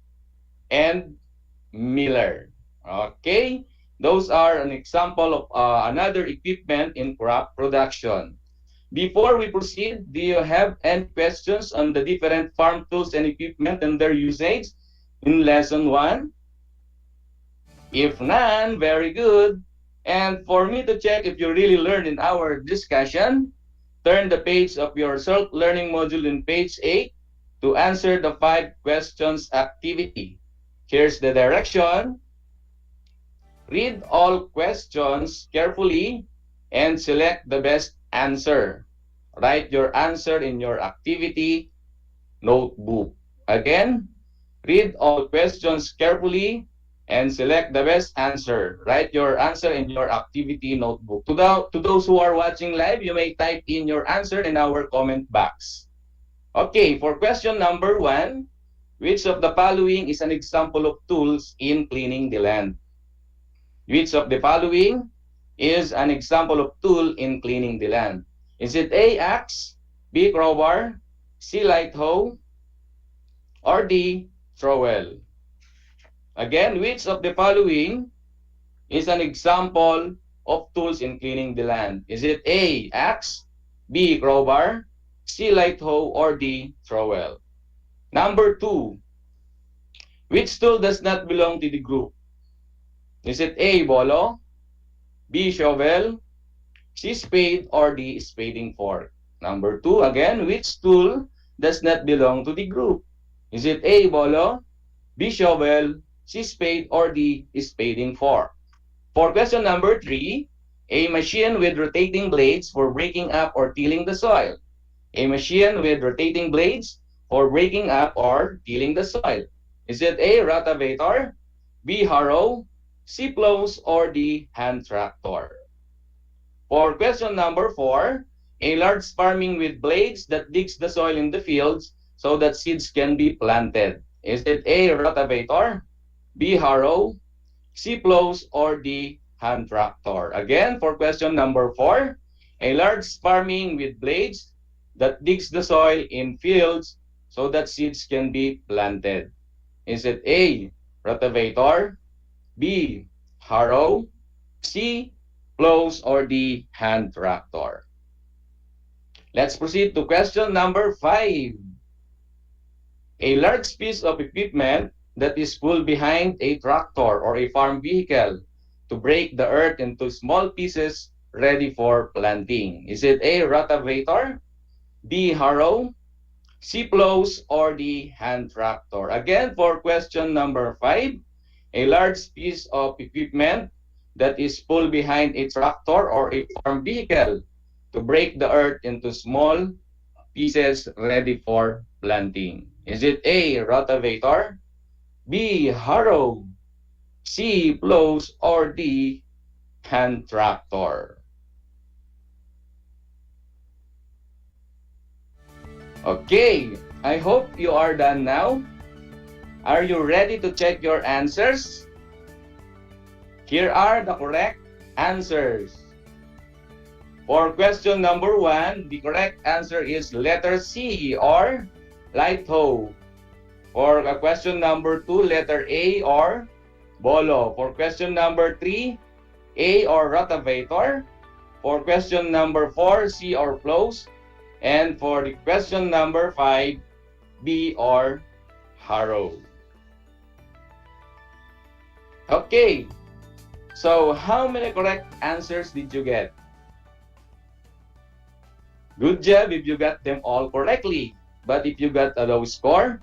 and miller. Okay, those are an example of another equipment in crop production. Before we proceed, do you have any questions on the different farm tools and equipment and their usage in lesson 1? If none, very good. And for me to check if you really learned in our discussion, turn the page of your self-learning module in page 8 to answer the 5 questions activity. Here's the direction. Read all questions carefully and select the best answer. Write your answer in your activity notebook. Again, read all questions carefully and select the best answer. Write your answer in your activity notebook. To those who are watching live, you may type in your answer in our comment box. Okay, for question number 1, which of the following is an example of tools in cleaning the land? Which of the following is an example of tool in cleaning the land? Is it A, axe, B, crowbar, C, light hoe, or D, trowel? Again, which of the following is an example of tools in cleaning the land? Is it A, axe, B, crowbar, C, light hoe, or D, trowel? Number 2, which tool does not belong to the group? Is it A, bolo, B, shovel, C, spade, or D, spading fork? Number 2, again, which tool does not belong to the group? Is it A, bolo, B, shovel, C, spade, or D, spading fork? For question number 3, a machine with rotating blades for breaking up or tilling the soil. A machine with rotating blades for breaking up or tilling the soil. Is it A, rotavator, B, harrow, C, plows, or D, hand tractor? For question number 4, a large farming with blades that digs the soil in the fields so that seeds can be planted. Is it A, rotavator, B, harrow, C, plows, or D, hand tractor? Again, for question number 4, a large farming with blades that digs the soil in fields so that seeds can be planted. Is it A, rotavator, B, harrow, C, plows, or D, hand tractor? Let's proceed to question number 5. A large piece of equipment that is pulled behind a tractor or a farm vehicle to break the earth into small pieces ready for planting. Is it A, rotavator, B, harrow, C, plows, or D, hand tractor? Again, for question number 5, a large piece of equipment that is pulled behind a tractor or a farm vehicle to break the earth into small pieces ready for planting. Is it A, rotavator, B, harrow, C, plows, or D, hand tractor? Okay, I hope you are done now. Are you ready to check your answers? Here are the correct answers. For question number 1, the correct answer is letter C, or light hoe. For question number 2, letter A, or bolo. For question number 3, A, or rotavator. For question number 4, C, or plows. And for the question number 5, B, or harrow. Okay, so how many correct answers did you get? Good job if you got them all correctly. But if you got a low score,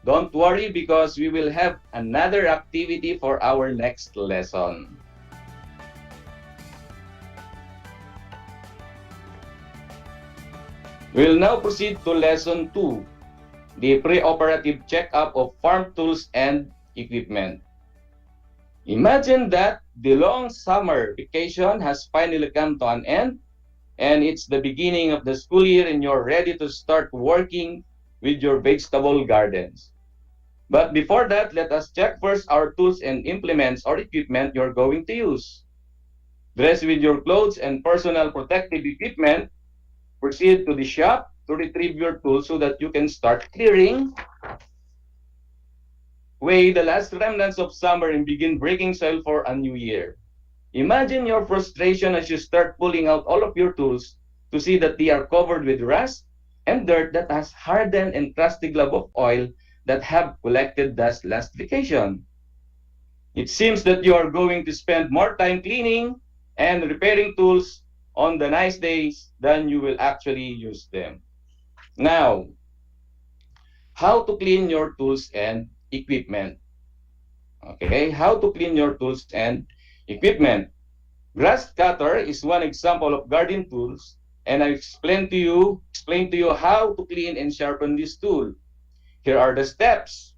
don't worry because we will have another activity for our next lesson. We'll now proceed to lesson 2, the pre-operative checkup of farm tools and equipment. Imagine that the long summer vacation has finally come to an end, and it's the beginning of the school year and you're ready to start working with your vegetable gardens. But before that, let us check first our tools and implements or equipment you're going to use. Dress with your clothes and personal protective equipment. Proceed to the shop to retrieve your tools so that you can start clearing away the last remnants of summer and begin breaking soil for a new year. Imagine your frustration as you start pulling out all of your tools to see that they are covered with rust and dirt that has hardened and crusty glob of oil that have collected dust last vacation. It seems that you are going to spend more time cleaning and repairing tools on the nice days than you will actually use them. Now, how to clean your tools and equipment. Okay, how to clean your tools and equipment. Grass cutter is one example of garden tools, and I explain to you how to clean and sharpen this tool. Here are the steps.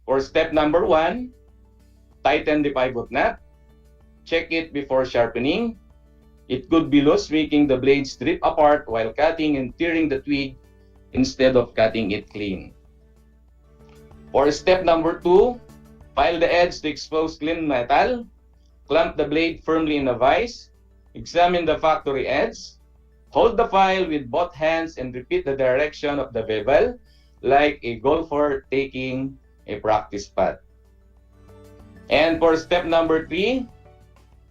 For step number 1, tighten the pivot nut. Check it before sharpening. It could be loose, making the blades strip apart while cutting and tearing the twig instead of cutting it clean. For step number 2, file the edge to expose clean metal. Clamp the blade firmly in a vise. Examine the factory edge. Hold the file with both hands and repeat the direction of the bevel like a golfer taking a practice putt. And for step number 3,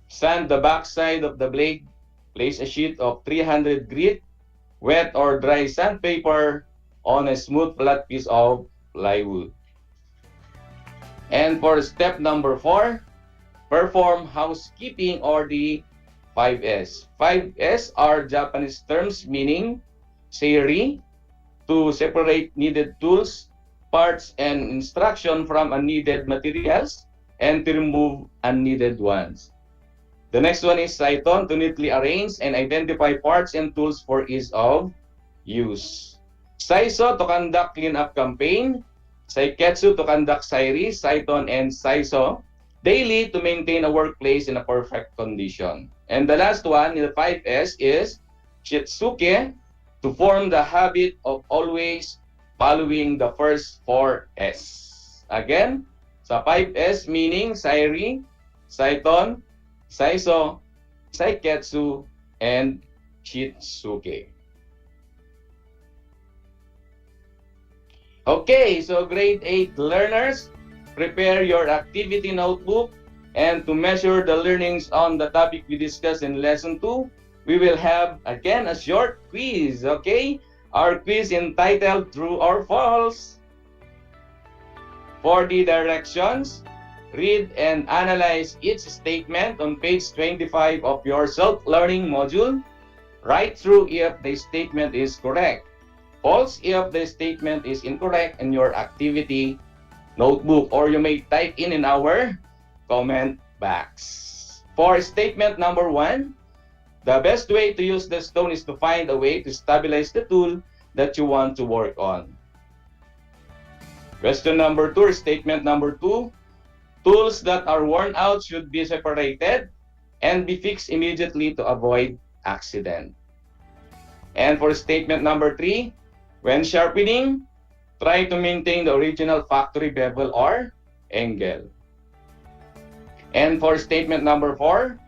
sand the backside of the blade. Place a sheet of 300 grit, wet or dry sandpaper on a smooth flat piece of plywood. And for step number 4, perform housekeeping or the 5S. 5S are Japanese terms meaning seiri, to separate needed tools, parts, and instruction from unneeded materials, and to remove unneeded ones. The next one is Saiton, to neatly arrange and identify parts and tools for ease of use. Saiso, to conduct cleanup campaign. Saiketsu, to conduct Sairi, Saiton, and Saiso daily to maintain a workplace in a perfect condition. And the last one, the 5S, is Shitsuke, to form the habit of always following the first 4S. Again, sa 5S meaning Sairi, Saiton, Saiso, Saiketsu, and Shitsuke. Okay, so grade 8 learners, prepare your activity notebook, and to measure the learnings on the topic we discussed in lesson 2, we will have again a short quiz, okay? Our quiz entitled True or False. For the directions, read and analyze each statement on page 25 of your self-learning module. Write true if the statement is correct. False if the statement is incorrect in your activity notebook, or you may type in our comment box. For statement number 1, the best way to use the stone is to find a way to stabilize the tool that you want to work on. Question number 2, statement number 2, tools that are worn out should be separated and be fixed immediately to avoid accident. And for statement number 3, when sharpening, try to maintain the original factory bevel or angle. And for statement number 4,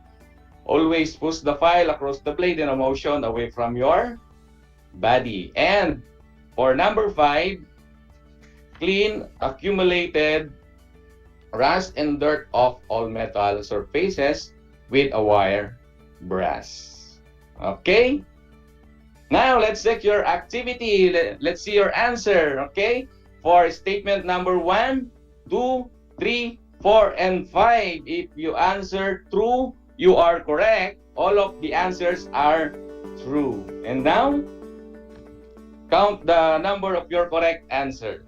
always push the file across the blade in a motion away from your body. And for number 5, clean accumulated rust and dirt off all metal surfaces with a wire brush. Okay? Now, let's check your activity. Let's see your answer, okay? For statement number 1, 2, 3, 4, and 5. If you answer true, you are correct. All of the answers are true. And now, count the number of your correct answer.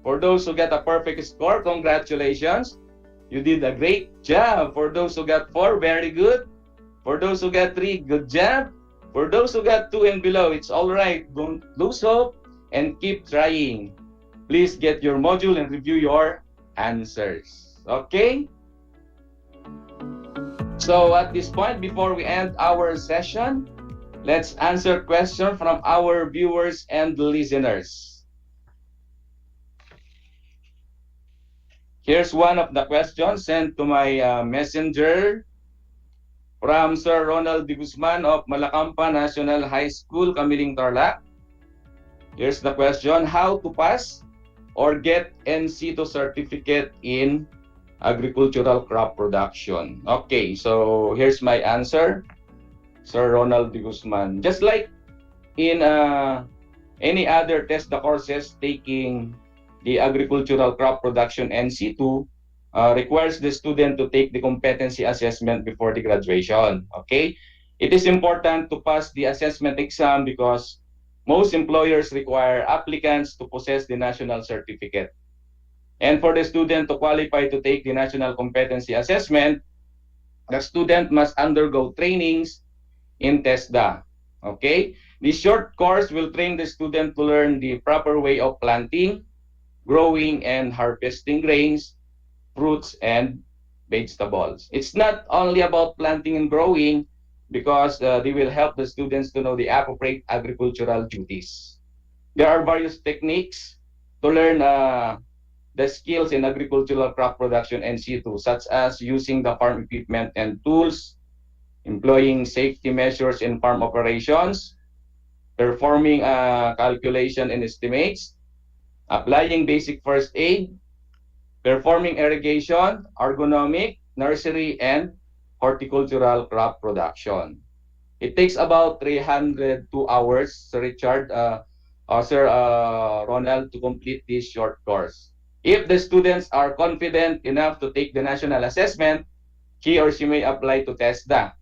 For those who get a perfect score, congratulations. You did a great job. For those who got 4, very good. For those who got 3, good job. For those who got 2 and below, it's all right. Don't lose hope and keep trying. Please get your module and review your answers. Okay? So at this point, before we end our session, let's answer questions from our viewers and listeners. Here's one of the questions sent to my messenger from Sir Ronald D. Guzman of Malacampa National High School, Kamiling, Tarlac. Here's the question: how to pass or get NC2 certificate in agricultural crop production? Okay, so here's my answer, Sir Ronald D. Guzman. Just like in any other TESDA courses taking the agricultural crop production NC2, requires the student to take the competency assessment before the graduation. Okay? It is important to pass the assessment exam because most employers require applicants to possess the national certificate. And for the student to qualify to take the national competency assessment, the student must undergo trainings in TESDA. Okay? This short course will train the student to learn the proper way of planting, growing, and harvesting grains, fruits, and vegetables. It's not only about planting and growing because they will help the students to know the appropriate agricultural duties. There are various techniques to learn the skills in agricultural crop production and situ, such as using the farm equipment and tools, employing safety measures in farm operations, performing calculation and estimates, applying basic first aid, performing irrigation, agronomic, nursery, and horticultural crop production. It takes about 302 hours, Sir Richard, Sir Ronald, to complete this short course. If the students are confident enough to take the national assessment, he or she may apply to TESDA.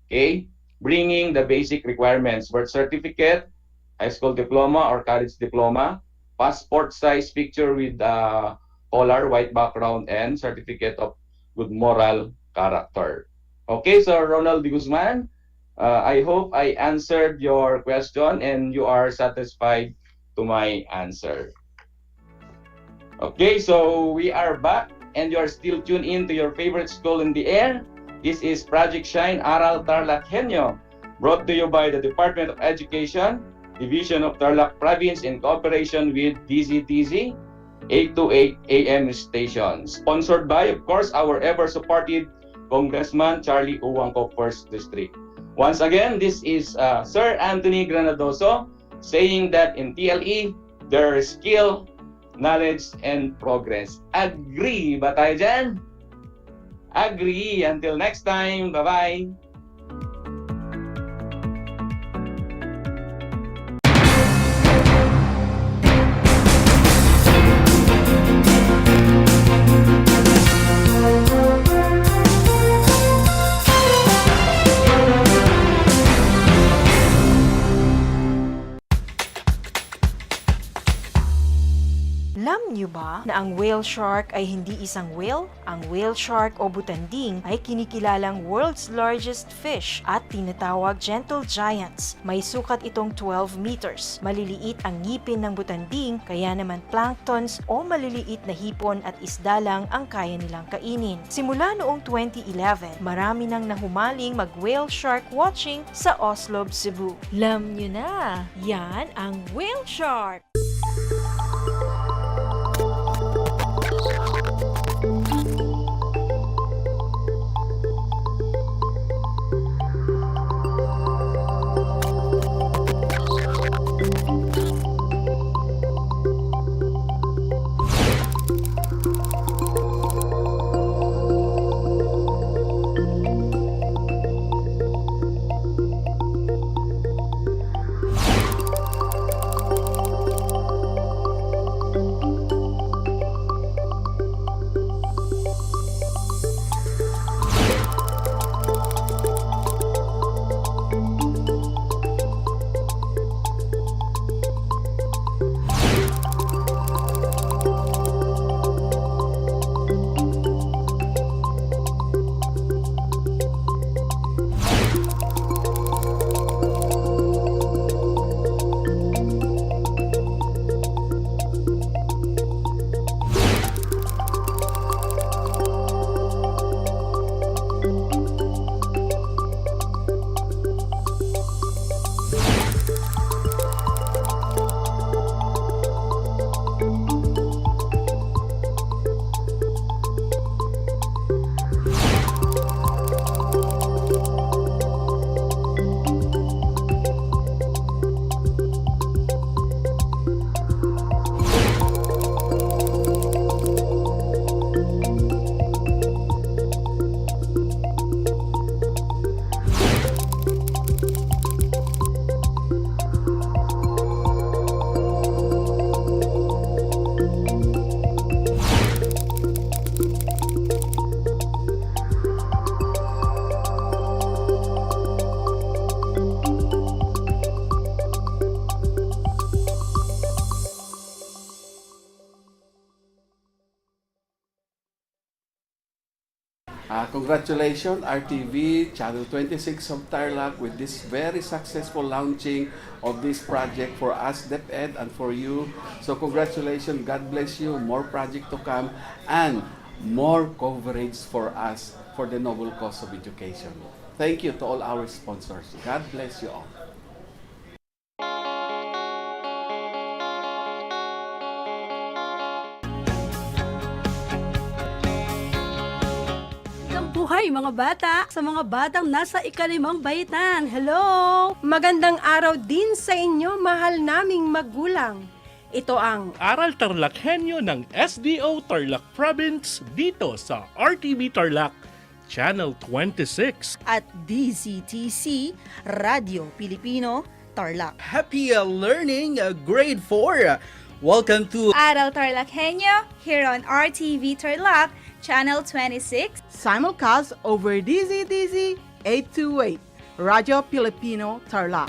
Okay? Bringing the basic requirements: birth certificate, high school diploma or college diploma, passport size picture with collar, white background, and certificate of good moral character. Okay, so Ronald de Guzman, I hope I answered your question and you are satisfied to my answer. Okay, so we are back and you are still tuned in to your favorite school in the air. This is Project Shine Aral TarlakHenyo, brought to you by the Department of Education, Division of Tarlac Province in cooperation with DZTZ 828 AM station. Sponsored by, of course, our ever-supported Congressman Charlie Uwangco, 1st District. Once again, this is Sir Anthony Granadoso saying that in TLE, there is skill, knowledge, and progress. Agree ba tayo dyan? Agree. Until next time. Bye-bye. Alam niyo ba na ang whale shark ay hindi isang whale? Ang whale shark o butanding ay kinikilalang world's largest fish at tinatawag gentle giants. May sukat itong 12 meters. Maliliit ang ngipin ng butanding, kaya naman planktons o maliliit na hipon at isda lang ang kaya nilang kainin. Simula noong 2011, marami nang nahumaling mag-whale shark watching sa Oslob, Cebu. Alam niyo na, yan ang whale shark! Congratulations, RTV, Channel 26 of Tarlac, with this very successful launching of this project for us, DEPED, and for you. So congratulations, God bless you, more project to come, and more coverage for us for the noble cause of education. Thank you to all our sponsors. God bless you all. Buhay mga bata, sa mga batang nasa ika-5 baitan. Hello! Magandang araw din sa inyo, mahal naming magulang. Ito ang Aral TarlakHenyo ng SDO Tarlac Province dito sa RTV Tarlac, Channel 26. At DZTC, Radio Pilipino, Tarlac. Happy learning, grade 4. Welcome to Aral TarlakHenyo here on RTV Tarlac, Channel 26. Simulcast over DZTZ 828, Radio Filipino, Tarlac.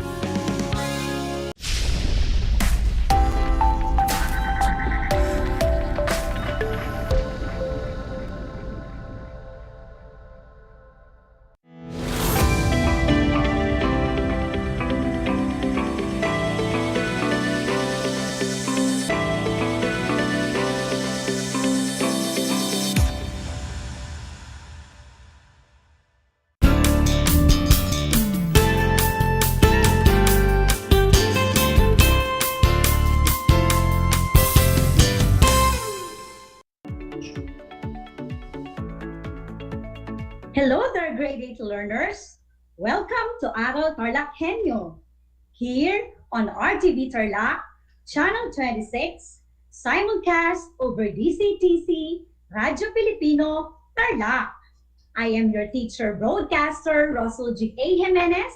Hello there, grade 8 learners. Welcome to Aral TarlakHenyo. Here on RTV Tarlac, Channel 26, simulcast over DCTC, Radio Filipino, Tarlac. I am your teacher broadcaster, Russell G.A. Jimenez,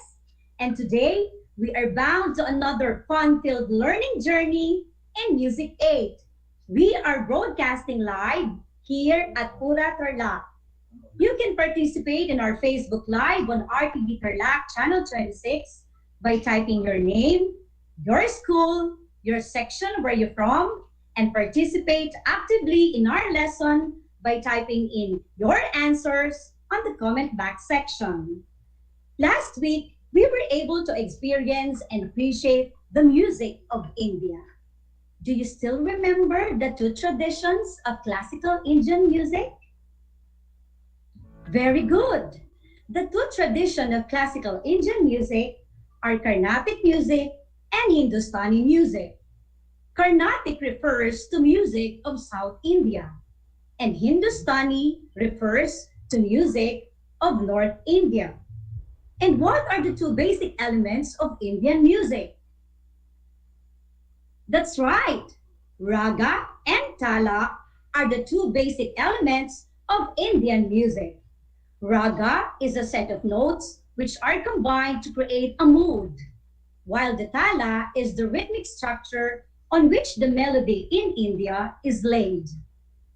and today we are bound to another fun-filled learning journey in Music 8. We are broadcasting live here at Pura Tarlac. You can participate in our Facebook Live on RTV Tarlac Channel 26 by typing your name, your school, your section where you're from, and participate actively in our lesson by typing in your answers on the comment box section. Last week, we were able to experience and appreciate the music of India. Do you still remember the 2 traditions of classical Indian music? Very good. The 2 traditions of classical Indian music are Carnatic music and Hindustani music. Carnatic refers to music of South India, and Hindustani refers to music of North India. And what are the 2 basic elements of Indian music? That's right. Raga and Tala are the 2 basic elements of Indian music. Raga is a set of notes which are combined to create a mood, while the tala is the rhythmic structure on which the melody in India is laid.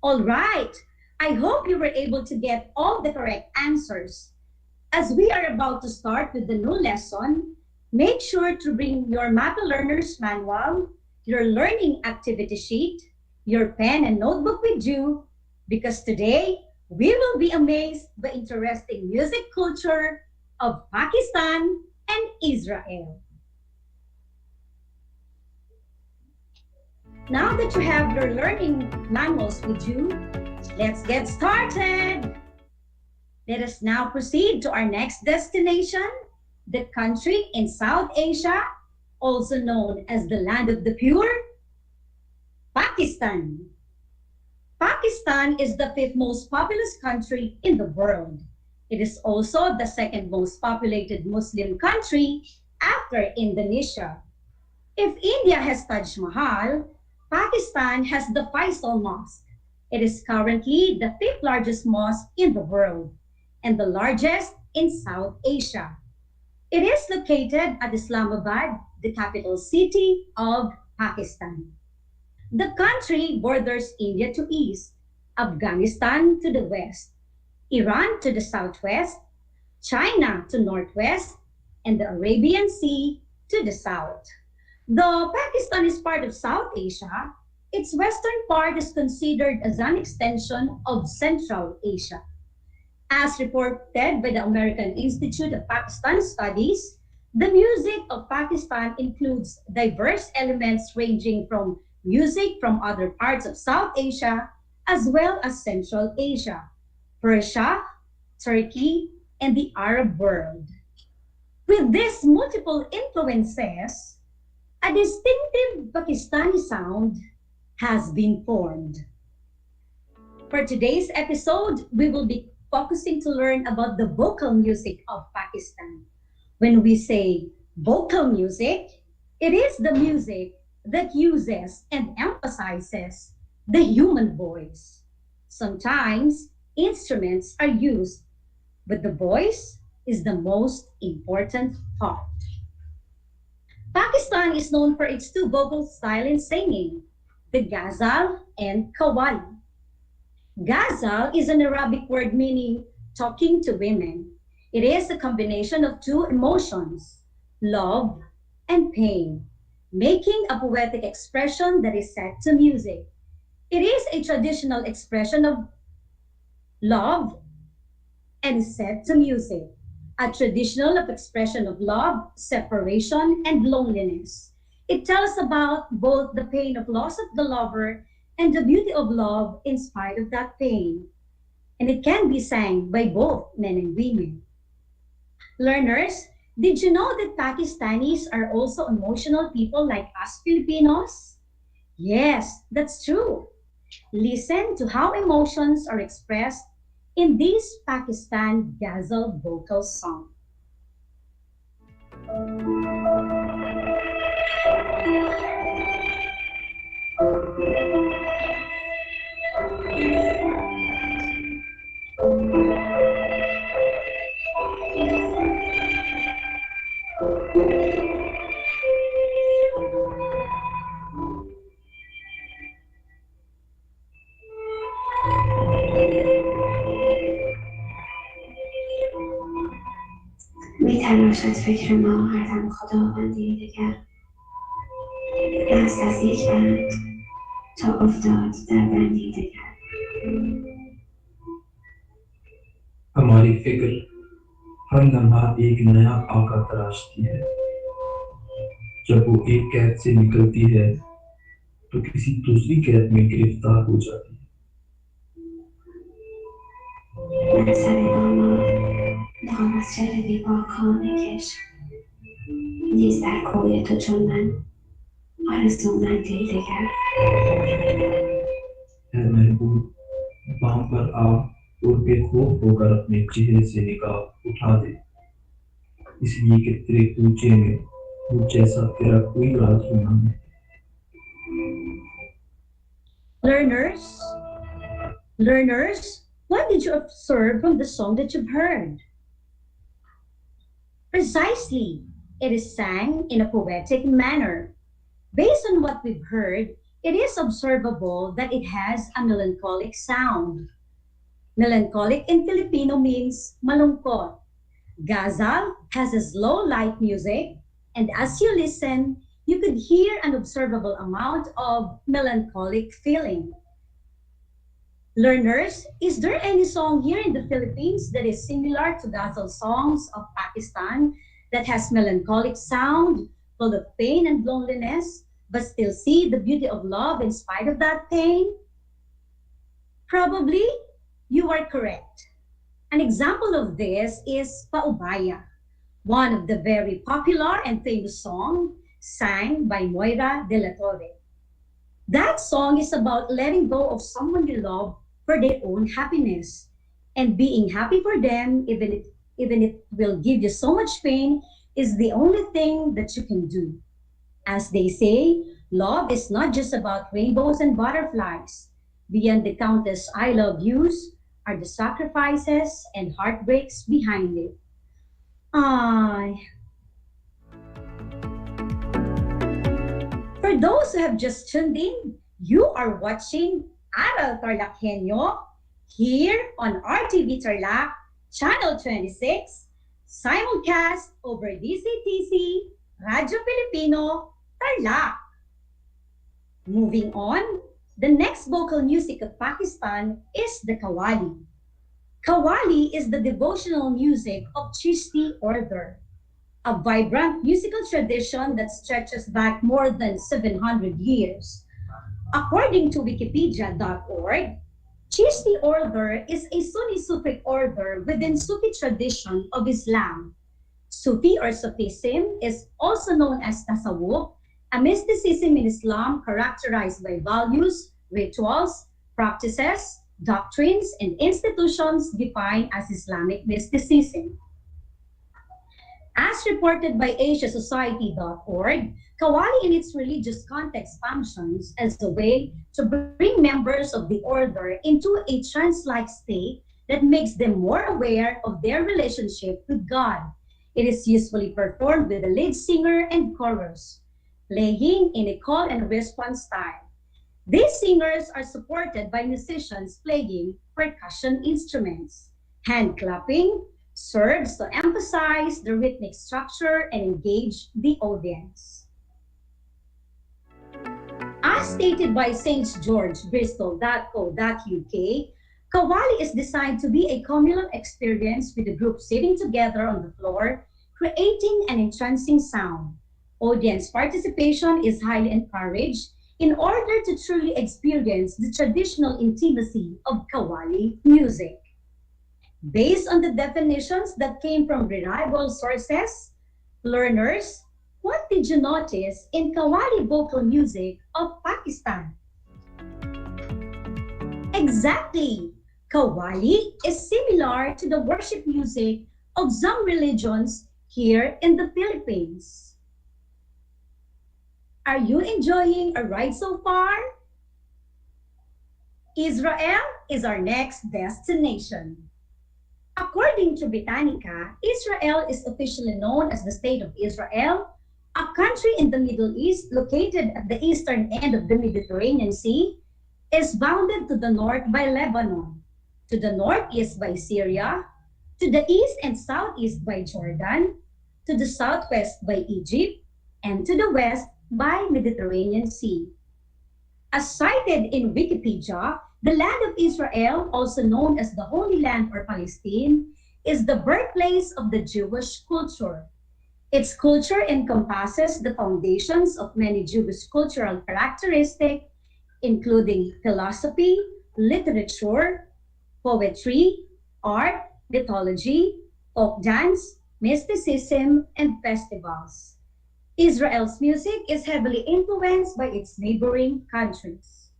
All right, I hope you were able to get all the correct answers. As we are about to start with the new lesson, make sure to bring your MAPA Learner's Manual, your learning activity sheet, your pen and notebook with you, because today, we will be amazed by interesting music culture of Pakistan and Israel. Now that you have your learning manuals with you, let's get started. Let us now proceed to our next destination, the country in South Asia, also known as the land of the pure, Pakistan. Pakistan is the 5th most populous country in the world. It is also the 2nd most populated Muslim country after Indonesia. If India has Taj Mahal, Pakistan has the Faisal Mosque. It is currently the 5th largest mosque in the world and the largest in South Asia. It is located at Islamabad, the capital city of Pakistan. The country borders India to east, Afghanistan to the west, Iran to the southwest, China to northwest, and the Arabian Sea to the south. Though Pakistan is part of South Asia, its western part is considered as an extension of Central Asia. As reported by the American Institute of Pakistan Studies, the music of Pakistan includes diverse elements ranging from music from other parts of South Asia as well as Central Asia, Persia, Turkey, and the Arab world. With these multiple influences, a distinctive Pakistani sound has been formed. For today's episode, we will be focusing to learn about the vocal music of Pakistan. When we say vocal music, it is the music that uses and emphasizes the human voice. Sometimes instruments are used, but the voice is the most important part. Pakistan is known for its two vocal styles in singing, the ghazal and qawwali. Ghazal is an Arabic word meaning talking to women. It is a combination of two emotions, love and pain, making a poetic expression that is set to music. It is a traditional expression of love and is set to music. A traditional expression of love, separation, and loneliness. It tells about both the pain of loss of the lover and the beauty of love in spite of that pain. And it can be sang by both men and women. Learners, did you know that Pakistanis are also emotional people like us Filipinos? Yes, that's true. Listen to how emotions are expressed in this Pakistan ghazal vocal song. می‌تراشد فکر ما هر دم خداوندی دگر دست از یک بند تا افتاد در بندی دگر हमारी फिक्र हर लम्हा एक नया आका तराशती है जब वो एक कैद से निकलती है तो किसी दूसरी कैद में गिरफ्तार हो जाती है من سر دامان دام از شر بیباکانه کش نیز در کوی تو چون من आरज़ूमंदी दगर है महबूब बाम पर आ और बेखौफ होकर अपने चेहरे से निगाह उठा दे इसलिए कि तेरे कूचे में मुझ जैसा तेरा कोई आरज़ू नहीं है Learners, what did you observe from the song that you've heard? Precisely, it is sang in a poetic manner. Based on what we've heard, it is observable that it has a melancholic sound. Melancholic in Filipino means malungkot. Ghazal has a slow, light music, and as you listen, you could hear an observable amount of melancholic feeling. Learners, is there any song here in the Philippines that is similar to Ghazal songs of Pakistan that has melancholic sound, full of pain and loneliness, but still see the beauty of love in spite of that pain? Probably, you are correct. An example of this is Paubaya, one of the very popular and famous songs sang by Moira de la Torre. That song is about letting go of someone you love for their own happiness and being happy for them, even if it will give you so much pain, is the only thing that you can do. As they say, love is not just about rainbows and butterflies. Beyond the countless I love yous are the sacrifices and heartbreaks behind it. For those who have just tuned in, you are watching Aral TarlakHenyo here on RTV Tarlac, Channel 26, simulcast over DCTC, Radyo Pilipino, Tarlac. Moving on, the next vocal music of Pakistan is the qawwali. Kawali is the devotional music of Chishti order, a vibrant musical tradition that stretches back more than 700 years. According to Wikipedia.org, Chishti order is a Sunni Sufi order within Sufi tradition of Islam. Sufi or Sufism is also known as Tasawwuf, a mysticism in Islam characterized by values, rituals, practices, doctrines, and institutions defined as Islamic mysticism. As reported by AsiaSociety.org, Kawali in its religious context functions as a way to bring members of the order into a trance-like state that makes them more aware of their relationship with God. It is usually performed with a lead singer and chorus, playing in a call and response style. These singers are supported by musicians playing percussion instruments. Hand clapping serves to emphasize the rhythmic structure and engage the audience. As stated by St. George Bristol.co.uk, Kawali is designed to be a communal experience with the group sitting together on the floor, creating an entrancing sound. Audience participation is highly encouraged in order to truly experience the traditional intimacy of Kawali music. Based on the definitions that came from reliable sources, learners, what did you notice in Kawali vocal music of Pakistan? Exactly! Kawali is similar to the worship music of some religions here in the Philippines. Are you enjoying a ride so far? Israel is our next destination. According to Britannica, Israel is officially known as the State of Israel, a country in the Middle East located at the eastern end of the Mediterranean Sea, is bounded to the north by Lebanon, to the northeast by Syria, to the east and southeast by Jordan, to the southwest by Egypt, and to the west by Mediterranean Sea. As cited in Wikipedia, the land of Israel, also known as the Holy Land or Palestine, is the birthplace of the Jewish culture. Its culture encompasses the foundations of many Jewish cultural characteristics, including philosophy, literature, poetry, art, mythology, folk dance, mysticism, and festivals. Israel's music is heavily influenced by its neighboring countries.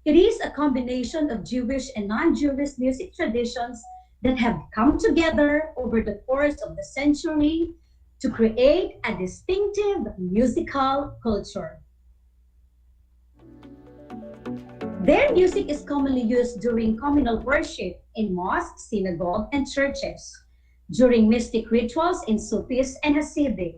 It is a combination of Jewish and non-Jewish music traditions that have come together over the course of the century to create a distinctive musical culture. Their music is commonly used during communal worship in mosques, synagogues, and churches, during mystic rituals in Sufis and Hasidic.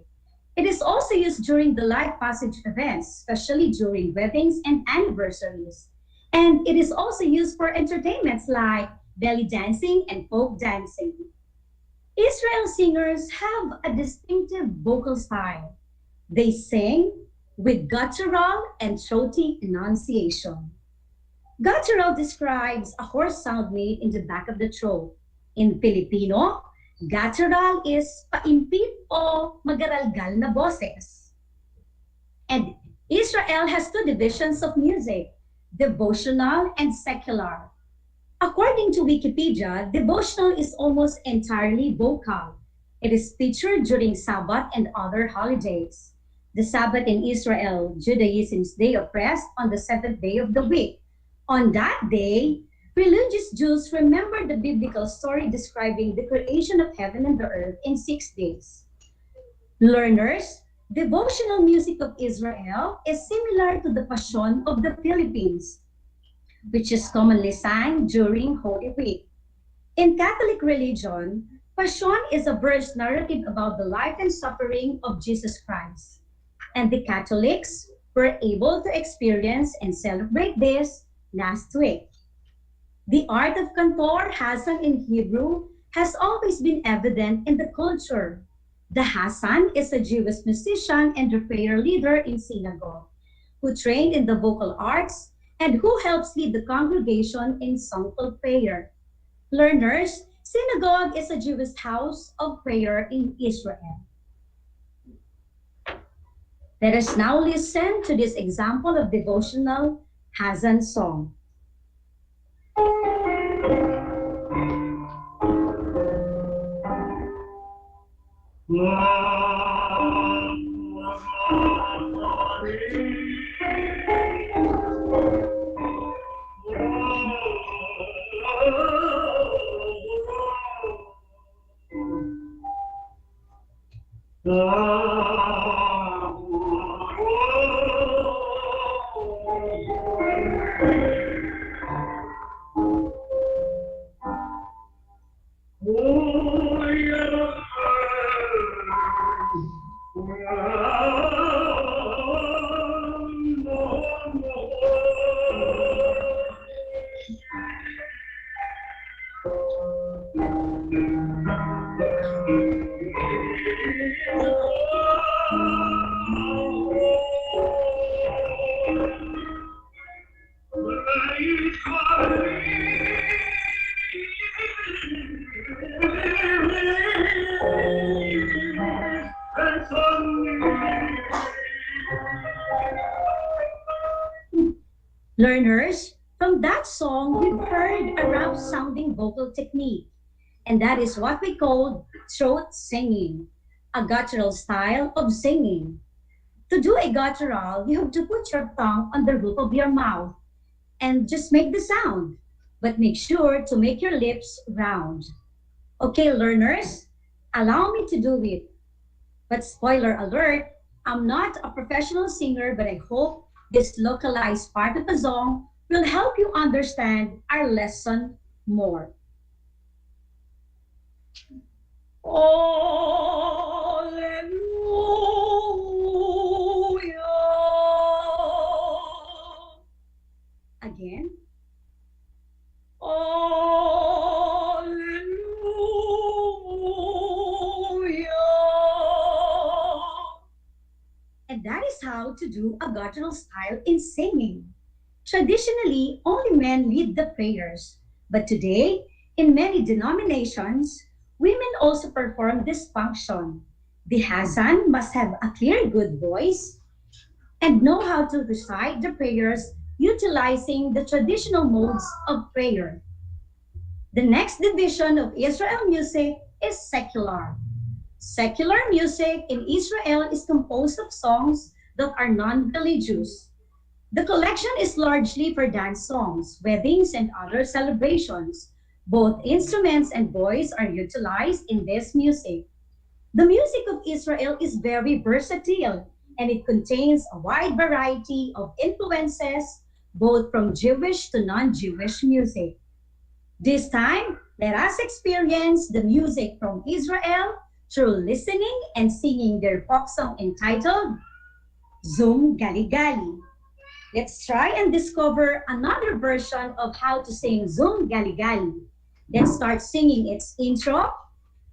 It is also used during the life passage events, especially during weddings and anniversaries. And it is also used for entertainments like belly dancing and folk dancing. Israel singers have a distinctive vocal style. They sing with guttural and throaty enunciation. Guttural describes a hoarse sound made in the back of the throat. In Filipino, guttural is paimpit o magaralgal na boses. And Israel has two divisions of music, devotional and secular. According to Wikipedia, devotional is almost entirely vocal. It is featured during Sabbath and other holidays. The Sabbath in Israel, Judaism's day of rest, on the seventh day of the week. On that day, religious Jews remember the biblical story describing the creation of heaven and the earth in 6 days. Learners, devotional music of Israel is similar to the Passion of the Philippines, which is commonly sang during Holy Week. In Catholic religion, Passion is a verse narrative about the life and suffering of Jesus Christ. And the Catholics were able to experience and celebrate this last week. The art of Kantor, Hassan in Hebrew, has always been evident in the culture. The Hassan is a Jewish musician and a prayer leader in synagogue, who trained in the vocal arts and who helps lead the congregation in songful prayer. Learners, synagogue is a Jewish house of prayer in Israel. Let us now listen to this example of devotional Hazan song. Learners, from that song, we've heard a rough-sounding vocal technique, and that is what we call throat singing, a guttural style of singing. To do a guttural, you have to put your tongue on the roof of your mouth and just make the sound, but make sure to make your lips round. Okay, learners, allow me to do it. But spoiler alert, I'm not a professional singer, but I hope this localized part of the song will help you understand our lesson more. Again. And that is how to do a guttural style in singing. Traditionally, only men lead the prayers, but today, in many denominations, women also perform this function. The Hazan must have a clear, good voice and know how to recite the prayers utilizing the traditional modes of prayer. The next division of Israel music is secular. Secular music in Israel is composed of songs that are non-religious. The collection is largely for dance songs, weddings, and other celebrations. Both instruments and voice are utilized in this music. The music of Israel is very versatile, and it contains a wide variety of influences, both from Jewish to non-Jewish music. This time, let us experience the music from Israel through listening and singing their folk song entitled Zum Gali Gali. Let's try and discover another version of how to sing Zum Gali Gali. Let's start singing its intro,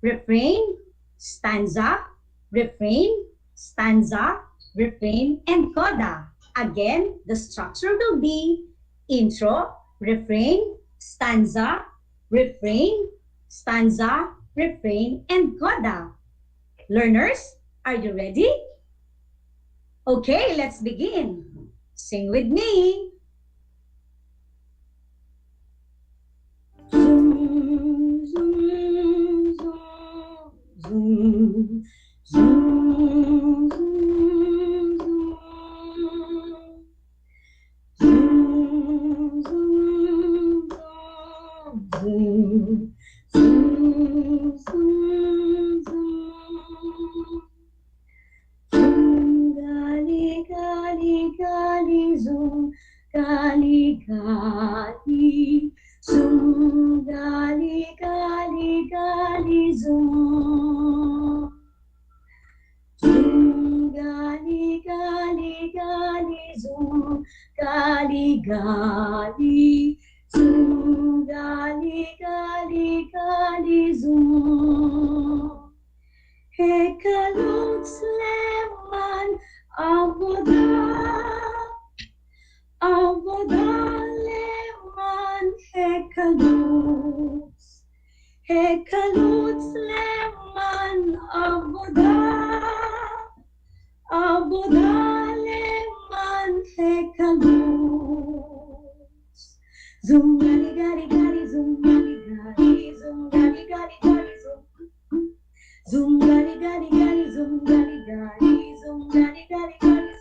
refrain, stanza, refrain, stanza, refrain, and coda. Again, the structure will be intro, refrain, stanza, refrain, stanza, refrain, and coda. Learners, are you ready? Okay, let's begin. Sing with me. Zoom, zoom, zoom, zoom, zoom, zoom, zoom, zoom, zoom, zoom, zoom. Zoom, gali, gali, gali, zoom, gali, gali, zoom, gali, gali, gali, zoom. Zoom, gali, gali, gali, zoom, gali, gali, zoom, gali, gali, gali, zoom. Hekalot sleman avodah, avodah leman hekalot. Hekalut Sleman Abuda Leman Hekalut Zungali gali gali zungali gali zungali gali gali zungali gali gali zungali gali zungali gali gali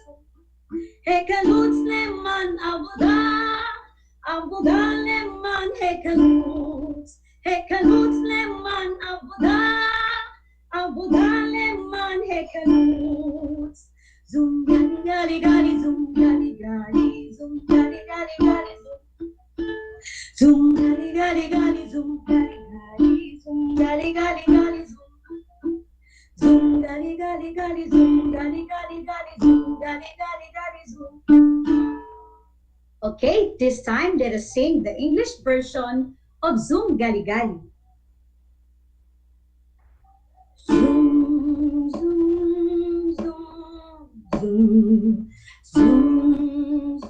Hekalut Sleman Abuda Leman Hekalut Leman Abuda Leman Hekalut Zungali gali gali zungali gali zungali gali gali zungali gali gali zungali gali zungali gali gali zungali gali gali zungali gali gali zungali gali gali Okay, this time let us sing the English version of Zungali Gali. Zoom, zoom, zoom, zoom, zoom, zoom, zoom, zoom,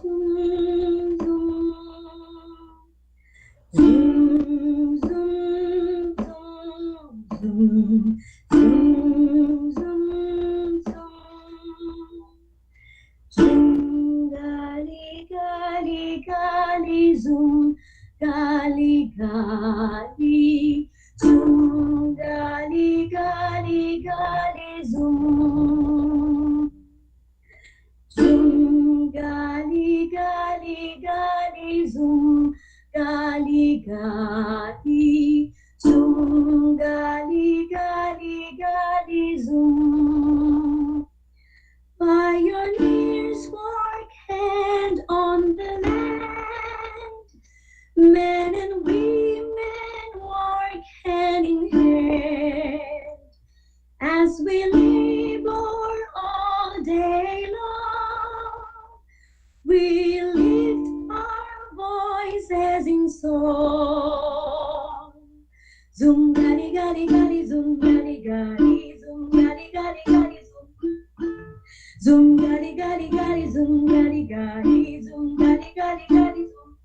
zoom, zoom, zoom, zoom, zoom, gali, gali, gali, zoom, gali, gali, zoom, gali, gali, gali, zoom. Zoom, gali, gali, gali, zoom, gali, gali, zoom, gali, gali, gali, zoom. Pioneers work hand on the land, men and women work hand in hand, as we labor all day long, we lift our voices in song. Zoom gali gali gali, zoom gali gali, zoom gali gali gali, zoom gali gali gali, zoom gali gali, zoom gali gali gali, zoom.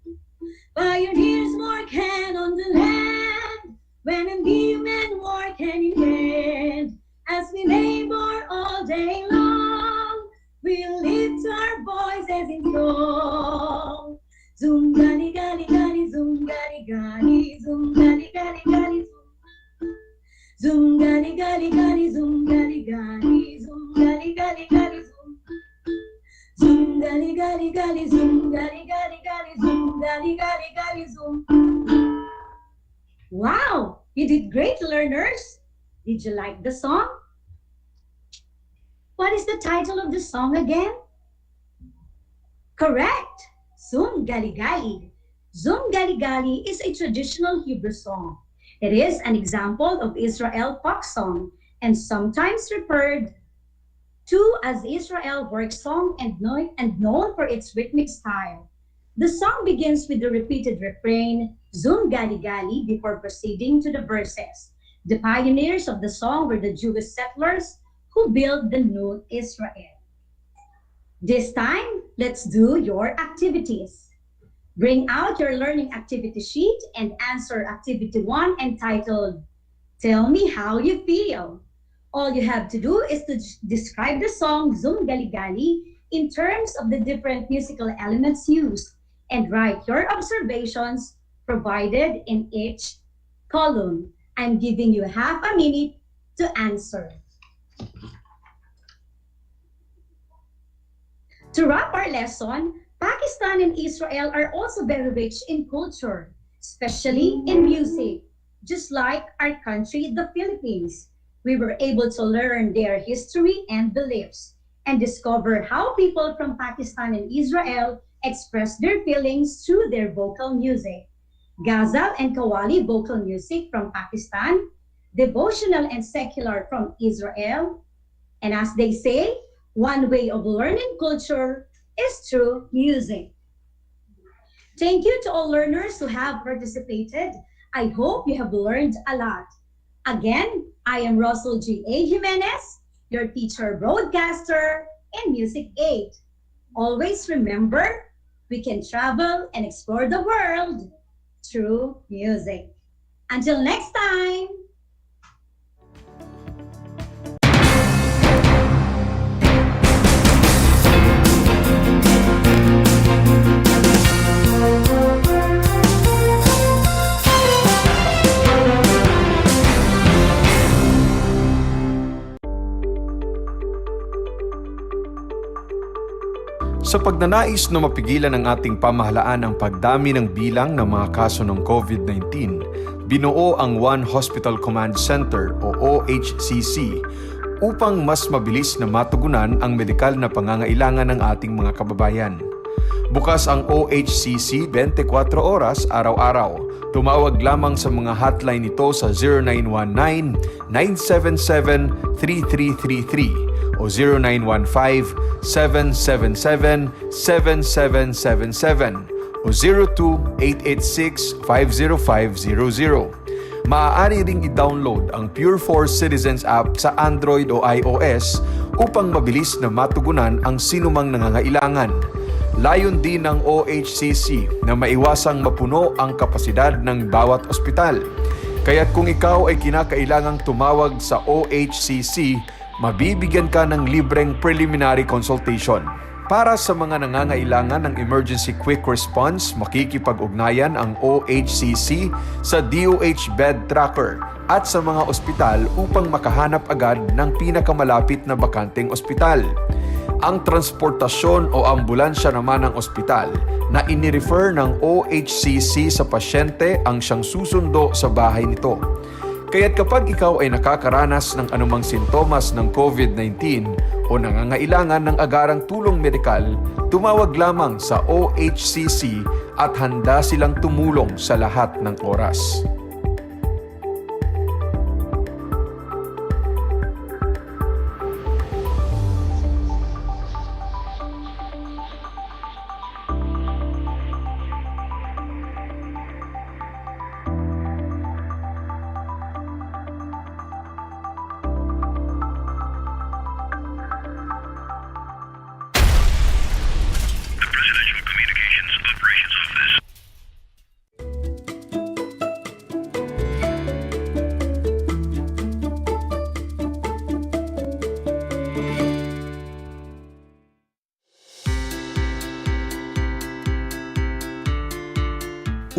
Pioneers work hand on the land, men and women work hand in hand, as we labor all day long, we lift our voices in song. Zoom gali gali gali, zoom gali gali, zoom gali gali gali, zoom gali gali gali, zoom gali gali, zoom gali gali gali, zoom gali gali gali, zoom gali gali gali, zoom gali gali gali, zoom. Wow, you did great, learners. Did you like the song? What is the title of the song again? Correct, Zoom Gali Gali. Zoom Gali Gali is a traditional Hebrew song. It is an example of Israel folk song and sometimes referred to as Israel work song and known for its rhythmic style. The song begins with the repeated refrain, Zoom Gali Gali, before proceeding to the verses. The pioneers of the song were the Jewish settlers who built the new Israel. This time, let's do your activities. Bring out your learning activity sheet and answer activity 1 entitled, Tell Me How You Feel. All you have to do is to describe the song Zoom Gali Gali in terms of the different musical elements used and write your observations provided in each column. I'm giving you half a minute to answer. To wrap our lesson, Pakistan and Israel are also very rich in culture, especially in music, just like our country, the Philippines. We were able to learn their history and beliefs and discover how people from Pakistan and Israel express their feelings through their vocal music. Ghazal and Qawwali vocal music from Pakistan, devotional and secular from Israel, and as they say, one way of learning culture is through music. Thank you to all learners who have participated. I hope you have learned a lot. Again, I am Russell G. A. Jimenez, your teacher, broadcaster, and music aid. Always remember, we can travel and explore the world through music. Until next time! Sa pagnanais na mapigilan ng ating pamahalaan ang pagdami ng bilang ng mga kaso ng COVID-19, binuo ang One Hospital Command Center o OHCC upang mas mabilis na matugunan ang medikal na pangangailangan ng ating mga kababayan. Bukas ang OHCC 24 oras araw-araw. Tumawag lamang sa mga hotline nito sa 0919-977-3333 o 0915-777-7777 o 02-886-50500. Maaari ring i-download ang Pure Force Citizens app sa Android o iOS upang mabilis na matugunan ang sinumang nangangailangan. Layon din ng OHCC na maiwasang mapuno ang kapasidad ng bawat ospital. Kaya't kung ikaw ay kinakailangang tumawag sa OHCC, mabibigyan ka ng libreng preliminary consultation. Para sa mga nangangailangan ng emergency quick response, makikipag-ugnayan ang OHCC sa DOH Bed Tracker at sa mga ospital upang makahanap agad ng pinakamalapit na bakanteng ospital. Ang transportasyon o ambulansya naman ng ospital na inirefer ng OHCC sa pasyente ang siyang susundo sa bahay nito. Kaya't kapag ikaw ay nakakaranas ng anumang sintomas ng COVID-19 o nangangailangan ng agarang tulong medikal, tumawag lamang sa OHCC at handa silang tumulong sa lahat ng oras.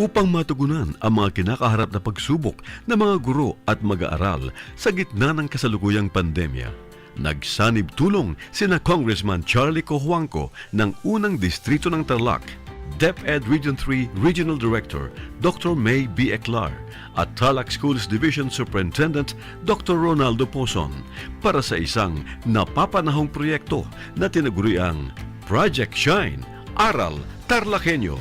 Upang matugunan ang mga kinakaharap na pagsubok ng mga guro at mag-aaral sa gitna ng kasalukuyang pandemya, nagsanib tulong sina Congressman Charlie Cojuangco ng unang distrito ng Tarlac, DEPED Region 3 Regional Director Dr. May B. Eclar at Tarlac Schools Division Superintendent Dr. Ronaldo Pozon para sa isang napapanahong proyekto na tinaguriang Project Shine, Aral TarlakHenyo.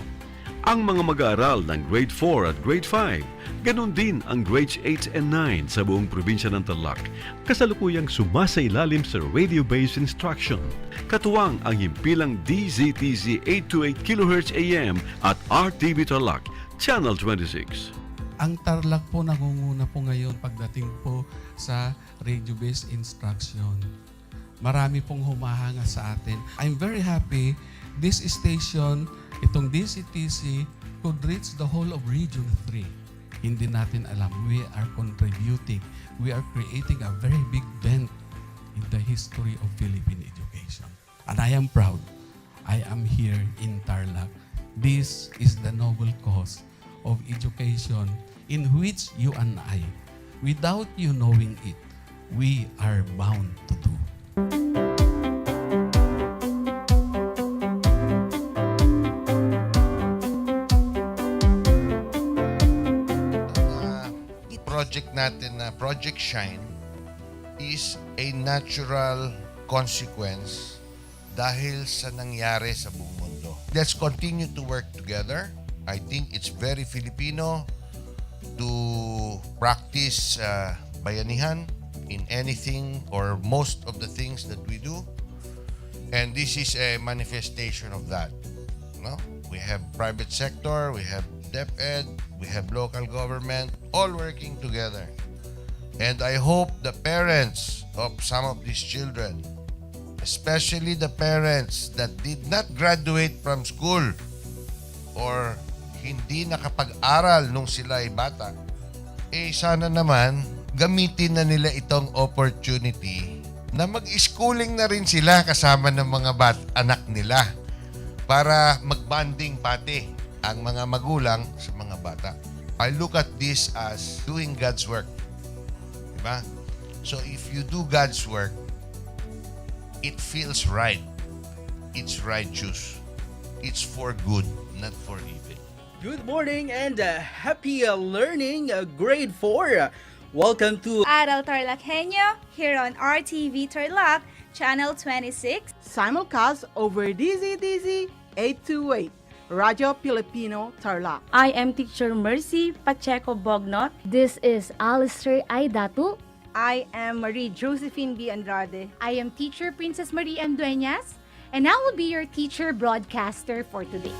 Ang mga mag-aaral ng Grade 4 at Grade 5, ganun din ang Grades 8 and 9 sa buong probinsya ng Tarlac, kasalukuyang sumasailalim sa radio-based instruction. Katuwang ang himpilang DZTZ 828 kHz AM at RTV Tarlac, Channel 26. Ang Tarlac po nangunguna po ngayon pagdating po sa radio-based instruction. Marami pong humahanga sa atin. I'm very happy this station, itong DCTC, could reach the whole of Region 3. Hindi natin alam. We are contributing. We are creating a very big dent in the history of Philippine education. And I am proud. I am here in Tarlac. This is the noble cause of education in which you and I, without you knowing it, we are bound to do. Project natin na Project Shine is a natural consequence dahil sa nangyari sa buong mundo. Let's continue to work together. I think it's very Filipino to practice bayanihan in anything or most of the things that we do. And this is a manifestation of that. No? We have private sector, we have DEPED, we have local government, all working together. And I hope the parents of some of these children, especially the parents that did not graduate from school or hindi nakapag-aral nung sila ay bata, sana naman gamitin na nila itong opportunity na mag-schooling na rin sila kasama ng mga anak nila para mag-bonding pati ang mga magulang sa mga bata. I look at this as doing God's work. Diba? So if you do God's work, it feels right. It's righteous. It's for good, not for evil. Good morning and happy learning, grade 4. Welcome to Aral TarlakHenyo here on RTV Tarlac, Channel 26. Simulcast over DZDZ 828, Radio Filipino Tarlac. I am Teacher Mercy Pacheco Bognot. This is Alistair Aidatu. I am Marie Josephine B. Andrade. I am Teacher Princess Marie M. Dueñas, and I will be your teacher broadcaster for today.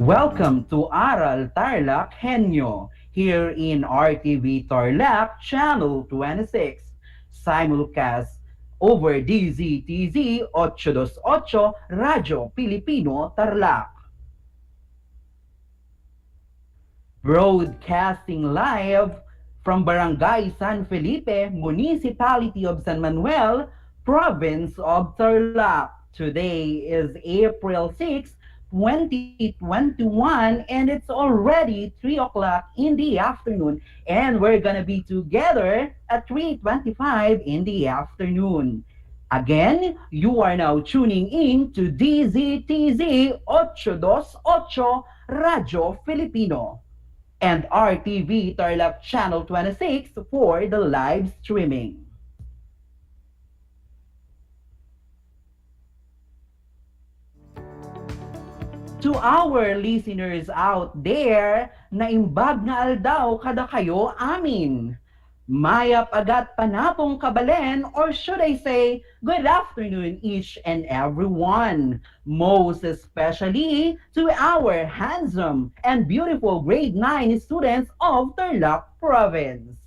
Welcome to Aral TarlakHenyo here in RTV Tarlac, Channel 26, simulcast over DZTZ 828, Radyo Pilipino Tarlac. Broadcasting live from Barangay San Felipe, Municipality of San Manuel, Province of Tarlac. Today is April 6, 2021, and it's already 3 o'clock in the afternoon, and we're gonna be together at 3:25 in the afternoon. Again, you are now tuning in to DZTZ 828 Radyo Filipino and RTV Tarlac Channel 26 for the live streaming. To our listeners out there, naimbag nga aldaw kada kayo amin. Mayap agat panapong kabalen, or should I say, good afternoon each and everyone. Most especially to our handsome and beautiful grade 9 students of Tarlac Province.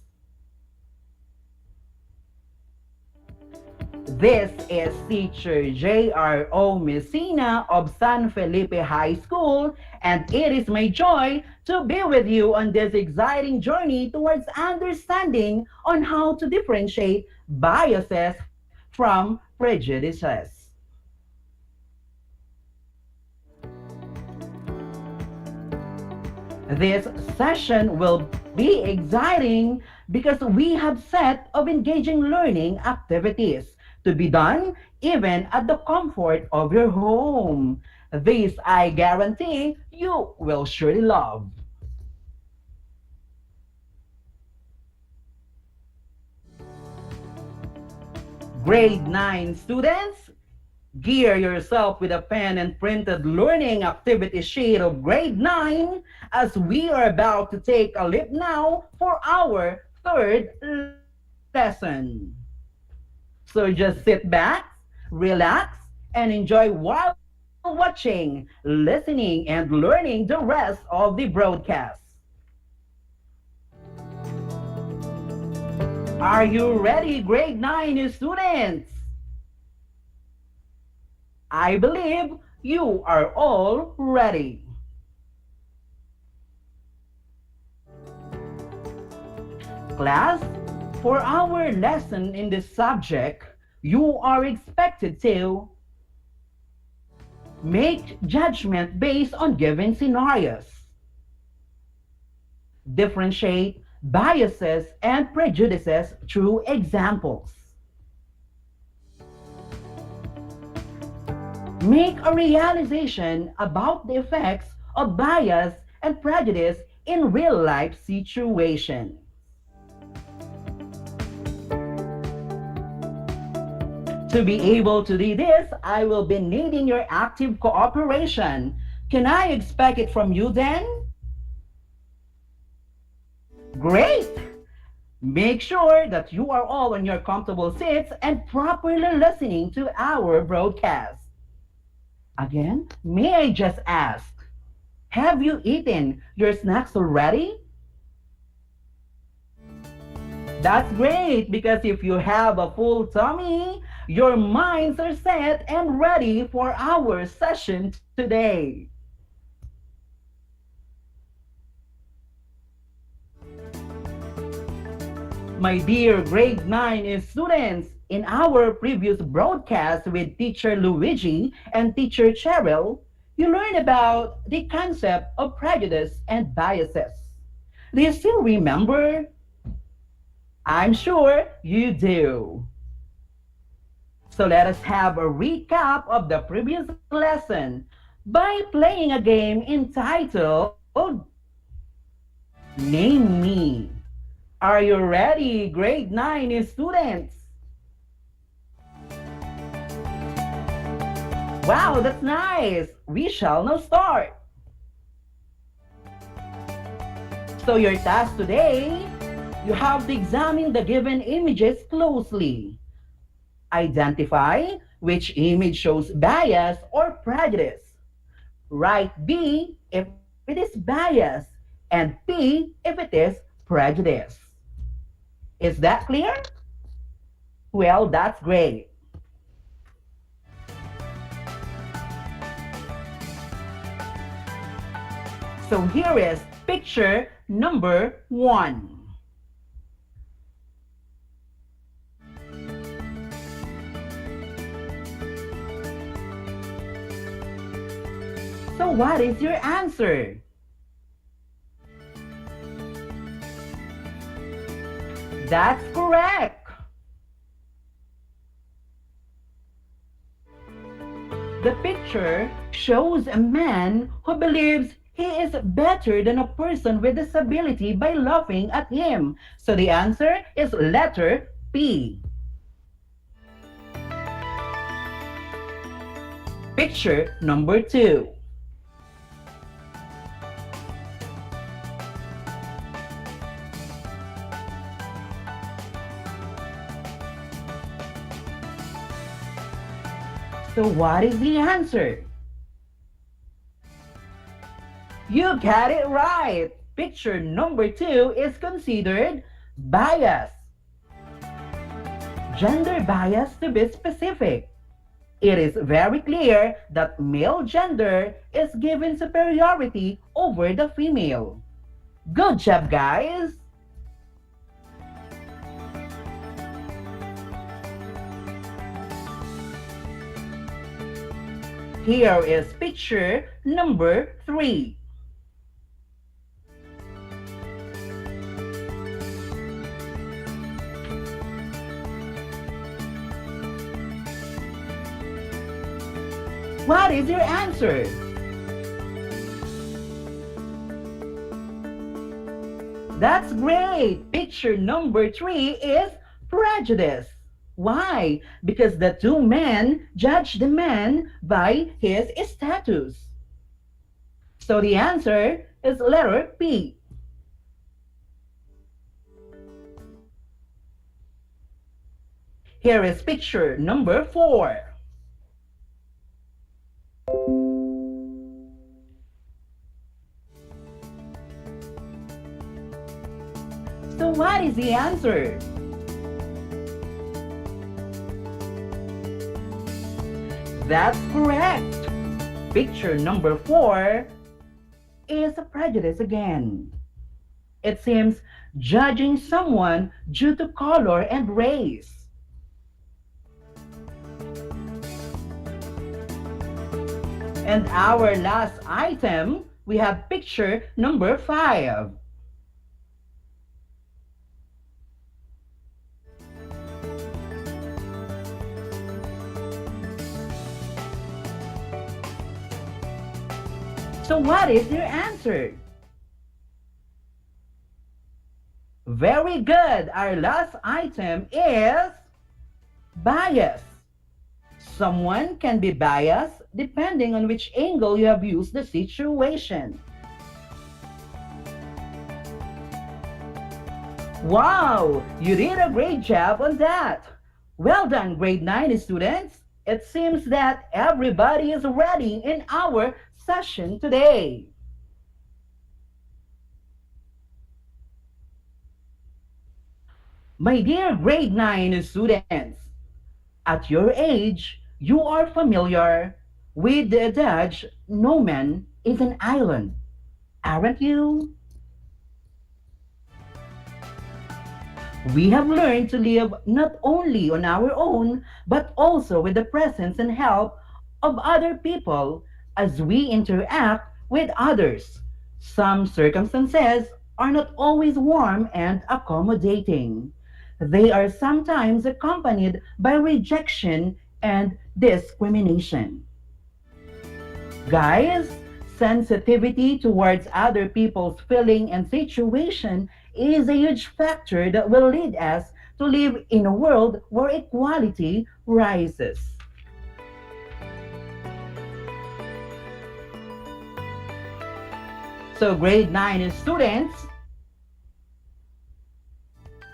This is Teacher J.R.O. Messina of San Felipe High School, and it is my joy to be with you on this exciting journey towards understanding on how to differentiate biases from prejudices. This session will be exciting because we have set of engaging learning activities to be done even at the comfort of your home. This I guarantee you will surely love. Grade 9 students, gear yourself with a pen and printed learning activity sheet of grade 9 as we are about to take a leap now for our third lesson. So just sit back, relax, and enjoy while watching, listening, and learning the rest of the broadcast. Are you ready, grade 9 students? I believe you are all ready. Class, for our lesson in this subject, you are expected to make judgment based on given scenarios, differentiate biases and prejudices through examples, make a realization about the effects of bias and prejudice in real-life situations. To be able to do this, I will be needing your active cooperation. Can I expect it from you then? Great! Make sure that you are all on your comfortable seats and properly listening to our broadcast. Again, may I just ask, have you eaten your snacks already? That's great, because if you have a full tummy, your minds are set and ready for our session today. My dear grade 9 students, in our previous broadcast with teacher Luigi and teacher Cheryl, you learned about the concept of prejudice and biases. Do you still remember? I'm sure you do. So let us have a recap of the previous lesson by playing a game entitled Name Me. Are you ready, grade 9 students? Wow, that's nice. We shall now start. So your task today, you have to examine the given images closely. Identify which image shows bias or prejudice. Write B if it is bias and P if it is prejudice. Is that clear? Well, that's great. So here is picture number 1. So what is your answer? That's correct. The picture shows a man who believes he is better than a person with disability by laughing at him. So the answer is letter P. Picture number 2. So what is the answer? You got it right. Picture number 2 is considered bias. Gender bias, to be specific. It is very clear that male gender is given superiority over the female. Good job, guys! Here is picture number 3. What is your answer? That's great! Picture number 3 is prejudice. Why? Because the two men judge the man by his status. So the answer is letter P. Here is picture number 4. So what is the answer? That's correct. Picture number 4 is a prejudice again. It seems judging someone due to color and race. And our last item, we have picture number 5. So what is your answer? Very good. Our last item is bias. Someone can be biased depending on which angle you have used the situation. Wow, you did a great job on that. Well done, grade 9 students. It seems that everybody is ready in our session today. My dear grade 9 students, at your age, you are familiar with the adage, no man is an island, aren't you? We have learned to live not only on our own, but also with the presence and help of other people as we interact with others. Some circumstances are not always warm and accommodating. They are sometimes accompanied by rejection and discrimination. Guys, sensitivity towards other people's feeling and situation is a huge factor that will lead us to live in a world where equality rises. So grade 9 students,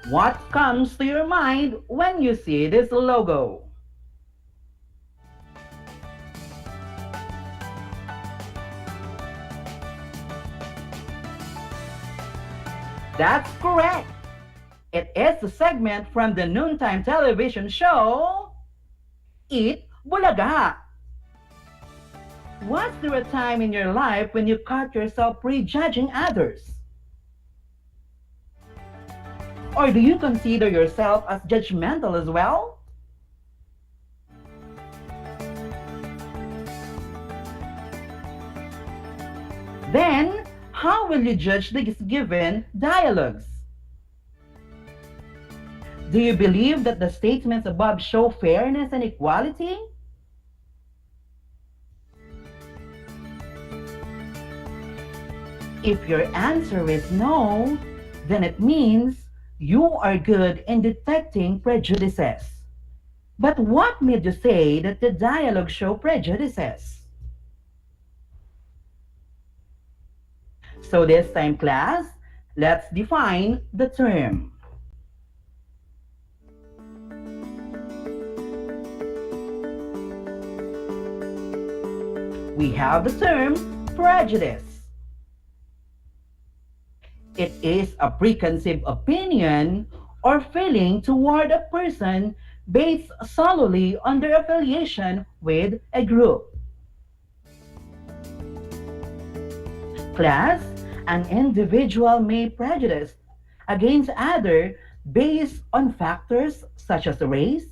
what comes to your mind when you see this logo? That's correct. It is a segment from the noontime television show, Eat Bulaga. Was there a time in your life when you caught yourself prejudging others? Or do you consider yourself as judgmental as well? Then, how will you judge these given dialogues? Do you believe that the statements above show fairness and equality? If your answer is no, then it means you are good in detecting prejudices. But what made you say that the dialogue show prejudices? So this time, class, let's define the term. We have the term prejudice. It is a preconceived opinion or feeling toward a person based solely on their affiliation with a group. Class, an individual may prejudice against other based on factors such as race,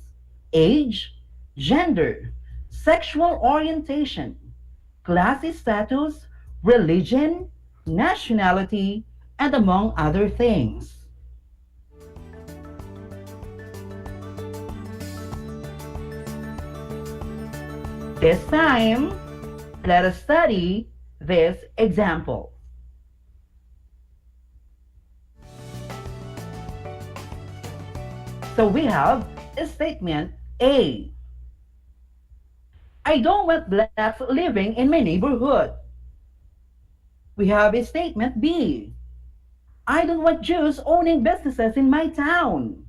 age, gender, sexual orientation, class status, religion, nationality, and among other things. This time, let us study this example. So we have a statement A. I don't want blacks living in my neighborhood. We have a statement B. I don't want Jews owning businesses in my town.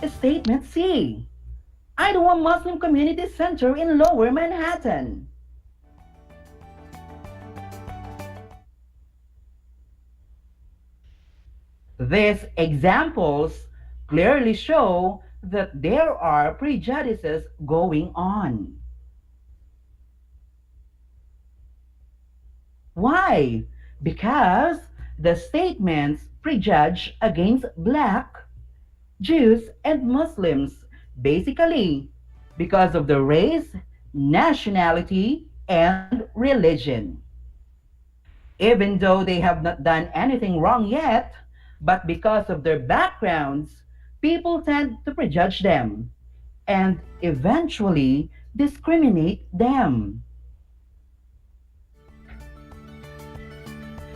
A statement C. I don't want Muslim community center in Lower Manhattan. These examples clearly show that there are prejudices going on. Why? Because the statements prejudge against black, Jews, and Muslims, basically because of the race, nationality, and religion. Even though they have not done anything wrong yet, but because of their backgrounds, people tend to prejudge them and eventually discriminate them.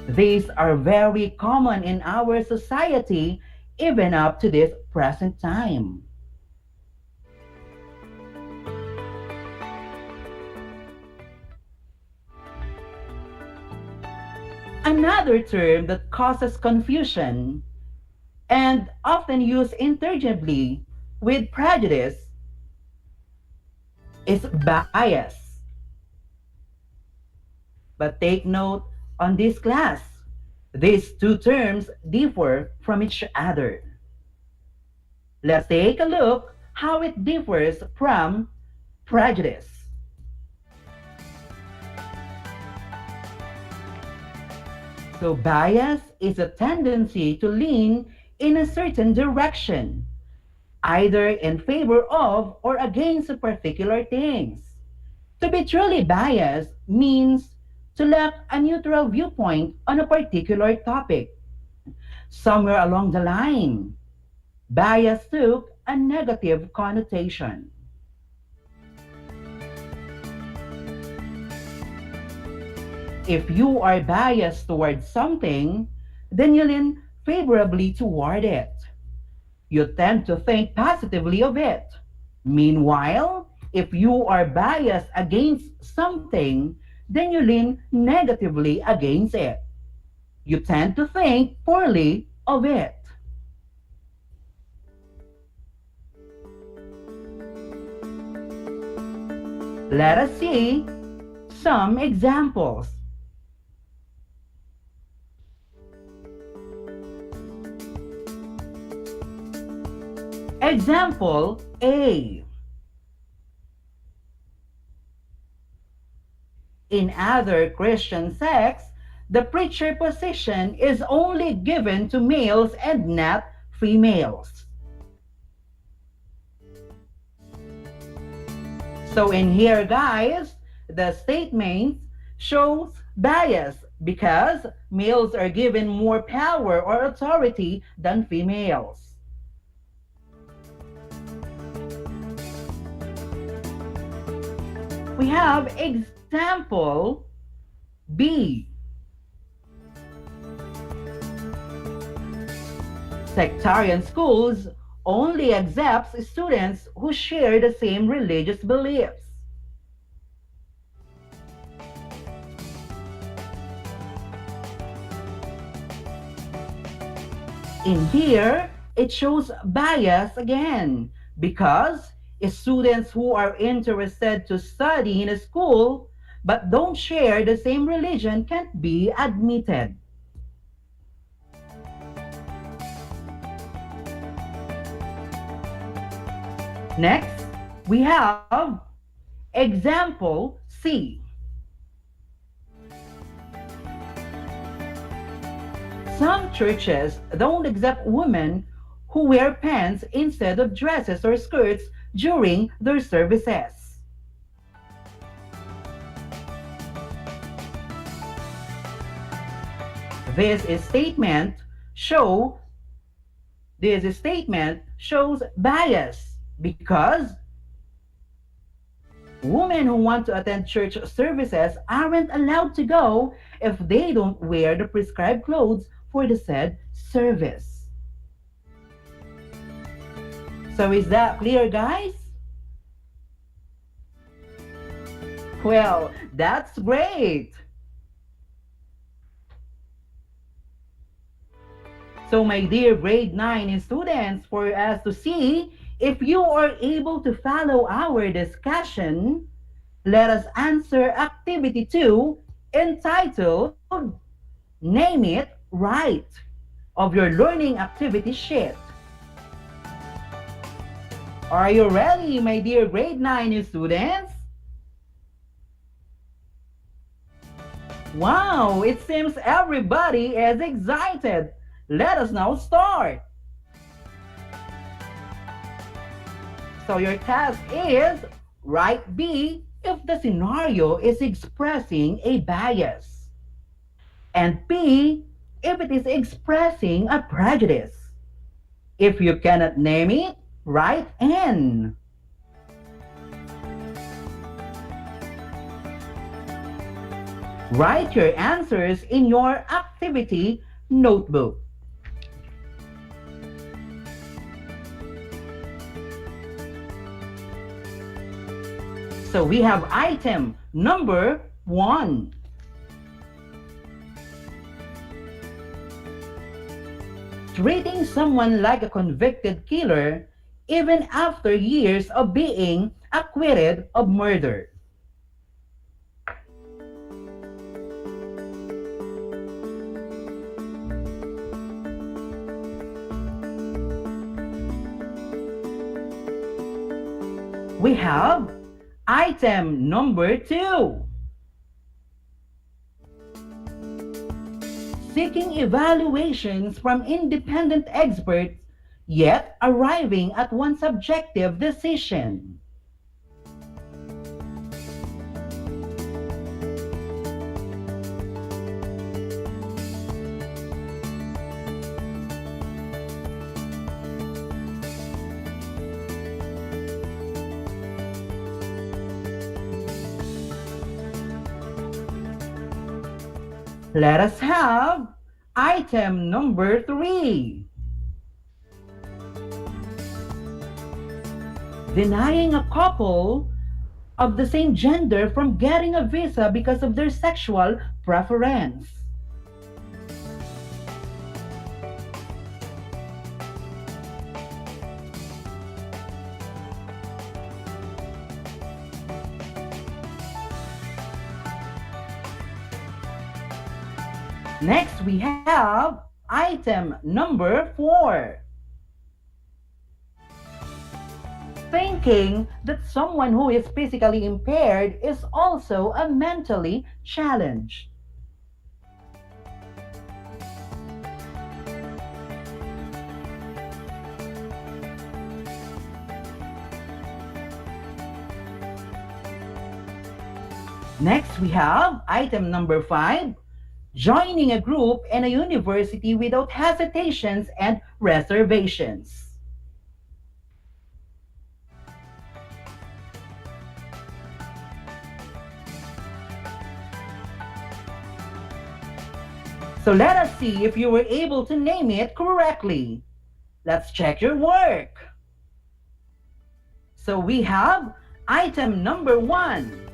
These are very common in our society, even up to this present time. Another term that causes confusion and often used interchangeably with prejudice is bias. But take note on this class, these two terms differ from each other. Let's take a look how it differs from prejudice. So bias is a tendency to lean in a certain direction, either in favor of or against particular things. To be truly biased means to lack a neutral viewpoint on a particular topic. Somewhere along the line, bias took a negative connotation. If you are biased towards something, then you lean favorably toward it. You tend to think positively of it. Meanwhile, if you are biased against something, then you lean negatively against it. You tend to think poorly of it. Let us see some examples. Example A. In other Christian sects, the preacher position is only given to males and not females. So in here, guys, the statement shows bias because males are given more power or authority than females. We have example B. Sectarian schools only accepts students who share the same religious beliefs. In here, it shows bias again because students who are interested to study in a school but don't share the same religion can't be admitted. Next, we have example C. Some churches don't accept women who wear pants instead of dresses or skirts during their services. This statement shows bias because women who want to attend church services aren't allowed to go if they don't wear the prescribed clothes for the said service. So is that clear, guys? Well, that's great. So my dear grade 9 students, for us to see if you are able to follow our discussion, let us answer activity 2 entitled Name It Right of your learning activity sheet. Are you ready, my dear grade 9 students? Wow, it seems everybody is excited. Let us now start. So your task is write B if the scenario is expressing a bias, and P if it is expressing a prejudice. If you cannot name it, write N. Write your answers in your activity activity notebook. So we have item number 1. Treating someone like a convicted killer even after years of being acquitted of murder. We have item number 2. Seeking evaluations from independent experts, yet arriving at one subjective decision. Let us have item number 3. Denying a couple of the same gender from getting a visa because of their sexual preference. Next, we have item number 4. Thinking that someone who is physically impaired is also a mentally challenged. Next, we have item number 5. Joining a group in a university without hesitations and reservations. So let us see if you were able to name it correctly. Let's check your work. So we have item number 1.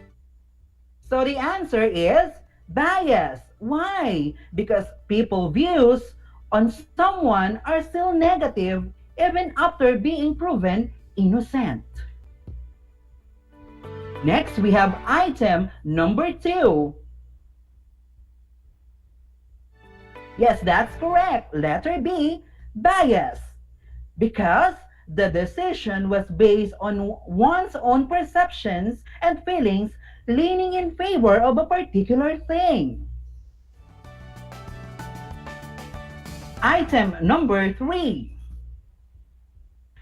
So the answer is bias. Why? Because people's views on someone are still negative even after being proven innocent. Next, we have item number 2. Yes, that's correct. Letter B, bias. Because the decision was based on one's own perceptions and feelings leaning in favor of a particular thing. Item number 3.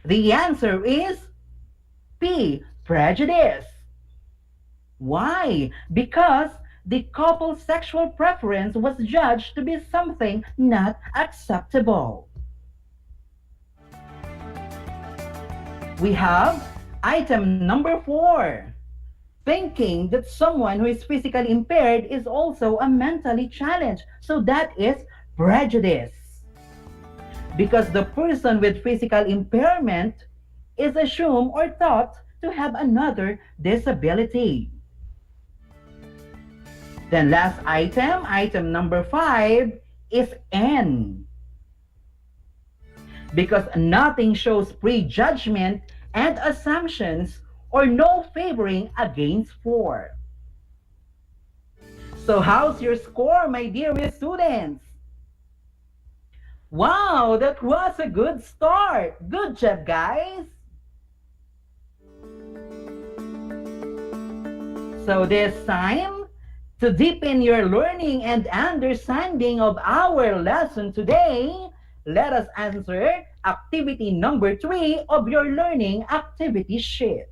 The answer is P, prejudice. Why? Because the couple's sexual preference was judged to be something not acceptable. We have item number 4. Thinking that someone who is physically impaired is also a mentally challenged. So that is prejudice. Because the person with physical impairment is assumed or thought to have another disability. Then last item number 5, is N. Because nothing shows prejudgment and assumptions or no favoring against 4. So how's your score, my dear students? Wow, that was a good start. Good job, guys. So this time, to deepen your learning and understanding of our lesson today, let us answer activity number 3 of your learning activity sheet.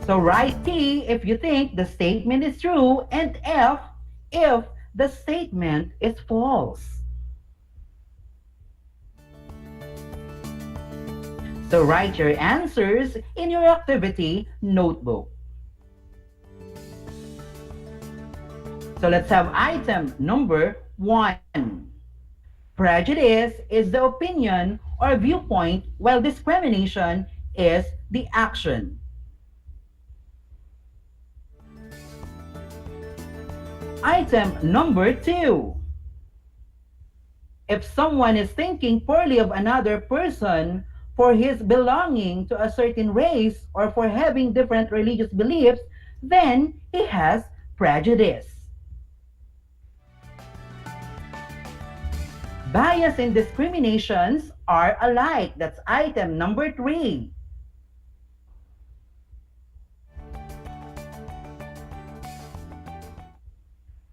So write T if you think the statement is true and F if the statement is false. So write your answers in your activity notebook. So let's have item number 1. Prejudice is the opinion or viewpoint, while discrimination is the action. Item number 2. If someone is thinking poorly of another person for his belonging to a certain race or for having different religious beliefs, then he has prejudice. Bias and discriminations are alike. That's item number 3.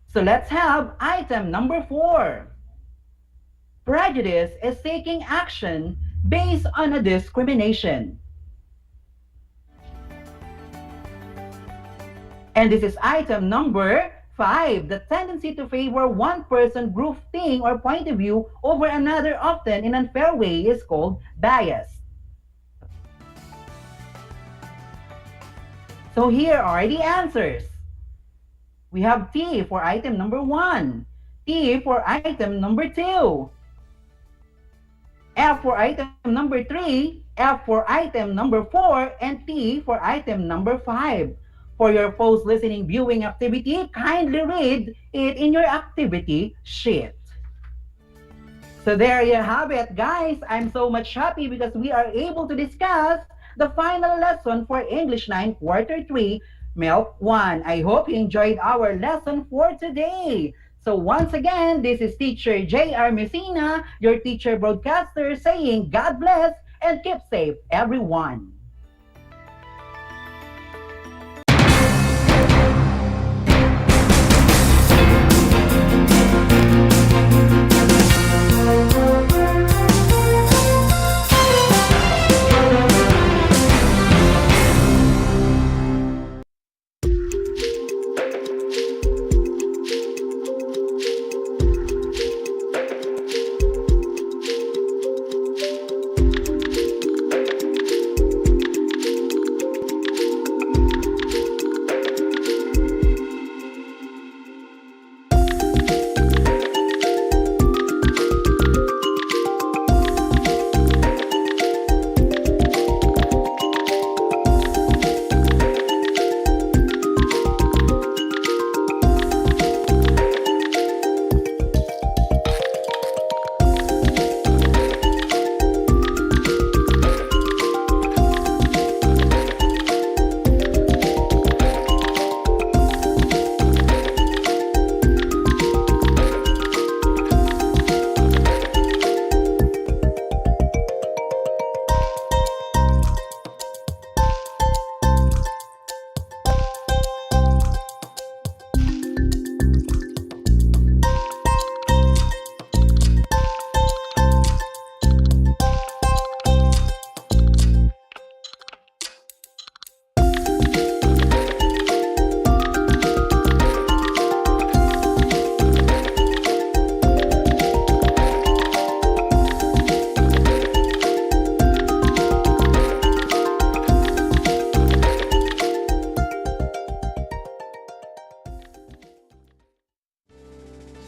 So let's have item number 4. Prejudice is taking action based on a discrimination. And this is item number 5. The tendency to favor one person, group, thing, or point of view over another, often in an unfair way, is called bias. So here are the answers. We have T for item number 1, T for item number 2, F for item number 3, F for item number 4, and T for item number 5. For your post-listening viewing activity, kindly read it in your activity sheet. So there you have it, guys. I'm so much happy because we are able to discuss the final lesson for English 9 Quarter 3, MELC 1. I hope you enjoyed our lesson for today. So once again, this is Teacher J.R. Messina, your teacher broadcaster, saying God bless and keep safe, everyone.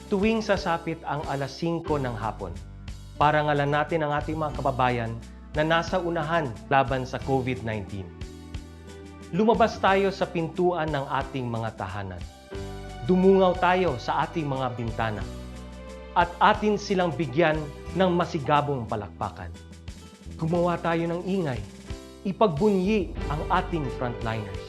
Tuwing sasapit ang alas 5 ng hapon, parangalan natin ang ating mga kababayan na nasa unahan laban sa COVID-19. Lumabas tayo sa pintuan ng ating mga tahanan. Dumungaw tayo sa ating mga bintana. At atin silang bigyan ng masigabong palakpakan. Gumawa tayo ng ingay, ipagbunyi ang ating frontliners,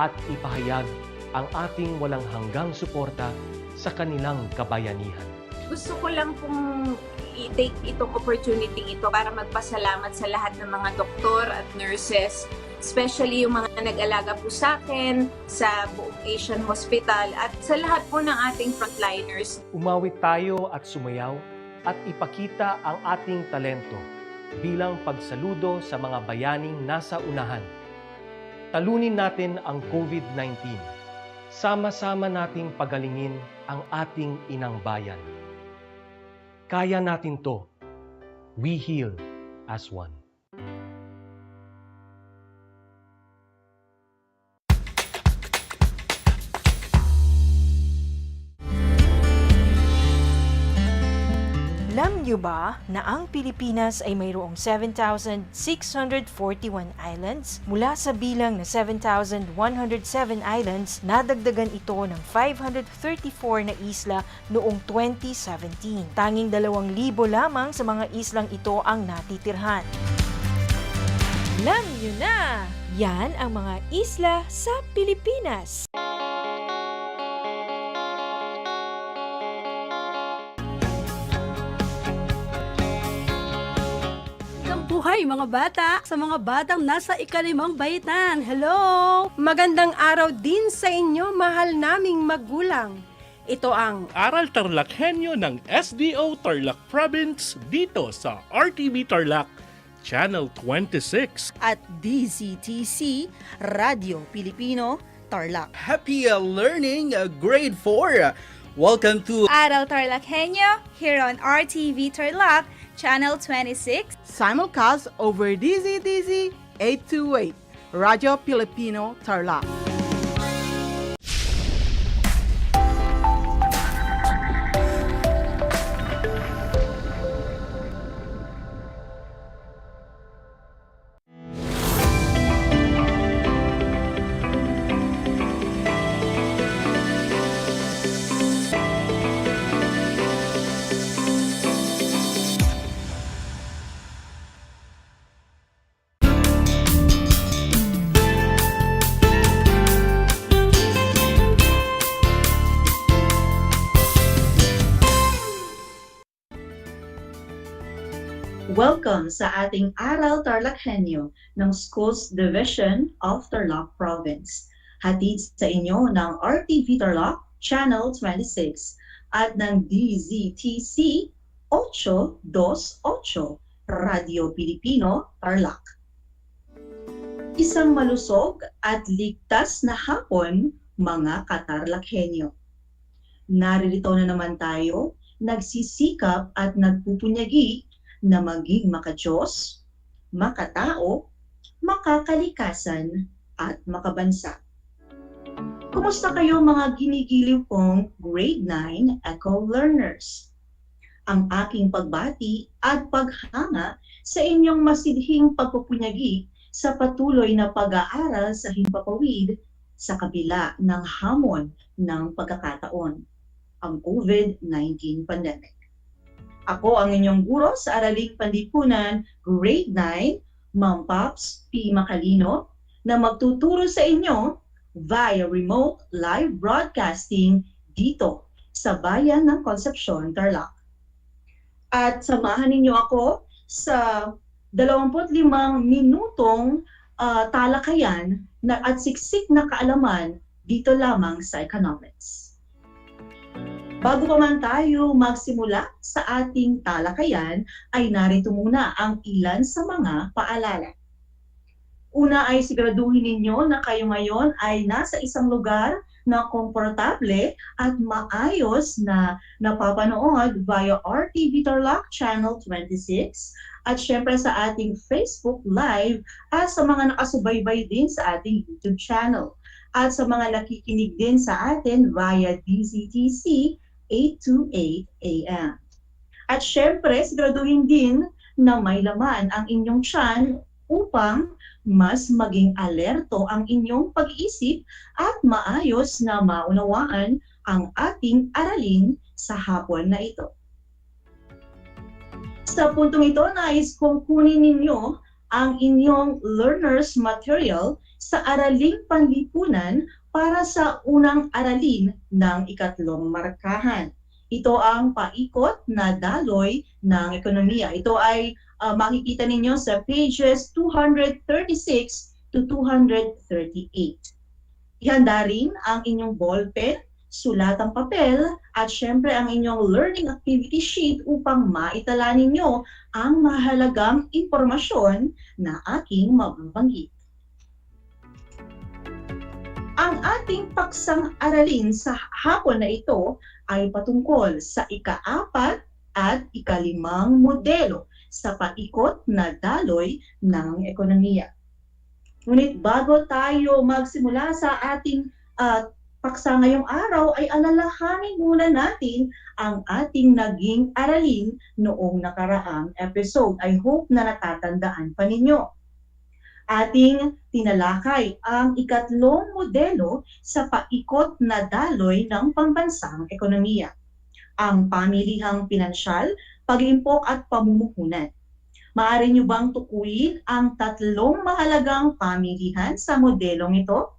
at ipahayag ang ating walang hanggang suporta sa kanilang kabayanihan. Gusto ko lang pong i-take itong opportunity ito para magpasalamat sa lahat ng mga doktor at nurses, especially yung mga nag-alaga po sa akin, sa buong Asian Hospital, at sa lahat po ng ating frontliners. Umawit tayo at sumayaw at ipakita ang ating talento bilang pagsaludo sa mga bayaning nasa unahan. Talunin natin ang COVID-19. Sama-sama nating pagalingin ang ating inang bayan. Kaya natin to. We heal as one. niyo ba na ang Pilipinas ay mayroong 7,641 islands? Mula sa bilang na 7,107 islands, nadagdagan ito ng 534 na isla noong 2017. Tanging 2,000 lamang sa mga islang ito ang natitirhan. Alam niyo na! Yan ang mga isla sa Pilipinas. Buhay mga bata, sa mga batang nasa ika-5 baitan. Hello! Magandang araw din sa inyo, mahal naming magulang. Ito ang Aral TarlakHenyo ng SDO Tarlac Province dito sa RTV Tarlac, Channel 26. At DZTC, Radio Pilipino, Tarlac. Happy learning, grade 4. Welcome to Aral TarlakHenyo here on RTV Tarlac, Channel 26. Simulcast over DZDZ 828, Radio Filipino Tarlac. Welcome sa ating Aral TarlakHenyo ng Schools Division of Tarlac Province. Hatid sa inyo ng RTV Tarlac, Channel 26 at ng DZTC 828, Radio Pilipino Tarlac. Isang malusog at ligtas na hapon, mga ka-TarlakHenyo. Naririto na naman tayo, nagsisikap at nagpupunyagi na maging makadiyos, makatao, makakalikasan, at makabansa. Kumusta kayo mga ginigiliw kong grade 9 Eco Learners? Ang aking pagbati at paghanga sa inyong masidhing pagpupunyagi sa patuloy na pag-aaral sa himpapawid sa kabila ng hamon ng pagkakataon, ang COVID-19 pandemic. Ako ang inyong guro sa Araling Panlipunan, Grade 9, Ma'am Pops P. Macalino, na magtuturo sa inyo via remote live broadcasting dito sa Bayan ng Concepcion, Tarlac. At samahan ninyo ako sa 25 minutong talakayan at siksik na kaalaman dito lamang sa economics. Bago pa man tayo magsimula sa ating talakayan, ay narito muna ang ilan sa mga paalala. Una ay siguraduhin ninyo na kayo ngayon ay nasa isang lugar na komportable at maayos na napapanood via RTV Tarlac Channel 26 at syempre sa ating Facebook Live at sa mga nakasubaybay din sa ating YouTube channel at sa mga nakikinig din sa atin via DZTC 828 AM. At syempre, siguraduhin din na may laman ang inyong tiyan upang mas maging alerto ang inyong pag-iisip at maayos na maunawaan ang ating aralin sa hapon na ito. Sa puntong ito, nais kong kunin ninyo ang inyong learner's material sa Araling Panlipunan para sa unang aralin ng ikatlong markahan. Ito ang paikot na daloy ng ekonomiya. Ito ay makikita ninyo sa pages 236 to 238. Ihanda rin ang inyong ballpen, sulatang papel, at syempre ang inyong learning activity sheet upang maitala ninyo ang mahalagang impormasyon na aking mababanggit. Ang ating paksang aralin sa hapon na ito ay patungkol sa ika-4 at ika-5 modelo sa paikot na daloy ng ekonomiya. Ngunit bago tayo magsimula sa ating paksa ngayong araw ay alalahanin muna natin ang ating naging aralin noong nakaraang episode. I hope na natatandaan pa ninyo. Ating tinalakay ang ikatlong modelo sa paikot na daloy ng pambansang ekonomiya, ang pamilihang pinansyal, pag-iimpok at pamumuhunan. Maaari nyo bang tukuyin ang tatlong mahalagang pamilihan sa modelong ito?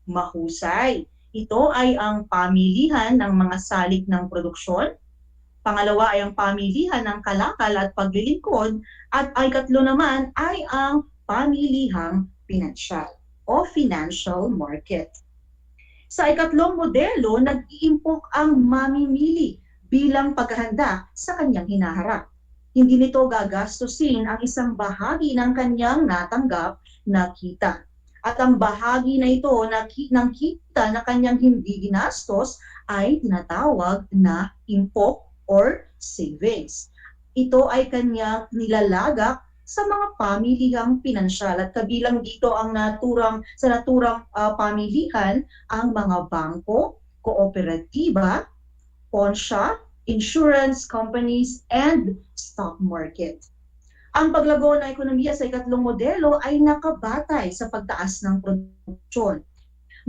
Mahusay. Ito ay ang pamilihan ng mga salik ng produksyon. Pangalawa ay ang pamilihan ng kalakal at paglilingkod. At ang ikatlo naman ay ang pamilihang pinansyal o financial market. Sa ikatlong modelo, nag-iimpok ang mamimili bilang paghahanda sa kanyang hinaharap. Hindi nito gagastusin ang isang bahagi ng kanyang natanggap na kita. At ang bahagi na ito ng kita na kanyang hindi ginastos ay tinatawag na impok or savings. Ito ay kanyang nilalagak sa mga pamilihang pinansyal at kabilang dito ang naturang pamilihan ang mga bangko, kooperatiba, ponsya, insurance companies, and stock market. Ang paglago ng ekonomiya sa ikatlong modelo ay nakabatay sa pagtaas ng produksyon.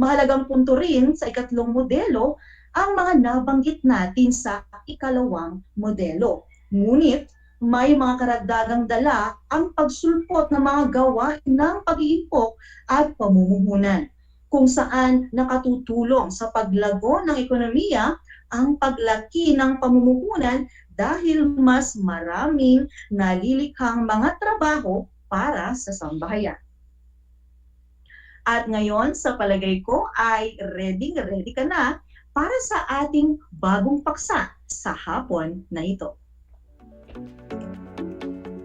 Mahalagang punto rin sa ikatlong modelo ang mga nabanggit natin sa ikalawang modelo. Ngunit may mga karagdagang dala ang pagsulpot ng mga gawain ng pag-iimpok at pamumuhunan, kung saan nakatutulong sa paglago ng ekonomiya ang paglaki ng pamumuhunan dahil mas maraming nalilikhang mga trabaho para sa sambahayan. At ngayon, sa palagay ko ay ready ka na para sa ating bagong paksa sa hapon na ito.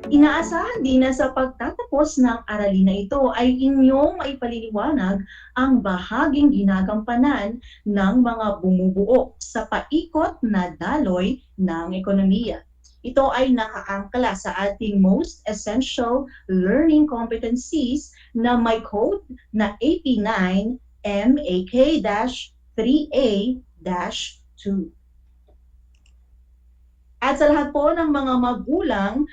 Inaasahan din na sa pagtatapos ng aralin na ito ay inyong maipaliliwanag ang bahaging ginagampanan ng mga bumubuo sa paikot na daloy ng ekonomiya. Ito ay nakaangkla sa ating Most Essential Learning Competencies na may code na AP9 MAK-3A-2. At sa lahat po ng mga magulang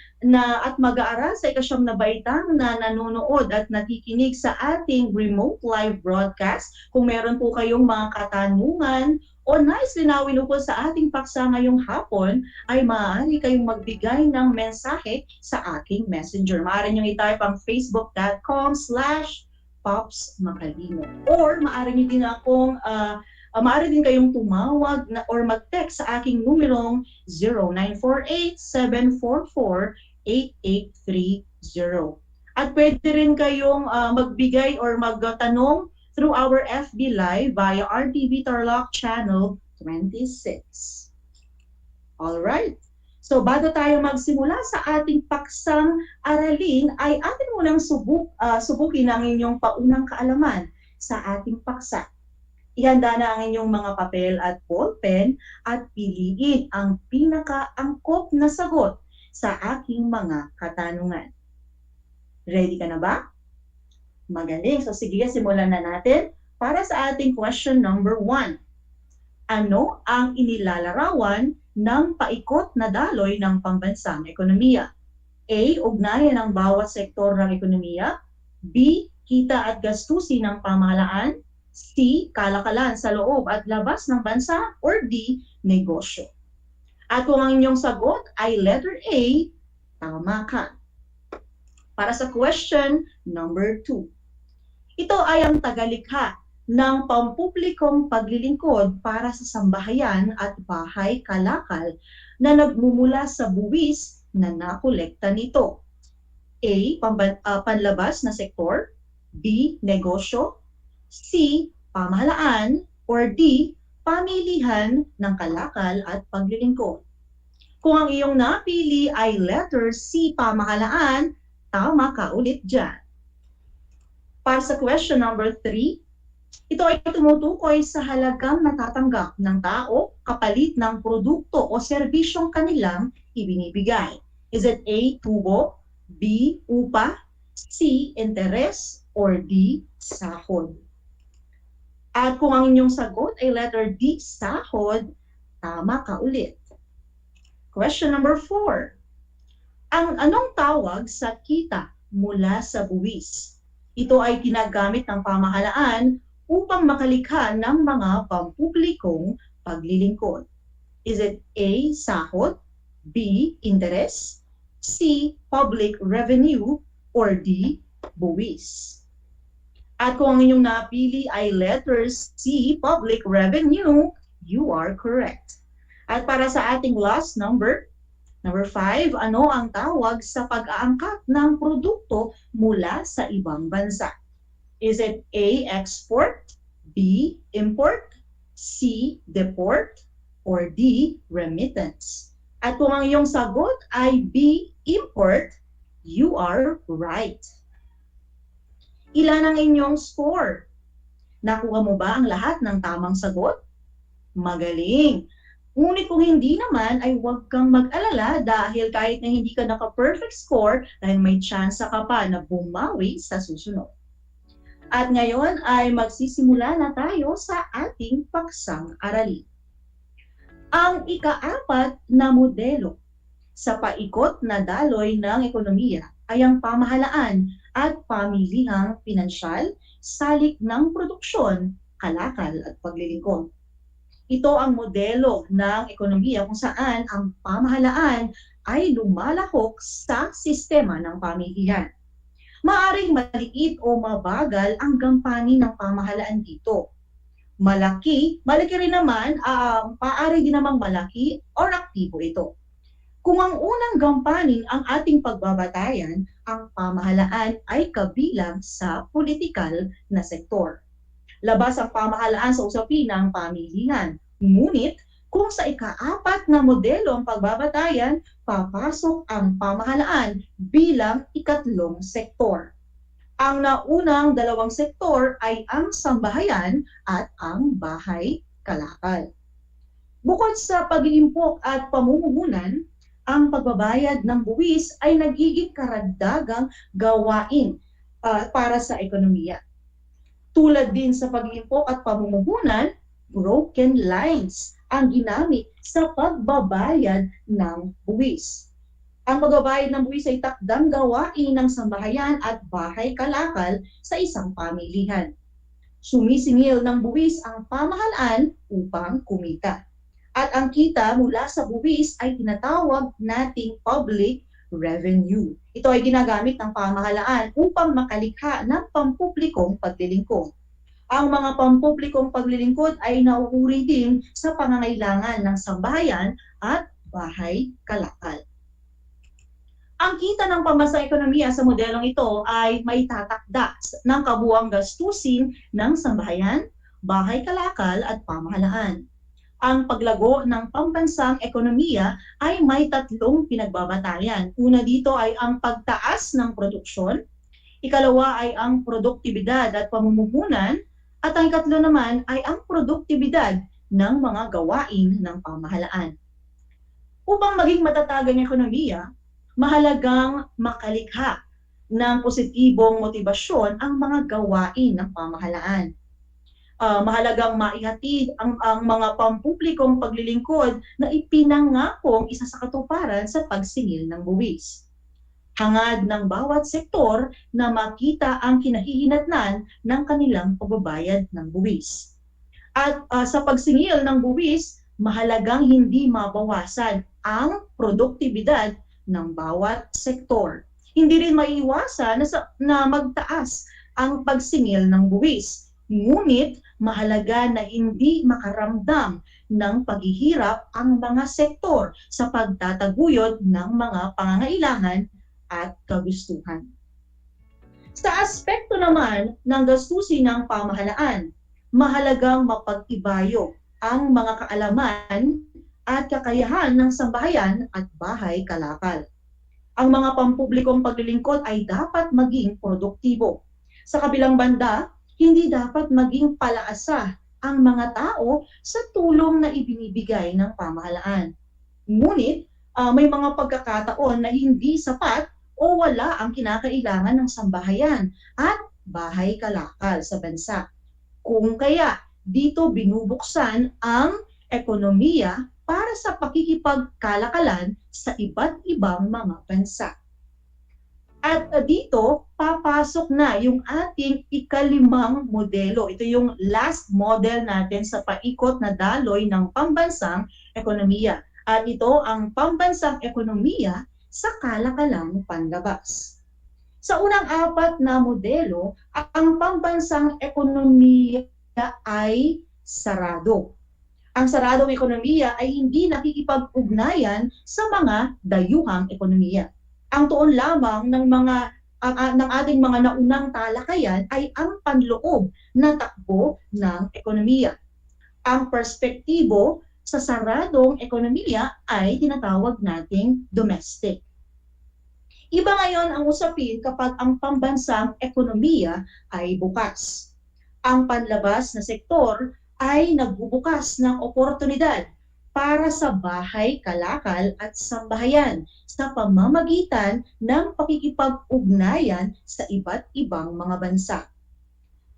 at mag-aaral sa ikasyam na baitang na nanonood at nakikinig sa ating remote live broadcast, kung meron po kayong mga katanungan o nais linawin po sa ating paksa ngayong hapon, ay maaari kayong magbigay ng mensahe sa aking messenger. Maaari nyo i-type ang facebook.com/popsmacalino. Or maaari nyo din akong maaari din kayong tumawag or mag-text sa aking numerong 0948-744-8830. At pwede rin kayong magbigay or magtanong through our FB Live via RTV Tarlac Channel 26. Alright. So bago tayo magsimula sa ating paksang aralin, ay atin munang subukin ang inyong paunang kaalaman sa ating paksa. Ihanda na ang inyong mga papel at ballpen at piliin ang pinakaangkop na sagot sa aking mga katanungan. Ready ka na ba? Magaling. So sige, simulan na natin para sa ating question number 1. Ano ang inilalarawan ng paikot na daloy ng pambansang ekonomiya? A. Ugnayan ng bawat sektor ng ekonomiya. B. Kita at gastusin ng pamahalaan. C. Kalakalan sa loob at labas ng bansa. Or D. Negosyo. At kung ang inyong sagot ay letter A, tama ka. Para sa question number 2. Ito ay ang tagalikha ng pampublikong paglilingkod para sa sambahayan at bahay kalakal na nagmumula sa buwis na nakolekta nito. A. Panlabas na sektor. B. Negosyo. C. Pamahalaan. Or D. Pamilihan ng kalakal at paglilingkod. Kung ang iyong napili ay letter C. Pamahalaan, tama ka ulit dyan. Para sa question number 3, ito ay tumutukoy sa halagang natatanggap ng tao kapalit ng produkto o serbisyong kanilang ibinibigay. Is it A. Tubo, B. Upa, C. Interes, or D. Sahod? At kung ang inyong sagot ay letter D, sahod, tama ka ulit. Question number 4. Ang anong tawag sa kita mula sa buwis? Ito ay ginagamit ng pamahalaan upang makalikha ng mga pampublikong paglilingkod. Is it A, sahod, B, interes, C, public revenue, or D, buwis? At kung ang inyong napili ay letters C, public revenue, you are correct. At para sa ating last number 5, ano ang tawag sa pag-aangkat ng produkto mula sa ibang bansa? Is it A, export, B, import, C, deport, or D, remittance? At kung ang iyong sagot ay B, import, you are right. Ilan ang inyong score? Nakuha mo ba ang lahat ng tamang sagot? Magaling! Ngunit kung hindi naman ay huwag kang mag-alala dahil kahit na hindi ka naka-perfect score, dahil may chance ka pa na bumawi sa susunod. At ngayon ay magsisimula na tayo sa ating paksang aralin. Ang ika-4 na modelo sa paikot na daloy ng ekonomiya ay ang pamahalaan at pamilihang pinansyal, salik ng produksyon, kalakal at paglilingkod. Ito ang modelo ng ekonomiya kung saan ang pamahalaan ay lumalahok sa sistema ng pamilihan. Maaring maliit o mabagal ang gampanin ng pamahalaan dito. Malaki rin naman, maaari din namang malaki o aktibo ito. Kung ang unang gampanin ang ating pagbabatayan, ang pamahalaan ay kabilang sa politikal na sektor. Labas ang pamahalaan sa usapin ng pamilihan. Ngunit, kung sa ika-4 na modelo ang pagbabatayan, papasok ang pamahalaan bilang ikatlong sektor. Ang naunang dalawang sektor ay ang sambahayan at ang bahay kalakal. Bukod sa pag-iimpok at pamumuhunan, ang pagbabayad ng buwis ay nagiging karagdagang gawain para sa ekonomiya. Tulad din sa pag-iimpok at pamumuhunan, broken lines ang ginamit sa pagbabayad ng buwis. Ang pagbabayad ng buwis ay takdang gawain ng sambahayan at bahay kalakal sa isang pamilihan. Sumisingil ng buwis ang pamahalaan upang kumita. At ang kita mula sa buwis ay tinatawag nating public revenue. Ito ay ginagamit ng pamahalaan upang makalikha ng pampublikong paglilingkod. Ang mga pampublikong paglilingkod ay nauuri din sa pangangailangan ng sambahayan at bahay kalakal. Ang kita ng pambansang ekonomiya sa modelong ito ay may tatakda ng kabuuang gastusin ng sambahayan, bahay kalakal at pamahalaan. Ang paglago ng pambansang ekonomiya ay may 3 pinagbabatayan. Una dito ay ang pagtaas ng produksyon, ikalawa ay ang produktibidad at pamumuhunan, at ang ikatlo naman ay ang produktibidad ng mga gawain ng pamahalaan. Upang maging matatag ang ekonomiya, mahalagang makalikha ng positibong motibasyon ang mga gawain ng pamahalaan. Mahalagang maihatid ang mga pampublikong paglilingkod na ipinangakong isa sa katuparan sa pagsingil ng buwis. Hangad ng bawat sektor na makita ang kinahihinatnan ng kanilang pagbabayad ng buwis. At sa pagsingil ng buwis, mahalagang hindi mabawasan ang produktibidad ng bawat sektor. Hindi rin maiiwasan na magtaas ang pagsingil ng buwis. Ngunit mahalaga na hindi makaramdam ng paghihirap ang mga sektor sa pagtataguyod ng mga pangangailangan at kagustuhan. Sa aspekto naman ng gastusin ng pamahalaan, mahalagang mapag-ibayo ang mga kaalaman at kakayahan ng sambahayan at bahay kalakal. Ang mga pampublikong paglilingkod ay dapat maging produktibo. Sa kabilang banda, hindi dapat maging palaasa ang mga tao sa tulong na ibinibigay ng pamahalaan. Ngunit, may mga pagkakataon na hindi sapat o wala ang kinakailangan ng sambahayan at bahay kalakal sa bansa. Kung kaya dito binubuksan ang ekonomiya para sa pakikipagkalakalan sa iba't ibang mga bansa. At dito, papasok na yung ating ikalimang modelo. Ito yung last model natin sa paikot na daloy ng pambansang ekonomiya. At ito ang pambansang ekonomiya sa kalakalang panlabas. Sa unang apat na modelo, ang pambansang ekonomiya ay sarado. Ang saradong ekonomiya ay hindi nakikipag-ugnayan sa mga dayuhang ekonomiya. Ang tuon lamang ng ating mga naunang talakayan ay ang panloob na takbo ng ekonomiya. Ang perspektibo sa saradong ekonomiya ay tinatawag nating domestic. Iba ngayon ang usapin kapag ang pambansang ekonomiya ay bukas. Ang panlabas na sektor ay nagbubukas ng oportunidad para sa bahay, kalakal at sambahayan sa pamamagitan ng pakikipag-ugnayan sa iba't ibang mga bansa.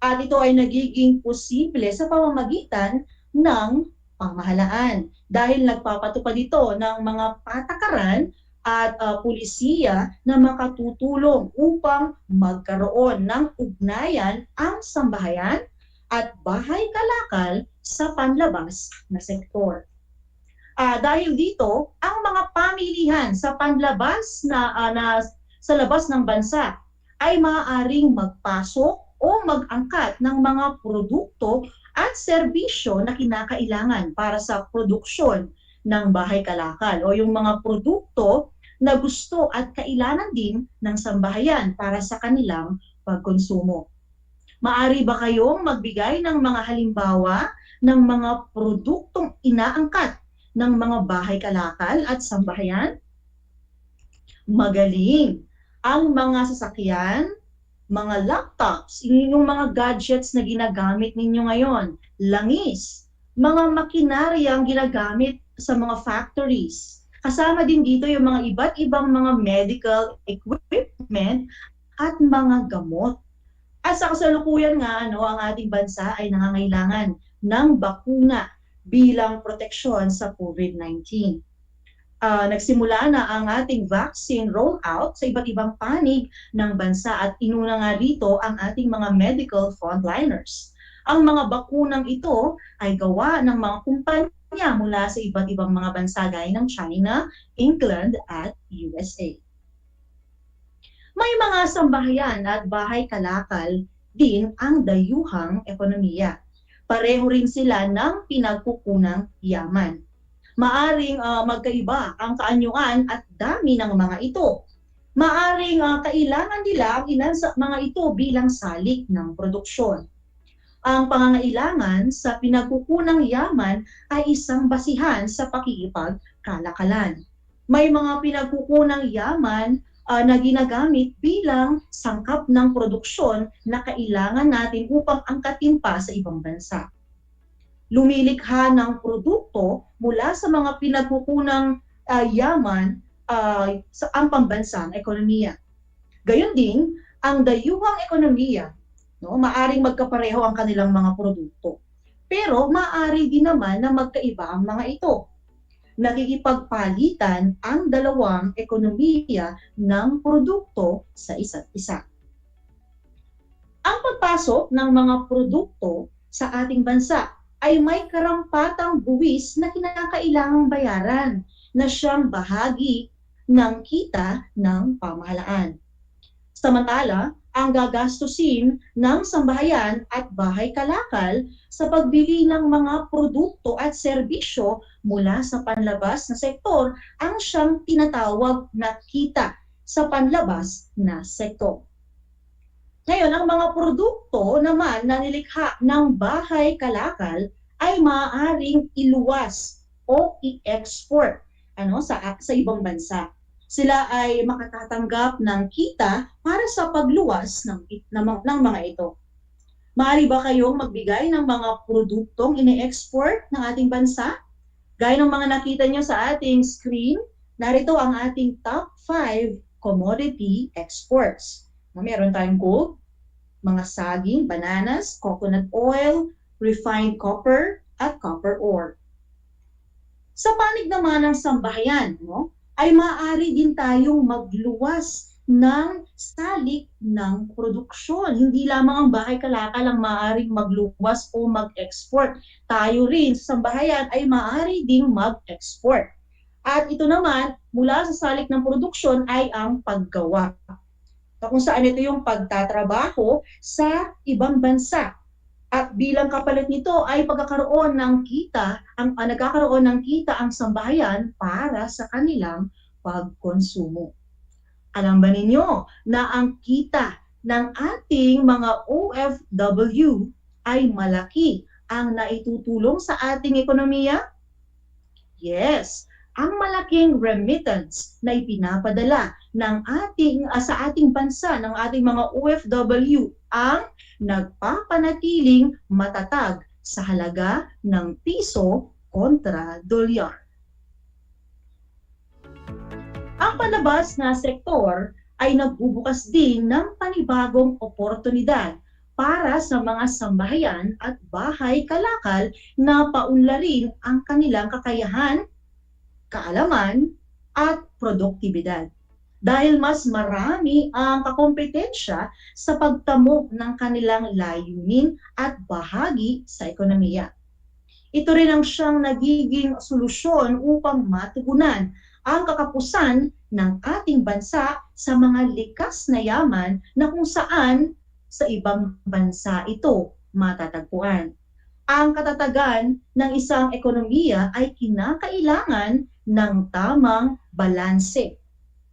At ito ay nagiging posible sa pamamagitan ng pamahalaan dahil nagpapatupad ito ng mga patakaran at pulisiya na makatutulong upang magkaroon ng ugnayan ang sambahayan at bahay kalakal sa panlabas na sektor. Dahil dito, ang mga pamilihan sa panlabas sa labas ng bansa ay maaaring magpasok o mag-angkat ng mga produkto at serbisyo na kinakailangan para sa produksyon ng bahay kalakal o yung mga produkto na gusto at kailangan din ng sambahayan para sa kanilang pagkonsumo. Maari ba kayong magbigay ng mga halimbawa ng mga produktong inaangkat ng mga bahay kalakal at sambahayan? Magaling! Ang mga sasakyan, mga laptops, yung mga gadgets na ginagamit ninyo ngayon, langis, mga makinaryang ginagamit sa mga factories. Kasama din dito yung mga iba't ibang mga medical equipment at mga gamot. At sa kasalukuyan nga, ang ating bansa ay nangangailangan ng bakuna bilang proteksyon sa COVID-19. Nagsimula na ang ating vaccine rollout sa iba't ibang panig ng bansa at inuna nga rito ang ating mga medical frontliners. Ang mga bakunang ito ay gawa ng mga kumpanya mula sa iba't ibang mga bansa gaya ng China, England at USA. May mga sambahayan at bahay kalakal din ang dayuhang ekonomiya. Pareho rin sila ng pinagkukunang yaman. Maaring magkaiba ang kaanyuan at dami ng mga ito. Maaring kailangan nila ang ilan sa mga ito bilang salik ng produksyon. Ang pangangailangan sa pinagkukunang yaman ay isang basihan sa pakikipagkalakalan. May mga pinagkukunang yaman na ginagamit bilang sangkap ng produksyon na kailangan natin upang angkatin pa sa ibang bansa. Lumilikha ng produkto mula sa mga pinagkukunang yaman sa ang pambansang ekonomiya. Gayon din, ang dayuhang ekonomiya, maaring magkapareho ang kanilang mga produkto. Pero maaari din naman na magkaiba ang mga ito. Nakikipagpalitan ang dalawang ekonomiya ng produkto sa isa't isa. Ang pagpasok ng mga produkto sa ating bansa ay may karampatang buwis na kinakailangang bayaran na siyang bahagi ng kita ng pamahalaan. Samantala, ang gagastusin ng sambahayan at bahay kalakal sa pagbili ng mga produkto at serbisyo mula sa panlabas na sektor ang siyang tinatawag na kita sa panlabas na sektor. Ngayon, ang mga produkto naman na nilikha ng bahay kalakal ay maaaring iluwas o i-export sa ibang bansa. Sila ay makatatanggap ng kita para sa pagluwas ng mga ito. Maaari ba kayong magbigay ng mga produktong ine-export ng ating bansa? Gaya ng mga nakita nyo sa ating screen, narito ang ating top 5 commodity exports. Meron tayong gold, mga saging, bananas, coconut oil, refined copper, at copper ore. Sa panig naman ng sambahayan, ay maaari din tayong magluwas ng salik ng produksyon. Hindi lamang ang bahay kalakal ang maaaring magluwas o mag-export. Tayo rin sa sambahayan ay maaari ding mag-export. At ito naman, mula sa salik ng produksyon ay ang paggawa. Kung saan ito yung pagtatrabaho sa ibang bansa. At bilang kapalit nito ay pagkakaroon ng kita, nagkakaroon ng kita ang sambahayan para sa kanilang pagkonsumo. Alam ba ninyo na ang kita ng ating mga OFW ay malaki ang naitutulong sa ating ekonomiya? Yes, ang malaking remittance na ipinapadala ng sa ating bansa ng ating mga OFW ang nagpapanatiling matatag sa halaga ng piso kontra dolyar. Ang palabas na sektor ay nagbubukas din ng panibagong oportunidad para sa mga sambahayan at bahay kalakal na paunlarin ang kanilang kakayahan, kaalaman, at produktibidad. Dahil mas marami ang kakompetensya sa pagtamo ng kanilang layunin at bahagi sa ekonomiya. Ito rin ang siyang nagiging solusyon upang matugunan ang kakapusan ng ating bansa sa mga likas na yaman na kung saan sa ibang bansa ito matatagpuan. Ang katatagan ng isang ekonomiya ay kinakailangan ng tamang balanse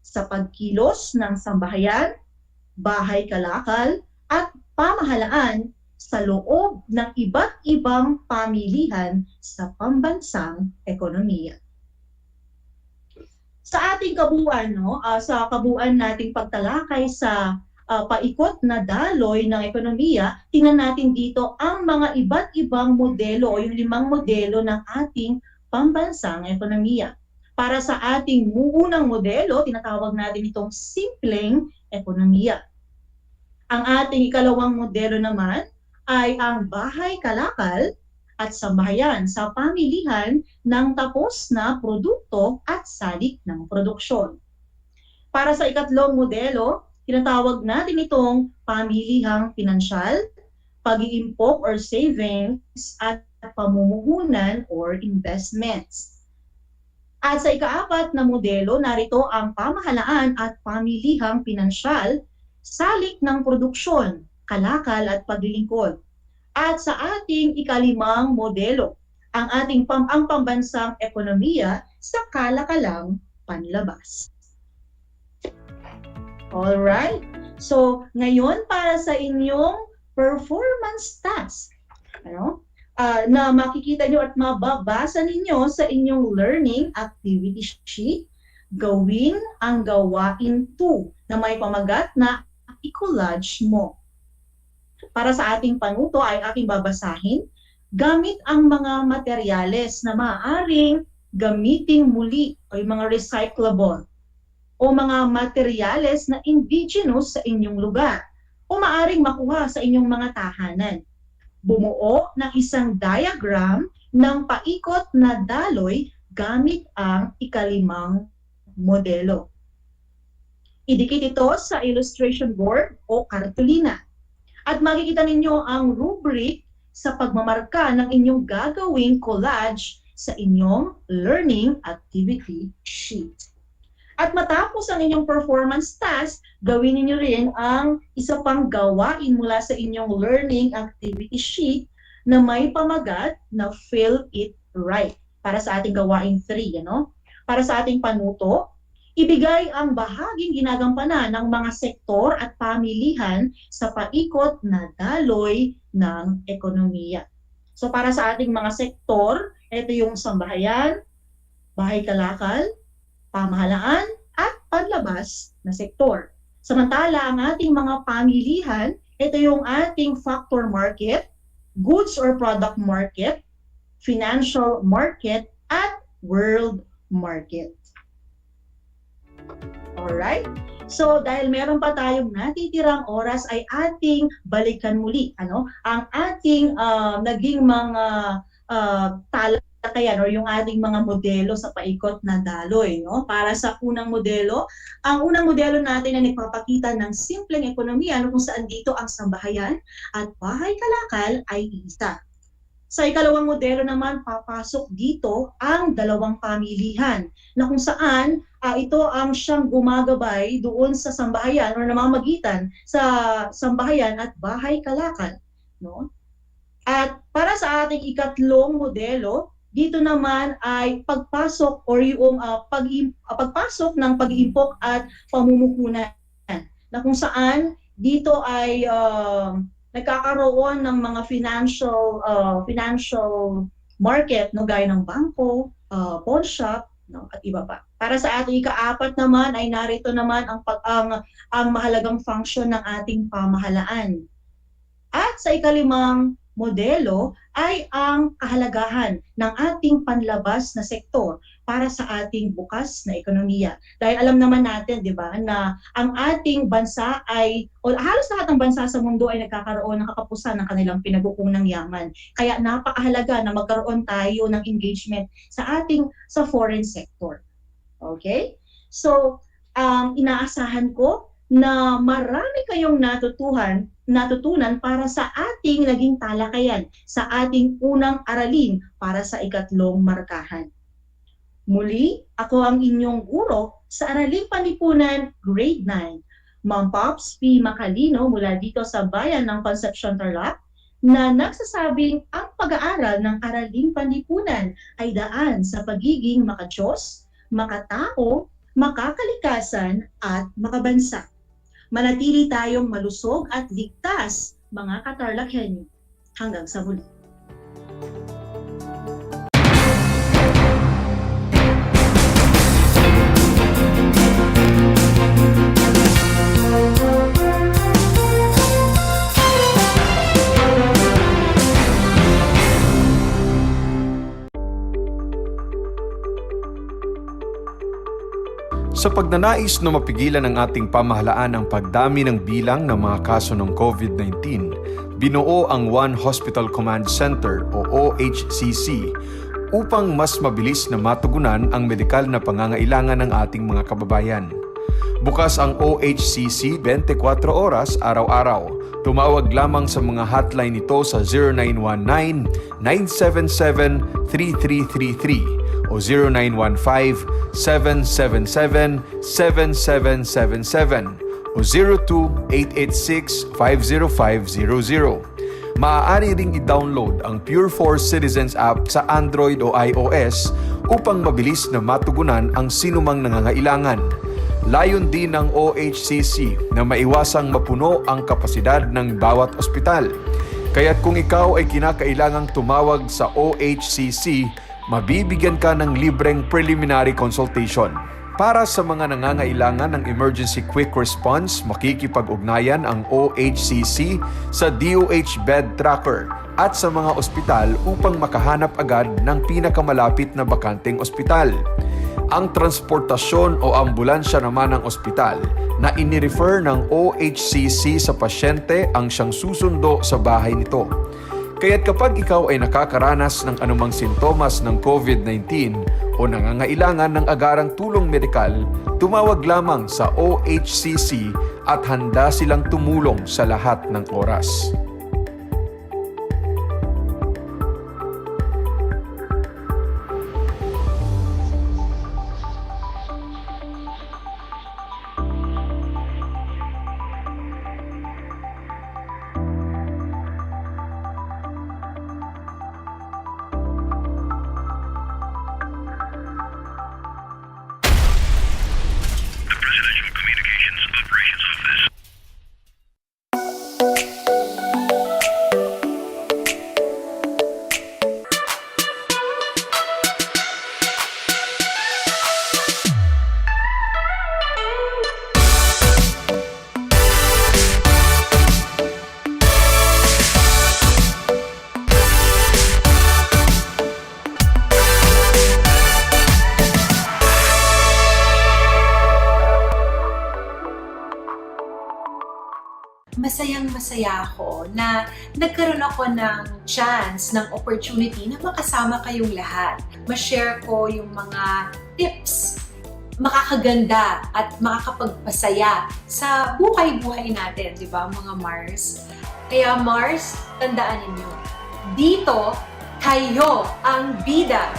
sa pagkilos ng sambahayan, bahay kalakal, at pamahalaan sa loob ng iba't ibang pamilihan sa pambansang ekonomiya. Sa ating kabuuan, sa kabuuan nating pagtalakay sa paikot na daloy ng ekonomiya, tingnan natin dito ang mga iba't ibang modelo o yung 5 modelo ng ating pambansang ekonomiya. Para sa ating unang modelo, tinatawag natin itong simpleng ekonomiya. Ang ating ikalawang modelo naman ay ang bahay kalakal at sambahayan sa pamilihan ng tapos na produkto at salik ng produksyon. Para sa ikatlong modelo, tinatawag natin itong pamilihang pinansyal, pag-iimpok or savings at pamumuhunan or investments. At sa ikaapat na modelo, narito ang pamahalaan at pamilihang pinansyal, salik ng produksyon, kalakal at paglilingkod. At sa ating ikalimang modelo, ang pambansang ekonomiya sa kalakalang panlabas. Alright, so ngayon para sa inyong performance task, na makikita nyo at mababasa ninyo sa inyong learning activity sheet, gawin ang gawain 2 na may pamagat na i-collage mo. Para sa ating panuto ay aking babasahin, gamit ang mga materyales na maaaring gamiting muli o yung mga recyclable o mga materyales na indigenous sa inyong lugar o maaaring makuha sa inyong mga tahanan. Bumuo ng isang diagram ng paikot na daloy gamit ang ikalimang modelo. Idikit ito sa illustration board o kartulina. At makikita ninyo ang rubric sa pagmamarka ng inyong gagawing collage sa inyong learning activity sheet. At matapos ang inyong performance task, gawin niyo rin ang isa pang gawain mula sa inyong learning activity sheet na may pamagat na fill it right. Para sa ating gawain 3, Para sa ating panuto, ibigay ang bahaging ginagampanan ng mga sektor at pamilihan sa paikot na daloy ng ekonomiya. So para sa ating mga sektor, ito yung sambahayan, bahay kalakal, pamahalaan, at panlabas na sektor. Samantala, ang ating mga pamilihan, ito yung ating factor market, goods or product market, financial market, at world market. Alright? So dahil meron pa tayong natitirang oras ay ating balikan muli ang ating naging mga talakayan or yung ating mga modelo sa paikot na daloy, no? Para sa unang modelo, ang unang modelo natin ay nagpapakita ng simpleng ekonomiya kung saan dito ang sambahayan at bahay kalakal ay isa. Sa ikalawang modelo naman, papasok dito ang dalawang pamilihan na kung saan ito ang siyang gumagabay doon sa sambahayan o namamagitan sa sambahayan at bahay kalakal. No? At para sa ating ikatlong modelo, dito naman ay pagpasok or yung pagpasok ng pag-iimpok at pamumuhunan na kung saan dito ay nagkakaroon ng mga financial market gaya ng bangko, pawn shop, at iba pa. Para sa ating ikaapat naman ay narito naman ang mahalagang function ng ating pamahalaan. At sa ikalimang modelo ay ang kahalagahan ng ating panlabas na sektor para sa ating bukas na ekonomiya. Dahil alam naman natin, di ba, na ang ating bansa o halos lahat ng bansa sa mundo ay nagkakaroon ng kakapusan ng kanilang pinagkukunang yaman. Kaya napakahalaga na magkaroon tayo ng engagement sa foreign sector. Okay? So, inaasahan ko na marami kayong natutunan para sa ating naging talakayan, sa ating unang aralin para sa ikatlong markahan. Muli, ako ang inyong guro sa Araling Panlipunan, Grade 9, Ma'am Pops P. Macalino mula dito sa bayan ng Concepcion, Tarlac, na nagsasabing ang pag-aaral ng Araling Panlipunan ay daan sa pagiging makadiyos, makatao, makakalikasan at makabansa. Manatili tayong malusog at ligtas, mga ka-TarlakHenyo. Hanggang sa muli. Sa pagnanais na mapigilan ng ating pamahalaan ang pagdami ng bilang ng mga kaso ng COVID-19, binuo ang One Hospital Command Center o OHCC upang mas mabilis na matugunan ang medikal na pangangailangan ng ating mga kababayan. Bukas ang OHCC 24 oras araw-araw. Tumawag lamang sa mga hotline nito sa 0919-977-3333 o 0915-777-7777 o 02-886-50500. Maaari ring i-download ang Pure Force Citizens app sa Android o iOS upang mabilis na matugunan ang sinumang nangangailangan. Layon din ng OHCC na maiwasang mapuno ang kapasidad ng bawat ospital. Kaya't kung ikaw ay kinakailangang tumawag sa OHCC, mabibigyan ka ng libreng preliminary consultation. Para sa mga nangangailangan ng emergency quick response, makikipag-ugnayan ang OHCC sa DOH Bed Tracker at sa mga ospital upang makahanap agad ng pinakamalapit na bakanteng ospital. Ang transportasyon o ambulansya naman ng ospital na inirefer ng OHCC sa pasyente ang siyang susundo sa bahay nito. Kaya't kapag ikaw ay nakakaranas ng anumang sintomas ng COVID-19 o nangangailangan ng agarang tulong medikal, tumawag lamang sa OHCC at handa silang tumulong sa lahat ng oras. masayang-masaya ako na nagkaroon ako ng chance, ng opportunity na makasama kayong lahat. Ma-share ko yung mga tips makakaganda at makakapagpasaya sa buhay-buhay natin, di ba mga Mars? Kaya Mars, tandaan ninyo, dito, kayo ang bida.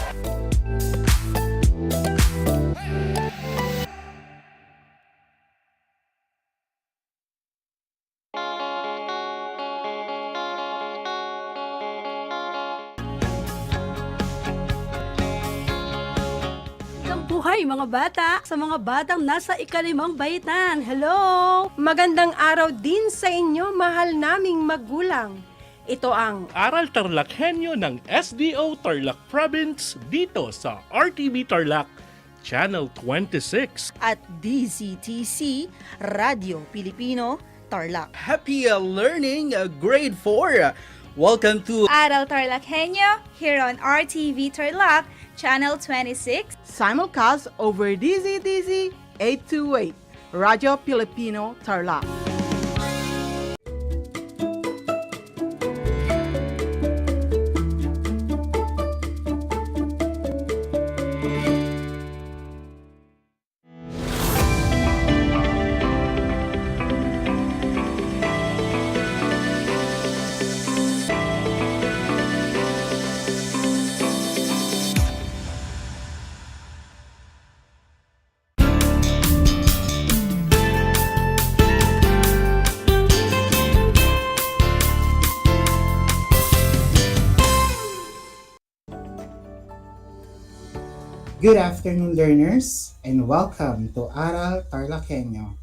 Buhay mga bata, sa mga batang nasa ikalimang baitan. Hello! Magandang araw din sa inyo, mahal naming magulang. Ito ang Aral TarlakHenyo ng SDO Tarlac Province dito sa RTV Tarlac, Channel 26. At DZTC, Radio Pilipino, Tarlac. Happy learning, grade 4. Welcome to Aral TarlakHenyo here on RTV Tarlac, Channel 26. Simulcast over DZDZ 828, Radio Filipino Tarlac. Good afternoon, learners, and welcome to Aral TarlakHenyo.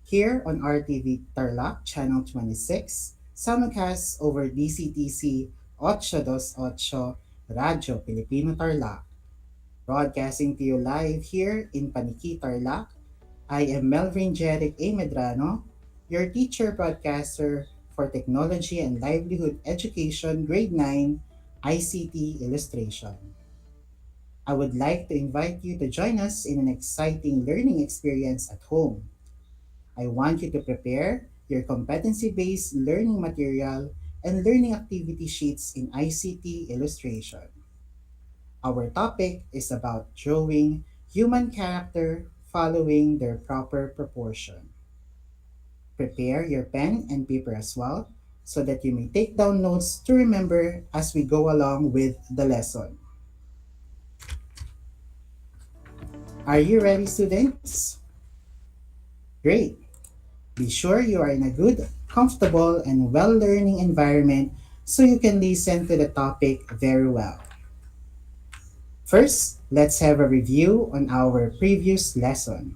Here on RTV Tarlac, Channel 26, simulcast over DCTC 828, Radio Pilipino Tarlac. Broadcasting to you live here in Paniki, Tarlac, I am Melvin Jeric A. Medrano, your teacher broadcaster for Technology and Livelihood Education Grade 9 ICT Illustration. I would like to invite you to join us in an exciting learning experience at home. I want you to prepare your competency-based learning material and learning activity sheets in ICT illustration. Our topic is about drawing human character following their proper proportion. Prepare your pen and paper as well so that you may take down notes to remember as we go along with the lesson. Are you ready, students? Great! Be sure you are in a good, comfortable, and well-learning environment so you can listen to the topic very well. First, let's have a review on our previous lesson.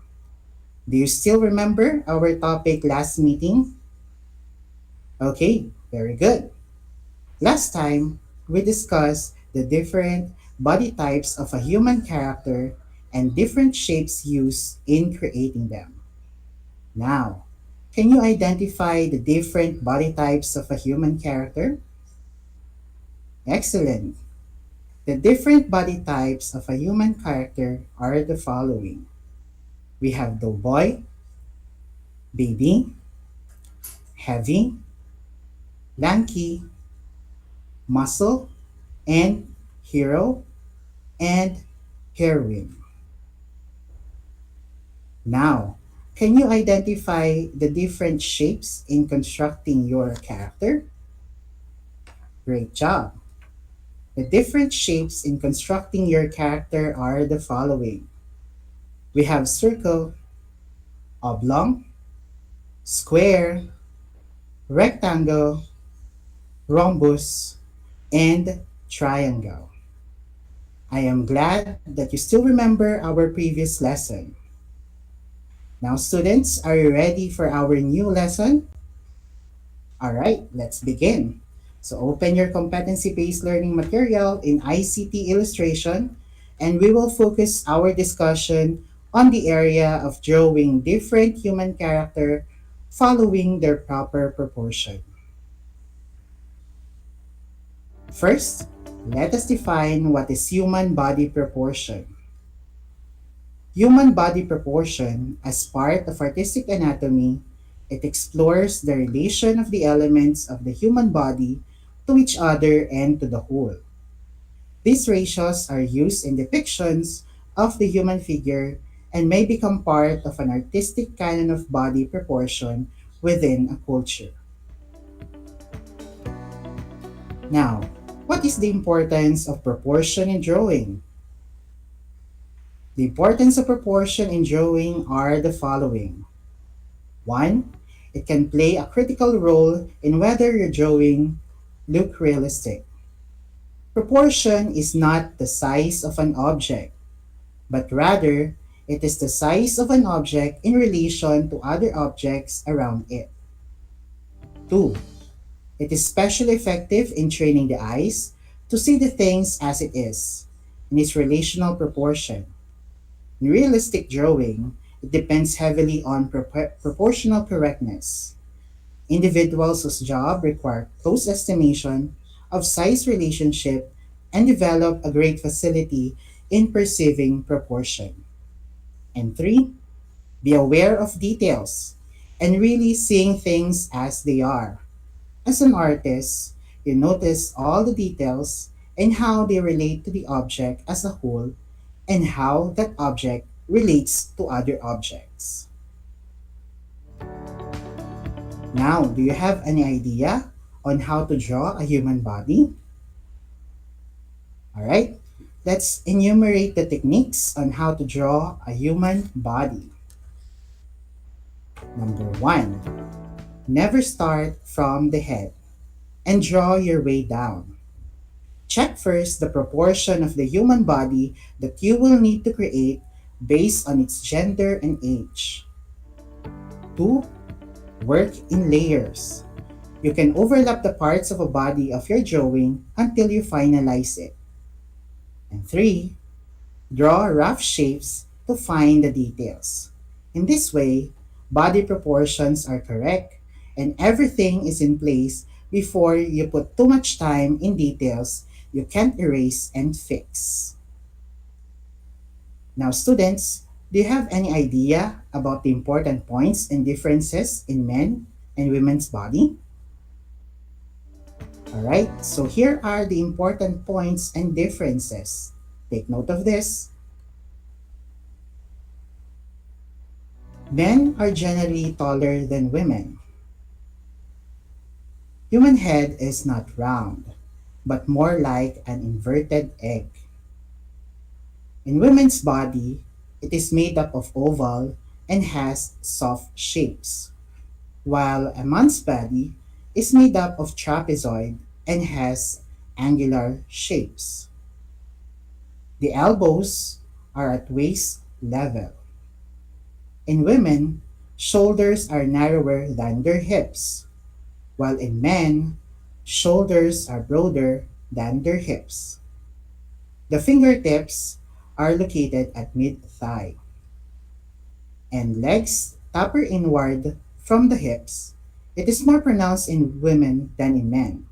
Do you still remember our topic last meeting? Okay, very good. Last time, we discussed the different body types of a human character and different shapes used in creating them. Now, can you identify the different body types of a human character? Excellent. The different body types of a human character are the following. We have doughboy, baby, heavy, lanky, muscle, and hero, and heroine. Now, can you identify the different shapes in constructing your character? Great job! The different shapes in constructing your character are the following. We have circle, oblong, square, rectangle, rhombus, and triangle. I am glad that you still remember our previous lesson. Now, students, are you ready for our new lesson? All right, let's begin. So open your competency-based learning material in ICT illustration, and we will focus our discussion on the area of drawing different human character following their proper proportion. First, let us define what is human body proportion. Human body proportion, as part of artistic anatomy, It explores the relation of the elements of the human body to each other and to the whole. These ratios are used in depictions of the human figure and may become part of an artistic canon of body proportion within a culture. Now, what is the importance of proportion in drawing? The importance of proportion in drawing are the following. 1. It can play a critical role in whether your drawing look realistic. Proportion is not the size of an object, but rather it is the size of an object in relation to other objects around it. 2. It is especially effective in training the eyes to see the things as it is, in its relational proportion. In realistic drawing, it depends heavily on proportional correctness. Individuals whose job require close estimation of size relationship and develop a great facility in perceiving proportion. And 3, be aware of details and really seeing things as they are. As an artist, you notice all the details and how they relate to the object as a whole and how that object relates to other objects. Now, do you have any idea on how to draw a human body? Alright, let's enumerate the techniques on how to draw a human body. Number 1, never start from the head and draw your way down. Check first the proportion of the human body that you will need to create based on its gender and age. 2. Work in layers. You can overlap the parts of a body of your drawing until you finalize it. And 3. Draw rough shapes to find the details. In this way, body proportions are correct and everything is in place before you put too much time in details you can't erase and fix. Now students, do you have any idea about the important points and differences in men and women's body? Alright, so here are the important points and differences. Take note of this. Men are generally taller than women. Human head is not round, but more like an inverted egg. In women's body, it is made up of oval and has soft shapes, while a man's body is made up of trapezoid and has angular shapes. The elbows are at waist level. In women, shoulders are narrower than their hips, while in men, shoulders are broader than their hips. The fingertips are located at mid-thigh, and legs taper inward from the hips. It is more pronounced in women than in men.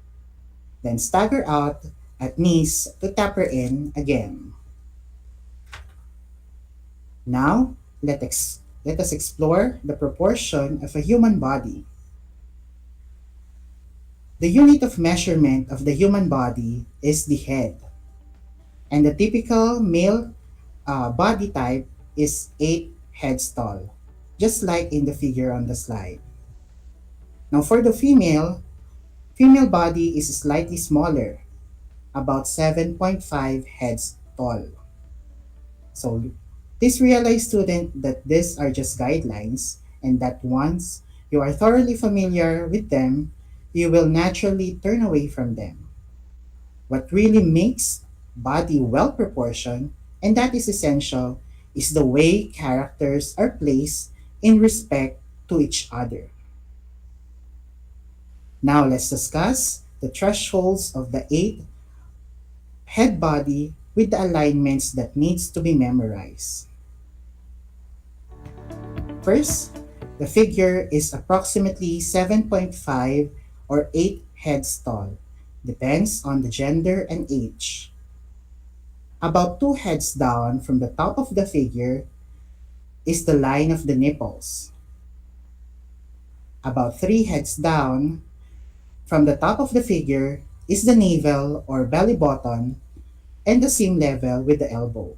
Then stagger out at knees to taper in again. Now, let us explore the proportion of a human body. The unit of measurement of the human body is the head, and the typical male body type is 8 heads tall, just like in the figure on the slide. Now for the female body is slightly smaller, about 7.5 heads tall. So please realize student that these are just guidelines and that once you are thoroughly familiar with them, you will naturally turn away from them. What really makes body well proportioned, and that is essential, is the way characters are placed in respect to each other. Now let's discuss the thresholds of the 8 head body with the alignments that needs to be memorized. First, the figure is approximately 7.5 or 8 heads tall, depends on the gender and age. About 2 heads down from the top of the figure is the line of the nipples. About 3 heads down from the top of the figure is the navel or belly button and the same level with the elbow.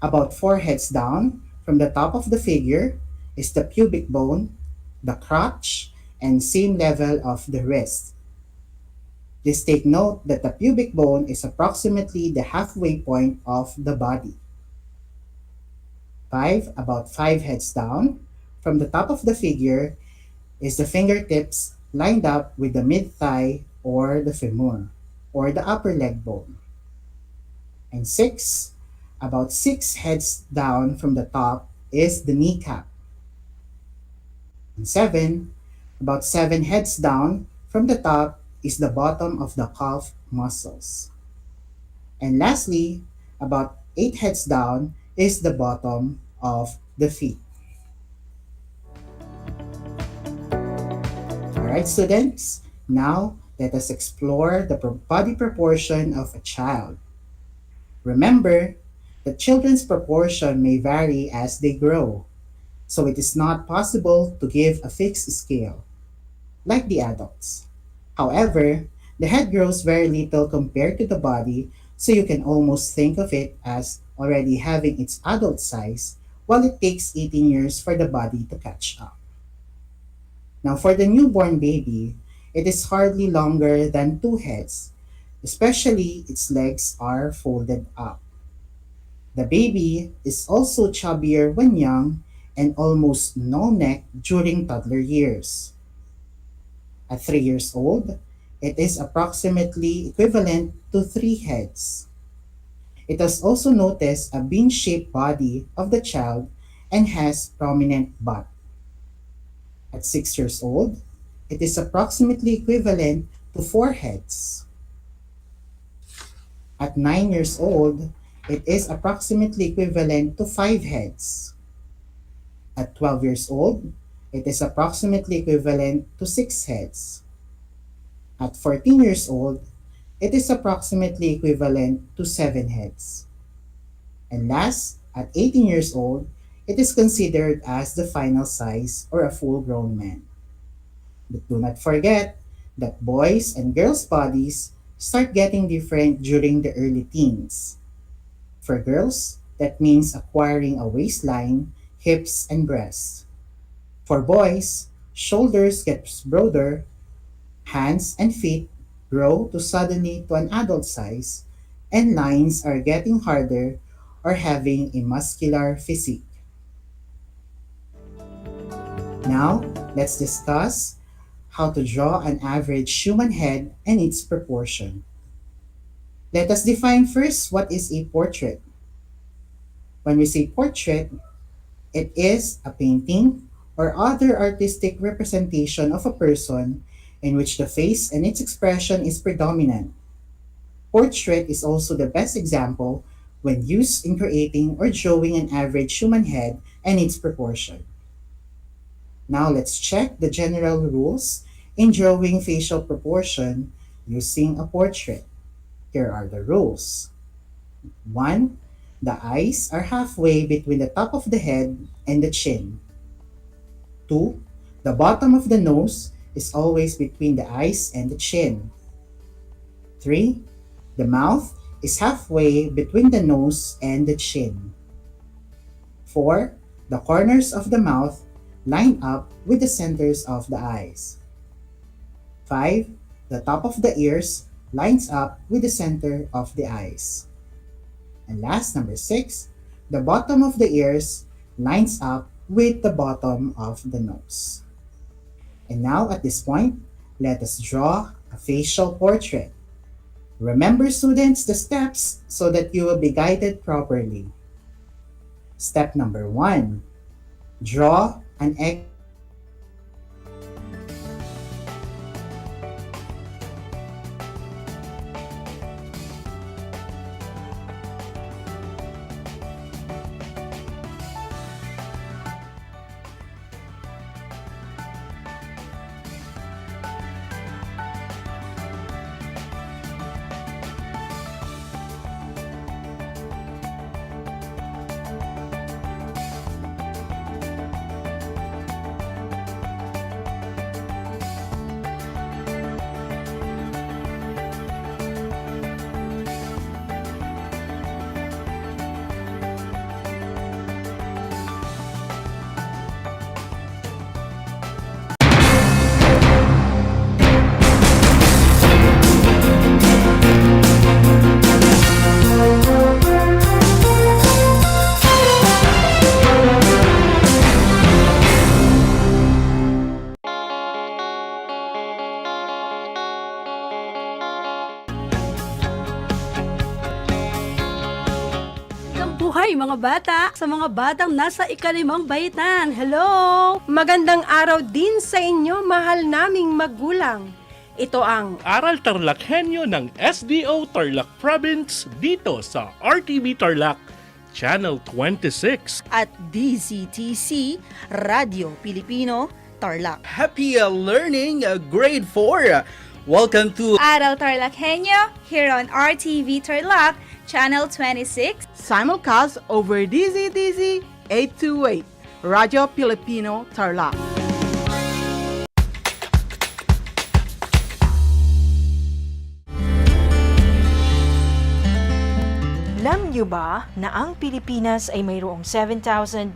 About 4 heads down from the top of the figure is the pubic bone, the crotch, and same level of the wrist. Just take note that the pubic bone is approximately the halfway point of the body. About 5 heads down from the top of the figure is the fingertips lined up with the mid-thigh or the femur, or the upper leg bone. And about 6 heads down from the top is the kneecap. And about 7 heads down from the top is the bottom of the calf muscles. And lastly, about 8 heads down is the bottom of the feet. Alright, students, now let us explore the body proportion of a child. Remember that children's proportion may vary as they grow, so it is not possible to give a fixed scale, like the adults. However, the head grows very little compared to the body, so you can almost think of it as already having its adult size, while it takes 18 years for the body to catch up. Now, for the newborn baby, it is hardly longer than 2 heads, especially its legs are folded up. The baby is also chubbier when young and almost no neck during toddler years. At 3 years old, it is approximately equivalent to 3 heads. It has also noticed a bean-shaped body of the child and has prominent butt. At 6 years old, it is approximately equivalent to 4 heads. At 9 years old, it is approximately equivalent to 5 heads. At 12 years old, it is approximately equivalent to 6 heads. At 14 years old, it is approximately equivalent to 7 heads. And last, at 18 years old, it is considered as the final size or a full-grown man. But do not forget that boys' and girls' bodies start getting different during the early teens. For girls, that means acquiring a waistline, hips, and breasts. For boys, shoulders get broader, hands and feet grow suddenly to an adult size, and lines are getting harder or having a muscular physique. Now, let's discuss how to draw an average human head and its proportion. Let us define first what is a portrait. When we say portrait, it is a painting or other artistic representation of a person in which the face and its expression is predominant. Portrait is also the best example when used in creating or drawing an average human head and its proportion. Now let's check the general rules in drawing facial proportion using a portrait. Here are the rules. 1. The eyes are halfway between the top of the head and the chin. 2. The bottom of the nose is always between the eyes and the chin. 3. The mouth is halfway between the nose and the chin. 4. The corners of the mouth line up with the centers of the eyes. 5. The top of the ears lines up with the center of the eyes. And last, number 6, the bottom of the ears lines up with the bottom of the nose. And now at this point, let us draw a facial portrait. Remember, students, the steps so that you will be guided properly. Step number 1, draw an egg. buhay mga bata, sa mga batang nasa ika-5 baitan. Hello! Magandang araw din sa inyo, mahal naming magulang. Ito ang Aral TarlakHenyo ng SDO Tarlac Province dito sa RTV Tarlac, Channel 26. At DCTC, Radio Pilipino, Tarlac. Happy learning, grade 4. Welcome to Aral TarlakHenyo here on RTV Tarlac, Channel 26. Simulcast over DZDZ 828, Radio Filipino Tarlac. Alam niyo ba na ang Pilipinas ay mayroong 7,641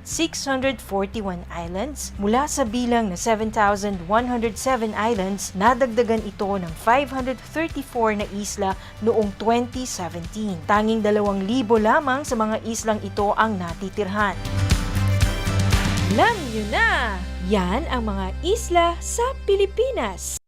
islands? Mula sa bilang na 7,107 islands, nadagdagan ito ng 534 na isla noong 2017. Tanging 2,000 lamang sa mga islang ito ang natitirhan. Alam niyo na! Yan ang mga isla sa Pilipinas.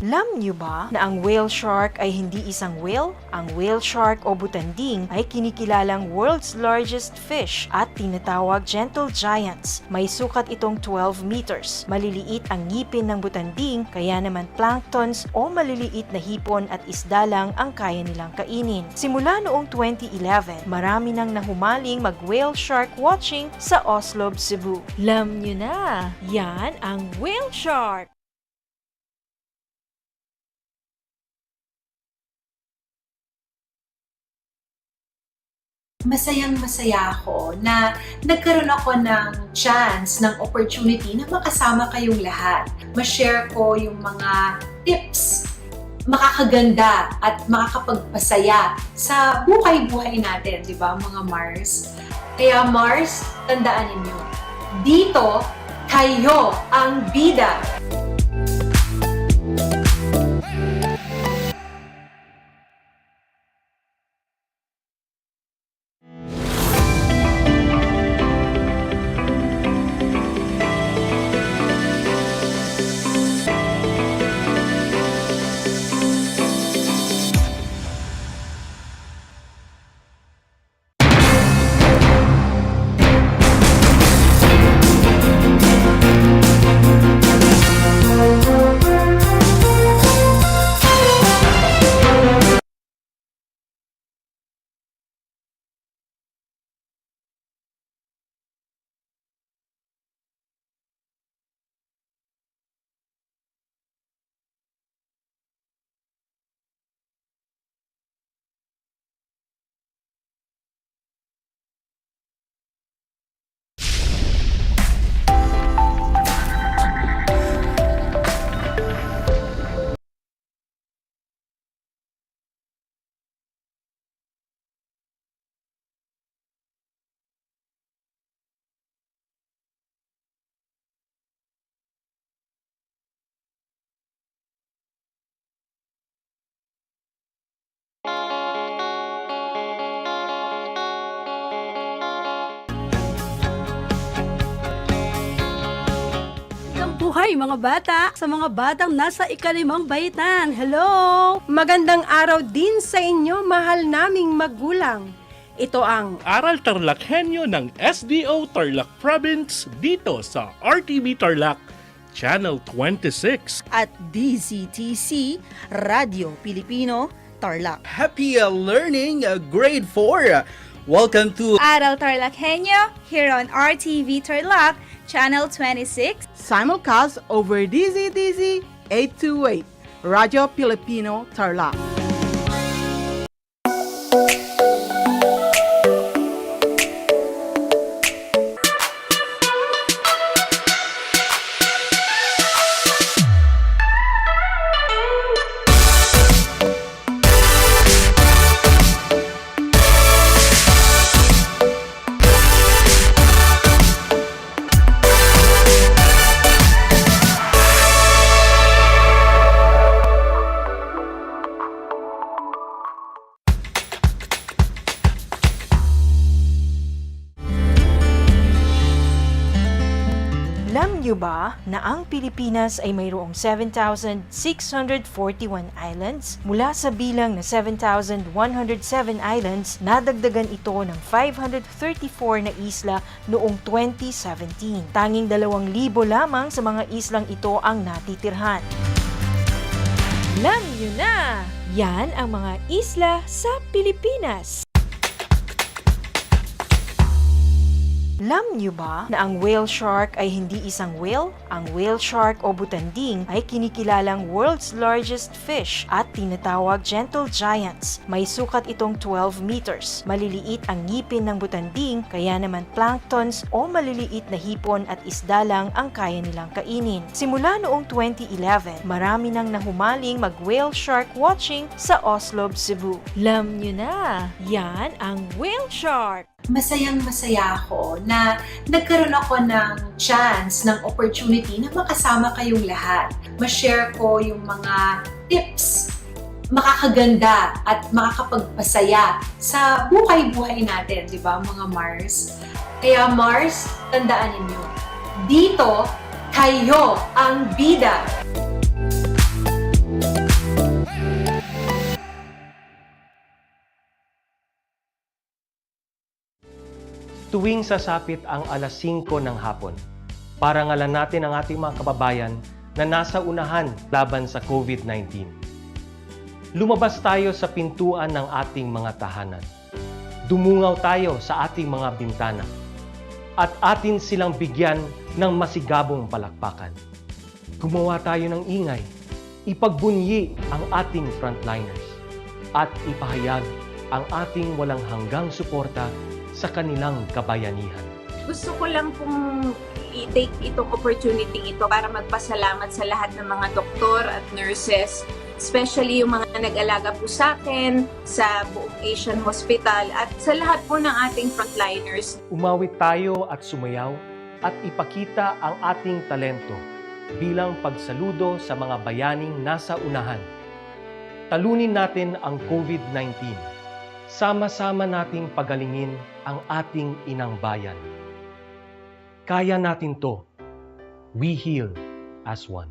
Alam niyo ba na ang whale shark ay hindi isang whale? Ang whale shark o butanding ay kinikilalang world's largest fish at tinatawag gentle giants. May sukat itong 12 meters. Maliliit ang ngipin ng butanding, kaya naman planktons o maliliit na hipon at isda lang ang kaya nilang kainin. Simula noong 2011, marami nang nahumaling mag-whale shark watching sa Oslo, Cebu. Alam niyo na, yan ang whale shark! Masayang-masaya ako na nagkaroon ako ng chance, ng opportunity na makasama kayong lahat. Ma-share ko yung mga tips makakaganda at makakapagpasaya sa buhay-buhay natin, di ba mga Mars? Kaya Mars, tandaan ninyo, dito kayo ang bida. buhay mga bata, sa mga batang nasa ika-5 baitan. Hello! Magandang araw din sa inyo, mahal naming magulang. Ito ang Aral TarlakHenyo ng SDO Tarlac Province dito sa RTV Tarlac, Channel 26. At DCTC, Radio Pilipino, Tarlac. Happy learning, grade 4. Welcome to Aral TarlakHenyo here on RTV Tarlac, Channel 26. Simulcast over DZDZ 828, Radio Filipino Tarlac. niyo ba na ang Pilipinas ay mayroong 7,641 islands? Mula sa bilang na 7,107 islands, nadagdagan ito ng 534 na isla noong 2017. Tanging 2,000 lamang sa mga islang ito ang natitirhan. Alam niyo na! Yan ang mga isla sa Pilipinas. Alam niyo ba na ang whale shark ay hindi isang whale? Ang whale shark o butanding ay kinikilalang world's largest fish at tinatawag gentle giants. May sukat itong 12 meters. Maliliit ang ngipin ng butanding, kaya naman planktons o maliliit na hipon at isda lang ang kaya nilang kainin. Simula noong 2011, marami nang nahumaling mag-whale shark watching sa Oslo, Cebu. Alam niyo na, yan ang whale shark! Masayang-masaya ako na nagkaroon ako ng chance, ng opportunity na makasama kayong lahat. Ma-share ko yung mga tips, makakaganda at makakapagpasaya sa buhay-buhay natin, di ba mga Mars? Kaya Mars, tandaan ninyo, dito kayo ang bida. Tuwing sasapit ang alas 5 ng hapon, parangalan natin ang ating mga kababayan na nasa unahan laban sa COVID-19. Lumabas tayo sa pintuan ng ating mga tahanan. Dumungaw tayo sa ating mga bintana. At atin silang bigyan ng masigabong palakpakan. Gumawa tayo ng ingay, ipagbunyi ang ating frontliners, at ipahayag ang ating walang hanggang suporta sa kanilang kabayanihan. Gusto ko lang pong i-take itong opportunity ito para magpasalamat sa lahat ng mga doktor at nurses, especially yung mga nag-alaga po sa akin, sa buong Asian Hospital at sa lahat po ng ating frontliners. Umawit tayo at sumayaw at ipakita ang ating talento bilang pagsaludo sa mga bayaning nasa unahan. Talunin natin ang COVID-19. Sama-sama nating pagalingin ang ating inang bayan. Kaya natin to. We heal as one.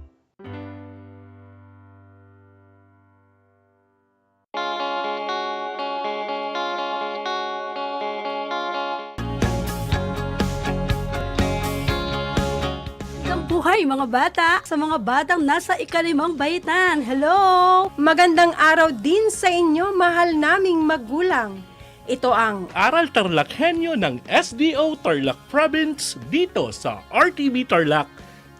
Buhay mga bata, sa mga batang nasa ika-5 baitan. Hello! Magandang araw din sa inyo, mahal naming magulang. Ito ang Aral TarlakHenyo ng SDO Tarlac Province dito sa RTV Tarlac,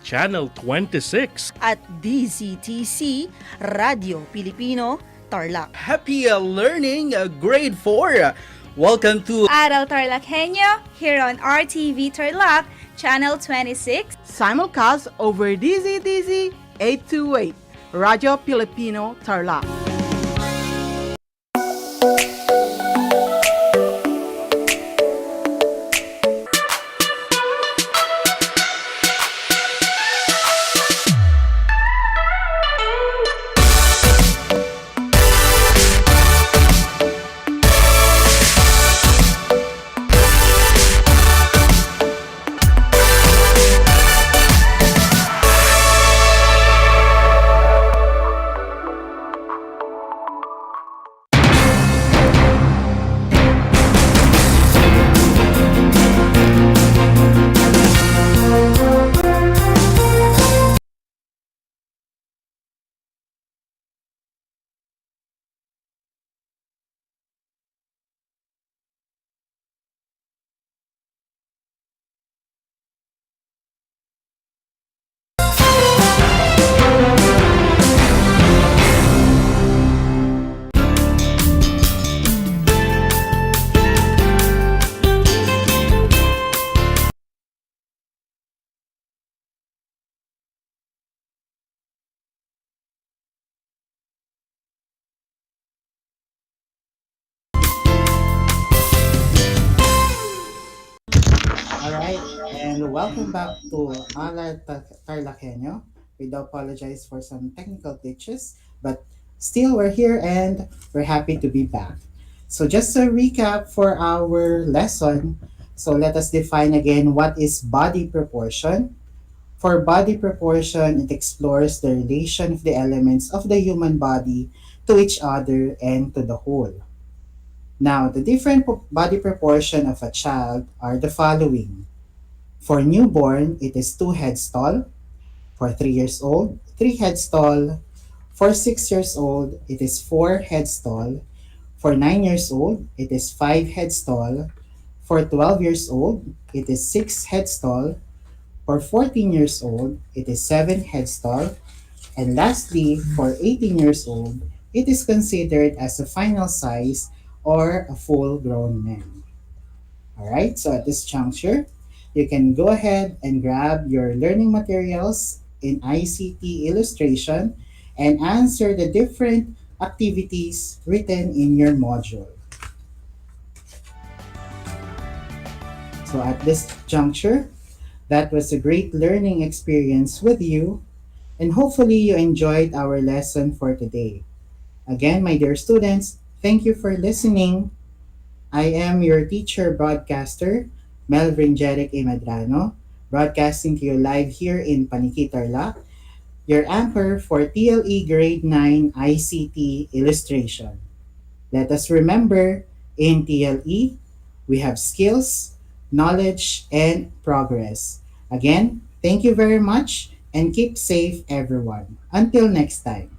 Channel 26. At DZTC, Radio Pilipino, Tarlac. Happy learning, grade 4. Welcome to Aral TarlakHenyo here on RTV Tarlac, Channel 26. Simulcast over DZDZ 828, Radio Filipino Tarlac. Alright, and welcome back to Aral TarlakHenyo. We do apologize for some technical glitches, but still we're here and we're happy to be back. So just a recap for our lesson. So let us define again what is body proportion. For body proportion, it explores the relation of the elements of the human body to each other and to the whole. Now, the different body proportion of a child are the following. For newborn, it is 2 heads tall. For 3 years old, 3 heads tall. For 6 years old, it is 4 heads tall. For 9 years old, it is 5 heads tall. For 12 years old, it is 6 heads tall. For 14 years old, it is 7 heads tall. And lastly, for 18 years old, it is considered as a final size or a full-grown man. Alright, so at this juncture, you can go ahead and grab your learning materials in ICT illustration and answer the different activities written in your module. So at this juncture, that was a great learning experience with you, and hopefully you enjoyed our lesson for today. Again, my dear students, thank you for listening. I am your teacher broadcaster, Melvin Jeric A. Medrano, broadcasting to you live here in Paniki, Tarlac, your anchor for TLE Grade 9 ICT Illustration. Let us remember, in TLE, we have skills, knowledge, and progress. Again, thank you very much and keep safe, everyone. Until next time.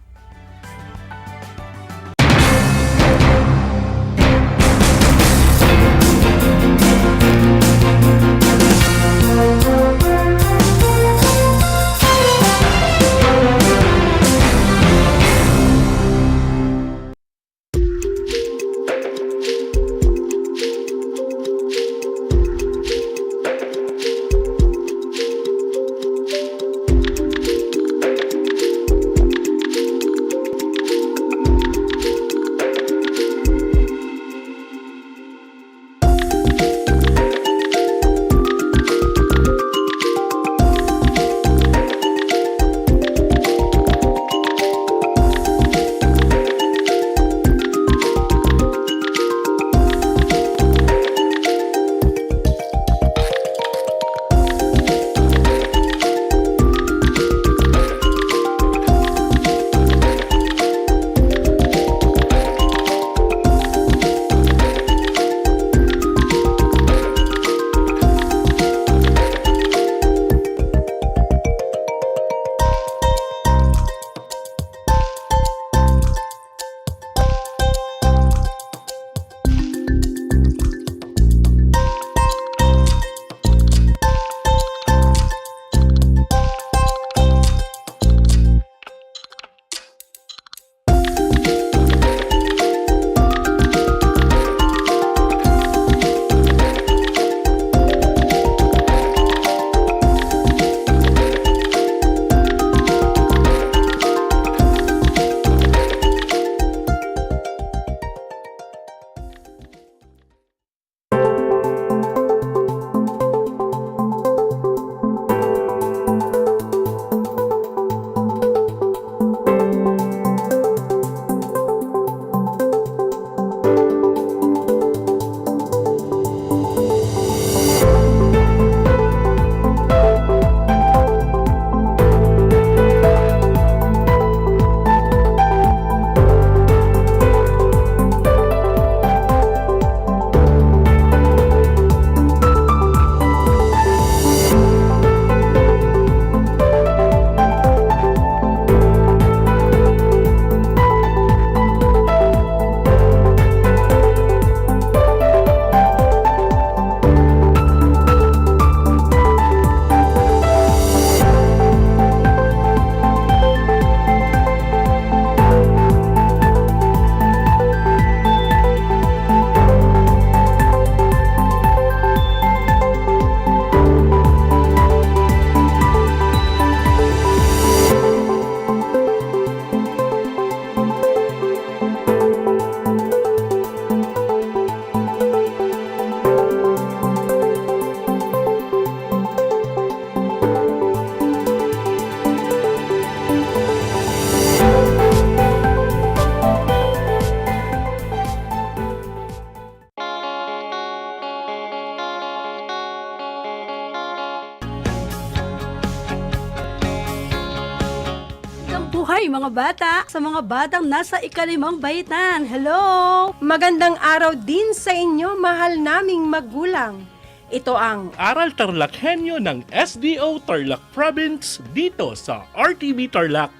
mga bata, sa mga batang nasa ikalimang baitan. Hello! Magandang araw din sa inyo, mahal naming magulang. Ito ang Aral TarlakHenyo ng SDO Tarlac Province dito sa RTV Tarlac,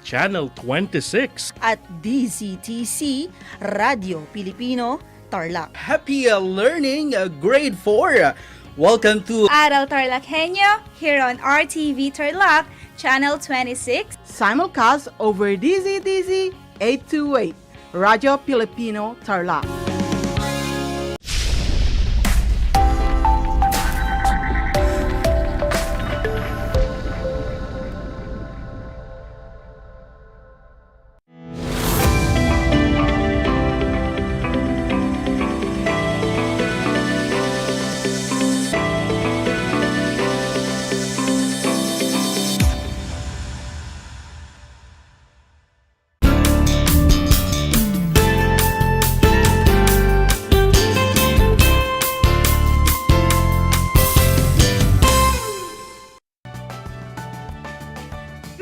Channel 26. At DCTC, Radio Pilipino, Tarlac. Happy learning, grade 4. Welcome to Aral TarlakHenyo here on RTV Tarlac, Channel 26. Simulcast over DZDZ 828, Radio Filipino Tarlac.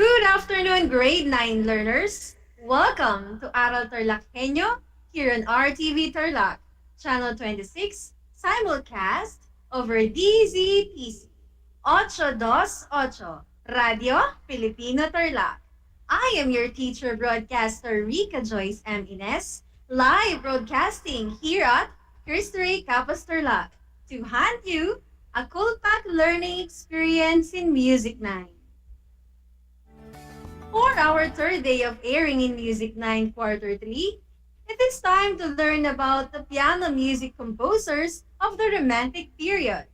Good afternoon, grade 9 learners. Welcome to Aral TarlakHenyo here on RTV Tarlac, Channel 26, simulcast over DZTC 828, Radio Filipino Tarlac. I am your teacher broadcaster Rica Joyce M. Ines, live broadcasting here at Cristo Campus Tarlac to hand you a cool-packed learning experience in Music 9. For our third day of airing in Music 9 Quarter 3, it is time to learn about the piano music composers of the Romantic period.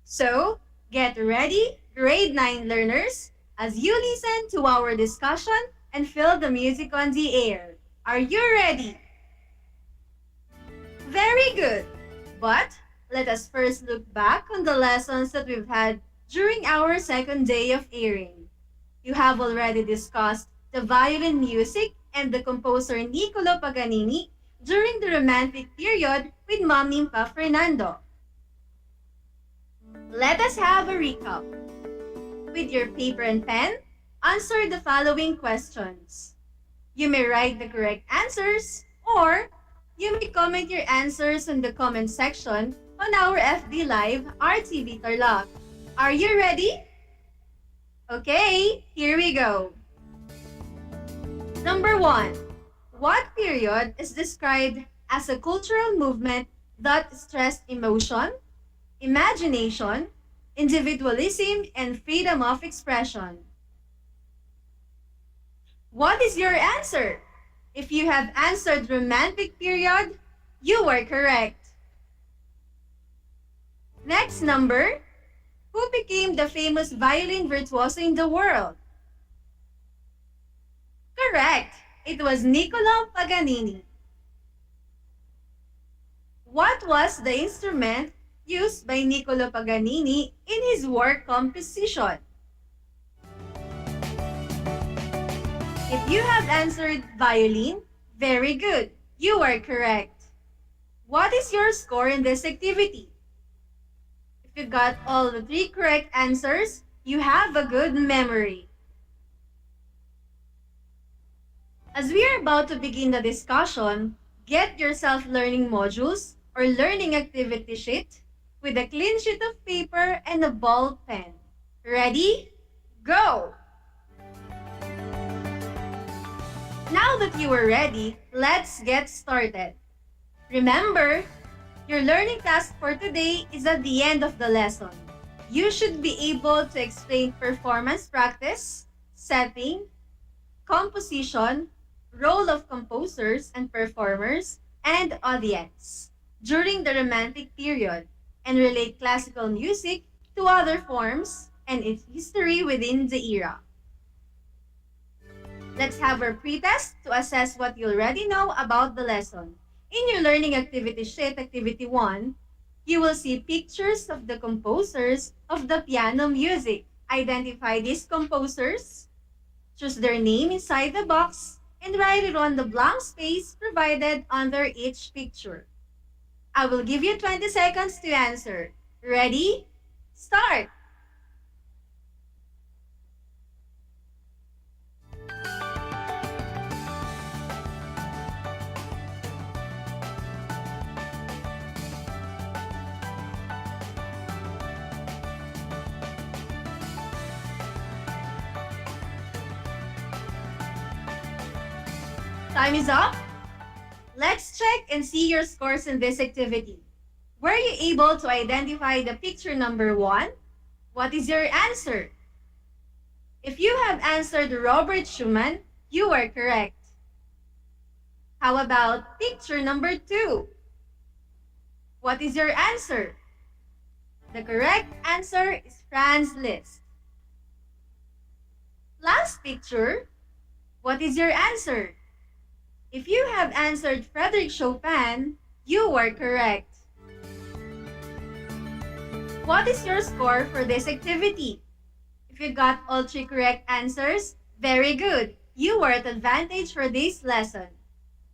So, get ready, grade 9 learners, as you listen to our discussion and feel the music on the air. Are you ready? Very good! But, let us first look back on the lessons that we've had during our second day of airing. You have already discussed the violin music and the composer Niccolo Paganini during the Romantic period with Mami Pa Fernando. Let us have a recap. With your paper and pen, answer the following questions. You may write the correct answers, or you may comment your answers in the comment section on our FB Live RTV Tarlac. Are you ready? Okay, here we go. Number 1. What period is described as a cultural movement that stressed emotion, imagination, individualism, and freedom of expression? What is your answer? If you have answered Romantic period, you are correct. Next number. Who became the famous violin virtuoso in the world? Correct! It was Niccolo Paganini. What was the instrument used by Niccolo Paganini in his work composition? If you have answered violin, very good. You are correct. What is your score in this activity? If you got all the 3 correct answers, you have a good memory. As we are about to begin the discussion, get yourself learning modules or learning activity sheet with a clean sheet of paper and a ball pen. Ready? Go! Now that you are ready, let's get started. Remember, your learning task for today is at the end of the lesson. You should be able to explain performance practice, setting, composition, role of composers and performers, and audience during the Romantic period, and relate classical music to other forms and its history within the era. Let's have our pretest to assess what you already know about the lesson. In your learning activity sheet, activity 1, you will see pictures of the composers of the piano music. Identify these composers, choose their name inside the box, and write it on the blank space provided under each picture. I will give you 20 seconds to answer. Ready? Start! Time is up. Let's check and see your scores in this activity. Were you able to identify the picture number 1? What is your answer? If you have answered Robert Schumann, you are correct. How about picture number 2? What is your answer? The correct answer is Franz Liszt. Last picture, what is your answer? If you have answered Frédéric Chopin, you are correct. What is your score for this activity? If you got all 3 correct answers, very good. You were at advantage for this lesson.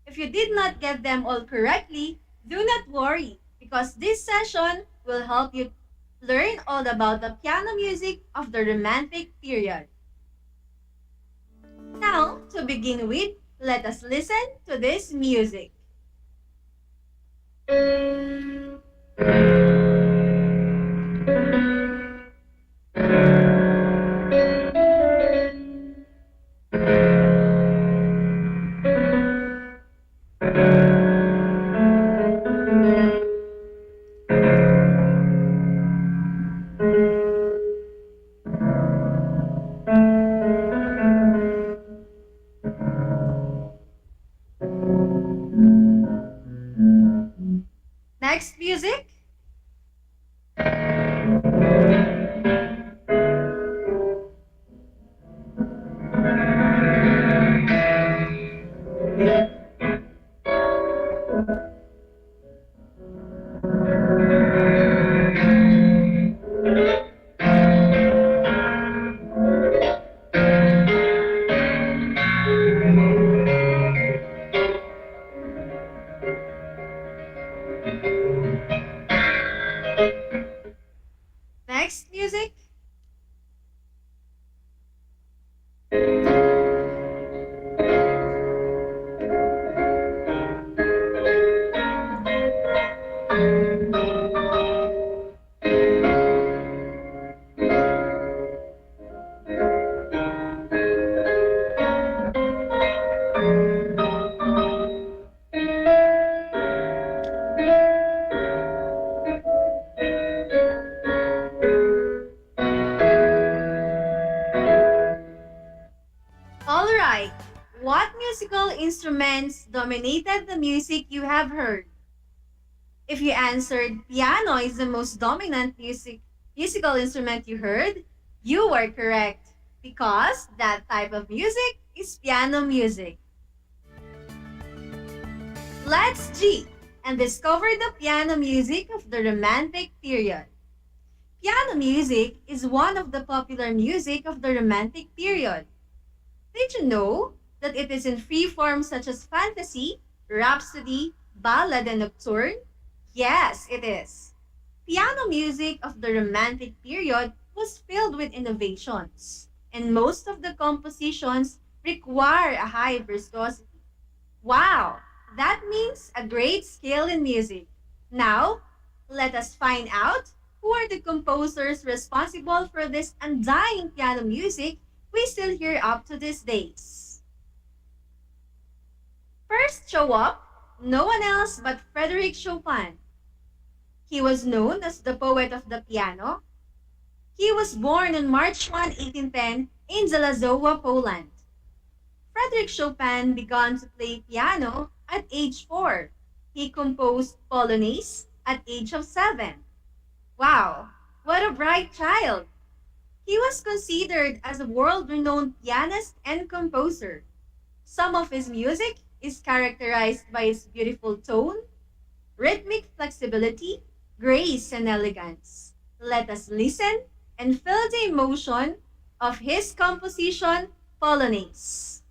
If you did not get them all correctly, do not worry, because this session will help you learn all about the piano music of the Romantic period. Now, to begin with, let us listen to this music. Next music. Next music. Alright, what musical instruments dominated the music you have heard? If you answered piano is the most dominant musical instrument you heard, you were correct, because that type of music is piano music. Let's G and discover the piano music of the Romantic period. Piano music is one of the popular music of the Romantic period. Did you know that it is in free forms such as fantasy, rhapsody, ballad, and nocturne? Yes, it is. Piano music of the Romantic period was filled with innovations, and most of the compositions require a high virtuosity. Wow, that means a great skill in music. Now, let us find out who are the composers responsible for this undying piano music we still hear up to these days. First show up, no one else but Frédéric Chopin. He was known as the poet of the piano. He was born on March 1, 1810 in Zalazowa, Poland. Frédéric Chopin began to play piano at age 4. He composed Polonaise at age of 7. Wow, what a bright child! He was considered as a world-renowned pianist and composer. Some of his music is characterized by its beautiful tone, rhythmic flexibility, grace, and elegance. Let us listen and feel the emotion of his composition, Polonaise.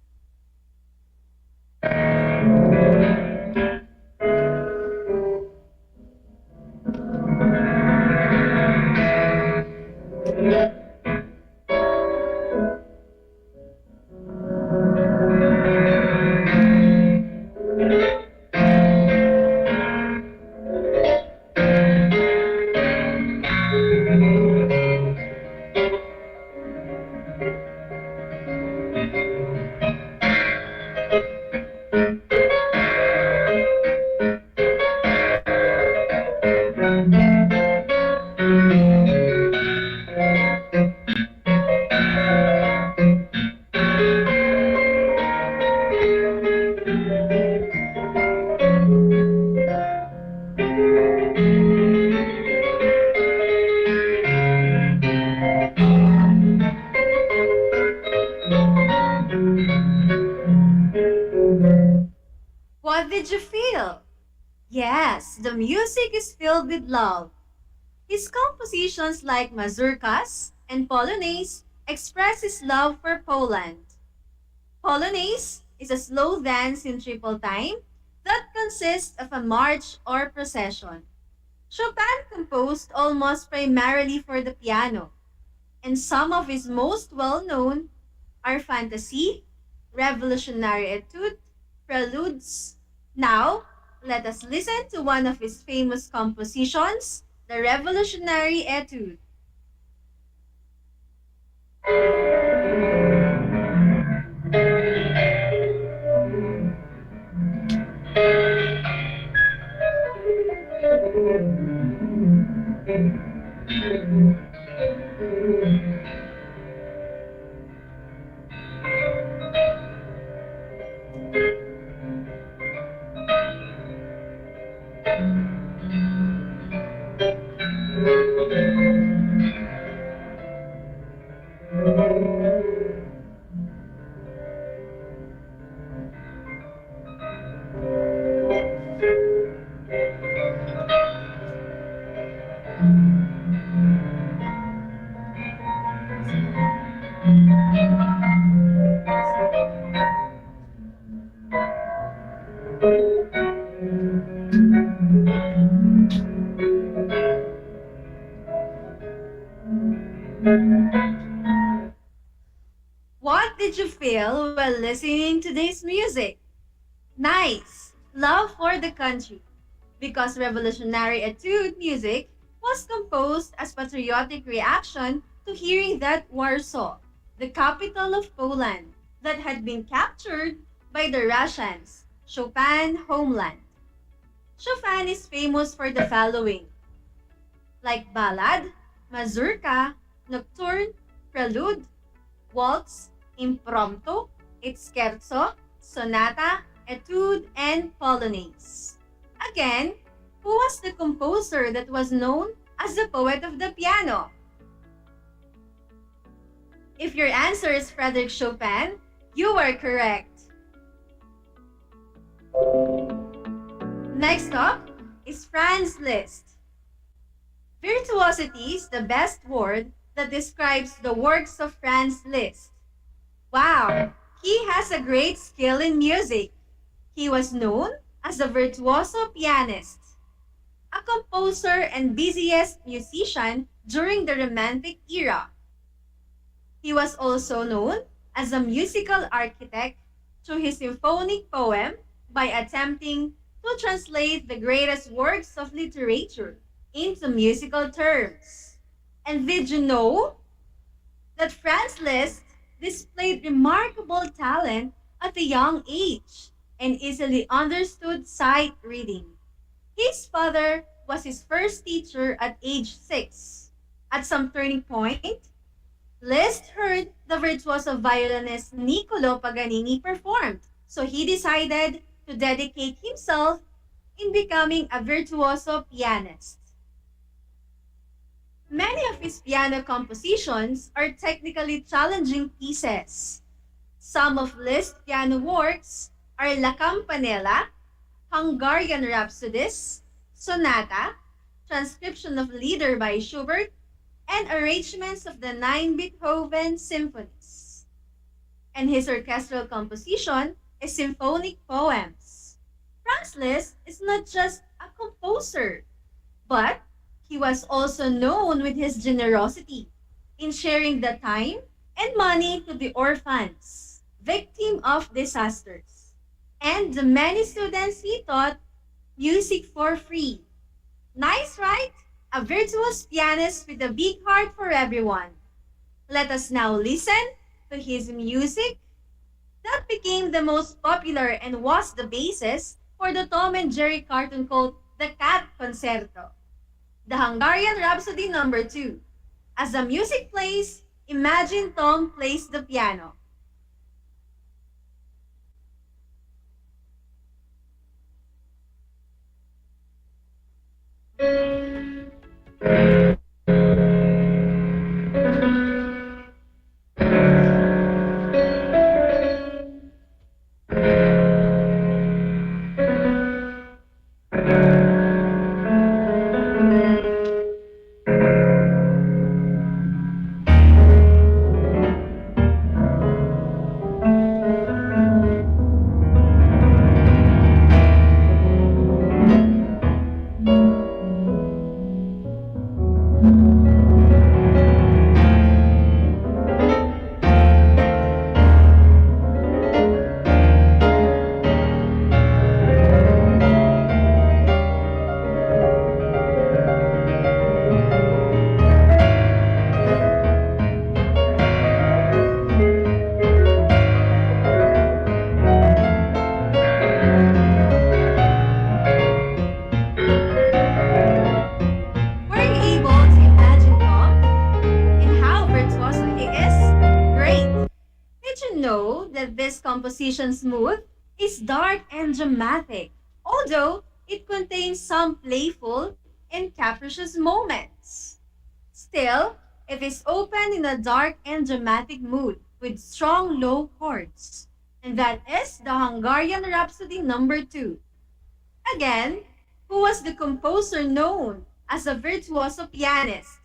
What did you feel? Yes, the music is filled with love. His compositions like mazurkas and polonaise express his love for Poland. Polonaise is a slow dance in triple time that consists of a march or procession. Chopin composed almost primarily for the piano, and some of his most well-known are Fantasy, Revolutionary Etude, Preludes. Now, let us listen to one of his famous compositions, the Revolutionary Etude. What did you feel while listening to this music? Nice! Love for the country. Because Revolutionary Etude music was composed as patriotic reaction to hearing that Warsaw, the capital of Poland, that had been captured by the Russians, Chopin homeland. Chopin is famous for the following, like ballad, mazurka, nocturne, prelude, waltz, impromptu, scherzo, sonata, etude, and polonaise. Again, who was the composer that was known as the poet of the piano? If your answer is Frédéric Chopin, you are correct. Next up is Franz Liszt. Virtuosity is the best word that describes the works of Franz Liszt. Wow, he has a great skill in music. He was known as a virtuoso pianist, a composer and busiest musician during the Romantic era. He was also known as a musical architect through his symphonic poem by attempting to translate the greatest works of literature into musical terms. And did you know that Franz Liszt displayed remarkable talent at a young age and easily understood sight reading? His father was his first teacher at age 6. At some turning point, Liszt heard the virtuoso violinist Niccolo Paganini performed, so he decided to dedicate himself in becoming a virtuoso pianist. Many of his piano compositions are technically challenging pieces. Some of Liszt's piano works are La Campanella, Hungarian Rhapsodies, Sonata, transcription of Lieder by Schubert, and arrangements of the 9 Beethoven symphonies. And his orchestral composition is symphonic poems. Franz Liszt is not just a composer, but he was also known with his generosity in sharing the time and money to the orphans, victim of disasters, and the many students he taught music for free. Nice, right? A virtuous pianist with a big heart for everyone. Let us now listen to his music that became the most popular and was the basis for the Tom and Jerry cartoon called The Cat Concerto. The Hungarian Rhapsody No. 2. As the music plays, imagine Tom plays the piano. composition's mood is dark and dramatic, although it contains some playful and capricious moments. Still, it is opened in a dark and dramatic mood with strong low chords, and that is the Hungarian Rhapsody Number 2. Again, who was the composer known as a virtuoso pianist?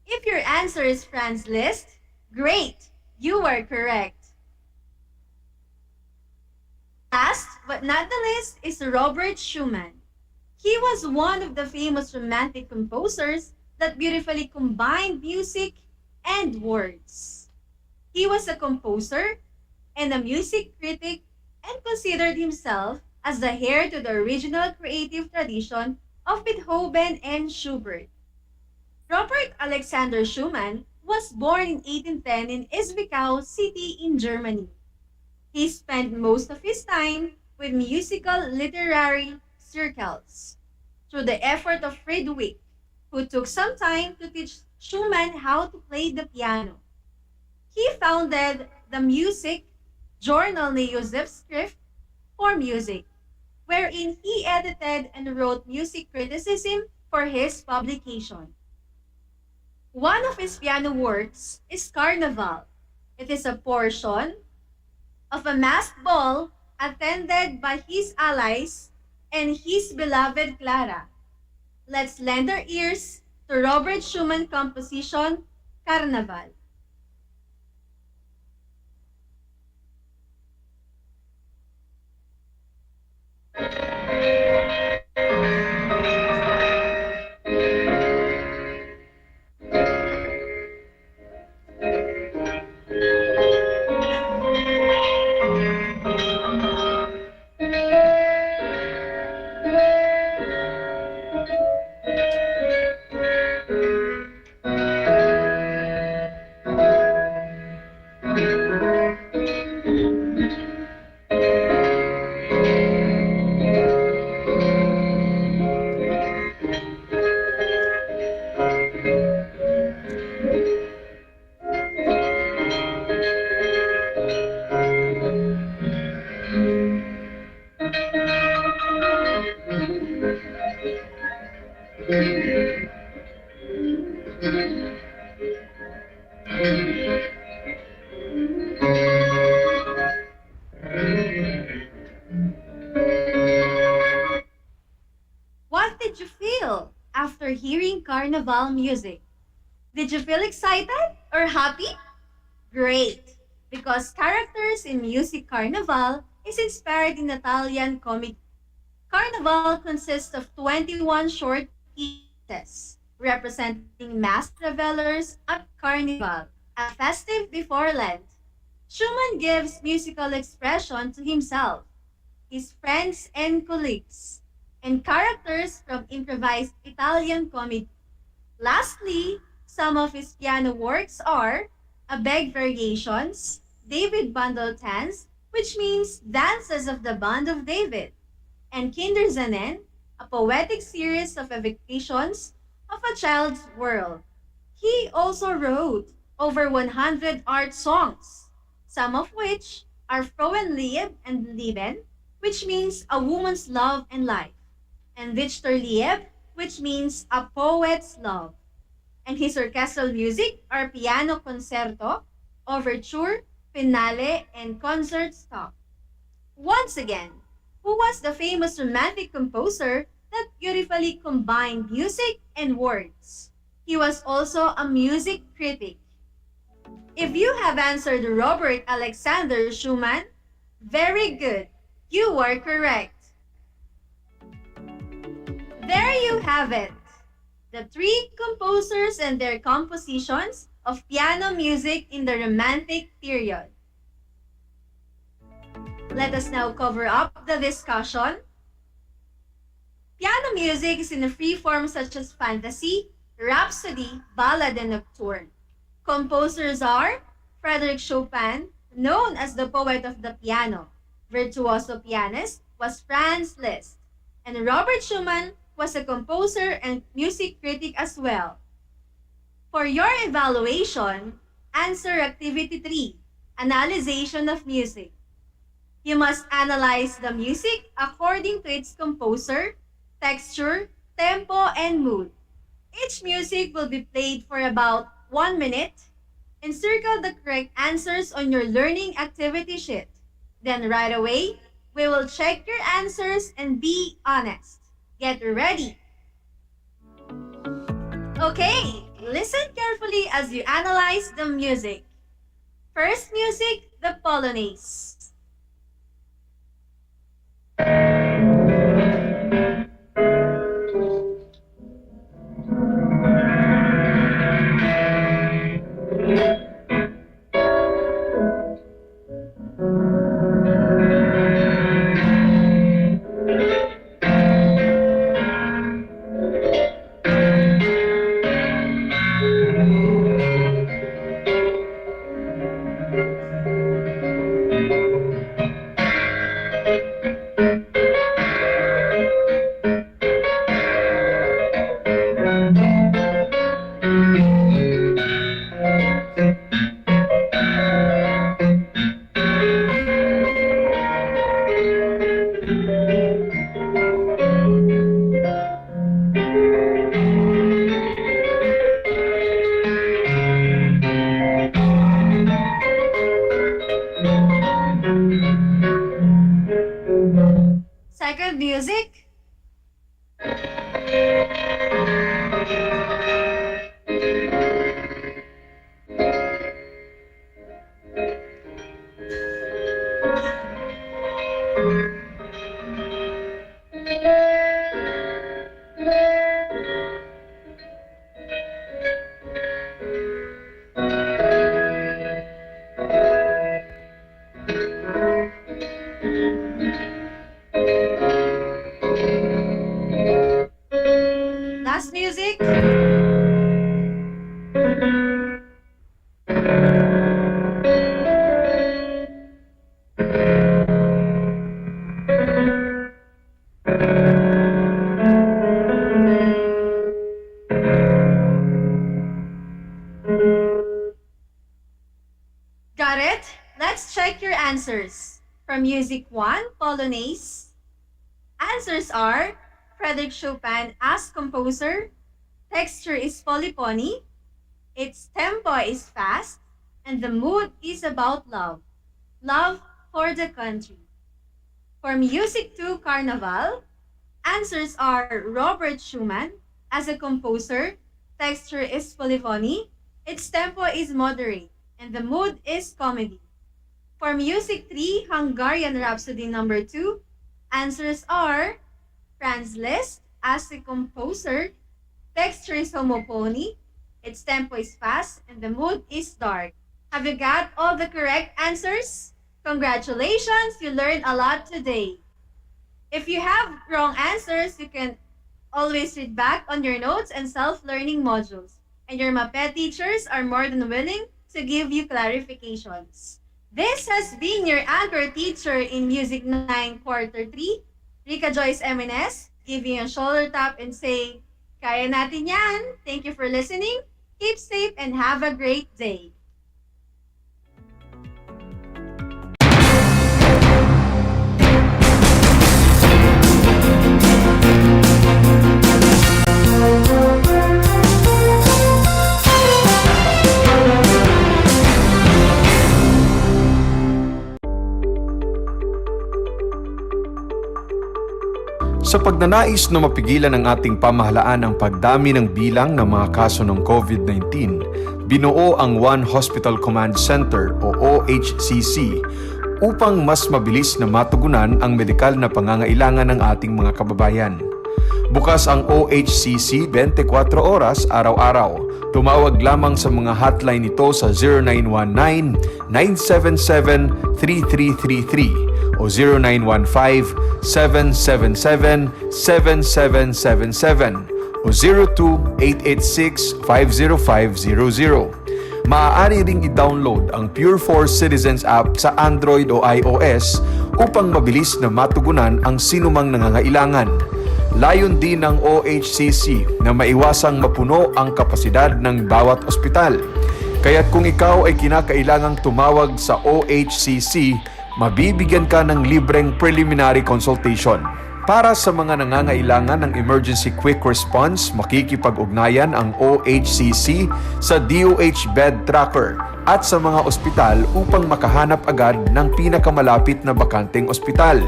If your answer is Franz Liszt, great, you are correct. Last but not the least is Robert Schumann. He was one of the famous romantic composers that beautifully combined music and words. He was a composer and a music critic and considered himself as the heir to the original creative tradition of Beethoven and Schubert. Robert Alexander Schumann was born in 1810 in Zwickau City in Germany. He spent most of his time with musical literary circles through the effort of Friedrich, who took some time to teach Schumann how to play the piano. He founded the music journal Neujosefsschrift for Music, wherein he edited and wrote music criticism for his publication. One of his piano works is Carnival. It is a portion of a masked ball attended by his allies and his beloved Clara. Let's lend our ears to Robert Schumann composition, Carnival. What did you feel after hearing Carnival music? Did you feel excited or happy? Great! Because characters in music Carnival is inspired in Italian comedy. Carnival consists of 21 short pieces representing masked revelers at Carnival, a festive before Lent. Schumann gives musical expression to himself, his friends and colleagues, and characters from improvised Italian comedy. Lastly, some of his piano works are Abeg Variations, David Bundle Dance, which means Dances of the Band of David, and Kinderszenen, a poetic series of evocations of a child's world. He also wrote over 100 art songs, some of which are Frauenlieb and Lieben, which means a woman's love and life, and Dichterlieb, which means a poet's love. And his orchestral music are Piano Concerto, Overture, Finale, and Concert Stop. Once again, who was the famous romantic composer that beautifully combined music and words? He was also a music critic. If you have answered Robert Alexander Schumann, very good. You are correct. There you have it. The three composers and their compositions of piano music in the Romantic period. Let us now cover up the discussion. Piano music is in a free form such as fantasy, rhapsody, ballad, and nocturne. Composers are Frédéric Chopin, known as the poet of the piano. Virtuoso pianist was Franz Liszt. And Robert Schumann was a composer and music critic as well. For your evaluation, answer Activity 3. Analyzation of music. You must analyze the music according to its composer, texture, tempo, and mood. Each music will be played for about 1 minute. Encircle the correct answers on your learning activity sheet. Then right away, we will check your answers and be honest. Get ready. Okay, listen carefully as you analyze the music. First music, the Polonaise. Second music. Last music. Got it? Let's check your answers. From Music 1, Polonaise, answers are Frédéric Chopin as composer, texture is polyphony, its tempo is fast, and the mood is about love. Love for the country. For Music 2, Carnaval, answers are Robert Schumann as a composer, texture is polyphony, its tempo is moderate, and the mood is comedy. For Music 3, Hungarian Rhapsody No. 2, answers are Franz Liszt as the composer, texture is homophony, its tempo is fast, and the mood is dark. Have you got all the correct answers? Congratulations, you learned a lot today. If you have wrong answers, you can always read back on your notes and self-learning modules. And your MAPE teachers are more than willing to give you clarifications. This has been your anchor teacher in Music 9 Quarter 3, Rica Joyce MNS, giving you a shoulder tap and say, kaya natin yan. Thank you for listening. Keep safe and have a great day. Sa pagnanais na mapigilan ng ating pamahalaan ang pagdami ng bilang ng mga kaso ng COVID-19, binuo ang One Hospital Command Center o OHCC upang mas mabilis na matugunan ang medikal na pangangailangan ng ating mga kababayan. Bukas ang OHCC 24 oras araw-araw. Tumawag lamang sa mga hotline nito sa 0919-977-3333 o 0915-777-7777 o 02-886-50500. Maaari ring i-download ang Pure Force Citizens app sa Android o iOS upang mabilis na matugunan ang sinumang nangangailangan. Layon din ng OHCC na maiwasang mapuno ang kapasidad ng bawat ospital. Kaya't kung ikaw ay kinakailangang tumawag sa OHCC, mabibigyan ka ng libreng preliminary consultation. Para sa mga nangangailangan ng emergency quick response, makikipag-ugnayan ang OHCC sa DOH Bed Tracker at sa mga ospital upang makahanap agad ng pinakamalapit na bakanteng ospital.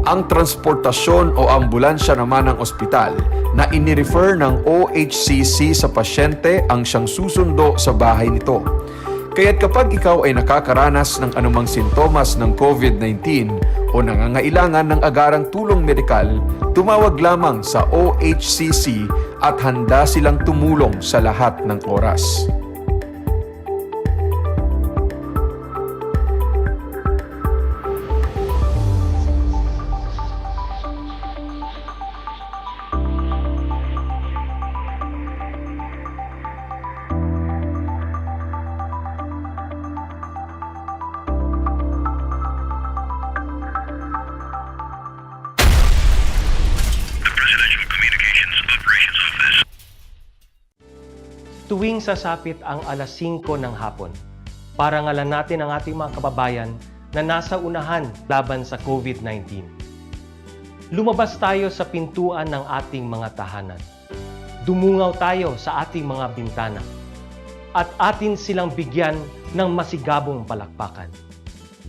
Ang transportasyon o ambulansya naman ng ospital na inirefer ng OHCC sa pasyente ang siyang susundo sa bahay nito. Kaya't kapag ikaw ay nakakaranas ng anumang sintomas ng COVID-19 o nangangailangan ng agarang tulong medikal, tumawag lamang sa OHCC at handa silang tumulong sa lahat ng oras. Tuwing sasapit ang alas 5 ng hapon, parangalan natin ang ating mga kababayan na nasa unahan laban sa COVID-19. Lumabas tayo sa pintuan ng ating mga tahanan. Dumungaw tayo sa ating mga bintana. At atin silang bigyan ng masigabong palakpakan.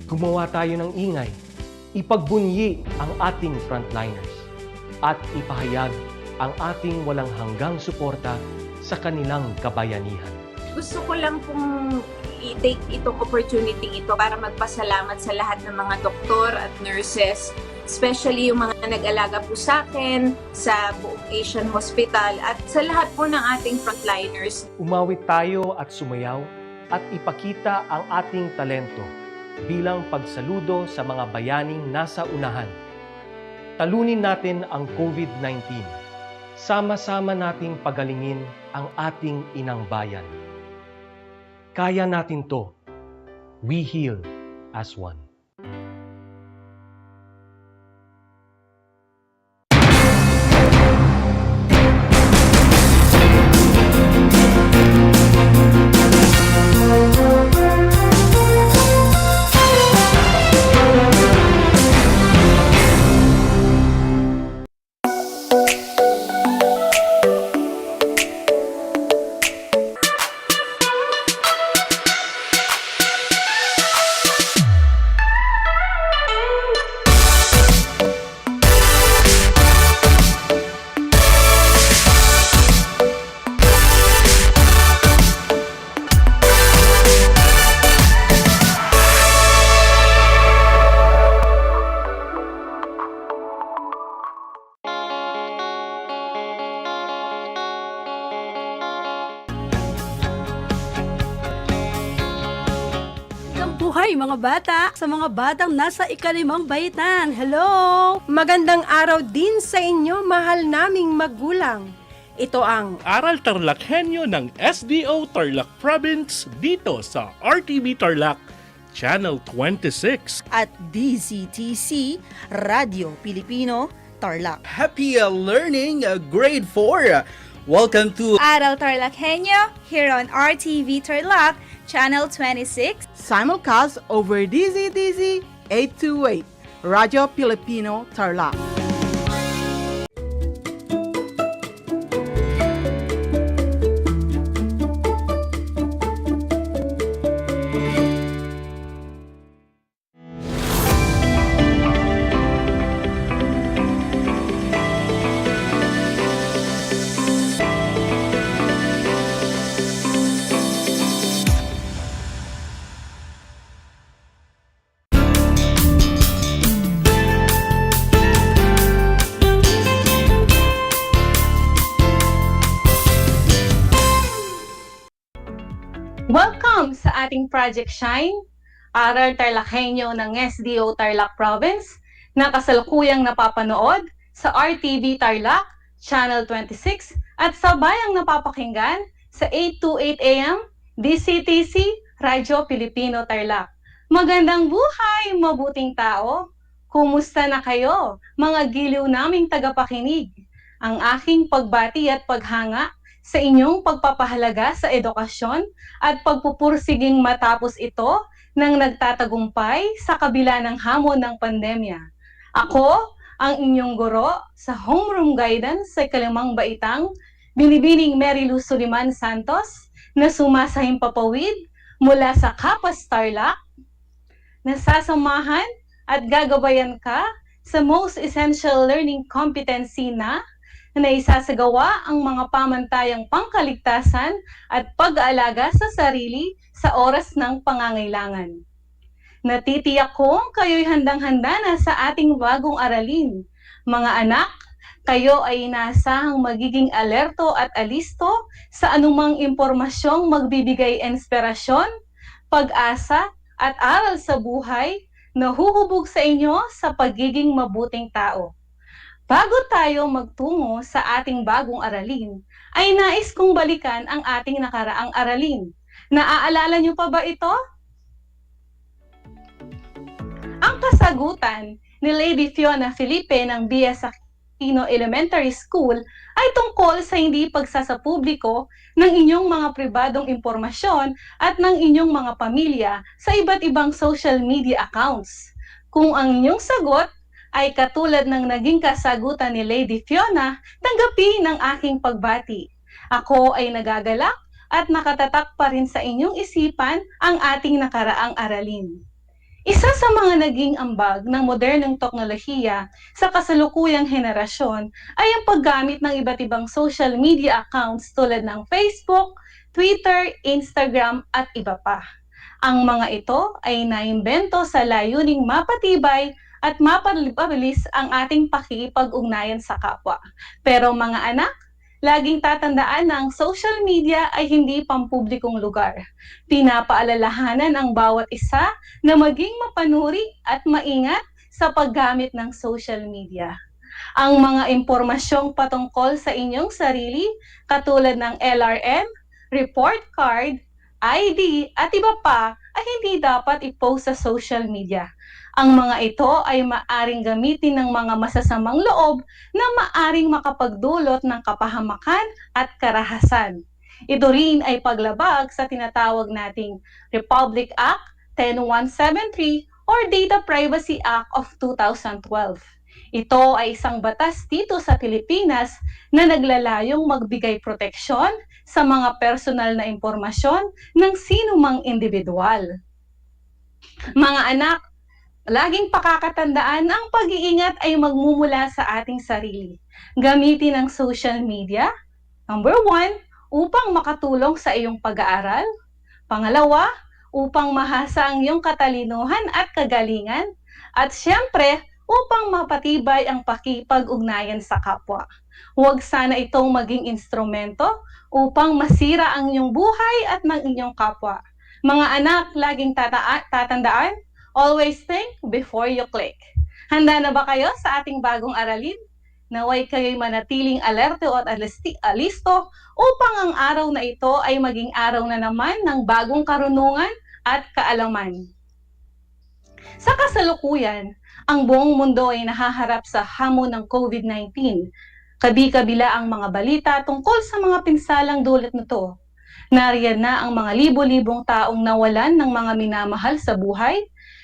Gumawa tayo ng ingay, ipagbunyi ang ating frontliners, at ipahayag ang ating walang hanggang suporta sa kanilang kabayanihan. Gusto ko lang pong i-take itong opportunity ito para magpasalamat sa lahat ng mga doktor at nurses, especially yung mga nag-alaga po sa akin, sa buong Asian Hospital, at sa lahat po ng ating frontliners. Umawit tayo at sumayaw at ipakita ang ating talento bilang pagsaludo sa mga bayaning nasa unahan. Talunin natin ang COVID-19. Sama-sama nating pagalingin ang ating inang bayan. Kaya natin to. We heal as one. Buhay mga bata, sa mga batang nasa ika-5 baitan. Hello! Magandang araw din sa inyo, mahal naming magulang. Ito ang Aral TarlakHenyo ng SDO Tarlac Province dito sa RTV Tarlac, Channel 26. At DCTC, Radio Pilipino, Tarlac. Happy learning, grade 4. Welcome to Aral TarlakHenyo here on RTV Tarlac, Channel 26. Simulcast over DZDZ 828, Radio Pilipino, Tarlac. Welcome sa ating Project Shine, Aral TarlakHenyo ng SDO Tarlac Province na kasalukuyang napapanood sa RTV Tarlac, Channel 26 at sa bayang napapakinggan sa 828 AM, DCTC, Radyo Pilipino Tarlac. Magandang buhay, mabuting tao! Kumusta na kayo, mga giliw naming tagapakinig? Ang aking pagbati at paghanga sa inyong pagpapahalaga sa edukasyon at pagpupursiging matapos ito ng nagtatagumpay sa kabila ng hamon ng pandemya. Ako, ang inyong guro sa Homeroom Guidance sa Ikalimang Baitang, Binibining Mary Luz Suliman Santos, na sumasahing papawid mula sa Kapas Tarlac, nasasamahan at gagabayan ka sa Most Essential Learning Competency na isasagawa ang mga pamantayang pangkaligtasan at pag-aalaga sa sarili sa oras ng pangangailangan. Natitiyak kong kayo'y handang-handa na sa ating bagong aralin. Mga anak, kayo ay inaasahang magiging alerto at alisto sa anumang impormasyong magbibigay inspirasyon, pag-asa at aral sa buhay na huhubog sa inyo sa pagiging mabuting tao. Bago tayo magtungo sa ating bagong aralin, ay nais kong balikan ang ating nakaraang aralin. Naaalala niyo pa ba ito? Ang kasagutan ni Lady Fiona Felipe ng BS Aquino Elementary School ay tungkol sa hindi pagsasapubliko ng inyong mga pribadong impormasyon at ng inyong mga pamilya sa iba't ibang social media accounts. Kung ang inyong sagot ay katulad ng naging kasagutan ni Lady Fiona, tanggapin ang aking pagbati. Ako ay nagagalak at nakatatak pa rin sa inyong isipan ang ating nakaraang aralin. Isa sa mga naging ambag ng modernong teknolohiya sa kasalukuyang henerasyon ay ang paggamit ng iba't ibang social media accounts tulad ng Facebook, Twitter, Instagram at iba pa. Ang mga ito ay naimbento sa layuning mapatibay at mapabilis ang ating pakikipag-ugnayan sa kapwa. Pero mga anak, laging tatandaan na ang social media ay hindi pampublikong lugar. Pinapaalalahanan ang bawat isa na maging mapanuri at maingat sa paggamit ng social media. Ang mga impormasyong patungkol sa inyong sarili, katulad ng LRM, report card, ID at iba pa, ay hindi dapat i-post sa social media. Ang mga ito ay maaring gamitin ng mga masasamang loob na maaring makapagdulot ng kapahamakan at karahasan. Ito rin ay paglabag sa tinatawag nating Republic Act 10173 or Data Privacy Act of 2012. Ito ay isang batas dito sa Pilipinas na naglalayong magbigay proteksyon sa mga personal na impormasyon ng sinumang individual. Mga anak, laging pakakatandaan ang pag-iingat ay magmumula sa ating sarili. Gamitin ang social media, number 1, upang makatulong sa iyong pag-aaral. Pangalawa, upang mahasa ang iyong katalinuhan at kagalingan. At siyempre, upang mapatibay ang pakipag-ugnayan sa kapwa. Huwag sana itong maging instrumento upang masira ang iyong buhay at ng inyong kapwa. Mga anak, laging tatandaan, always think before you click. Handa na ba kayo sa ating bagong aralin? Naway kayo'y manatiling alerto at alisto upang ang araw na ito ay maging araw na naman ng bagong karunungan at kaalaman. Sa kasalukuyan, ang buong mundo ay nahaharap sa hamon ng COVID-19. Kabi-kabila ang mga balita tungkol sa mga pinsalang dulot nito. Nariyan na ang mga libo-libong taong nawalan ng mga minamahal sa buhay,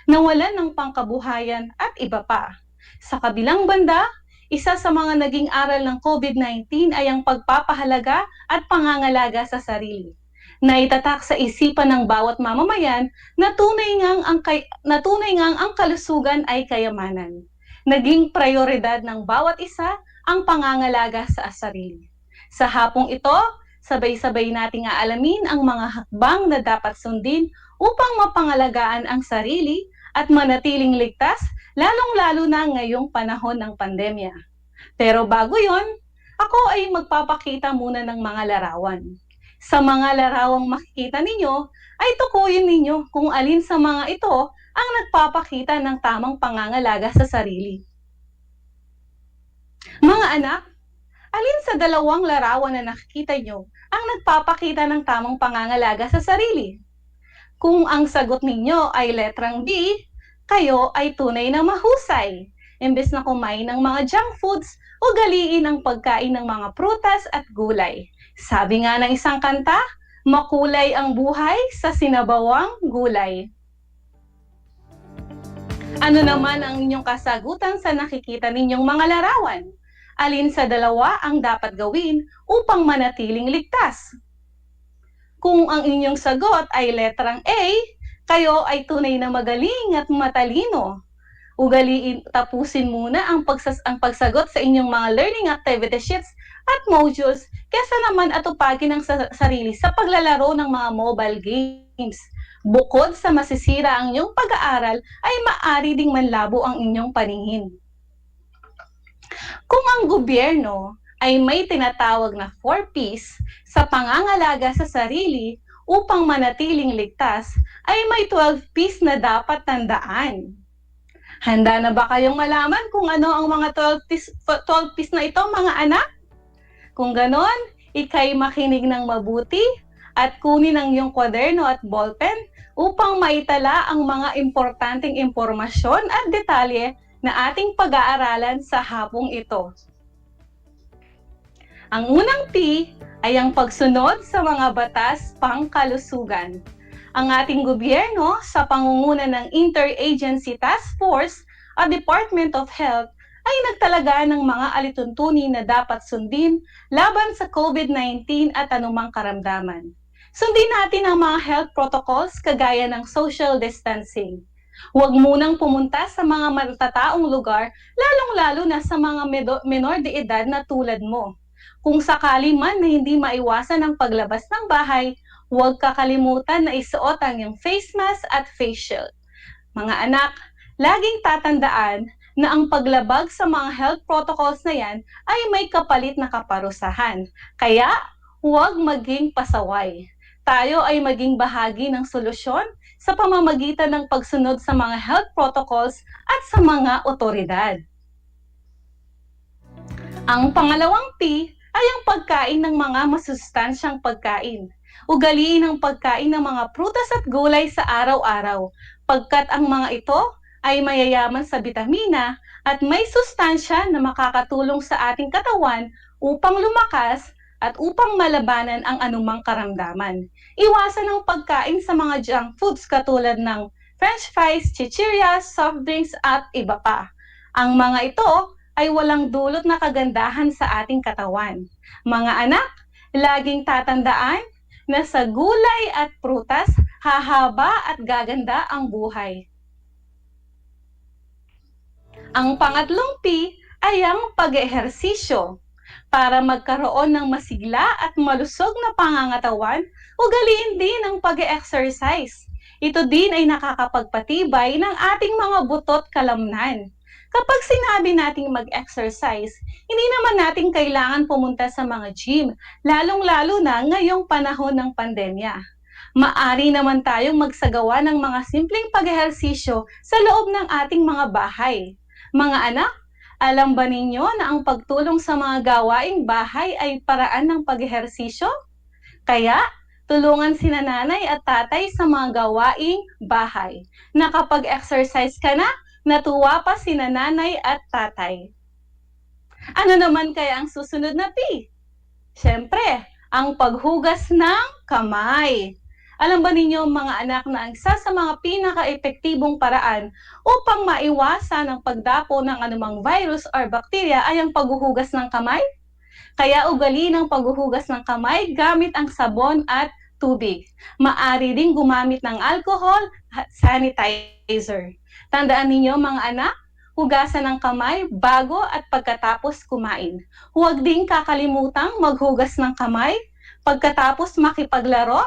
nawalan ng pangkabuhayan at iba pa. Sa kabilang banda, isa sa mga naging aral ng COVID-19 ay ang pagpapahalaga at pangangalaga sa sarili. Naitatak sa isipan ng bawat mamamayan na tunay ngang ang kalusugan ay kayamanan. Naging prioridad ng bawat isa ang pangangalaga sa sarili. Sa hapong ito, sabay-sabay nating aalamin ang mga hakbang na dapat sundin upang mapangalagaan ang sarili at manatiling ligtas, lalong-lalo na ngayong panahon ng pandemya. Pero bago yon, ako ay magpapakita muna ng mga larawan. Sa mga larawang makikita ninyo, ay tukuyin ninyo kung alin sa mga ito ang nagpapakita ng tamang pangangalaga sa sarili. Mga anak, alin sa dalawang larawan na nakikita nyo ang nagpapakita ng tamang pangangalaga sa sarili? Kung ang sagot ninyo ay letrang B, kayo ay tunay na mahusay. Imbes na kumain ng mga junk foods, ugaliin ang pagkain ng mga prutas at gulay. Sabi nga ng isang kanta, makulay ang buhay sa sinabawang gulay. Ano naman ang inyong kasagutan sa nakikita ninyong mga larawan? Alin sa dalawa ang dapat gawin upang manatiling ligtas? Kung ang inyong sagot ay letrang A, kayo ay tunay na magaling at matalino. Tapusin muna ang pagsagot sa inyong mga learning activity sheets at modules kesa naman atupagin ang sarili sa paglalaro ng mga mobile games. Bukod sa masisira ang inyong pag-aaral, ay maaari ding manlabo ang inyong paningin. Kung ang gobyerno ay may tinatawag na 4 Ps sa pangangalaga sa sarili upang manatiling ligtas, ay may 12 Ps na dapat tandaan. Handa na ba kayong malaman kung ano ang mga 12 Ps na ito, mga anak? Kung ganon, ikay makinig ng mabuti at kunin ang iyong kwaderno at ballpen upang maitala ang mga importanteng impormasyon at detalye na ating pag-aaralan sa hapong ito. Ang unang P ay ang pagsunod sa mga batas pangkalusugan. Ang ating gobyerno sa pangunguna ng Interagency Task Force at Department of Health ay nagtalaga ng mga alituntunin na dapat sundin laban sa COVID-19 at anumang karamdaman. Sundin natin ang mga health protocols kagaya ng social distancing. Huwag munang pumunta sa mga matataong lugar, lalong-lalo na sa mga menor de edad na tulad mo. Kung sakali man na hindi maiwasan ang paglabas ng bahay, huwag kakalimutan na isuot ang iyong face mask at face shield. Mga anak, laging tatandaan na ang paglabag sa mga health protocols na yan ay may kapalit na kaparusahan. Kaya, huwag maging pasaway. Tayo ay maging bahagi ng solusyon sa pamamagitan ng pagsunod sa mga health protocols at sa mga otoridad. Ang pangalawang P ay ang pagkain ng mga masustansyang pagkain. Ugaliin ang pagkain ng mga prutas at gulay sa araw-araw, pagkat ang mga ito ay mayayaman sa bitamina at may sustansya na makakatulong sa ating katawan upang lumakas at upang malabanan ang anumang karamdaman. Iwasan ang pagkain sa mga junk foods katulad ng french fries, chichirias, soft drinks at iba pa. Ang mga ito ay walang dulot na kagandahan sa ating katawan. Mga anak, laging tatandaan na sa gulay at prutas, hahaba at gaganda ang buhay. Ang pangatlong P ay ang pag-ehersisyo. Para magkaroon ng masigla at malusog na pangangatawan, ugaliin din ang pag-exercise. Ito din ay nakakapagpatibay ng ating mga butot kalamnan. Kapag sinabi nating mag-exercise, hindi naman natin kailangan pumunta sa mga gym, lalong-lalo na ngayong panahon ng pandemya. Maari naman tayong magsagawa ng mga simpleng pag-ehersisyo sa loob ng ating mga bahay. Mga anak, alam ba ninyo na ang pagtulong sa mga gawaing bahay ay paraan ng pag-ehersisyo? Kaya, tulungan sina nanay at tatay sa mga gawaing bahay. Nakapag-exercise ka na, natuwa pa sina nanay at tatay. Ano naman kaya ang susunod na P? Siyempre, ang paghugas ng kamay. Alam ba ninyo mga anak na ang isa sa mga pinaka-epektibong paraan upang maiwasan ang pagdapo ng anumang virus or bakterya ay ang paghuhugas ng kamay? Kaya ugaliin ang paghuhugas ng kamay gamit ang sabon at tubig. Maari ding gumamit ng alcohol at sanitizer. Tandaan ninyo mga anak, hugasan ng kamay bago at pagkatapos kumain. Huwag ding kakalimutang maghugas ng kamay pagkatapos makipaglaro,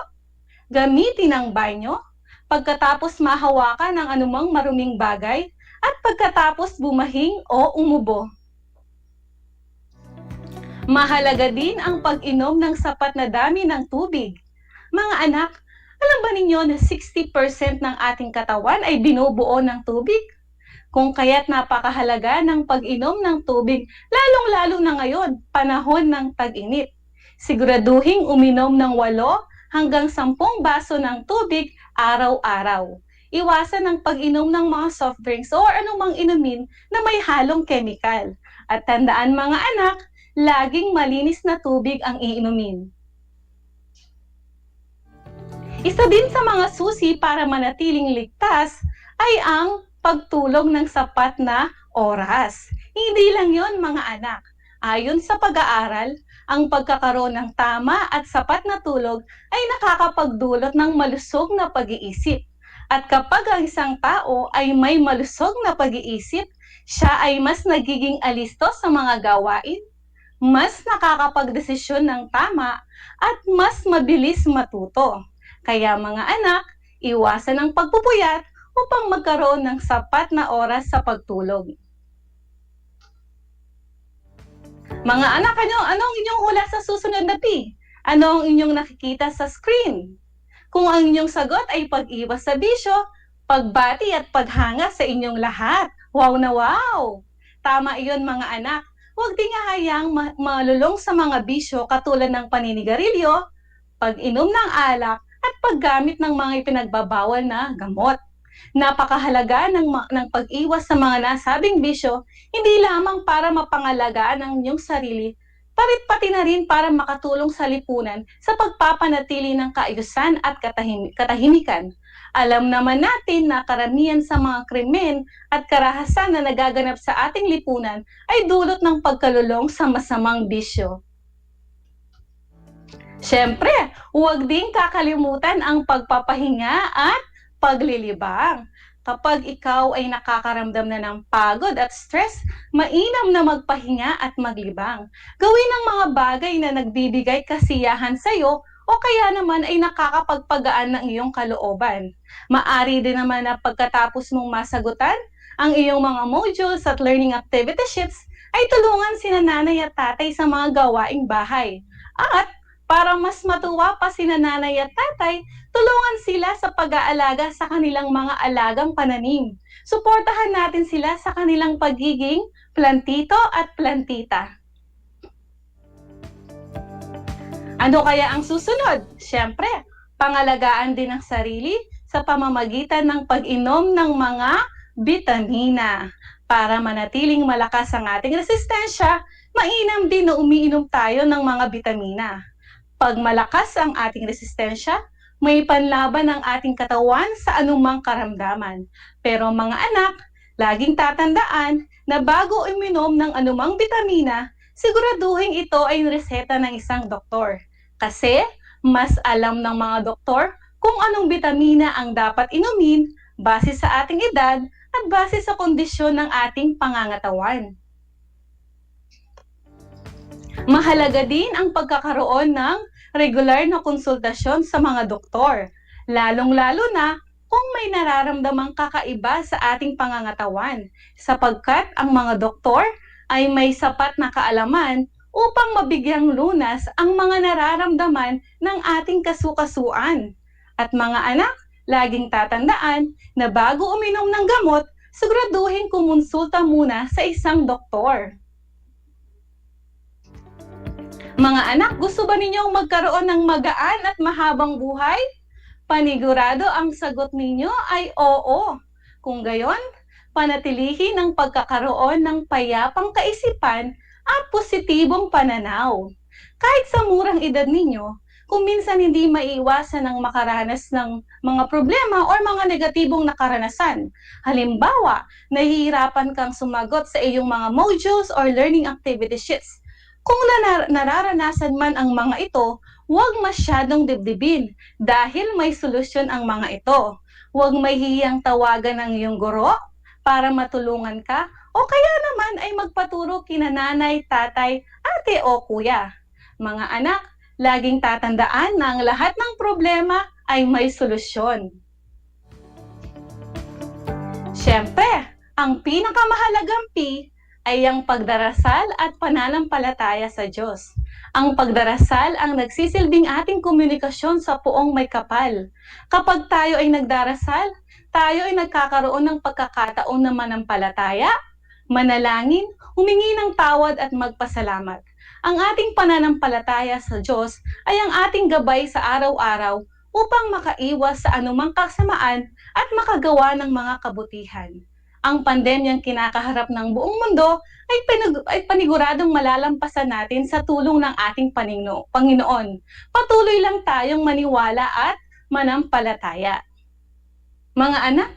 gamitin ang banyo, pagkatapos mahawakan ng anumang maruming bagay, at pagkatapos bumahing o umubo. Mahalaga din ang pag-inom ng sapat na dami ng tubig. Mga anak, alam ba ninyo na 60% ng ating katawan ay binubuo ng tubig? Kung kaya't napakahalaga ng pag-inom ng tubig, lalong-lalo na ngayon, panahon ng tag-init. Siguraduhing uminom ng 8 hanggang 10 baso ng tubig araw-araw. Iwasan ang pag-inom ng mga soft drinks o anumang inumin na may halong chemical. At tandaan mga anak, laging malinis na tubig ang iinumin. Isa din sa mga susi para manatiling ligtas ay ang pagtulog ng sapat na oras. Hindi lang yon mga anak. Ayon sa pag-aaral, ang pagkakaroon ng tama at sapat na tulog ay nakakapagdulot ng malusog na pag-iisip. At kapag ang isang tao ay may malusog na pag-iisip, siya ay mas nagiging alisto sa mga gawain, mas nakakapagdesisyon ng tama, at mas mabilis matuto. Kaya mga anak, iwasan ang pagpupuyat upang magkaroon ng sapat na oras sa pagtulog. Mga anak, anong inyong hula sa susunod na P? Ano ang inyong nakikita sa screen? Kung ang inyong sagot ay pag-iwas sa bisyo, pagbati at paghanga sa inyong lahat. Wow na wow! Tama iyon mga anak. Huwag din hayaang malulong sa mga bisyo katulad ng paninigarilyo, pag-inom ng alak, at paggamit ng mga ipinagbabawal na gamot. Napakahalaga ng pag-iwas sa mga nasabing bisyo, hindi lamang para mapangalagaan ang inyong sarili, pati na rin para makatulong sa lipunan sa pagpapanatili ng kaayusan at katahimikan. Alam naman natin na karamihan sa mga krimen at karahasan na nagaganap sa ating lipunan ay dulot ng pagkalulong sa masamang bisyo. Siyempre, huwag din kakalimutan ang pagpapahinga at paglilibang. Kapag ikaw ay nakakaramdam na ng pagod at stress, mainam na magpahinga at maglibang. Gawin ang mga bagay na nagbibigay kasiyahan sa iyo o kaya naman ay nakakapagpagaan ng iyong kalooban. Maari din naman na pagkatapos mong masagutan ang iyong mga modules at learning activity sheets, ay tulungan sina nanay at tatay sa mga gawaing bahay. At para mas matuwa pa sina nanay at tatay, tulungan sila sa pag-aalaga sa kanilang mga alagang pananim. Suportahan natin sila sa kanilang pagiging plantito at plantita. Ano kaya ang susunod? Siyempre, pangalagaan din ang sarili sa pamamagitan ng pag-inom ng mga bitamina. Para manatiling malakas ang ating resistensya, mainam din na umiinom tayo ng mga bitamina. Pag malakas ang ating resistensya, may panlaban ang ating katawan sa anumang karamdaman. Pero mga anak, laging tatandaan na bago uminom ng anumang bitamina, siguraduhin ito ay reseta ng isang doktor. Kasi mas alam ng mga doktor kung anong bitamina ang dapat inumin base sa ating edad at base sa kondisyon ng ating pangangatawan. Mahalaga din ang pagkakaroon ng regular na konsultasyon sa mga doktor, lalong-lalo na kung may nararamdamang kakaiba sa ating pangangatawan, sapagkat ang mga doktor ay may sapat na kaalaman upang mabigyang lunas ang mga nararamdaman ng ating kasukasuan. At mga anak, laging tatandaan na bago uminom ng gamot, siguraduhin kumonsulta muna sa isang doktor. Mga anak, gusto ba ninyong magkaroon ng magaan at mahabang buhay? Panigurado ang sagot ninyo ay oo. Kung gayon, panatilihin ang pagkakaroon ng payapang kaisipan at positibong pananaw. Kahit sa murang edad ninyo, kung minsan hindi maiiwasan ang makaranas ng mga problema o mga negatibong nakaranasan. Halimbawa, nahihirapan kang sumagot sa iyong mga modules or learning activity sheets. Kung nararanasan man ang mga ito, huwag masyadong dibdibin dahil may solusyon ang mga ito. Huwag mahihiyang tawagan ang iyong guro para matulungan ka o kaya naman ay magpaturo kina nanay, tatay, ate o kuya. Mga anak, laging tatandaan na ang lahat ng problema ay may solusyon. Siyempre, ang pinakamahalagang P ay ang pagdarasal at pananampalataya sa Diyos. Ang pagdarasal ang nagsisilbing ating komunikasyon sa puong may kapal. Kapag tayo ay nagdarasal, tayo ay nagkakaroon ng pagkakataon na manampalataya, manalangin, humingi ng tawad at magpasalamat. Ang ating pananampalataya sa Diyos ay ang ating gabay sa araw-araw upang makaiwas sa anumang kasamaan at makagawa ng mga kabutihan. Ang pandemyang kinakaharap ng buong mundo ay paniguradong malalampasan natin sa tulong ng ating Panginoon. Patuloy lang tayong maniwala at manampalataya. Mga anak,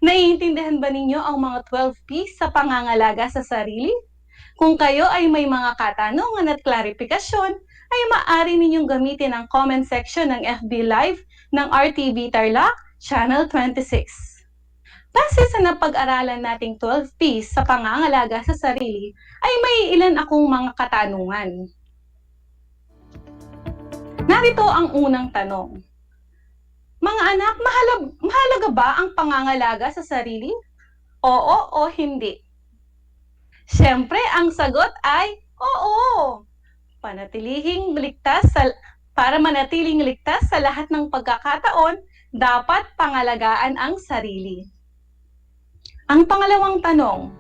naiintindihan ba ninyo ang mga 12 P's sa pangangalaga sa sarili? Kung kayo ay may mga katanungan at klarifikasyon, ay maaari ninyong gamitin ang comment section ng FB Live ng RTV Tarlac, Channel 26. Base sa napag-aralan nating 12 P's sa pangangalaga sa sarili, ay may ilan akong mga katanungan. Narito ang unang tanong. Mga anak, mahalaga ba ang pangangalaga sa sarili? Oo o hindi? Siyempre, ang sagot ay oo. Para manatiling ligtas sa lahat ng pagkakataon, dapat pangalagaan ang sarili. Ang pangalawang tanong,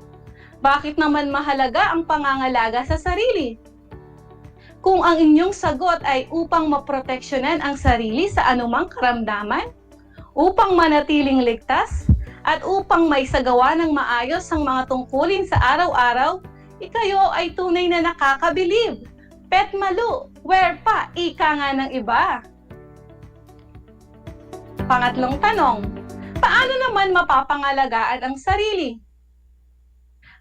bakit naman mahalaga ang pangangalaga sa sarili? Kung ang inyong sagot ay upang maproteksyonan ang sarili sa anumang karamdaman, upang manatiling ligtas, at upang maisagawa ng maayos ang mga tungkulin sa araw-araw, ikayo ay tunay na nakakabilib. Pet malu, where pa, ika nga ng iba. Pangatlong tanong, paano naman mapapangalagaan ang sarili?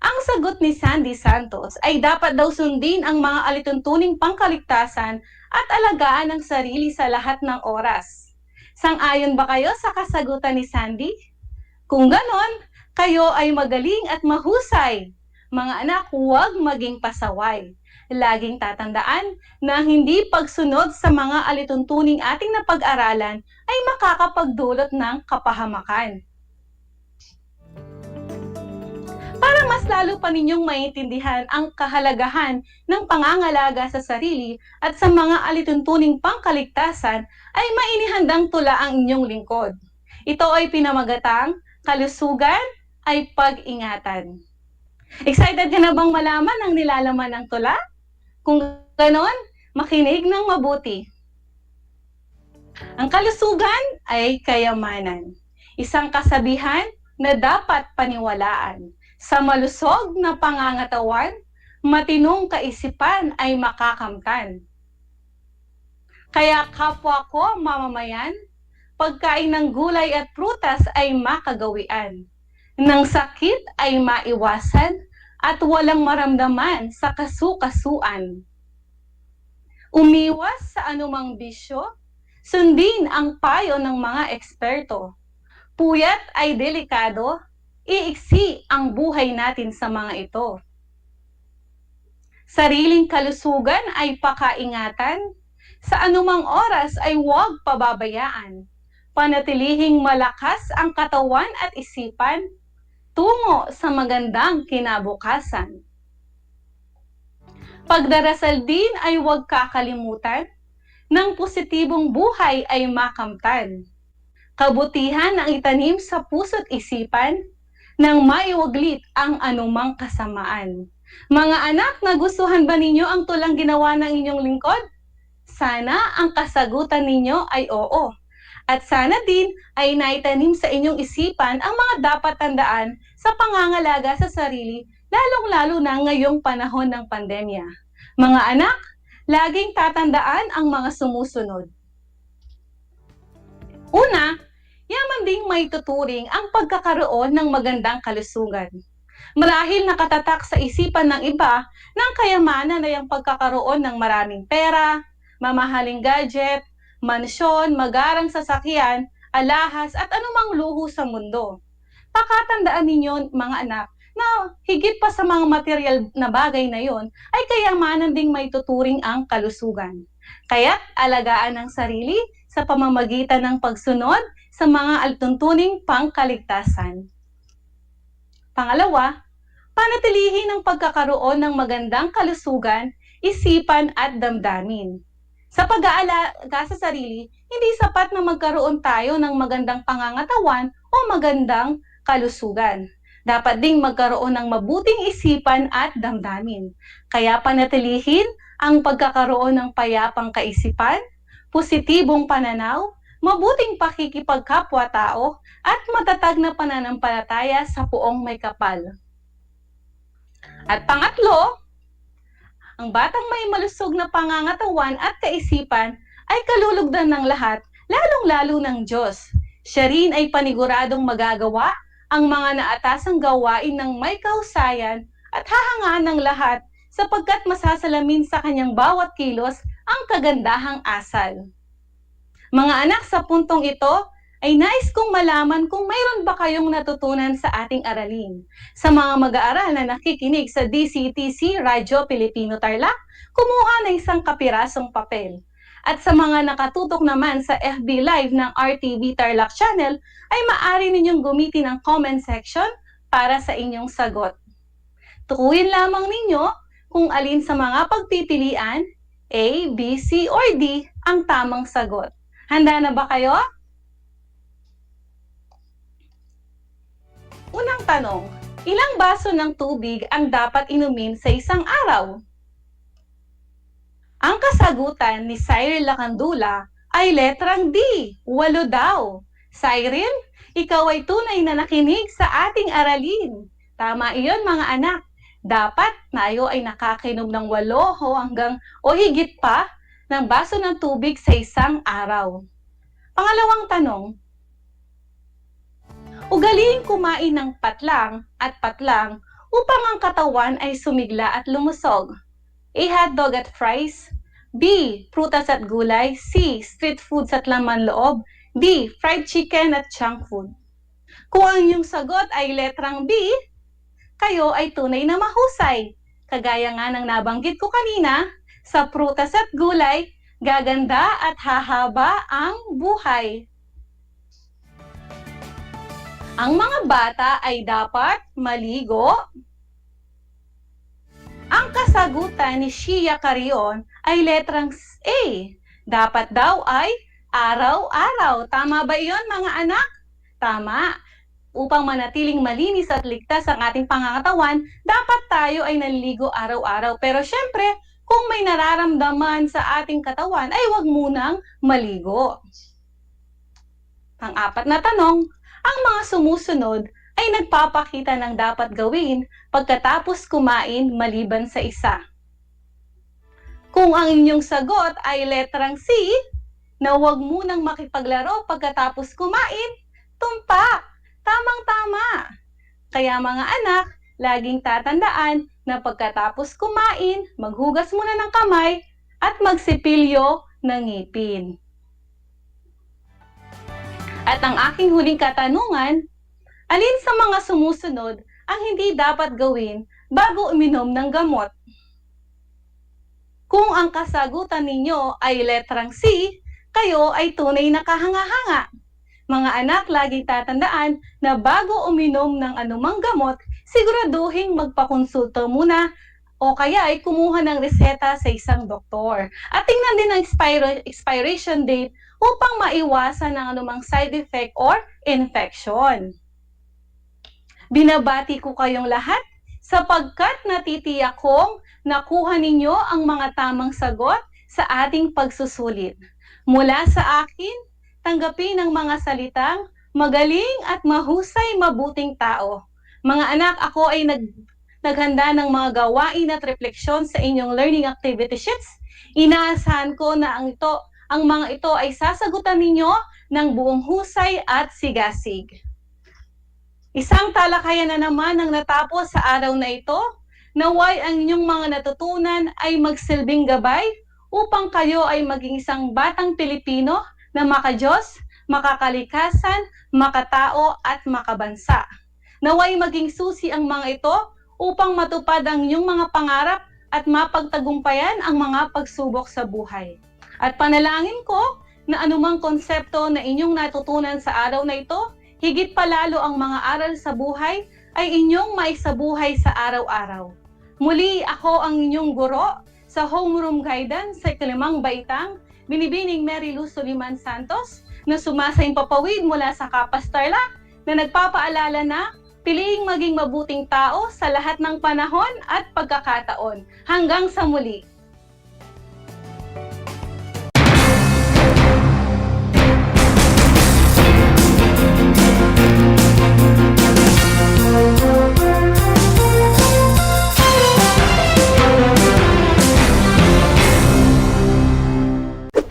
Ang sagot ni Sandy Santos ay dapat daw sundin ang mga alituntuning pangkaligtasan at alagaan ang sarili sa lahat ng oras. Sang-ayon ba kayo sa kasagutan ni Sandy? Kung ganon, kayo ay magaling at mahusay. Mga anak, huwag maging pasaway. Laging tatandaan na hindi pagsunod sa mga alituntuning ating napag-aralan ay makakapagdulot ng kapahamakan. Para mas lalo pa ninyong maintindihan ang kahalagahan ng pangangalaga sa sarili at sa mga alituntuning pangkaligtasan, ay mainihandang tula ang inyong lingkod. Ito ay pinamagatang Kalusugan ay Pag-ingatan. Excited ka na bang malaman ang nilalaman ng tula? Kung ganon, makinig ng mabuti. Ang kalusugan ay kayamanan, isang kasabihan na dapat paniwalaan. Sa malusog na pangangatawan, matinong kaisipan ay makakamtan. Kaya kapwa ko, mamamayan, pagkain ng gulay at prutas ay makagawian. Nang sakit ay maiwasan at walang maramdaman sa kasukasuan. Umiwas sa anumang bisyo, sundin ang payo ng mga eksperto. Puyat ay delikado, iiksi ang buhay natin sa mga ito. Sariling kalusugan ay pakaingatan, sa anumang oras ay huwag pababayaan. Panatilihing malakas ang katawan at isipan, tungo sa magandang kinabukasan. Pagdarasal din ay huwag kakalimutan, ng positibong buhay ay makamtan. Kabutihan ang itanim sa puso't isipan, nang maiwaglit ang anumang kasamaan. Mga anak, nagustuhan ba ninyo ang tulang ginawa ng inyong lingkod? Sana ang kasagutan ninyo ay oo. At sana din ay naitanim sa inyong isipan ang mga dapat tandaan sa pangangalaga sa sarili, lalong-lalo na ngayong panahon ng pandemya. Mga anak, laging tatandaan ang mga sumusunod. Una, yaman ding may tuturing ang pagkakaroon ng magandang kalusugan. Marahil nakatatak sa isipan ng iba ng kayamanan ay ang pagkakaroon ng maraming pera, mamahaling gadget, mansyon, magarang sasakyan, alahas at anumang luho sa mundo. Pakatandaan ninyo mga anak na higit pa sa mga material na bagay na yon ay kayamanan ding may tuturing ang kalusugan. Kaya't alagaan ang sarili sa pamamagitan ng pagsunod sa mga alituntuning pangkaligtasan. Pangalawa, panatilihin ang pagkakaroon ng magandang kalusugan, isipan at damdamin. Sa pag-aalaga sa sarili, hindi sapat na magkaroon tayo ng magandang pangangatawan o magandang kalusugan. Dapat ding magkaroon ng mabuting isipan at damdamin. Kaya panatilihin ang pagkakaroon ng payapang kaisipan, positibong pananaw, mabuting pakikipagkapwa-tao, at matatag na pananampalataya sa Poong May Kapal. At pangatlo, ang batang may malusog na pangangatawan at kaisipan ay kalulugdan ng lahat, lalong-lalo ng Diyos. Siya rin ay paniguradong magagawa ang mga naatasang gawain ng may kahusayan at hahangaan ng lahat sapagkat masasalamin sa kanyang bawat kilos ang kagandahang asal. Mga anak, sa puntong ito ay nais kong malaman kung mayroon ba kayong natutunan sa ating aralin. Sa mga mag-aaral na nakikinig sa DCTC Radyo Pilipino Tarlac, kumuha ng isang kapirasong papel. At sa mga nakatutok naman sa FB Live ng RTV Tarlac Channel, ay maaari ninyong gamitin ang comment section para sa inyong sagot. Tukuyin lamang ninyo kung alin sa mga pagpipilian, A, B, C, or D, ang tamang sagot. Handa na ba kayo? Unang tanong, ilang baso ng tubig ang dapat inumin sa isang araw? Ang kasagutan ni Cyril Lacandula ay letrang D, 8 daw. Cyril, ikaw ay tunay na nakinig sa ating aralin. Tama iyon mga anak. Dapat tayo ay nakakinom ng 8 o higit pa ng baso ng tubig sa isang araw. Pangalawang tanong, ugaliing kumain ng patlang at patlang upang ang katawan ay sumigla at lumusog. A. Hotdog at fries. B. Prutas at gulay. C. Street foods at laman loob. D. Fried chicken at junk food. Kung ang iyong sagot ay letrang B, kayo ay tunay na mahusay. Kagaya nga ng nabanggit ko kanina, sa prutas at gulay, gaganda at hahaba ang buhay. Ang mga bata ay dapat maligo. Ang kasagutan ni Shia Carion ay letrang A. Dapat daw ay araw-araw. Tama ba iyon mga anak? Tama. Upang manatiling malinis at ligtas ang ating pangangatawan, dapat tayo ay naliligo araw-araw. Pero syempre, kung may nararamdaman sa ating katawan, ay huwag munang maligo. Pang-apat na tanong, ang mga sumusunod ay nagpapakita ng dapat gawin pagkatapos kumain maliban sa isa. Kung ang inyong sagot ay letrang C, na huwag munang makipaglaro pagkatapos kumain, tumpak! Tamang-tama! Kaya mga anak, laging tatandaan na pagkatapos kumain, maghugas muna ng kamay at magsipilyo ng ngipin. At ang aking huling katanungan, alin sa mga sumusunod ang hindi dapat gawin bago uminom ng gamot? Kung ang kasagutan ninyo ay letrang C, kayo ay tunay na kahanga-hanga. Mga anak, laging tatandaan na bago uminom ng anumang gamot, siguraduhin magpakonsulta muna o kaya ay kumuha ng reseta sa isang doktor. At tingnan din ang expiration date upang maiwasan ang anumang side effect or infection. Binabati ko kayong lahat sapagkat natitiyak kong nakuha ninyo ang mga tamang sagot sa ating pagsusulit. Mula sa akin, tanggapin ang mga salitang magaling at mahusay mabuting tao. Mga anak, ako ay naghanda ng mga gawain at refleksyon sa inyong learning activity sheets. Inaasahan ko na ang mga ito ay sasagutan ninyo ng buong husay at sigasig. Isang talakayan na naman ang natapos sa araw na ito. Naway ang inyong mga natutunan ay magsilbing gabay upang kayo ay maging isang batang Pilipino na makadiyos, makakalikasan, makatao at makabansa. Naway maging susi ang mga ito upang matupad ang inyong mga pangarap at mapagtagumpayan ang mga pagsubok sa buhay. At panalangin ko na anumang konsepto na inyong natutunan sa araw na ito, higit palalo ang mga aral sa buhay ay inyong maisabuhay sa araw-araw. Muli ako ang inyong guro sa Homeroom Guidance sa Ikalimang Baitang, Binibining Mary Luz Soliman Santos, na sumasayang papawid mula sa Kapas Tarlac, na nagpapaalala na piliing maging mabuting tao sa lahat ng panahon at pagkakataon. Hanggang sa muli!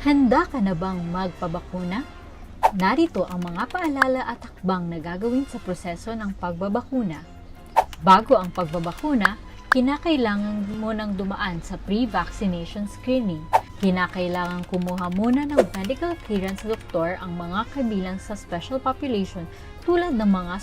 Handa ka na bang magpabakuna? Narito ang mga paalala at hakbang na gagawin sa proseso ng pagbabakuna. Bago ang pagbabakuna, kinakailangan mo nang dumaan sa pre-vaccination screening. Kinakailangan kumuha muna ng medical clearance sa doktor ang mga kabilang sa special population tulad ng mga